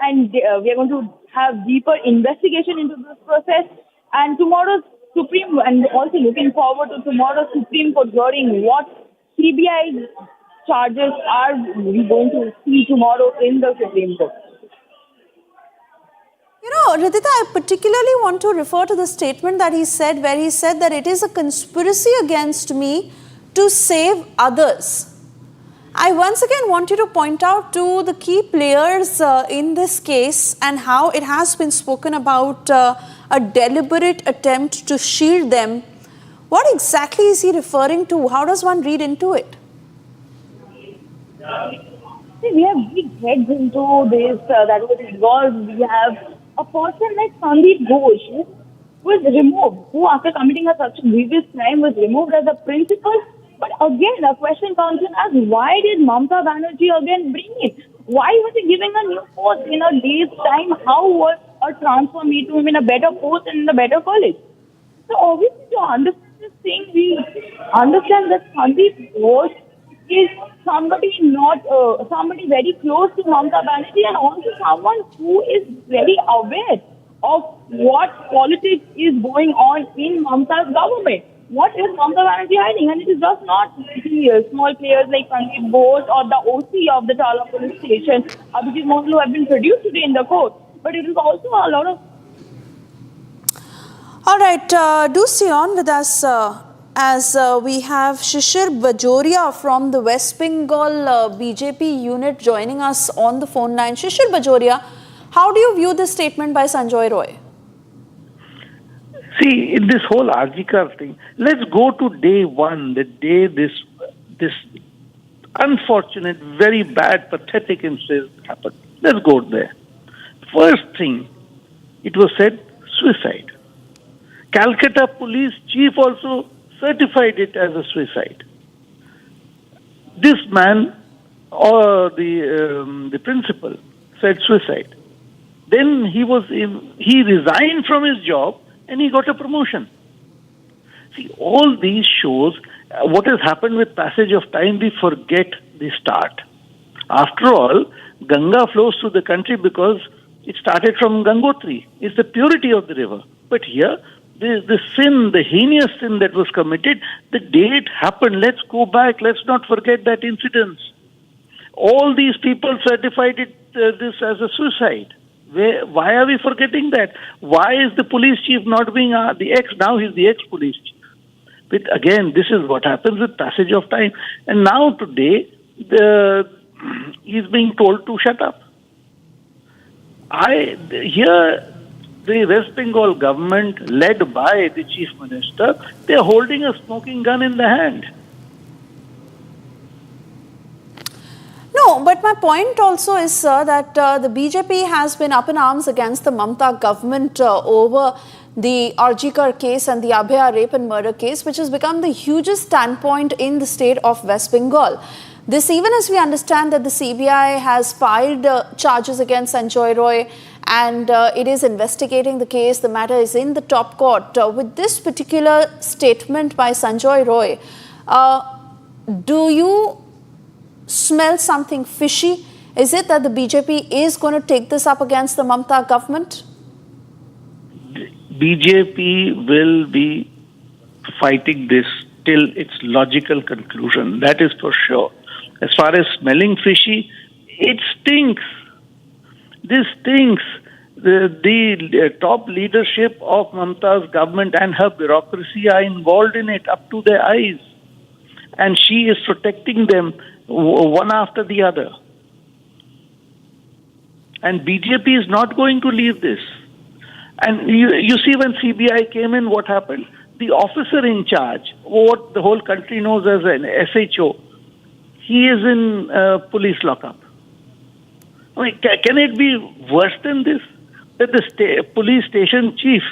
and we are going to have deeper investigation into this process, and tomorrow's Supreme, and also looking forward to tomorrow's Supreme Court hearing, what CBI charges are we going to see tomorrow in the Supreme Court. You know, Radhita, I particularly want to refer to the statement that he said, where he said that it is a conspiracy against me to save others. I once again want you to point out to the key players in this case and how it has been spoken about a deliberate attempt to shield them. What exactly is he referring to? How does one read into it? See, we have big heads into this that was involved. We have a person like Sandeep Ghosh who was removed, who after committing such a grievous crime was removed as a principal. But again, a question comes in as why did Mamta Banerjee again bring it? Why was he giving a new post in a day's time? How was a transfer made to him in a better post and in a better college? So obviously to understand this thing, we understand that Sandeep Ghosh is somebody very close to Mamta Banerjee, and also someone who is very aware of what politics is going on in Mamta's government. What is Mamta Banerjee hiding? And it is just not the small players like Sandeep Ghosh or the OC of the Tala police station, Abhijit Mohlu, have been produced today in the court, but it is also a lot of All right, do stay on with us as we have Shishir Bajoria from the West Bengal BJP unit joining us on the phone line. Shishir Bajoria, how do you view this statement by Sanjay Roy? See, in this whole Arjikar thing, let's go to day one, the day this unfortunate, very bad, pathetic incident happened. Let's go there. First thing, it was said suicide. Calcutta police chief also certified it as a suicide. This man, or the principal, said suicide. Then he resigned from his job and he got a promotion. See, all these shows what has happened with passage of time. We forget the start. After all, Ganga flows through the country because it started from Gangotri. It's the purity of the river. But here, the sin, the heinous sin that was committed, the day it happened, let's go back. Let's not forget that incident. All these people certified this as a suicide. Why are we forgetting that? Why is the police chief not being now he's the ex-police chief. But again, this is what happens with passage of time. And now today, he's being told to shut up. Here, the West Bengal government, led by the chief minister, they're holding a smoking gun in the hand. No, but my point also is, sir, that the BJP has been up in arms against the Mamata government over the Arjikar case and the Abhaya rape and murder case, which has become the hugest standpoint in the state of West Bengal. This even as we understand that the CBI has filed charges against Sanjay Roy and it is investigating the case. The matter is in the top court. With this particular statement by Sanjay Roy, do you smell something fishy? Is it that the BJP is going to take this up against the Mamata government? BJP will be fighting this till its logical conclusion. That is for sure. As far as smelling fishy, it stinks. This stinks. The top leadership of Mamata's government and her bureaucracy are involved in it up to their eyes. And she is protecting them one after the other. And BJP is not going to leave this. And you see when CBI came in, what happened? The officer in charge, what the whole country knows as an SHO, he is in police lockup. I mean, can it be worse than this? That the police station chief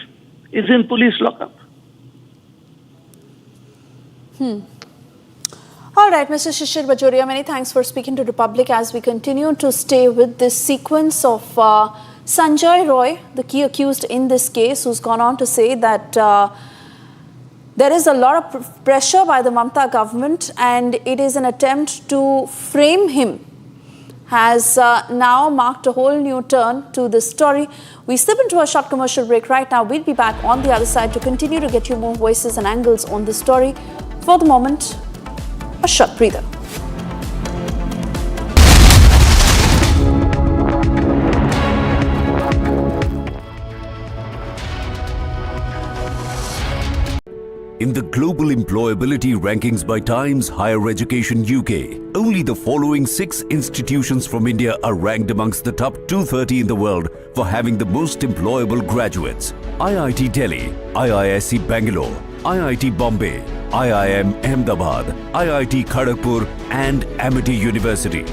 is in police lockup. All right, Mr. Shishir Bajoria, many thanks for speaking to Republic as we continue to stay with this sequence of Sanjay Roy, the key accused in this case, who's gone on to say that there is a lot of pressure by the Mamata government and it is an attempt to frame him, has now marked a whole new turn to this story. We slip into a short commercial break right now. We'll be back on the other side to continue to get you more voices and angles on this story. For the moment, a short breather. In the global employability rankings by Times Higher Education UK, only the following 6 institutions from India are ranked amongst the top 230 in the world for having the most employable graduates. IIT Delhi, IISc Bangalore, IIT Bombay, IIM Ahmedabad, IIT Kharagpur and Amity University.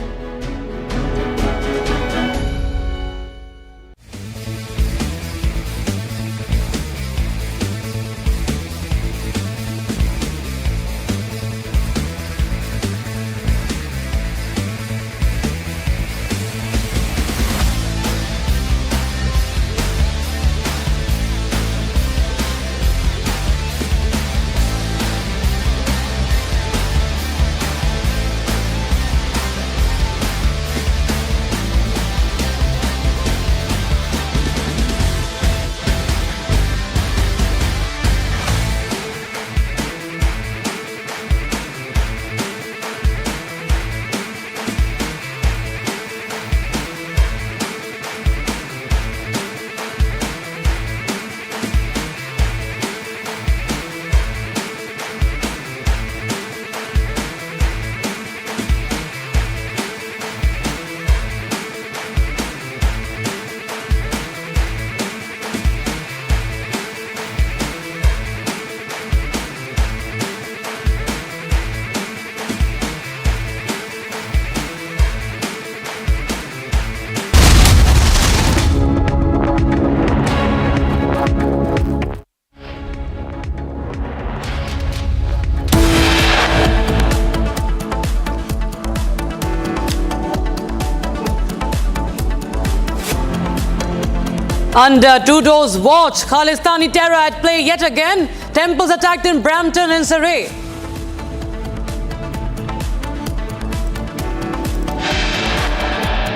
Under Trudeau's watch, Khalistani terror at play yet again. Temples attacked in Brampton and Surrey.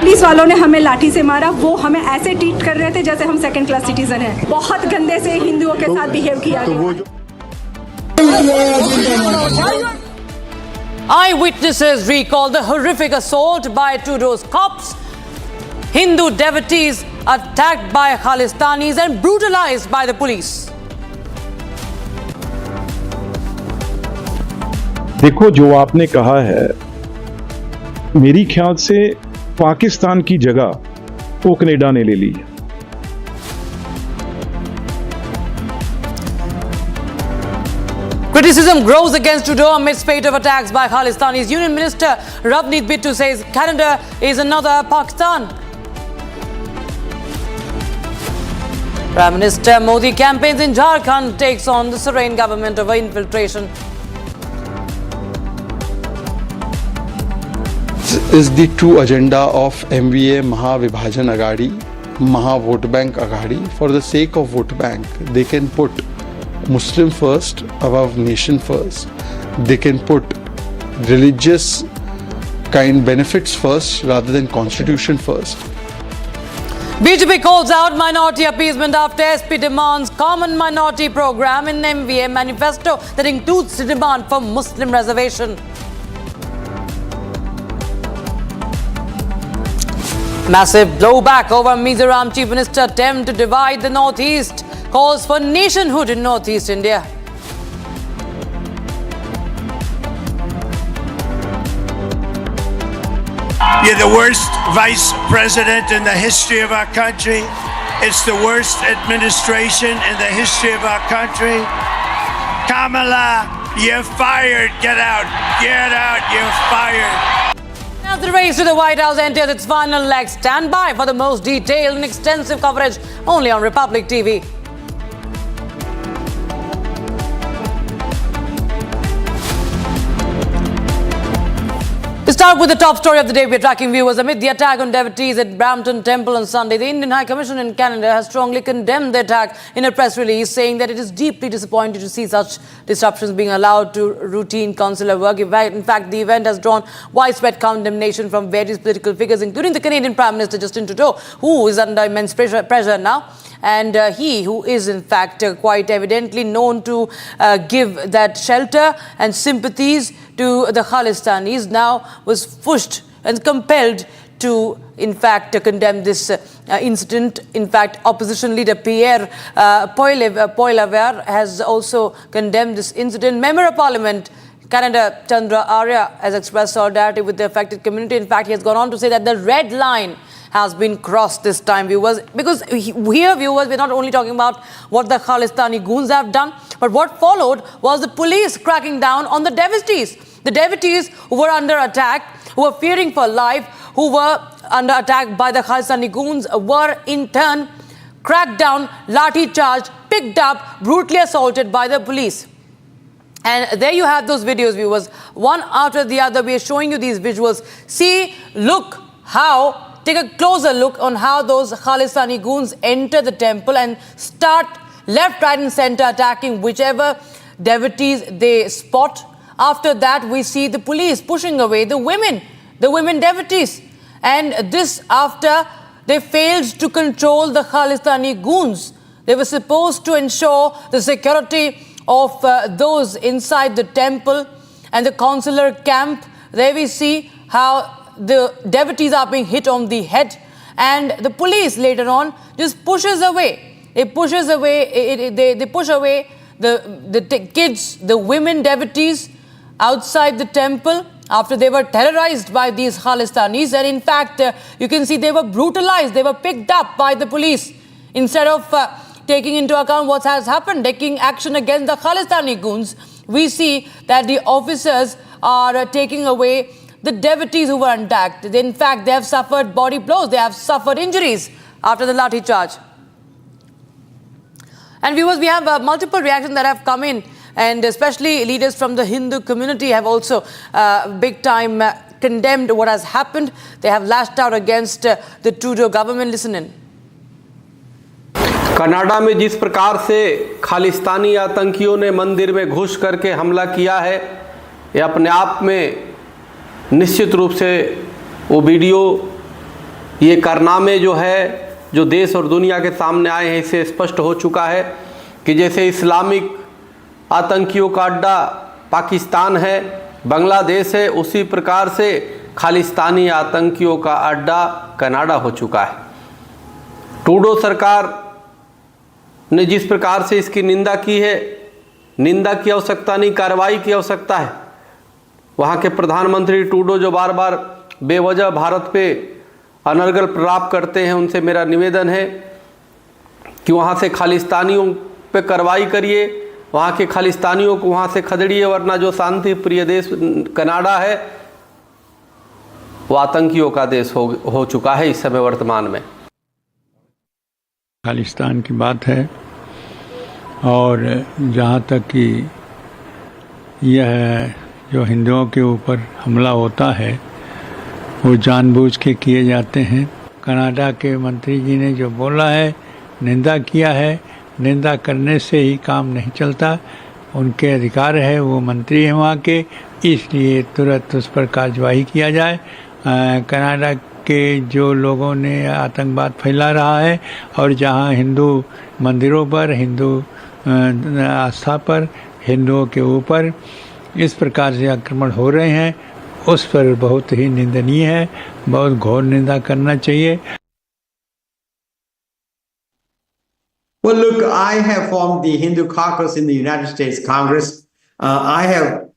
Police वालों ने हमें लाठी से मारा, वो हमें ऐसे treat कर रहे थे जैसे हम सेकंड क्लास सिटीजन हैं। बहुत गंदे से हिंदुओं के साथ बिहेव किया गया। Eyewitnesses recall the horrific assault by Trudeau's cops. Hindu devotees attacked by Khalistanis and brutalized by the police. देखो, जो आपने कहा है, मेरी ख्याल से पाकिस्तान की जगह वो कनाडा ने ले ली है। Criticism grows against Trudeau amid spate of attacks by Khalistanis. Union Minister Rajnath says Canada is another Pakistan. Prime Minister Modi campaigns in Jharkhand, takes on the serene government over infiltration. This is the true agenda of MVA Mahavibhajan Agadi, Maha Vote Bank Agadi. For the sake of vote bank, they can put Muslim first above nation first. They can put religious kind benefits first rather than constitution first. BJP calls out minority appeasement after SP demands common minority program in MVA manifesto that includes the demand for Muslim reservation. Massive blowback over Mizoram Chief Minister attempt to divide the Northeast, calls for nationhood in Northeast India. You're the worst vice president in the history of our country. It's the worst administration in the history of our country. Kamala, you're fired. Get out. Get out. You're fired. As the race to the White House enters its final leg, stand by for the most detailed and extensive coverage only on Republic TV. To start with the top story of the day, we're tracking viewers amid the attack on devotees at Brampton Temple on Sunday. The Indian High Commission in Canada has strongly condemned the attack in a press release, saying that it is deeply disappointed to see such disruptions being allowed to routine consular work. In fact, the event has drawn widespread condemnation from various political figures, including the Canadian Prime Minister Justin Trudeau, who is under immense pressure now. And he, who is in fact quite evidently known to give that shelter and sympathies to the Khalistanis, now was pushed and compelled to, in fact, condemn this incident. In fact, opposition leader Pierre Poilievre has also condemned this incident. Member of Parliament Canada Chandra Arya has expressed solidarity with the affected community. In fact, he has gone on to say that the red line has been crossed this time, viewers, because here, viewers, we're not only talking about what the Khalistani goons have done, but what followed was the police cracking down on the devotees. The devotees who were under attack, who were fearing for life, who were under attack by the Khalistani goons, were in turn cracked down, lathi charged, picked up, brutally assaulted by the police. And there you have those videos, viewers. One after the other, we are showing you these visuals. See, look how, take a closer look on how those Khalistani goons enter the temple and start left, right and center attacking whichever devotees they spot. After that, we see the police pushing away the women devotees. And this after they failed to control the Khalistani goons. They were supposed to ensure the security of those inside the temple and the consular camp. There we see how the devotees are being hit on the head, and the police later on just pushes away. They push away the kids, the women devotees outside the temple after they were terrorized by these Khalistanis. And in fact, you can see they were brutalized. They were picked up by the police. Instead of taking into account what has happened, taking action against the Khalistani goons, we see that the officers are taking away the devotees who were attacked. In fact, they have suffered body blows. They have suffered injuries after the lathi charge. And viewers, we have multiple reactions that have come in, and especially leaders from the Hindu community have also big time condemned what has happened. They have lashed out against the Trudeau government. Listen in. Canada में जिस प्रकार से खालिस्तानी आतंकियों ने मंदिर में घुस करके हमला किया है, ये अपने आप में निश्चित रूप से वो वीडियो, ये कारनामे जो है जो देश और दुनिया के सामने आए हैं, इससे स्पष्ट हो चुका है कि जैसे इस्लामिक आतंकियों का अड्डा पाकिस्तान है, बांग्लादेश है, उसी प्रकार से खालिस्तानी आतंकियों का अड्डा कनाडा हो चुका है। ट्रूडो सरकार ने जिस प्रकार से इसकी निंदा की है, निंदा की आवश्यकता नहीं, कार्रवाई की आवश्यकता है। वहाँ के प्रधानमंत्री ट्रूडो जो बार बार बेवजह भारत पे अनर्गल प्रलाप करते हैं, उनसे मेरा निवेदन है कि वहाँ से खालिस्तानियों पे कार्रवाई करिए, वहाँ के खालिस्तानियों को वहाँ से खदेड़िए, वरना जो शांति प्रिय देश कनाडा है वो आतंकियों का देश हो चुका है इस समय वर्तमान में। खालिस्तान की बात है, और जहाँ तक कि यह जो हिंदुओं के ऊपर हमला होता है वो जानबूझ के किए जाते हैं। कनाडा के मंत्री जी ने जो बोला है, निंदा किया है, निंदा करने से ही काम नहीं चलता, उनके अधिकार है, वो मंत्री हैं वहाँ के, इसलिए तुरंत उस पर कार्रवाई किया जाए। कनाडा के जो लोगों ने आतंकवाद फैला रहा है और जहाँ हिंदू मंदिरों पर, हिंदू आस्था पर, हिंदुओं के ऊपर इस प्रकार से आक्रमण हो रहे हैं, उस पर बहुत ही निंदनीय है, बहुत घोर निंदा करना चाहिए। Well, look, I have formed the Hindu caucus in the United States Congress. I have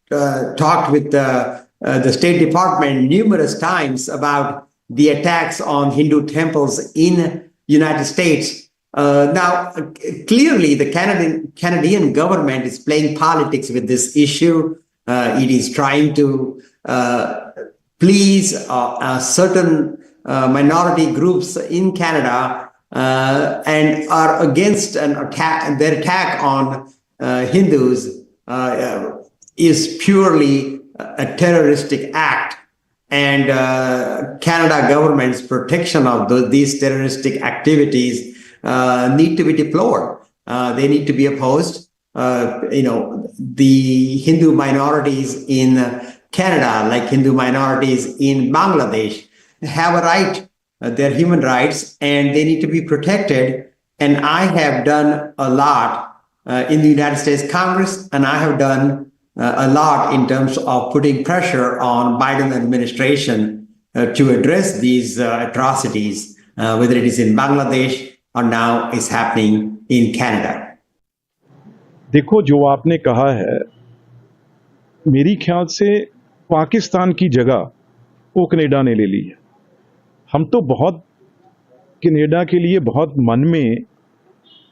talked with the State Department numerous times about the attacks on Hindu temples in United States. Now, clearly, the Canadian government is playing politics with this issue. It is trying to please certain minority groups in Canada and are against their attack on Hindus is purely a terroristic act, and Canada government's protection of these terroristic activities need to be deplored. They need to be opposed. The Hindu minorities in Canada, like Hindu minorities in Bangladesh, have a right. They're human rights, and they need to be protected. And I have done a lot in the United States Congress, and I have done a lot in terms of putting pressure on Biden administration to address these atrocities, whether it is in Bangladesh or now is happening in Canada. देखो, जो आपने कहा है, मेरी ख्याल से पाकिस्तान की जगह वो कनाडा ने ले ली है। हम तो बहुत कनाडा के लिए बहुत मन में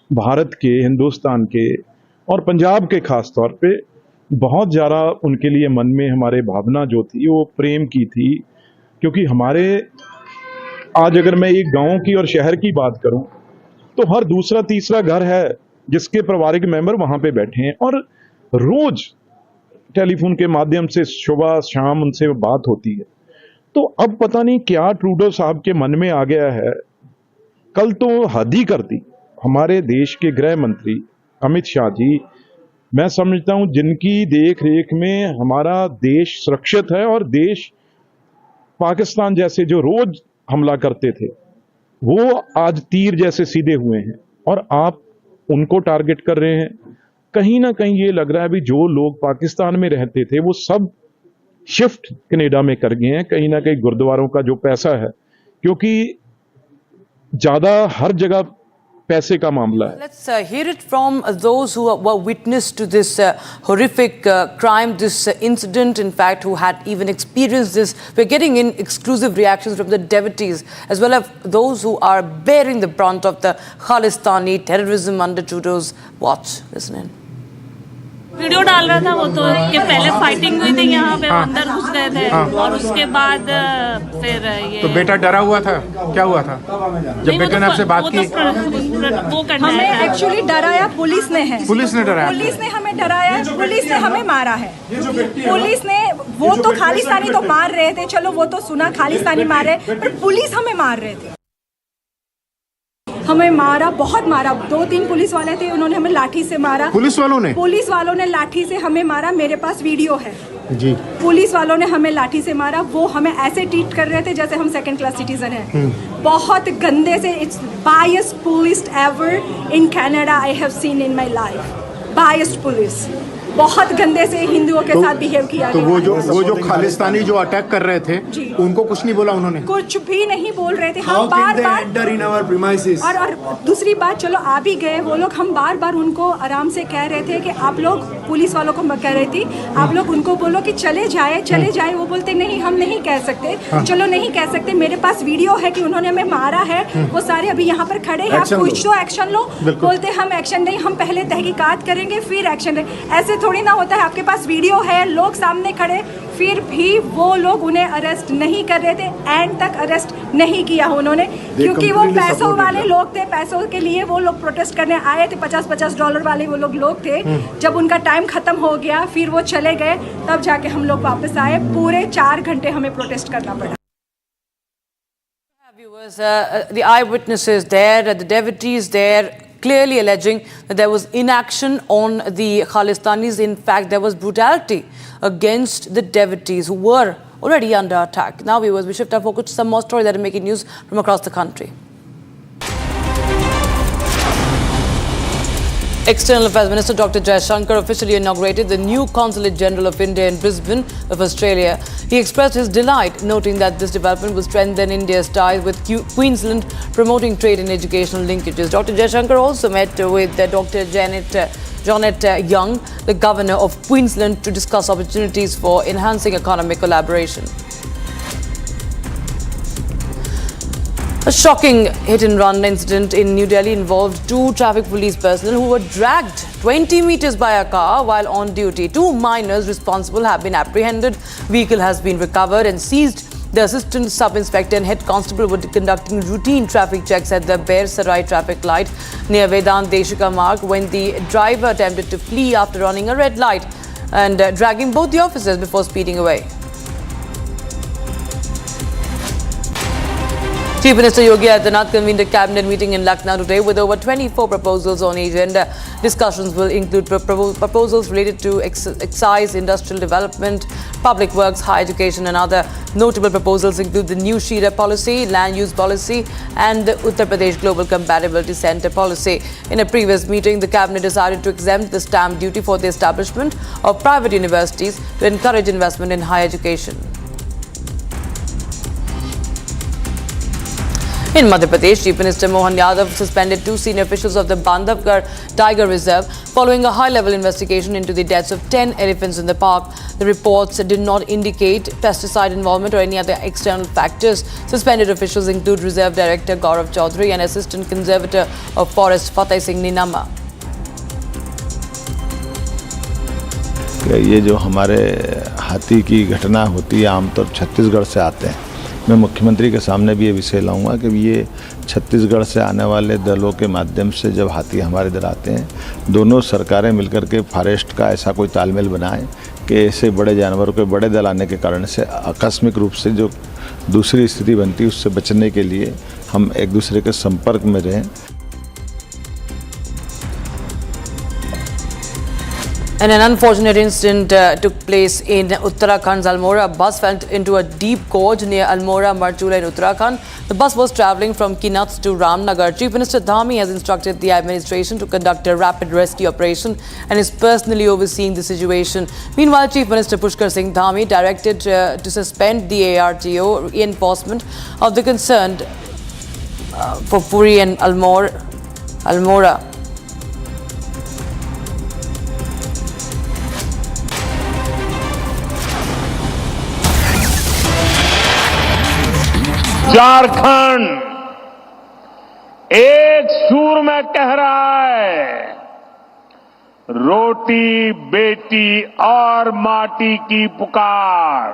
भारत के, हिंदुस्तान के और पंजाब के खास तौर पे बहुत ज़्यादा उनके लिए मन में हमारे भावना जो थी वो प्रेम की थी, क्योंकि हमारे आज अगर मैं एक गांव की और शहर की बात करूं तो हर दूसरा तीसरा घर है जिसके पारिवारिक मेंबर वहां पे बैठे हैं और रोज टेलीफोन के माध्यम से सुबह शाम उनसे बात होती है। तो अब पता नहीं क्या ट्रूडो साहब के मन में आ गया है। कल तो हद ही कर दी हमारे देश के गृह मंत्री अमित शाह जी। मैं समझता हूं जिनकी देख रेख में हमारा देश सुरक्षित है, और देश पाकिस्तान जैसे जो रोज हमला करते थे वो आज तीर जैसे सीधे हुए हैं और आप उनको टारगेट कर रहे हैं। कहीं ना कहीं ये लग रहा है भी जो लोग पाकिस्तान में रहते थे वो सब शिफ्ट कनाडा में कर गए हैं, कहीं ना कहीं गुरुद्वारों का जो पैसा है, क्योंकि ज्यादा हर जगह पैसे का मामला है। Let's hear it from those who were witness to this horrific crime, this incident, in fact, who had even experienced this. We're getting in exclusive reactions from the devotees as well as those who are bearing the brunt of the Khalistani terrorism under Trudeau's watch. Listen in. Video डाल रहा था वो तो कि पहले fighting हुई थी यहाँ पे, अंदर घुस गए थे और उसके बाद फिर ये। तो बेटा डरा हुआ था, क्या हुआ था जब बेटे ने आपसे बात की? वो करना हमें एक्चुअली डराया पुलिस ने है। पुलिस ने डराया? पुलिस ने हमें डराया, पुलिस ने हमें मारा है। पुलिस ने, वो तो खालिस्तानी तो मार रहे थे, चलो वो तो सुना खालिस्तानी मार रहे, पर पुलिस हमें मार रहे थे। हमें मारा, बहुत मारा। 2-3 पुलिस वाले थे, उन्होंने हमें लाठी से मारा। पुलिस वालों ने लाठी से हमें मारा। मेरे पास वीडियो है जी। पुलिस वालों ने हमें लाठी से मारा। वो हमें ऐसे ट्रीट कर रहे थे जैसे हम सेकंड क्लास सिटीजन हैं। बहुत गंदे से। It's biased police ever in Canada I have seen in my life. Biased police, बहुत गंदे से हिंदुओं के साथ बिहेव किया गया। वो जो खालिस्तानी जो अटैक कर रहे थे उनको कुछ नहीं बोला उन्होंने? कुछ भी नहीं बोल रहे थे। हम बार-बार और दूसरी बात, चलो आ भी गए वो लोग, हम बार-बार उनको आराम से कह रहे थे कि आप लोग, पुलिस वालों को कह रही थी, आप लोग उनको बोलो कि चले जाए। वो बोलते नहीं, हम नहीं कह सकते। चलो नहीं कह सकते, मेरे पास वीडियो है कि उन्होंने हमें मारा है। वो सारे अभी यहाँ पर खड़े हैं, आप कुछ तो एक्शन लो। बोलते हम एक्शन नहीं, हम पहले तहकीकात करेंगे फिर एक्शन लेंगे। ऐसे थोड़ी ना होता है। आपके पास वीडियो है, लोग सामने खड़े, फिर भी वो लोग उन्हें अरेस्ट नहीं कर रहे थे। एंड तक अरेस्ट नहीं किया उन्होंने, क्योंकि वो पैसों वाले लोग थे। पैसों के लिए वो लोग प्रोटेस्ट करने आए थे। $50 वाले वो लोग थे। जब उनका टाइम खत्म हो गया, फिर वो चले गए, तब जाके हम लोग वापस आए। पूरे 4 घंटे हमें प्रोटेस्ट करना पड़ा। The eyewitnesses there, the devotees there, clearly alleging that there was inaction on the Khalistanis. In fact, there was brutality against the devotees who were already under attack. Now, viewers, we shift our focus to some more stories that are making news from across the country. External Affairs Minister Dr. Jaishankar officially inaugurated the new Consulate General of India in Brisbane of Australia. He expressed his delight, noting that this development will strengthen India's ties with Queensland, promoting trade and educational linkages. Dr. Jaishankar also met with Dr. Janet Young, the Governor of Queensland, to discuss opportunities for enhancing economic collaboration. A shocking hit-and-run incident in New Delhi involved 2 traffic police personnel who were dragged 20 meters by a car while on duty. 2 minors responsible have been apprehended. Vehicle has been recovered and seized. The assistant sub-inspector and head constable were conducting routine traffic checks at the Bear Sarai traffic light near Vedant Deshika Marg when the driver attempted to flee after running a red light and dragging both the officers before speeding away. Chief Minister Yogi Adityanath convened a cabinet meeting in Lucknow today with over 24 proposals on the agenda. Discussions will include proposals related to excise, industrial development, public works, higher education and other. Notable proposals include the new Shira policy, land use policy and the Uttar Pradesh Global Compatibility Centre policy. In a previous meeting, the cabinet decided to exempt the stamp duty for the establishment of private universities to encourage investment in higher education. In Madhya Pradesh, Chief Minister Mohan Yadav suspended 2 senior officials of the Bandhavgarh Tiger Reserve following a high-level investigation into the deaths of 10 elephants in the park. The reports did not indicate pesticide involvement or any other external factors. Suspended officials include Reserve Director Gaurav Chaudhary and Assistant Conservator of Forest Fateh Singh Ninama. ये जो हमारे हाथी की घटना होती है आमतौर छत्तीसगढ़ से आते हैं। मैं मुख्यमंत्री के सामने भी ये विषय लाऊंगा कि ये छत्तीसगढ़ से आने वाले दलों के माध्यम से जब हाथी हमारे इधर आते हैं, दोनों सरकारें मिलकर के फॉरेस्ट का ऐसा कोई तालमेल बनाएं कि ऐसे बड़े जानवरों के बड़े दल आने के कारण से आकस्मिक रूप से जो दूसरी स्थिति बनती है उससे बचने के लिए हम एक दूसरे के संपर्क में रहें। And an unfortunate incident took place in Uttarakhand's Almora. A bus fell into a deep gorge near Almora, Marchula in Uttarakhand. The bus was travelling from Kinnath to Ramnagar. Chief Minister Dhami has instructed the administration to conduct a rapid rescue operation and is personally overseeing the situation. Meanwhile, Chief Minister Pushkar Singh Dhami directed to suspend the ARTO enforcement of the concerned for Puri and Almora. Jharkhand एक सुर में कह रहा है, रोटी बेटी और माटी की पुकार।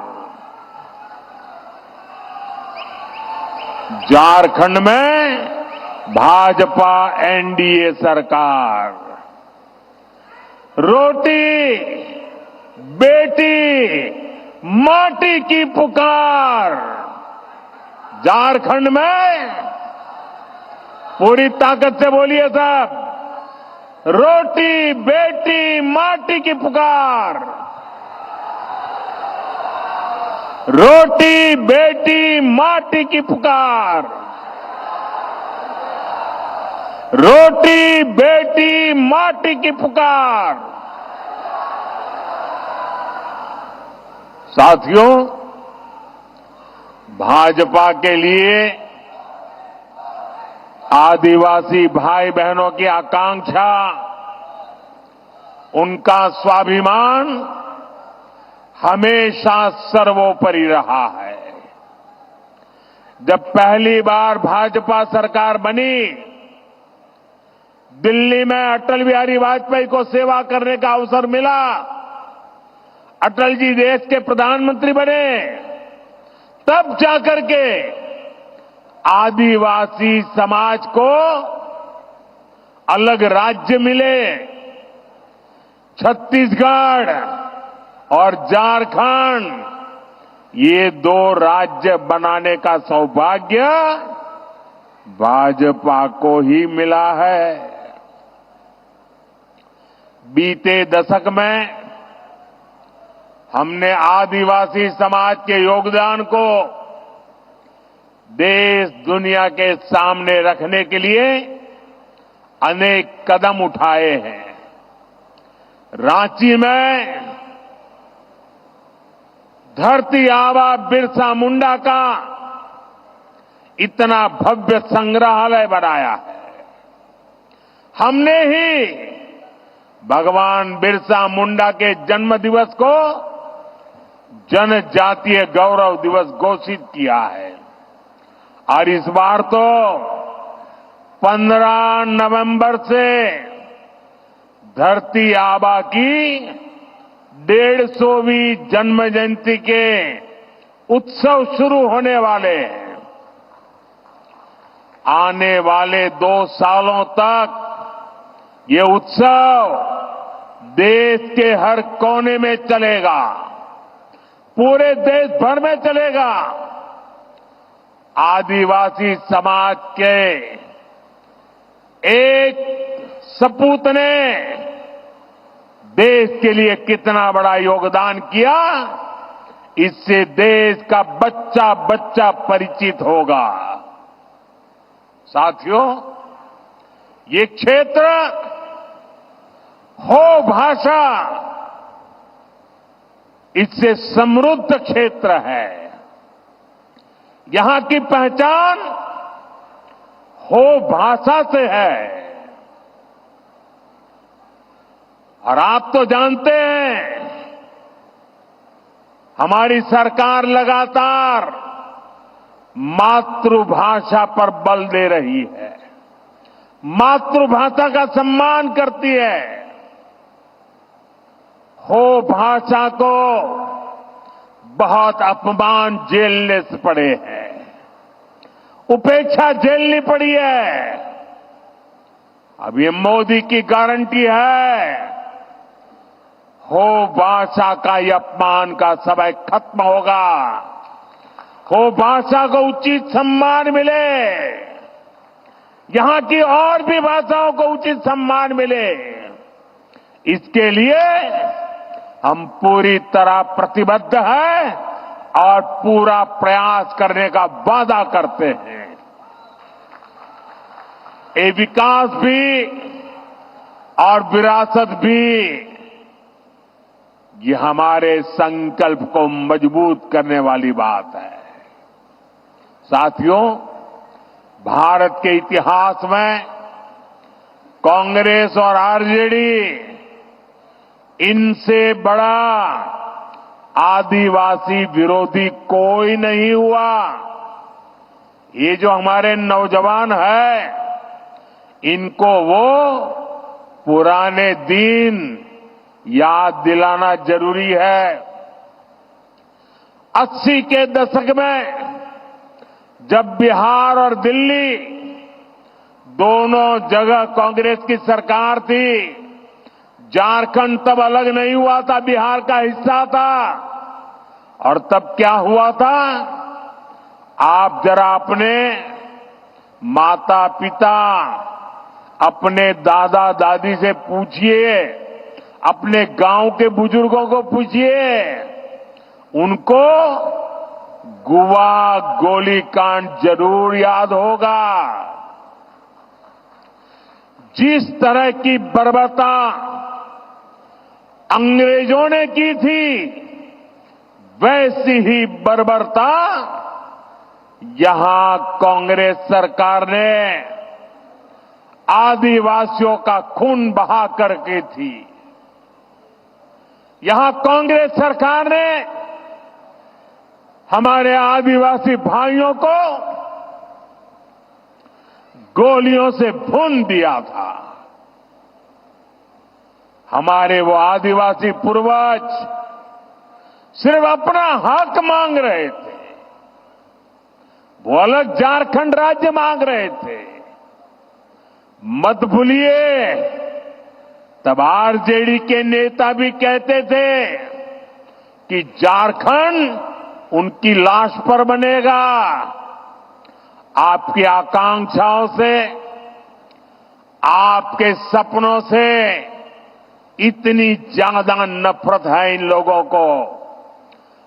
झारखंड में भाजपा एनडीए सरकार, रोटी बेटी माटी की पुकार। झारखंड में पूरी ताकत से बोलिए सब। रोटी बेटी माटी की पुकार, रोटी बेटी माटी की पुकार, रोटी बेटी माटी की पुकार। साथियों, भाजपा के लिए आदिवासी भाई बहनों की आकांक्षा, उनका स्वाभिमान हमेशा सर्वोपरि रहा है। जब पहली बार भाजपा सरकार बनी, दिल्ली में अटल बिहारी वाजपेयी को सेवा करने का अवसर मिला। अटल जी देश के प्रधानमंत्री बने, तब जाकर के आदिवासी समाज को अलग राज्य मिले। छत्तीसगढ़ और झारखंड, ये दो राज्य बनाने का सौभाग्य भाजपा को ही मिला है। बीते दशक में हमने आदिवासी समाज के योगदान को देश दुनिया के सामने रखने के लिए अनेक कदम उठाए हैं। रांची में धरती आबा बिरसा मुंडा का इतना भव्य संग्रहालय बनाया है। हमने ही भगवान बिरसा मुंडा के जन्म दिवस को जनजातीय गौरव दिवस घोषित किया है। और इस बार तो 15 नवंबर से धरती आबा की 150वीं जन्म जयंती के उत्सव शुरू होने वाले हैं। आने वाले 2 सालों तक ये उत्सव देश के हर कोने में चलेगा, पूरे देश भर में चलेगा। आदिवासी समाज के एक सपूत ने देश के लिए कितना बड़ा योगदान किया, इससे देश का बच्चा बच्चा परिचित होगा। साथियों, ये क्षेत्र हो भाषा, इससे समृद्ध क्षेत्र है। यहां की पहचान हो भाषा से है। और आप तो जानते हैं, हमारी सरकार लगातार मातृभाषा पर बल दे रही है, मातृभाषा का सम्मान करती है। हो भाषा को बहुत अपमान झेलने से पड़े हैं, उपेक्षा झेलनी पड़ी है। अब ये मोदी की गारंटी है, हो भाषा का ये अपमान का समय खत्म होगा, हो भाषा को उचित सम्मान मिले, यहां की और भी भाषाओं को उचित सम्मान मिले। इसके लिए हम पूरी तरह प्रतिबद्ध हैं और पूरा प्रयास करने का वादा करते हैं। ये विकास भी और विरासत भी, ये हमारे संकल्प को मजबूत करने वाली बात है। साथियों, भारत के इतिहास में कांग्रेस और आरजेडी, इनसे बड़ा आदिवासी विरोधी कोई नहीं हुआ। ये जो हमारे नौजवान हैं, इनको वो पुराने दिन याद दिलाना जरूरी है। 80 के दशक में जब बिहार और दिल्ली दोनों जगह कांग्रेस की सरकार थी, झारखंड तब अलग नहीं हुआ था, बिहार का हिस्सा था। और तब क्या हुआ था, आप जरा अपने माता पिता, अपने दादा दादी से पूछिए, अपने गांव के बुजुर्गों को पूछिए, उनको गुवा गोलीकांड जरूर याद होगा। जिस तरह की बर्बरता अंग्रेजों ने की थी, वैसी ही बर्बरता यहां कांग्रेस सरकार ने आदिवासियों का खून बहा करके थी। यहां कांग्रेस सरकार ने हमारे आदिवासी भाइयों को गोलियों से भून दिया था। हमारे वो आदिवासी पूर्वज सिर्फ अपना हक मांग रहे थे, वो अलग झारखंड राज्य मांग रहे थे। मत भूलिए, तब आरजेडी के नेता भी कहते थे कि झारखंड उनकी लाश पर बनेगा। आपकी आकांक्षाओं से, आपके सपनों से इतनी ज्यादा नफरत है इन लोगों को।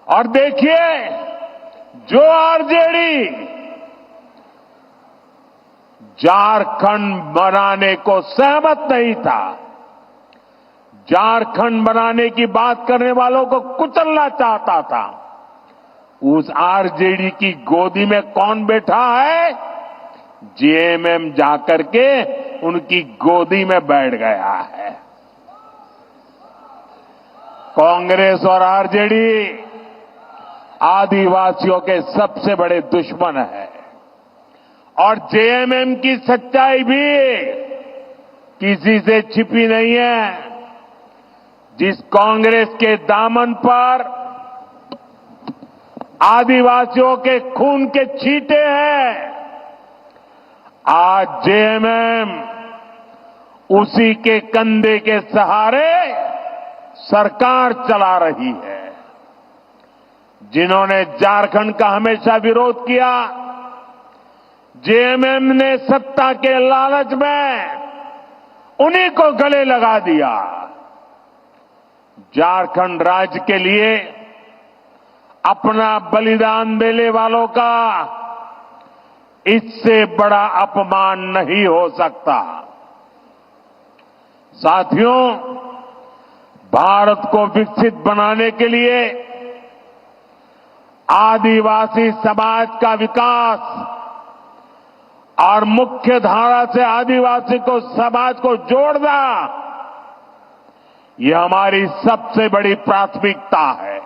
और देखिए, जो आरजेडी झारखंड बनाने को सहमत नहीं था, झारखंड बनाने की बात करने वालों को कुचलना चाहता था, उस आरजेडी की गोदी में कौन बैठा है? जेएमएम जाकर के उनकी गोदी में बैठ गया है। कांग्रेस और आरजेडी आदिवासियों के सबसे बड़े दुश्मन है। और जेएमएम की सच्चाई भी किसी से छिपी नहीं है। जिस कांग्रेस के दामन पर आदिवासियों के खून के छींटे हैं, आज जेएमएम उसी के कंधे के सहारे सरकार चला रही है। जिन्होंने झारखंड का हमेशा विरोध किया, जेएमएम ने सत्ता के लालच में उन्हीं को गले लगा दिया। झारखंड राज्य के लिए अपना बलिदान देने वालों का इससे बड़ा अपमान नहीं हो सकता। साथियों, भारत को विकसित बनाने के लिए आदिवासी समाज का विकास और मुख्य धारा से आदिवासी को समाज को जोड़ना, ये हमारी सबसे बड़ी प्राथमिकता है।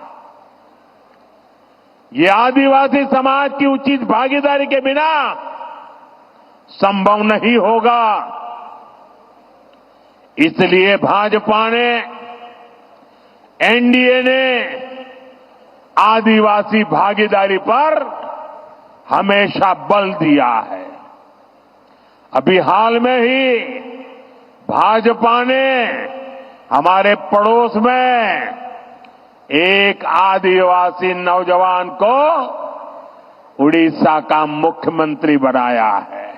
ये आदिवासी समाज की उचित भागीदारी के बिना संभव नहीं होगा। इसलिए भाजपा ने, एनडीए ने आदिवासी भागीदारी पर हमेशा बल दिया है। अभी हाल में ही भाजपा ने हमारे पड़ोस में एक आदिवासी नौजवान को उड़ीसा का मुख्यमंत्री बनाया है।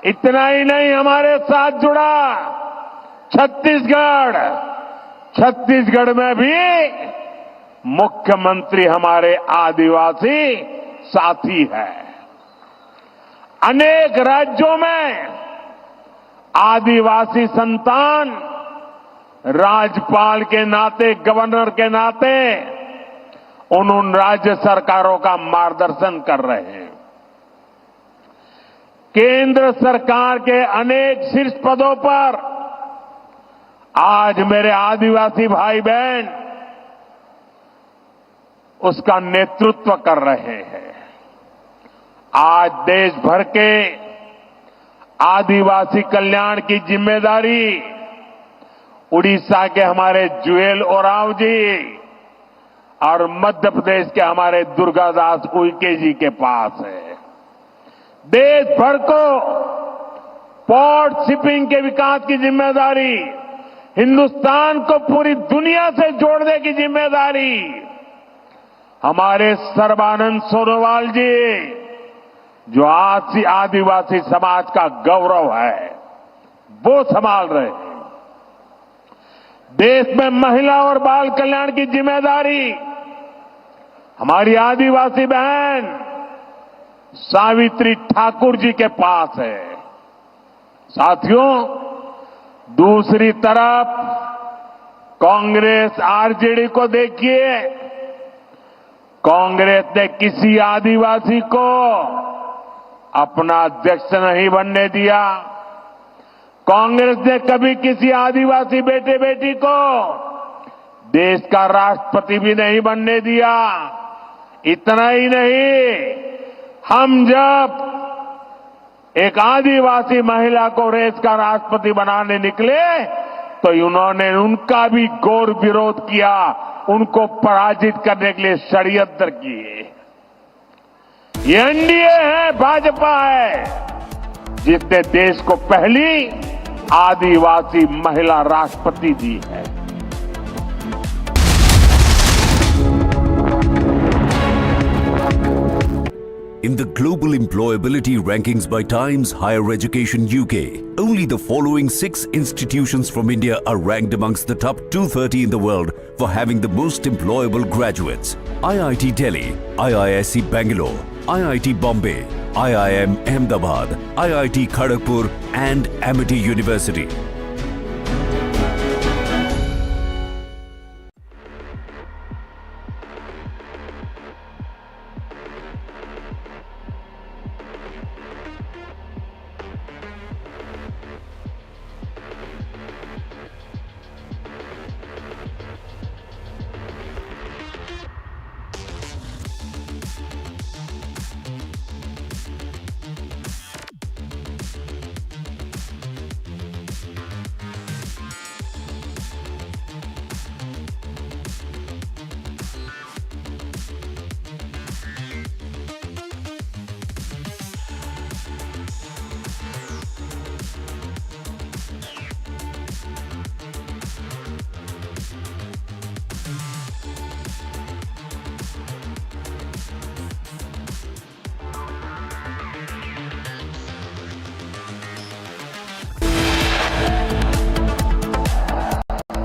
इतना ही नहीं, हमारे साथ जुड़ा छत्तीसगढ़ में भी मुख्यमंत्री हमारे आदिवासी साथी है। अनेक राज्यों में आदिवासी संतान राज्यपाल के नाते, गवर्नर के नाते उन राज्य सरकारों का मार्गदर्शन कर रहे हैं। केंद्र सरकार के अनेक शीर्ष पदों पर आज मेरे आदिवासी भाई बहन उसका नेतृत्व कर रहे हैं। आज देश भर के आदिवासी कल्याण की जिम्मेदारी उड़ीसा के हमारे जुएल ओरांव जी और मध्य प्रदेश के हमारे दुर्गादास उइके जी के पास है। देश भर को पोर्ट शिपिंग के विकास की जिम्मेदारी, हिंदुस्तान को पूरी दुनिया से जोड़ने की जिम्मेदारी हमारे सर्बानंद सोनोवाल जी जो आदिवासी समाज का गौरव है, वो संभाल रहे हैं। देश में महिला और बाल कल्याण की जिम्मेदारी हमारी आदिवासी बहन सावित्री ठाकुर जी के पास है। साथियों, दूसरी तरफ कांग्रेस आरजेडी को देखिए। कांग्रेस ने किसी आदिवासी को अपना अध्यक्ष नहीं बनने दिया। कांग्रेस ने कभी किसी आदिवासी बेटे बेटी को देश का राष्ट्रपति भी नहीं बनने दिया। इतना ही नहीं, हम जब एक आदिवासी महिला को देश का राष्ट्रपति बनाने निकले तो उन्होंने उनका भी घोर विरोध किया, उनको पराजित करने के लिए षड्यंत्र किए। ये एनडीए है, भाजपा है, जिसने देश को पहली आदिवासी महिला राष्ट्रपति दी है। In the global employability rankings by Times Higher Education UK, only the following 6 institutions from India are ranked amongst the top 230 in the world for having the most employable graduates. IIT Delhi, IISc Bangalore, IIT Bombay, IIM Ahmedabad, IIT Kharagpur and Amity University.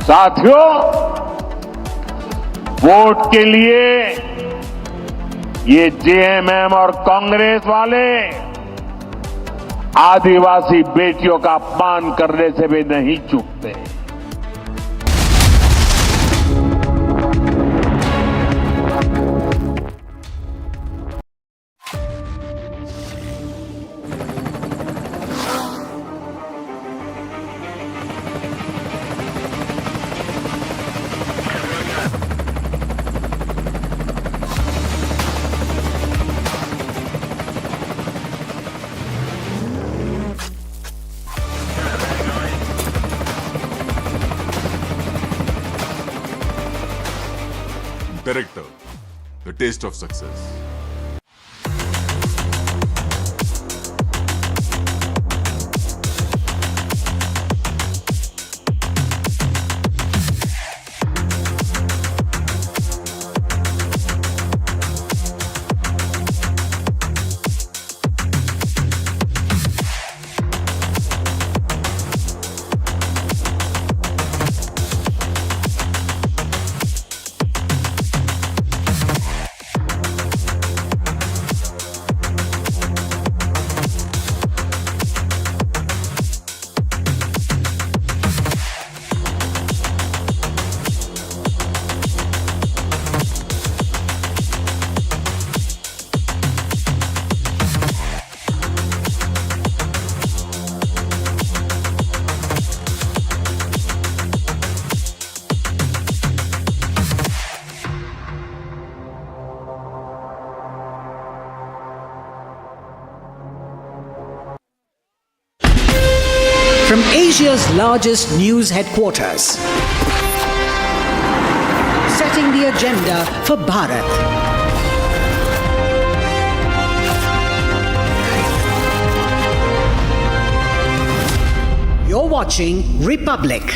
साथियों, vote के लिए ये JMM और कांग्रेस वाले आदिवासी बेटियों का अपमान करने से भी नहीं चूकते। Director, The Taste of Success. From Asia's largest news headquarters, setting the agenda for Bharat. You're watching Republic.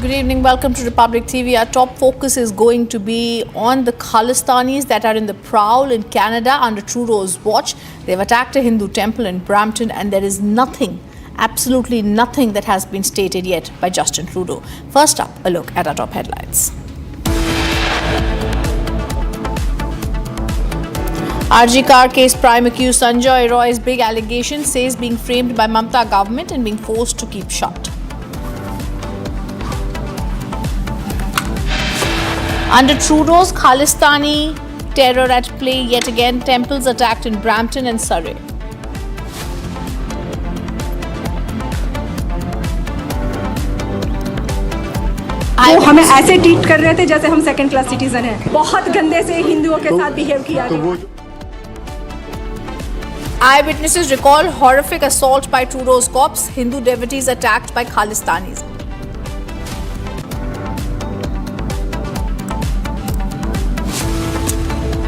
Good evening. Welcome to Republic TV. Our top focus is going to be on the Khalistanis that are in the prowl in Canada under Trudeau's watch. They've attacked a Hindu temple in Brampton, and there is nothing, absolutely nothing that has been stated yet by Justin Trudeau. First up, a look at our top headlines. RG car case prime accused Sanjay Roy's big allegation says being framed by Mamata government and being forced to keep shut. Under Trudeau's Khalistani terror at play yet again, temples attacked in Brampton and Surrey. वो हमें ऐसे treat कर रहे थे जैसे हम second class citizen हैं। बहुत गंदे से हिंदुओं के साथ बिहेव किया गया। Eyewitnesses recall horrific assault by Trudeau's cops, Hindu devotees attacked by Khalistanis.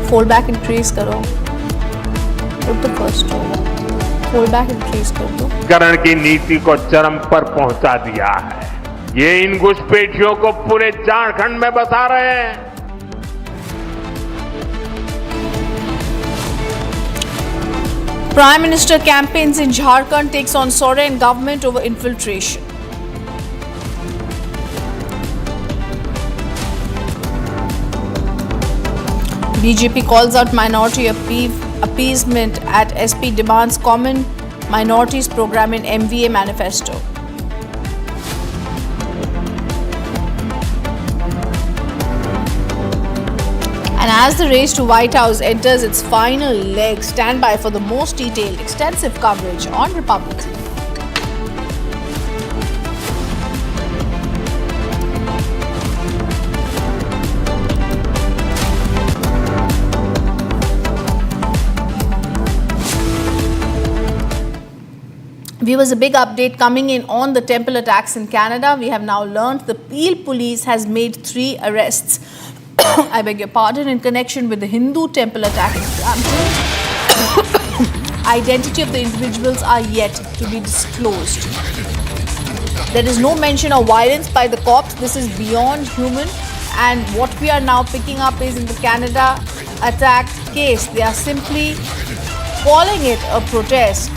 Fold back and trace करो. Put the first row. Fold back and trace कर दो. करण की नीति को चरम पर पहुंचा दिया है। ये इन घुसपैठियों को पूरे झारखंड में बसा रहे हैं। Prime Minister campaigns in Jharkhand takes on Soren government over infiltration. BJP calls out minority appeasement at SP demands common minorities program in MVA manifesto. And as the race to White House enters its final leg, stand by for the most detailed, extensive coverage on Republic TV. Viewers, a big update coming in on the temple attacks in Canada. We have now learned the Peel police has made 3 arrests. I beg your pardon, in connection with the Hindu temple attack in Brampton. Identity of the individuals are yet to be disclosed. There is no mention of violence by the cops. This is beyond human. And what we are now picking up is in the Canada attack case, they are simply calling it a protest,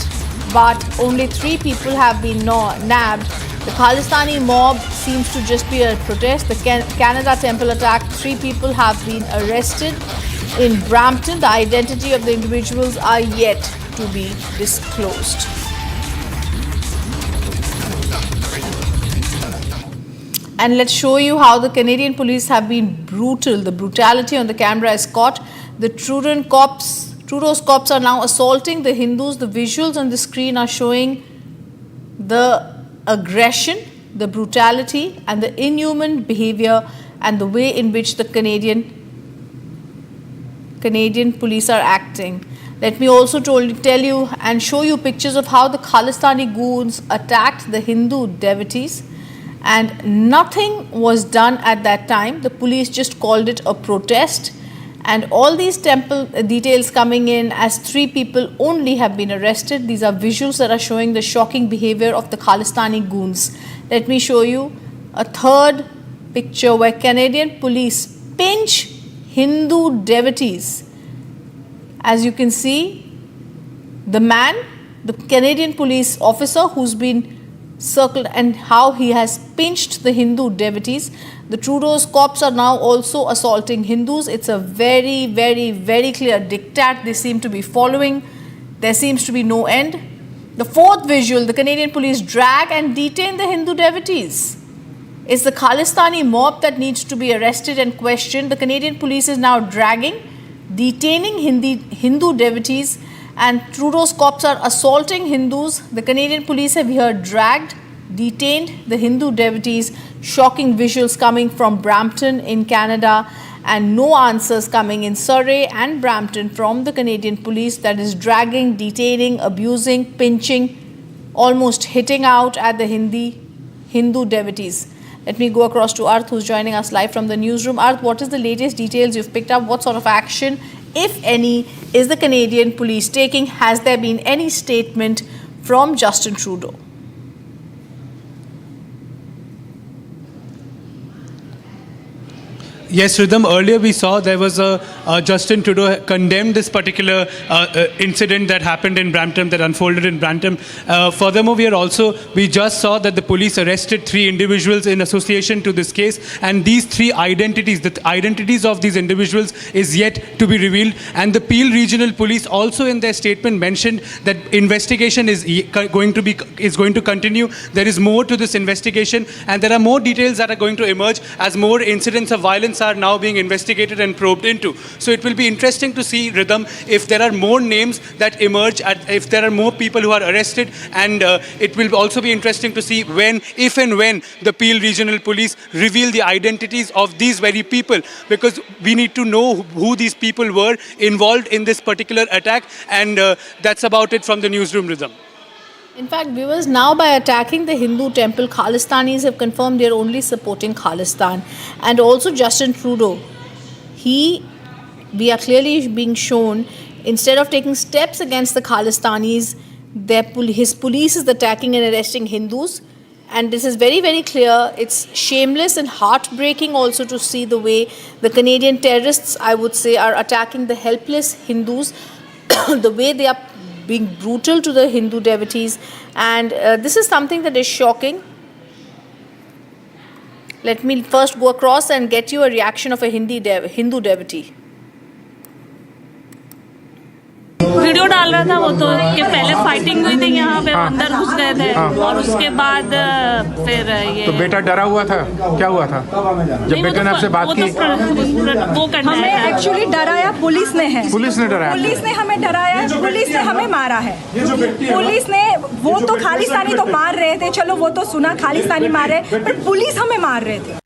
but only 3 people have been nabbed. The Khalistani mob seems to just be a protest. The Canada temple attack, 3 people have been arrested in Brampton. The identity of the individuals are yet to be disclosed. And let's show you how the Canadian police have been brutal. The brutality on the camera is caught. The Trudeau's cops are now assaulting the Hindus. The visuals on the screen are showing the aggression, the brutality and the inhuman behavior and the way in which the Canadian police are acting. Let me also tell you and show you pictures of how the Khalistani goons attacked the Hindu devotees, and nothing was done at that time. The police just called it a protest. And all these temple details coming in as 3 people only have been arrested. These are visuals that are showing the shocking behavior of the Khalistani goons. Let me show you a third picture where Canadian police pinch Hindu devotees. As you can see, the Canadian police officer who's been circled and how he has pinched the Hindu devotees. The Trudeau's cops are now also assaulting Hindus. It's a very, very, very clear diktat they seem to be following. There seems to be no end. The fourth visual, the Canadian police drag and detain the Hindu devotees. It's the Khalistani mob that needs to be arrested and questioned. The Canadian police is now detaining Hindu devotees, and Trudeau's cops are assaulting Hindus. The Canadian police have here detained the Hindu devotees. Shocking visuals coming from Brampton in Canada, and no answers coming in Surrey and Brampton from the Canadian police, that is dragging, detaining, abusing, pinching, almost hitting out at the Hindu devotees. Let me go across to Arth, who's joining us live from the newsroom. Arth, what is the latest details you've picked up? What sort of action, if any, is the Canadian police taking? Has there been any statement from Justin Trudeau? Yes, Rhythm, earlier we saw there was Justin Trudeau condemned this particular incident that happened in Brampton, that unfolded in Brampton. Furthermore, we just saw that the police arrested 3 individuals in association to this case, and these 3 identities, the identities of these individuals is yet to be revealed. And the Peel Regional Police also in their statement mentioned that investigation is going to continue. There is more to this investigation, and there are more details that are going to emerge as more incidents of violence are now being investigated and probed into. So it will be interesting to see, Rhythm, if there are more names that emerge, if there are more people who are arrested, and it will also be interesting to see if and when the Peel Regional Police reveal the identities of these very people, because we need to know who these people were involved in this particular attack, and that's about it from the newsroom, Rhythm. In fact, viewers, now by attacking the Hindu temple, Khalistanis have confirmed they are only supporting Khalistan. And also Justin Trudeau, we are clearly being shown, instead of taking steps against the Khalistanis, his police is attacking and arresting Hindus. And this is very, very clear. It's shameless and heartbreaking also to see the way the Canadian terrorists, I would say, are attacking the helpless Hindus, the way they are being brutal to the Hindu devotees, and this is something that is shocking. Let me first go across and get you a reaction of a Hindu devotee. Video डाल रहा था वो तो कि पहले fighting हुई थी यहाँ पे, अंदर घुस गए थे और उसके बाद फिर ये तो बेटा डरा हुआ था, क्या हुआ था जब बेटे ने आपसे बात की? वो करना हमें एक्चुअली डराया पुलिस ने है, पुलिस ने डराया, पुलिस ने हमें डराया, पुलिस ने हमें मारा है। पुलिस ने, वो तो खालिस्तानी तो मार रहे थे, चलो वो तो सुना खालिस्तानी मार रहे, पर पुलिस हमें मार रहे थे,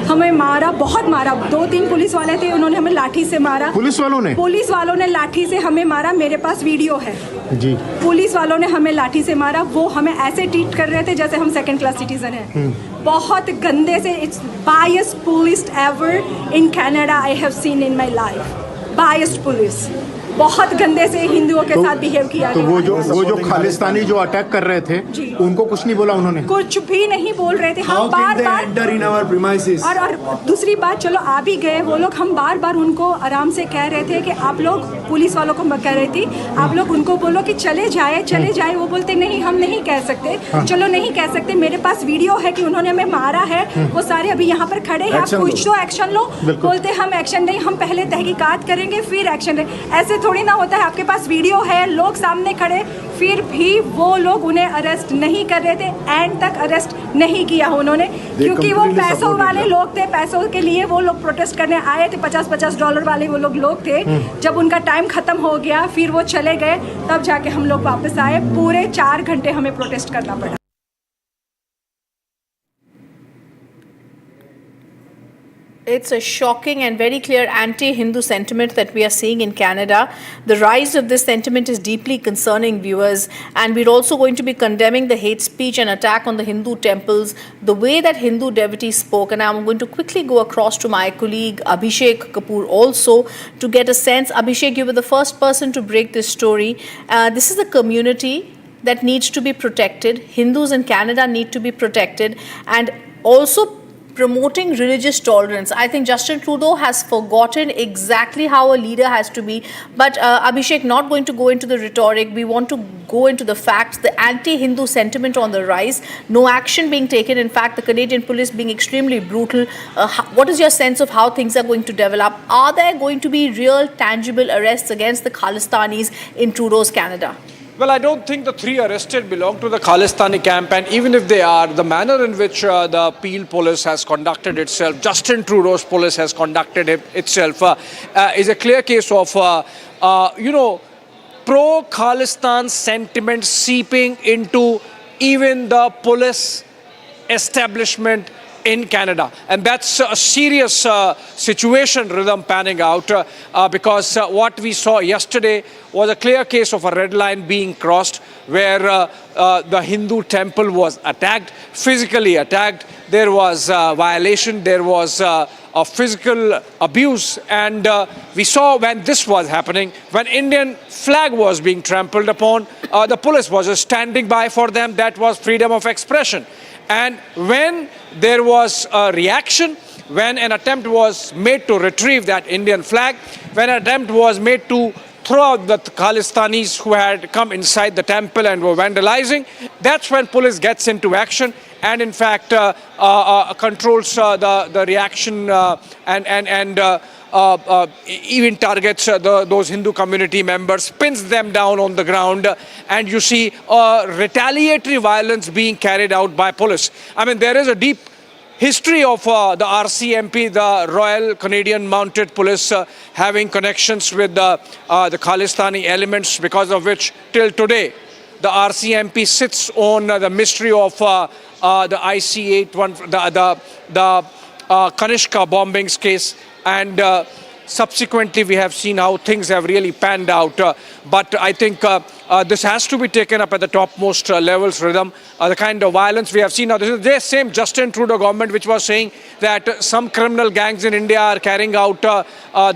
हमें मारा, बहुत मारा। 2-3 पुलिस वाले थे, उन्होंने हमें लाठी से मारा। पुलिस वालों ने लाठी से हमें मारा, मेरे पास वीडियो है जी। पुलिस वालों ने हमें लाठी से मारा, वो हमें ऐसे ट्रीट कर रहे थे जैसे हम सेकंड क्लास सिटीजन हैं। बहुत गंदे से, it's biased police ever in Canada I have seen in my life. Biased police, बहुत गंदे से हिंदुओं के साथ बिहेव किया तो गया। वो जो खालिस्तानी जो अटैक कर रहे थे उनको कुछ नहीं बोला उन्होंने? कुछ भी नहीं बोल रहे थे। हम बार-बार और दूसरी बात, चलो आ भी गए वो लोग, हम बार-बार उनको आराम से कह रहे थे कि आप लोग, पुलिस वालों को कह रही थी, आप लोग उनको बोलो कि चले जाए। वो बोलते नहीं, हम नहीं कह सकते। चलो नहीं कह सकते, मेरे पास वीडियो है कि उन्होंने हमें मारा है, वो सारे अभी यहाँ पर खड़े हैं, आप कुछ तो एक्शन लो। बोलते हम एक्शन नहीं, हम पहले तहकीकात करेंगे फिर एक्शन लेंगे। ऐसे थोड़ी ना होता है, आपके पास वीडियो है, लोग सामने खड़े, फिर भी वो लोग उन्हें अरेस्ट नहीं कर रहे थे, एंड तक अरेस्ट नहीं किया उन्होंने, क्योंकि वो पैसों वाले लोग थे, पैसों के लिए वो लोग प्रोटेस्ट करने आए थे, $50 वाले वो लोग थे। जब उनका टाइम खत्म हो गया, फिर वो चले गए, तब जाके हम लोग वापस आए। पूरे 4 घंटे हमें प्रोटेस्ट करना पड़ा। It's a shocking and very clear anti-Hindu sentiment that we are seeing in Canada. The rise of this sentiment is deeply concerning, viewers, and we're also going to be condemning the hate speech and attack on the Hindu temples, the way that Hindu devotees spoke. And I'm going to quickly go across to my colleague Abhishek Kapoor also to get a sense. Abhishek, you were the first person to break this story. This is a community that needs to be protected. Hindus in Canada need to be protected, and also promoting religious tolerance. I think Justin Trudeau has forgotten exactly how a leader has to be. But Abhishek, not going to go into the rhetoric, we want to go into the facts. The anti-Hindu sentiment on the rise, no action being taken. In fact, the Canadian police being extremely brutal. What is your sense of how things are going to develop? Are there going to be real, tangible arrests against the Khalistanis in Trudeau's Canada? Well, I don't think the 3 arrested belong to the Khalistani camp, and even if they are, the manner in which the Peel police has conducted itself, Justin Trudeau's police has conducted itself, is a clear case of, pro-Khalistan sentiment seeping into even the police establishment in Canada. And that's a serious situation, Rhythm, panning out, because what we saw yesterday was a clear case of a red line being crossed, where the Hindu temple was attacked, physically attacked. There was violation, there was physical abuse. And we saw when this was happening, when Indian flag was being trampled upon, the police was just standing by for them. That was freedom of expression. And when there was a reaction, when an attempt was made to retrieve that Indian flag, when an attempt was made to throw out the Khalistanis who had come inside the temple and were vandalizing, that's when police gets into action and in fact controls the reaction and even targets those Hindu community members, pins them down on the ground, and you see retaliatory violence being carried out by police. I mean, there is a deep history of the RCMP, the Royal Canadian Mounted Police, having connections with the Khalistani elements, because of which till today the RCMP sits on the mystery of the IC-81, the Kanishka bombings case, and subsequently we have seen how things have really panned out. But I think this has to be taken up at the topmost levels, Rhythm. The kind of violence we have seen now. This is the same Justin Trudeau government which was saying that some criminal gangs in India are carrying out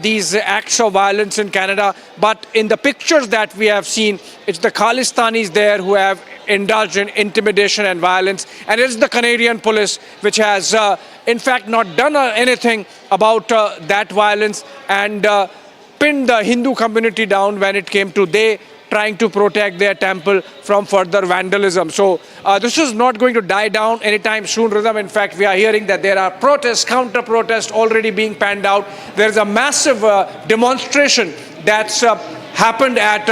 these acts of violence in Canada. But in the pictures that we have seen, it's the Khalistanis there who have indulged in intimidation and violence. And it's the Canadian police which has in fact not done anything about that violence and pinned the Hindu community down when it came to they trying to protect their temple from further vandalism. So this is not going to die down anytime soon, Rhythm. In fact, we are hearing that there are protests, counter-protests already being panned out. There is a massive demonstration that's happened at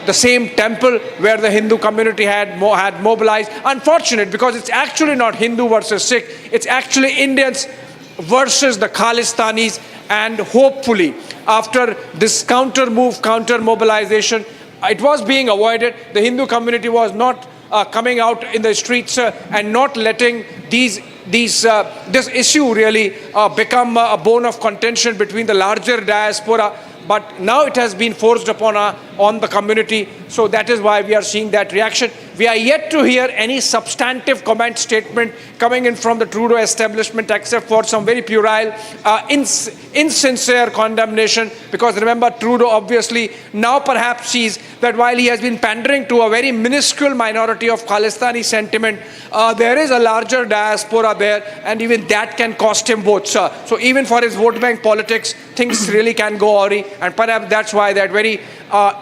the same temple where the Hindu community had mobilized. Unfortunate, because it's actually not Hindu versus Sikh. It's actually Indians versus the Khalistanis. And hopefully, after this counter-mobilization, it was being avoided. The Hindu community was not coming out in the streets and not letting this issue really become a bone of contention between the larger diaspora. But now it has been forced upon on the community. So that is why we are seeing that reaction. We are yet to hear any substantive comment statement coming in from the Trudeau establishment, except for some very puerile, insincere condemnation. Because remember, Trudeau obviously now perhaps sees that while he has been pandering to a very minuscule minority of Khalistani sentiment, there is a larger diaspora there, and even that can cost him votes. So even for his vote bank politics, things really can go awry, and perhaps that's why that very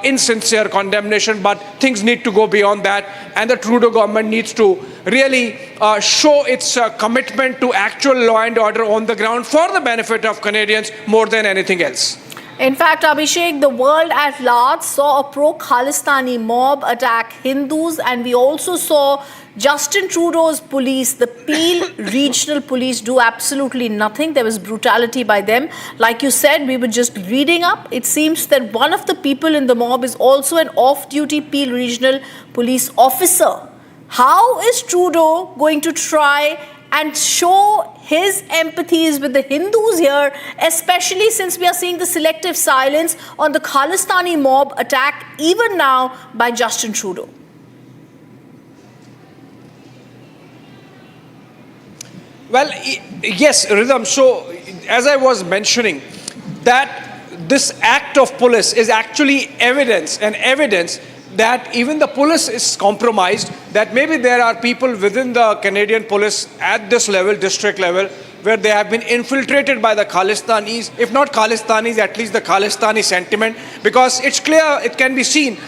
insincere condemnation, but things need to go beyond that, and the Trudeau government needs to really show its commitment to actual law and order on the ground for the benefit of Canadians more than anything else. In fact, Abhishek, the world at large saw a pro-Khalistani mob attack Hindus, and we also saw Justin Trudeau's police, the Peel Regional Police, do absolutely nothing. There was brutality by them. Like you said, we were just reading up. It seems that one of the people in the mob is also an off-duty Peel Regional Police officer. How is Trudeau going to try and show his empathies with the Hindus here, especially since we are seeing the selective silence on the Khalistani mob attack even now by Justin Trudeau? Well, yes, Rhythm. So, as I was mentioning, that this act of police is actually evidence that even the police is compromised, that maybe there are people within the Canadian police at this level, district level, where they have been infiltrated by the Khalistanis, if not Khalistanis, at least the Khalistani sentiment, because it's clear, it can be seen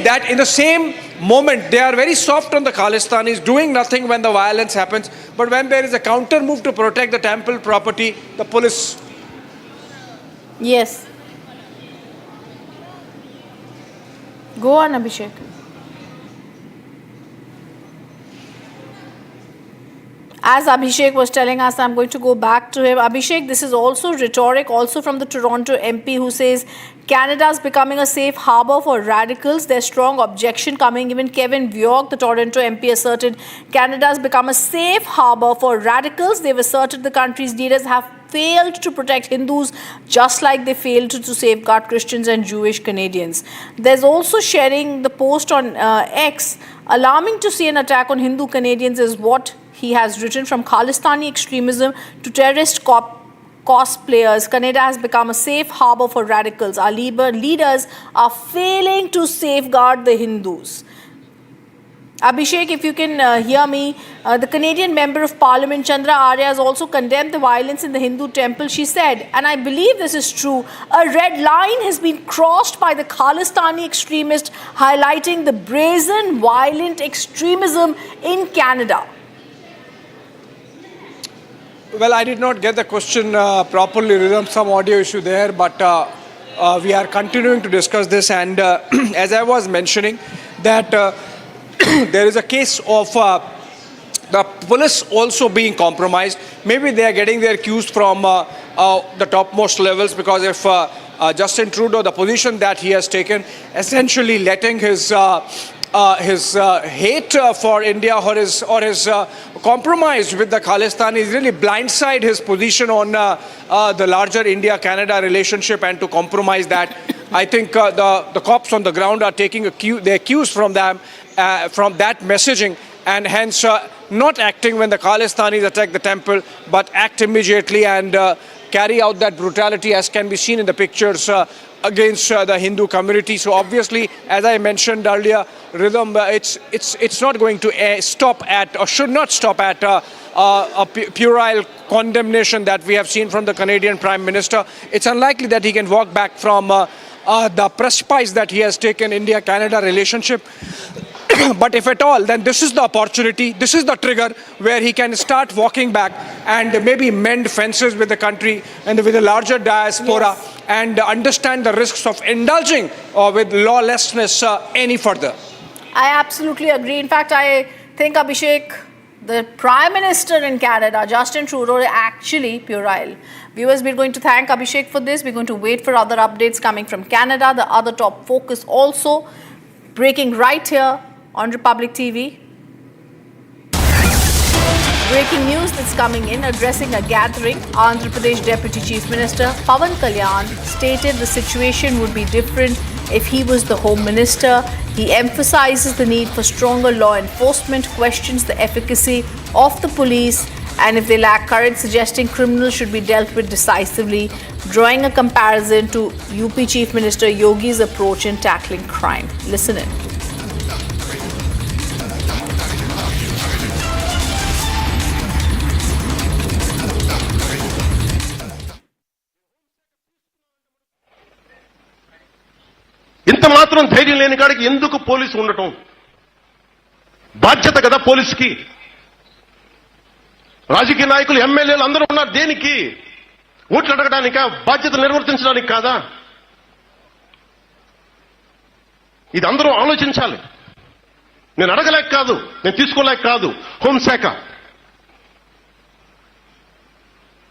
that in the same moment, they are very soft on the Khalistanis, doing nothing when the violence happens, but when there is a counter move to protect the temple property, the police... Yes. Go on, Abhishek. As Abhishek was telling us, I'm going to go back to him. Abhishek, this is also rhetoric, also from the Toronto MP, who says Canada is becoming a safe harbour for radicals. There's strong objection coming. Even Kevin Bjork, the Toronto MP, asserted Canada has become a safe harbour for radicals. They've asserted the country's leaders have failed to protect Hindus just like they failed to safeguard Christians and Jewish Canadians. There's also sharing the post on X. Alarming to see an attack on Hindu Canadians is what he has written, from Khalistani extremism to terrorist cosplayers. Canada has become a safe harbor for radicals. Our leaders are failing to safeguard the Hindus. Abhishek, if you can hear me, the Canadian Member of Parliament Chandra Arya has also condemned the violence in the Hindu temple. She said, and I believe this is true, a red line has been crossed by the Khalistani extremist, highlighting the brazen, violent extremism in Canada. Well, I did not get the question properly. Rhythm, some audio issue there, but we are continuing to discuss this. And as I was mentioning, that there is a case of the police also being compromised. Maybe they are getting their cues from the topmost levels, because if Justin Trudeau, the position that he has taken, essentially letting his hate for India or his compromise with the Khalistanis really blindside his position on the larger India-Canada relationship, and to compromise that. I think the cops on the ground are taking their cues from them, from that messaging, and hence not acting when the Khalistanis attack the temple, but act immediately and carry out that brutality, as can be seen in the pictures, against the Hindu community. So obviously, as I mentioned earlier, Rhythm, it's not going to stop at, or should not stop at, a puerile condemnation that we have seen from the Canadian Prime Minister. It's unlikely that he can walk back from the precipice that he has taken India-Canada relationship. But if at all, then this is the opportunity, this is the trigger where he can start walking back and maybe mend fences with the country and with a larger diaspora, yes, and understand the risks of indulging with lawlessness any further. I absolutely agree. In fact, I think, Abhishek, the Prime Minister in Canada, Justin Trudeau, is actually puerile. Viewers, we're going to thank Abhishek for this. We're going to wait for other updates coming from Canada. The other top focus also breaking right here on Republic TV. Breaking news that's coming in. Addressing a gathering, Andhra Pradesh Deputy Chief Minister Pawan Kalyan stated the situation would be different if he was the Home Minister. He emphasizes the need for stronger law enforcement, questions the efficacy of the police, and if they lack courage, suggesting criminals should be dealt with decisively, drawing a comparison to UP Chief Minister Yogi's approach in tackling crime. Listen in. ఇంత మాత్రం ధైర్యం లేని కాడికి ఎందుకు police ఉండటం? బాధ్యత కదా పోలీసుకి. రాజకీయ నాయకులు, ఎమ్మెల్యేలు అందరూ ఉన్నారు దేనికి? ఓట్లు అడగడానికా? బాధ్యత నిర్వర్తించడానికి కాదా? ఇది అందరూ ఆలోచించాలి. నేను అడగలేక కాదు, నేను తీసుకోలేక కాదు. హోంశాఖ,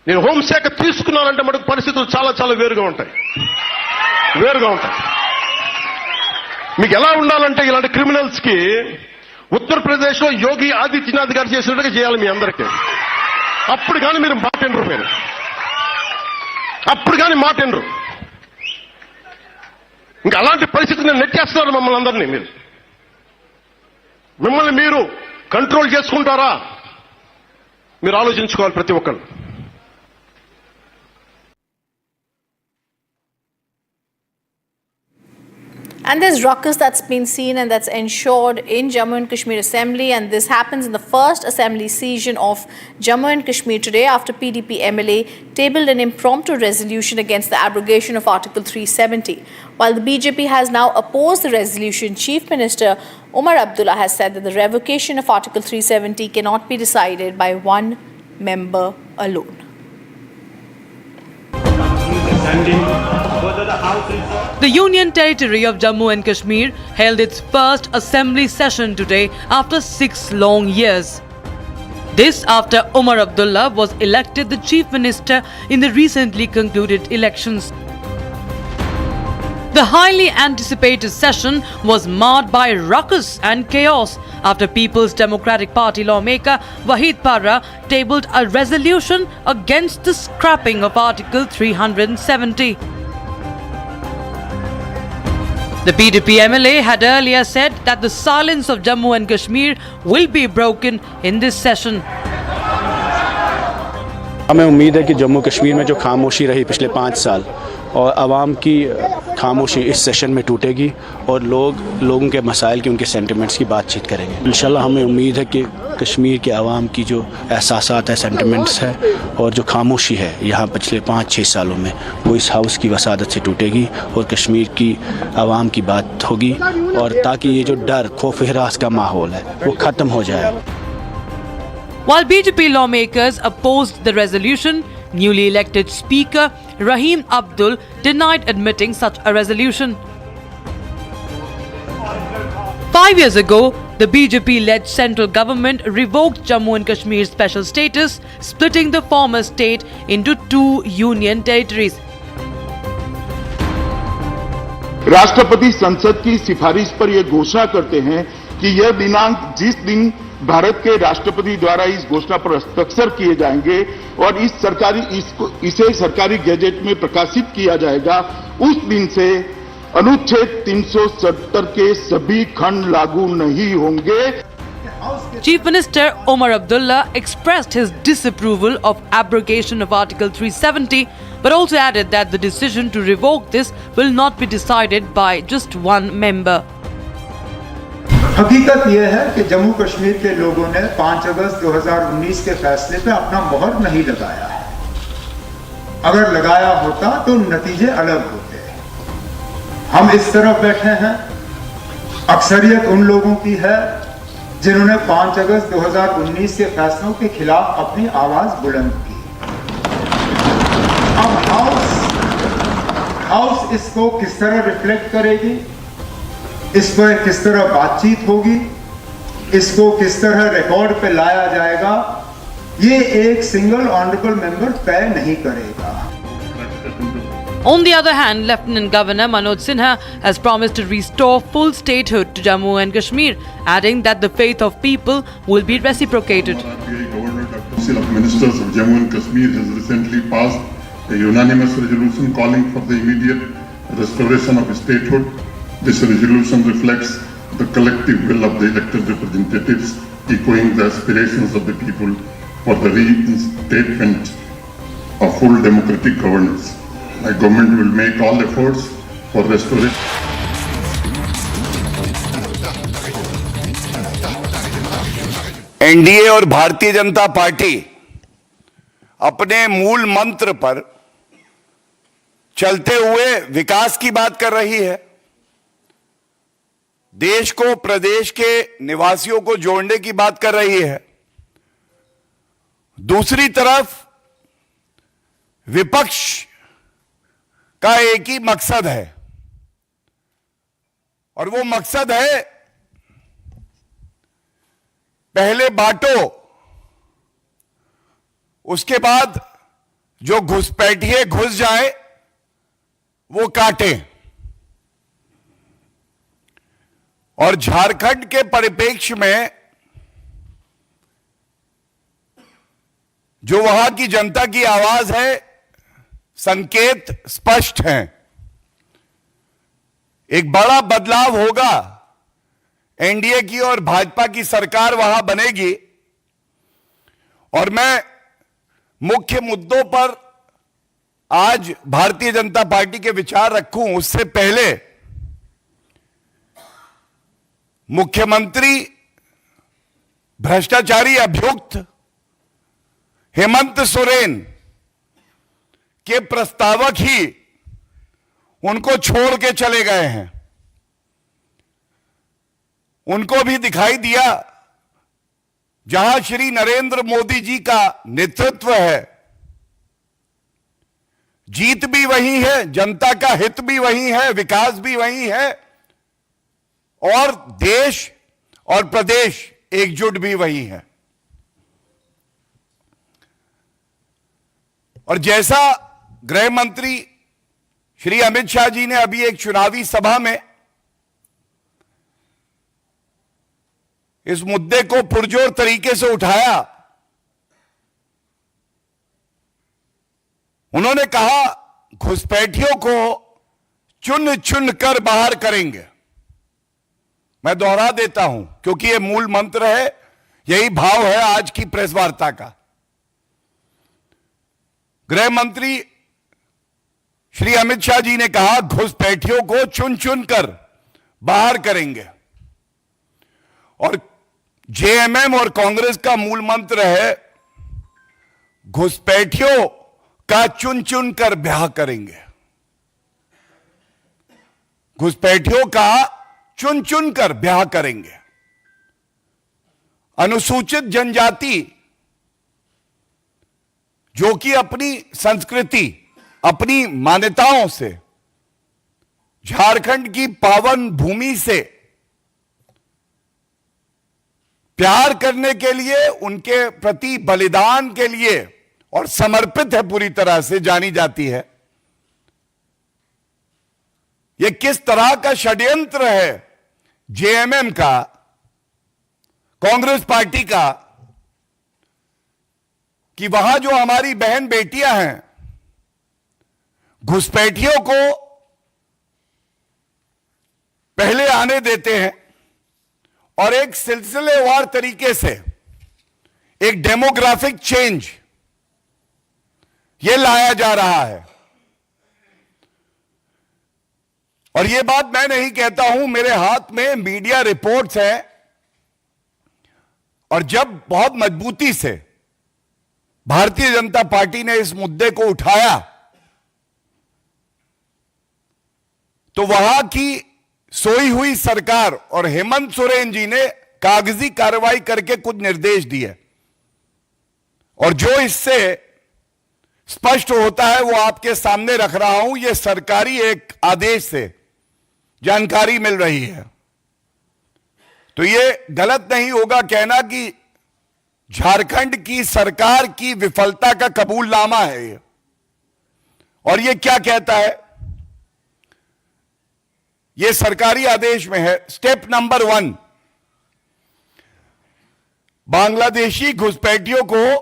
నేను హోంశాఖ తీసుకున్నానంటే మటుకు పరిస్థితులు చాలా చాలా వేరుగా ఉంటాయి. మీకు ఎలా ఉండాలంటే, ఇలాంటి క్రిమినల్స్ కి ఉత్తరప్రదేశ్ లో యోగి ఆదిత్యనాథ్ గారు చేసినట్టుగా చేయాలి మీ అందరికీ. అప్పుడు కానీ మీరు మాటెనరు. అప్పుడు కానీ మాటెనరు. ఇంకా అలాంటి పరిస్థితి నేను నెట్టేస్తున్నారు మమ్మల్ని అందరినీ. మిమ్మల్ని మీరు కంట్రోల్ చేసుకుంటారా? మీరు ఆలోచించుకోవాలి ప్రతి ఒక్కరు. And there's ruckus that's been seen and that's ensured in Jammu and Kashmir Assembly, and this happens in the first Assembly session of Jammu and Kashmir today after PDP MLA tabled an impromptu resolution against the abrogation of Article 370. While the BJP has now opposed the resolution, Chief Minister Umar Abdullah has said that the revocation of Article 370 cannot be decided by one member alone. The Union Territory of Jammu and Kashmir held its first assembly session today after 6 long years. This after Umar Abdullah was elected the Chief Minister in the recently concluded elections. The highly anticipated session was marred by ruckus and chaos after People's Democratic Party lawmaker Wahid Parra tabled a resolution against the scrapping of Article 370. The PDP MLA had earlier said that the silence of Jammu and Kashmir will be broken in this session. हमें उम्मीद है कि जम्मू कश्मीर में जो खामोशी रही पिछले 5 साल और आवाम की खामोशी इस सेशन में टूटेगी और लोगों के मसाइल की, उनके सेंटिमेंट्स की बातचीत करेंगे। इंशाल्लाह हमें उम्मीद है कि कश्मीर के आवाम की जो एहसासात है, सेंटिमेंट्स है और जो खामोशी है यहाँ पिछले 5-6 सालों में, वो इस हाउस की वसादत से टूटेगी और कश्मीर की आवाम की बात होगी और ताकि ये जो डर, खौफ हिरास का माहौल है वो ख़त्म हो जाए। While BJP lawmakers opposed the resolution, newly elected Speaker Rahim Abdul denied admitting such a resolution. 5 years ago, the BJP-led central government revoked Jammu and Kashmir's special status, splitting the former state into 2 union territories. राष्ट्रपति संसद की सिफारिश पर यह घोषणा करते हैं कि यह दिनांक जिस दिन भारत के राष्ट्रपति द्वारा इस घोषणा पर हस्ताक्षर किए जाएंगे और इसे सरकारी गैजेट में प्रकाशित किया जाएगा, उस दिन से अनुच्छेद 370 के सभी खंड लागू नहीं होंगे। Chief Minister Omar Abdullah expressed his disapproval of abrogation of Article 370, but also added that the decision to revoke this will not be decided by just one member. हकीकत यह है कि जम्मू कश्मीर के लोगों ने 5 अगस्त 2019 के फैसले पे अपना मोहर नहीं लगाया है। अगर लगाया होता तो नतीजे अलग होते। हम इस तरफ बैठे हैं, अक्सरियत उन लोगों की है जिन्होंने 5 अगस्त 2019 के फैसलों के खिलाफ अपनी आवाज बुलंद की। अब हाउस इसको किस तरह रिफ्लेक्ट करेगी, इस पर किस तरह बातचीत होगी, इसको किस तरह रिकॉर्ड पे लाया जाएगा, ये एक सिंगल ऑनरेबल मेंबर तय नहीं करेगा। On the other hand, Lieutenant Governor Manoj Sinha has promised to restore full statehood to Jammu and Kashmir, adding that the faith of people will be reciprocated. Governor Council of Ministers of Jammu and Kashmir has recently passed a unanimous resolution calling for the immediate restoration of statehood. This resolution reflects the collective will of the elected representatives, echoing the aspirations of the people for the reinstatement of full democratic governance. My government will make all efforts for restoration. NDA और Bharatiya Janata party अपने मूल मंत्र पर चलते हुए विकास की बात कर रही है। देश को, प्रदेश के निवासियों को जोड़ने की बात कर रही है। दूसरी तरफ विपक्ष का एक ही मकसद है और वो मकसद है पहले बांटो, उसके बाद जो घुसपैठिए घुस जाए वो काटे। और झारखंड के परिप्रेक्ष्य में जो वहां की जनता की आवाज है, संकेत स्पष्ट हैं। एक बड़ा बदलाव होगा, एनडीए की और भाजपा की सरकार वहां बनेगी और मैं मुख्य मुद्दों पर आज भारतीय जनता पार्टी के विचार रखूं उससे पहले मुख्यमंत्री भ्रष्टाचारी अभियुक्त हेमंत सोरेन के प्रस्तावक ही उनको छोड़ के चले गए हैं। उनको भी दिखाई दिया जहां श्री नरेंद्र मोदी जी का नेतृत्व है, जीत भी वही है, जनता का हित भी वही है, विकास भी वही है और देश और प्रदेश एकजुट भी वही है। और जैसा गृह मंत्री श्री अमित शाह जी ने अभी एक चुनावी सभा में इस मुद्दे को पुरजोर तरीके से उठाया, उन्होंने कहा घुसपैठियों को चुन चुन कर बाहर करेंगे। मैं दोहरा देता हूं क्योंकि यह मूल मंत्र है, यही भाव है आज की प्रेस वार्ता का। गृह मंत्री श्री अमित शाह जी ने कहा घुसपैठियों को चुन चुन कर बाहर करेंगे, और जेएमएम और कांग्रेस का मूल मंत्र है घुसपैठियों का चुन चुन कर ब्याह करेंगे। घुसपैठियों का चुन चुन कर ब्याह करेंगे। अनुसूचित जनजाति जो कि अपनी संस्कृति, अपनी मान्यताओं से, झारखंड की पावन भूमि से प्यार करने के लिए, उनके प्रति बलिदान के लिए और समर्पित है, पूरी तरह से जानी जाती है। यह किस तरह का षड्यंत्र है जेएमएम का, कांग्रेस पार्टी का, कि वहां जो हमारी बहन बेटियां हैं घुसपैठियों को पहले आने देते हैं और एक सिलसिलेवार तरीके से एक डेमोग्राफिक चेंज यह लाया जा रहा है। और यह बात मैं नहीं कहता हूं, मेरे हाथ में मीडिया रिपोर्ट्स हैं, और जब बहुत मजबूती से भारतीय जनता पार्टी ने इस मुद्दे को उठाया तो वहां की सोई हुई सरकार और हेमंत सोरेन जी ने कागजी कार्रवाई करके कुछ निर्देश दिए, और जो इससे स्पष्ट होता है वो आपके सामने रख रहा हूं। यह सरकारी एक आदेश से जानकारी मिल रही है। तो यह गलत नहीं होगा कहना कि झारखंड की सरकार की विफलता का कबूलनामा है ये। और यह क्या कहता है, यह सरकारी आदेश में है, स्टेप नंबर 1, बांग्लादेशी घुसपैठियों को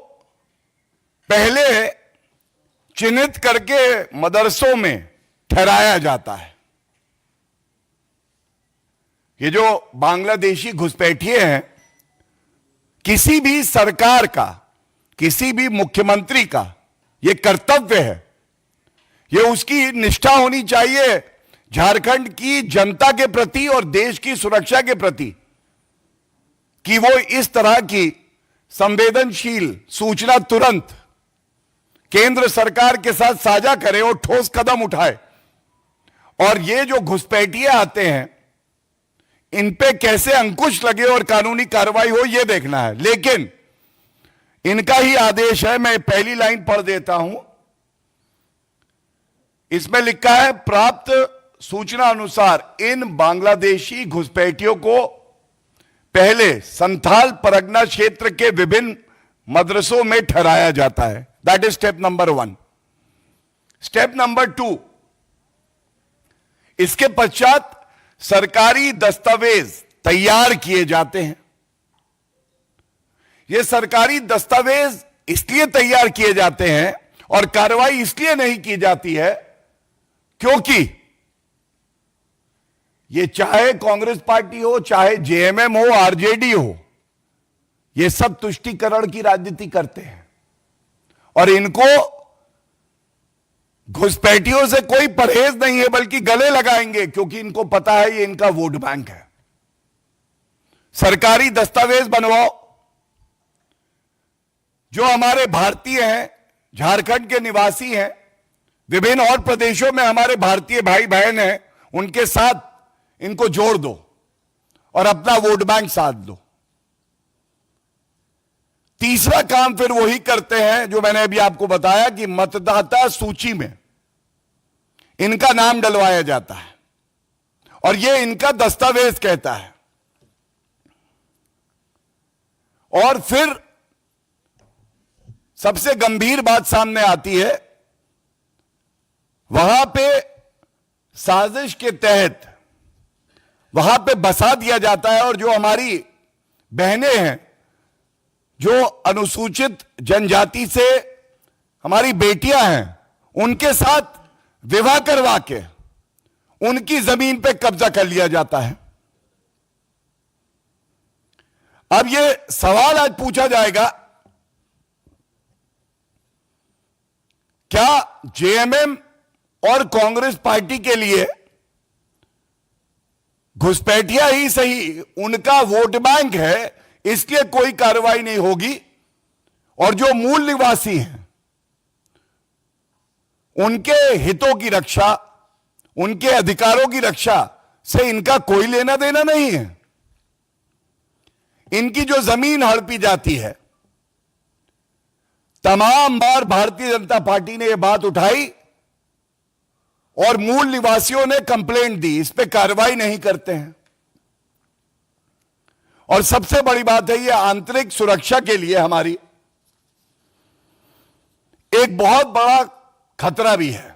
पहले चिन्हित करके मदरसों में ठहराया जाता है। ये जो बांग्लादेशी घुसपैठिए हैं, किसी भी सरकार का, किसी भी मुख्यमंत्री का यह कर्तव्य है, यह उसकी निष्ठा होनी चाहिए झारखंड की जनता के प्रति और देश की सुरक्षा के प्रति, कि वो इस तरह की संवेदनशील सूचना तुरंत केंद्र सरकार के साथ साझा करे और ठोस कदम उठाए। और ये जो घुसपैठिए आते हैं इन पे कैसे अंकुश लगे और कानूनी कार्रवाई हो, यह देखना है। लेकिन इनका ही आदेश है, मैं पहली लाइन पढ़ देता हूं। इसमें लिखा है, प्राप्त सूचना अनुसार इन बांग्लादेशी घुसपैठियों को पहले संथाल परगना क्षेत्र के विभिन्न मदरसों में ठहराया जाता है। That is step number 1। Step number 2, इसके पश्चात सरकारी दस्तावेज तैयार किए जाते हैं। ये सरकारी दस्तावेज इसलिए तैयार किए जाते हैं और कार्रवाई इसलिए नहीं की जाती है क्योंकि ये चाहे कांग्रेस पार्टी हो, चाहे जेएमएम हो, आरजेडी हो, ये सब तुष्टीकरण की राजनीति करते हैं और इनको घुसपैठियों से कोई परहेज नहीं है, बल्कि गले लगाएंगे क्योंकि इनको पता है ये इनका वोट बैंक है। सरकारी दस्तावेज बनवाओ। जो हमारे भारतीय हैं, झारखंड के निवासी हैं, विभिन्न और प्रदेशों में हमारे भारतीय भाई बहन हैं, उनके साथ इनको जोड़ दो और अपना वोट बैंक साध दो। तीसरा काम फिर वही करते हैं जो मैंने अभी आपको बताया कि मतदाता सूची में इनका नाम डलवाया जाता है और यह इनका दस्तावेज कहता है। और फिर सबसे गंभीर बात सामने आती है, वहां पे साजिश के तहत वहां पे बसा दिया जाता है और जो हमारी बहनें हैं, जो अनुसूचित जनजाति से हमारी बेटियां हैं, उनके साथ विवाह करवा के उनकी जमीन पे कब्जा कर लिया जाता है। अब यह सवाल आज पूछा जाएगा क्या जेएमएम और कांग्रेस पार्टी के लिए घुसपैठिया ही सही उनका वोट बैंक है, इसलिए कोई कार्रवाई नहीं होगी, और जो मूल निवासी हैं उनके हितों की रक्षा, उनके अधिकारों की रक्षा से इनका कोई लेना देना नहीं है। इनकी जो जमीन हड़पी जाती है, तमाम बार भारतीय जनता पार्टी ने यह बात उठाई और मूल निवासियों ने कंप्लेंट दी, इस पे कार्रवाई नहीं करते हैं। और सबसे बड़ी बात है, यह आंतरिक सुरक्षा के लिए हमारी एक बहुत बड़ा खतरा भी है।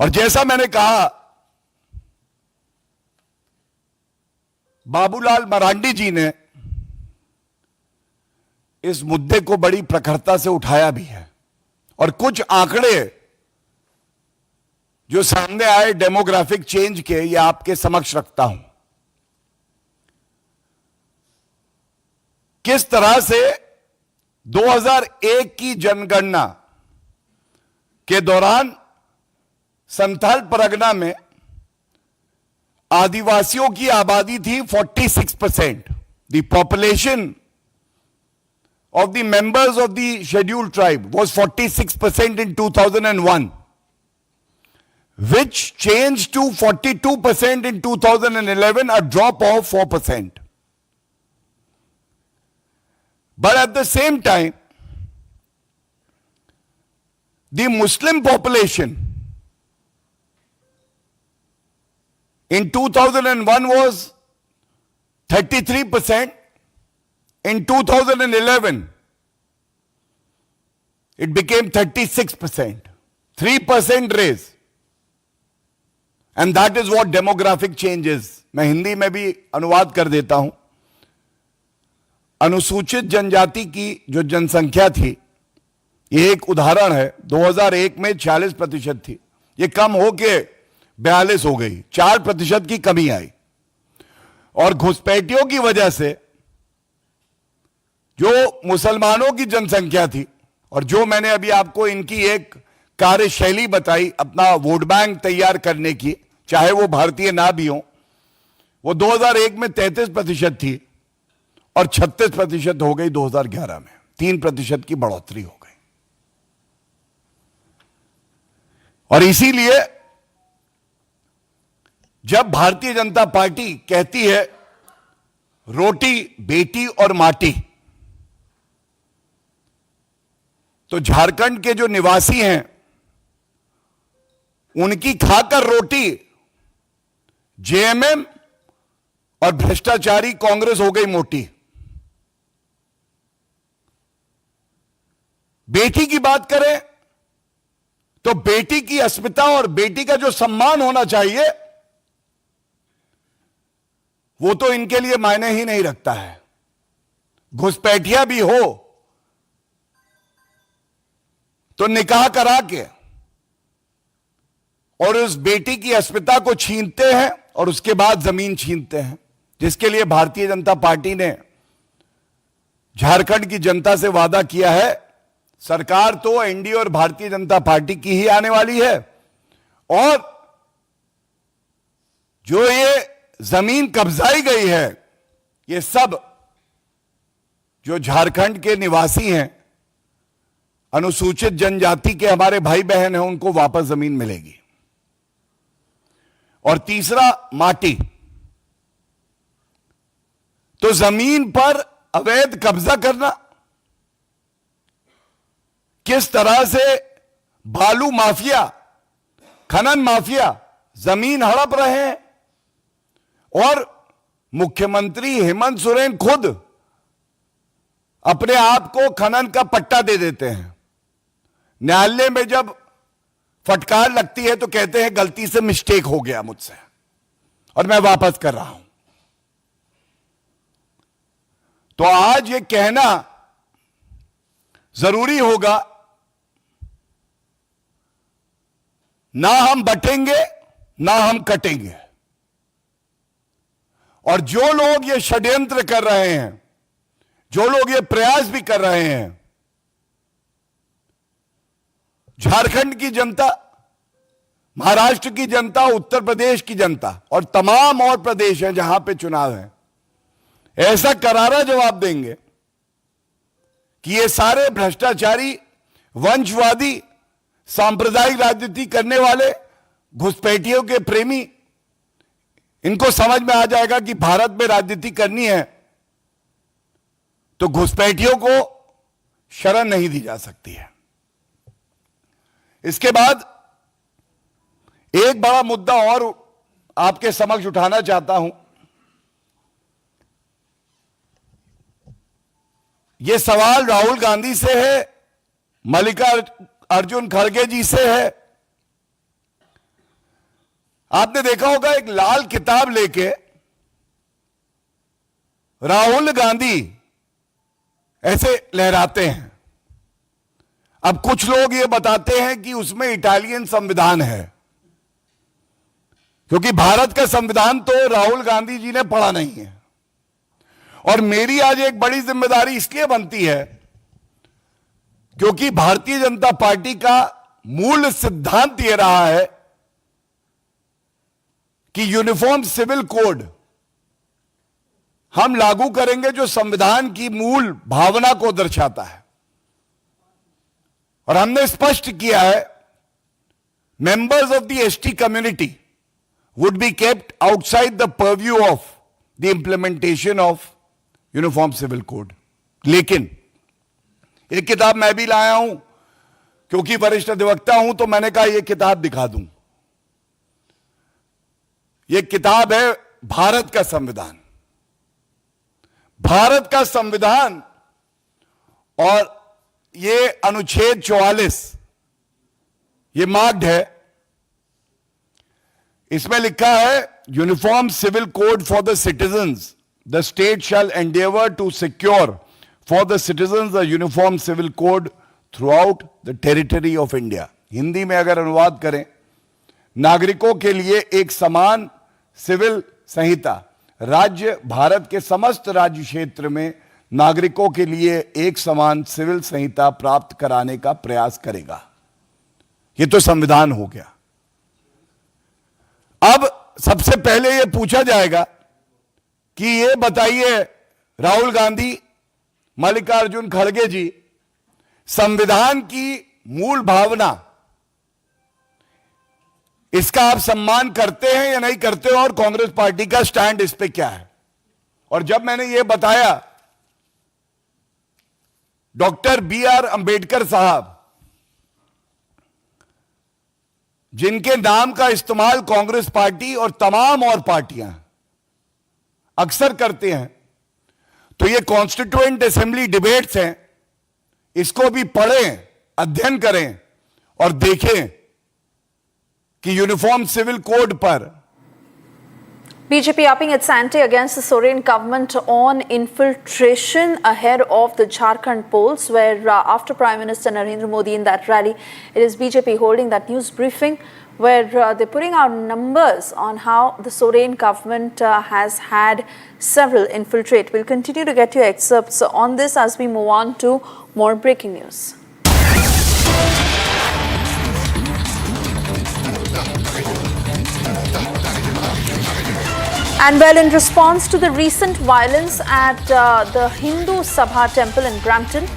और जैसा मैंने कहा, बाबूलाल मरांडी जी ने इस मुद्दे को बड़ी प्रखरता से उठाया भी है, और कुछ आंकड़े जो सामने आए डेमोग्राफिक चेंज के, ये आपके समक्ष रखता हूं। किस तरह से 2001 की जनगणना के दौरान संथाल परगना में आदिवासियों की आबादी थी 46%। The population of the members of the scheduled tribe was 46% in 2001, which changed to 42% in 2011, a drop of 4%. But at the same time, the Muslim population in 2001 was 33%. In 2011, it became 36%, 3% raise. And that is what demographic change is. मैं हिंदी में भी अनुवाद कर देता हूं। अनुसूचित जनजाति की जो जनसंख्या थी, ये एक उदाहरण है। 2001 में 46% थी, ये कम होके 42 हो गई, 4% की कमी आई। और घुसपैठियों की वजह से जो मुसलमानों की जनसंख्या थी, और जो मैंने अभी आपको इनकी एक कार्यशैली बताई अपना वोट बैंक तैयार करने की, चाहे वो भारतीय ना भी हो, वो 2001 में 33% थी और 36% हो गई 2011 में, 3% की बढ़ोतरी हो गई। और इसीलिए जब भारतीय जनता पार्टी कहती है रोटी बेटी और माटी, तो झारखंड के जो निवासी हैं उनकी खाकर रोटी जेएमएम और भ्रष्टाचारी कांग्रेस हो गई मोटी। बेटी की बात करें तो बेटी की अस्मिता और बेटी का जो सम्मान होना चाहिए वो तो इनके लिए मायने ही नहीं रखता है। घुसपैठिया भी हो तो निकाह करा के और उस बेटी की अस्मिता को छीनते हैं और उसके बाद जमीन छीनते हैं, जिसके लिए भारतीय जनता पार्टी ने झारखंड की जनता से वादा किया है। सरकार तो एनडीए और भारतीय जनता पार्टी की ही आने वाली है, और जो ये जमीन कब्जाई गई है, ये सब जो झारखंड के निवासी हैं, अनुसूचित जनजाति के हमारे भाई बहन हैं, उनको वापस जमीन मिलेगी। और तीसरा, माटी। तो जमीन पर अवैध कब्जा करना, किस तरह से बालू माफिया, खनन माफिया जमीन हड़प रहे हैं, और मुख्यमंत्री हेमंत सोरेन खुद अपने आप को खनन का पट्टा दे देते हैं। न्यायालय में जब फटकार लगती है तो कहते हैं गलती से मिस्टेक हो गया मुझसे और मैं वापस कर रहा हूं। तो आज ये कहना जरूरी होगा, ना हम बटेंगे ना हम कटेंगे। और जो लोग ये षड्यंत्र कर रहे हैं, जो लोग ये प्रयास भी कर रहे हैं, झारखंड की जनता, महाराष्ट्र की जनता, उत्तर प्रदेश की जनता और तमाम और प्रदेश हैं जहां पे चुनाव है, ऐसा करारा जवाब देंगे कि ये सारे भ्रष्टाचारी, वंशवादी, सांप्रदायिक राजनीति करने वाले, घुसपैठियों के प्रेमी, इनको समझ में आ जाएगा कि भारत में राजनीति करनी है तो घुसपैठियों को शरण नहीं दी जा सकती है। इसके बाद एक बड़ा मुद्दा और आपके समक्ष उठाना चाहता हूं। यह सवाल राहुल गांधी से है, मल्लिकार्जुन खड़गे जी से है। आपने देखा होगा एक लाल किताब लेके राहुल गांधी ऐसे लहराते हैं। अब कुछ लोग ये बताते हैं कि उसमें इटालियन संविधान है, क्योंकि भारत का संविधान तो राहुल गांधी जी ने पढ़ा नहीं है। और मेरी आज एक बड़ी जिम्मेदारी इसलिए बनती है क्योंकि भारतीय जनता पार्टी का मूल सिद्धांत यह रहा है कि यूनिफॉर्म सिविल कोड हम लागू करेंगे जो संविधान की मूल भावना को दर्शाता है। और हमने स्पष्ट किया है, members of the ST community would be kept outside the purview of the implementation of Uniform Civil Code. लेकिन एक किताब मैं भी लाया हूं, क्योंकि वरिष्ठ अधिवक्ता हूं तो मैंने कहा यह किताब दिखा दूं। यह किताब है भारत का संविधान। भारत का संविधान और ये अनुच्छेद 44 ये मार्क्ड है। इसमें लिखा है, uniform civil code for the citizens, the state shall endeavour to secure for the citizens the uniform civil code throughout the territory of India. Hindi में अगर अनुवाद करें, नागरिकों के लिए एक समान सिविल संहिता राज्य, भारत के समस्त राज्य क्षेत्र में नागरिकों के लिए एक समान सिविल संहिता प्राप्त कराने का प्रयास करेगा। यह तो संविधान हो गया। अब सबसे पहले यह पूछा जाएगा कि यह बताइए राहुल गांधी, मल्लिकार्जुन खड़गे जी, संविधान की मूल भावना, इसका आप सम्मान करते हैं या नहीं करते हो, और कांग्रेस पार्टी का स्टैंड इस पे क्या है। और जब मैंने यह बताया, डॉक्टर बी.आर. अंबेडकर साहब, जिनके नाम का इस्तेमाल कांग्रेस पार्टी और तमाम और पार्टियां अक्सर करते हैं, तो ये कॉन्स्टिट्यूएंट असेंबली डिबेट्स हैं, इसको भी पढ़ें, अध्ययन करें और देखें कि यूनिफॉर्म सिविल कोड पर BJP upping its ante against the Soren government on infiltration ahead of the Jharkhand polls, where after Prime Minister Narendra Modi in that rally, it is BJP holding that news briefing where they're putting out numbers on how the Soren government has had several infiltrate. We'll continue to get you excerpts on this as we move on to more breaking news. And well, in response to the recent violence at the Hindu Sabha temple in Brampton,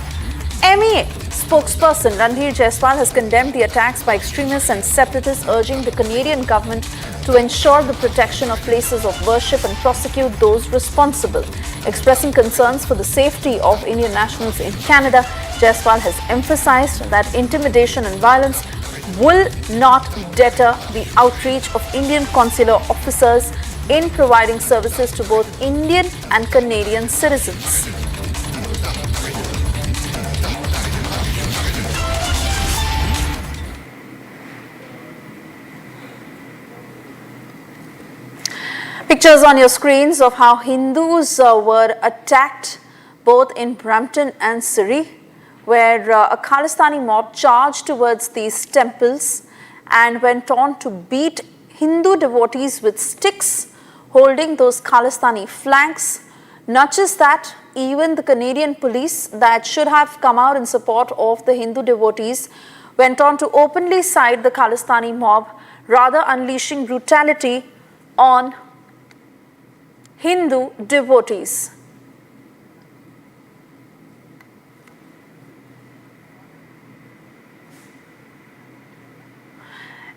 MEA spokesperson Ranveer Jaiswal has condemned the attacks by extremists and separatists, urging the Canadian government to ensure the protection of places of worship and prosecute those responsible. Expressing concerns for the safety of Indian nationals in Canada, Jaiswal has emphasized that intimidation and violence will not deter the outreach of Indian consular officers in providing services to both Indian and Canadian citizens. Pictures on your screens of how Hindus were attacked both in Brampton and Surrey, where a Khalistani mob charged towards these temples and went on to beat Hindu devotees with sticks holding those Khalistani flags. Not just that, even the Canadian police that should have come out in support of the Hindu devotees went on to openly side the Khalistani mob, rather unleashing brutality on Hindu devotees.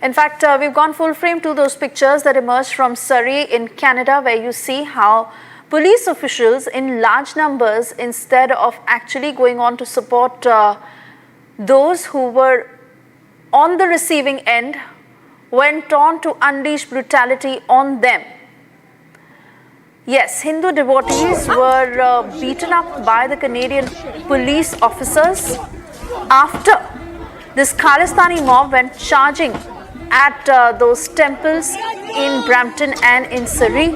In fact, we've gone full frame to those pictures that emerged from Surrey in Canada, where you see how police officials in large numbers, instead of actually going on to support those who were on the receiving end, went on to unleash brutality on them. Yes, Hindu devotees were beaten up by the Canadian police officers after this Khalistani mob went charging at those temples in Brampton and in Surrey,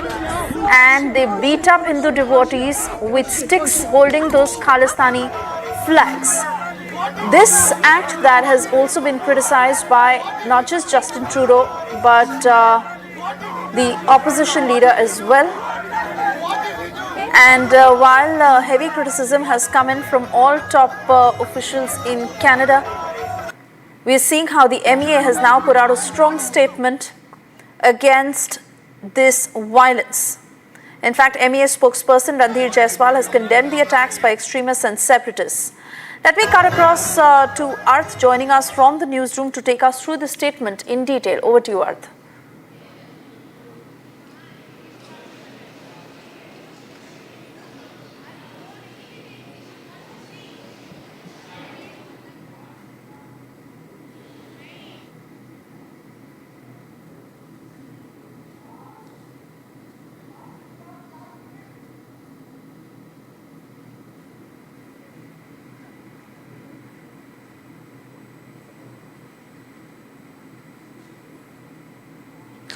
and they beat up Hindu devotees with sticks holding those Khalistani flags. This act that has also been criticized by not just Justin Trudeau but the opposition leader as well. And while heavy criticism has come in from all top officials in Canada, we are seeing how the MEA has now put out a strong statement against this violence. In fact, MEA spokesperson Randhir Jaiswal has condemned the attacks by extremists and separatists. Let me cut across to Arth, joining us from the newsroom to take us through the statement in detail. Over to you, Arth.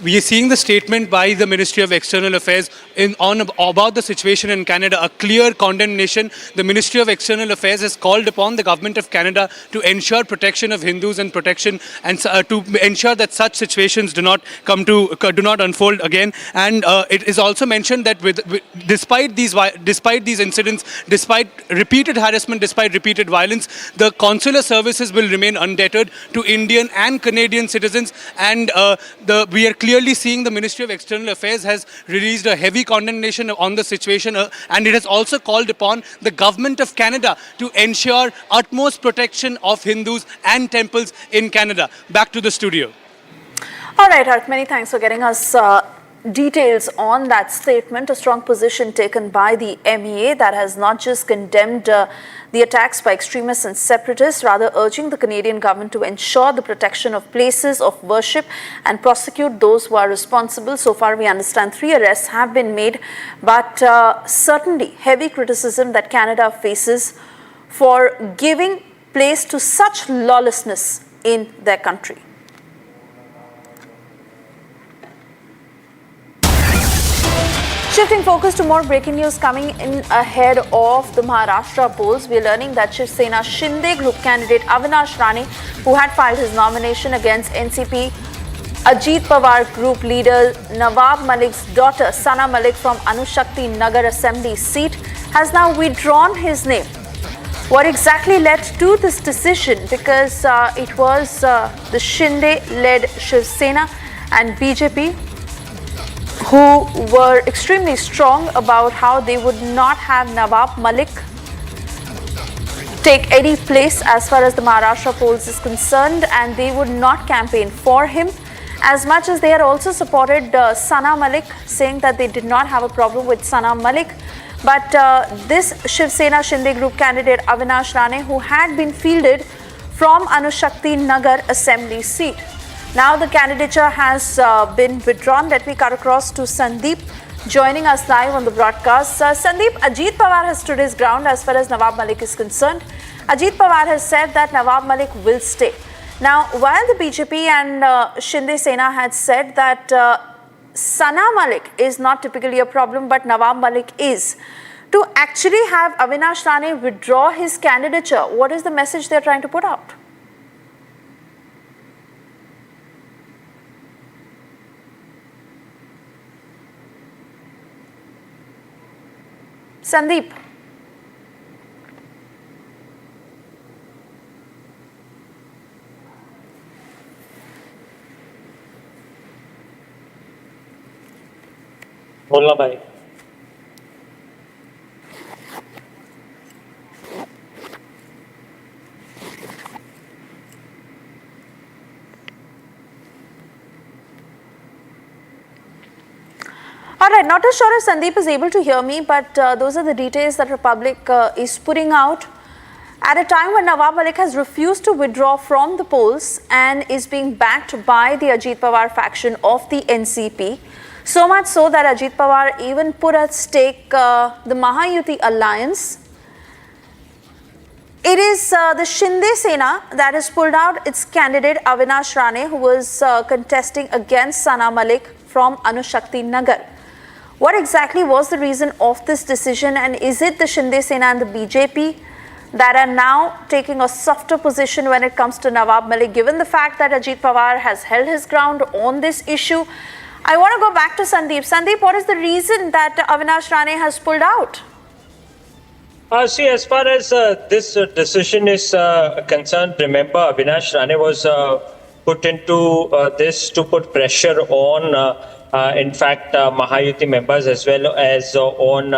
We are seeing the statement by the Ministry of External Affairs about the situation in Canada, a clear condemnation. The Ministry of External Affairs has called upon the government of Canada to ensure protection of Hindus and protection and to ensure that such situations do not unfold again. And it is also mentioned that despite these incidents, despite repeated harassment, despite repeated violence, the consular services will remain undeterred to Indian and Canadian citizens. And we are clearly seeing the Ministry of External Affairs has released a heavy condemnation on the situation, and it has also called upon the government of Canada to ensure utmost protection of Hindus and temples in Canada. Back to the studio. All right, Arth, many thanks for getting us details on that statement. A strong position taken by the MEA that has not just condemned the attacks by extremists and separatists, rather urging the Canadian government to ensure the protection of places of worship and prosecute those who are responsible. So far, we understand 3 arrests have been made, but certainly heavy criticism that Canada faces for giving place to such lawlessness in their country. Shifting focus to more breaking news coming in ahead of the Maharashtra polls, we are learning that Shiv Sena Shinde group candidate Avinash Rane, who had filed his nomination against NCP Ajit Pawar group leader Nawab Malik's daughter Sana Malik from Anushakti Nagar Assembly seat, has now withdrawn his name. What exactly led to this decision? Because it was the Shinde-led Shiv Sena and BJP who were extremely strong about how they would not have Nawab Malik take any place as far as the Maharashtra polls is concerned, and they would not campaign for him, as much as they had also supported Sana Malik, saying that they did not have a problem with Sana Malik. But this Shiv Sena Shinde group candidate Avinash Rane, who had been fielded from Anushakti Nagar Assembly seat, now the candidature has been withdrawn. Let me cut across to Sandeep, joining us live on the broadcast. Sandeep, Ajit Pawar has stood his ground as far as Nawab Malik is concerned. Ajit Pawar has said that Nawab Malik will stay. Now, while the BJP and Shinde Sena had said that Sana Malik is not typically a problem, but Nawab Malik is, to actually have Avinash Rane withdraw his candidature, what is the message they're trying to put out? Sandeep. बोलना भाई. All right, not too sure if Sandeep is able to hear me, but those are the details that Republic is putting out at a time when Nawab Malik has refused to withdraw from the polls and is being backed by the Ajit Pawar faction of the NCP. So much so that Ajit Pawar even put at stake the Mahayuti alliance. It is the Shinde Sena that has pulled out its candidate Avinash Rane, who was contesting against Sana Malik from Anushakti Nagar. What exactly was the reason of this decision, and is it the Shinde Sena and the BJP that are now taking a softer position when it comes to Nawab Malik, given the fact that Ajit Pawar has held his ground on this issue? I want to go back to Sandeep. Sandeep, what is the reason that Avinash Rane has pulled out? See, as far as this decision is concerned, remember Avinash Rane was put into this to put pressure on, in fact, Mahayuti members as well as on,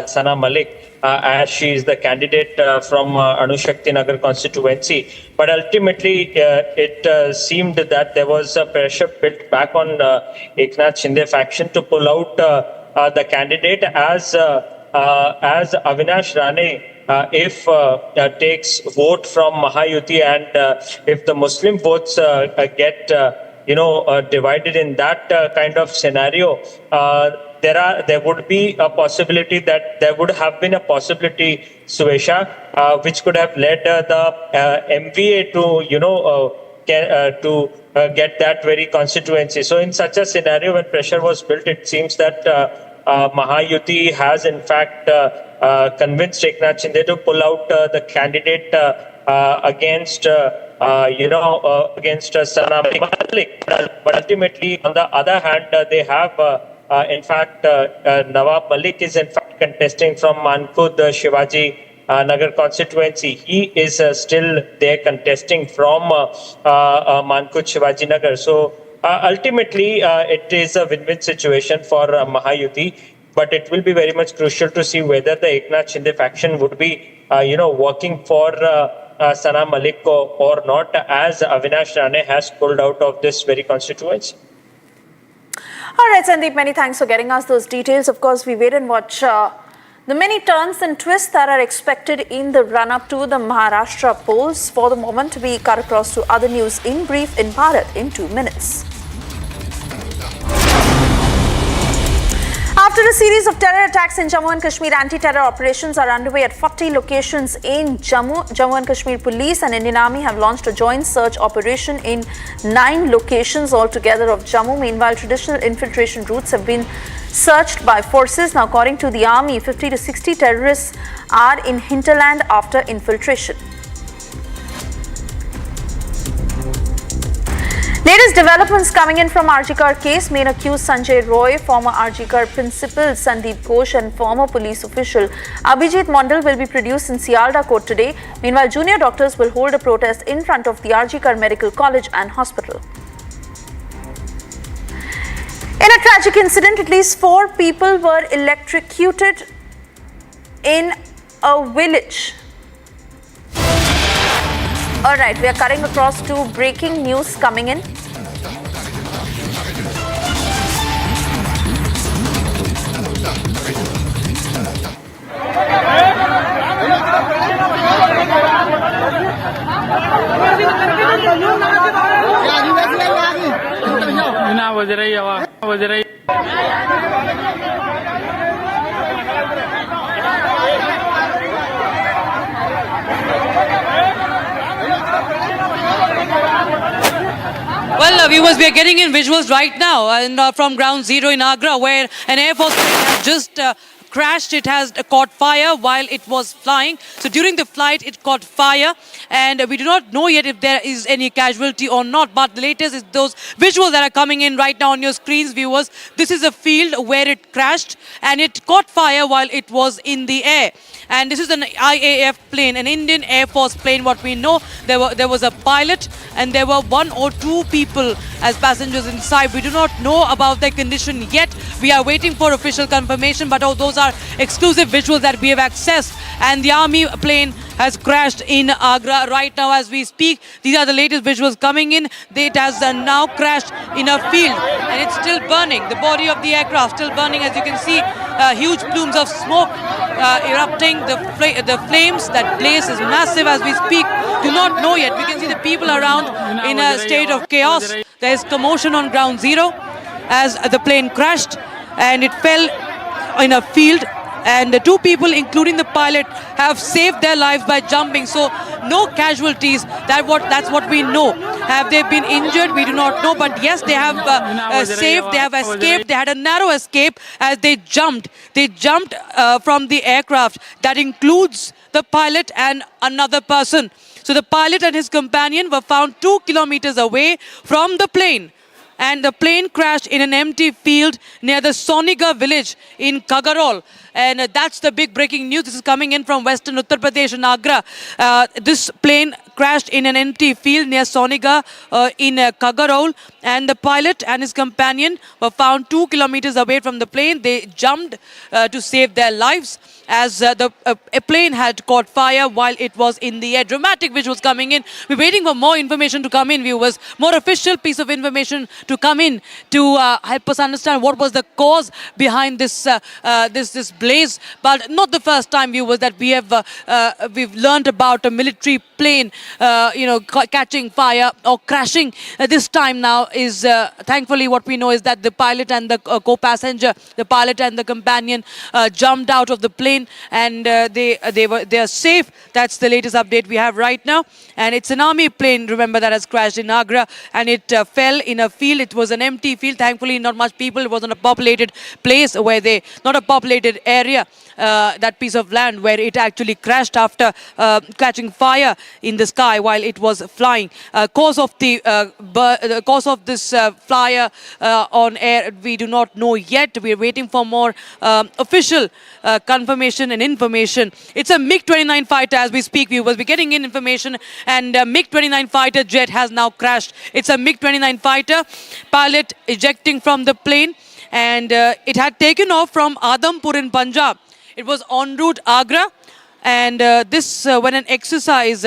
Sana Malik, as she is the candidate from Anushakti Nagar constituency. But ultimately, it seemed that there was a pressure built back on Eknath Shinde faction to pull out the candidate as Avinash Rane, if takes vote from Mahayuti, and if the Muslim votes get divided in that kind of scenario, there would be a possibility that there would have been a possibility, Suesha, which could have led the MVA to get that very constituency. So in such a scenario, when pressure was built, it seems that Mahayuti has in fact convinced Eknath Shinde to pull out the candidate against Sana Malik. But ultimately, on the other hand, they have in fact Nawab Malik is in fact contesting from Mankud Shivaji Nagar constituency. He is still there contesting from Mankud Shivaji Nagar. So ultimately, it is a win-win situation for Mahayuti, but it will be very much crucial to see whether the Eknath Shinde faction would be, working for Sana Malik or not, as Avinash Rane has pulled out of this very constituency. All right, Sandeep, many thanks for getting us those details. Of course, we wait and watch the many turns and twists that are expected in the run-up to the Maharashtra polls. For the moment, we cut across to other news in brief in Bharat in 2 minutes. After a series of terror attacks in Jammu and Kashmir, anti-terror operations are underway at 40 locations in Jammu. Jammu and Kashmir Police and Indian Army have launched a joint search operation in 9 locations altogether of Jammu. Meanwhile, traditional infiltration routes have been searched by forces. Now, according to the army, 50 to 60 terrorists are in hinterland after infiltration. Latest developments coming in from Arjikar case. Main accused Sanjay Roy, former Arjikar principal Sandeep Ghosh and former police official Abhijit Mondal will be produced in Sialda court today. Meanwhile, junior doctors will hold a protest in front of the Arjikar Medical College and Hospital. In a tragic incident, at least 4 people were electrocuted in a village. All right, we are cutting across to breaking news coming in. Well, viewers, we are getting in visuals right now and from ground zero in Agra, where an Air Force plane has just crashed. It has caught fire while it was flying. So during the flight, it caught fire, and we do not know yet if there is any casualty or not. But the latest is those visuals that are coming in right now on your screens, viewers. This is a field where it crashed, and it caught fire while it was in the air. And this is an IAF plane, an Indian Air Force plane. What we know, there was a pilot, and there were 1 or 2 people people as passengers inside. We do not know about their condition yet. We are waiting for official confirmation, but those are exclusive visuals that we have accessed. And the army plane has crashed in Agra right now as we speak. These are the latest visuals coming in. It has now crashed in a field and it's still burning. The body of the aircraft still burning, as you can see. Huge plumes of smoke erupting. The flames, that blaze is massive as we speak. Do not know yet. We can see the people around in a state of chaos. There is commotion on ground zero as the plane crashed and it fell in a field. And the two people, including the pilot, have saved their lives by jumping. So no casualties. That's what we know. Have they been injured? We do not know. But yes, they have saved. They have escaped. They had a narrow escape as they jumped. They jumped from the aircraft. That includes the pilot and another person. So the pilot and his companion were found 2 kilometers away from the plane. And the plane crashed in an empty field near the Soniga village in Kagarol. And that's the big breaking news. This is coming in from western Uttar Pradesh and Agra. This plane crashed in an empty field near Soniga in Kagarol. And the pilot and his companion were found 2 kilometers away from the plane. They jumped to save their lives as a plane had caught fire while it was in the air. Dramatic visuals coming in. We're waiting for more information to come in, viewers. More official piece of information to come in to help us understand what was the cause behind this this blaze. But not the first time, viewers, that we've learned about a military plane catching fire or crashing. This time now is thankfully what we know is that the pilot and the co-passenger, the pilot and the companion jumped out of the plane and they are safe. That's the latest update we have right now. And it's an army plane, remember, that has crashed in Agra, and it fell in a field. It was an empty field. Thankfully, not much people. It wasn't a populated place not a populated area. That piece of land where it actually crashed after catching fire in the sky while it was flying. Cause of this flyer on air, we do not know yet. We are waiting for more official confirmation and information. It's a MiG-29 fighter as we speak, viewers. We're getting in information, and MiG-29 fighter jet has now crashed. It's a MiG-29 fighter, pilot ejecting from the plane, and it had taken off from Adampur in Punjab. It was en route Agra, and when an exercise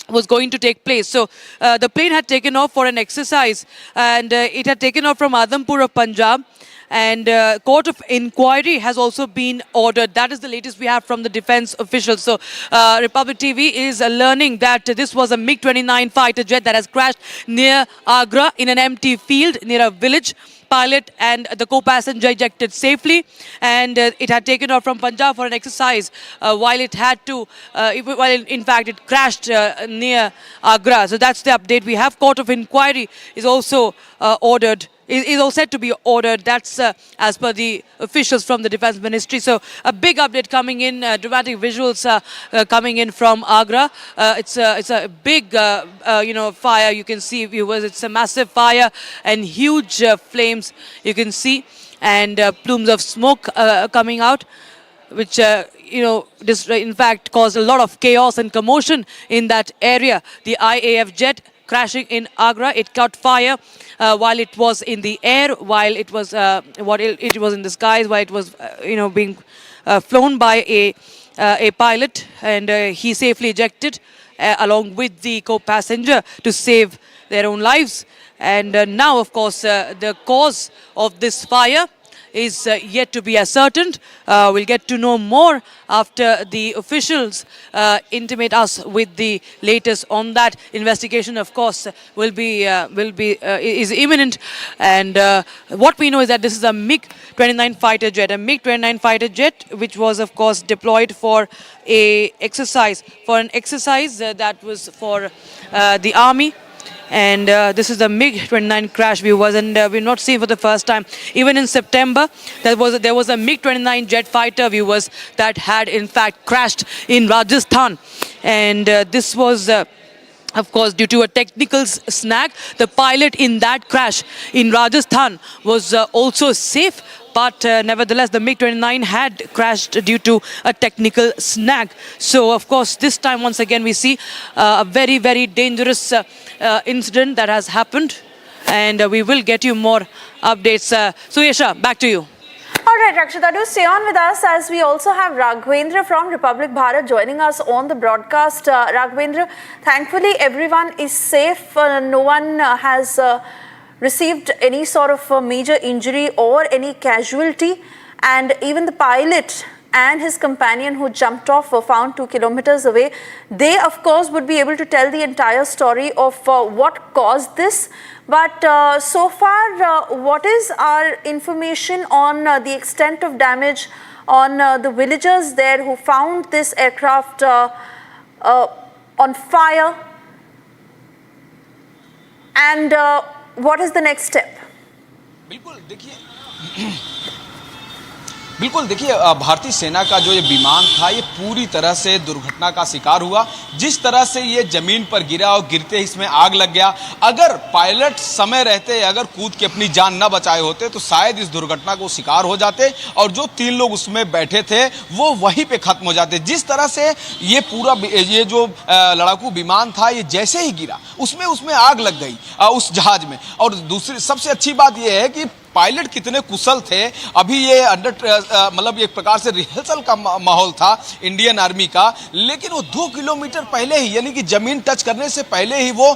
was going to take place. So the plane had taken off for an exercise, and it had taken off from Adampur of Punjab. And court of inquiry has also been ordered. That is the latest we have from the defense officials. So Republic TV is learning that this was a MiG-29 fighter jet that has crashed near Agra in an empty field near a village. Pilot and the co-passenger ejected safely, and it had taken off from Punjab for an exercise while it crashed near Agra. So that's the update we have. Court of inquiry is also ordered. Is all set to be ordered. That's as per the officials from the Defense Ministry. So a big update coming in, dramatic visuals coming in from Agra. It's a big, fire. You can see, viewers, it's a massive fire and huge flames you can see, and plumes of smoke coming out, which this in fact caused a lot of chaos and commotion in that area. The IAF jet crashing in Agra, it caught fire while it was in the air, while it was it was in the skies, while it was being flown by a pilot, and he safely ejected along with the co-passenger to save their own lives. And now, of course, the cause of this fire is yet to be ascertained. We'll get to know more after the officials intimate us with the latest on that. Investigation, of course, is imminent. And what we know is that this is a MiG-29 fighter jet, which was, of course, deployed for an exercise that was for the army. And this is the MiG-29 crash, viewers, and we're not seeing for the first time. Even in September, there was a MiG-29 jet fighter, viewers, that had in fact crashed in Rajasthan, and this was of course due to a technical snag. The pilot in that crash in Rajasthan was also safe, but nevertheless the MiG-29 had crashed due to a technical snag. So of course this time once again we see a very, very dangerous incident that has happened. and we will get you more updates. Suyesha, back to you. All right, Rakshita, do stay on with us as we also have Raghavendra from Republic Bharat joining us on the broadcast. Raghavendra, thankfully everyone is safe. No one has received any sort of major injury or any casualty, and even the pilot and his companion who jumped off were found 2 kilometers away. They, of course, would be able to tell the entire story of what caused this. But so far, what is our information on the extent of damage on the villagers there who found this aircraft on fire? And what is the next step? बिल्कुल देखिए, भारतीय सेना का जो ये विमान था ये पूरी तरह से दुर्घटना का शिकार हुआ। जिस तरह से ये जमीन पर गिरा और गिरते ही इसमें आग लग गया, अगर पायलट समय रहते अगर कूद के अपनी जान न बचाए होते तो शायद इस दुर्घटना को शिकार हो जाते और जो 3 लोग उसमें बैठे थे वो वहीं पे खत्म हो जाते। जिस तरह से ये पूरा ये जो लड़ाकू विमान था ये जैसे ही गिरा उसमें आग लग गई उस जहाज में। और दूसरी सबसे अच्छी बात ये है कि पायलट कितने कुशल थे। अभी ये मतलब एक प्रकार से रिहर्सल का माहौल था इंडियन आर्मी का, लेकिन वो 2 किलोमीटर पहले ही यानी कि जमीन टच करने से पहले ही वो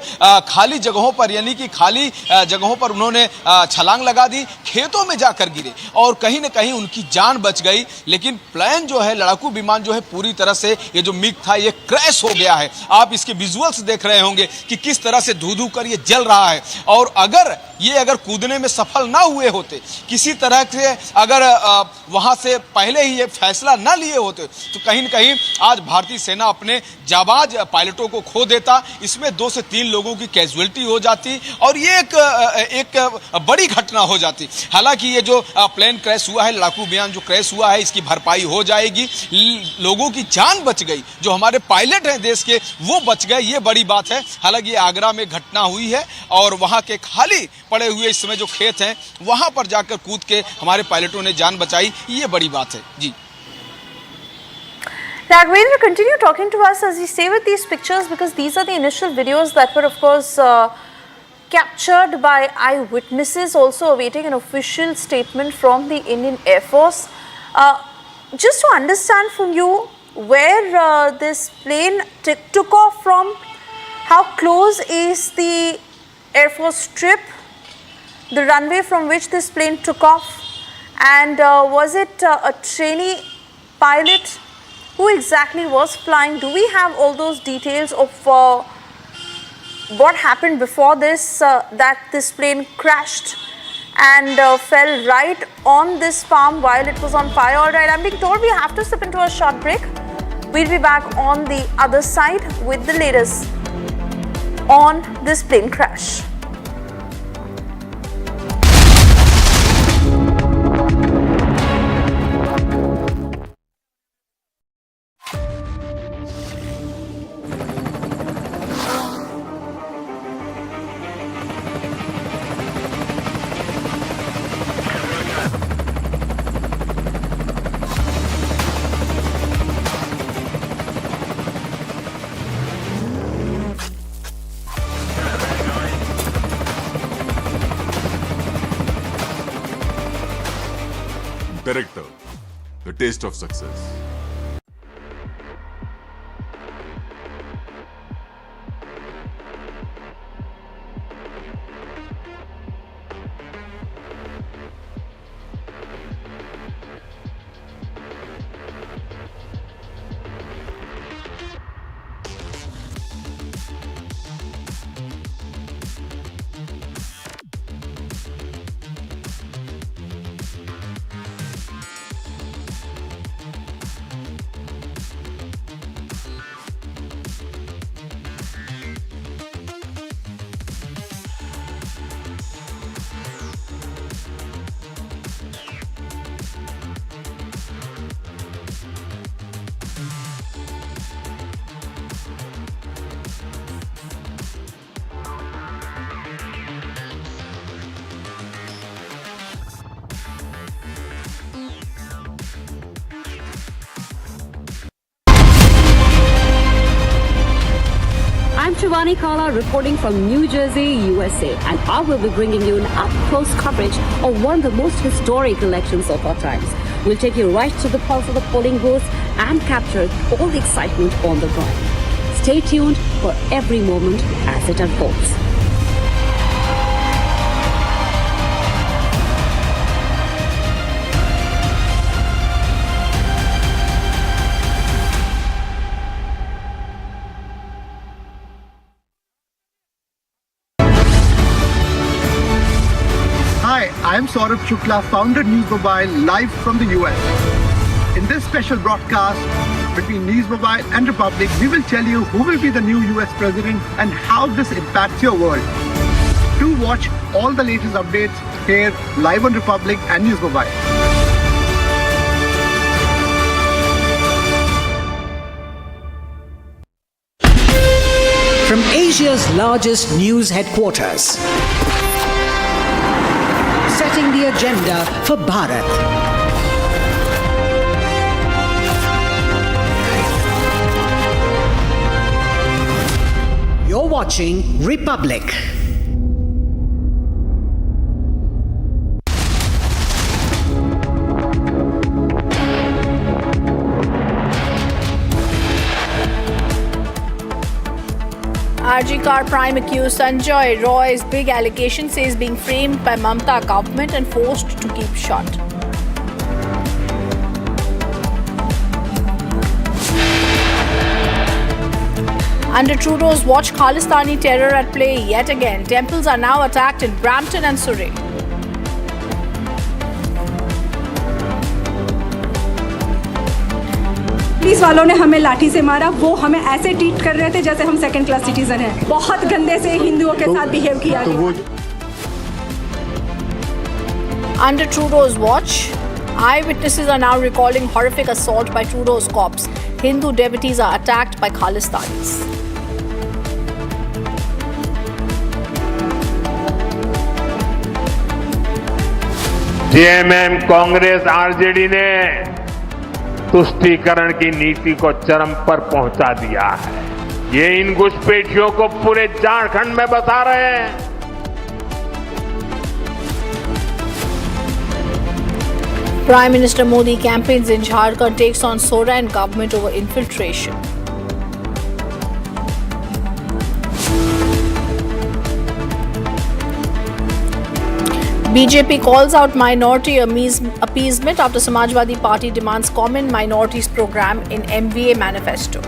खाली जगहों पर यानी कि खाली जगहों पर उन्होंने छलांग लगा दी, खेतों में जाकर गिरे और कहीं न कहीं उनकी जान बच गई। लेकिन प्लेन जो है, लड़ाकू विमान जो है, पूरी तरह से ये जो मिग था ये क्रैश हो गया है। आप इसके विजुअल्स देख रहे होंगे कि किस तरह से धू-धू कर ये जल रहा है। और अगर कूदने में सफल ना हुए होते, किसी तरह से अगर वहां से पहले ही ये फैसला ना लिए होते तो कहीं न कहीं आज भारतीय सेना अपने जाबाज पायलटों को खो देता। इसमें 2 से 3 लोगों की कैजुअलिटी हो जाती और ये एक बड़ी घटना हो जाती। हालांकि ये जो प्लेन क्रैश हुआ है, लड़ाकू विमान जो क्रैश हुआ है, इसकी भरपाई हो जाएगी। लोगों की जान बच गई, जो हमारे पायलट हैं देश के वो बच गए, ये बड़ी बात है। हालांकि आगरा में घटना हुई है और वहां के खाली पड़े हुए इस समय जो खेत हैं वहां पर जाकर कूद के हमारे पायलटों ने जान बचाई, ये बड़ी बात है जी। Raghavendra, continue talking to us as we stay with these pictures, because these are the initial videos that were, of course, captured by eyewitnesses, also awaiting an official statement from the Indian Air Force. Just to understand from you where this plane took off from, how close is the Air Force strip, the runway from which this plane took off, and was it a trainee pilot? Who exactly was flying? Do we have all those details of what happened before this, that this plane crashed and fell right on this farm while it was on fire? All right, I'm being told we have to slip into a short break. We'll be back on the other side with the latest on this plane crash. Director, the taste of success. Shivani Kala reporting from New Jersey, USA, and I will be bringing you an up-close coverage of one of the most historic elections of our times. We'll take you right to the pulse of the polling booths and capture all the excitement on the ground. Stay tuned for every moment as it unfolds. Hi, I am Saurabh Shukla, founder News Mobile, live from the US. In this special broadcast between News Mobile and Republic, we will tell you who will be the new US president and how this impacts your world. Do watch all the latest updates here live on Republic and News Mobile. From Asia's largest news headquarters, setting the agenda for Bharat. You're watching Republic. RG car prime accused Sanjay Roy's big allegation says being framed by Mamata government and forced to keep shut. Under Trudeau's watch, Khalistani terror at play yet again. Temples are now attacked in Brampton and Surrey. Police वालों ने हमें लाठी से मारा, वो हमें ऐसे treat कर रहे थे जैसे हम सेकंड क्लास सिटीजन हैं। बहुत गंदे से हिंदुओं के साथ बिहेव किया गया। Under Trudeau's watch, eyewitnesses are now recalling horrific assault by Trudeau's cops. Hindu devotees are attacked by Khalistanis. JMM Congress RJD ने तुष्टीकरण की नीति को चरम पर पहुंचा दिया है। ये इन घुसपैठियों को पूरे झारखंड में बता रहे हैं। Prime Minister Modi campaigns in Jharkhand, takes on Sora and government over infiltration. BJP calls out minority appeasement after Samajwadi Party demands common minorities program in MVA manifesto.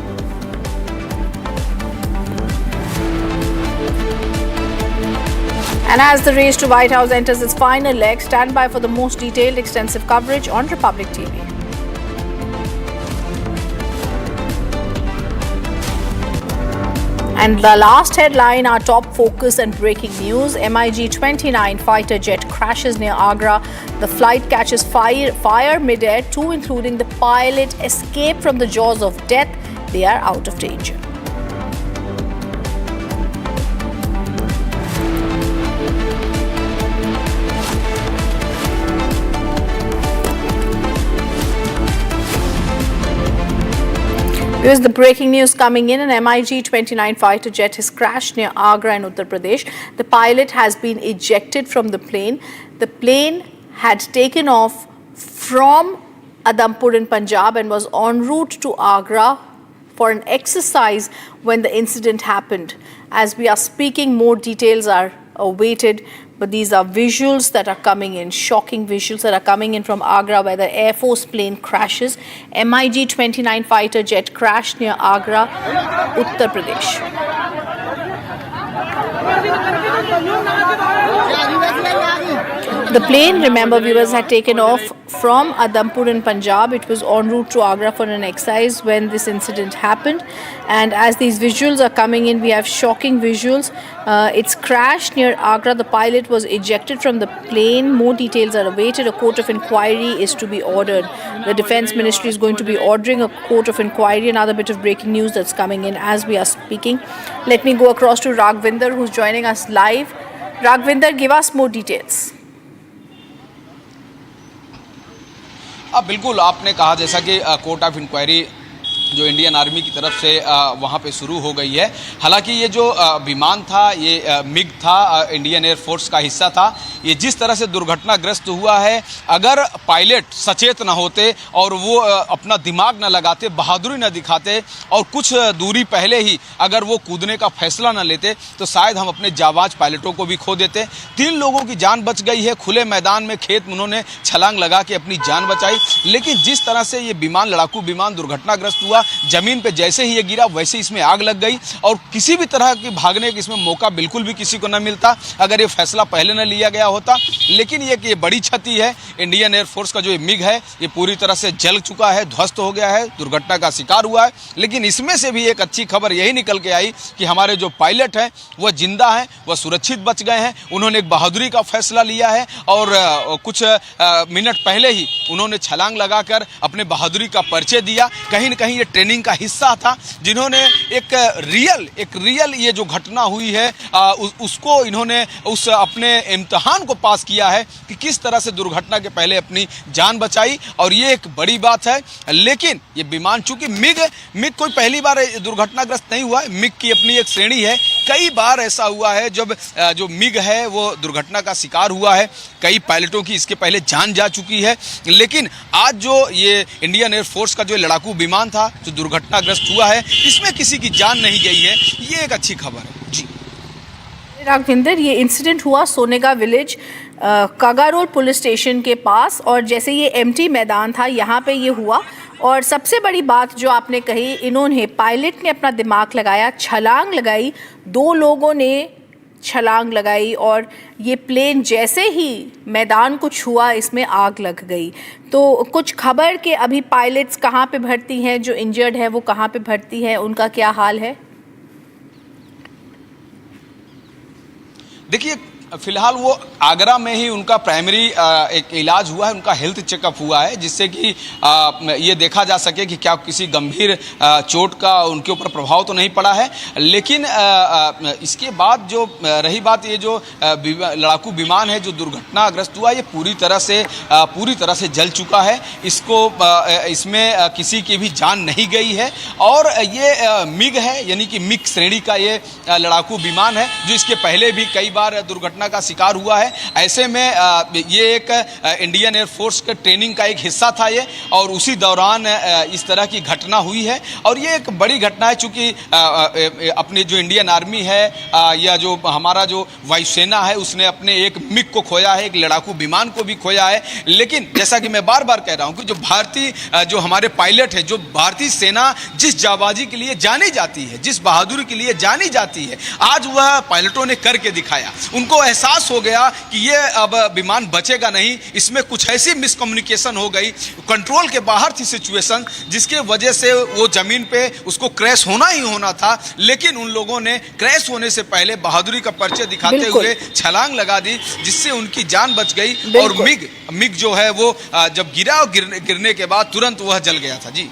And as the race to White House enters its final leg, stand by for the most detailed, extensive coverage on Republic TV. And the last headline, our top focus and breaking news. MiG-29 fighter jet crashes near Agra. The flight catches fire mid-air. 2, including the pilot, escape from the jaws of death. They are out of danger. Here's the breaking news coming in. An MiG-29 fighter jet has crashed near Agra in Uttar Pradesh. The pilot has been ejected from the plane. The plane had taken off from Adampur in Punjab and was en route to Agra for an exercise when the incident happened. As we are speaking, more details are awaited. But these are visuals that are coming in, shocking visuals that are coming in from Agra where the Air Force plane crashes. MiG-29 fighter jet crashed near Agra, Uttar Pradesh. The plane, remember viewers, had taken off from Adampur in Punjab. It was en route to Agra for an exercise when this incident happened. And as these visuals are coming in, we have shocking visuals. It's crashed near Agra. The pilot was ejected from the plane. More details are awaited. A court of inquiry is to be ordered. The Defence Ministry is going to be ordering a court of inquiry. Another bit of breaking news that's coming in as we are speaking. Let me go across to Raghvinder, who's joining us live. Raghvinder, give us more details. बिल्कुल आपने कहा जैसा कि court of inquiry जो Indian army की तरफ से वहाँ पे शुरू हो गई है। हालांकि ये जो विमान था, ये मिग था, इंडियन एयरफोर्स का हिस्सा था। ये जिस तरह से दुर्घटनाग्रस्त हुआ है, अगर पायलट सचेत न होते और वो अपना दिमाग न लगाते, बहादुरी न दिखाते और कुछ दूरी पहले ही अगर वो कूदने का फैसला न लेते, तो शायद हम अपने जाबाज पायलटों को भी खो देते। 3 लोगों की जान बच गई है। खुले मैदान में खेत में उन्होंने छलांग लगा के अपनी जान बचाई। लेकिन जिस तरह से ये विमान, लड़ाकू विमान दुर्घटनाग्रस्त हुआ, जमीन पे जैसे ही ये गिरा वैसे इसमें आग लग गई और किसी भी तरह की भागने का इसमें मौका बिल्कुल भी किसी को न मिलता अगर ये फैसला पहले न लिया गया होता। लेकिन ये बड़ी क्षति है। इंडियन एयरफोर्स का जो ये मिग है, ये पूरी तरह से जल चुका है, ध्वस्त हो गया है, दुर्घटना का शिकार हुआ है। लेकिन इसमें से भी एक अच्छी खबर यही निकल के आई कि हमारे जो पायलट हैं वह जिंदा हैं, वह सुरक्षित बच गए हैं। उन्होंने एक बहादुरी का फैसला लिया है और कुछ मिनट पहले ही उन्होंने छलांग लगाकर अपने बहादुरी का परिचय दिया। कहीं न कहीं ये ट्रेनिंग का हिस्सा था, जिन्होंने एक रियल ये जो घटना हुई है उसको इन्होंने उस अपने इम्तिहान को पास किया है कि किस तरह से दुर्घटना के पहले अपनी जान बचाई, और ये एक बड़ी बात है। लेकिन ये विमान, चूंकि मिग कोई पहली बार दुर्घटनाग्रस्त नहीं हुआ है, मिग की अपनी एक श्रेणी है। कई बार ऐसा हुआ है जब जो मिग है वो दुर्घटना का शिकार हुआ है, कई पायलटों की इसके पहले जान जा चुकी है। लेकिन आज जो ये इंडियन एयरफोर्स का जो लड़ाकू विमान था जो दुर्घटनाग्रस्त हुआ है, इसमें किसी की जान नहीं गई है। ये एक अच्छी खबर है जी। राघविंदर, ये इंसिडेंट हुआ सोनेगा विलेज कागारोल पुलिस स्टेशन के पास, और जैसे ये एम्प्टी मैदान था यहाँ पे ये हुआ। और सबसे बड़ी बात जो आपने कही, इन्होंने, पायलट ने अपना दिमाग लगाया, छलांग लगाई, 2 लोगों ने छलांग लगाई और ये प्लेन जैसे ही मैदान को छुआ इसमें आग लग गई। तो कुछ खबर कि अभी पायलट्स कहाँ पे भर्ती हैं, जो इंजर्ड है वो कहाँ पे भर्ती है, उनका क्या हाल है? देखिए, फिलहाल वो आगरा में ही उनका प्राइमरी एक इलाज हुआ है, उनका हेल्थ चेकअप हुआ है, जिससे कि ये देखा जा सके कि क्या किसी गंभीर चोट का उनके ऊपर प्रभाव तो नहीं पड़ा है। लेकिन इसके बाद जो रही बात, ये जो लड़ाकू विमान है जो दुर्घटनाग्रस्त हुआ, ये पूरी तरह से जल चुका है। इसमें किसी की भी जान नहीं गई है। और ये मिग है, यानी कि मिग श्रेणी का ये लड़ाकू विमान है जो इसके पहले भी कई बार दुर्घटना का शिकार हुआ है। ऐसे में ये एक इंडियन एयरफोर्स के ट्रेनिंग का एक हिस्सा था ये, और उसी दौरान इस तरह की घटना हुई है। और ये एक बड़ी घटना है, चूंकि अपनी जो इंडियन आर्मी है या जो हमारा जो वायुसेना है, उसने अपने एक मिग को खोया है, एक लड़ाकू विमान को भी खोया है। लेकिन जैसा कि मैं बार बार कह रहा हूं कि जो हमारे पायलट है, जो भारतीय सेना जिस जाबाजी के लिए जानी जाती है, जिस बहादुरी के लिए जानी जाती है, आज वह पायलटों ने करके दिखाया। उनको एहसास हो गया कि ये अब विमान बचेगा नहीं, इसमें कुछ ऐसी मिसकम्युनिकेशन हो गई, कंट्रोल के बाहर थी सिचुएशन, जिसके वजह से वो जमीन पे उसको क्रैश होना ही होना था। लेकिन उन लोगों ने क्रैश होने से पहले बहादुरी का परिचय दिखाते हुए छलांग लगा दी, जिससे उनकी जान बच गई। और मिग जो है वो जब गिरा और गिरने के बाद तुरंत वह जल गया था जी।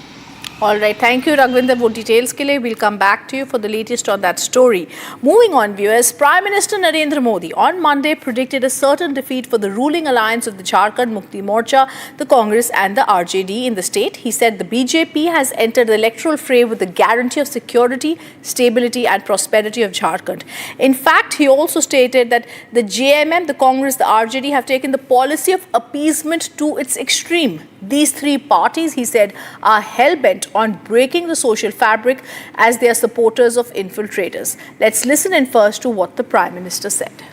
All right, thank you, Raghvinder. For details ke liye, we'll come back to you for the latest on that story. Moving on, viewers, Prime Minister Narendra Modi on Monday predicted a certain defeat for the ruling alliance of the Jharkhand Mukti Morcha, the Congress and the RJD in the state. He said the BJP has entered the electoral fray with the guarantee of security, stability and prosperity of Jharkhand. In fact, he also stated that the JMM, the Congress, the RJD have taken the policy of appeasement to its extreme. These 3 parties, he said, are hell-bent on breaking the social fabric as they are supporters of infiltrators. Let's listen in first to what the Prime Minister said.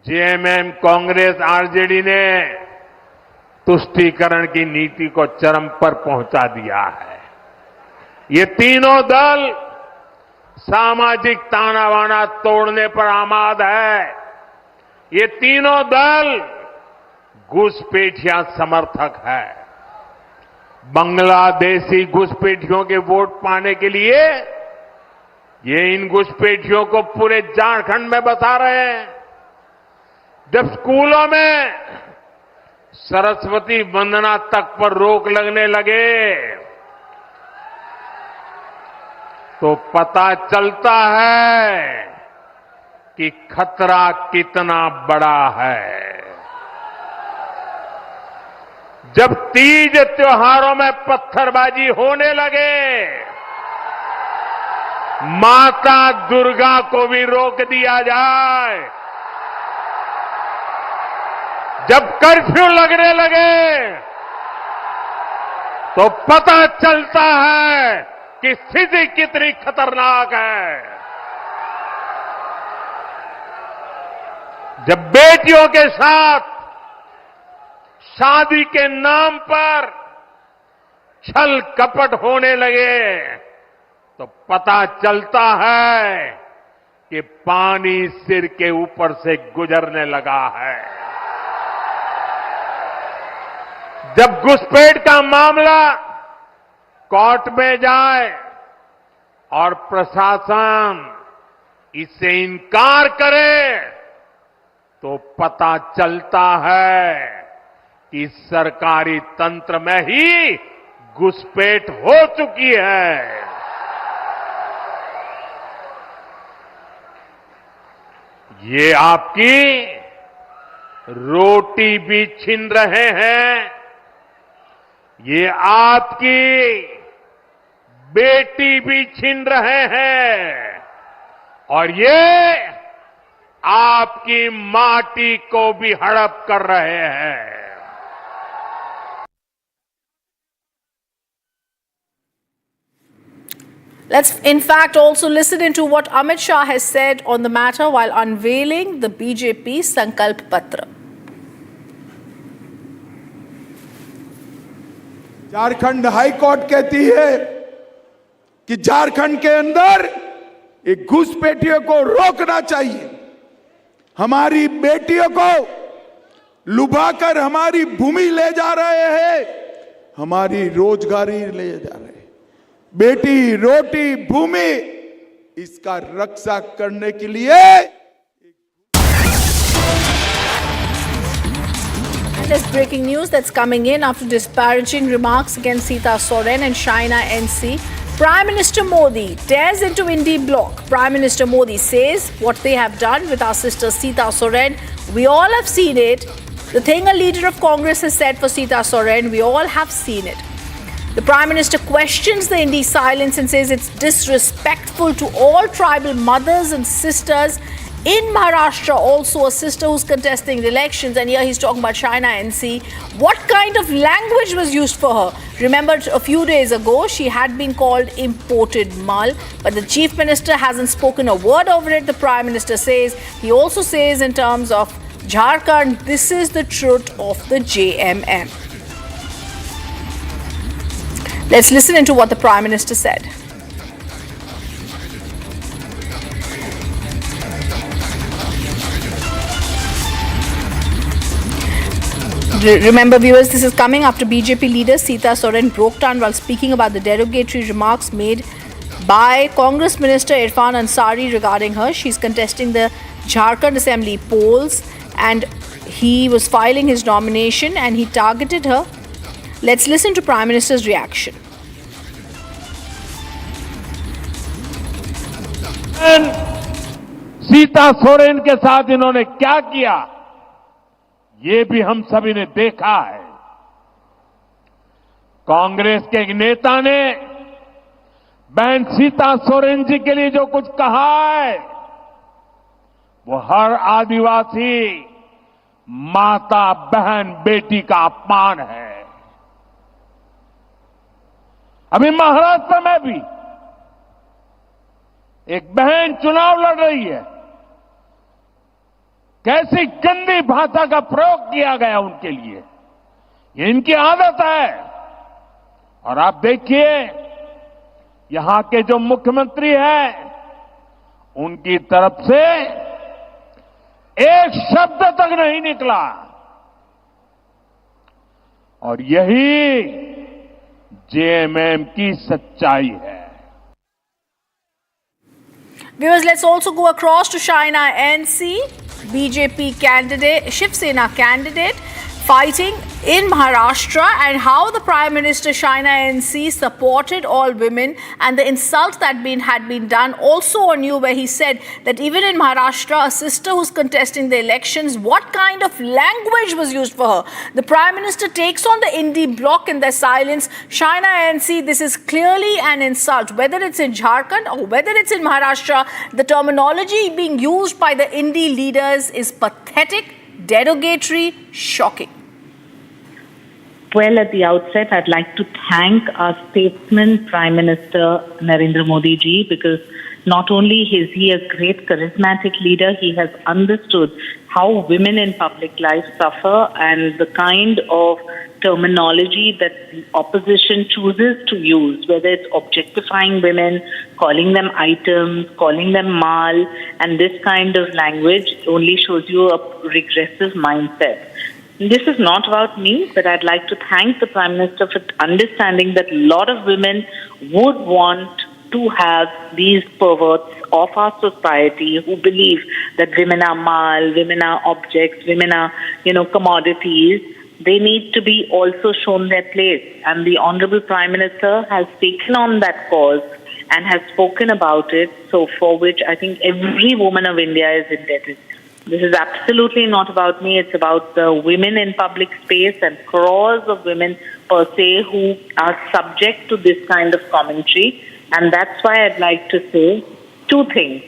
JMM, Congress, RJD ने तुष्टीकरण की नीति को चरम पर पहुंचा दिया है। ये तीनों दल सामाजिक तानाबाना तोड़ने पर आमाद है। ये तीनों दल घुसपैठिया समर्थक है। बांग्लादेशी घुसपैठियों के वोट पाने के लिए ये इन घुसपैठियों को पूरे झारखंड में बसा रहे हैं। जब स्कूलों में सरस्वती वंदना तक पर रोक लगने लगे तो पता चलता है कि खतरा कितना बड़ा है। जब तीज त्योहारों में पत्थरबाजी होने लगे, माता दुर्गा को भी रोक दिया जाए, जब कर्फ्यू लगने लगे, तो पता चलता है कि स्थिति कितनी खतरनाक है। जब बेटियों के साथ शादी के नाम पर छल कपट होने लगे, तो पता चलता है कि पानी सिर के ऊपर से गुजरने लगा है। जब घुसपैठ का मामला कोर्ट में जाए और प्रशासन इससे इनकार करे, तो पता चलता है कि सरकारी तंत्र में ही घुसपैठ हो चुकी है। ये आपकी रोटी भी छीन रहे हैं, ये आपकी बेटी भी छीन रहे हैं, और ये आपकी माटी को भी हड़प कर रहे हैं। Let's in fact also listen into what Amit Shah has said on the matter while unveiling the BJP Sankalp Patra. Jharkhand high court कहती है कि झारखंड के अंदर एक घुसपैठियों को रोकना चाहिए। हमारी बेटियों को लुभाकर हमारी भूमि ले जा रहे हैं, हमारी रोजगारी ले जा रहे हैं। बेटी रोटी भूमि, इसका रक्षा करने के लिए There's breaking news that's coming in after disparaging remarks against Sita Soren and Shaina NC. Prime Minister Modi tears into Indie bloc. Prime Minister Modi says what they have done with our sister Sita Soren, we all have seen it. The thing a leader of Congress has said for Sita Soren, we all have seen it. The Prime Minister questions the Indie silence and says it's disrespectful to all tribal mothers and sisters in Maharashtra, also a sister who's contesting the elections, and here he's talking about Shaina NC. What kind of language was used for her? Remember, a few days ago, she had been called imported mal, but the Chief Minister hasn't spoken a word over it, the Prime Minister says. He also says in terms of Jharkhand, this is the truth of the JMM. Let's listen into what the Prime Minister said. Remember, viewers, this is coming after BJP leader Sita Soren broke down while speaking about the derogatory remarks made by Congress Minister Irfan Ansari regarding her. She's contesting the Jharkhand Assembly polls and he was filing his nomination and he targeted her. Let's listen to Prime Minister's reaction. Sita Soren के साथ इन्होंने क्या किया, ये भी हम सभी ने देखा है। कांग्रेस के एक नेता ने बहन सीता सोरेन जी के लिए जो कुछ कहा है, वो हर आदिवासी माता, बहन, बेटी का अपमान है। अभी महाराष्ट्र में भी एक बहन चुनाव लड़ रही है, कैसी गंदी भाषा का प्रयोग किया गया उनके लिए, ये इनकी आदत है। और आप देखिए, यहां के जो मुख्यमंत्री हैं, उनकी तरफ से एक शब्द तक नहीं निकला, और यही जेएमएम की सच्चाई है। Viewers, let's also go across to Shaina NC, BJP candidate, Shiv Sena candidate, fighting in Maharashtra and how the Prime Minister Shaina NC supported all women and the insult that had been done. Also on you, where he said that even in Maharashtra, a sister who's contesting the elections, what kind of language was used for her? The Prime Minister takes on the indie bloc in their silence. Shaina NC, this is clearly an insult. Whether it's in Jharkhand or whether it's in Maharashtra, the terminology being used by the indie leaders is pathetic, derogatory, shocking. Well, at the outset, I'd like to thank our statesman, Prime Minister Narendra Modi ji, because not only is he a great charismatic leader, he has understood how women in public life suffer and the kind of terminology that the opposition chooses to use, whether it's objectifying women, calling them items, calling them mal, and this kind of language only shows you a regressive mindset. This is not about me, but I'd like to thank the Prime Minister for understanding that a lot of women would want to have these perverts of our society who believe that women are mal, women are objects, women are, commodities. They need to be also shown their place. And the Honorable Prime Minister has taken on that cause and has spoken about it, so for which I think every woman of India is indebted. This is absolutely not about me. It's about the women in public space and crores of women per se who are subject to this kind of commentary. And that's why I'd like to say two things.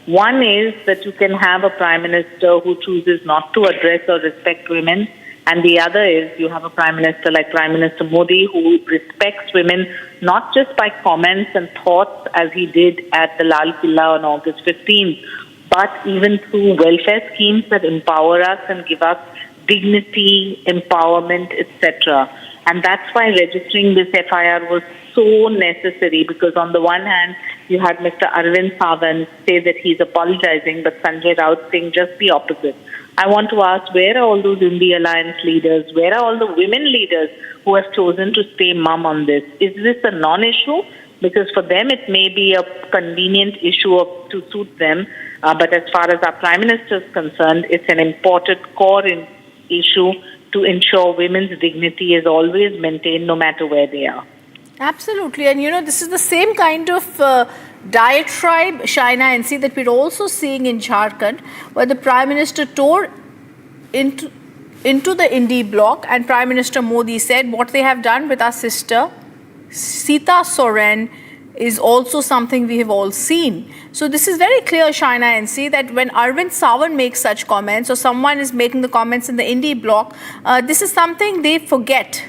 One is that you can have a Prime Minister who chooses not to address or respect women. And the other is you have a Prime Minister like Prime Minister Modi who respects women not just by comments and thoughts as he did at the Lal Killa on August 15th, but even through welfare schemes that empower us and give us dignity, empowerment, etc. And that's why registering this FIR was so necessary, because on the one hand, you had Mr. Arvind Sawant say that he's apologizing, but Sanjay Raut saying just the opposite. I want to ask, where are all those India Alliance leaders? Where are all the women leaders who have chosen to stay mum on this? Is this a non-issue? Because for them, it may be a convenient issue to suit them. But as far as our Prime Minister is concerned, it's an important core issue to ensure women's dignity is always maintained no matter where they are. Absolutely. And this is the same kind of diatribe, Shaina NC, that we're also seeing in Jharkhand, where the Prime Minister tore into the indie bloc, and Prime Minister Modi said what they have done with our sister Sita Soren is also something we have all seen. So this is very clear, Shaina NC, that when Arvind Sawant makes such comments or someone is making the comments in the indie bloc, this is something they forget.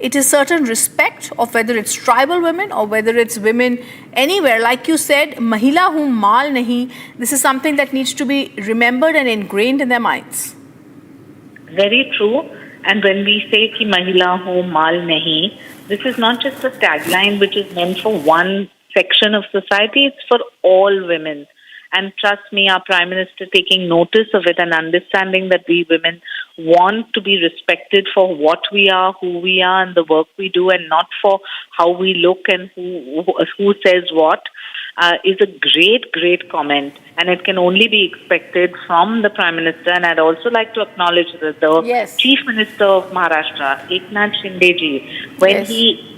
It is certain respect of whether it's tribal women or whether it's women anywhere. Like you said, Mahila hu mal nahi. This is something that needs to be remembered and ingrained in their minds. Very true. And when we say ki Mahila hu mal nahi, this is not just a tagline which is meant for one section of society, it's for all women. And trust me, our Prime Minister taking notice of it and understanding that we women want to be respected for what we are, who we are, and the work we do, and not for how we look and who says what, is a great, great comment. And it can only be expected from the Prime Minister. And I'd also like to acknowledge that the Chief Minister of Maharashtra, Eknath Shinde ji, when he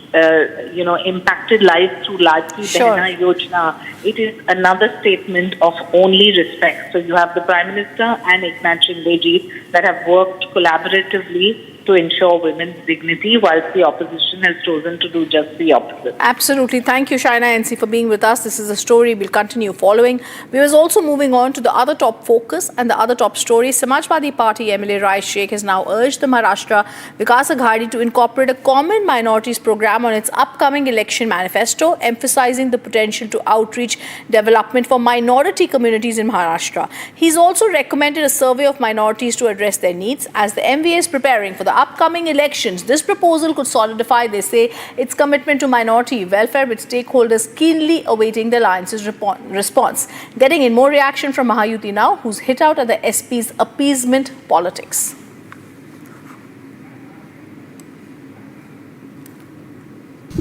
impacted lives through Ladakh Behna Yojana, it is another statement of only respect. So you have the Prime Minister and Eknath Shinde ji that have worked collaboratively to ensure women's dignity, whilst the opposition has chosen to do just the opposite. Absolutely. Thank you, Shaina NC, for being with us. This is a story we'll continue following. We was also moving on to the other top focus and the other top story. Samajwadi Party MLA Rai Sheikh has now urged the Maharashtra Vikas Aghadi to incorporate a common minorities program on its upcoming election manifesto, emphasizing the potential to outreach development for minority communities in Maharashtra. He's also recommended a survey of minorities to address their needs. As the MVA is preparing for the upcoming elections, this proposal could solidify, they say, its commitment to minority welfare, with stakeholders keenly awaiting the alliance's response. Getting in more reaction from Mahayuti now, who's hit out at the SP's appeasement politics.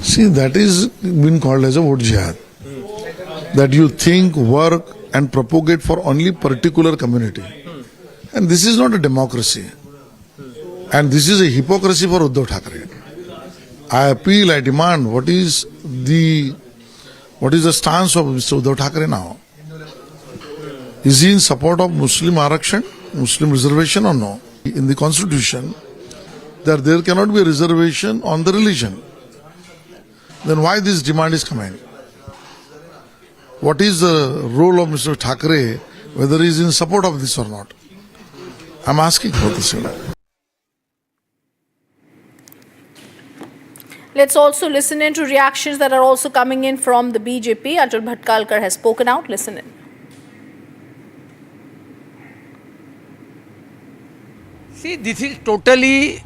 See, that is been called as a vote jihad. That you think, work and propagate for only particular community. And this is not a democracy. And this is a hypocrisy for Uddhav Thackeray. I appeal, I demand, what is the stance of Mr. Uddhav Thackeray now? Is he in support of Muslim Arakshan, Muslim reservation or no? In the constitution, that there cannot be a reservation on the religion. Then why this demand is coming? What is the role of Mr. Thackeray, whether he is in support of this or not? I am asking for this. Let's also listen in to reactions that are also coming in from the BJP. Atul Bhatkalkar has spoken out. Listen in. See, this is totally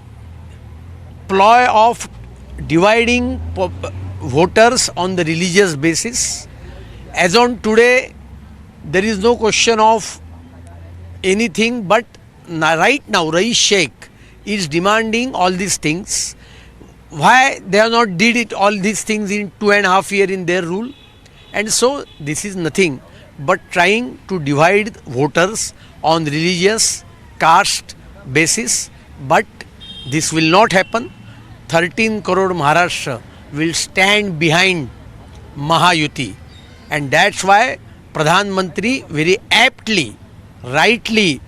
ploy of dividing voters on the religious basis. As on today, there is no question of anything, but right now, Rais Sheikh is demanding all these things. Why they have not did it all these things in 2.5 years in their rule? And so this is nothing but trying to divide voters on religious caste basis. But this will not happen. 13 crore Maharashtra will stand behind Mahayuti, and that's why Pradhan Mantri very aptly, rightly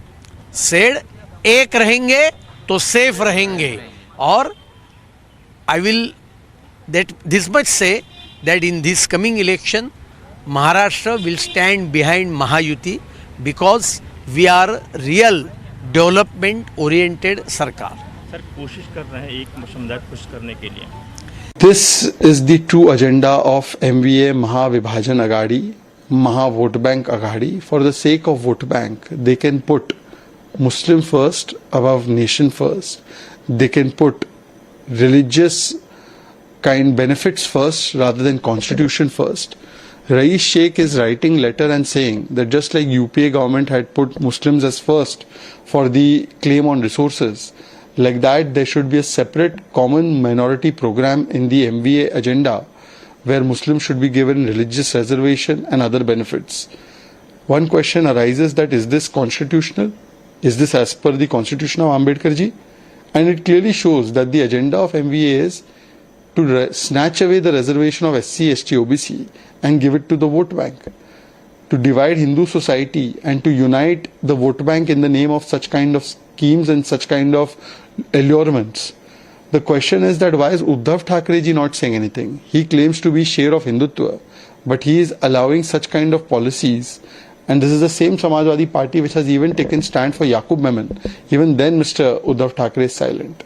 said, "Ek rahenge to safe rahenge." Or I will this much say that in this coming election, Maharashtra will stand behind Mahayuti because we are real development oriented sarkar. Sir कोशिश कर रहे हैं एक समुदाय push करने के लिए. This is the true agenda of MVA Mahavibhajan Aghadi, Maha Vote Bank Aghadi. For the sake of vote bank, they can put Muslim first above nation first. They can put religious kind benefits first rather than constitution first. Rais Sheikh is writing letter and saying that just like UPA government had put Muslims as first for the claim on resources, like that there should be a separate common minority program in the MVA agenda where Muslims should be given religious reservation and other benefits. One question arises that is this constitutional? Is this as per the constitution of Ambedkar ji? And it clearly shows that the agenda of MVA is to snatch away the reservation of SC, ST, OBC and give it to the vote bank. To divide Hindu society and to unite the vote bank in the name of such kind of schemes and such kind of allurements. The question is that why is Uddhav Thackeray ji not saying anything? He claims to be share of Hindutva, but he is allowing such kind of policies. And this is the same Samajwadi party which has even taken stand for Yaqub Memon. Even then Mr. Uddhav Thackeray is silent.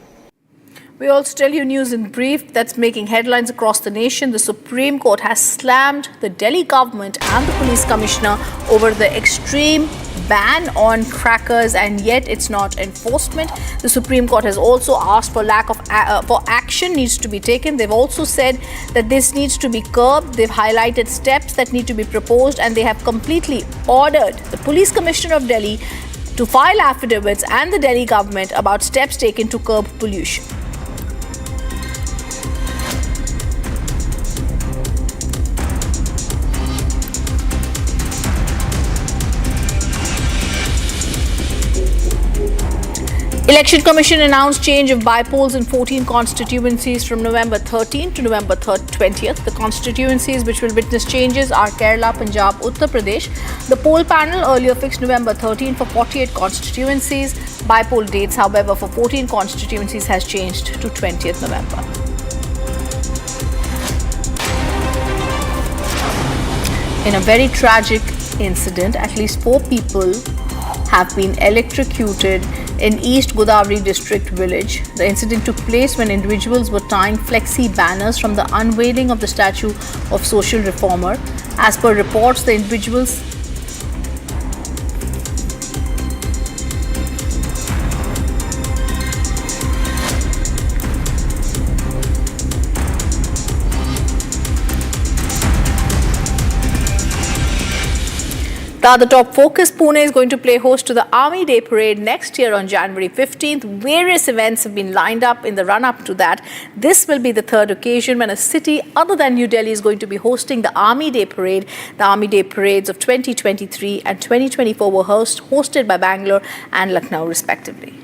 We also tell you news in brief that's making headlines across the nation. The Supreme Court has slammed the Delhi government and the police commissioner over the extreme ban on crackers, and yet it's not enforcement. The Supreme Court has also asked for for action needs to be taken. They've also said that this needs to be curbed. They've highlighted steps that need to be proposed, and they have completely ordered the police commissioner of Delhi to file affidavits and the Delhi government about steps taken to curb pollution. Election Commission announced change of bypolls in 14 constituencies from November 13 to November 20th. The constituencies which will witness changes are Kerala, Punjab, Uttar Pradesh. The poll panel earlier fixed November 13 for 48 constituencies. Bypoll dates, however, for 14 constituencies has changed to 20th November. In a very tragic incident, at least 4 people have been electrocuted in East Godavari district village. The incident took place when individuals were tying flexi banners from the unveiling of the statue of social reformer. As per reports, the individuals The other top focus, Pune is going to play host to the Army Day Parade next year on January 15th. Various events have been lined up in the run-up to that. This will be the third occasion when a city other than New Delhi is going to be hosting the Army Day Parade. The Army Day Parades of 2023 and 2024 were hosted by Bangalore and Lucknow respectively.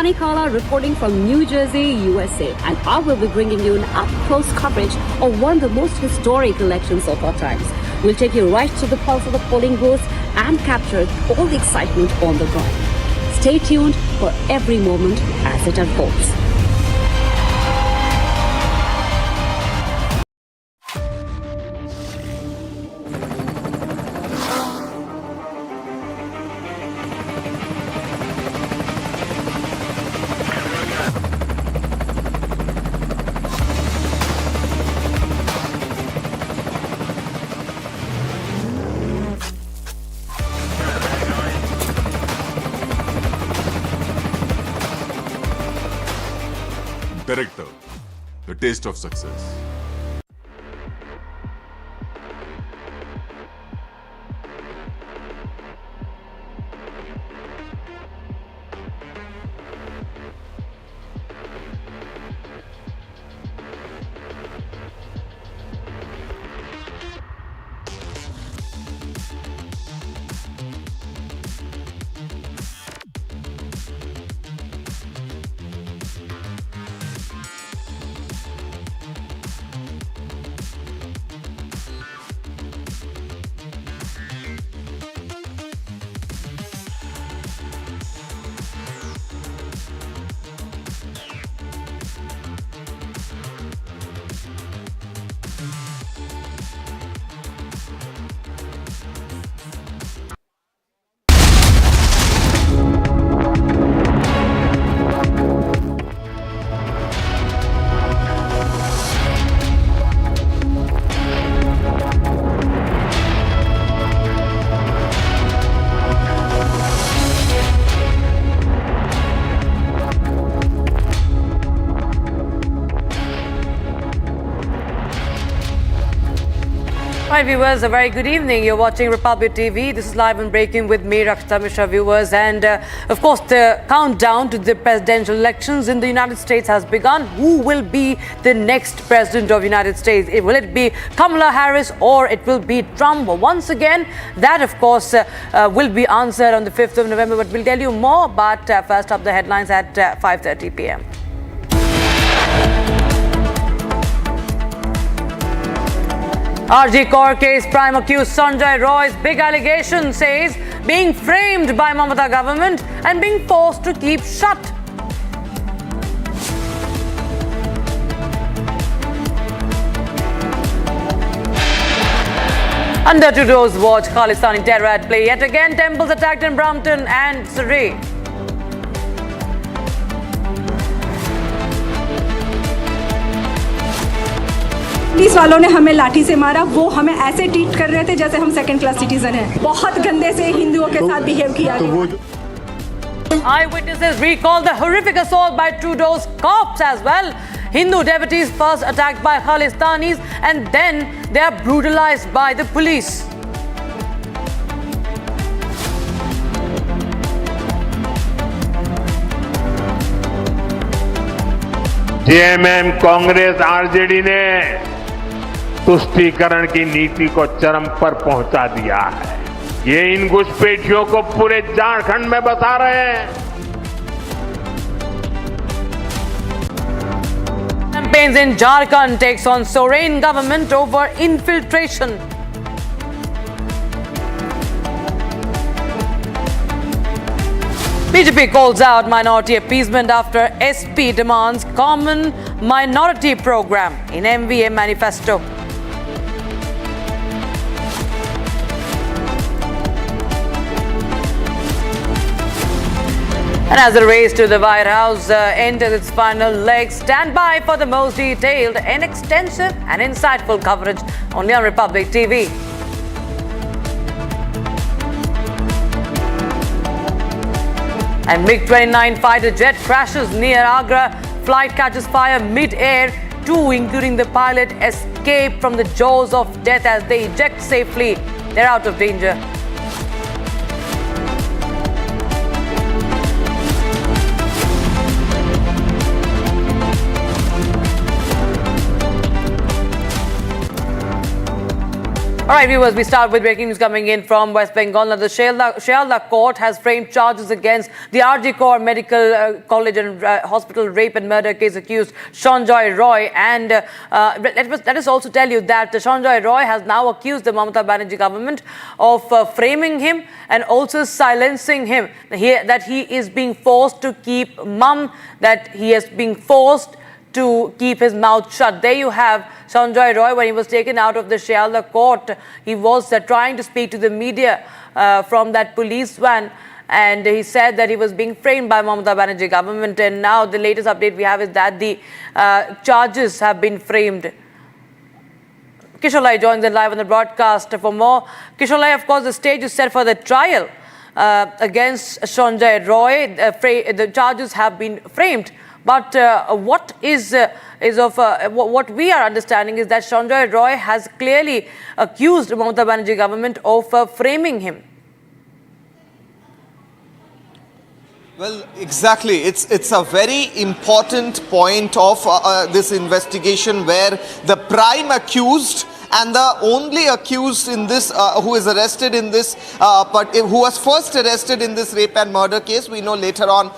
Sunny Kala reporting from New Jersey, USA, and I will be bringing you an up-close coverage of one of the most historic elections of our times. We'll take you right to the pulse of the polling booth and capture all the excitement on the ground. Stay tuned for every moment as it unfolds. Director, the taste of success. Hi viewers, a very good evening. You're watching Republic TV. This is Live and Breaking with me, Rakshita Mishra, viewers. And of course, the countdown to the presidential elections in the United States has begun. Who will be the next president of the United States? Will it be Kamala Harris or it will be Trump? Once again, that of course will be answered on the 5th of November. But we'll tell you more. But first up, the headlines at 5:30 p.m. RG Kaur case prime accused Sanjay Roy's big allegation says being framed by Mamata government and being forced to keep shut. Under Trudeau's watch, Khalistani terror at play. Yet again, temples attacked in Brampton and Surrey. Police वालों ने हमें लाठी से मारा, वो हमें ऐसे treat कर रहे थे जैसे हम सेकंड क्लास सिटीजन हैं। बहुत गंदे से हिंदुओं के साथ बिहेव किया गया। Eyewitnesses recall the horrific assault by Trudeau's cops as well. Hindu devotees first attacked by Khalistanis and then they are brutalized by the police. JMM Congress RJD ने तुष्टीकरण की नीति को चरम पर पहुंचा दिया है। ये इन घुसपैठियों को पूरे झारखंड में बसा रहे हैं। Campaigns in Jharkhand takes on Soren government over infiltration. BJP calls out minority appeasement after SP demands common minority program in MVA manifesto. And as the race to the White House enters its final leg, stand by for the most detailed and extensive and insightful coverage only on Republic TV. And MiG-29 fighter jet crashes near Agra. Flight catches fire mid-air. 2, including the pilot, escape from the jaws of death as they eject safely. They're out of danger. All right, viewers, we start with breaking news coming in from West Bengal. Now, the Shialdah court has framed charges against the RG Kaur Medical College and Hospital rape and murder case accused Sanjay Roy. And let us also tell you that Sanjay Roy has now accused the Mamata Banerjee government of framing him and also silencing him. That he is being forced to keep mum, that he is being forced to keep his mouth shut. There you have Sanjay Roy. When he was taken out of the Shialdah court, he was trying to speak to the media from that police van, and he said that he was being framed by Mamata Banerjee government. And now the latest update we have is that the charges have been framed. Kishore Lai joins in live on the broadcast for more. Kishore Lai, of course, the stage is set for the trial against Sanjay Roy. The charges have been framed. But what we are understanding is that Sanjay Roy has clearly accused Mamata Banerjee government of framing him. Well, exactly. It's a very important point of this investigation, where the prime accused and the only accused in this, who is arrested in this, who was first arrested in this rape and murder case. We know later on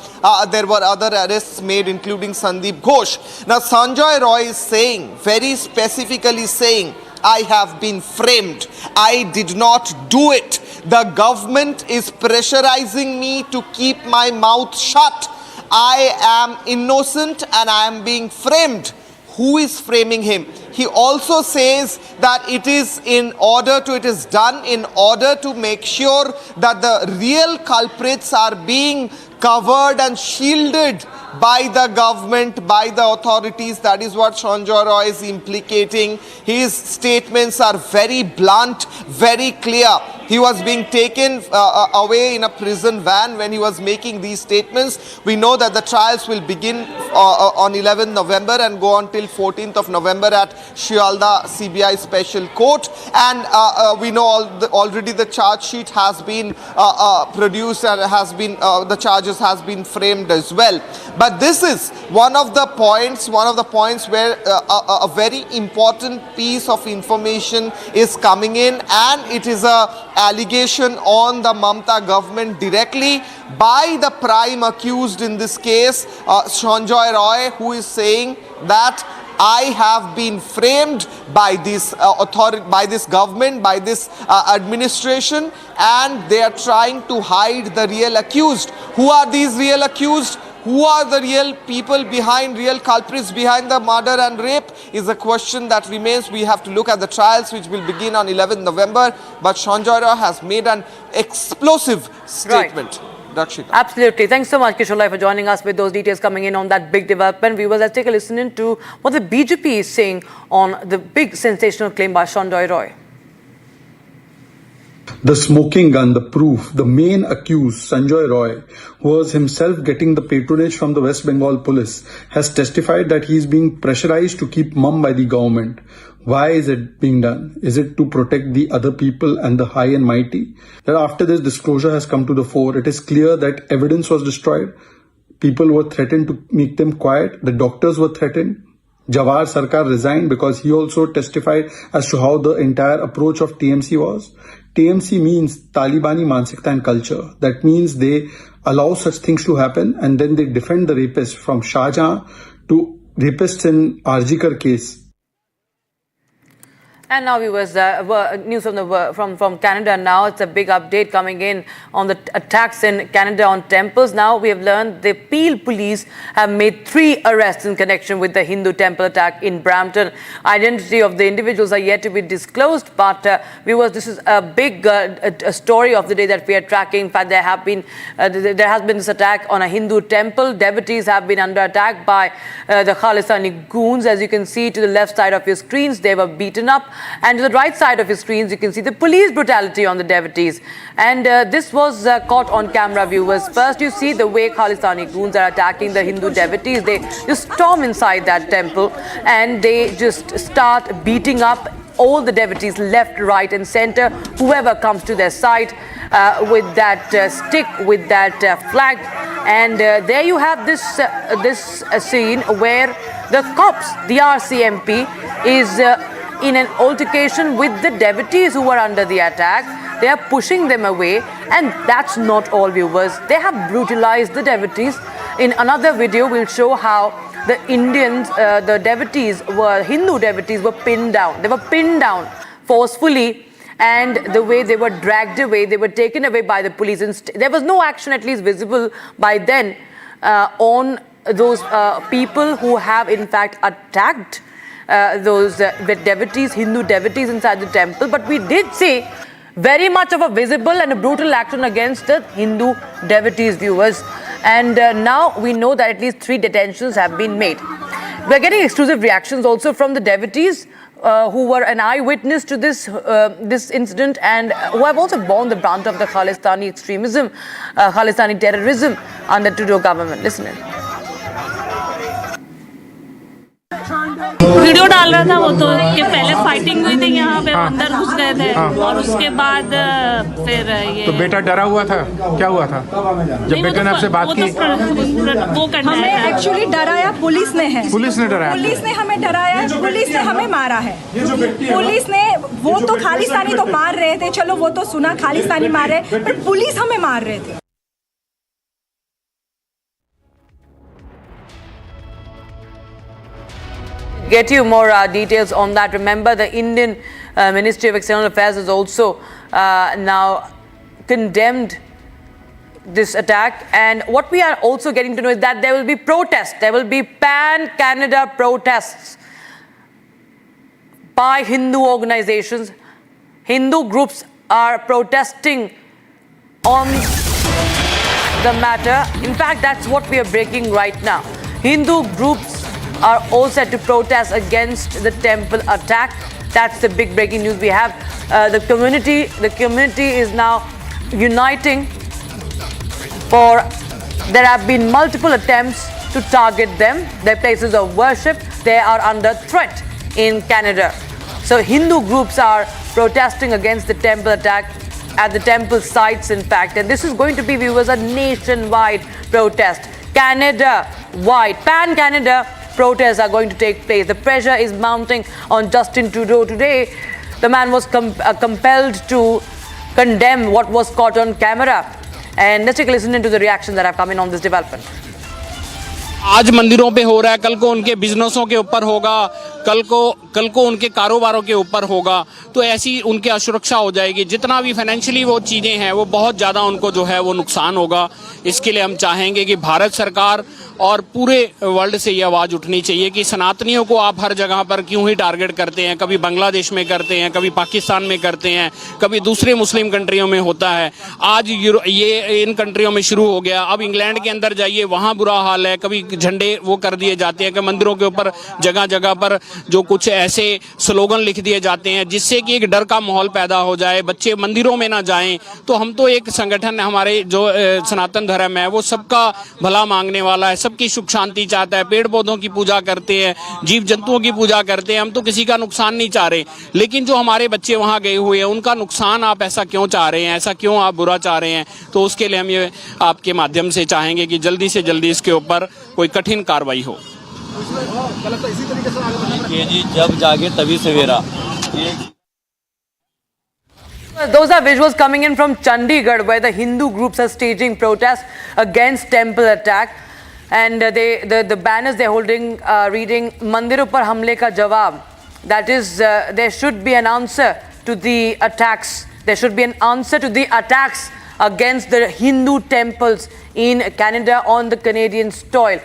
there were other arrests made, including Sandeep Ghosh. Now, Sanjay Roy is saying, very specifically saying, I have been framed. I did not do it. The government is pressurizing me to keep my mouth shut. I am innocent and I am being framed. Who is framing him? He also says that it is done in order to make sure that the real culprits are being covered and shielded by the government, by the authorities. That is what Sanjay Roy is implicating. His statements are very blunt, very clear. He was being taken away in a prison van when he was making these statements. We know that the trials will begin on 11th November and go on till 14th of November at Shialdah CBI Special Court. And we know already the charge sheet has been produced and the charges has been framed as well. But this is one of the points where a very important piece of information is coming in, and it is a allegation on the Mamata government directly by the prime accused in this case, Sanjay Roy, who is saying that I have been framed by this by this government, by this administration, and they are trying to hide the real accused. Who are these real accused? Who are the real people behind, real culprits behind the murder and rape is a question that remains. We have to look at the trials, which will begin on 11th November. But Sanjay Roy has made an explosive statement. Right. Absolutely. Thanks so much, Kishore Lai, for joining us with those details coming in on that big development. Viewers, let's take a listen into what the BJP is saying on the big sensational claim by Sanjay Roy. The smoking gun, the proof, the main accused, Sanjay Roy, who was himself getting the patronage from the West Bengal police, has testified that he is being pressurized to keep mum by the government. Why is it being done? Is it to protect the other people and the high and mighty? That after this disclosure has come to the fore, it is clear that evidence was destroyed. People were threatened to make them quiet. The doctors were threatened. Jawar Sarkar resigned because he also testified as to how the entire approach of TMC was. TMC means Talibani Mansikta and culture. That means they allow such things to happen and then they defend the rapists, from Shah Jahan to rapists in Arjikar case. And now, viewers, news from Canada now. It's a big update coming in on the attacks in Canada on temples. Now, we have learned the Peel police have made 3 arrests in connection with the Hindu temple attack in Brampton. Identity of the individuals are yet to be disclosed, but viewers, this is a big a story of the day that we are tracking. In fact, there has been this attack on a Hindu temple. Devotees have been under attack by the Khalistani goons. As you can see to the left side of your screens, they were beaten up. And to the right side of your screens, you can see the police brutality on the devotees. And this was caught on camera, viewers. First, you see the way Khalistani goons are attacking the Hindu devotees. They just storm inside that temple and they just start beating up all the devotees, left, right and center, whoever comes to their side with that stick, with that flag. And there you have this scene where the cops, the RCMP, is in an altercation with the devotees who were under the attack. They are pushing them away, and that's not all, viewers. They have brutalized the devotees. In another video, we'll show how the Indians, the devotees Hindu devotees were pinned down. They were pinned down forcefully, and the way they were dragged away, they were taken away by the police. There was no action, at least visible by then, on those people who have in fact attacked those devotees, Hindu devotees inside the temple. But we did see very much of a visible and a brutal action against the Hindu devotees, viewers. And now we know that at least 3 detentions have been made. We're getting exclusive reactions also from the devotees who were an eyewitness to this incident, and who have also borne the brunt of the Khalistani extremism, Khalistani terrorism under Trudeau government. Listen in. Video डाल रहा था वो तो कि पहले fighting हुई थी यहाँ पे, अंदर घुस गए थे और उसके बाद फिर ये। तो बेटा डरा हुआ था, क्या हुआ था जब बेटे ने आपसे बात की? वो हमें एक्चुअली डराया पुलिस ने है। पुलिस ने डराया? पुलिस ने हमें डराया, पुलिस ने हमें मारा है। पुलिस ने, वो तो खालिस्तानी तो मार रहे थे, चलो वो तो सुना खालिस्तानी मार रहे, पर पुलिस हमें मार रहे थे। Get you more details on that. Remember, the Indian Ministry of External Affairs has also now condemned this attack. And what we are also getting to know is that there will be protests. There will be pan-Canada protests by Hindu organizations. Hindu groups are protesting on the matter. In fact, that's what we are breaking right now. Hindu groups are all set to protest against the temple attack. That's the big breaking news we have. The community is now uniting, for there have been multiple attempts to target them. Their places of worship, they are under threat in Canada. So Hindu groups are protesting against the temple attack at the temple sites, in fact. And this is going to be, viewers, a nationwide protest. Canada-wide, pan-Canada protests are going to take place. The pressure is mounting on Justin Trudeau today. The man was compelled to condemn what was caught on camera. And let's take a listen into the reactions that have come in on this development. आज मंदिरों पे हो रहा है, कल को उनके बिजनेसों के ऊपर होगा, कल को उनके कारोबारों के ऊपर होगा, तो ऐसी उनकी असुरक्षा हो जाएगी। जितना भी फाइनेंशियली वो चीज़ें हैं वो बहुत ज़्यादा उनको जो है वो नुकसान होगा। इसके लिए हम चाहेंगे कि भारत सरकार और पूरे वर्ल्ड से ये आवाज़ उठनी चाहिए कि सनातनियों को आप हर जगह पर क्यों ही टारगेट करते हैं। कभी बांग्लादेश में करते हैं, कभी पाकिस्तान में करते हैं, कभी दूसरे मुस्लिम कंट्रियों में होता है। आज ये इन कंट्रियों में शुरू हो गया। अब इंग्लैंड के अंदर जाइए, वहाँ बुरा हाल है। कभी झंडे वो कर दिए जाते हैं कि मंदिरों के ऊपर जगह जगह पर जो कुछ ऐसे स्लोगन लिख दिए जाते हैं जिससे कि एक डर का माहौल पैदा हो जाए, बच्चे मंदिरों में ना जाएं। तो हम तो एक संगठन, हमारे जो सनातन धर्म है वो सबका भला मांगने वाला है, सबकी सुख शांति चाहता है, पेड़ पौधों की पूजा करते हैं, जीव जंतुओं की पूजा करते हैं। हम तो किसी का नुकसान नहीं चाह रहे, लेकिन जो हमारे बच्चे वहाँ गए हुए हैं उनका नुकसान आप ऐसा क्यों चाह रहे हैं, ऐसा क्यों आप बुरा चाह रहे हैं? तो उसके लिए हम ये आपके माध्यम से चाहेंगे कि जल्दी से जल्दी इसके ऊपर कोई कठिन कार्रवाई हो। ये जी जब जागे तभी सवेरा। Those are visuals coming in from Chandigarh, where the Hindu groups are staging protests against temple attack, and the banners they're holding reading "Mandir upar hamle ka jawab." That is, there should be an answer to the attacks. There should be an answer to the attacks against the Hindu temples in Canada on the Canadian soil.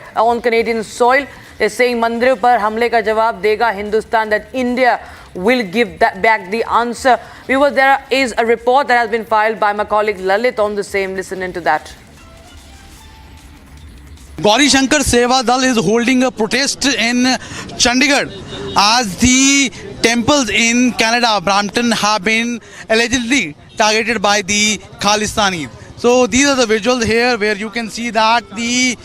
They're saying "Mandir upar hamle ka jawab dega Hindustan," that India will give that back the answer. Viewers, there is a report that has been filed by my colleague Lalit on the same. Listen into that. Gauri Shankar Seva Dal is holding a protest in Chandigarh as the temples in Canada, Brampton, have been allegedly targeted by the Khalistanis. So these are the visuals here where you can see that the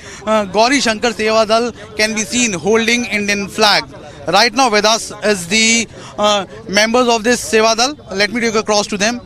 Gauri Shankar Seva Dal can be seen holding Indian flag. Right now with us is the members of this Seva Dal. Let me take a cross to them.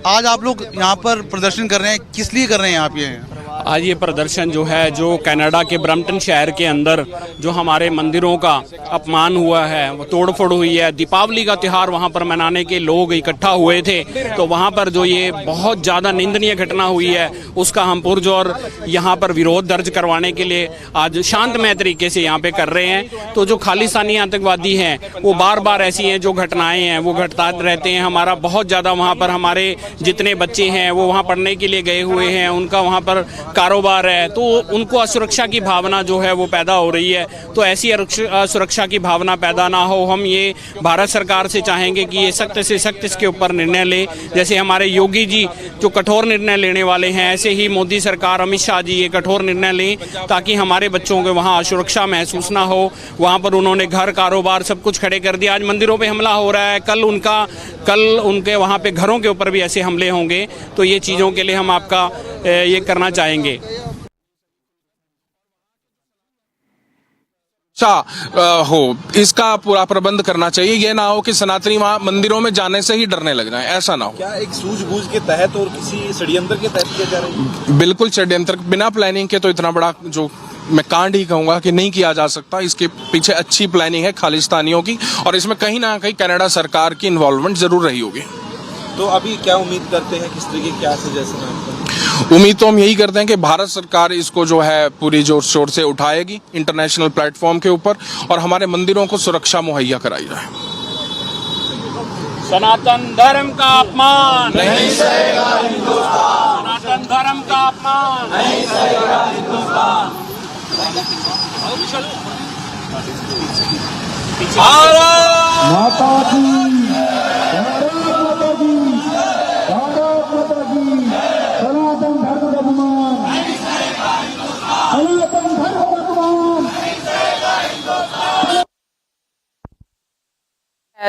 आज आप लोग यहाँ पर प्रदर्शन कर रहे हैं, किस लिए कर रहे हैं आप ये? आज ये प्रदर्शन जो है, जो कनाडा के ब्रैम्पटन शहर के अंदर जो हमारे मंदिरों का अपमान हुआ है, वो तोड़फोड़ हुई है, दीपावली का त्यौहार वहाँ पर मनाने के लोग इकट्ठा हुए थे, तो वहाँ पर जो ये बहुत ज़्यादा निंदनीय घटना हुई है उसका हम पुरजोर यहाँ पर विरोध दर्ज करवाने के लिए आज शांतमय तरीके से यहाँ पे कर रहे हैं। तो जो खालिस्तानी आतंकवादी हैं वो बार बार ऐसी हैं जो घटनाएं हैं वो घटता रहते हैं। हमारा बहुत ज़्यादा वहाँ पर हमारे जितने बच्चे हैं वो वहाँ पढ़ने के लिए गए हुए हैं, उनका वहाँ पर कारोबार है, तो उनको असुरक्षा की भावना जो है वो पैदा हो रही है। तो ऐसी असुरक्षा की भावना पैदा ना हो, हम ये भारत सरकार से चाहेंगे कि ये सख्त से सख्त इसके ऊपर निर्णय ले। जैसे हमारे योगी जी जो कठोर निर्णय लेने वाले हैं, ऐसे ही मोदी सरकार, अमित शाह जी ये कठोर निर्णय लें ताकि हमारे बच्चों को वहाँ असुरक्षा महसूस ना हो। वहाँ पर उन्होंने घर, कारोबार सब कुछ खड़े कर दिया। आज मंदिरों पे हमला हो रहा है, कल उनके वहाँ पे घरों के ऊपर भी ऐसे हमले होंगे। तो ये चीज़ों के लिए हम आपका ये करना चाहेंगे। हो इसका पूरा प्रबंध करना चाहिए। ये ना हो कि सनातनी वहाँ मंदिरों में जाने से ही डरने लग जाए, ऐसा ना हो। क्या एक सूझबूझ के तहत और किसी षड्यंत्र के तहत किया जा रहा है? बिल्कुल षड्यंत्र, बिना प्लानिंग के तो इतना बड़ा जो मैं कांड ही कहूंगा कि नहीं किया जा सकता। इसके पीछे अच्छी प्लानिंग है खालिस्तानियों की, और इसमें कहीं ना कहीं कनाडा सरकार की इन्वॉल्वमेंट जरूर रही होगी। तो अभी क्या उम्मीद करते हैं, किस तरीके क्या सजेशन है आपका? उम्मीद तो हम यही करते हैं कि भारत सरकार इसको जो है पूरी जोर शोर से उठाएगी इंटरनेशनल प्लेटफॉर्म के ऊपर, और हमारे मंदिरों को सुरक्षा मुहैया कराई जाए। सनातन धर्म का अपमान नहीं सहेगा हिंदुस्तान। सनातन धर्म का अपमान नहीं सहेगा हिंदुस्तान। माता की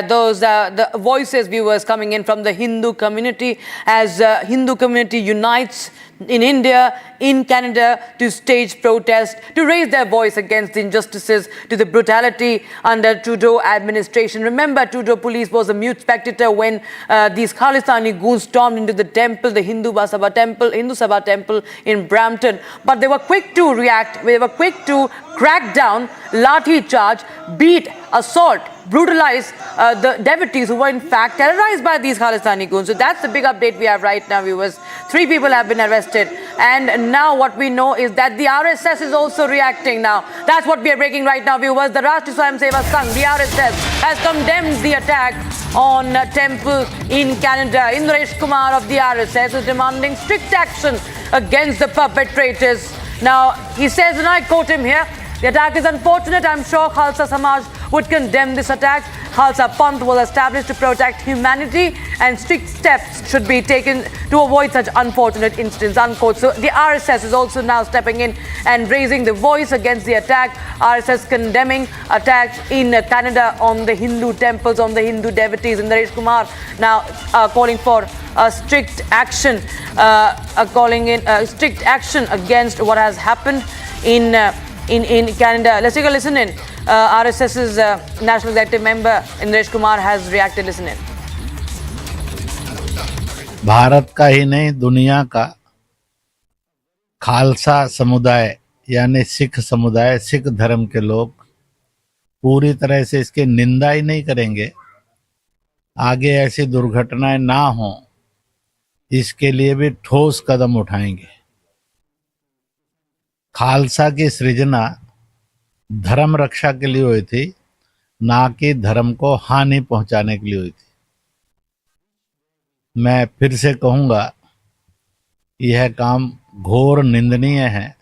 Those the voices, viewers, coming in from the Hindu community as Hindu community unites in India, in Canada, to stage protest, to raise their voice against the injustices, to the brutality under Trudeau administration. Remember, Trudeau police was a mute spectator when these Khalistani goons stormed into the temple, the Hindu Sabha temple in Brampton. But they were quick to react, they were quick to crack down, lathi charge, beat, assault, brutalize the devotees who were in fact terrorized by these Khalistani goons. So that's the big update we have right now, viewers. 3 people have been arrested, and now what we know is that the RSS is also reacting now. That's what we are breaking right now, viewers. The Rashtriya Swayamsevak Sangh, the RSS, has condemned the attack on a temple in Canada. Indresh Kumar of the RSS is demanding strict action against the perpetrators. Now, he says, and I quote him here, "The attack is unfortunate. I'm sure Khalsa Samaj would condemn this attack. Khalsa Panth was established to protect humanity, and strict steps should be taken to avoid such unfortunate incidents," unquote. So the RSS is also now stepping in and raising the voice against the attack. RSS condemning attacks in Canada on the Hindu temples, on the Hindu devotees. And Naresh Kumar now calling for strict action, strict action against what has happened in Canada. Let's take a listen in. RSS's National Executive Member Indresh Kumar has reacted. Listen in. Bharat का ही नहीं, दुनिया का खालसा समुदाय यानी सिख समुदाय, सिख धर्म के लोग पूरी तरह से इसकी निंदा ही नहीं करेंगे। आगे ऐसी दुर्घटनाएं ना हो, इसके लिए भी ठोस कदम उठाएंगे। खालसा की सृजना धर्म रक्षा के लिए हुई थी, ना कि धर्म को हानि पहुंचाने के लिए हुई थी। मैं फिर से कहूंगा, यह काम घोर निंदनीय है,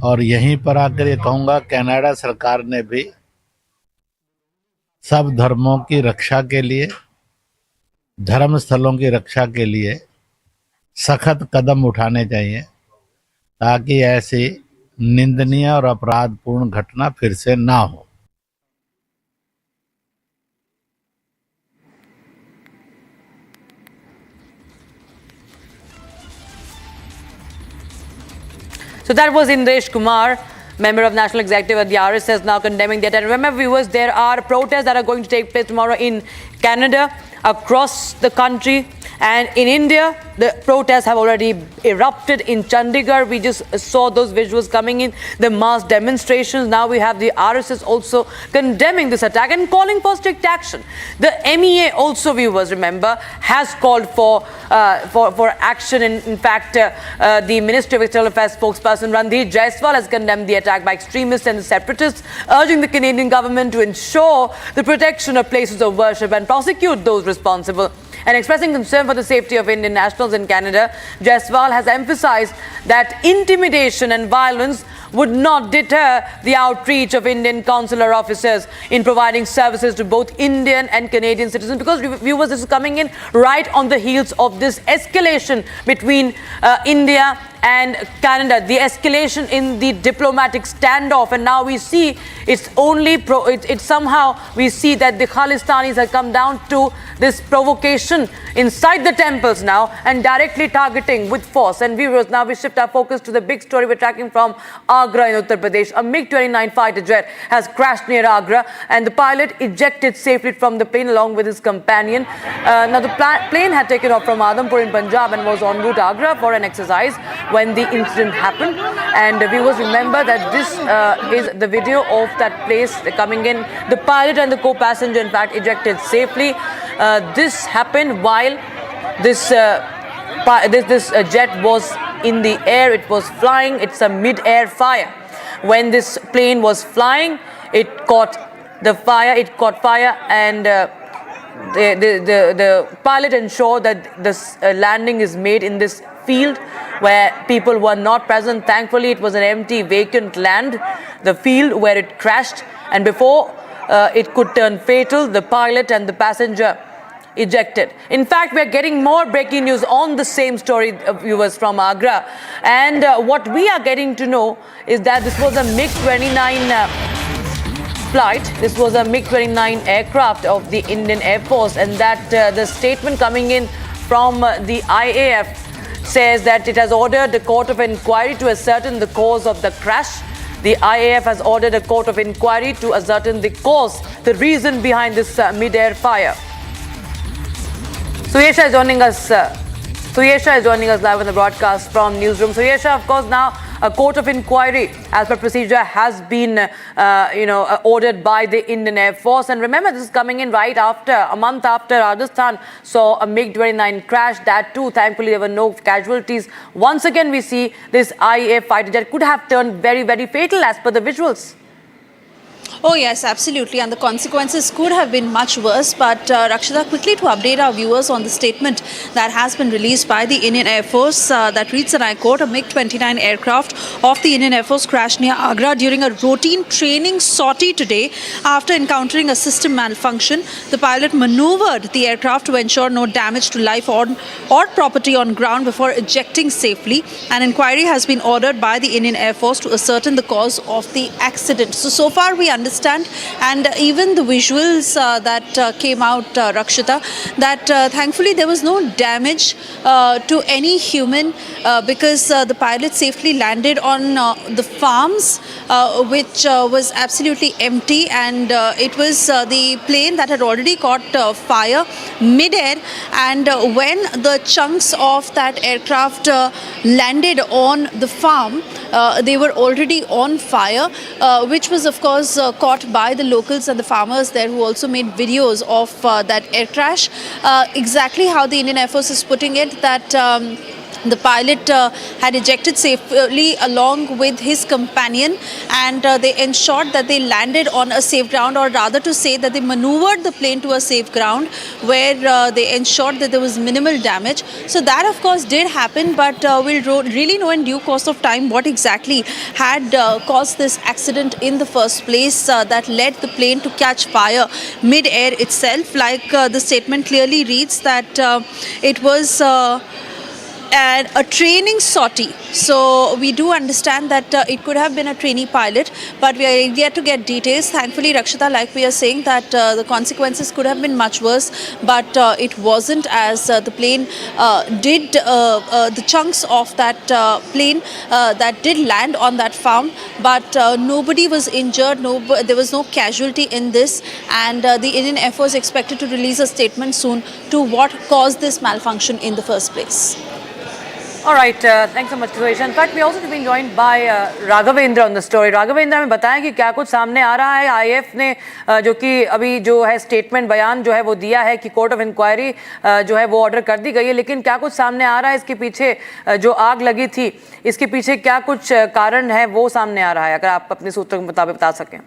और यहीं पर आकर ये कहूंगा, कनाडा सरकार ने भी सब धर्मों की रक्षा के लिए, धर्म स्थलों की रक्षा के लिए सख्त कदम उठाने चाहिए, ताकि ऐसी निंदनीय और अपराधपूर्ण घटना फिर से ना हो। So that was Indresh Kumar, member of National Executive at the RSS, now condemning the attack. Remember, viewers, there are protests that are going to take place tomorrow in Canada. across the country. And in India, the protests have already erupted in Chandigarh. We just saw those visuals coming in, the mass demonstrations. Now we have the RSS also condemning this attack and calling for strict action. The MEA also, viewers, remember, has called for action. In fact, the Ministry of External Affairs spokesperson Randhir Jaiswal has condemned the attack by extremists and separatists, urging the Canadian government to ensure the protection of places of worship and prosecute those responsible. And expressing concern for the safety of Indian nationals in Canada, Jaiswal has emphasized that intimidation and violence would not deter the outreach of Indian consular officers in providing services to both Indian and Canadian citizens. Because, viewers, this is coming in right on the heels of this escalation between India and Canada, the escalation in the diplomatic standoff, and now we see it's only somehow we see that the Khalistanis have come down to this provocation inside the temples now and directly targeting with force. And viewers, now we shift our focus to the big story we're tracking from Agra in Uttar Pradesh. A MiG-29 fighter jet has crashed near Agra and the pilot ejected safely from the plane along with his companion. Now the plane had taken off from Adampur in Punjab and was en route to Agra for an exercise when the incident happened. And viewers, remember that this is the video of that place coming in. The pilot and the co-passenger, in fact, ejected safely. This happened while this jet was in the air. It was flying. It's a mid-air fire. When this plane was flying, it caught fire, and the pilot ensured that this landing is made in this field where people were not present. Thankfully, it was an empty, vacant land, the field where it crashed, and before it could turn fatal, the pilot and the passenger ejected. In fact, we're getting more breaking news on the same story, viewers, from Agra. And what we are getting to know is that this was a MiG-29 flight. This was a MiG-29 aircraft of the Indian Air Force, and that the statement coming in from the IAF says that it has ordered a court of inquiry to ascertain the cause of the crash. The IAF has ordered a court of inquiry to ascertain the cause, the reason behind this mid-air fire. Suyesha is joining us. Suyesha is joining us live on the broadcast from Newsroom. Suyesha, of course, now a court of inquiry, as per procedure, has been, ordered by the Indian Air Force. And remember, this is coming in right after, a month after Rajasthan saw a MiG-29 crash. That too, thankfully, there were no casualties. Once again, we see this IAF fighter jet could have turned very, very fatal as per the visuals. Oh yes, absolutely, and the consequences could have been much worse. But Rakshita, quickly to update our viewers on the statement that has been released by the Indian Air Force that reads, and I quote, a MiG-29 aircraft of the Indian Air Force crashed near Agra during a routine training sortie today. After encountering a system malfunction, the pilot maneuvered the aircraft to ensure no damage to life or property on ground before ejecting safely. An inquiry has been ordered by the Indian Air Force to ascertain the cause of the accident. So far we understand, and even the visuals that came out, Rakshita, that thankfully there was no damage to any human because the pilot safely landed on the farms, which was absolutely empty, and it was the plane that had already caught fire mid-air, and when the chunks of that aircraft landed on the farm, they were already on fire, which was of course caught by the locals and the farmers there, who also made videos of that air crash. Exactly how the Indian Air Force is putting it, that the pilot had ejected safely along with his companion, and they ensured that they landed on a safe ground, or rather to say that they maneuvered the plane to a safe ground where they ensured that there was minimal damage. So that of course did happen, but we'll really know in due course of time what exactly had caused this accident in the first place that led the plane to catch fire mid-air itself. Like the statement clearly reads, that it was and a training sortie. So we do understand that it could have been a trainee pilot, but we are yet to get details. Thankfully, Rakshita, like we are saying, that the consequences could have been much worse, but it wasn't, as the plane did, the chunks of that plane that did land on that farm, but nobody was injured, there was no casualty in this, and the Indian Air Force expected to release a statement soon to what caused this malfunction in the first place. All right, thanks so much, Suesha. In fact, we also been joined by Raghavendra on the story. Raghavendra, हमें बताएं कि क्या कुछ सामने आ रहा है. If ने जो कि अभी जो है स्टेटमेंट बयान जो है वो दिया है कि कोर्ट ऑफ इंक्वायरी जो है वो ऑर्डर कर दी गई है, लेकिन क्या कुछ सामने आ रहा है इसके पीछे जो आग लगी थी इसके पीछे क्या कुछ कारण है वो सामने आ रहा है, अगर आप अपने सूत्रों के मुताबिक बता सकें.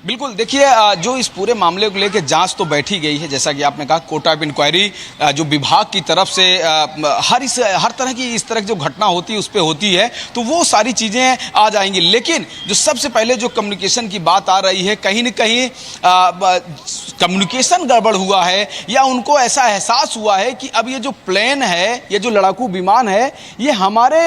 बिल्कुल, देखिए जो इस पूरे मामले को लेकर जांच तो बैठी गई है, जैसा कि आपने कहा कोर्ट ऑफ इंक्वायरी जो विभाग की तरफ से हर तरह की इस तरह की जो घटना होती है उस पर होती है, तो वो सारी चीज़ें आ जाएंगी. लेकिन जो सबसे पहले जो कम्युनिकेशन की बात आ रही है, कहीं न कहीं कम्युनिकेशन गड़बड़ हुआ है या उनको ऐसा एहसास हुआ है कि अब ये जो प्लेन है, ये जो लड़ाकू विमान है, ये हमारे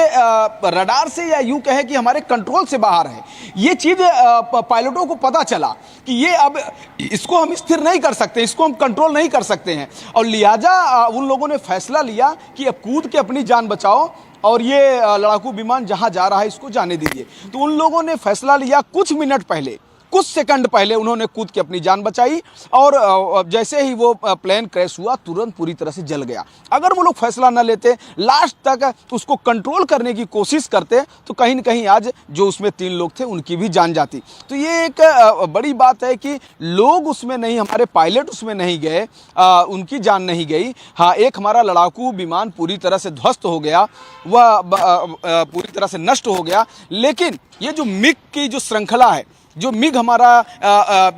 रडार से या यूँ कहे कि हमारे कंट्रोल से बाहर है. ये चीज़ पायलटों को पता चला कि ये अब इसको हम स्थिर नहीं कर सकते, इसको हम कंट्रोल नहीं कर सकते हैं, और लिहाजा उन लोगों ने फैसला लिया कि अब कूद के अपनी जान बचाओ और ये लड़ाकू विमान जहां जा रहा है इसको जाने दीजिए. तो उन लोगों ने फैसला लिया, कुछ मिनट पहले, कुछ सेकंड पहले उन्होंने कूद के अपनी जान बचाई, और जैसे ही वो प्लेन क्रैश हुआ तुरंत पूरी तरह से जल गया. अगर वो लोग फैसला न लेते, लास्ट तक उसको कंट्रोल करने की कोशिश करते, तो कहीं न कहीं आज जो उसमें 3 लोग थे उनकी भी जान जाती. तो ये एक बड़ी बात है कि लोग उसमें नहीं, हमारे पायलट उसमें नहीं गए, उनकी जान नहीं गई. हाँ, एक हमारा लड़ाकू विमान पूरी तरह से ध्वस्त हो गया, वह पूरी तरह से नष्ट हो गया. लेकिन ये जो मिग की जो श्रृंखला है, जो मिग हमारा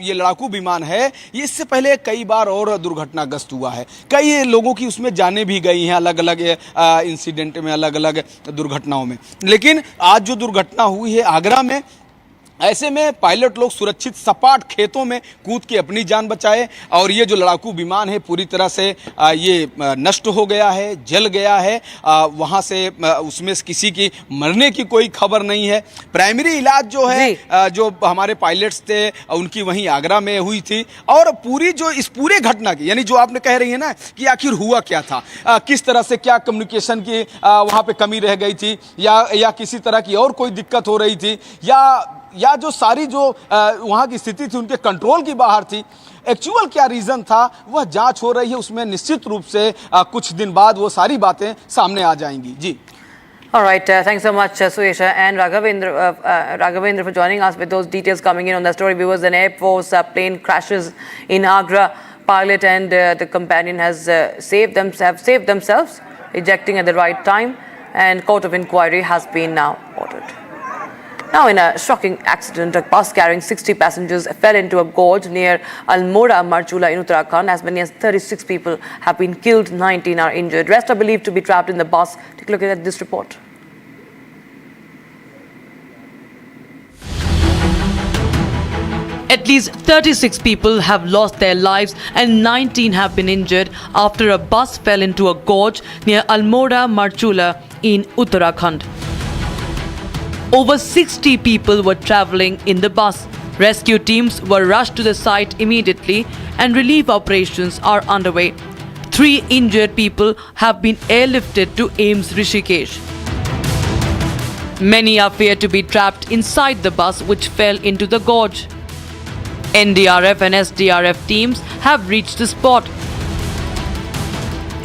ये लड़ाकू विमान है, ये इससे पहले कई बार और दुर्घटनाग्रस्त हुआ है. कई लोगों की उसमें जानें भी गई हैं अलग अलग इंसिडेंट में, अलग अलग दुर्घटनाओं में. लेकिन आज जो दुर्घटना हुई है आगरा में, ऐसे में पायलट लोग सुरक्षित सपाट खेतों में कूद के अपनी जान बचाए, और ये जो लड़ाकू विमान है पूरी तरह से ये नष्ट हो गया है, जल गया है. वहाँ से उसमें किसी की मरने की कोई खबर नहीं है. प्राइमरी इलाज जो है जो हमारे पायलट्स थे उनकी वहीं आगरा में हुई थी. और पूरी जो इस पूरे घटना की, यानी जो आपने कह रही है ना कि आखिर हुआ क्या था, किस तरह से क्या कम्युनिकेशन की वहाँ पे कमी रह गई थी, या किसी तरह की और कोई दिक्कत हो रही थी, या जो सारी जो वहाँ की स्थिति थी उनके कंट्रोल की बाहर थी, एक्चुअल क्या रीज़न था, वह जांच हो रही है. उसमें निश्चित रूप से कुछ दिन बाद वो सारी बातें सामने आ जाएंगी. जी. All right, thanks so much, Suesha and Raghavendra for joining us with those details coming in on the story. Viewers, an Air Force plane crashes in Agra. Pilot and the companion have saved themselves, ejecting at the right time, and court of inquiry has been now ordered. Now, in a shocking accident, a bus carrying 60 passengers fell into a gorge near Almora, Marchula in Uttarakhand. As many as 36 people have been killed, 19 are injured. Rest are believed to be trapped in the bus. Take a look at this report. At least 36 people have lost their lives and 19 have been injured after a bus fell into a gorge near Almora, Marchula in Uttarakhand. Over 60 people were travelling in the bus. Rescue teams were rushed to the site immediately and relief operations are underway. 3 injured people have been airlifted to AIIMS Rishikesh. Many are feared to be trapped inside the bus which fell into the gorge. NDRF and SDRF teams have reached the spot.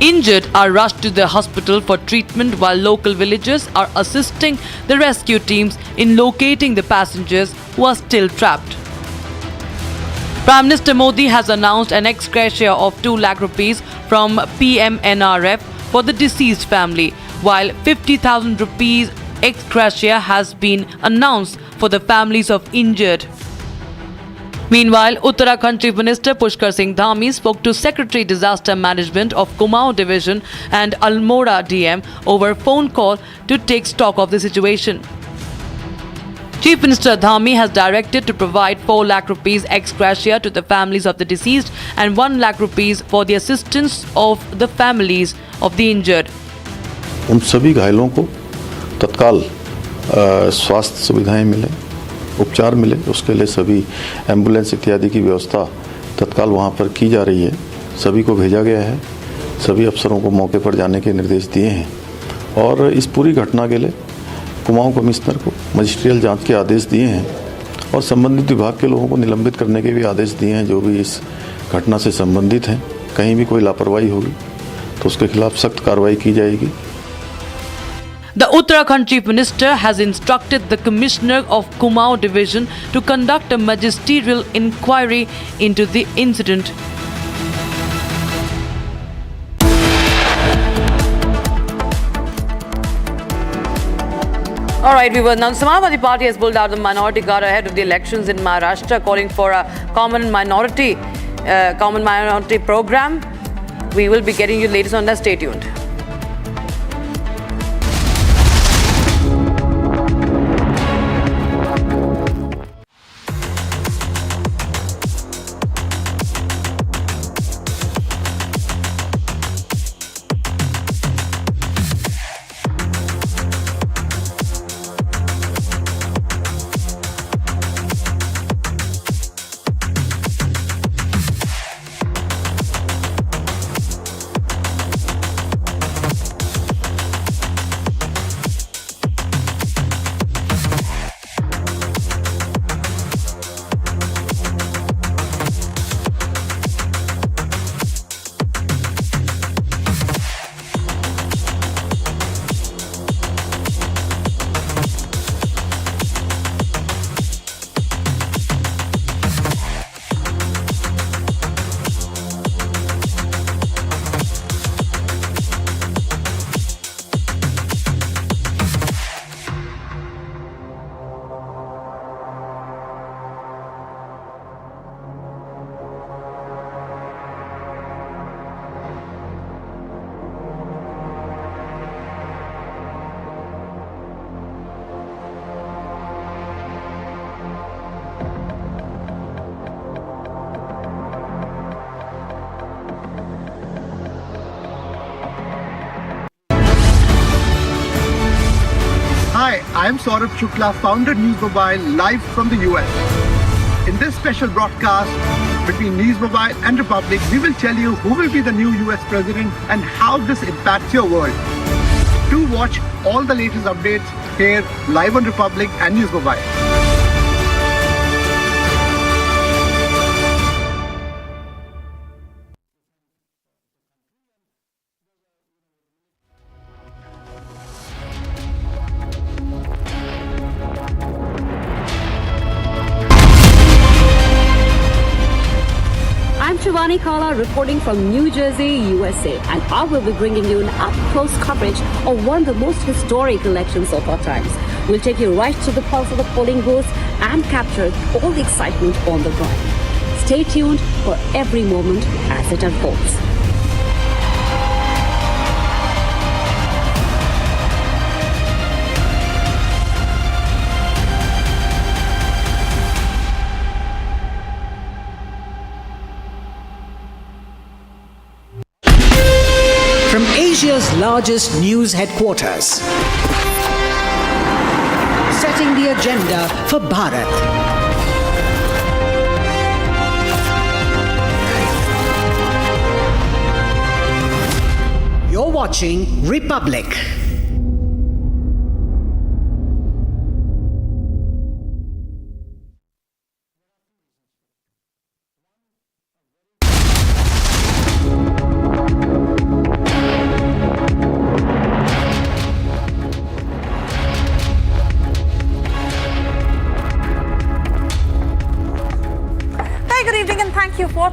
Injured are rushed to the hospital for treatment while local villagers are assisting the rescue teams in locating the passengers who are still trapped. Prime Minister Modi has announced an ex gratia of 2 lakh rupees from PMNRF for the deceased family, while 50,000 rupees ex gratia has been announced for the families of injured. Meanwhile, Uttarakhand Chief Minister Pushkar Singh Dhami spoke to Secretary Disaster Management of Kumaon Division and Almora DM over phone call to take stock of the situation. Chief Minister Dhami has directed to provide 4 lakh rupees ex gratia to the families of the deceased and 1 lakh rupees for the assistance of the families of the injured. उन सभी घायलों को तत्काल स्वास्थ्य सुविधाएं मिले, उपचार मिले, उसके लिए सभी एम्बुलेंस इत्यादि की व्यवस्था तत्काल वहां पर की जा रही है। सभी को भेजा गया है, सभी अफसरों को मौके पर जाने के निर्देश दिए हैं और इस पूरी घटना के लिए कुमाऊं कमिश्नर को मजिस्ट्रियल जांच के आदेश दिए हैं और संबंधित विभाग के लोगों को निलंबित करने के भी आदेश दिए हैं जो भी इस घटना से संबंधित हैं। कहीं भी कोई लापरवाही होगी तो उसके खिलाफ सख्त कार्रवाई की जाएगी। The Uttarakhand Chief Minister has instructed the Commissioner of Kumaon Division to conduct a magisterial inquiry into the incident. All right, viewers. Now, the Samajwadi Party has pulled out the minority card ahead of the elections in Maharashtra, calling for a common minority program. We will be getting you the latest on that. Stay tuned. Hi, I am Saurabh Shukla, founder News Mobile, live from the US. In this special broadcast between News Mobile and Republic, we will tell you who will be the new US president and how this impacts your world. Do watch all the latest updates here live on Republic and News Mobile. Shivani Kala reporting from New Jersey, USA, and I will be bringing you an up-close coverage of one of the most historic elections of our times. We'll take you right to the pulse of the polling booth and capture all the excitement on the ground. Stay tuned for every moment as it unfolds. From Asia's largest news headquarters, setting the agenda for Bharat. You're watching Republic.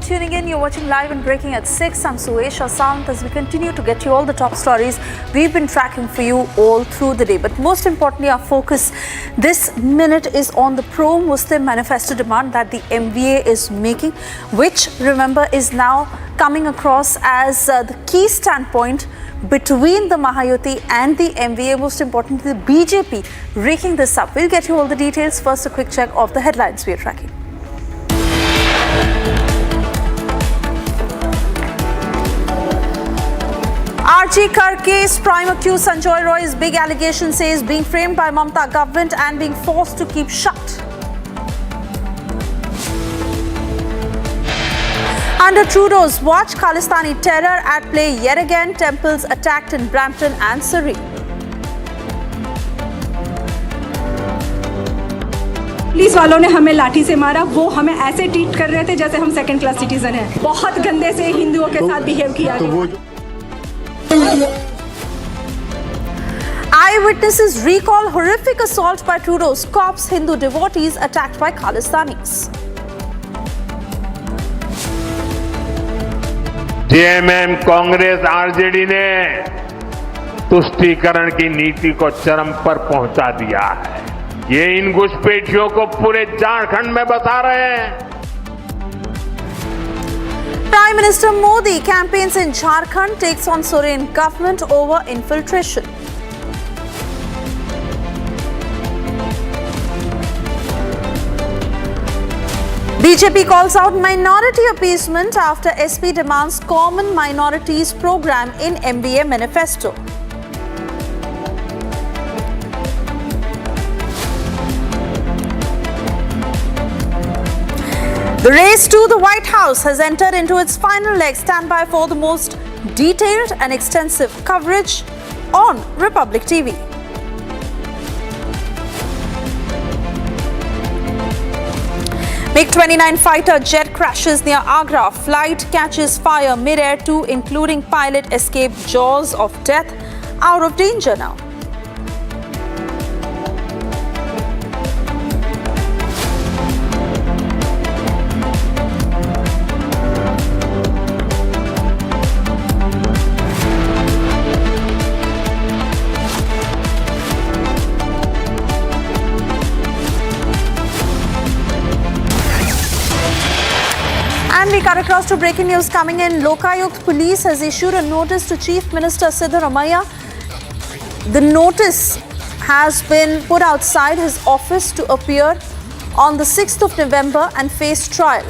Tuning in, you're watching Live and Breaking at 6. I'm Suesh Asant as we continue to get you all the top stories we've been tracking for you all through the day. But most importantly, our focus this minute is on the pro-Muslim manifesto demand that the MVA is making, which, remember, is now coming across as the key standpoint between the Mahayuti and the MVA, most importantly the BJP, raking this up. We'll get you all the details. First, a quick check of the headlines we are tracking. RG Kar case, prime accused Sanjoy Roy's big allegation says being framed by Mamata government and being forced to keep shut. Under Trudeau's watch, Khalistani terror at play yet again. Temples attacked in Brampton and Surrey. Police वालों ने हमें लाठी से मारा, वो हमें ऐसे treat कर रहे थे जैसे हम सेकंड क्लास सिटीजन हैं। बहुत गंदे से हिंदुओं के साथ बिहेव किया गया। Eyewitnesses recall horrific assault by Trudeau's cops, Hindu devotees attacked by Khalistanis. JMM Congress RJD ने तुष्टीकरण की नीति को चरम पर पहुंचा दिया है। ये इन घुसपैठियों को पूरे झारखंड में बसा रहे हैं। Prime Minister Modi campaigns in Jharkhand, takes on Soren government over infiltration. BJP calls out minority appeasement after SP demands common minorities program in MBA manifesto. The race to the White House has entered into its final leg. Stand by for the most detailed and extensive coverage on Republic TV. MiG-29 fighter jet crashes near Agra. Flight catches fire mid-air. 2, including pilot, escape jaws of death. Out of danger now. And we cut across to breaking news coming in. Lokayukt Police has issued a notice to Chief Minister Siddaramaiah. The notice has been put outside his office to appear on the 6th of November and face trial.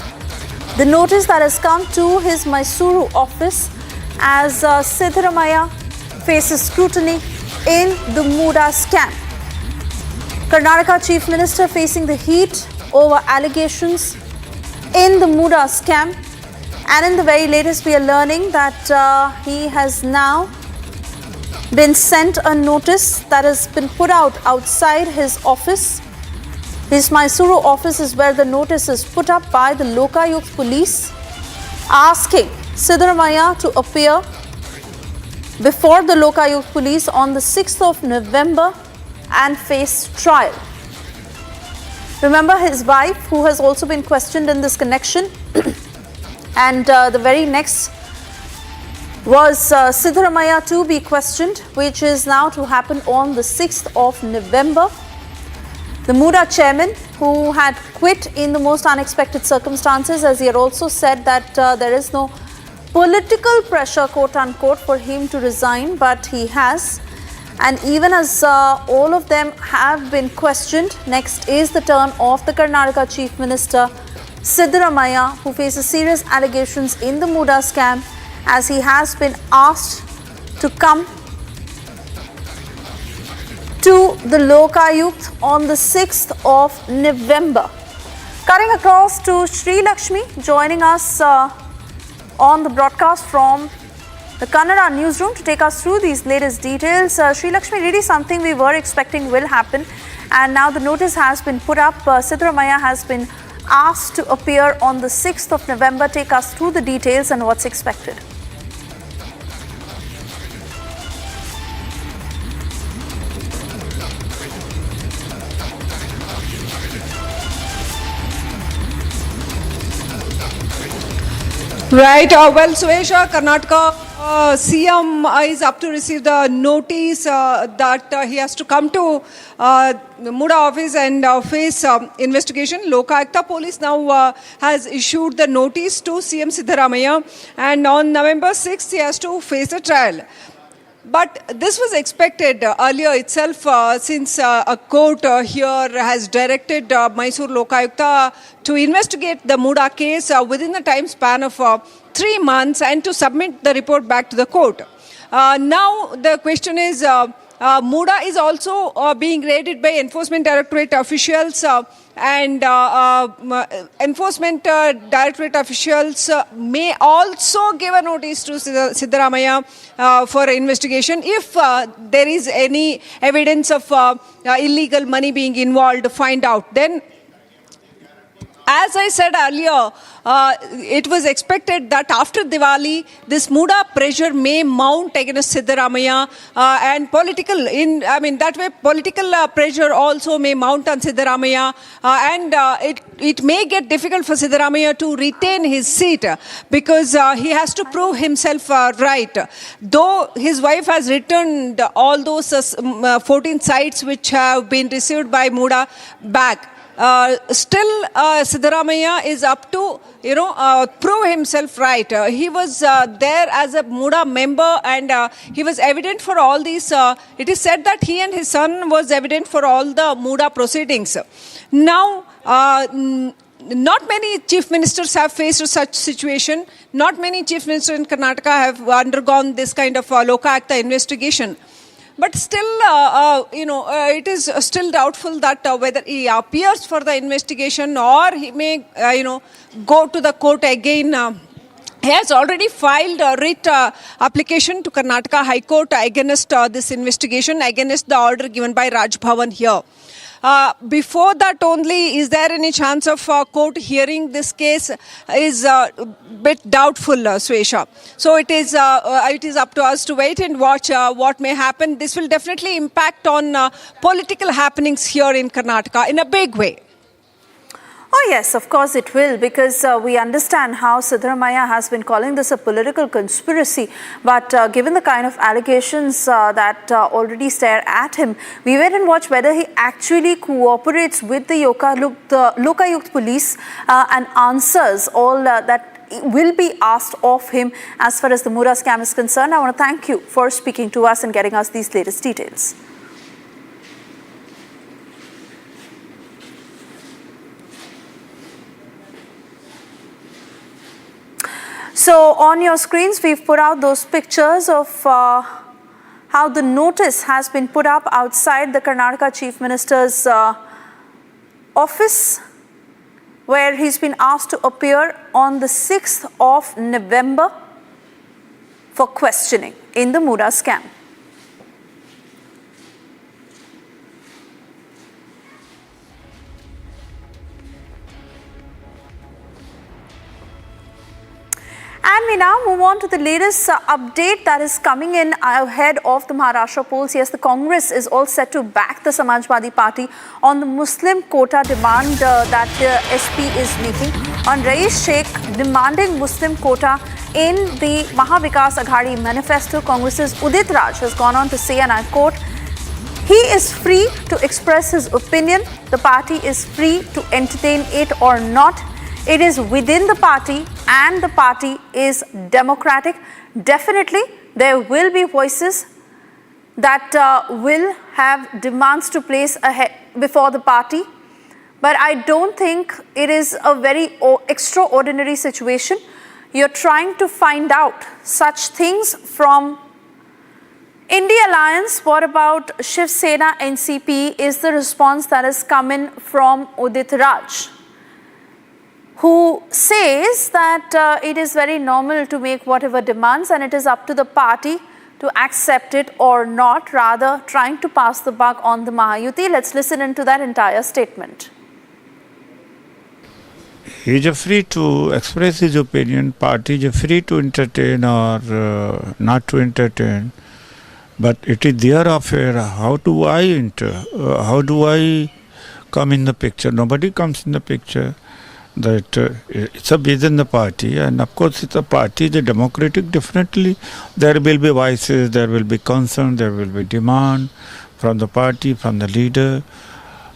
The notice that has come to his Mysuru office as Siddaramaiah faces scrutiny in the Muda Scam. Karnataka Chief Minister facing the heat over allegations in the Muda Scam, and in the very latest we are learning that he has now been sent a notice that has been put out outside his office. His Mysuru office is where the notice is put up by the Lokayukt Police, asking Siddaramaiah to appear before the Lokayukt Police on the 6th of November and face trial. Remember his wife, who has also been questioned in this connection, and the very next was Siddaramaiah to be questioned, which is now to happen on the 6th of November. The Muda chairman, who had quit in the most unexpected circumstances, as he had also said that there is no political pressure, quote unquote, for him to resign, but he has. And even as all of them have been questioned, next is the turn of the Karnataka Chief Minister Siddaramaiah, who faces serious allegations in the Muda Scam, as he has been asked to come to the Lokayukt on the 6th of November. Cutting across to Sri Lakshmi, joining us on the broadcast from the Kannada newsroom to take us through these latest details. Sri Lakshmi, really something we were expecting will happen, and now the notice has been put up. Siddaramaiah has been asked to appear on the 6th of November. Take us through the details and what's expected. Right. Well, Suesha, Karnataka CM is up to receive the notice that he has to come to Muda office and face investigation. Lokayukta Police now has issued the notice to CM Siddaramaiah, and on November 6th he has to face a trial. But this was expected earlier itself since a court here has directed Mysore Lokayukta to investigate the Muda case within the time span of 3 months and to submit the report back to the court. Now the question is, Muda is also being raided by Enforcement Directorate officials and Enforcement Directorate officials may also give a notice to Siddaramaiah for investigation if there is any evidence of illegal money being involved, find out. Then, as I said earlier, it was expected that after Diwali, this Muda pressure may mount against Siddaramaiah and that way political pressure also may mount on Siddaramaiah and it may get difficult for Siddaramaiah to retain his seat because he has to prove himself right. Though his wife has returned all those 14 sites which have been received by Muda back. Still, Siddaramaiah is up to, prove himself right. He was there as a Muda member and he was evident for all these. It is said that he and his son was evident for all the Muda proceedings. Now, not many chief ministers have faced such situation. Not many chief ministers in Karnataka have undergone this kind of Lokayukta investigation. But still, it is still doubtful that whether he appears for the investigation or he may, go to the court again. He has already filed a writ application to Karnataka High Court against this investigation, against the order given by Raj Bhavan here. Before that only, is there any chance of court hearing this case is a bit doubtful, Swesha. So it is up to us to wait and watch what may happen. This will definitely impact on political happenings here in Karnataka in a big way. Oh yes, of course it will, because we understand how Siddaramaiah has been calling this a political conspiracy. But given the kind of allegations that already stare at him, we wait and watch whether he actually cooperates with the Lokayukt police and answers all that will be asked of him as far as the Muda scam is concerned. I want to thank you for speaking to us and getting us these latest details. So on your screens, we've put out those pictures of how the notice has been put up outside the Karnataka Chief Minister's office, where he's been asked to appear on the 6th of November for questioning in the Muda scam. And we now move on to the latest update that is coming in ahead of the Maharashtra polls. Yes, the Congress is all set to back the Samajwadi Party on the Muslim quota demand that the SP is making. On Rais Sheikh demanding Muslim quota in the Mahavikas Aghadi manifesto, Congress's Udit Raj has gone on to say, and I quote, he is free to express his opinion. The party is free to entertain it or not. It is within the party and the party is democratic. Definitely, there will be voices that will have demands to place ahead before the party. But I don't think it is a very extraordinary situation. You're trying to find out such things from India Alliance. What about Shiv Sena NCP is the response that is coming from Udit Raj, who says that it is very normal to make whatever demands and it is up to the party to accept it or not, rather trying to pass the buck on the Mahayuti. Let's listen into that entire statement. He is free to express his opinion, party is free to entertain or not to entertain, but it is their affair. How do I enter? How do I come in the picture? Nobody comes in the picture. That it's a within the party, and of course it's a party, the democratic, definitely there will be voices, there will be concern, there will be demand from the party, from the leader,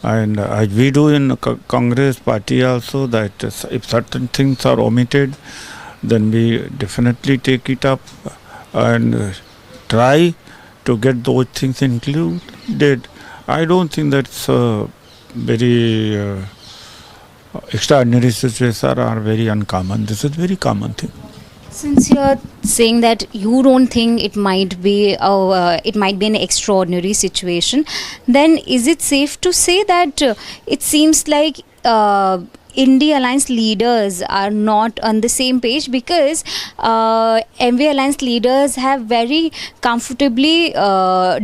and as we do in Congress party also, that if certain things are omitted, then we definitely take it up and try to get those things included. I don't think that's a very extraordinary situation or very uncommon. This is very common thing. Since you're saying that you don't think it might be an extraordinary situation, then is it safe to say that it seems like India Alliance leaders are not on the same page, because MV Alliance leaders have very comfortably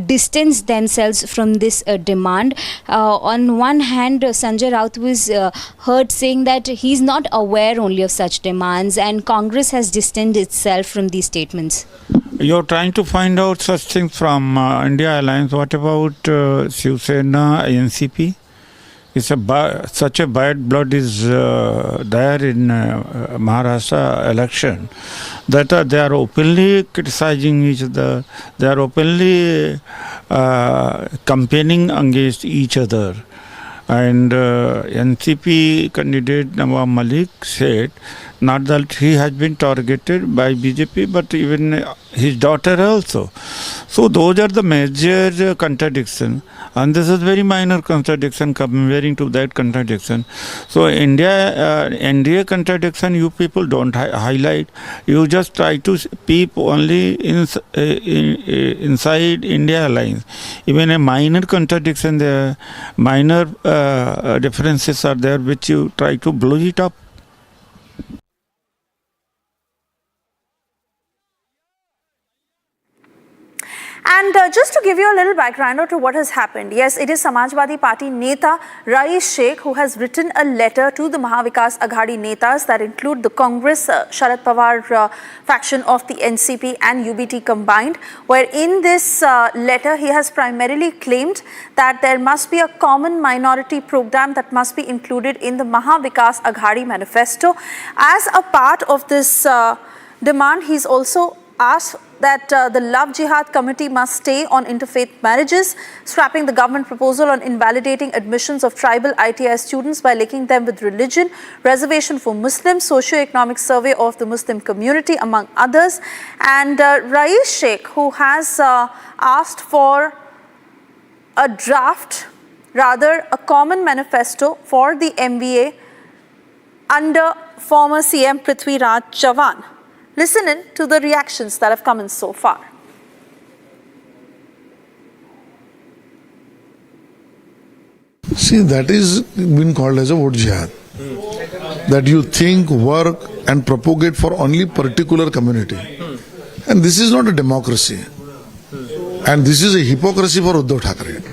distanced themselves from this demand. On one hand, Sanjay Raut was heard saying that he's not aware only of such demands, and Congress has distanced itself from these statements. You're trying to find out such things from India Alliance. What about Shiv Sena, NCP? Such a bad blood is there in Maharashtra election that they are openly criticizing each other. They are openly campaigning against each other. And NCP candidate Nawab Malik said not that he has been targeted by BJP, but even his daughter also. So those are the major contradictions, and this is very minor contradiction comparing to that contradiction. So NDA contradiction you people don't highlight. You just try to peep only inside India Alliance. Even a minor contradiction there, minor differences are there which you try to blow it up. And just to give you a little background to what has happened, yes, it is Samajwadi Party Neta Rais Sheikh who has written a letter to the Mahavikas Aghadi Netas that include the Congress, Sharad Pawar faction of the NCP and UBT combined, where in this letter he has primarily claimed that there must be a common minority program that must be included in the Mahavikas Aghadi manifesto. As a part of this demand, he's also asked that the Love Jihad Committee must stay on interfaith marriages, scrapping the government proposal on invalidating admissions of tribal ITI students by linking them with religion, reservation for Muslims, socio-economic survey of the Muslim community, among others. And Rais Sheikh, who has asked for a draft, rather a common manifesto for the MVA under former CM Prithvi Raj Chavan. Listen in to the reactions that have come in so far. See, that is been called as a vote jihad. That you think, work and propagate for only particular community. And this is not a democracy. And this is a hypocrisy for Uddhav Thackeray.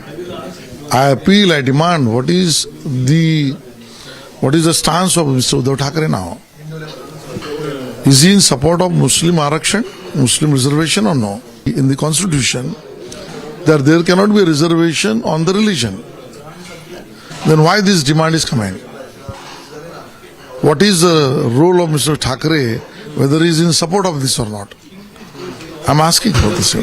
I appeal, I demand, what is the stance of Mr. Uddhav Thackeray now? Is he in support of Muslim Arakshan, Muslim reservation or no? In the constitution, that there cannot be a reservation on the religion. Then why this demand is coming? What is the role of Mr. Thackeray, whether he is in support of this or not? I am asking for this.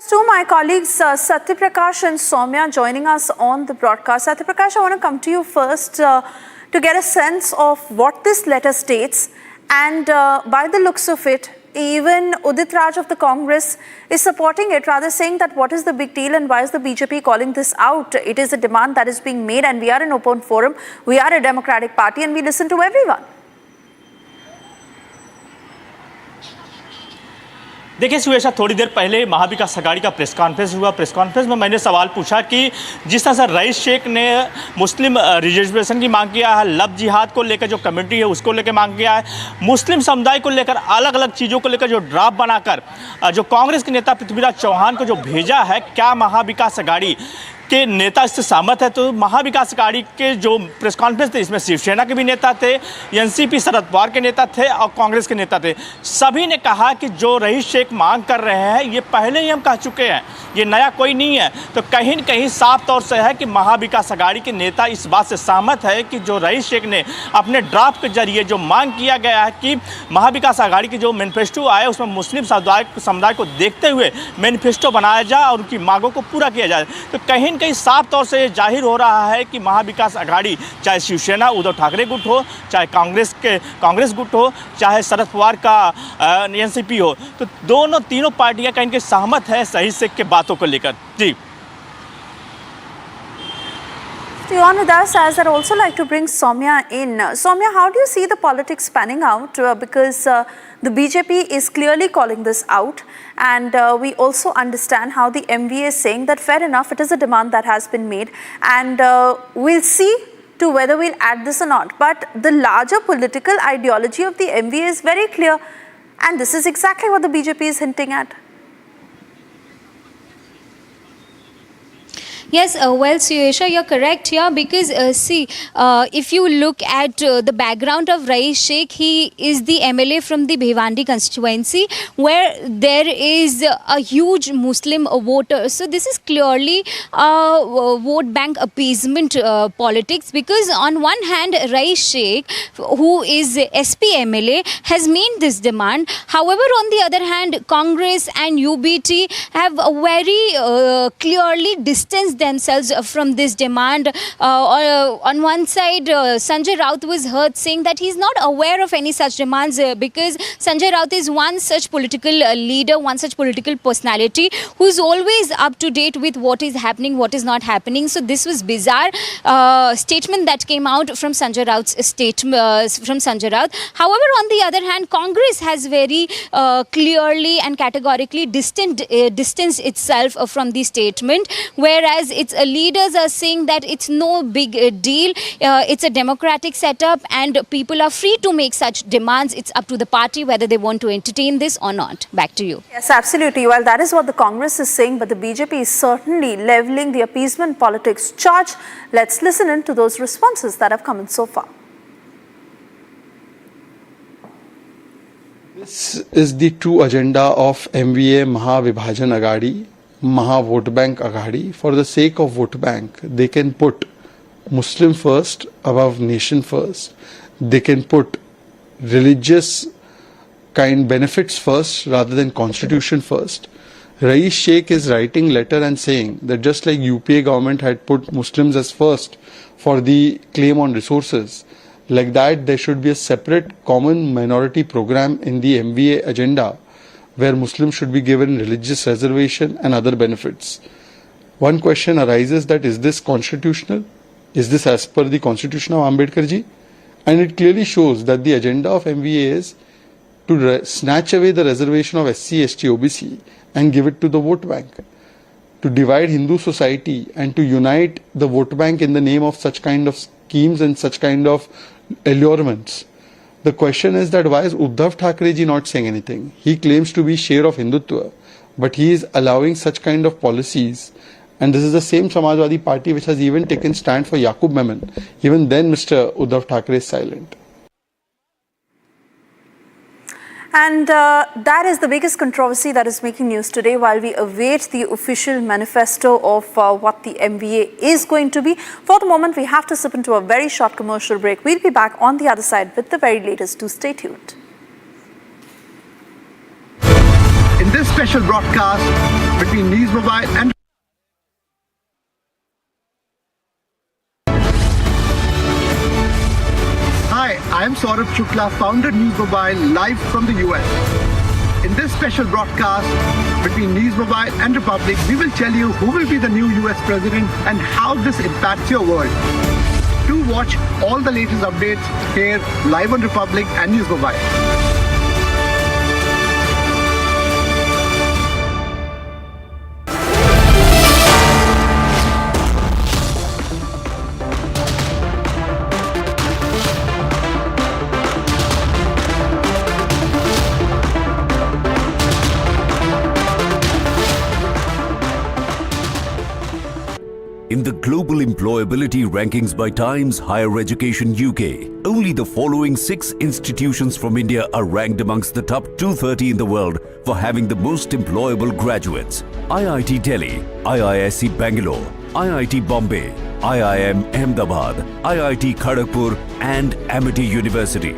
To my colleagues Satya Prakash and Soumya joining us on the broadcast. Satya Prakash, I want to come to you first to get a sense of what this letter states, and by the looks of it, even Udit Raj of the Congress is supporting it, rather saying that what is the big deal and why is the BJP calling this out? It is a demand that is being made, and we are an open forum, we are a democratic party, and we listen to everyone. देखिए सुवेशा, थोड़ी देर पहले महाविकास अघाड़ी का press conference हुआ। Press conference में मैंने सवाल पूछा कि जिस तरह से रईस शेख ने मुस्लिम रिजर्वेशन की मांग किया है, लव जिहाद को लेकर जो कमेटी है उसको लेकर मांग किया है, मुस्लिम समुदाय को लेकर अलग अलग चीज़ों को लेकर जो ड्राफ्ट बनाकर जो कांग्रेस के नेता पृथ्वीराज चौहान को जो भेजा है, क्या महाविकास अघाड़ी के नेता इससे सहमत है? तो महाविकास अघाड़ी के जो प्रेस कॉन्फ्रेंस थे, इसमें शिवसेना के भी नेता थे, एनसीपी शरद पवार के नेता थे और कांग्रेस के नेता थे। सभी ने कहा कि जो रईस शेख मांग कर रहे हैं ये पहले ही हम कह चुके हैं, ये नया कोई नहीं है। तो कहीं न कहीं साफ तौर से है कि महाविकास अघाड़ी के नेता इस बात से सहमत है कि जो रईस शेख ने अपने ड्राफ्ट के जरिए जो मांग किया गया है कि महाविकास अघाड़ी की जो मैनिफेस्टो आए उसमें मुस्लिम समुदाय को देखते हुए मैनिफेस्टो बनाया जाए और उनकी मांगों को पूरा किया जाए। तो कहीं न कहीं साफ तौर से जाहिर हो रहा है कि महाविकास अघाड़ी, चाहे शिवसेना उद्धव ठाकरे गुट हो, चाहे कांग्रेस गुट हो, चाहे शरद पवार का एनसीपी हो, तो तीनों पार्टियां कहीं सहमत है सही सिख के बातों को लेकर। जी To on with us, as I'd also like to bring Soumya in. Soumya, how do you see the politics panning out? Because the BJP is clearly calling this out, and we also understand how the MVA is saying that fair enough, it is a demand that has been made, and we'll see to whether we'll add this or not. But the larger political ideology of the MVA is very clear, and this is exactly what the BJP is hinting at. Yes, well, Suyesha, you're correct here because see, if you look at the background of Rais Sheikh, he is the MLA from the Bhiwandi constituency where there is a huge Muslim voter. So this is clearly vote bank appeasement politics, because on one hand, Rais Sheikh, who is SP MLA, has made this demand. However, on the other hand, Congress and UBT have very clearly distanced themselves from this demand. On one side, Sanjay Raut was heard saying that he's not aware of any such demands because Sanjay Raut is one such political leader, one such political personality who's always up to date with what is happening, what is not happening. So this was bizarre statement that came out from Sanjay Raut's However, on the other hand, Congress has very clearly and categorically distanced itself from the statement, whereas its leaders are saying that it's no big deal, it's a democratic setup and people are free to make such demands. It's up to the party whether they want to entertain this or not. Back to you. Yes, absolutely. Well, that is what the Congress is saying, but the BJP is certainly levelling the appeasement politics charge. Let's listen in to those responses that have come in so far. This is the true agenda of MVA Mahavibhajan Aghadi, Maha Vote Bank Aghadi. For the sake of vote bank, they can put Muslim first above nation first. They can put religious kind benefits first rather than constitution first. Rais Sheikh is writing letter and saying that just like UPA government had put Muslims as first for the claim on resources, like that there should be a separate common minority program in the MVA agenda where Muslims should be given religious reservation and other benefits. One question arises that is this constitutional? Is this as per the constitution of Ambedkar ji? And it clearly shows that the agenda of MVA is to snatch away the reservation of SC, ST, OBC and give it to the vote bank. To divide Hindu society and to unite the vote bank in the name of such kind of schemes and such kind of allurements. The question is that why is Uddhav Thackeray ji not saying anything? He claims to be share of Hindutva, but he is allowing such kind of policies. And this is the same Samajwadi party which has even taken stand for Yaqub Memon. Even then Mr. Uddhav Thackeray is silent. And that is the biggest controversy that is making news today while we await the official manifesto of what the MVA is going to be. For the moment, we have to slip into a very short commercial break. We'll be back on the other side with the very latest. Do stay tuned. In this special broadcast between News Mobile and Hi, I am Saurabh Shukla, founder News Mobile, live from the US. In this special broadcast between News Mobile and Republic, we will tell you who will be the new US president and how this impacts your world. Do watch all the latest updates here live on Republic and News Mobile. In the global employability rankings by Times Higher Education UK, only the following 6 institutions from India are ranked amongst the top 230 in the world for having the most employable graduates. IIT Delhi, IISc Bangalore, IIT Bombay, IIM Ahmedabad, IIT Kharagpur and Amity University.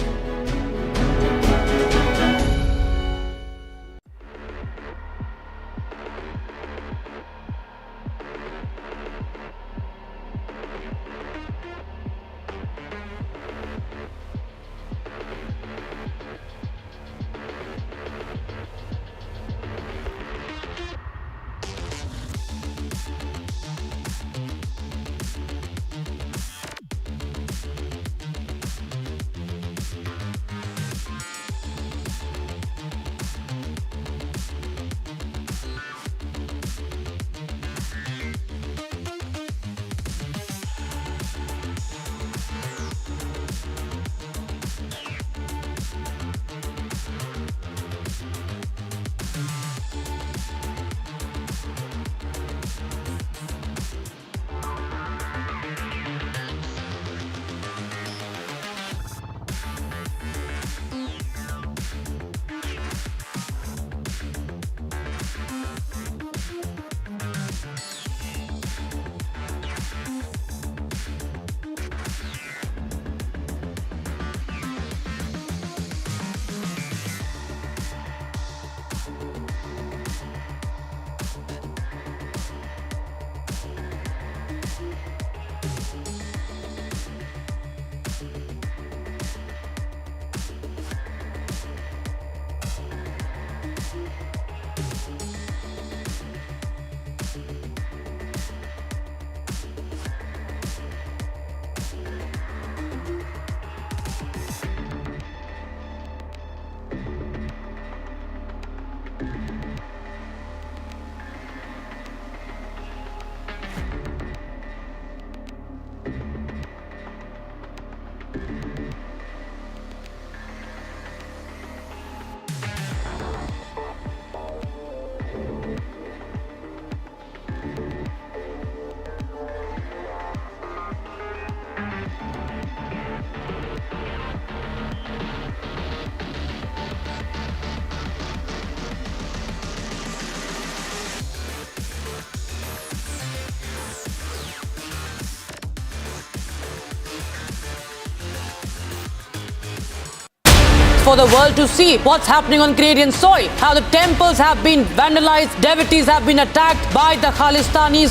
For the world to see what's happening on Canadian soil, how the temples have been vandalized, devotees have been attacked by the Khalistanis.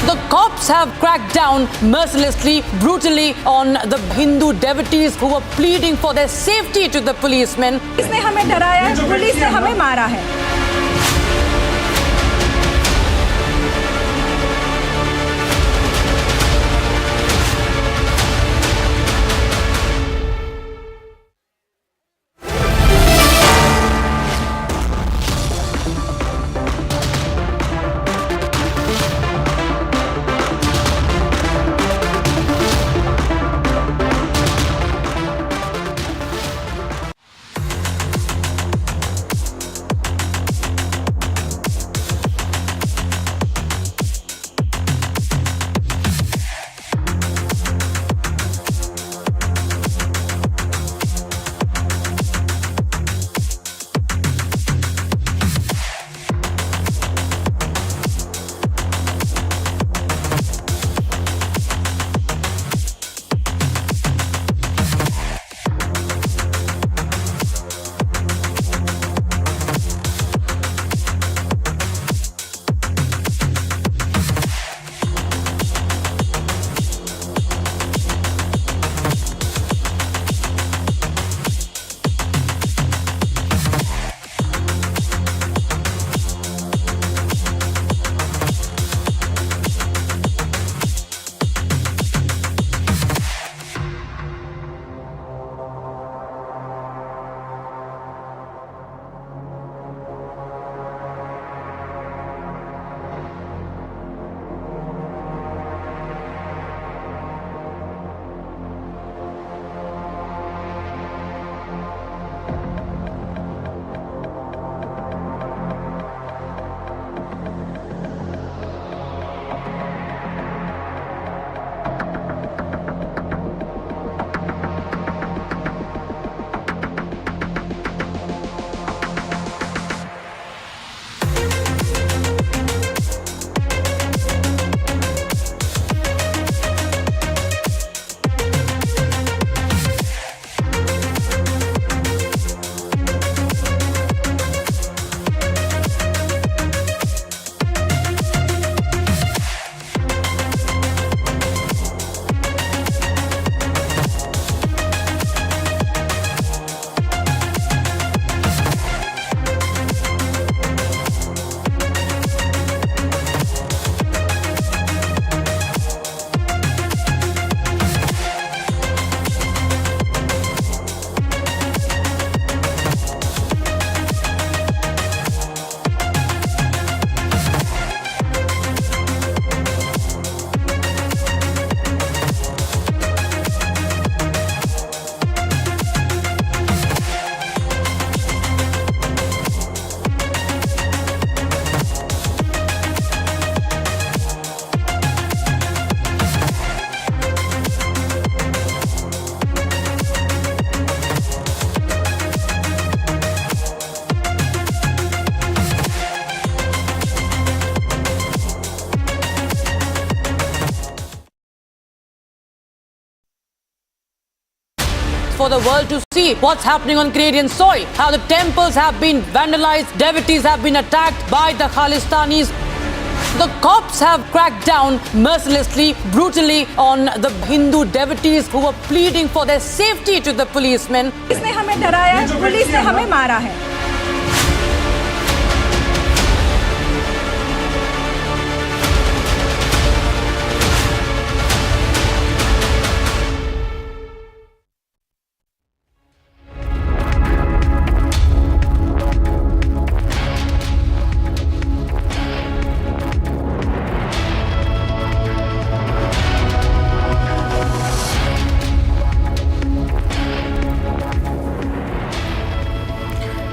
The cops have cracked down mercilessly, brutally on the Hindu devotees who were pleading for their safety to the policemen. Police ने हमें डराया है, police ने हमें मारा है. For the world to see what's happening on Canadian soil, how the temples have been vandalized, devotees have been attacked by the Khalistanis. The cops have cracked down mercilessly, brutally on the Hindu devotees who were pleading for their safety to the policemen. Police ने हमें डराया है, police ने हमें मारा है.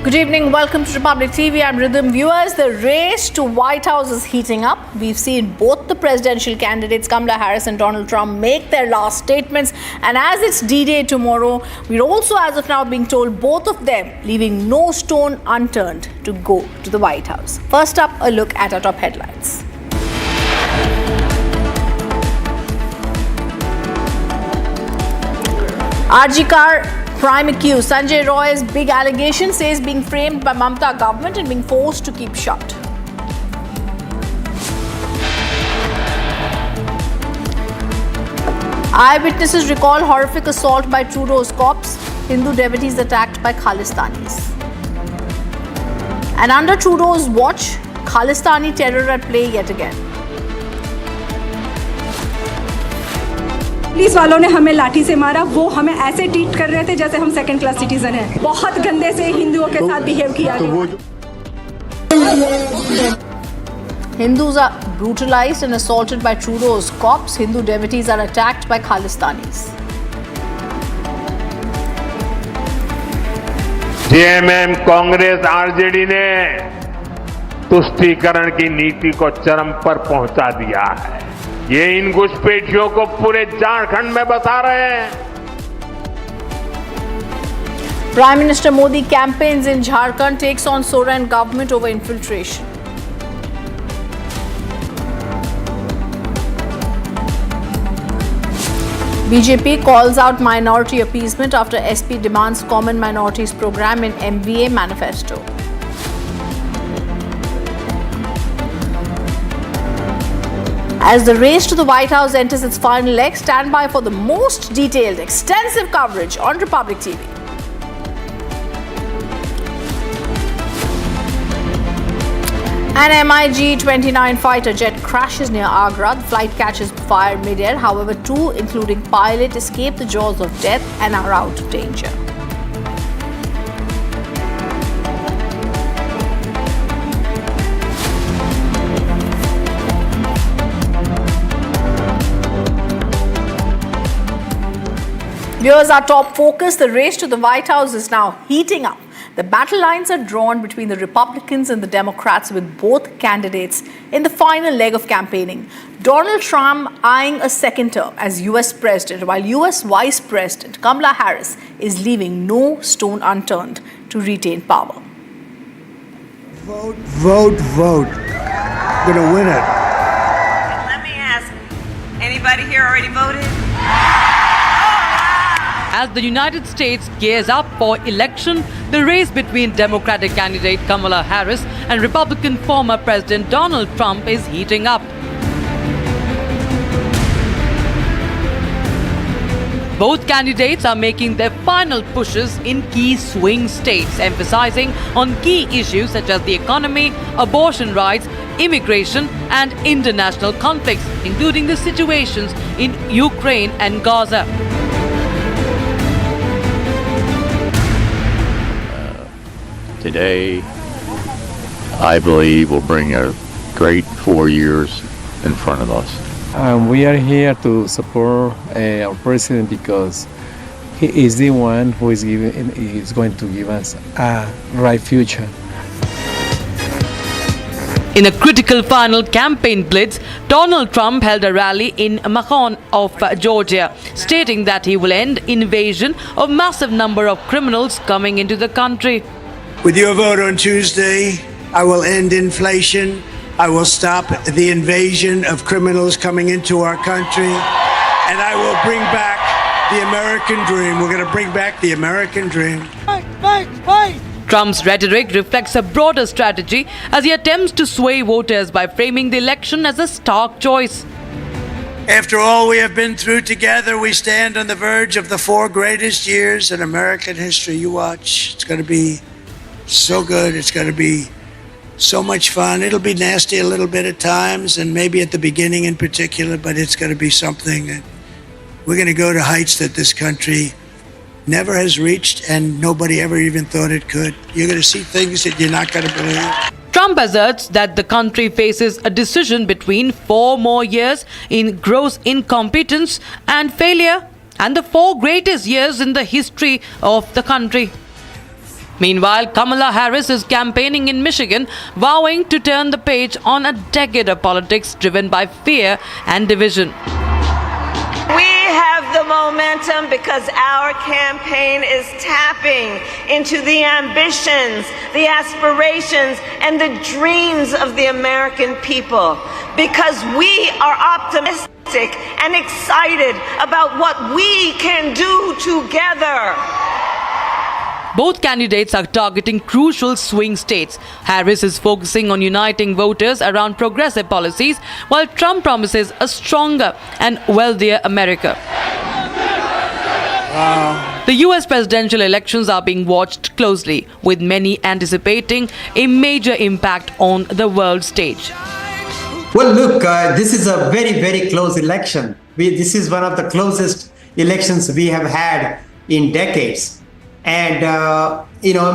Good evening, welcome to Republic TV. I'm Rhythm. Viewers, the race to White House is heating up. We've seen both the presidential candidates, Kamala Harris and Donald Trump, make their last statements. And as it's D-Day tomorrow, we're also, as of now, being told both of them leaving no stone unturned to go to the White House. First up, a look at our top headlines. RG car Prime accused Sanjay Roy's big allegation says being framed by Mamata government and being forced to keep shut. Eyewitnesses recall horrific assault by Trudeau's cops, Hindu devotees attacked by Khalistanis. And under Trudeau's watch, Khalistani terror at play yet again. Police वालों ने हमें लाठी से मारा, वो हमें ऐसे treat कर रहे थे जैसे हम सेकंड क्लास सिटीजन हैं। बहुत गंदे से हिंदुओं के साथ बिहेव किया गया। Hindus are brutalized and assaulted by Trudeau's cops. Hindu devotees are attacked by Khalistanis. JMM Congress RJD ने तुष्टीकरण की नीति को चरम पर पहुंचा दिया है। ये इन घुसपैठियों को पूरे झारखंड में बता रहे हैं। Prime Minister Modi campaigns in Jharkhand, takes on Soren government over infiltration. BJP calls out minority appeasement after SP demands common minorities program in MVA manifesto. As the race to the White House enters its final leg, stand by for the most detailed, extensive coverage on Republic TV. An MiG-29 fighter jet crashes near Agra. The flight catches fire mid-air. However, two, including pilot, escape the jaws of death and are out of danger. Viewers, our top focus, the race to the White House is now heating up. The battle lines are drawn between the Republicans and the Democrats, with both candidates in the final leg of campaigning. Donald Trump eyeing a second term as US President, while US Vice President Kamala Harris is leaving no stone unturned to retain power. Vote, vote, vote. Gonna win it. Let me ask, anybody here already voted? As the United States gears up for election, the race between Democratic candidate Kamala Harris and Republican former President Donald Trump is heating up. Both candidates are making their final pushes in key swing states, emphasizing on key issues such as the economy, abortion rights, immigration, and international conflicts, including the situations in Ukraine and Gaza. Today, I believe, will bring a great 4 years in front of us. We are here to support our president because he is the one who is going to give us a bright future. In a critical final campaign blitz, Donald Trump held a rally in Macon of Georgia, stating that he will end invasion of massive number of criminals coming into the country. With your vote on Tuesday, I will end inflation. I will stop the invasion of criminals coming into our country. And I will bring back the American dream. We're going to bring back the American dream. Fight, fight, fight! Trump's rhetoric reflects a broader strategy as he attempts to sway voters by framing the election as a stark choice. After all we have been through together, we stand on the verge of the 4 greatest years in American history. You watch. It's going to be so good. It's going to be so much fun. It'll be nasty a little bit at times, and maybe at the beginning in particular, but it's going to be something that we're going to go to heights that this country never has reached and nobody ever even thought it could. You're going to see things that you're not going to believe. Trump asserts that the country faces a decision between 4 more years in gross incompetence and failure and the 4 greatest years in the history of the country. Meanwhile, Kamala Harris is campaigning in Michigan, vowing to turn the page on a decade of politics driven by fear and division. We have the momentum because our campaign is tapping into the ambitions, the aspirations, and the dreams of the American people. Because we are optimistic and excited about what we can do together. Both candidates are targeting crucial swing states. Harris is focusing on uniting voters around progressive policies, while Trump promises a stronger and wealthier America. The US presidential elections are being watched closely, with many anticipating a major impact on the world stage. Well, look, this is a very, very close election. This is one of the closest elections we have had in decades. And,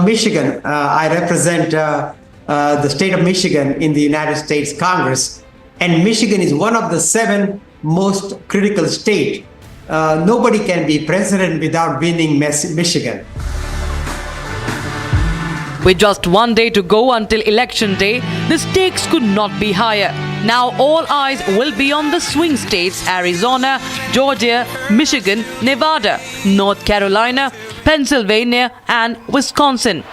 Michigan, I represent the state of Michigan in the United States Congress. And Michigan is one of the 7 most critical states. Nobody can be president without winning Michigan. With just one day to go until election day, the stakes could not be higher. Now all eyes will be on the swing states: Arizona, Georgia, Michigan, Nevada, North Carolina, Pennsylvania and Wisconsin.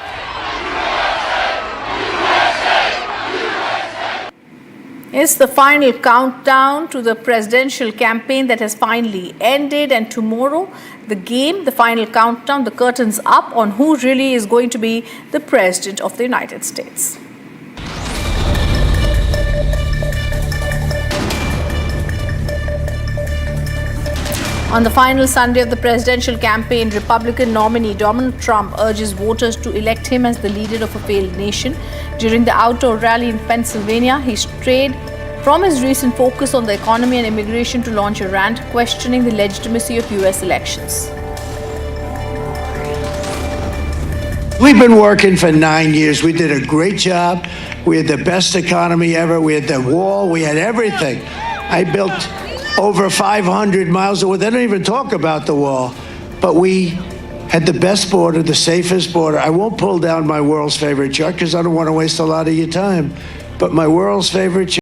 It's the final countdown to the presidential campaign that has finally ended, and tomorrow the final countdown, the curtains up on who really is going to be the President of the United States. On the final Sunday of the presidential campaign, Republican nominee Donald Trump urges voters to elect him as the leader of a failed nation. During the outdoor rally in Pennsylvania, he strayed from his recent focus on the economy and immigration to launch a rant questioning the legitimacy of US elections. We've been working for 9 years. We did a great job. We had the best economy ever. We had the wall. We had everything. I built over 500 miles of wall. They don't even talk about the wall. But we had the best border, the safest border. I won't pull down my world's favorite chart because I don't want to waste a lot of your time. But my world's favorite chart